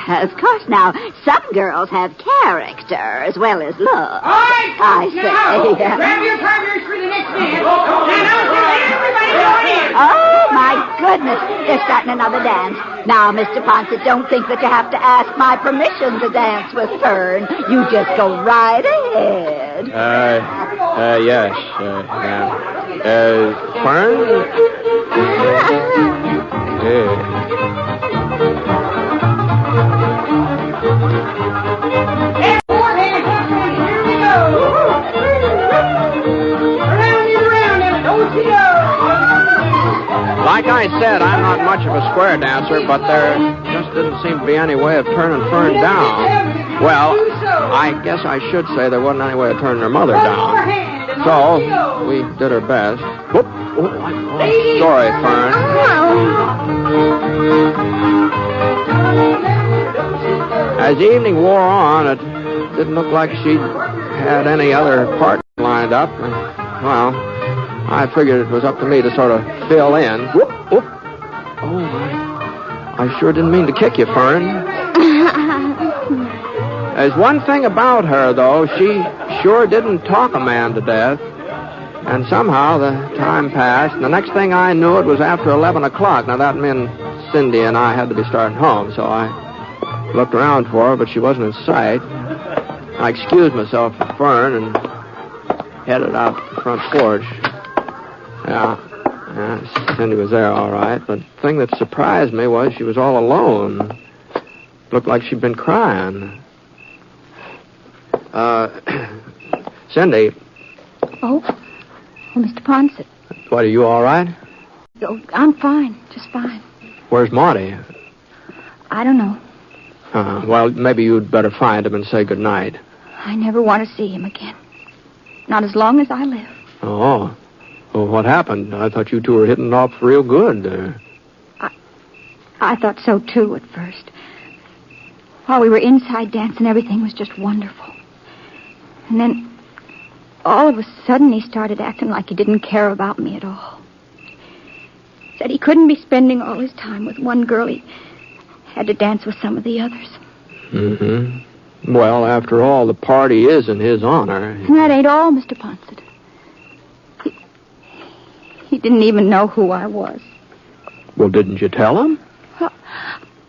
Of course, now, some girls have character as well as looks. All right, I say. Grab your partners for the next dance. And I'll tell everybody going in. Oh, my goodness. They're starting another dance. Now, Mr. Poncett, don't think that you have to ask my permission to dance with Fern. You just go right ahead. Yes. Fern? Like I said, I'm not much of a square dancer, but there just didn't seem to be any way of turning Fern down. Well, I guess I should say there wasn't any way of turning her mother down. So, we did our best. Whoop. Sorry, Fern. As the evening wore on, it didn't look like she'd had any other part lined up. Well, I figured it was up to me to sort of fill in. Whoop, whoop. Oh, I sure didn't mean to kick you, Fern. There's one thing about her, though. She sure didn't talk a man to death. And somehow the time passed, and the next thing I knew, it was after 11 o'clock. Now, that meant Cindy and I had to be starting home, so I looked around for her, but she wasn't in sight. I excused myself from Fern and headed out the front porch. Yeah, Cindy was there all right. But the thing that surprised me was she was all alone. Looked like she'd been crying. Cindy. Oh, Mr. Poncett. What, are you all right? Oh, I'm fine, just fine. Where's Marty? I don't know. Well, maybe you'd better find him and say goodnight. I never want to see him again. Not as long as I live. Oh. Well, what happened? I thought you two were hitting off real good. I thought so, too, at first. While we were inside dancing, everything was just wonderful. And then, all of a sudden, he started acting like he didn't care about me at all. Said he couldn't be spending all his time with one girl. He had to dance with some of the others. Mm-hmm. Well, after all, the party is in his honor. And that ain't all, Mr. Poncett. He didn't even know who I was. Well, didn't you tell him? Well,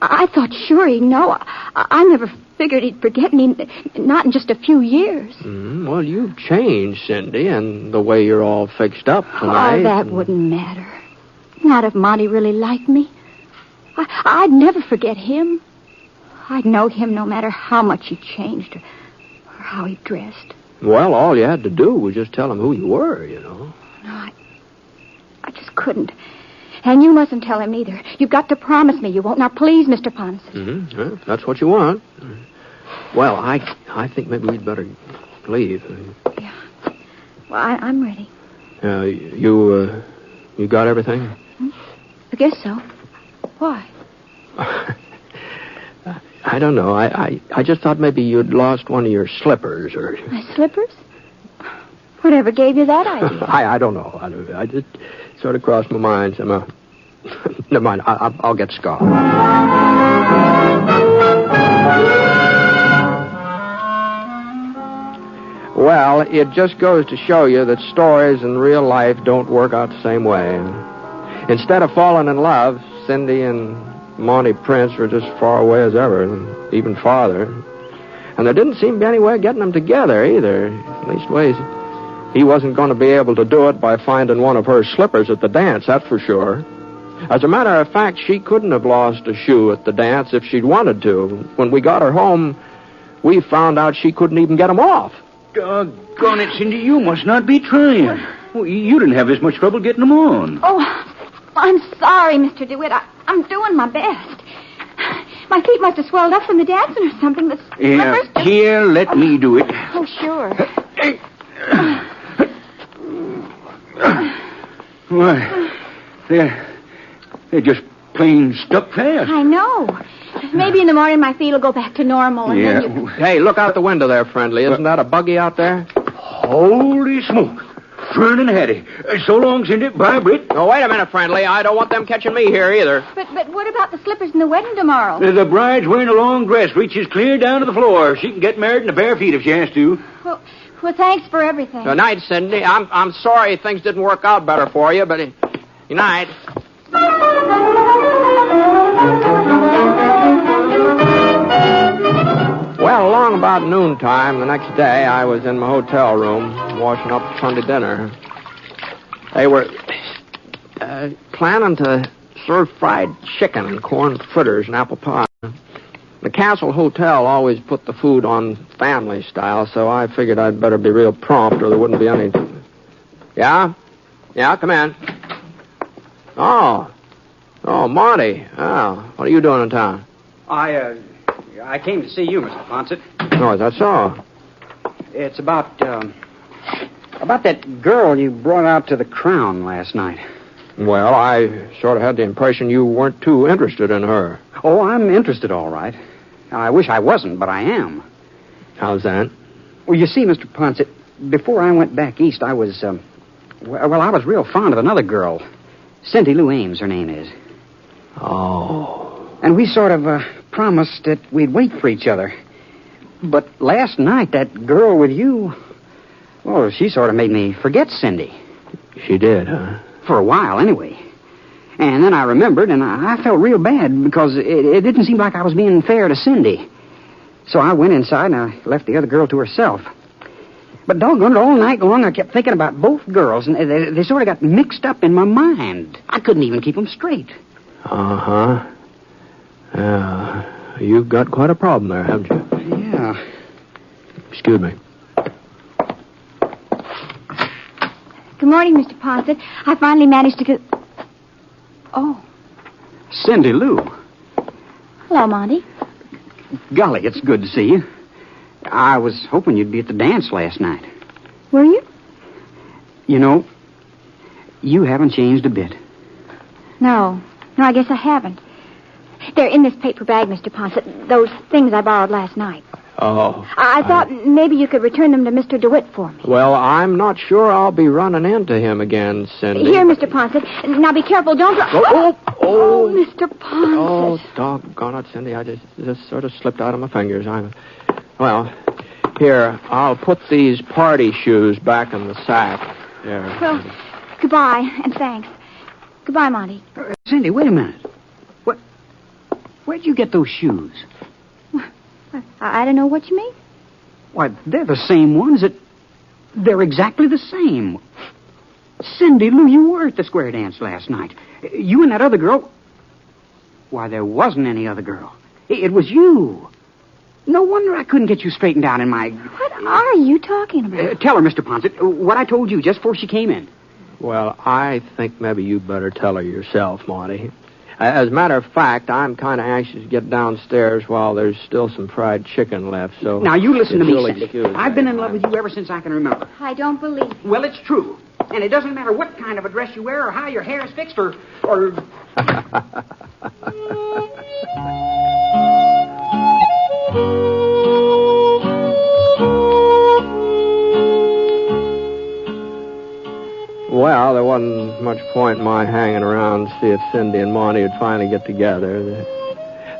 I thought sure he'd know. I never figured he'd forget me, not in just a few years. Well, you've changed, Cindy, and the way you're all fixed up tonight. Oh, that wouldn't matter. Not if Monty really liked me. I'd never forget him. I'd know him no matter how much he changed or how he dressed. Well, all you had to do was just tell him who you were, you know. No, I just couldn't. And you mustn't tell him neither. You've got to promise me you won't. Now, please, Mr. Ponset. Mm-hmm. Well, if that's what you want. Well, I think maybe we'd better leave. Yeah. Well, I'm ready. You got everything? I guess so. Why? I don't know. I just thought maybe you'd lost one of your slippers or... My slippers? Whatever gave you that idea? I don't know. I just sort of crossed my mind. So never mind. I'll get Scar. Well, it just goes to show you that stories in real life don't work out the same way. Instead of falling in love, Cindy and Monty Prince were just far away as ever, and even farther. And there didn't seem to be any way of getting them together either. Leastways, he wasn't going to be able to do it by finding one of her slippers at the dance, that's for sure. As a matter of fact, she couldn't have lost a shoe at the dance if she'd wanted to. When we got her home, we found out she couldn't even get them off. Doggone it, Cindy, you must not be trying. Well, you didn't have this much trouble getting them on. Oh, I'm sorry, Mr. DeWitt. I'm doing my best. My feet must have swelled up from the dancing or something. The slippers just... Here, let me do it. Oh, sure. Why, they're just plain stuck fast. I know. Maybe in the morning my feet will go back to normal. And then you... Hey, look out the window there, friendly. Isn't that a buggy out there? Holy smoke. Fern and Hattie. So long, Cindy. Bye, Britt. Oh, wait a minute, friendly. I don't want them catching me here either. But what about the slippers and the wedding tomorrow? The bride's wearing a long dress, reaches clear down to the floor. She can get married in the bare feet if she has to. Well, thanks for everything. Good night, Cindy. I'm sorry things didn't work out better for you, but good night. Well, along about noontime the next day, I was in my hotel room washing up Sunday dinner. They were planning to serve fried chicken and corn fritters and apple pie. The Castle Hotel always put the food on family style, so I figured I'd better be real prompt or there wouldn't be any... Yeah? Yeah, come in. Oh, Monty. Oh, what are you doing in town? I came to see you, Mr. Poncett. Oh, is that so? It's about that girl you brought out to the Crown last night. Well, I sort of had the impression you weren't too interested in her. Oh, I'm interested, all right. I wish I wasn't, but I am. How's that? Well, you see, Mr. Poncett, before I went back east, I was real fond of another girl. Cindy Lou Ames, her name is. Oh. And we sort of promised that we'd wait for each other. But last night, that girl with you, well, she sort of made me forget Cindy. She did, huh? For a while, anyway. And then I remembered, and I felt real bad because it didn't seem like I was being fair to Cindy. So I went inside and I left the other girl to herself. But doggone it, all night long I kept thinking about both girls, and they sort of got mixed up in my mind. I couldn't even keep them straight. Uh-huh. You've got quite a problem there, haven't you? Yeah. Excuse me. Good morning, Mr. Poncett. I finally managed to get... Oh. Cindy Lou. Hello, Monty. Golly, it's good to see you. I was hoping you'd be at the dance last night. Were you? You know, you haven't changed a bit. No, I guess I haven't. They're in this paper bag, Mr. Poncett. Those things I borrowed last night. Oh. I thought maybe you could return them to Mr. DeWitt for me. Well, I'm not sure I'll be running into him again, Cindy. Here, Mr. Poncett. Now be careful. Don't... Oh, Mr. Poncett. Oh, doggone it, Cindy. I just sort of slipped out of my fingers. Well, here, I'll put these party shoes back in the sack. There. Well, goodbye, and thanks. Goodbye, Monty. Cindy, wait a minute. Where'd you get those shoes? I don't know what you mean. Why, they're the same ones they're exactly the same. Cindy Lou, you were at the square dance last night. You and that other girl... Why, there wasn't any other girl. It was you. No wonder I couldn't get you straightened out in my... What are you talking about? Tell her, Mr. Poncett, what I told you just before she came in. Well, I think maybe you better tell her yourself, Monty. As a matter of fact, I'm kind of anxious to get downstairs while there's still some fried chicken left, so... Now, you listen to me, you'll Cindy. excuse me. I've been in love with you ever since I can remember. I don't believe it. Well, it's true. And it doesn't matter what kind of a dress you wear or how your hair is fixed or... Well, there wasn't much point in my hanging around to see if Cindy and Monty would finally get together.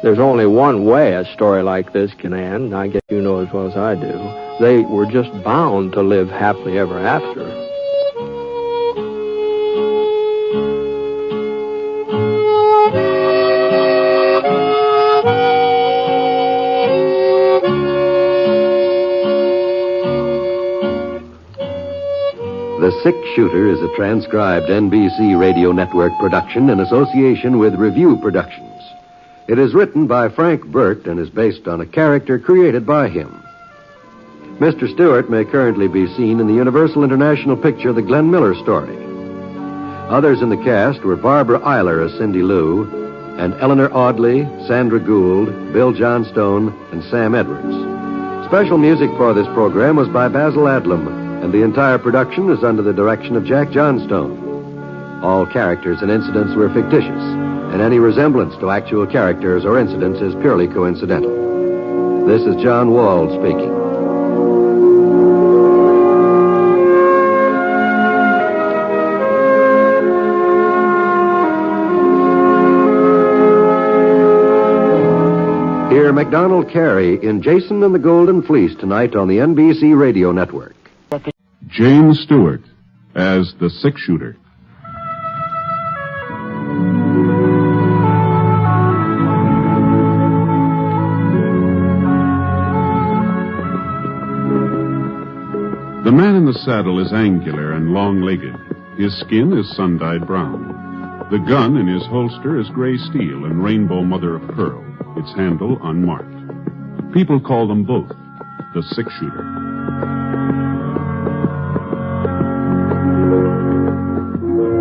There's only one way a story like this can end. I guess you know as well as I do. They were just bound to live happily ever after. The Six-Shooter is a transcribed NBC Radio Network production in association with Review Productions. It is written by Frank Burt and is based on a character created by him. Mr. Stewart may currently be seen in the Universal International picture The Glenn Miller Story. Others in the cast were Barbara Eiler as Cindy Lou, and Eleanor Audley, Sandra Gould, Bill Johnstone, and Sam Edwards. Special music for this program was by Basil Adlam, and the entire production is under the direction of Jack Johnstone. All characters and incidents were fictitious, and any resemblance to actual characters or incidents is purely coincidental. This is John Wald speaking. Hear MacDonald Carey in Jason and the Golden Fleece tonight on the NBC Radio Network. James Stewart as the Six-Shooter. The man in the saddle is angular and long-legged. His skin is sun-dyed brown. The gun in his holster is gray steel and rainbow mother of pearl, its handle unmarked. People call them both the Six-Shooter.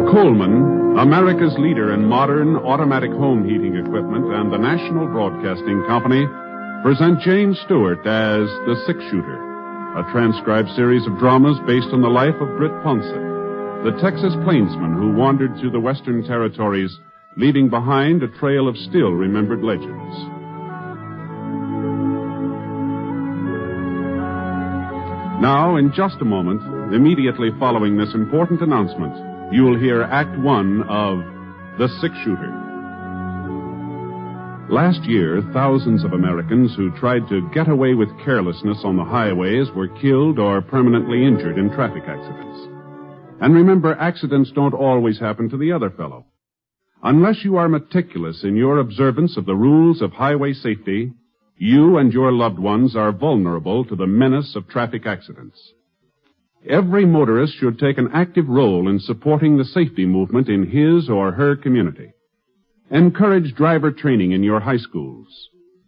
Coleman, America's leader in modern automatic home heating equipment, and the National Broadcasting Company present James Stewart as the Six-Shooter, a transcribed series of dramas based on the life of Britt Ponset, the Texas plainsman who wandered through the Western Territories, leaving behind a trail of still-remembered legends. Now, in just a moment, immediately following this important announcement, you will hear Act One of The Six-Shooter. Last year, thousands of Americans who tried to get away with carelessness on the highways were killed or permanently injured in traffic accidents. And remember, accidents don't always happen to the other fellow. Unless you are meticulous in your observance of the rules of highway safety, you and your loved ones are vulnerable to the menace of traffic accidents. Every motorist should take an active role in supporting the safety movement in his or her community. Encourage driver training in your high schools.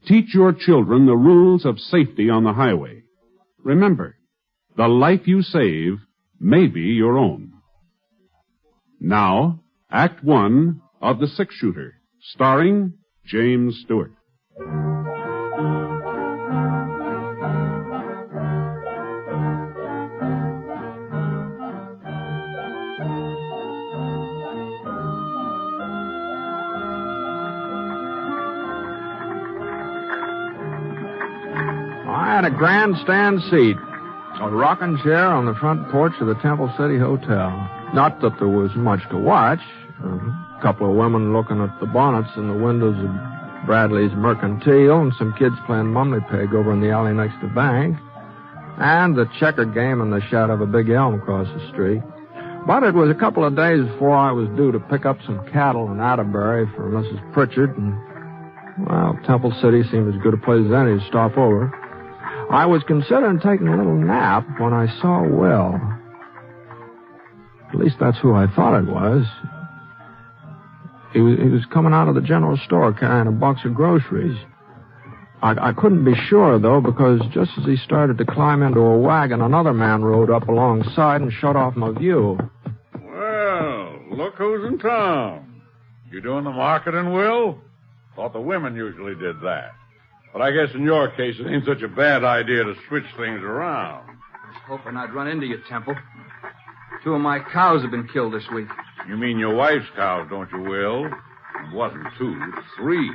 Teach your children the rules of safety on the highway. Remember, the life you save may be your own. Now, Act One of The Six-Shooter, starring James Stewart. I had a grandstand seat, a rocking chair on the front porch of the Temple City Hotel. Not that there was much to watch. A couple of women looking at the bonnets in the windows of Bradley's Mercantile, and some kids playing mummy peg over in the alley next to the bank, and the checker game in the shadow of a big elm across the street. But it was a couple of days before I was due to pick up some cattle in Atterbury for Mrs. Pritchard, and, well, Temple City seemed as good a place as any to stop over. I was considering taking a little nap when I saw Will. At least that's who I thought it was. He was coming out of the general store carrying a box of groceries. I couldn't be sure, though, because just as he started to climb into a wagon, another man rode up alongside and shut off my view. Well, look who's in town. You doing the marketing, Will? Thought the women usually did that. But I guess in your case, it ain't such a bad idea to switch things around. I was hoping I'd run into you, Temple. 2 of my cows have been killed this week. You mean your wife's cows, don't you, Will? It wasn't 2, 3.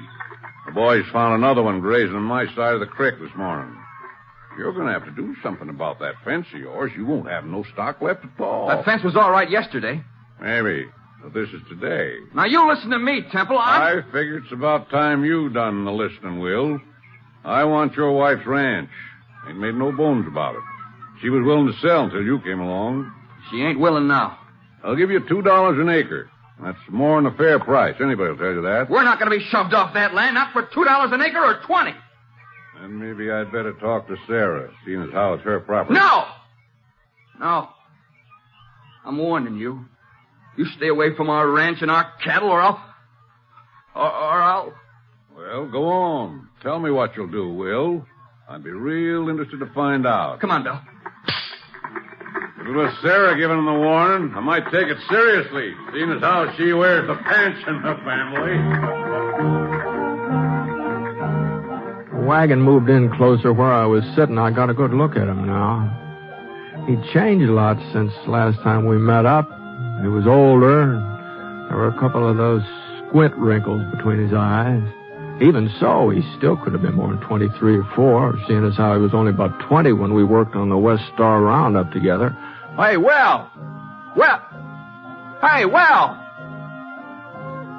The boys found another one grazing on my side of the creek this morning. You're going to have to do something about that fence of yours. You won't have no stock left at all. That fence was all right yesterday. Maybe. But this is today. Now, you listen to me, Temple. I figure it's about time you done the listening, Will. I want your wife's ranch. Ain't made no bones about it. She was willing to sell until you came along. She ain't willing now. I'll give you $2 an acre. That's more than a fair price. Anybody will tell you that. We're not going to be shoved off that land, not for $2 an acre or 20. Then maybe I'd better talk to Sarah, seeing as how it's her property. No! No. I'm warning you. You stay away from our ranch and our cattle, or I'll... Well, go on. Tell me what you'll do, Will. I'd be real interested to find out. Come on, Bill. If it was Sarah giving him the warning, I might take it seriously, seeing as how she wears the pants in the family. The wagon moved in closer where I was sitting. I got a good look at him now. He'd changed a lot since last time we met up. He was older. There were a couple of those squint wrinkles between his eyes. Even so, he still could have been more than 23 or 4, seeing as how he was only about 20 when we worked on the West Star Roundup together. Hey, Will! Hey, Will!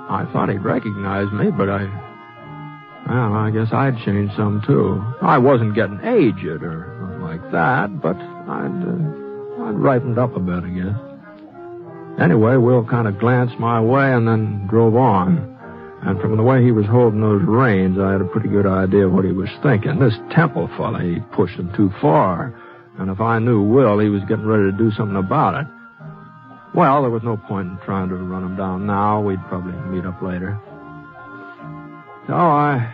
I thought he'd recognize me, but I guess I'd changed some, too. I wasn't getting aged or nothing like that, but I'd ripened up a bit, I guess. Anyway, Will kind of glanced my way and then drove on. And from the way he was holding those reins, I had a pretty good idea of what he was thinking. This Temple fella, he pushed him too far. And if I knew Will, he was getting ready to do something about it. Well, there was no point in trying to run him down now. We'd probably meet up later. So I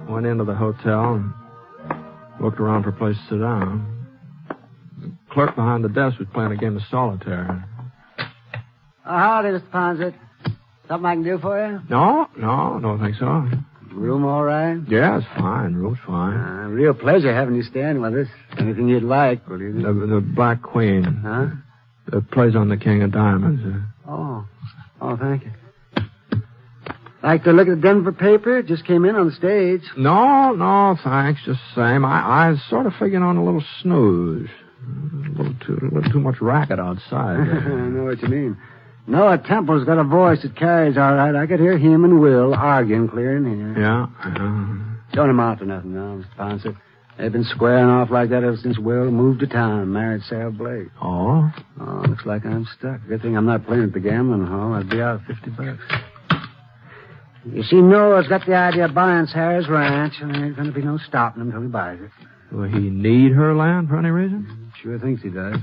went into the hotel and looked around for a place to sit down. The clerk behind the desk was playing a game of solitaire. Howdy, Mr. Ponset. Something I can do for you? No, don't think so. Room all right? Yeah, it's fine. Room's fine. Real pleasure having you staying with us. Anything you'd like, will you? The Black Queen. Huh? That plays on the King of Diamonds. Oh, thank you. Like to look at the Denver paper? It just came in on the stage. No, thanks. Just the same. I was sort of figuring on a little snooze. A little too much racket outside. I know what you mean. Noah Temple's got a voice that carries all right. I could hear him and Will arguing clear in here. Yeah. Don't amount to nothing now, Mr. Poncett. They've been squaring off like that ever since Will moved to town and married Sarah Blake. Oh? Oh, looks like I'm stuck. Good thing I'm not playing at the gambling hall. I'd be out $50. You see, Noah's got the idea of buying Sarah's ranch, and there ain't going to be no stopping him until he buys it. Will he need her land for any reason? Sure thinks he does.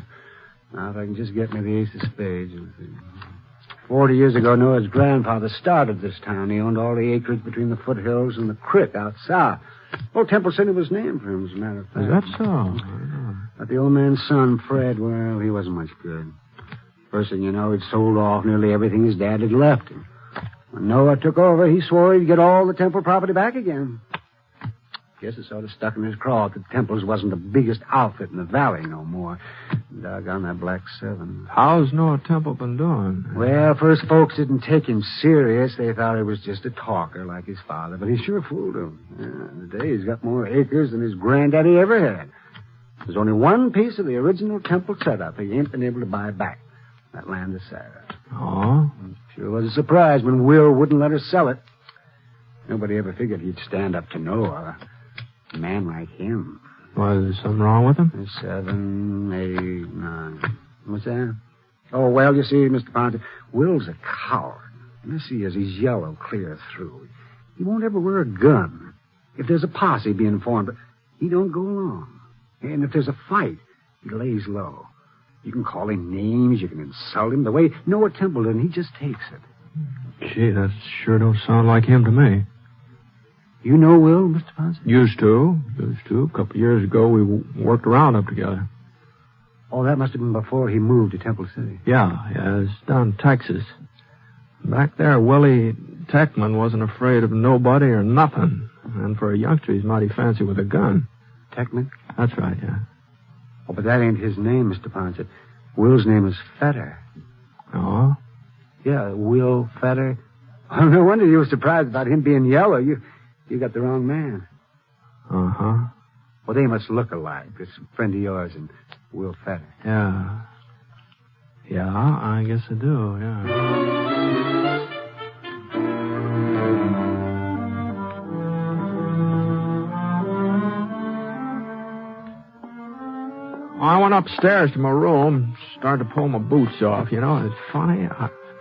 Now, if I can just get me the ace of spades. 40 years ago, Noah's grandfather started this town. He owned all the acreage between the foothills and the creek out south. Old Temple City was named for him, as a matter of fact. Is that so? But the old man's son, Fred, well, he wasn't much good. First thing you know, he'd sold off nearly everything his dad had left him. When Noah took over, he swore he'd get all the Temple property back again. Guess it sort of stuck in his craw that Temple's wasn't the biggest outfit in the valley no more. Doggone that Black 7. How's Noah Temple been doing? Well, first folks didn't take him serious. They thought he was just a talker like his father, but he sure fooled them. Yeah, today he's got more acres than his granddaddy ever had. There's only one piece of the original Temple setup he ain't been able to buy back. That land is Sarah. Oh? Sure was a surprise when Will wouldn't let her sell it. Nobody ever figured he'd stand up to Noah. A man like him. Was there something wrong with him? 7, 8, 9. What's that? Oh, well, you see, Mr. Ponset, Will's a coward. This he is. He's yellow clear through. He won't ever wear a gun. If there's a posse being formed, but he don't go along. And if there's a fight, he lays low. You can call him names, you can insult him. The way Noah Temple did, he just takes it. Gee, that sure don't sound like him to me. You know Will, Mr. Ponset? Used to. A couple of years ago, we worked around up together. Oh, that must have been before he moved to Temple City. Yeah, it's down in Texas. Back there, Willie Techman wasn't afraid of nobody or nothing. And for a youngster, he's mighty fancy with a gun. Techman? That's right, yeah. Oh, but that ain't his name, Mr. Poncett. Will's name is Fetter. Oh? Yeah, Will Fetter. Oh, no wonder you were surprised about him being yellow. You got the wrong man. Uh-huh. Well, they must look alike. This friend of yours and Will Fetter. Yeah. Yeah, I guess I do, yeah. I went upstairs to my room, started to pull my boots off. You know, it's funny.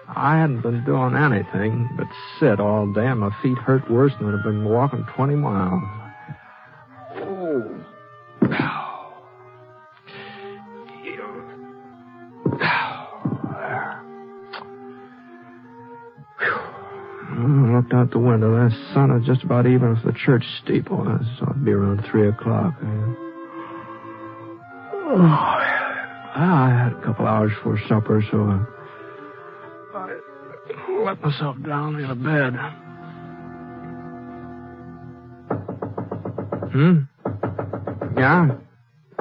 I hadn't been doing anything but sit all day, and my feet hurt worse than I'd been walking 20 miles. Oh. I looked out the window. The sun was just about even with the church steeple. So it'd be around 3 o'clock. I had a couple hours before supper, so I let myself down in a bed. Yeah?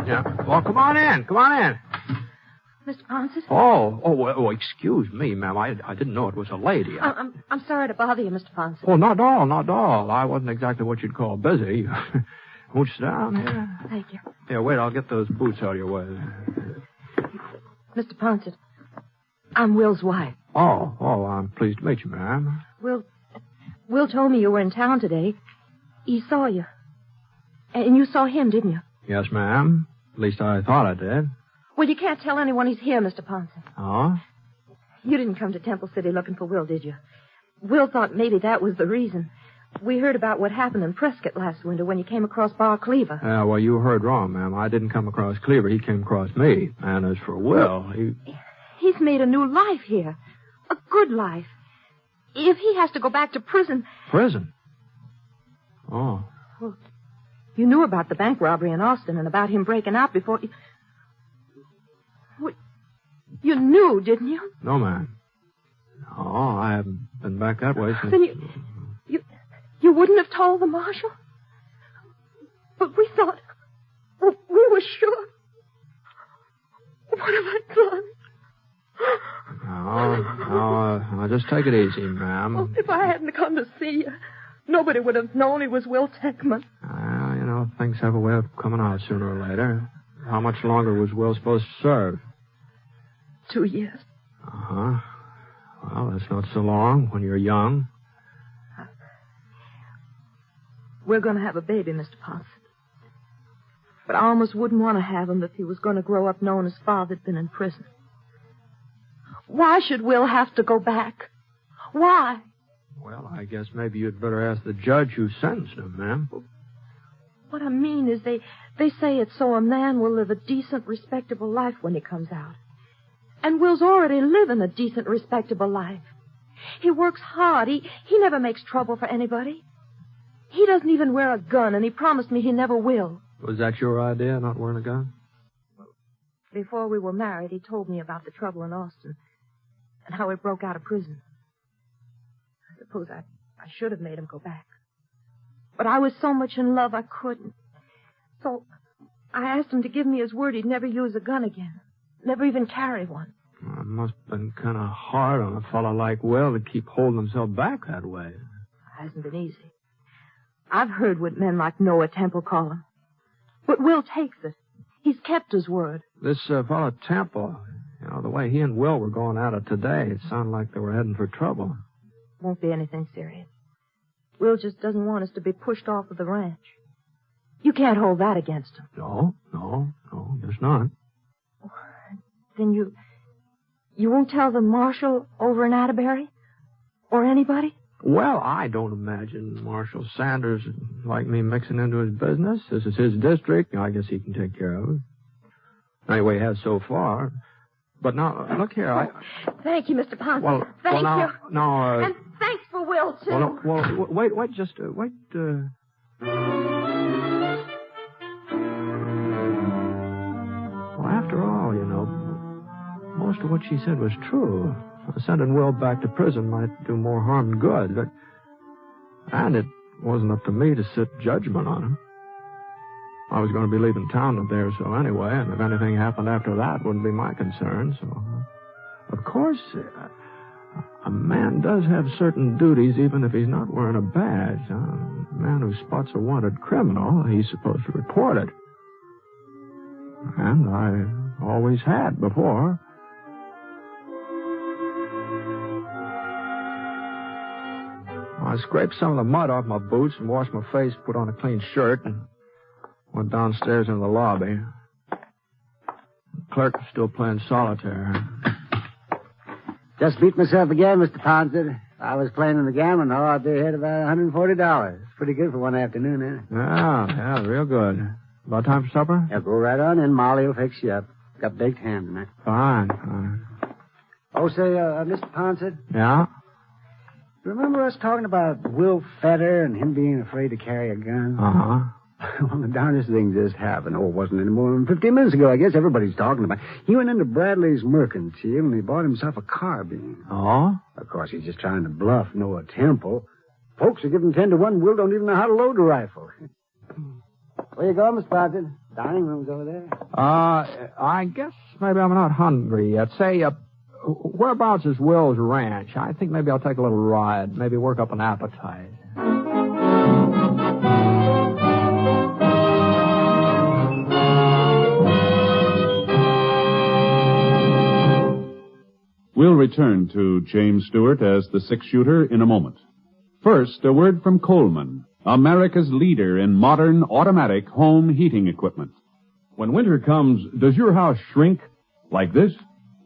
Yeah. Well, come on in. Come on in. Mr. Ponset? Oh, excuse me, ma'am. I didn't know it was a lady. I'm sorry to bother you, Mr. Ponset. Oh, not at all. I wasn't exactly what you'd call busy. Won't you sit down here? Thank you. Yeah, wait, I'll get those boots out of your way. Mr. Ponset, I'm Will's wife. Oh, I'm pleased to meet you, ma'am. Will told me you were in town today. He saw you. And you saw him, didn't you? Yes, ma'am. At least I thought I did. Well, you can't tell anyone he's here, Mr. Ponset. Oh? You didn't come to Temple City looking for Will, did you? Will thought maybe that was the reason. We heard about what happened in Prescott last winter when you came across Bar Cleaver. Yeah, well, you heard wrong, ma'am. I didn't come across Cleaver. He came across me. And as for Will, He's made a new life here. A good life. If he has to go back to prison... Prison? Oh. Well, you knew about the bank robbery in Austin and about him breaking out before... You knew, didn't you? No, ma'am. No, I haven't been back that way since... Then you wouldn't have told the marshal? But we thought... We were sure... What have I done? No, just take it easy, ma'am. Oh, if I hadn't come to see you, nobody would have known he was Will Techman. Things have a way of coming out sooner or later. How much longer was Will supposed to serve? 2 years. Uh-huh. Well, that's not so long when you're young. We're going to have a baby, Mr. Ponset. But I almost wouldn't want to have him if he was going to grow up knowing his father'd been in prison. Why should Will have to go back? Why? Well, I guess maybe you'd better ask the judge who sentenced him, ma'am. What I mean is they say it's so a man will live a decent, respectable life when he comes out. And Will's already living a decent, respectable life. He works hard. He never makes trouble for anybody. He doesn't even wear a gun, and he promised me he never will. Was that your idea, not wearing a gun? Before we were married, he told me about the trouble in Austin and how he broke out of prison. I suppose I should have made him go back. But I was so much in love I couldn't. So I asked him to give me his word he'd never use a gun again. Never even carry one. Well, it must have been kind of hard on a fellow like Will to keep holding himself back that way. It hasn't been easy. I've heard what men like Noah Temple call him. But Will takes it. He's kept his word. This fellow Temple, the way he and Will were going at it today, it sounded like they were heading for trouble. Won't be anything serious. Will just doesn't want us to be pushed off of the ranch. You can't hold that against him. No, there's not. Then you won't tell the marshal over in Atterbury? Or anybody? Well, I don't imagine Marshal Sanders would like me mixing into his business. This is his district. I guess he can take care of it. Anyway, he has so far. But now, look here, Thank you, Mr. Ponset. Well, Thank you. No, And thanks for Will, too. Well, wait. Well, after all, most of what she said was true. Sending Will back to prison might do more harm than good. And it wasn't up to me to sit judgment on him. I was going to be leaving town in a day or so anyway, and if anything happened after that, it wouldn't be my concern. So, of course, a man does have certain duties even if he's not wearing a badge. A man who spots a wanted criminal, he's supposed to report it. And I always had before. I scraped some of the mud off my boots and washed my face, put on a clean shirt, and went downstairs into the lobby. The clerk was still playing solitaire. Just beat myself again, Mr. Ponset. If I was playing in the gambling hall, I'd be ahead about $140. Pretty good for one afternoon, ain't it? Yeah, real good. About time for supper? Yeah, go right on in. Molly will fix you up. Got baked ham tonight. Fine. Oh, say, Mr. Ponset? Yeah? Remember us talking about Will Fetter and him being afraid to carry a gun? Uh-huh. Well, the darndest thing just happened. Oh, it wasn't any more than 15 minutes ago. I guess everybody's talking about it. He went into Bradley's Mercantile and he bought himself a carbine. Oh? Of course, he's just trying to bluff Noah Temple. Folks are giving 10 to 1. Will don't even know how to load a rifle. Where you going, Miss Ponset? Dining room's over there. I guess maybe I'm not hungry yet. Say, whereabouts is Will's ranch? I think maybe I'll take a little ride. Maybe work up an appetite. We'll return to James Stewart as the six-shooter in a moment. First, a word from Coleman, America's leader in modern automatic home heating equipment. When winter comes, does your house shrink like this?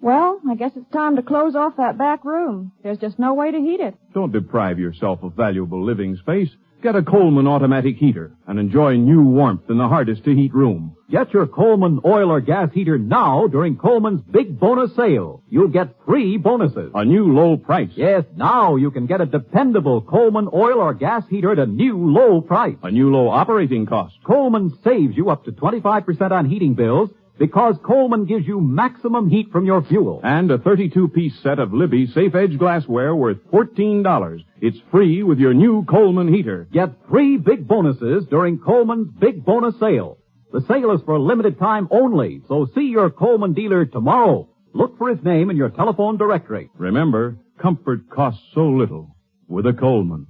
Well, I guess it's time to close off that back room. There's just no way to heat it. Don't deprive yourself of valuable living space. Get a Coleman automatic heater and enjoy new warmth in the hardest-to-heat room. Get your Coleman oil or gas heater now during Coleman's big bonus sale. You'll get 3 bonuses. A new low price. Yes, now you can get a dependable Coleman oil or gas heater at a new low price. A new low operating cost. Coleman saves you up to 25% on heating bills because Coleman gives you maximum heat from your fuel. And a 32-piece set of Libby safe-edge glassware worth $14. It's free with your new Coleman heater. Get 3 big bonuses during Coleman's big bonus sale. The sale is for a limited time only, so see your Coleman dealer tomorrow. Look for his name in your telephone directory. Remember, comfort costs so little with a Coleman.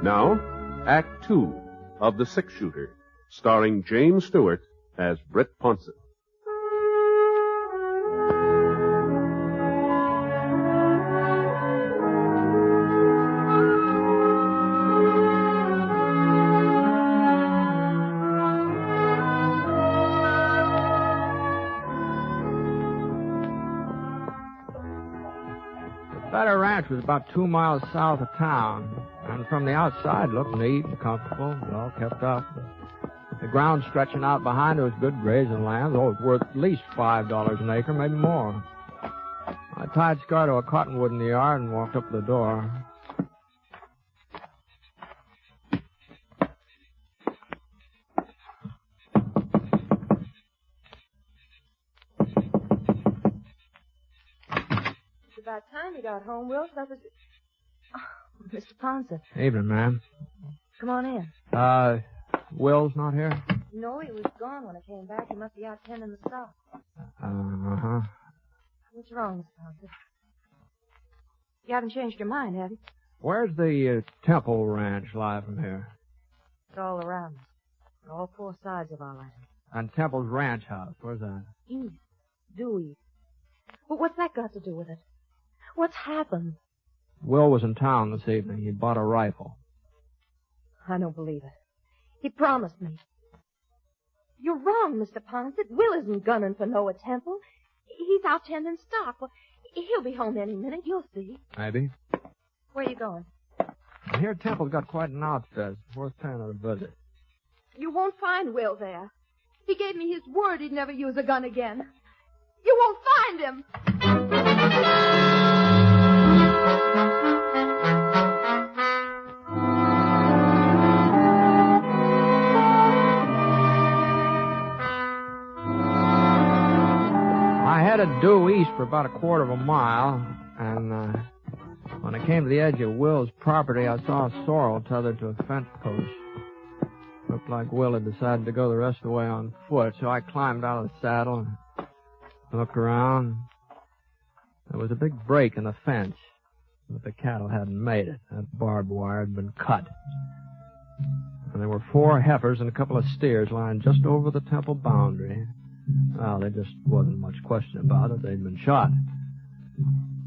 Now, Act 2 of The Six-Shooter, starring James Stewart as Britt Ponset. The Fetter Ranch was about 2 miles south of town. And from the outside, looked neat and comfortable, well kept up. The ground stretching out behind it was good grazing land. Oh, it's worth at least $5 an acre, maybe more. I tied Scar to a cottonwood in the yard and walked up to the door. It's about time you got home, Will. That was... Oh, Mr. Ponset. Evening, ma'am. Come on in. Will's not here? No, he was gone when I came back. He must be out tending the stock. Uh-huh. What's wrong, Mr. Ponset? You haven't changed your mind, have you? Where's the Temple Ranch lie from here? It's all around us. On all 4 sides of our land. And Temple's ranch house, where's that? East. Due east. But what's that got to do with it? What's happened? Will was in town this evening. He bought a rifle. I don't believe it. He promised me. You're wrong, Mr. Poncett. Will isn't gunning for Noah Temple. He's out tending stock. Well, he'll be home any minute. You'll see. Maybe. Where are you going? I hear Temple's got quite an outfit. It's worth paying it a visit. You won't find Will there. He gave me his word he'd never use a gun again. You won't find him. headed due east for about a quarter of a mile, and when I came to the edge of Will's property, I saw a sorrel tethered to a fence post. Looked like Will had decided to go the rest of the way on foot, so I climbed out of the saddle and looked around. There was a big break in the fence, but the cattle hadn't made it. That barbed wire had been cut. And there were 4 heifers and a couple of steers lying just over the temple boundary. Well, there just wasn't much question about it. They'd been shot.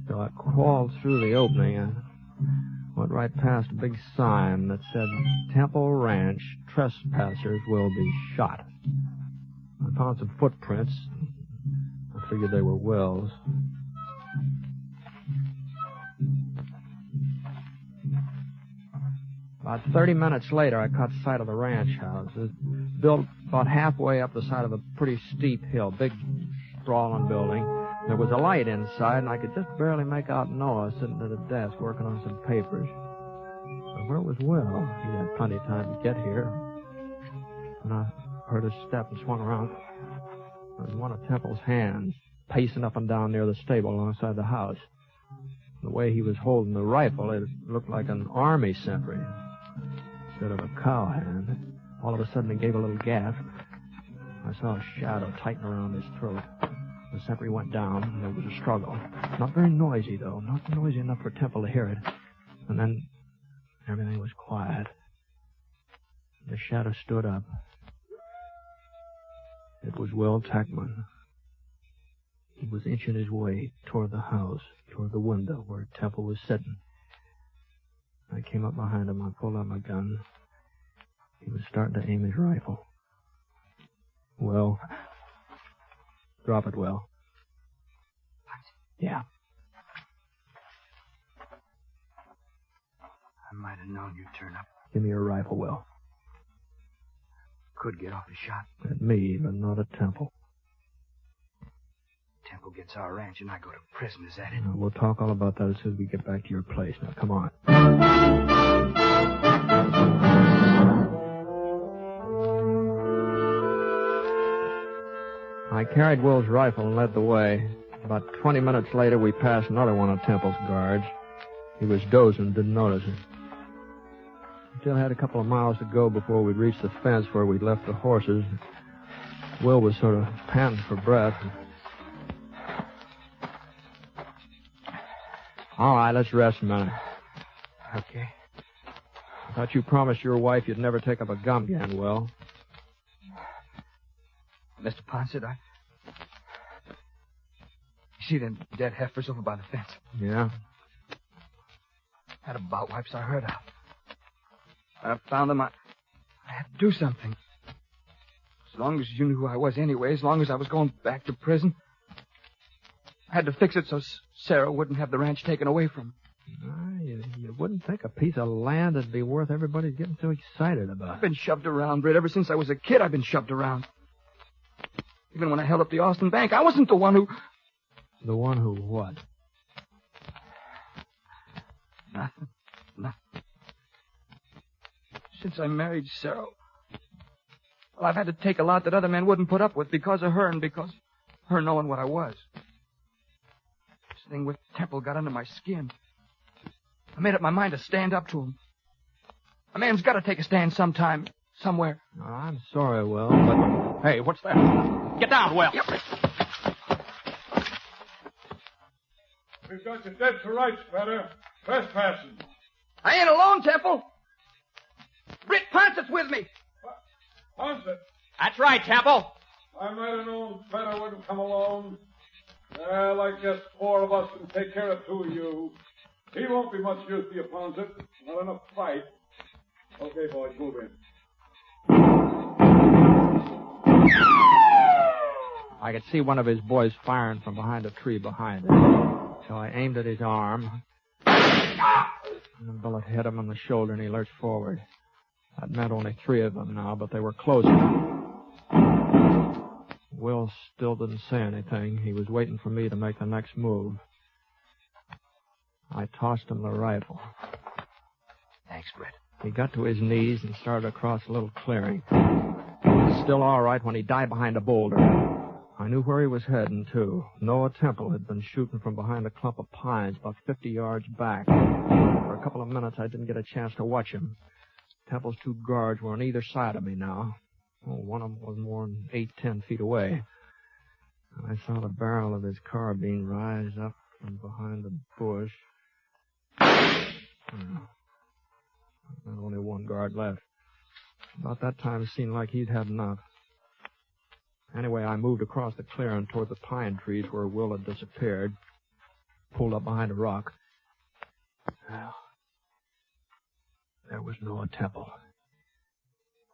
So I crawled through the opening and went right past a big sign that said, Temple Ranch, trespassers will be shot. I found some footprints. I figured they were Will's. About 30 minutes later, I caught sight of the ranch house. It was built about halfway up the side of a pretty steep hill, big, sprawling building. There was a light inside, and I could just barely make out Noah sitting at a desk working on some papers. But where was Will? He had plenty of time to get here. When I heard his step and swung around, there was one of Temple's hands pacing up and down near the stable alongside the house. The way he was holding the rifle, it looked like an army sentry instead of a cowhand. All of a sudden, he gave a little gasp. I saw a shadow tighten around his throat. The sentry went down, and there was a struggle. Not very noisy, though. Not noisy enough for Temple to hear it. And then everything was quiet. The shadow stood up. It was Will Tackman. He was inching his way toward the house, toward the window where Temple was sitting. I came up behind him. I pulled out my gun. He was starting to aim his rifle. Will. Drop it, Will. Yeah. I might have known you'd turn up. Give me your rifle, Will. Could get off a shot. At me, but not at Temple. Temple gets our ranch and I go to prison, is that it? We'll talk all about that as soon as we get back to your place. Now, come on. I carried Will's rifle and led the way. About 20 minutes later, we passed another one of Temple's guards. He was dozing, didn't notice it. Still had a couple of miles to go before we'd reached the fence where we'd left the horses. Will was sort of panting for breath. All right, let's rest a minute. Okay. I thought you promised your wife you'd never take up a gun again, Will. Mr. Poncett, I see them dead heifers over by the fence. Yeah? Had a bout wipes I heard of. I found them. I had to do something. As long as you knew who I was anyway, as long as I was going back to prison, I had to fix it so Sarah wouldn't have the ranch taken away from her. You wouldn't think a piece of land would be worth everybody getting so excited about. I've been shoved around, Britt. Ever since I was a kid, I've been shoved around. Even when I held up the Austin Bank, I wasn't the one who... The one who what? Nothing. Since I married Sarah, well, I've had to take a lot that other men wouldn't put up with because of her and because of her knowing what I was. This thing with Temple got under my skin. I made up my mind to stand up to him. A man's got to take a stand sometime, somewhere. Oh, I'm sorry, Will, but... Hey, what's that? Get down, Will. Yep. We've got you dead to rights, fella. Trespassing. I ain't alone, Temple. Britt Ponset's with me. Poncett? That's right, Temple. I might have known Feta wouldn't come alone. Well, I guess 4 of us can take care of 2 of you. He won't be much use to you, Poncett. Not enough fight. Okay, boys, move in. I could see one of his boys firing from behind a tree behind him. So I aimed at his arm. And the bullet hit him on the shoulder, and he lurched forward. That meant only 3 of them now, but they were closer. Will still didn't say anything. He was waiting for me to make the next move. I tossed him the rifle. Thanks, Britt. He got to his knees and started across a little clearing. He was still all right when he died behind a boulder. I knew where he was heading, too. Noah Temple had been shooting from behind a clump of pines about 50 yards back. For a couple of minutes, I didn't get a chance to watch him. Temple's 2 guards were on either side of me now. One of them was more than 8-10 feet away. I saw the barrel of his carbine rise up from behind the bush. There's only 1 guard left. About that time, it seemed like he'd had enough. Anyway, I moved across the clearing toward the pine trees where Will had disappeared. Pulled up behind a rock. Well, there was Noah Temple.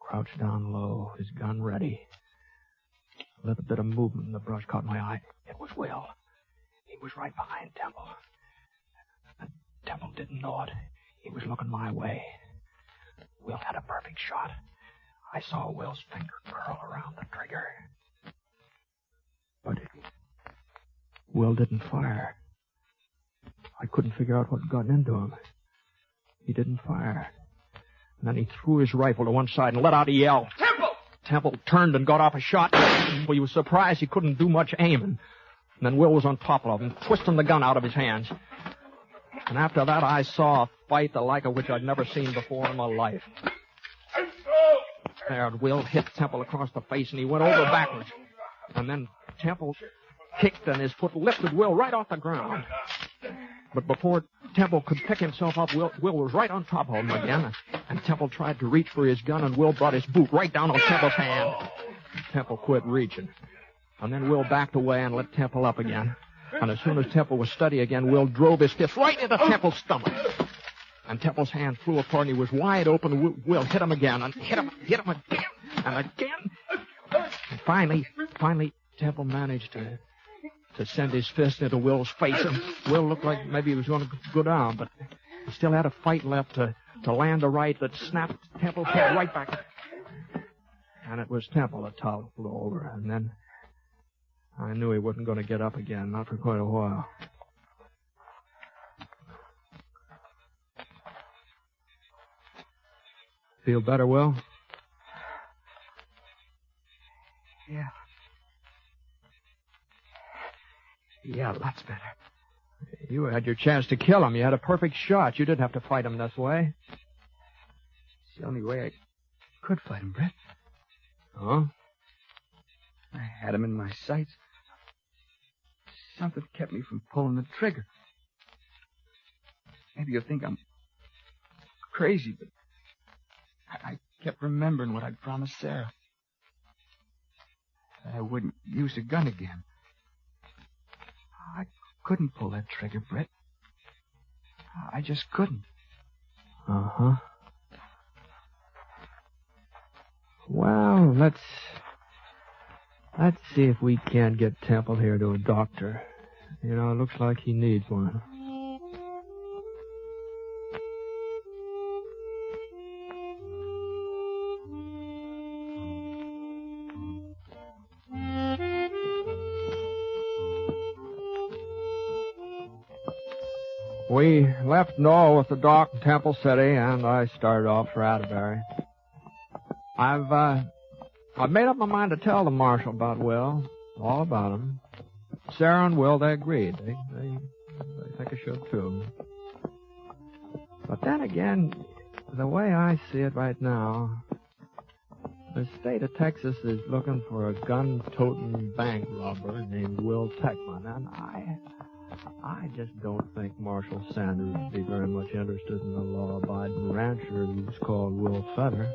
Crouched down low, his gun ready. A little bit of movement in the brush caught my eye. It was Will. He was right behind Temple. But Temple didn't know it. He was looking my way. Will had a perfect shot. I saw Will's finger curl around the trigger. But Will didn't fire. I couldn't figure out what had gotten into him. He didn't fire. And then he threw his rifle to one side and let out a yell. Temple! Temple turned and got off a shot. Well, he was surprised he couldn't do much aiming. And then Will was on top of him, twisting the gun out of his hands. And after that, I saw a fight the like of which I'd never seen before in my life. There, Will hit Temple across the face, and he went over backwards. And then Temple kicked, and his foot lifted Will right off the ground. But before Temple could pick himself up, Will was right on top of him again. And Temple tried to reach for his gun, and Will brought his boot right down on Temple's hand. Temple quit reaching. And then Will backed away and let Temple up again. And as soon as Temple was steady again, Will drove his fist right into Temple's stomach. And Temple's hand flew apart, and he was wide open. Will hit him again, and hit him again, and again. And finally, Temple managed to send his fist into Will's face, and Will looked like maybe he was going to go down, but he still had a fight left to land a right that snapped Temple's head right back. And it was Temple that toppled over, and then I knew he wasn't going to get up again, not for quite a while. Feel better, Will? Yeah. Yeah, lots better. You had your chance to kill him. You had a perfect shot. You didn't have to fight him this way. It's the only way I could fight him, Britt. Huh? I had him in my sights. Something kept me from pulling the trigger. Maybe you'll think I'm crazy, but I kept remembering what I'd promised Sarah. That I wouldn't use a gun again. I couldn't pull that trigger, Britt. I just couldn't. Uh-huh. Well, let's see if we can't get Temple here to a doctor. You know, it looks like he needs one. We left Noah with the doc in Temple City, and I started off for Atterbury. I've made up my mind to tell the marshal about Will, all about him. Sarah and Will, they agreed. They think I should, too. But then again, the way I see it right now, the state of Texas is looking for a gun-toting bank robber named Will Techman, and I just don't think Marshal Sanders would be very much interested in a law-abiding rancher who's called Will Feather.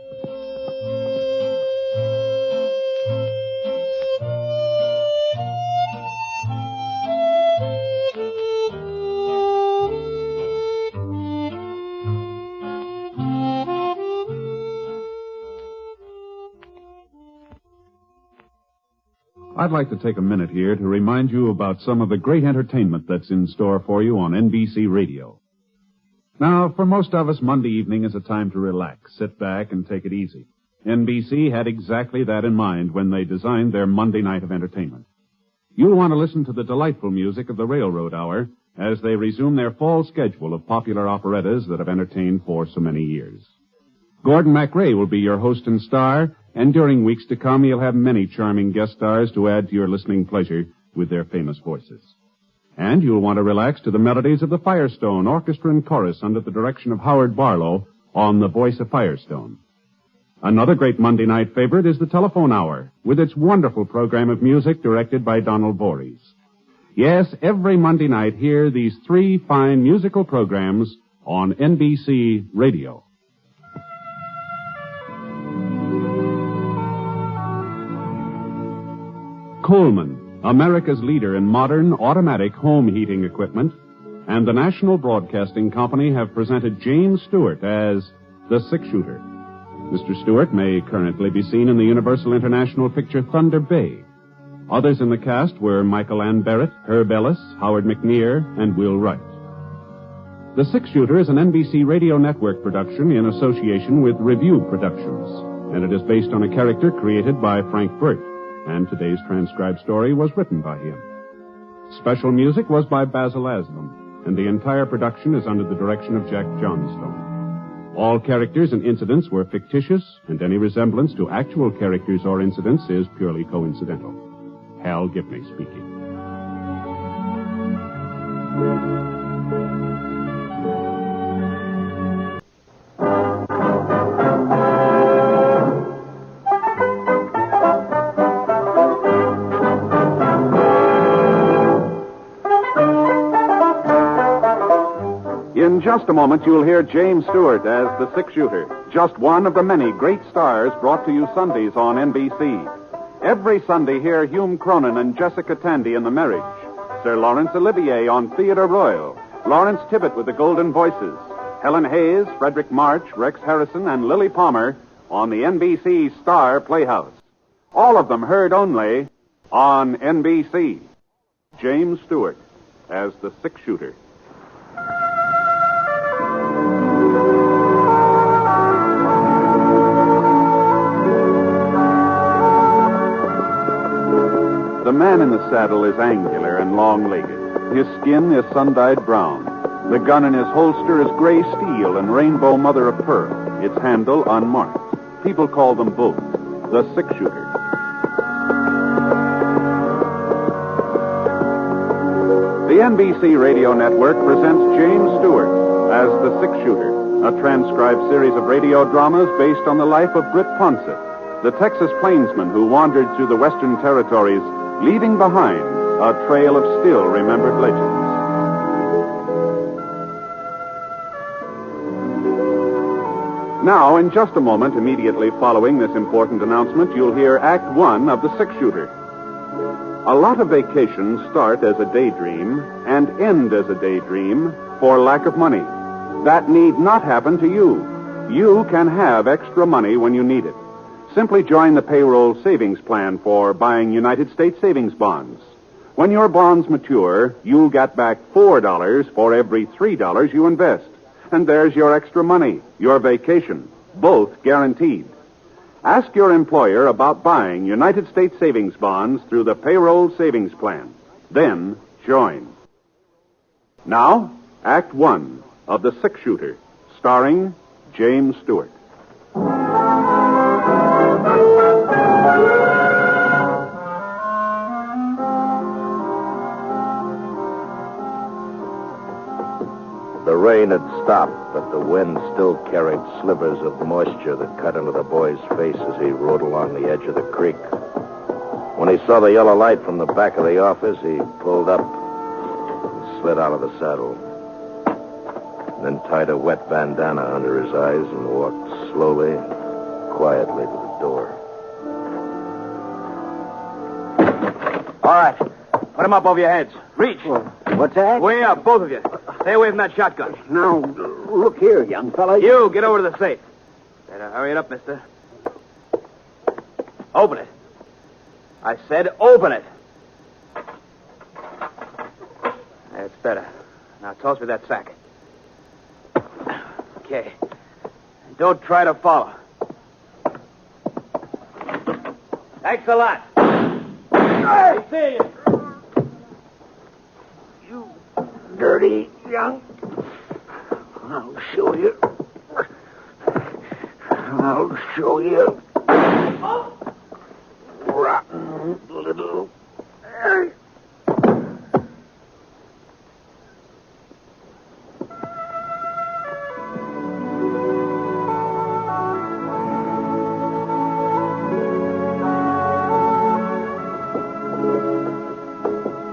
I'd like to take a minute here to remind you about some of the great entertainment that's in store for you on NBC Radio. Now, for most of us, Monday evening is a time to relax, sit back, and take it easy. NBC had exactly that in mind when they designed their Monday night of entertainment. You'll want to listen to the delightful music of the Railroad Hour as they resume their fall schedule of popular operettas that have entertained for so many years. Gordon MacRae will be your host and star, and during weeks to come, you'll have many charming guest stars to add to your listening pleasure with their famous voices. And you'll want to relax to the melodies of the Firestone Orchestra and Chorus under the direction of Howard Barlow on The Voice of Firestone. Another great Monday night favorite is the Telephone Hour, with its wonderful program of music directed by Donald Voorhees. Yes, every Monday night, hear these three fine musical programs on NBC Radio. Coleman, America's leader in modern automatic home heating equipment, and the National Broadcasting Company have presented James Stewart as the Six-Shooter. Mr. Stewart may currently be seen in the Universal International picture Thunder Bay. Others in the cast were Michael Ann Barrett, Herb Ellis, Howard McNear, and Will Wright. The Six-Shooter is an NBC Radio Network production in association with Review Productions, and it is based on a character created by Frank Burt. And today's transcribed story was written by him. Special music was by Basil Aslam, and the entire production is under the direction of Jack Johnstone. All characters and incidents were fictitious, and any resemblance to actual characters or incidents is purely coincidental. Hal Gibney speaking. In just a moment, you'll hear James Stewart as the Six-Shooter, just one of the many great stars brought to you Sundays on NBC. Every Sunday, hear Hume Cronin and Jessica Tandy in The Marriage, Sir Laurence Olivier on Theatre Royal, Lawrence Tibbett with the Golden Voices, Helen Hayes, Frederick March, Rex Harrison, and Lily Palmer on the NBC Star Playhouse. All of them heard only on NBC. James Stewart as the Six-Shooter. The man in the saddle is angular and long-legged. His skin is sun-dyed brown. The gun in his holster is gray steel and rainbow mother of pearl, its handle unmarked. People call them both the Six-Shooter. The NBC Radio Network presents James Stewart as the Six-Shooter, a transcribed series of radio dramas based on the life of Britt Ponset, the Texas plainsman who wandered through the Western Territories, leaving behind a trail of still-remembered legends. Now, in just a moment, immediately following this important announcement, you'll hear Act One of The Six-Shooter. A lot of vacations start as a daydream and end as a daydream for lack of money. That need not happen to you. You can have extra money when you need it. Simply join the payroll savings plan for buying United States savings bonds. When your bonds mature, you'll get back $4 for every $3 you invest. And there's your extra money, your vacation, both guaranteed. Ask your employer about buying United States savings bonds through the payroll savings plan. Then join. Now, Act One of The Six-Shooter, starring James Stewart. The rain had stopped, but the wind still carried slivers of moisture that cut into the boy's face as he rode along the edge of the creek. When he saw the yellow light from the back of the office, he pulled up and slid out of the saddle. Then tied a wet bandana under his eyes and walked slowly, quietly to the door. All right. Put him up over your heads. Reach. What's that? Way up, both of you. Stay away from that shotgun. Now, look here, young fella. You, get over to the safe. Better hurry it up, mister. Open it. I said open it. That's better. Now toss me that sack. Okay. Don't try to follow. Thanks a lot. Hey, see you. Dirty young. I'll show you. I'll show you. Rotten little...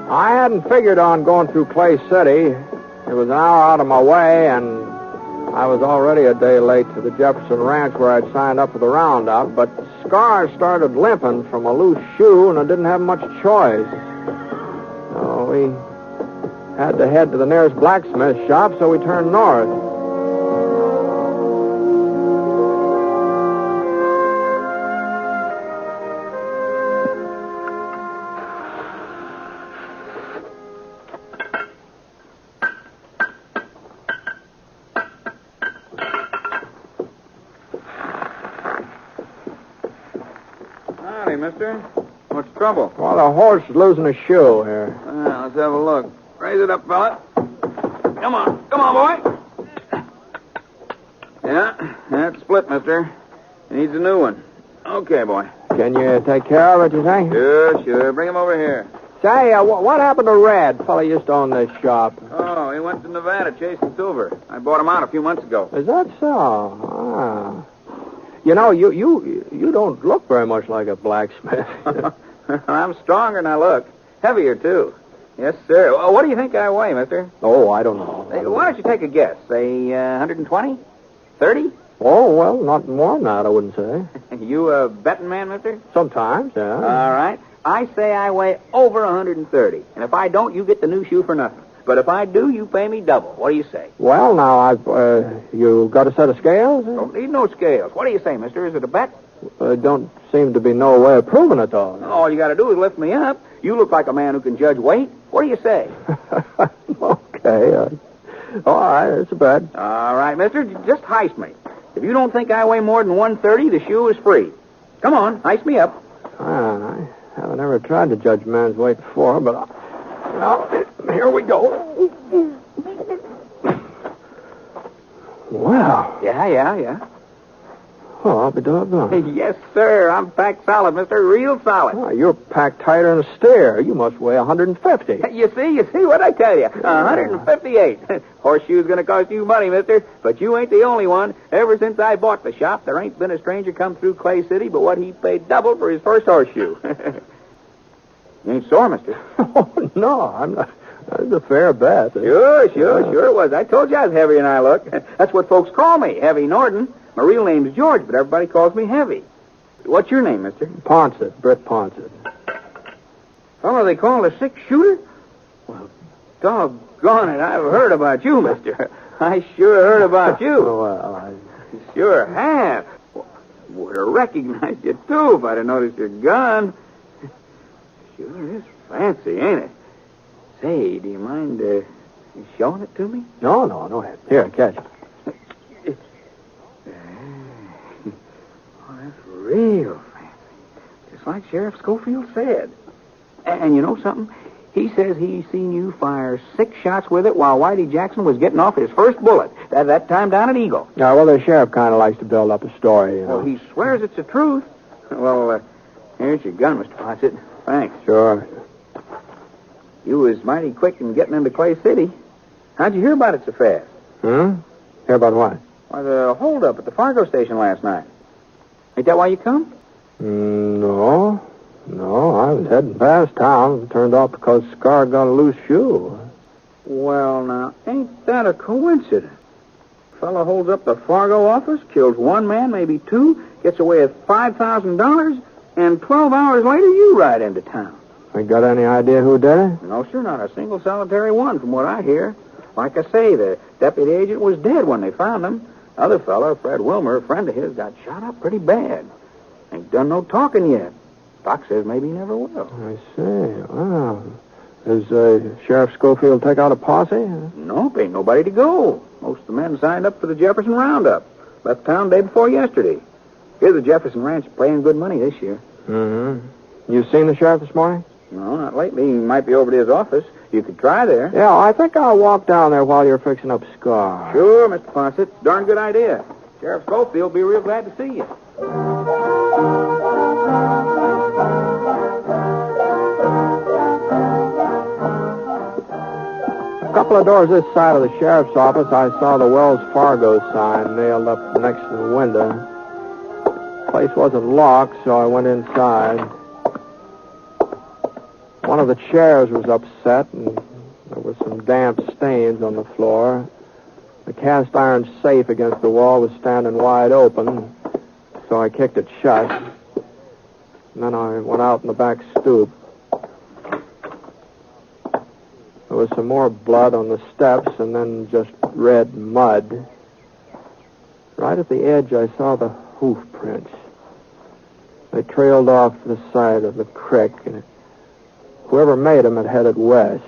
I hadn't figured on going through Clay City. It was an hour out of my way, and I was already a day late to the Jefferson Ranch where I'd signed up for the roundup, but scars started limping from a loose shoe, and I didn't have much choice. So we had to head to the nearest blacksmith shop, so we turned north. Mister. What's the trouble? Well, the horse is losing a shoe here. Let's have a look. Raise it up, fella. Come on, boy. Yeah, that's split, mister. Needs a new one. Okay, boy. Can you take care of it, you think? Sure. Bring him over here. Say, what happened to Red? Fellow used to own this shop. Oh, he went to Nevada chasing silver. I bought him out a few months ago. Is that so? Ah. You know, you don't look very much like a blacksmith. I'm stronger than I look. Heavier, too. Yes, sir. Well, what do you think I weigh, mister? Oh, I don't know. Hey, why don't you take a guess? Say 120? 30? Oh, well, not more than that, I wouldn't say. You a betting man, mister? Sometimes, yeah. All right. I say I weigh over 130. And if I don't, you get the new shoe for nothing. But if I do, you pay me double. What do you say? Well, now, you got a set of scales? Don't need no scales. What do you say, mister? Is it a bet? Don't seem to be no way of proving it, though. All you got to do is lift me up. You look like a man who can judge weight. What do you say? Okay. All right, it's a bet. All right, mister. Just heist me. If you don't think I weigh more than 130, the shoe is free. Come on, heist me up. I haven't ever tried to judge a man's weight before, but... Well, here we go. Wow. Yeah. Oh, I'll be doggone. Yes, sir. I'm packed solid, mister. Real solid. Oh, you're packed tighter than a steer. You must weigh 150. You see what I tell you? 158. Horseshoe's going to cost you money, mister. But you ain't the only one. Ever since I bought the shop, there ain't been a stranger come through Clay City but what he paid double for his first horseshoe. You ain't sore, mister? Oh, no, I'm not. That's a fair bet. Sure it was. I told you I was heavier than I look. That's what folks call me, Heavy Norton. My real name's George, but everybody calls me Heavy. What's your name, mister? Ponset, Britt Ponset. Fellow they call a six-shooter? Well, doggone it, I've heard about you, mister. I sure heard about you. Well, I sure have. Would have recognized you, too, if I'd have noticed your gun. Sure is fancy, ain't it? Say, do you mind showing it to me? No. Here, catch it. Oh, that's real fancy. Just like Sheriff Scofield said. And you know something? He says he seen you fire 6 shots with it while Whitey Jackson was getting off his first bullet. That time down at Eagle. Yeah, well, the sheriff kind of likes to build up a story, you know. Well, he swears it's the truth. Well, here's your gun, Mr. Poncett. Thanks. Sure. You was mighty quick in getting into Clay City. How'd you hear about it so fast? Hear about what? Why, the holdup at the Fargo station last night. Ain't that why you come? No, I was heading past town. Turned off because Scar got a loose shoe. Well, now, ain't that a coincidence? Fellow holds up the Fargo office, kills one man, maybe 2, gets away with $5,000, and 12 hours later you ride into town. You got any idea who did it? No, sir, not a single solitary one from what I hear. Like I say, the deputy agent was dead when they found him. Other fellow, Fred Wilmer, a friend of his, got shot up pretty bad. Ain't done no talking yet. Doc says maybe he never will. I see. Wow. Does Sheriff Scofield take out a posse? Nope, ain't nobody to go. Most of the men signed up for the Jefferson Roundup. Left town day before yesterday. Here's the Jefferson Ranch paying good money this year. Mm-hmm. You seen the sheriff this morning? No, not lately. He might be over to his office. You could try there. Yeah, I think I'll walk down there while you're fixing up Scar. Sure, Mr. Poncett. Darn good idea. Sheriff Scofield will be real glad to see you. A couple of doors this side of the sheriff's office, I saw the Wells Fargo sign nailed up next to the window. The place wasn't locked, so I went inside. One of the chairs was upset, and there were some damp stains on the floor. The cast iron safe against the wall was standing wide open, so I kicked it shut. And then I went out in the back stoop. There was some more blood on the steps, and then just red mud. Right at the edge, I saw the hoof prints. They trailed off the side of the creek, and whoever made them had headed west.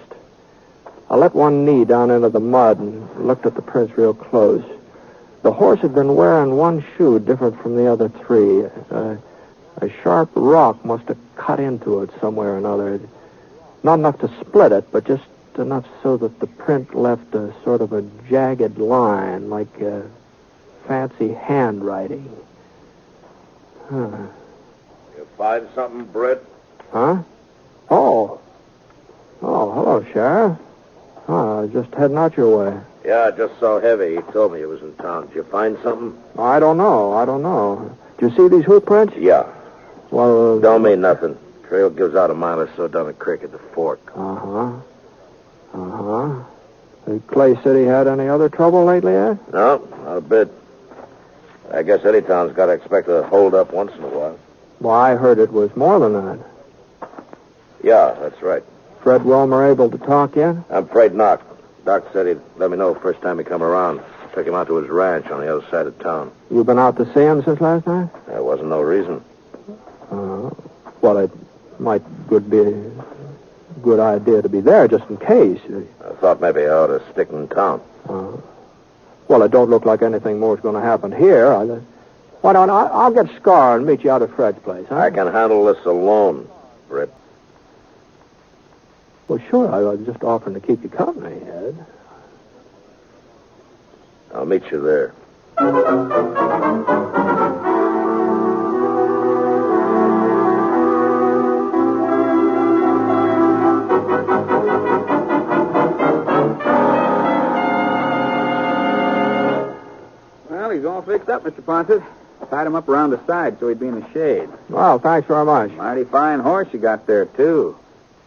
I let one knee down into the mud and looked at the prints real close. The horse had been wearing one shoe different from the other three. A sharp rock must have cut into it somewhere or another. Not enough to split it, but just enough so that the print left a sort of a jagged line, like fancy handwriting. You find something, Britt? Huh? Oh, hello, Sheriff. Oh, I was just heading out your way. Yeah, I just saw Heavy. He told me he was in town. Did you find something? I don't know. Did you see these hoof prints? Yeah. Well, don't mean nothing. Trail gives out a mile or so down the creek at the fork. Did Clay City had any other trouble lately, Ed? No, not a bit. I guess any town's got to expect a hold-up once in a while. Well, I heard it was more than that. Yeah, that's right. Fred Wilmer able to talk yet? I'm afraid not. Doc said he'd let me know the first time he come around. Took him out to his ranch on the other side of town. You been out to see him since last night? There wasn't no reason. Well, it might be a good idea to be there just in case. I thought maybe I ought to stick in town. Well, it don't look like anything more is going to happen here. Why don't I'll get Scar and meet you out at Fred's place, huh? I can handle this alone, Britt. Well, sure. I was just offering to keep you company, Ed. I'll meet you there. Well, he's all fixed up, Mr. Ponset. Tied him up around the side so he'd be in the shade. Well, thanks very much. Mighty fine horse you got there, too.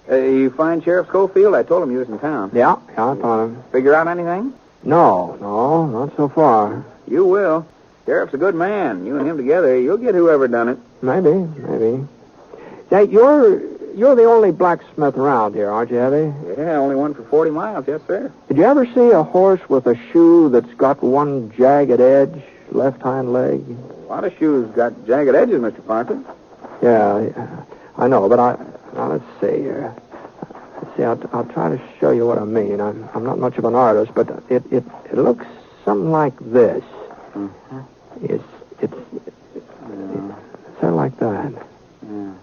You find Sheriff Scofield? I told him he was in town. Yeah, I found him. Figure out anything? No, not so far. You will. Sheriff's a good man. You and him together, you'll get whoever done it. Maybe. Say, you're the only blacksmith around here, aren't you, Heavy? Yeah, only one for 40 miles, yes, sir. Did you ever see a horse with a shoe that's got one jagged edge, left hind leg? A lot of shoes got jagged edges, Mr. Ponset. Yeah, I know, but now, let's see here. Let's see, I'll try to show you what I mean. I'm not much of an artist, but it looks something like this. Mm-hmm. It's sort of like that. Yeah.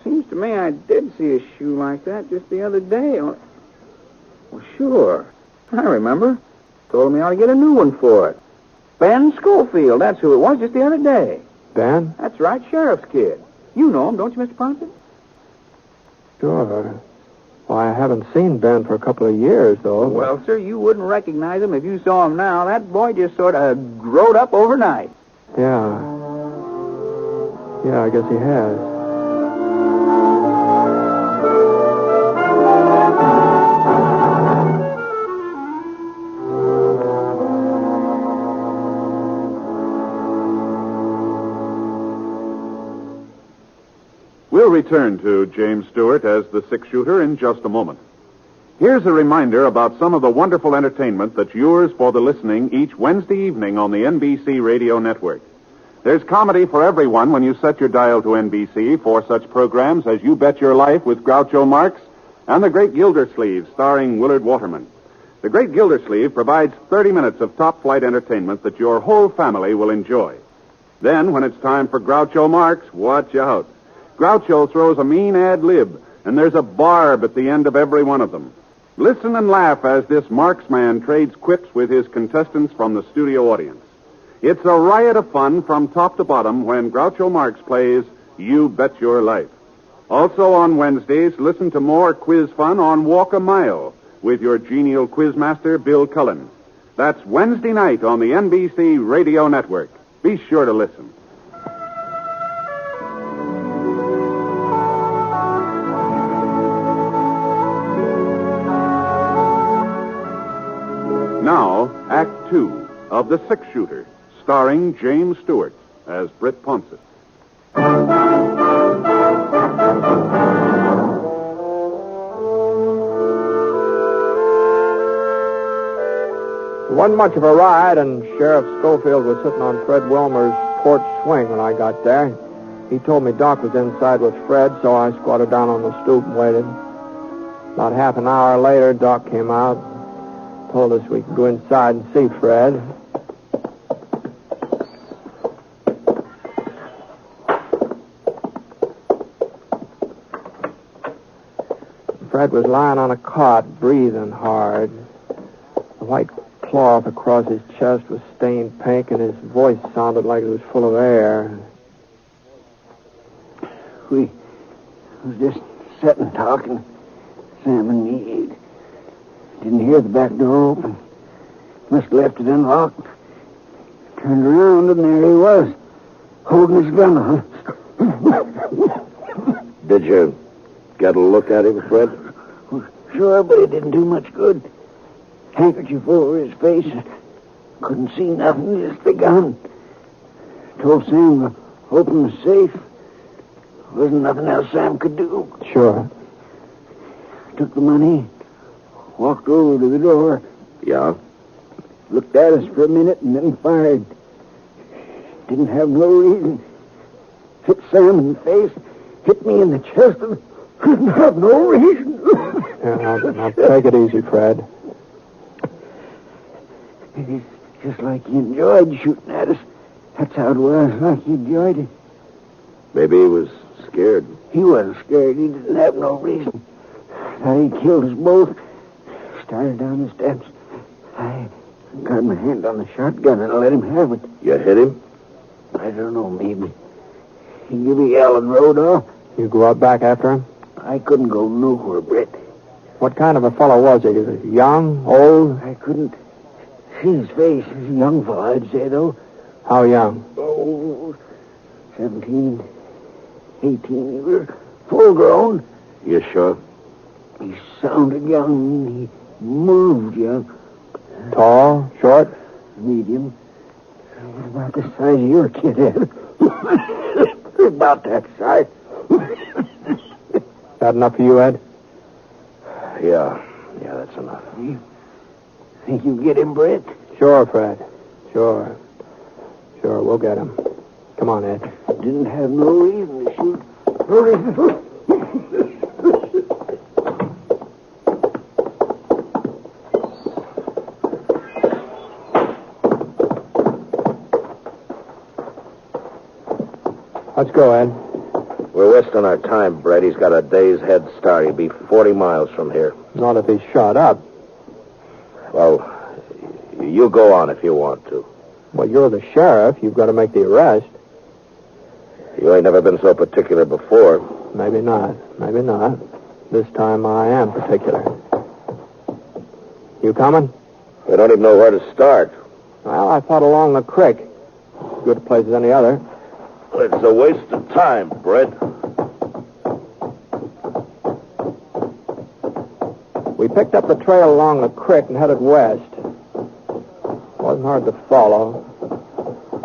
Seems to me I did see a shoe like that just the other day. Well, sure. I remember. Told me I ought to get a new one for it. Ben Scofield, that's who it was just the other day. Ben? That's right, Sheriff's kid. You know him, don't you, Mr. Poncett? Sure. Well, I haven't seen Ben for a couple of years, though. Well, sir, you wouldn't recognize him if you saw him now. That boy just sort of growed up overnight. Yeah, I guess he has. We'll return to James Stewart as the six-shooter in just a moment. Here's a reminder about some of the wonderful entertainment that's yours for the listening each Wednesday evening on the NBC Radio Network. There's comedy for everyone when you set your dial to NBC for such programs as You Bet Your Life with Groucho Marx and The Great Gildersleeve starring Willard Waterman. The Great Gildersleeve provides 30 minutes of top-flight entertainment that your whole family will enjoy. Then, when it's time for Groucho Marx, watch out. Groucho throws a mean ad lib, and there's a barb at the end of every one of them. Listen and laugh as this marksman trades quips with his contestants from the studio audience. It's a riot of fun from top to bottom when Groucho Marx plays You Bet Your Life. Also on Wednesdays, listen to more quiz fun on Walk a Mile with your genial quizmaster, Bill Cullen. That's Wednesday night on the NBC Radio Network. Be sure to listen. Now, Act Two of The Six Shooter, starring James Stewart as Britt Ponset. It wasn't much of a ride, and Sheriff Scofield was sitting on Fred Wilmer's porch swing when I got there. He told me Doc was inside with Fred, so I squatted down on the stoop and waited. About half an hour later, Doc came out, told us we could go inside and see Fred. Fred was lying on a cot, breathing hard. The white cloth across his chest was stained pink, and his voice sounded like it was full of air. We was just sitting talking, Sam and me. Didn't hear the back door open. Must have left it unlocked. Turned around, and there he was, holding his gun on. Did you get a look at him, Fred? Sure, but it didn't do much good. Handkerchief over his face. Couldn't see nothing, just the gun. Told Sam to open the safe. Wasn't nothing else Sam could do. Sure. Took the money, walked over to the door. Yeah? Looked at us for a minute and then fired. Didn't have no reason. Hit Sam in the face, hit me in the chest, and couldn't have no reason. Now take it easy, Fred. It's just like he enjoyed shooting at us. That's how it was, like he enjoyed it. Maybe he was scared. He wasn't scared. He didn't have no reason. Thought he killed us both. Started down the steps. I got my hand on the shotgun and let him have it. You hit him? I don't know, maybe. He gave a yell and rode off. You go out back after him? I couldn't go nowhere, Britt. What kind of a fellow was he? Was he young, old? I couldn't see his face. He was a young fellow, I'd say, though. How young? Oh, 17, 18. He was full grown. You sure? He sounded young. He moved young. Tall, short? Medium. About the size of your kid, Ed. About that size. That enough for you, Ed? Yeah, that's enough. You think you get him, Britt? Sure, Fred. Sure, we'll get him. Come on, Ed. Didn't have no reason to shoot. No reason. Let's go, Ed. We're wasting our time, Brett. He's got a day's head start. He'll be 40 miles from here. Not if he's shot up. Well, you go on if you want to. Well, you're the sheriff. You've got to make the arrest. You ain't never been so particular before. Maybe not. This time I am particular. You coming? We don't even know where to start. Well, I thought along the creek. Good a place as any other. It's a waste of time, Brett. We picked up the trail along the creek and headed west. Wasn't hard to follow.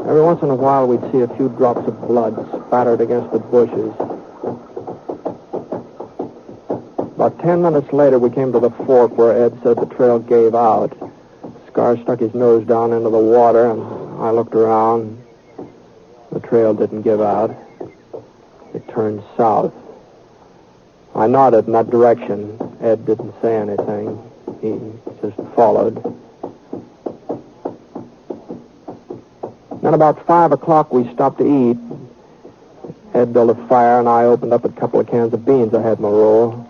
Every once in a while, we'd see a few drops of blood spattered against the bushes. About 10 minutes later, we came to the fork where Ed said the trail gave out. Scar stuck his nose down into the water, and I looked around. The trail didn't give out. It turned south. I nodded in that direction. Ed didn't say anything. He just followed. Then about 5 o'clock, we stopped to eat. Ed built a fire, and I opened up a couple of cans of beans I had in my roll.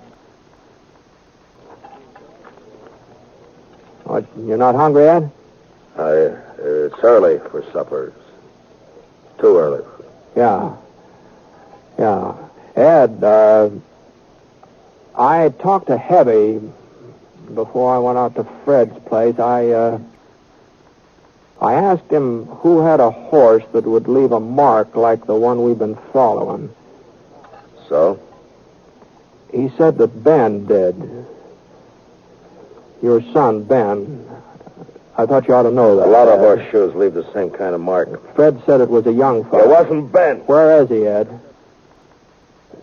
What, you're not hungry, Ed? It's early for supper. It's too early. Yeah. Ed, I talked to Heavy before I went out to Fred's place. I asked him who had a horse that would leave a mark like the one we've been following. So? He said that Ben did. Your son, Ben. I thought you ought to know that. A lot of horseshoes leave the same kind of mark. Fred said it was a young fellow. It wasn't Ben. Where is he, Ed?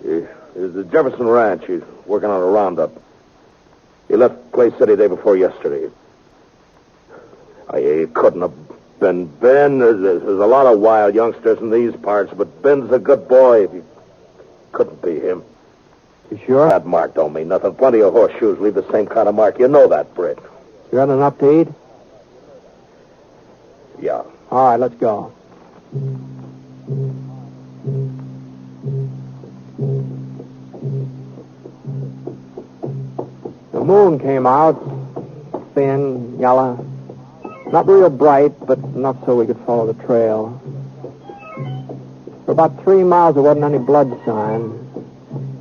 He's at the Jefferson Ranch. He's working on a roundup. He left Clay City day before yesterday. He couldn't have been Ben. There's a lot of wild youngsters in these parts, but Ben's a good boy. He couldn't be him. You sure? That mark don't mean nothing. Plenty of horseshoes leave the same kind of mark. You know that, Britt. You had enough to eat? Yeah. All right, let's go. The moon came out, thin, yellow. Not real bright, but enough so we could follow the trail. For about 3 miles, there wasn't any blood sign.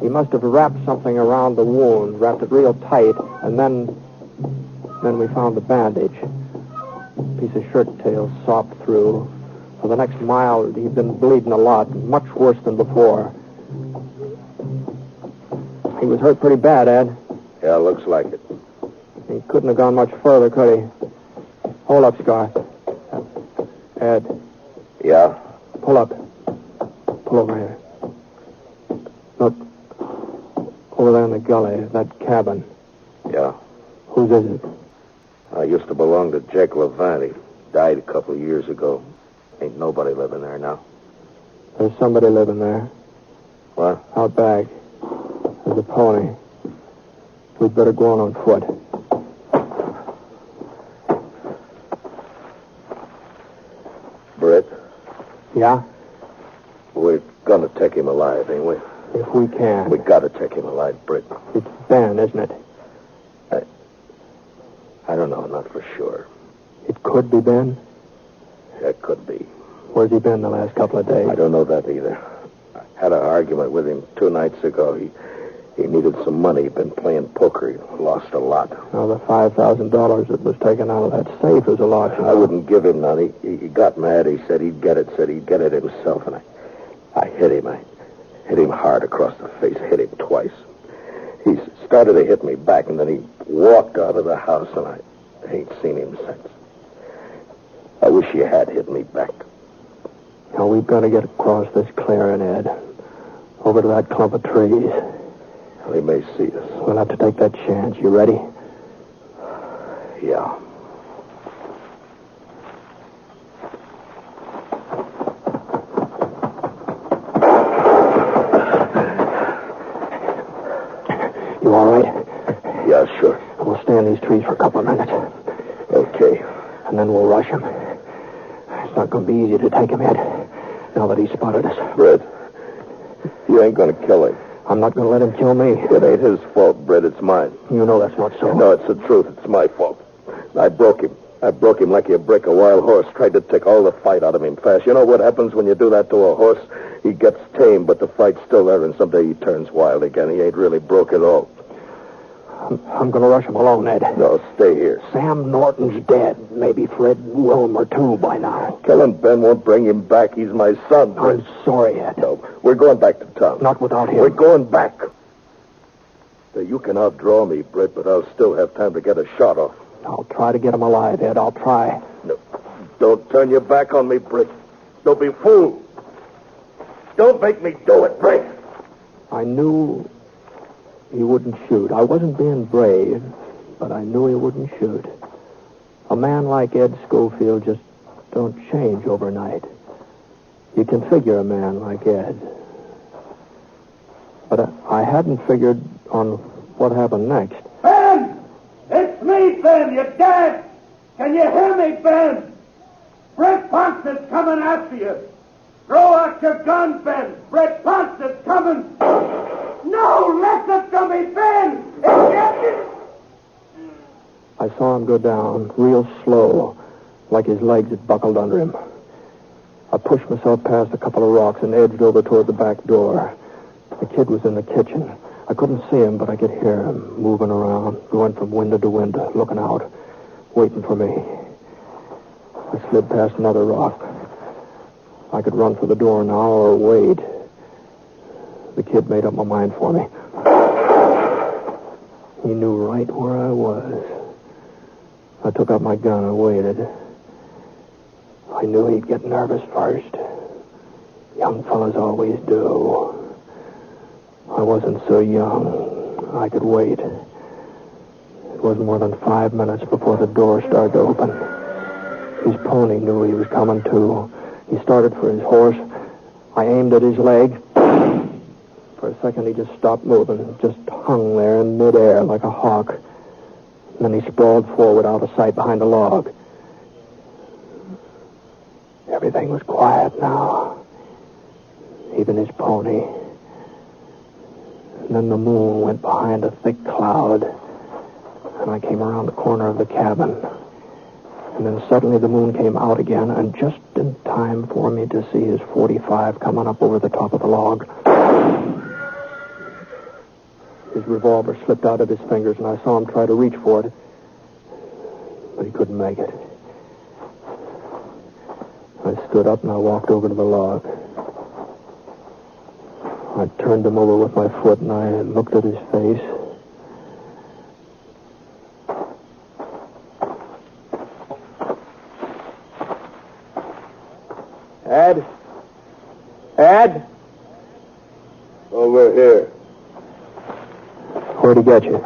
He must have wrapped something around the wound, wrapped it real tight, and then we found the bandage. A piece of shirt tail sopped through. For the next mile, he'd been bleeding a lot, much worse than before. He was hurt pretty bad, Ed. Yeah, looks like it. He couldn't have gone much further, could he? Hold up, Scar. Ed. Yeah? Pull up. Pull over here. Look. Over there in the gully, that cabin. Yeah. Whose is it? I used to belong to Jake Levant. He died a couple of years ago. Ain't nobody living there now. There's somebody living there. What? Out back. There's a pony. We'd better go on foot. Britt? Yeah? We're gonna take him alive, ain't we? If we can. We gotta take him alive, Britt. It's Ben, isn't it? I don't know, not for sure. It could be Ben? It could be. Where's he been the last couple of days? I don't know that either. I had an argument with him 2 nights ago. He needed some money. He'd been playing poker. He lost a lot. Now, the $5,000 that was taken out of that safe is a lot. I wouldn't give him none. He got mad. He said he'd get it himself. And I hit him. I hit him hard across the face. Hit him twice. He started to hit me back, and then he walked out of the house, and I ain't seen him since. I wish he had hit me back. Now, we've got to get across this clearing, Ed. Over to that clump of trees. Well, he may see us. We'll have to take that chance. You ready? Yeah. You all right? Yeah, sure. We'll stay in these trees for a couple of minutes. Okay. And then we'll rush him. It's not going to be easy to take him, Ed. Now that he's spotted us. Britt, you ain't going to kill him. I'm not going to let him kill me. It ain't his fault, Britt. It's mine. You know that's not so. No, it's the truth. It's my fault. I broke him. I broke him like you break a wild horse. Tried to take all the fight out of him fast. You know what happens when you do that to a horse? He gets tame, but the fight's still there, and someday he turns wild again. He ain't really broke at all. I'm going to rush him alone, Ed. No, stay here. Sam Norton's dead. Maybe Fred Wilmer, too, by now. Killing Ben won't bring him back. He's my son, Britt. I'm sorry, Ed. No, we're going back to town. Not without him. We're going back. You can outdraw me, Britt, but I'll still have time to get a shot off. I'll try to get him alive, Ed. I'll try. No, don't turn your back on me, Britt. Don't be fooled. Don't make me do it, Britt. I knew he wouldn't shoot. I wasn't being brave, but I knew he wouldn't shoot. A man like Ed Scofield just don't change overnight. You can figure a man like Ed. But I hadn't figured on what happened next. Ben! It's me, Ben! You're dead! Can you hear me, Ben? Britt Ponset's coming after you. Throw out your gun, Ben! Britt Ponset's coming! No! Let it to me, Ben! I I saw him go down real slow, like his legs had buckled under him. I pushed myself past a couple of rocks and edged over toward the back door. The kid was in the kitchen. I couldn't see him, but I could hear him moving around, going from window to window, looking out, waiting for me. I slid past another rock. I could run for the door now or wait. The kid made up my mind for me. He knew right where I was. I took out my gun and waited. I knew he'd get nervous first. Young fellas always do. I wasn't so young. I could wait. It wasn't more than 5 minutes before the door started to open. His pony knew he was coming, too. He started for his horse. I aimed at his leg. For a second, he just stopped moving, just hung there in midair like a hawk. And then he sprawled forward out of sight behind a log. Everything was quiet now. Even his pony. And then the moon went behind a thick cloud. And I came around the corner of the cabin. And then suddenly the moon came out again, and just in time for me to see his .45 coming up over the top of the log. His revolver slipped out of his fingers, and I saw him try to reach for it. But he couldn't make it. I stood up and I walked over to the log. I turned him over with my foot, and I looked at his face. Ed? Over here. Where'd he get you?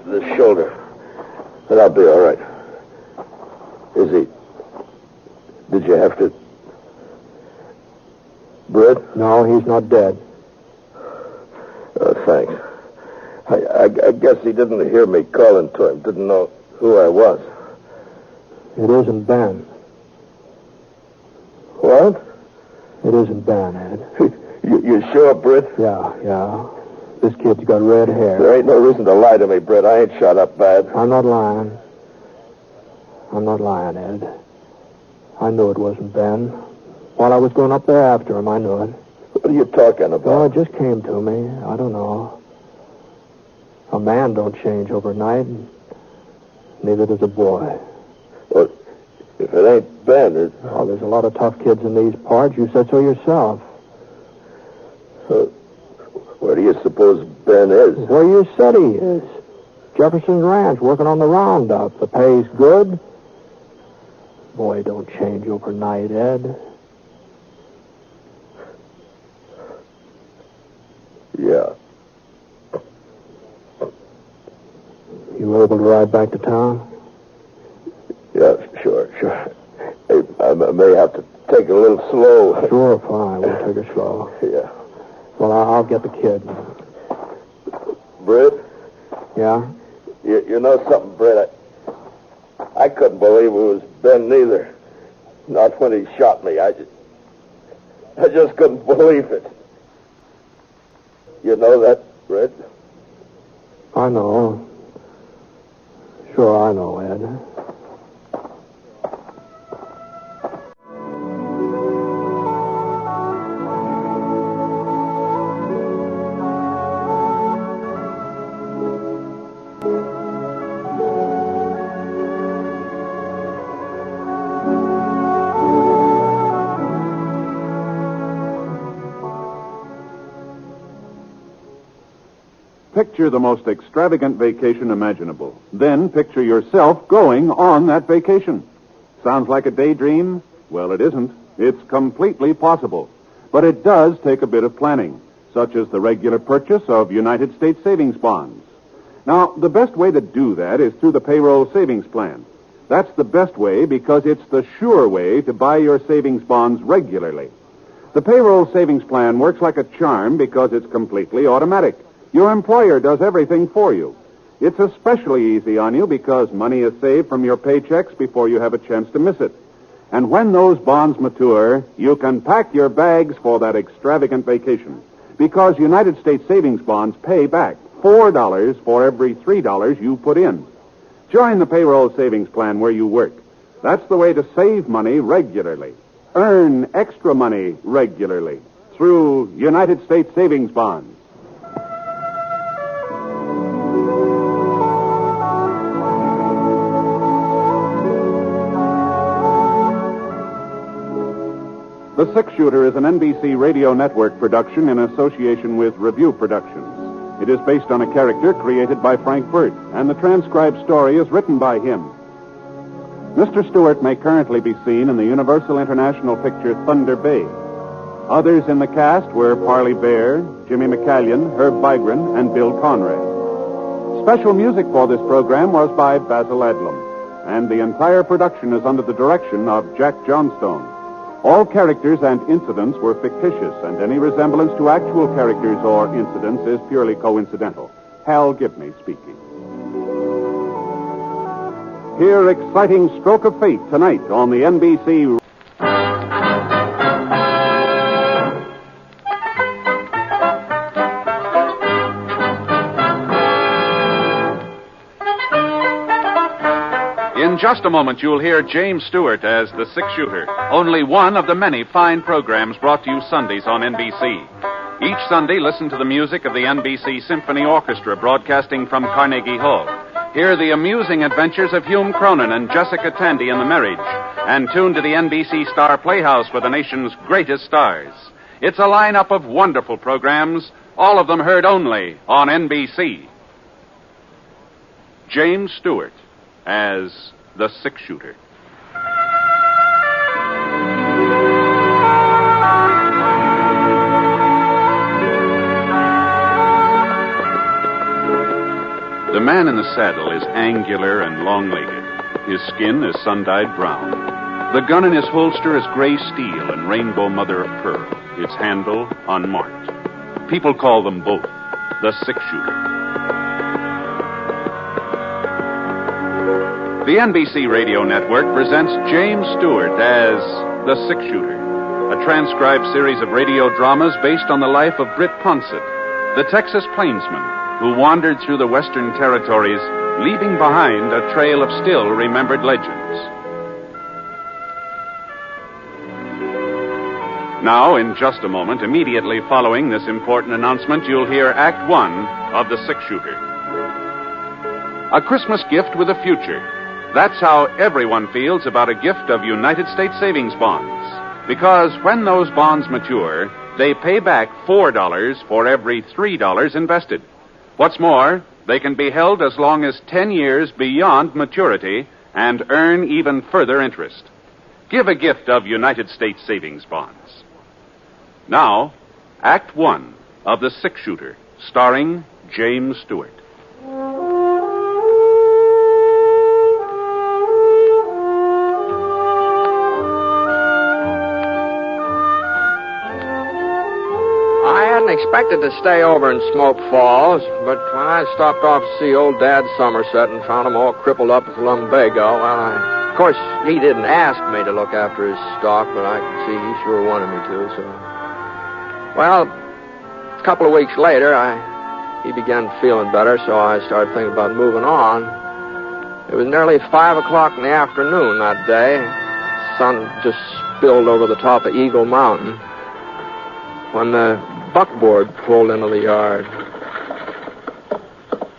The shoulder. But I'll be all right. Is he... Did you have to... Britt? No, he's not dead. Oh, thanks. I guess he didn't hear me calling to him. Didn't know who I was. It isn't Ben. What? It isn't Ben, Ed. You sure, Britt? Yeah. This kid's got red hair. There ain't no reason to lie to me, Britt. I ain't shot up bad. I'm not lying, Ed. I knew it wasn't Ben. While I was going up there after him, I knew it. What are you talking about? Well, it just came to me. I don't know. A man don't change overnight. Neither does a boy. Well, if it ain't Ben, there's a lot of tough kids in these parts. You said so yourself. Where do you suppose Ben is? Where you said he is. Jefferson's Ranch, working on the roundup. The pay's good. Boy, don't change overnight, Ed. Yeah. You were able to ride back to town? Yeah, sure. Hey, I may have to take it a little slow. Sure, fine. We'll take it slow. Yeah. Well, I'll get the kid. Britt? Yeah? You know something, Britt? I couldn't believe it was Ben neither. Not when he shot me. I just couldn't believe it. You know that, Britt? I know. Sure, I know, Ed. Picture the most extravagant vacation imaginable. Then picture yourself going on that vacation. Sounds like a daydream? Well, it isn't. It's completely possible. But it does take a bit of planning, such as the regular purchase of United States savings bonds. Now, the best way to do that is through the payroll savings plan. That's the best way because it's the sure way to buy your savings bonds regularly. The payroll savings plan works like a charm because it's completely automatic. Your employer does everything for you. It's especially easy on you because money is saved from your paychecks before you have a chance to miss it. And when those bonds mature, you can pack your bags for that extravagant vacation because United States savings bonds pay back $4 for every $3 you put in. Join the payroll savings plan where you work. That's the way to save money regularly. Earn extra money regularly through United States savings bonds. The Six Shooter is an NBC Radio Network production in association with Review Productions. It is based on a character created by Frank Burt, and the transcribed story is written by him. Mr. Stewart may currently be seen in the Universal International picture Thunder Bay. Others in the cast were Parley Bear, Jimmy McCallion, Herb Vigran, and Bill Conrad. Special music for this program was by Basil Adlam, and the entire production is under the direction of Jack Johnstone. All characters and incidents were fictitious, and any resemblance to actual characters or incidents is purely coincidental. Hal Gibney speaking. Hear Exciting Stroke of Fate tonight on the NBC. In just a moment, you'll hear James Stewart as the Six Shooter, only one of the many fine programs brought to you Sundays on NBC. Each Sunday, listen to the music of the NBC Symphony Orchestra broadcasting from Carnegie Hall. Hear the amusing adventures of Hume Cronin and Jessica Tandy in The Marriage, and tune to the NBC Star Playhouse for the nation's greatest stars. It's a lineup of wonderful programs, all of them heard only on NBC. James Stewart as the Six Shooter. The man in the saddle is angular and long-legged. His skin is sun-dyed brown. The gun in his holster is gray steel and rainbow mother of pearl, its handle unmarked. People call them both the Six Shooter. The NBC Radio Network presents James Stewart as the Six Shooter, a transcribed series of radio dramas based on the life of Britt Ponset, the Texas plainsman who wandered through the Western Territories, leaving behind a trail of still-remembered legends. Now, in just a moment, immediately following this important announcement, you'll hear Act One of the Six Shooter. A Christmas gift with a future. That's how everyone feels about a gift of United States savings bonds. Because when those bonds mature, they pay back $4 for every $3 invested. What's more, they can be held as long as 10 years beyond maturity and earn even further interest. Give a gift of United States savings bonds. Now, Act One of The Six Shooter, starring James Stewart. Expected to stay over in Smoke Falls, but when I stopped off to see old Dad Somerset and found him all crippled up with lumbago, well, of course, he didn't ask me to look after his stock, but I could see he sure wanted me to, so... Well, a couple of weeks later, he began feeling better, so I started thinking about moving on. It was nearly 5 o'clock in the afternoon that day. The sun just spilled over the top of Eagle Mountain when the buckboard pulled into the yard.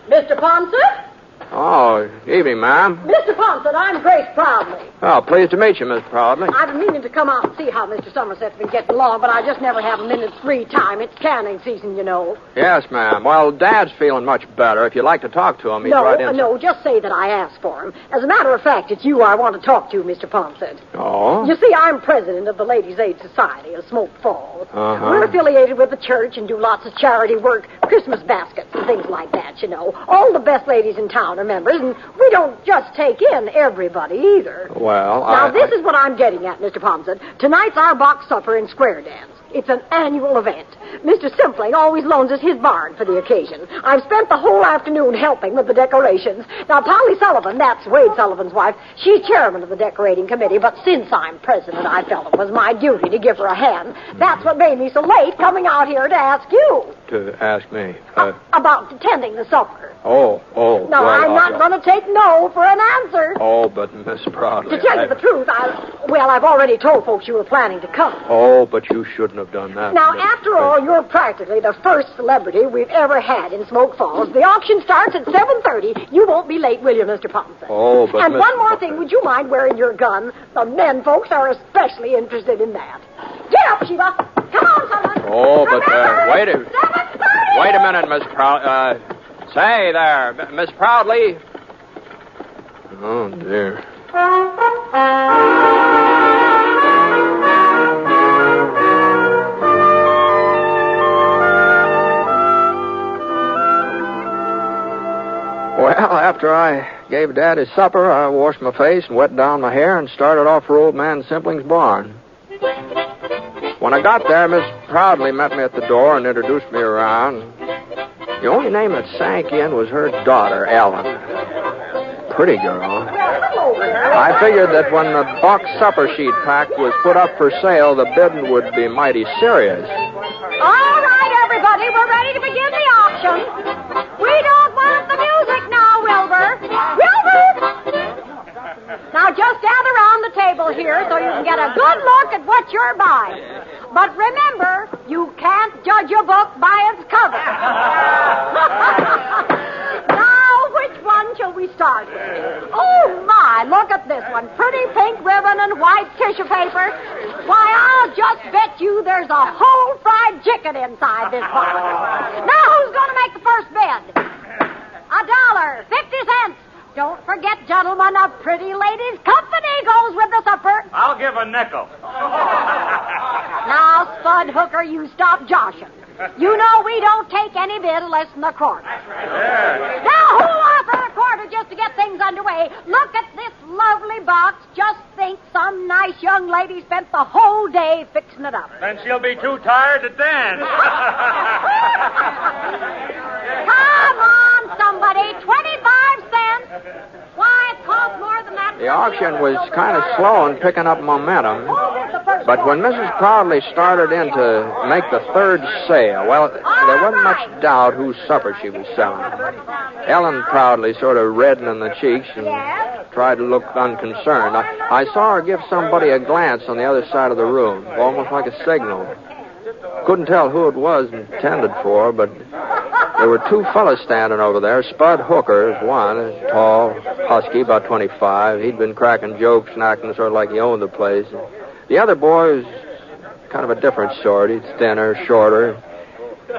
Mr. Ponset? Oh, evening, ma'am. Mr. Ponset, I'm Grace Proudly. Oh, pleased to meet you, Miss Proudly. I've been meaning to come out and see how Mr. Somerset's been getting along, but I just never have a minute's free time. It's canning season, you know. Yes, ma'am. Well, Dad's feeling much better. If you'd like to talk to him, he's right in. No, just say that I asked for him. As a matter of fact, it's you I want to talk to, Mr. Ponset. Oh? You see, I'm president of the Ladies' Aid Society of Smoke Falls. Uh-huh. We're affiliated with the church and do lots of charity work, Christmas baskets and things like that, you know. All the best ladies in town are members, and we don't just take in everybody either. Well, Now, this is what I'm getting at, Mr. Poncett. Tonight's our box supper and square dance. It's an annual event. Mr. Simpling always loans us his barn for the occasion. I've spent the whole afternoon helping with the decorations. Now, Polly Sullivan, that's Wade Sullivan's wife, she's chairman of the decorating committee, but since I'm president, I felt it was my duty to give her a hand. That's what made me so late coming out here to ask you. To ask me? About attending the supper. Oh. No, well, I'm not going to take no for an answer. Oh, but Miss Proudly. To tell you the truth, I've already told folks you were planning to come. Oh, but you shouldn't have done that. Now, after all, you're practically the first celebrity we've ever had in Smoke Falls. The auction starts at 7:30. You won't be late, will you, Mr. Poncett? Oh, but And one more thing, would you mind wearing your gun? The men folks are especially interested in that. Get up, Sheba. Come on, someone. Oh, but wait a minute, Miss Proudly. Say there, Miss Proudly. Oh, dear. Well, after I gave Dad his supper, I washed my face and wet down my hair and started off for old man Simpling's barn. When I got there, Miss Proudly met me at the door and introduced me around. The only name that sank in was her daughter, Ellen. Pretty girl. I figured that when the box supper sheet pack was put up for sale, the bidding would be mighty serious. All right, everybody, we're ready to begin the auction. We don't want the music now, Wilbur. Wilbur! Now, just gather around the table here so you can get a good look at what you're buying. But remember, you can't judge a book by its cover. Now, which one shall we start with? Oh, my, look at this one. Pretty pink ribbon and white tissue paper. Why, I'll just bet you there's a whole fried chicken inside this box. Now, who's going to make the first bid? $1.50. Don't forget, gentlemen, a pretty lady's company goes with the supper. I'll give a nickel. Now, Spud Hooker, you stop joshing. You know we don't take any bid less than a quarter. Now, who'll offer a quarter just to get things underway? Look at this lovely box. Just think some nice young lady spent the whole day fixing it up. Then she'll be too tired to dance. Come on, somebody. 25 cents. Why, it costs more than that. The auction was kind of slow in picking up momentum. But when Mrs. Proudly started in to make the third sale, well, there wasn't much doubt whose supper she was selling. Ellen Proudly sort of reddened in the cheeks and tried to look unconcerned. I saw her give somebody a glance on the other side of the room, almost like a signal. Couldn't tell who it was intended for, but there were two fellas standing over there. Spud Hooker is one, a tall, husky, about 25. He'd been cracking jokes and acting sort of like he owned the place. The other boy was kind of a different sort. He's thinner, shorter.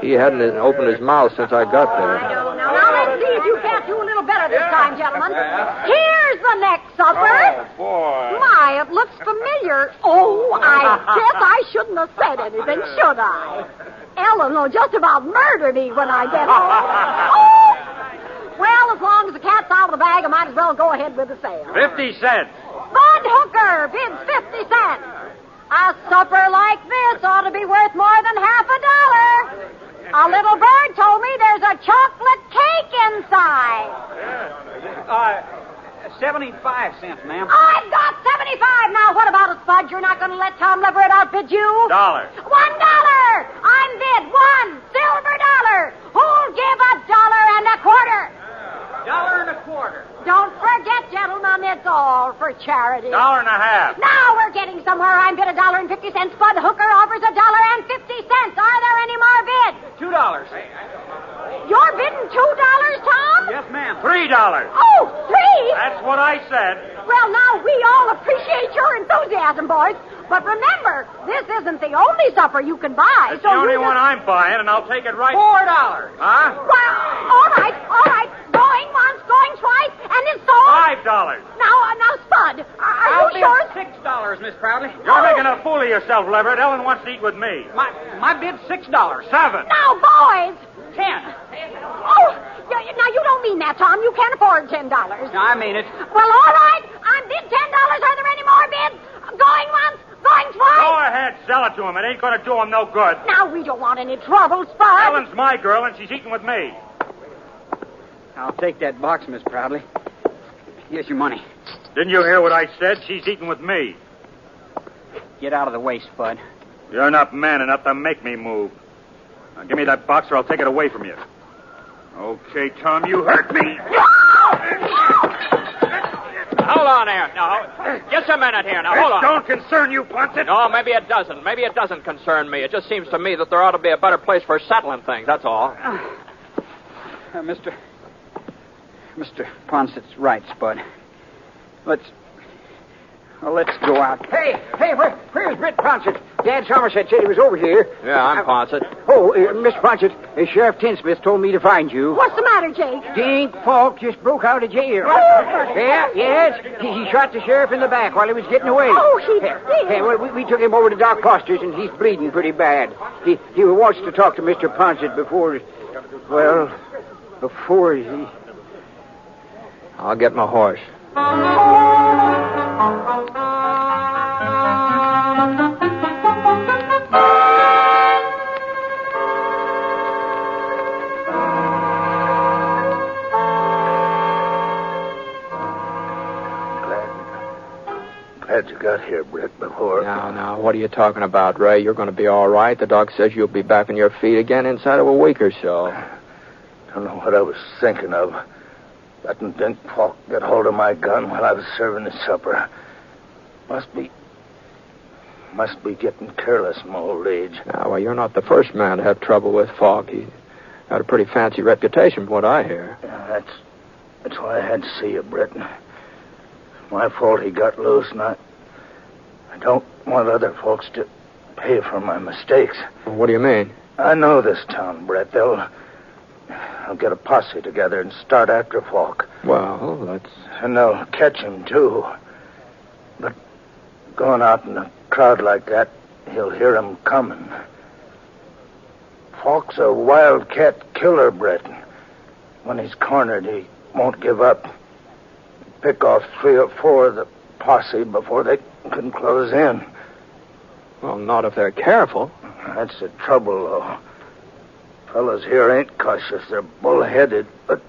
He hadn't opened his mouth since I got there. Now, let's see if you can't do a little better this time, gentlemen. Here's the next supper. Oh, boy. My, it looks familiar. Oh, I guess I shouldn't have said anything, should I? Ellen will just about murder me when I get home. Oh! Well, as long as the cat's out of the bag, I might as well go ahead with the sale. 50 cents. Bud Hooker bids 50 cents. A supper like this ought to be worth more than $50. A little bird told me there's a chocolate cake inside. 75 cents, ma'am. I've got 75. Now, what about it, Spud? You're not going to let Tom Leverett outbid you? $1. $1. I'm bid $1 silver dollar. Who'll give $1.25? $1.25. Don't forget, gentlemen, it's all for charity. $1.50. Now we're getting somewhere. I'm bid $1.50. Spud Hooker offers $1.50. Are there any more bids? $2. You're bidding $2, Tom? Yes, ma'am. $3. Oh, 3? That's what I said. Well, now, we all appreciate your enthusiasm, boys. But remember, this isn't the only supper you can buy. It's the only one I'm buying, and I'll take it right... $4. Huh? Well, all right. Going once, going twice, and it's sold... $5. Now, Spud, are you sure? $6, Miss Proudly. You're making a fool of yourself, Leverett. Ellen wants to eat with me. My bid's $6. 7. Now, boys! 10. Oh, now you don't mean that, Tom. You can't afford $10. No, I mean it. Well, all right. I'm bid $10. Are there any more bids? Going once, going twice? Go ahead, sell it to him. It ain't going to do him no good. Now, we don't want any trouble, Spud. Ellen's my girl, and she's eating with me. I'll take that box, Miss Proudly. Here's your money. Didn't you hear what I said? She's eating with me. Get out of the way, Spud. You're not man enough to make me move. Now, give me that box or I'll take it away from you. Okay, Tom, you hurt me. Just a minute here. Now, hold on. Don't concern you, Poncett. No, maybe it doesn't. Maybe it doesn't concern me. It just seems to me that there ought to be a better place for settling things, that's all. Mr. Ponset's right, Spud. Let's go out. Hey, where's Britt Ponset? Dad Somerset said he was over here. Yeah, I'm Poncett. Oh, Mr. Poncett, Sheriff Tinsmith told me to find you. What's the matter, Jake? Dink Falk just broke out of jail. Yes. He shot the sheriff in the back while he was getting away. Oh, he did? Hey, well, we took him over to Doc Foster's, and he's bleeding pretty bad. He wants to talk to Mr. Poncett before he... I'll get my horse. Glad you got here, Britt, before... Now, what are you talking about, Ray? You're going to be all right. The doc says you'll be back on your feet again inside of a week or so. Don't know what I was thinking of. Letting Dink Falk get hold of my gun while I was serving his supper. Must be getting careless in my old age. Now, well, you're not the first man to have trouble with Falk. He got a pretty fancy reputation from what I hear. Yeah, that's why I had to see you, Britt. My fault he got loose, and I don't want other folks to pay for my mistakes. What do you mean? I know this town, Britt. They'll get a posse together and start after Falk. Well, that's... And they'll catch him, too. But going out in a crowd like that, he'll hear him coming. Falk's a wildcat killer, Britt. When he's cornered, he won't give up. Pick off 3 or 4 of the posse before they can close in. Well, not if they're careful. That's the trouble, though. Fellas here ain't cautious. They're bullheaded, but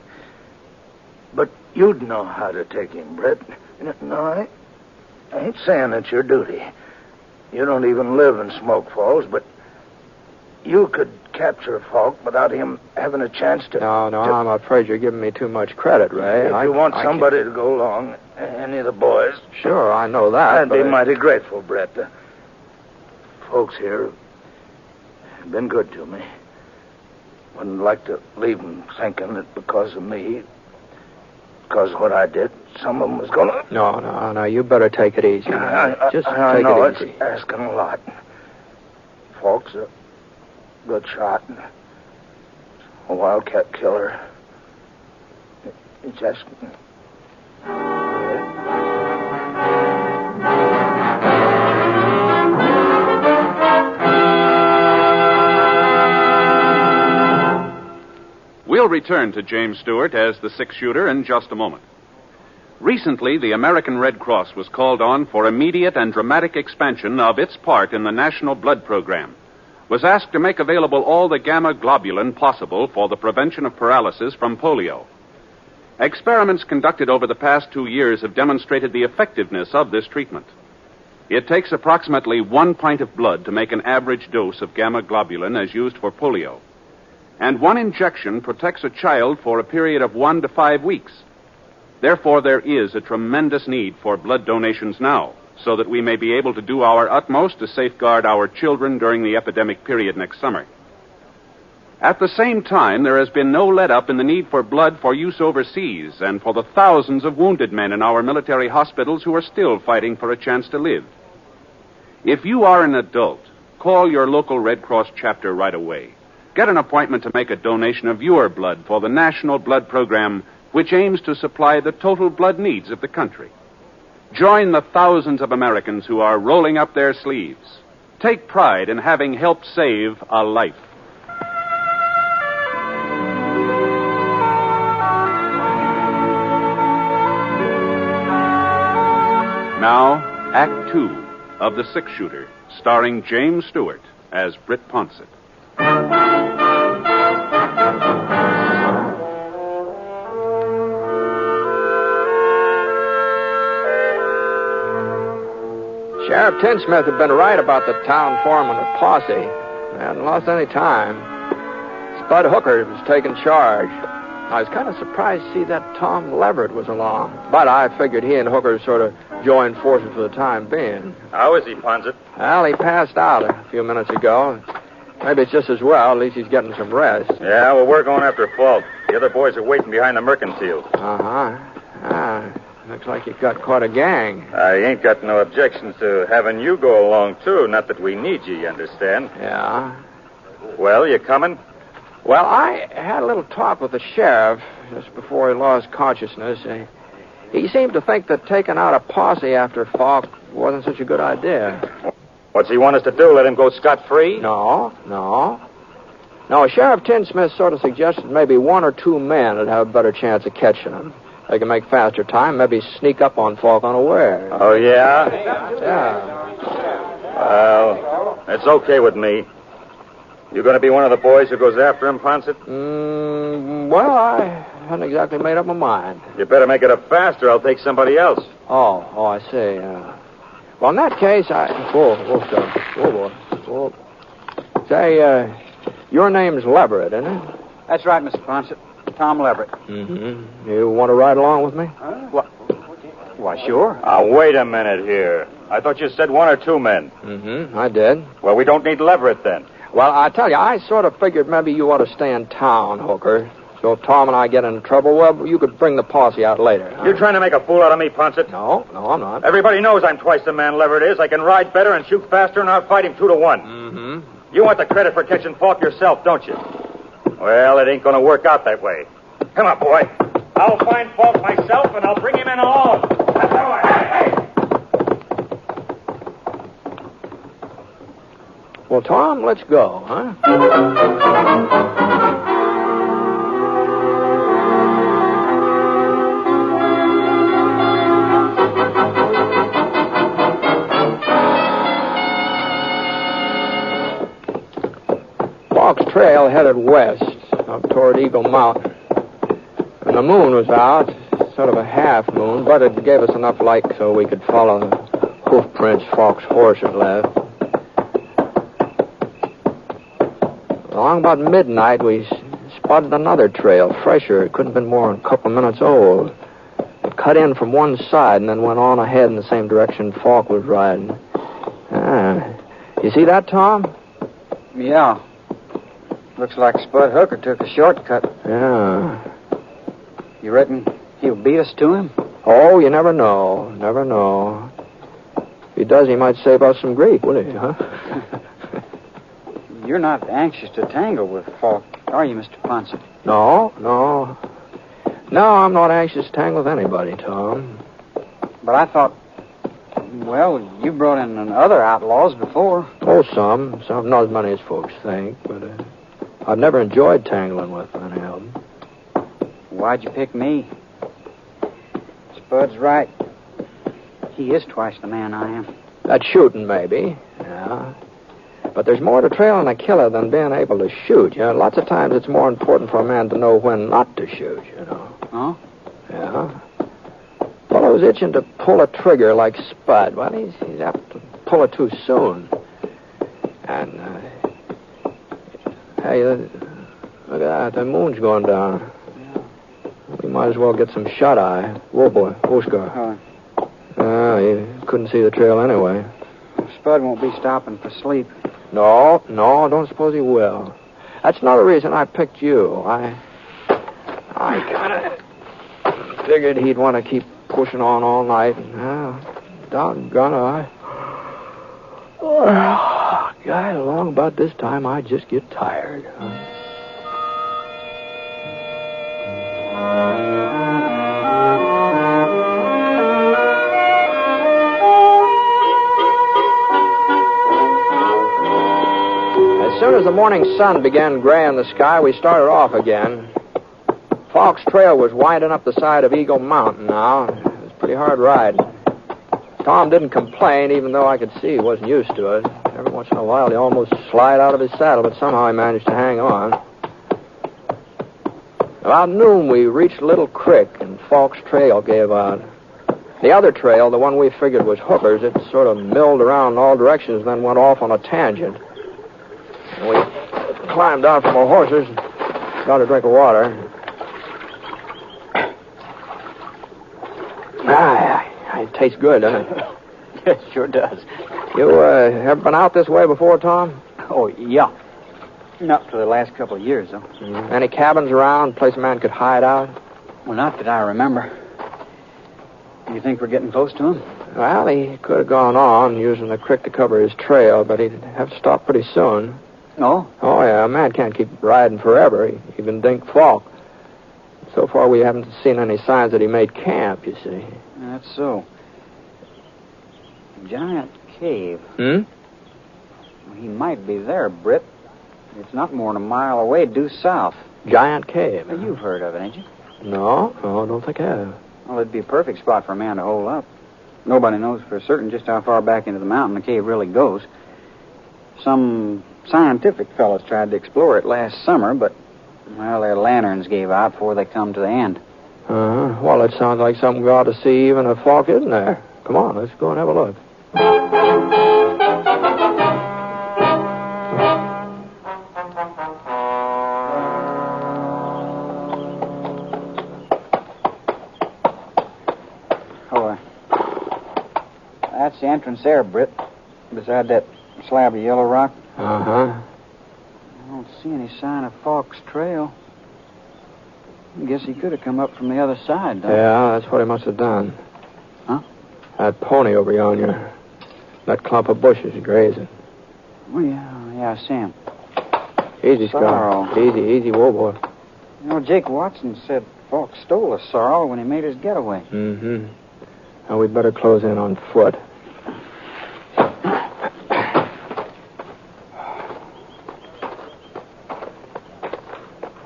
you'd know how to take him, Britt. No, I ain't saying it's your duty. You don't even live in Smoke Falls, but you could capture Falk without him having a chance to... No, I'm afraid you're giving me too much credit, Ray. If you want somebody to go along, any of the boys... Sure, I know that, I'd be mighty grateful, Brett. The folks here have been good to me. Wouldn't like to leave them thinking that because of me, because of what I did, some of them was going to... No, you better take it easy. Just take it easy. It's asking a lot. Falk's a good shot, a wildcat killer. It's asking... We'll return to James Stewart as the six-shooter in just a moment. Recently, the American Red Cross was called on for immediate and dramatic expansion of its part in the National Blood Program. Was asked to make available all the gamma globulin possible for the prevention of paralysis from polio. Experiments conducted over the past 2 years have demonstrated the effectiveness of this treatment. It takes approximately 1 pint of blood to make an average dose of gamma globulin as used for polio. And 1 injection protects a child for a period of 1 to 5 weeks. Therefore, there is a tremendous need for blood donations now, so that we may be able to do our utmost to safeguard our children during the epidemic period next summer. At the same time, there has been no let-up in the need for blood for use overseas and for the thousands of wounded men in our military hospitals who are still fighting for a chance to live. If you are an adult, call your local Red Cross chapter right away. Get an appointment to make a donation of your blood for the National Blood Program, which aims to supply the total blood needs of the country. Join the thousands of Americans who are rolling up their sleeves. Take pride in having helped save a life. Now, Act 2 of The Six-Shooter, starring James Stewart as Britt Ponset. Sheriff Tinsmith had been right about the town foreman of Posse. They hadn't lost any time. Spud Hooker was taking charge. I was kind of surprised to see that Tom Leverett was along. But I figured he and Hooker sort of join forces for the time being. How is he, Ponset? Well, he passed out a few minutes ago. Maybe it's just as well. At least he's getting some rest. Yeah, well, we're going after Falk. The other boys are waiting behind the mercantile. Looks like you've got quite a gang. I ain't got no objections to having you go along, too. Not that we need you understand? Yeah. Well, you coming? Well, I had a little talk with the sheriff just before he lost consciousness. He seemed to think that taking out a posse after Falk wasn't such a good idea. What's he want us to do? Let him go scot-free? No. Sheriff Tinsmith sort of suggested maybe 1 or 2 men would have a better chance of catching him. They can make faster time, maybe sneak up on Falk unaware. Oh, yeah? Yeah. Well, it's okay with me. You going to be one of the boys who goes after him, Poncett? Well, I hadn't exactly made up my mind. You better make it up faster. I'll take somebody else. Oh, I see. Well, in that case, Whoa, boy. Say, your name's Leverett, isn't it? That's right, Mr. Poncett. Tom Leverett. Mm-hmm. You want to ride along with me? Why, sure. Wait a minute here. I thought you said 1 or 2 men. Mm-hmm, I did. Well, we don't need Leverett then. Well, I tell you, I sort of figured maybe you ought to stay in town, Hooker. So if Tom and I get into trouble, well, you could bring the posse out later. You're trying to make a fool out of me, Poncett? No, I'm not. Everybody knows I'm twice the man Leverett is. I can ride better and shoot faster, and I'll fight him 2 to 1. Mm-hmm. You want the credit for catching Falk yourself, don't you? Well, it ain't going to work out that way. Come on, boy. I'll find Falk myself, and I'll bring him in alone. That's the way. Hey! Well, Tom, let's go, huh? Falk's trail headed west, up toward Eagle Mountain. And the moon was out, sort of a half moon, but it gave us enough light so we could follow the hoof prints Falk's horse had left. Along about midnight, we spotted another trail, fresher. It couldn't have been more than a couple of minutes old. It cut in from one side and then went on ahead in the same direction Falk was riding. You see that, Tom? Yeah. Looks like Spud Hooker took a shortcut. Yeah. You reckon he'll beat us to him? Oh, you never know. Never know. If he does, he might save us some grief, wouldn't he, huh? You're not anxious to tangle with Falk, are you, Mr. Ponset? No, I'm not anxious to tangle with anybody, Tom. But I thought, well, you brought in other outlaws before. Oh, some. Not as many as folks think, but I've never enjoyed tangling with any of them. Why'd you pick me? Spud's right. He is twice the man I am. That's shooting, maybe. Yeah. But there's more to trailing a killer than being able to shoot. You know, lots of times it's more important for a man to know when not to shoot, you know. Oh? Yeah. Fellow's itching to pull a trigger like Spud. Well, he's apt to pull it too soon. And, hey, look at that. The moon's going down. We might as well get some shut-eye. Whoa, boy. Oscar. You couldn't see the trail anyway. Spud won't be stopping for sleep. No, don't suppose he will. That's another reason I picked you. I kind of figured he'd want to keep pushing on all night. And, doggone it, God, along about this time, I just get tired. As soon as the morning sun began graying the sky, we started off again. Falk's trail was winding up the side of Eagle Mountain now. It was pretty hard riding. Tom didn't complain, even though I could see he wasn't used to it. Every once in a while, he almost slid out of his saddle, but somehow he managed to hang on. About noon, we reached a little creek, and Falk's trail gave out. The other trail, the one we figured was Hooker's, it sort of milled around in all directions, then went off on a tangent. And we climbed out from our horses and got a drink of water. I It tastes good, doesn't it? It sure does. You ever been out this way before, Tom? Oh, yeah. Not for the last couple of years, though. Any cabins around, place a man could hide out? Well, not that I remember. You think we're getting close to him? Well, he could have gone on using the creek to cover his trail, but he'd have to stop pretty soon. No? Oh, yeah. A man can't keep riding forever. Even Dink Falk. So far, we haven't seen any signs that he made camp, you see. That's so. Giant cave. Hmm? He might be there, Britt. It's not more than a mile away, due south. Giant cave? Well, you've heard of it, ain't you? No, I don't think I have. Well, it'd be a perfect spot for a man to hole up. Nobody knows for certain just how far back into the mountain the cave really goes. Some scientific fellows tried to explore it last summer, but, well, their lanterns gave out before they come to the end. Uh-huh. Well, it sounds like something we ought to see even if Falk isn't there. Come on, let's go and have a look. That's the entrance there, Britt. Beside that slab of yellow rock. Uh-huh. I don't see any sign of Falk's trail. I guess he could have come up from the other side, though. Yeah, that's what he must have done. Huh? That pony over yonder. That clump of bushes grazing. Oh, yeah, I see him. Easy, Sorrel. Scott. Easy, whoa, boy. You know, Jake Watson said Falk stole a sorrel when he made his getaway. Mm-hmm. Now, we'd better close in on foot.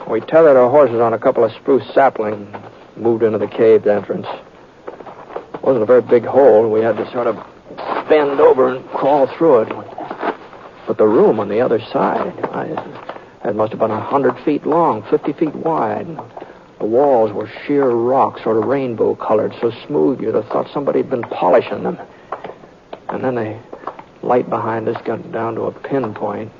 We tethered our horses on a couple of spruce saplings, moved into the cave entrance. It wasn't a very big hole. We had to sort of bend over and crawl through it. But the room on the other side, it must have been 100 feet long, 50 feet wide. The walls were sheer rock, sort of rainbow-colored, so smooth you'd have thought somebody had been polishing them. And then the light behind us got down to a pinpoint.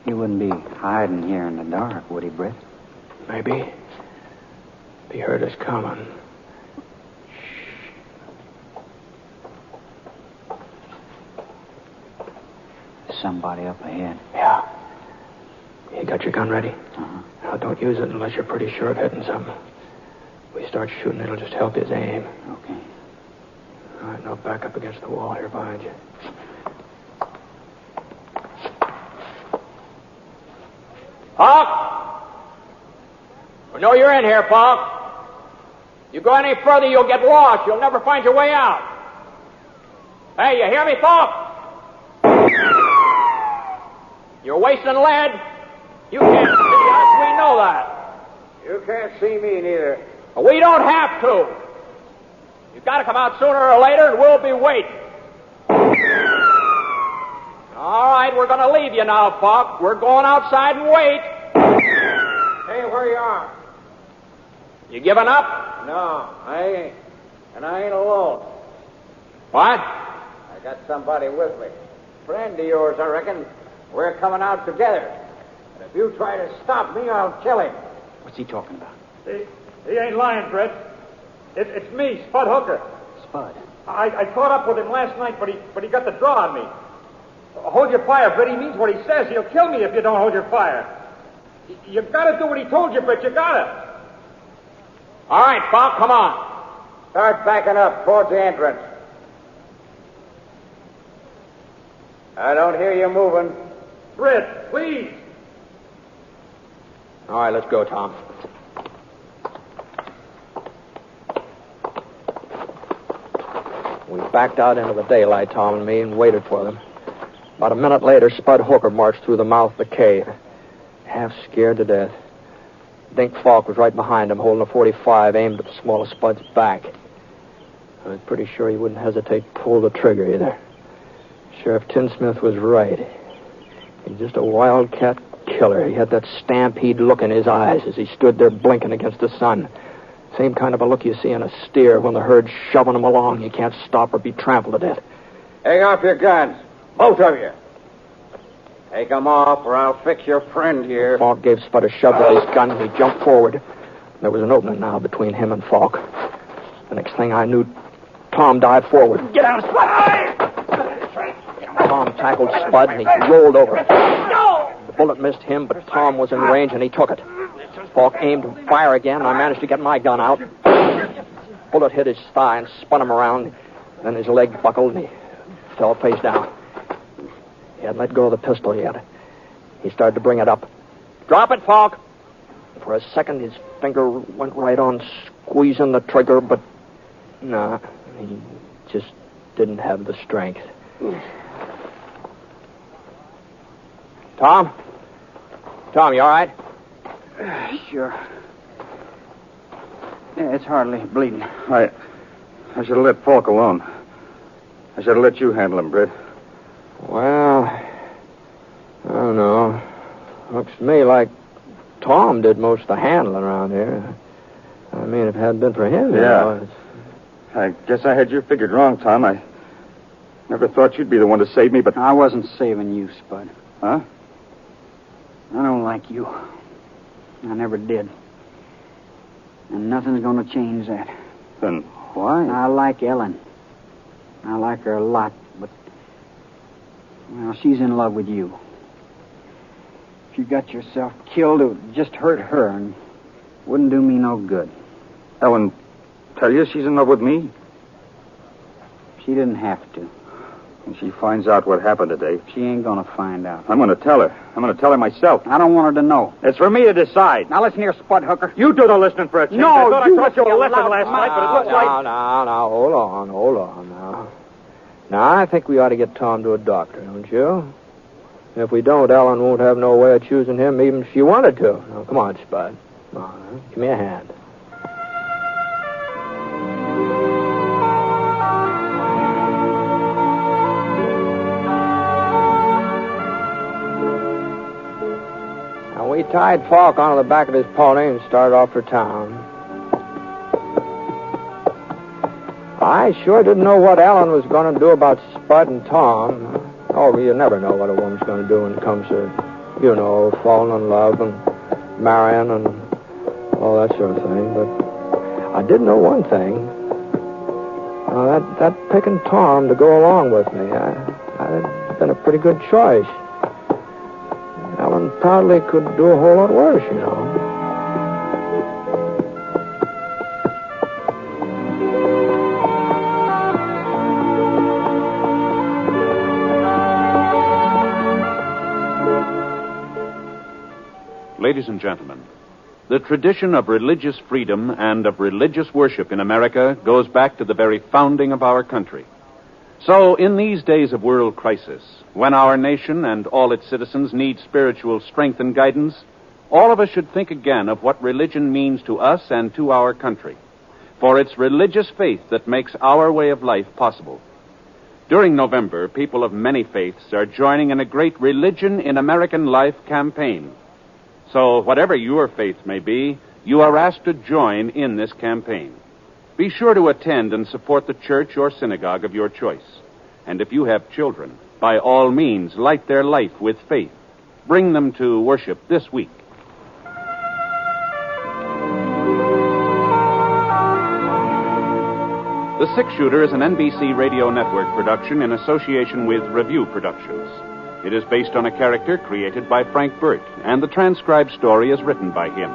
He wouldn't be hiding here in the dark, would he, Britt? Maybe. He heard us coming. Somebody up ahead. Yeah. You got your gun ready? Uh-huh. Now, don't use it unless you're pretty sure of hitting something. If we start shooting, it'll just help his aim. Okay. All right, now back up against the wall here behind you. Falk! We know you're in here, Falk. You go any further, you'll get lost. You'll never find your way out. Hey, you hear me, Falk? You're wasting lead. You can't see us. We know that. You can't see me neither. We don't have to. You've got to come out sooner or later, and we'll be waiting. All right, we're going to leave you now, Falk. We're going outside and wait. Hey, where you are? You giving up? No, I ain't. And I ain't alone. What? I got somebody with me. Friend of yours, I reckon. We're coming out together. And if you try to stop me, I'll kill him. What's he talking about? He ain't lying, Britt. It's me, Spud Hooker. Spud? I caught up with him last night, but he got the draw on me. Hold your fire, Britt. He means what he says. He'll kill me if you don't hold your fire. You gotta do what he told you, Britt. You gotta. All right, Falk, come on. Start backing up towards the entrance. I don't hear you moving. Britt, please. All right, let's go, Tom. We backed out into the daylight, Tom and me, and waited for them. About a minute later, Spud Hooker marched through the mouth of the cave, half scared to death. Dink Falk was right behind him, holding a .45 aimed at the small of Spud's back. I was pretty sure he wouldn't hesitate to pull the trigger either. Sheriff Tinsmith was right. He's just a wildcat killer. He had that stampede look in his eyes as he stood there blinking against the sun. Same kind of a look you see in a steer when the herd's shoving him along. You can't stop or be trampled to death. Hang off your guns. Both of you. Take them off or I'll fix your friend here. Falk gave Spud a shove with his gun and he jumped forward. There was an opening now between him and Falk. The next thing I knew, Tom dived forward. Get out, Spud! Tom tackled Spud, and he rolled over. The bullet missed him, but Tom was in range, and he took it. Falk aimed to fire again, and I managed to get my gun out. Bullet hit his thigh and spun him around. Then his leg buckled, and he fell face down. He hadn't let go of the pistol yet. He started to bring it up. Drop it, Falk! For a second, his finger went right on squeezing the trigger, but no, he just didn't have the strength. Tom? Tom, you all right? Sure. Yeah, it's hardly bleeding. I should have let Falk alone. I should have let you handle him, Britt. Well, I don't know. Looks to me like Tom did most of the handling around here. I mean, if it hadn't been for him, you know, I guess I had you figured wrong, Tom. I never thought you'd be the one to save me, but... I wasn't saving you, Spud. Huh? I don't like you. I never did. And nothing's going to change that. Then why? I like Ellen. I like her a lot, but... well, she's in love with you. If you got yourself killed, it would just hurt her and wouldn't do me no good. Ellen, tell you she's in love with me? She didn't have to. And she finds out what happened today. She ain't gonna find out. I'm gonna tell her. I'm gonna tell her myself. I don't want her to know. It's for me to decide. Now listen here, Spud Hooker. You do the listening for a change. No, I thought you I taught you a lesson loud last night, but it looks like... No, hold on now. Now, I think we ought to get Tom to a doctor, don't you? If we don't, Ellen won't have no way of choosing him even if she wanted to. Now, come on, Spud. Come on, give me a hand. Now, we tied Falk onto the back of his pony and started off for town. I sure didn't know what Ellen was going to do about Spud and Tom. Oh, you never know what a woman's going to do when it comes to, you know, falling in love and marrying and all that sort of thing. But I did know one thing. That picking Tom to go along with me, I'd been a pretty good choice. Ellen probably could do a whole lot worse, you know. Ladies and gentlemen, the tradition of religious freedom and of religious worship in America goes back to the very founding of our country. So, in these days of world crisis, when our nation and all its citizens need spiritual strength and guidance, all of us should think again of what religion means to us and to our country. For it's religious faith that makes our way of life possible. During November, people of many faiths are joining in a great Religion in American Life campaign. So, whatever your faith may be, you are asked to join in this campaign. Be sure to attend and support the church or synagogue of your choice. And if you have children, by all means, light their life with faith. Bring them to worship this week. The Six Shooter is an NBC Radio Network production in association with Review Productions. It is based on a character created by Frank Burt, and the transcribed story is written by him.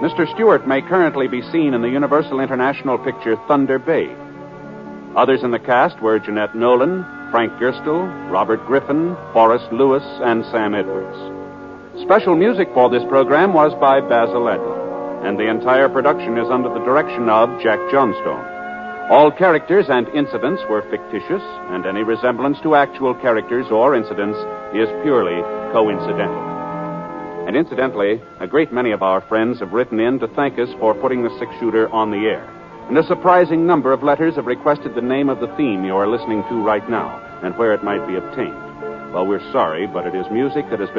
Mr. Stewart may currently be seen in the Universal International picture Thunder Bay. Others in the cast were Jeanette Nolan, Frank Gerstle, Robert Griffin, Forrest Lewis, and Sam Edwards. Special music for this program was by Basil Adler, and the entire production is under the direction of Jack Johnstone. All characters and incidents were fictitious, and any resemblance to actual characters or incidents is purely coincidental. And incidentally, a great many of our friends have written in to thank us for putting the Six Shooter on the air. And a surprising number of letters have requested the name of the theme you are listening to right now, and where it might be obtained. Well, we're sorry, but it is music that has been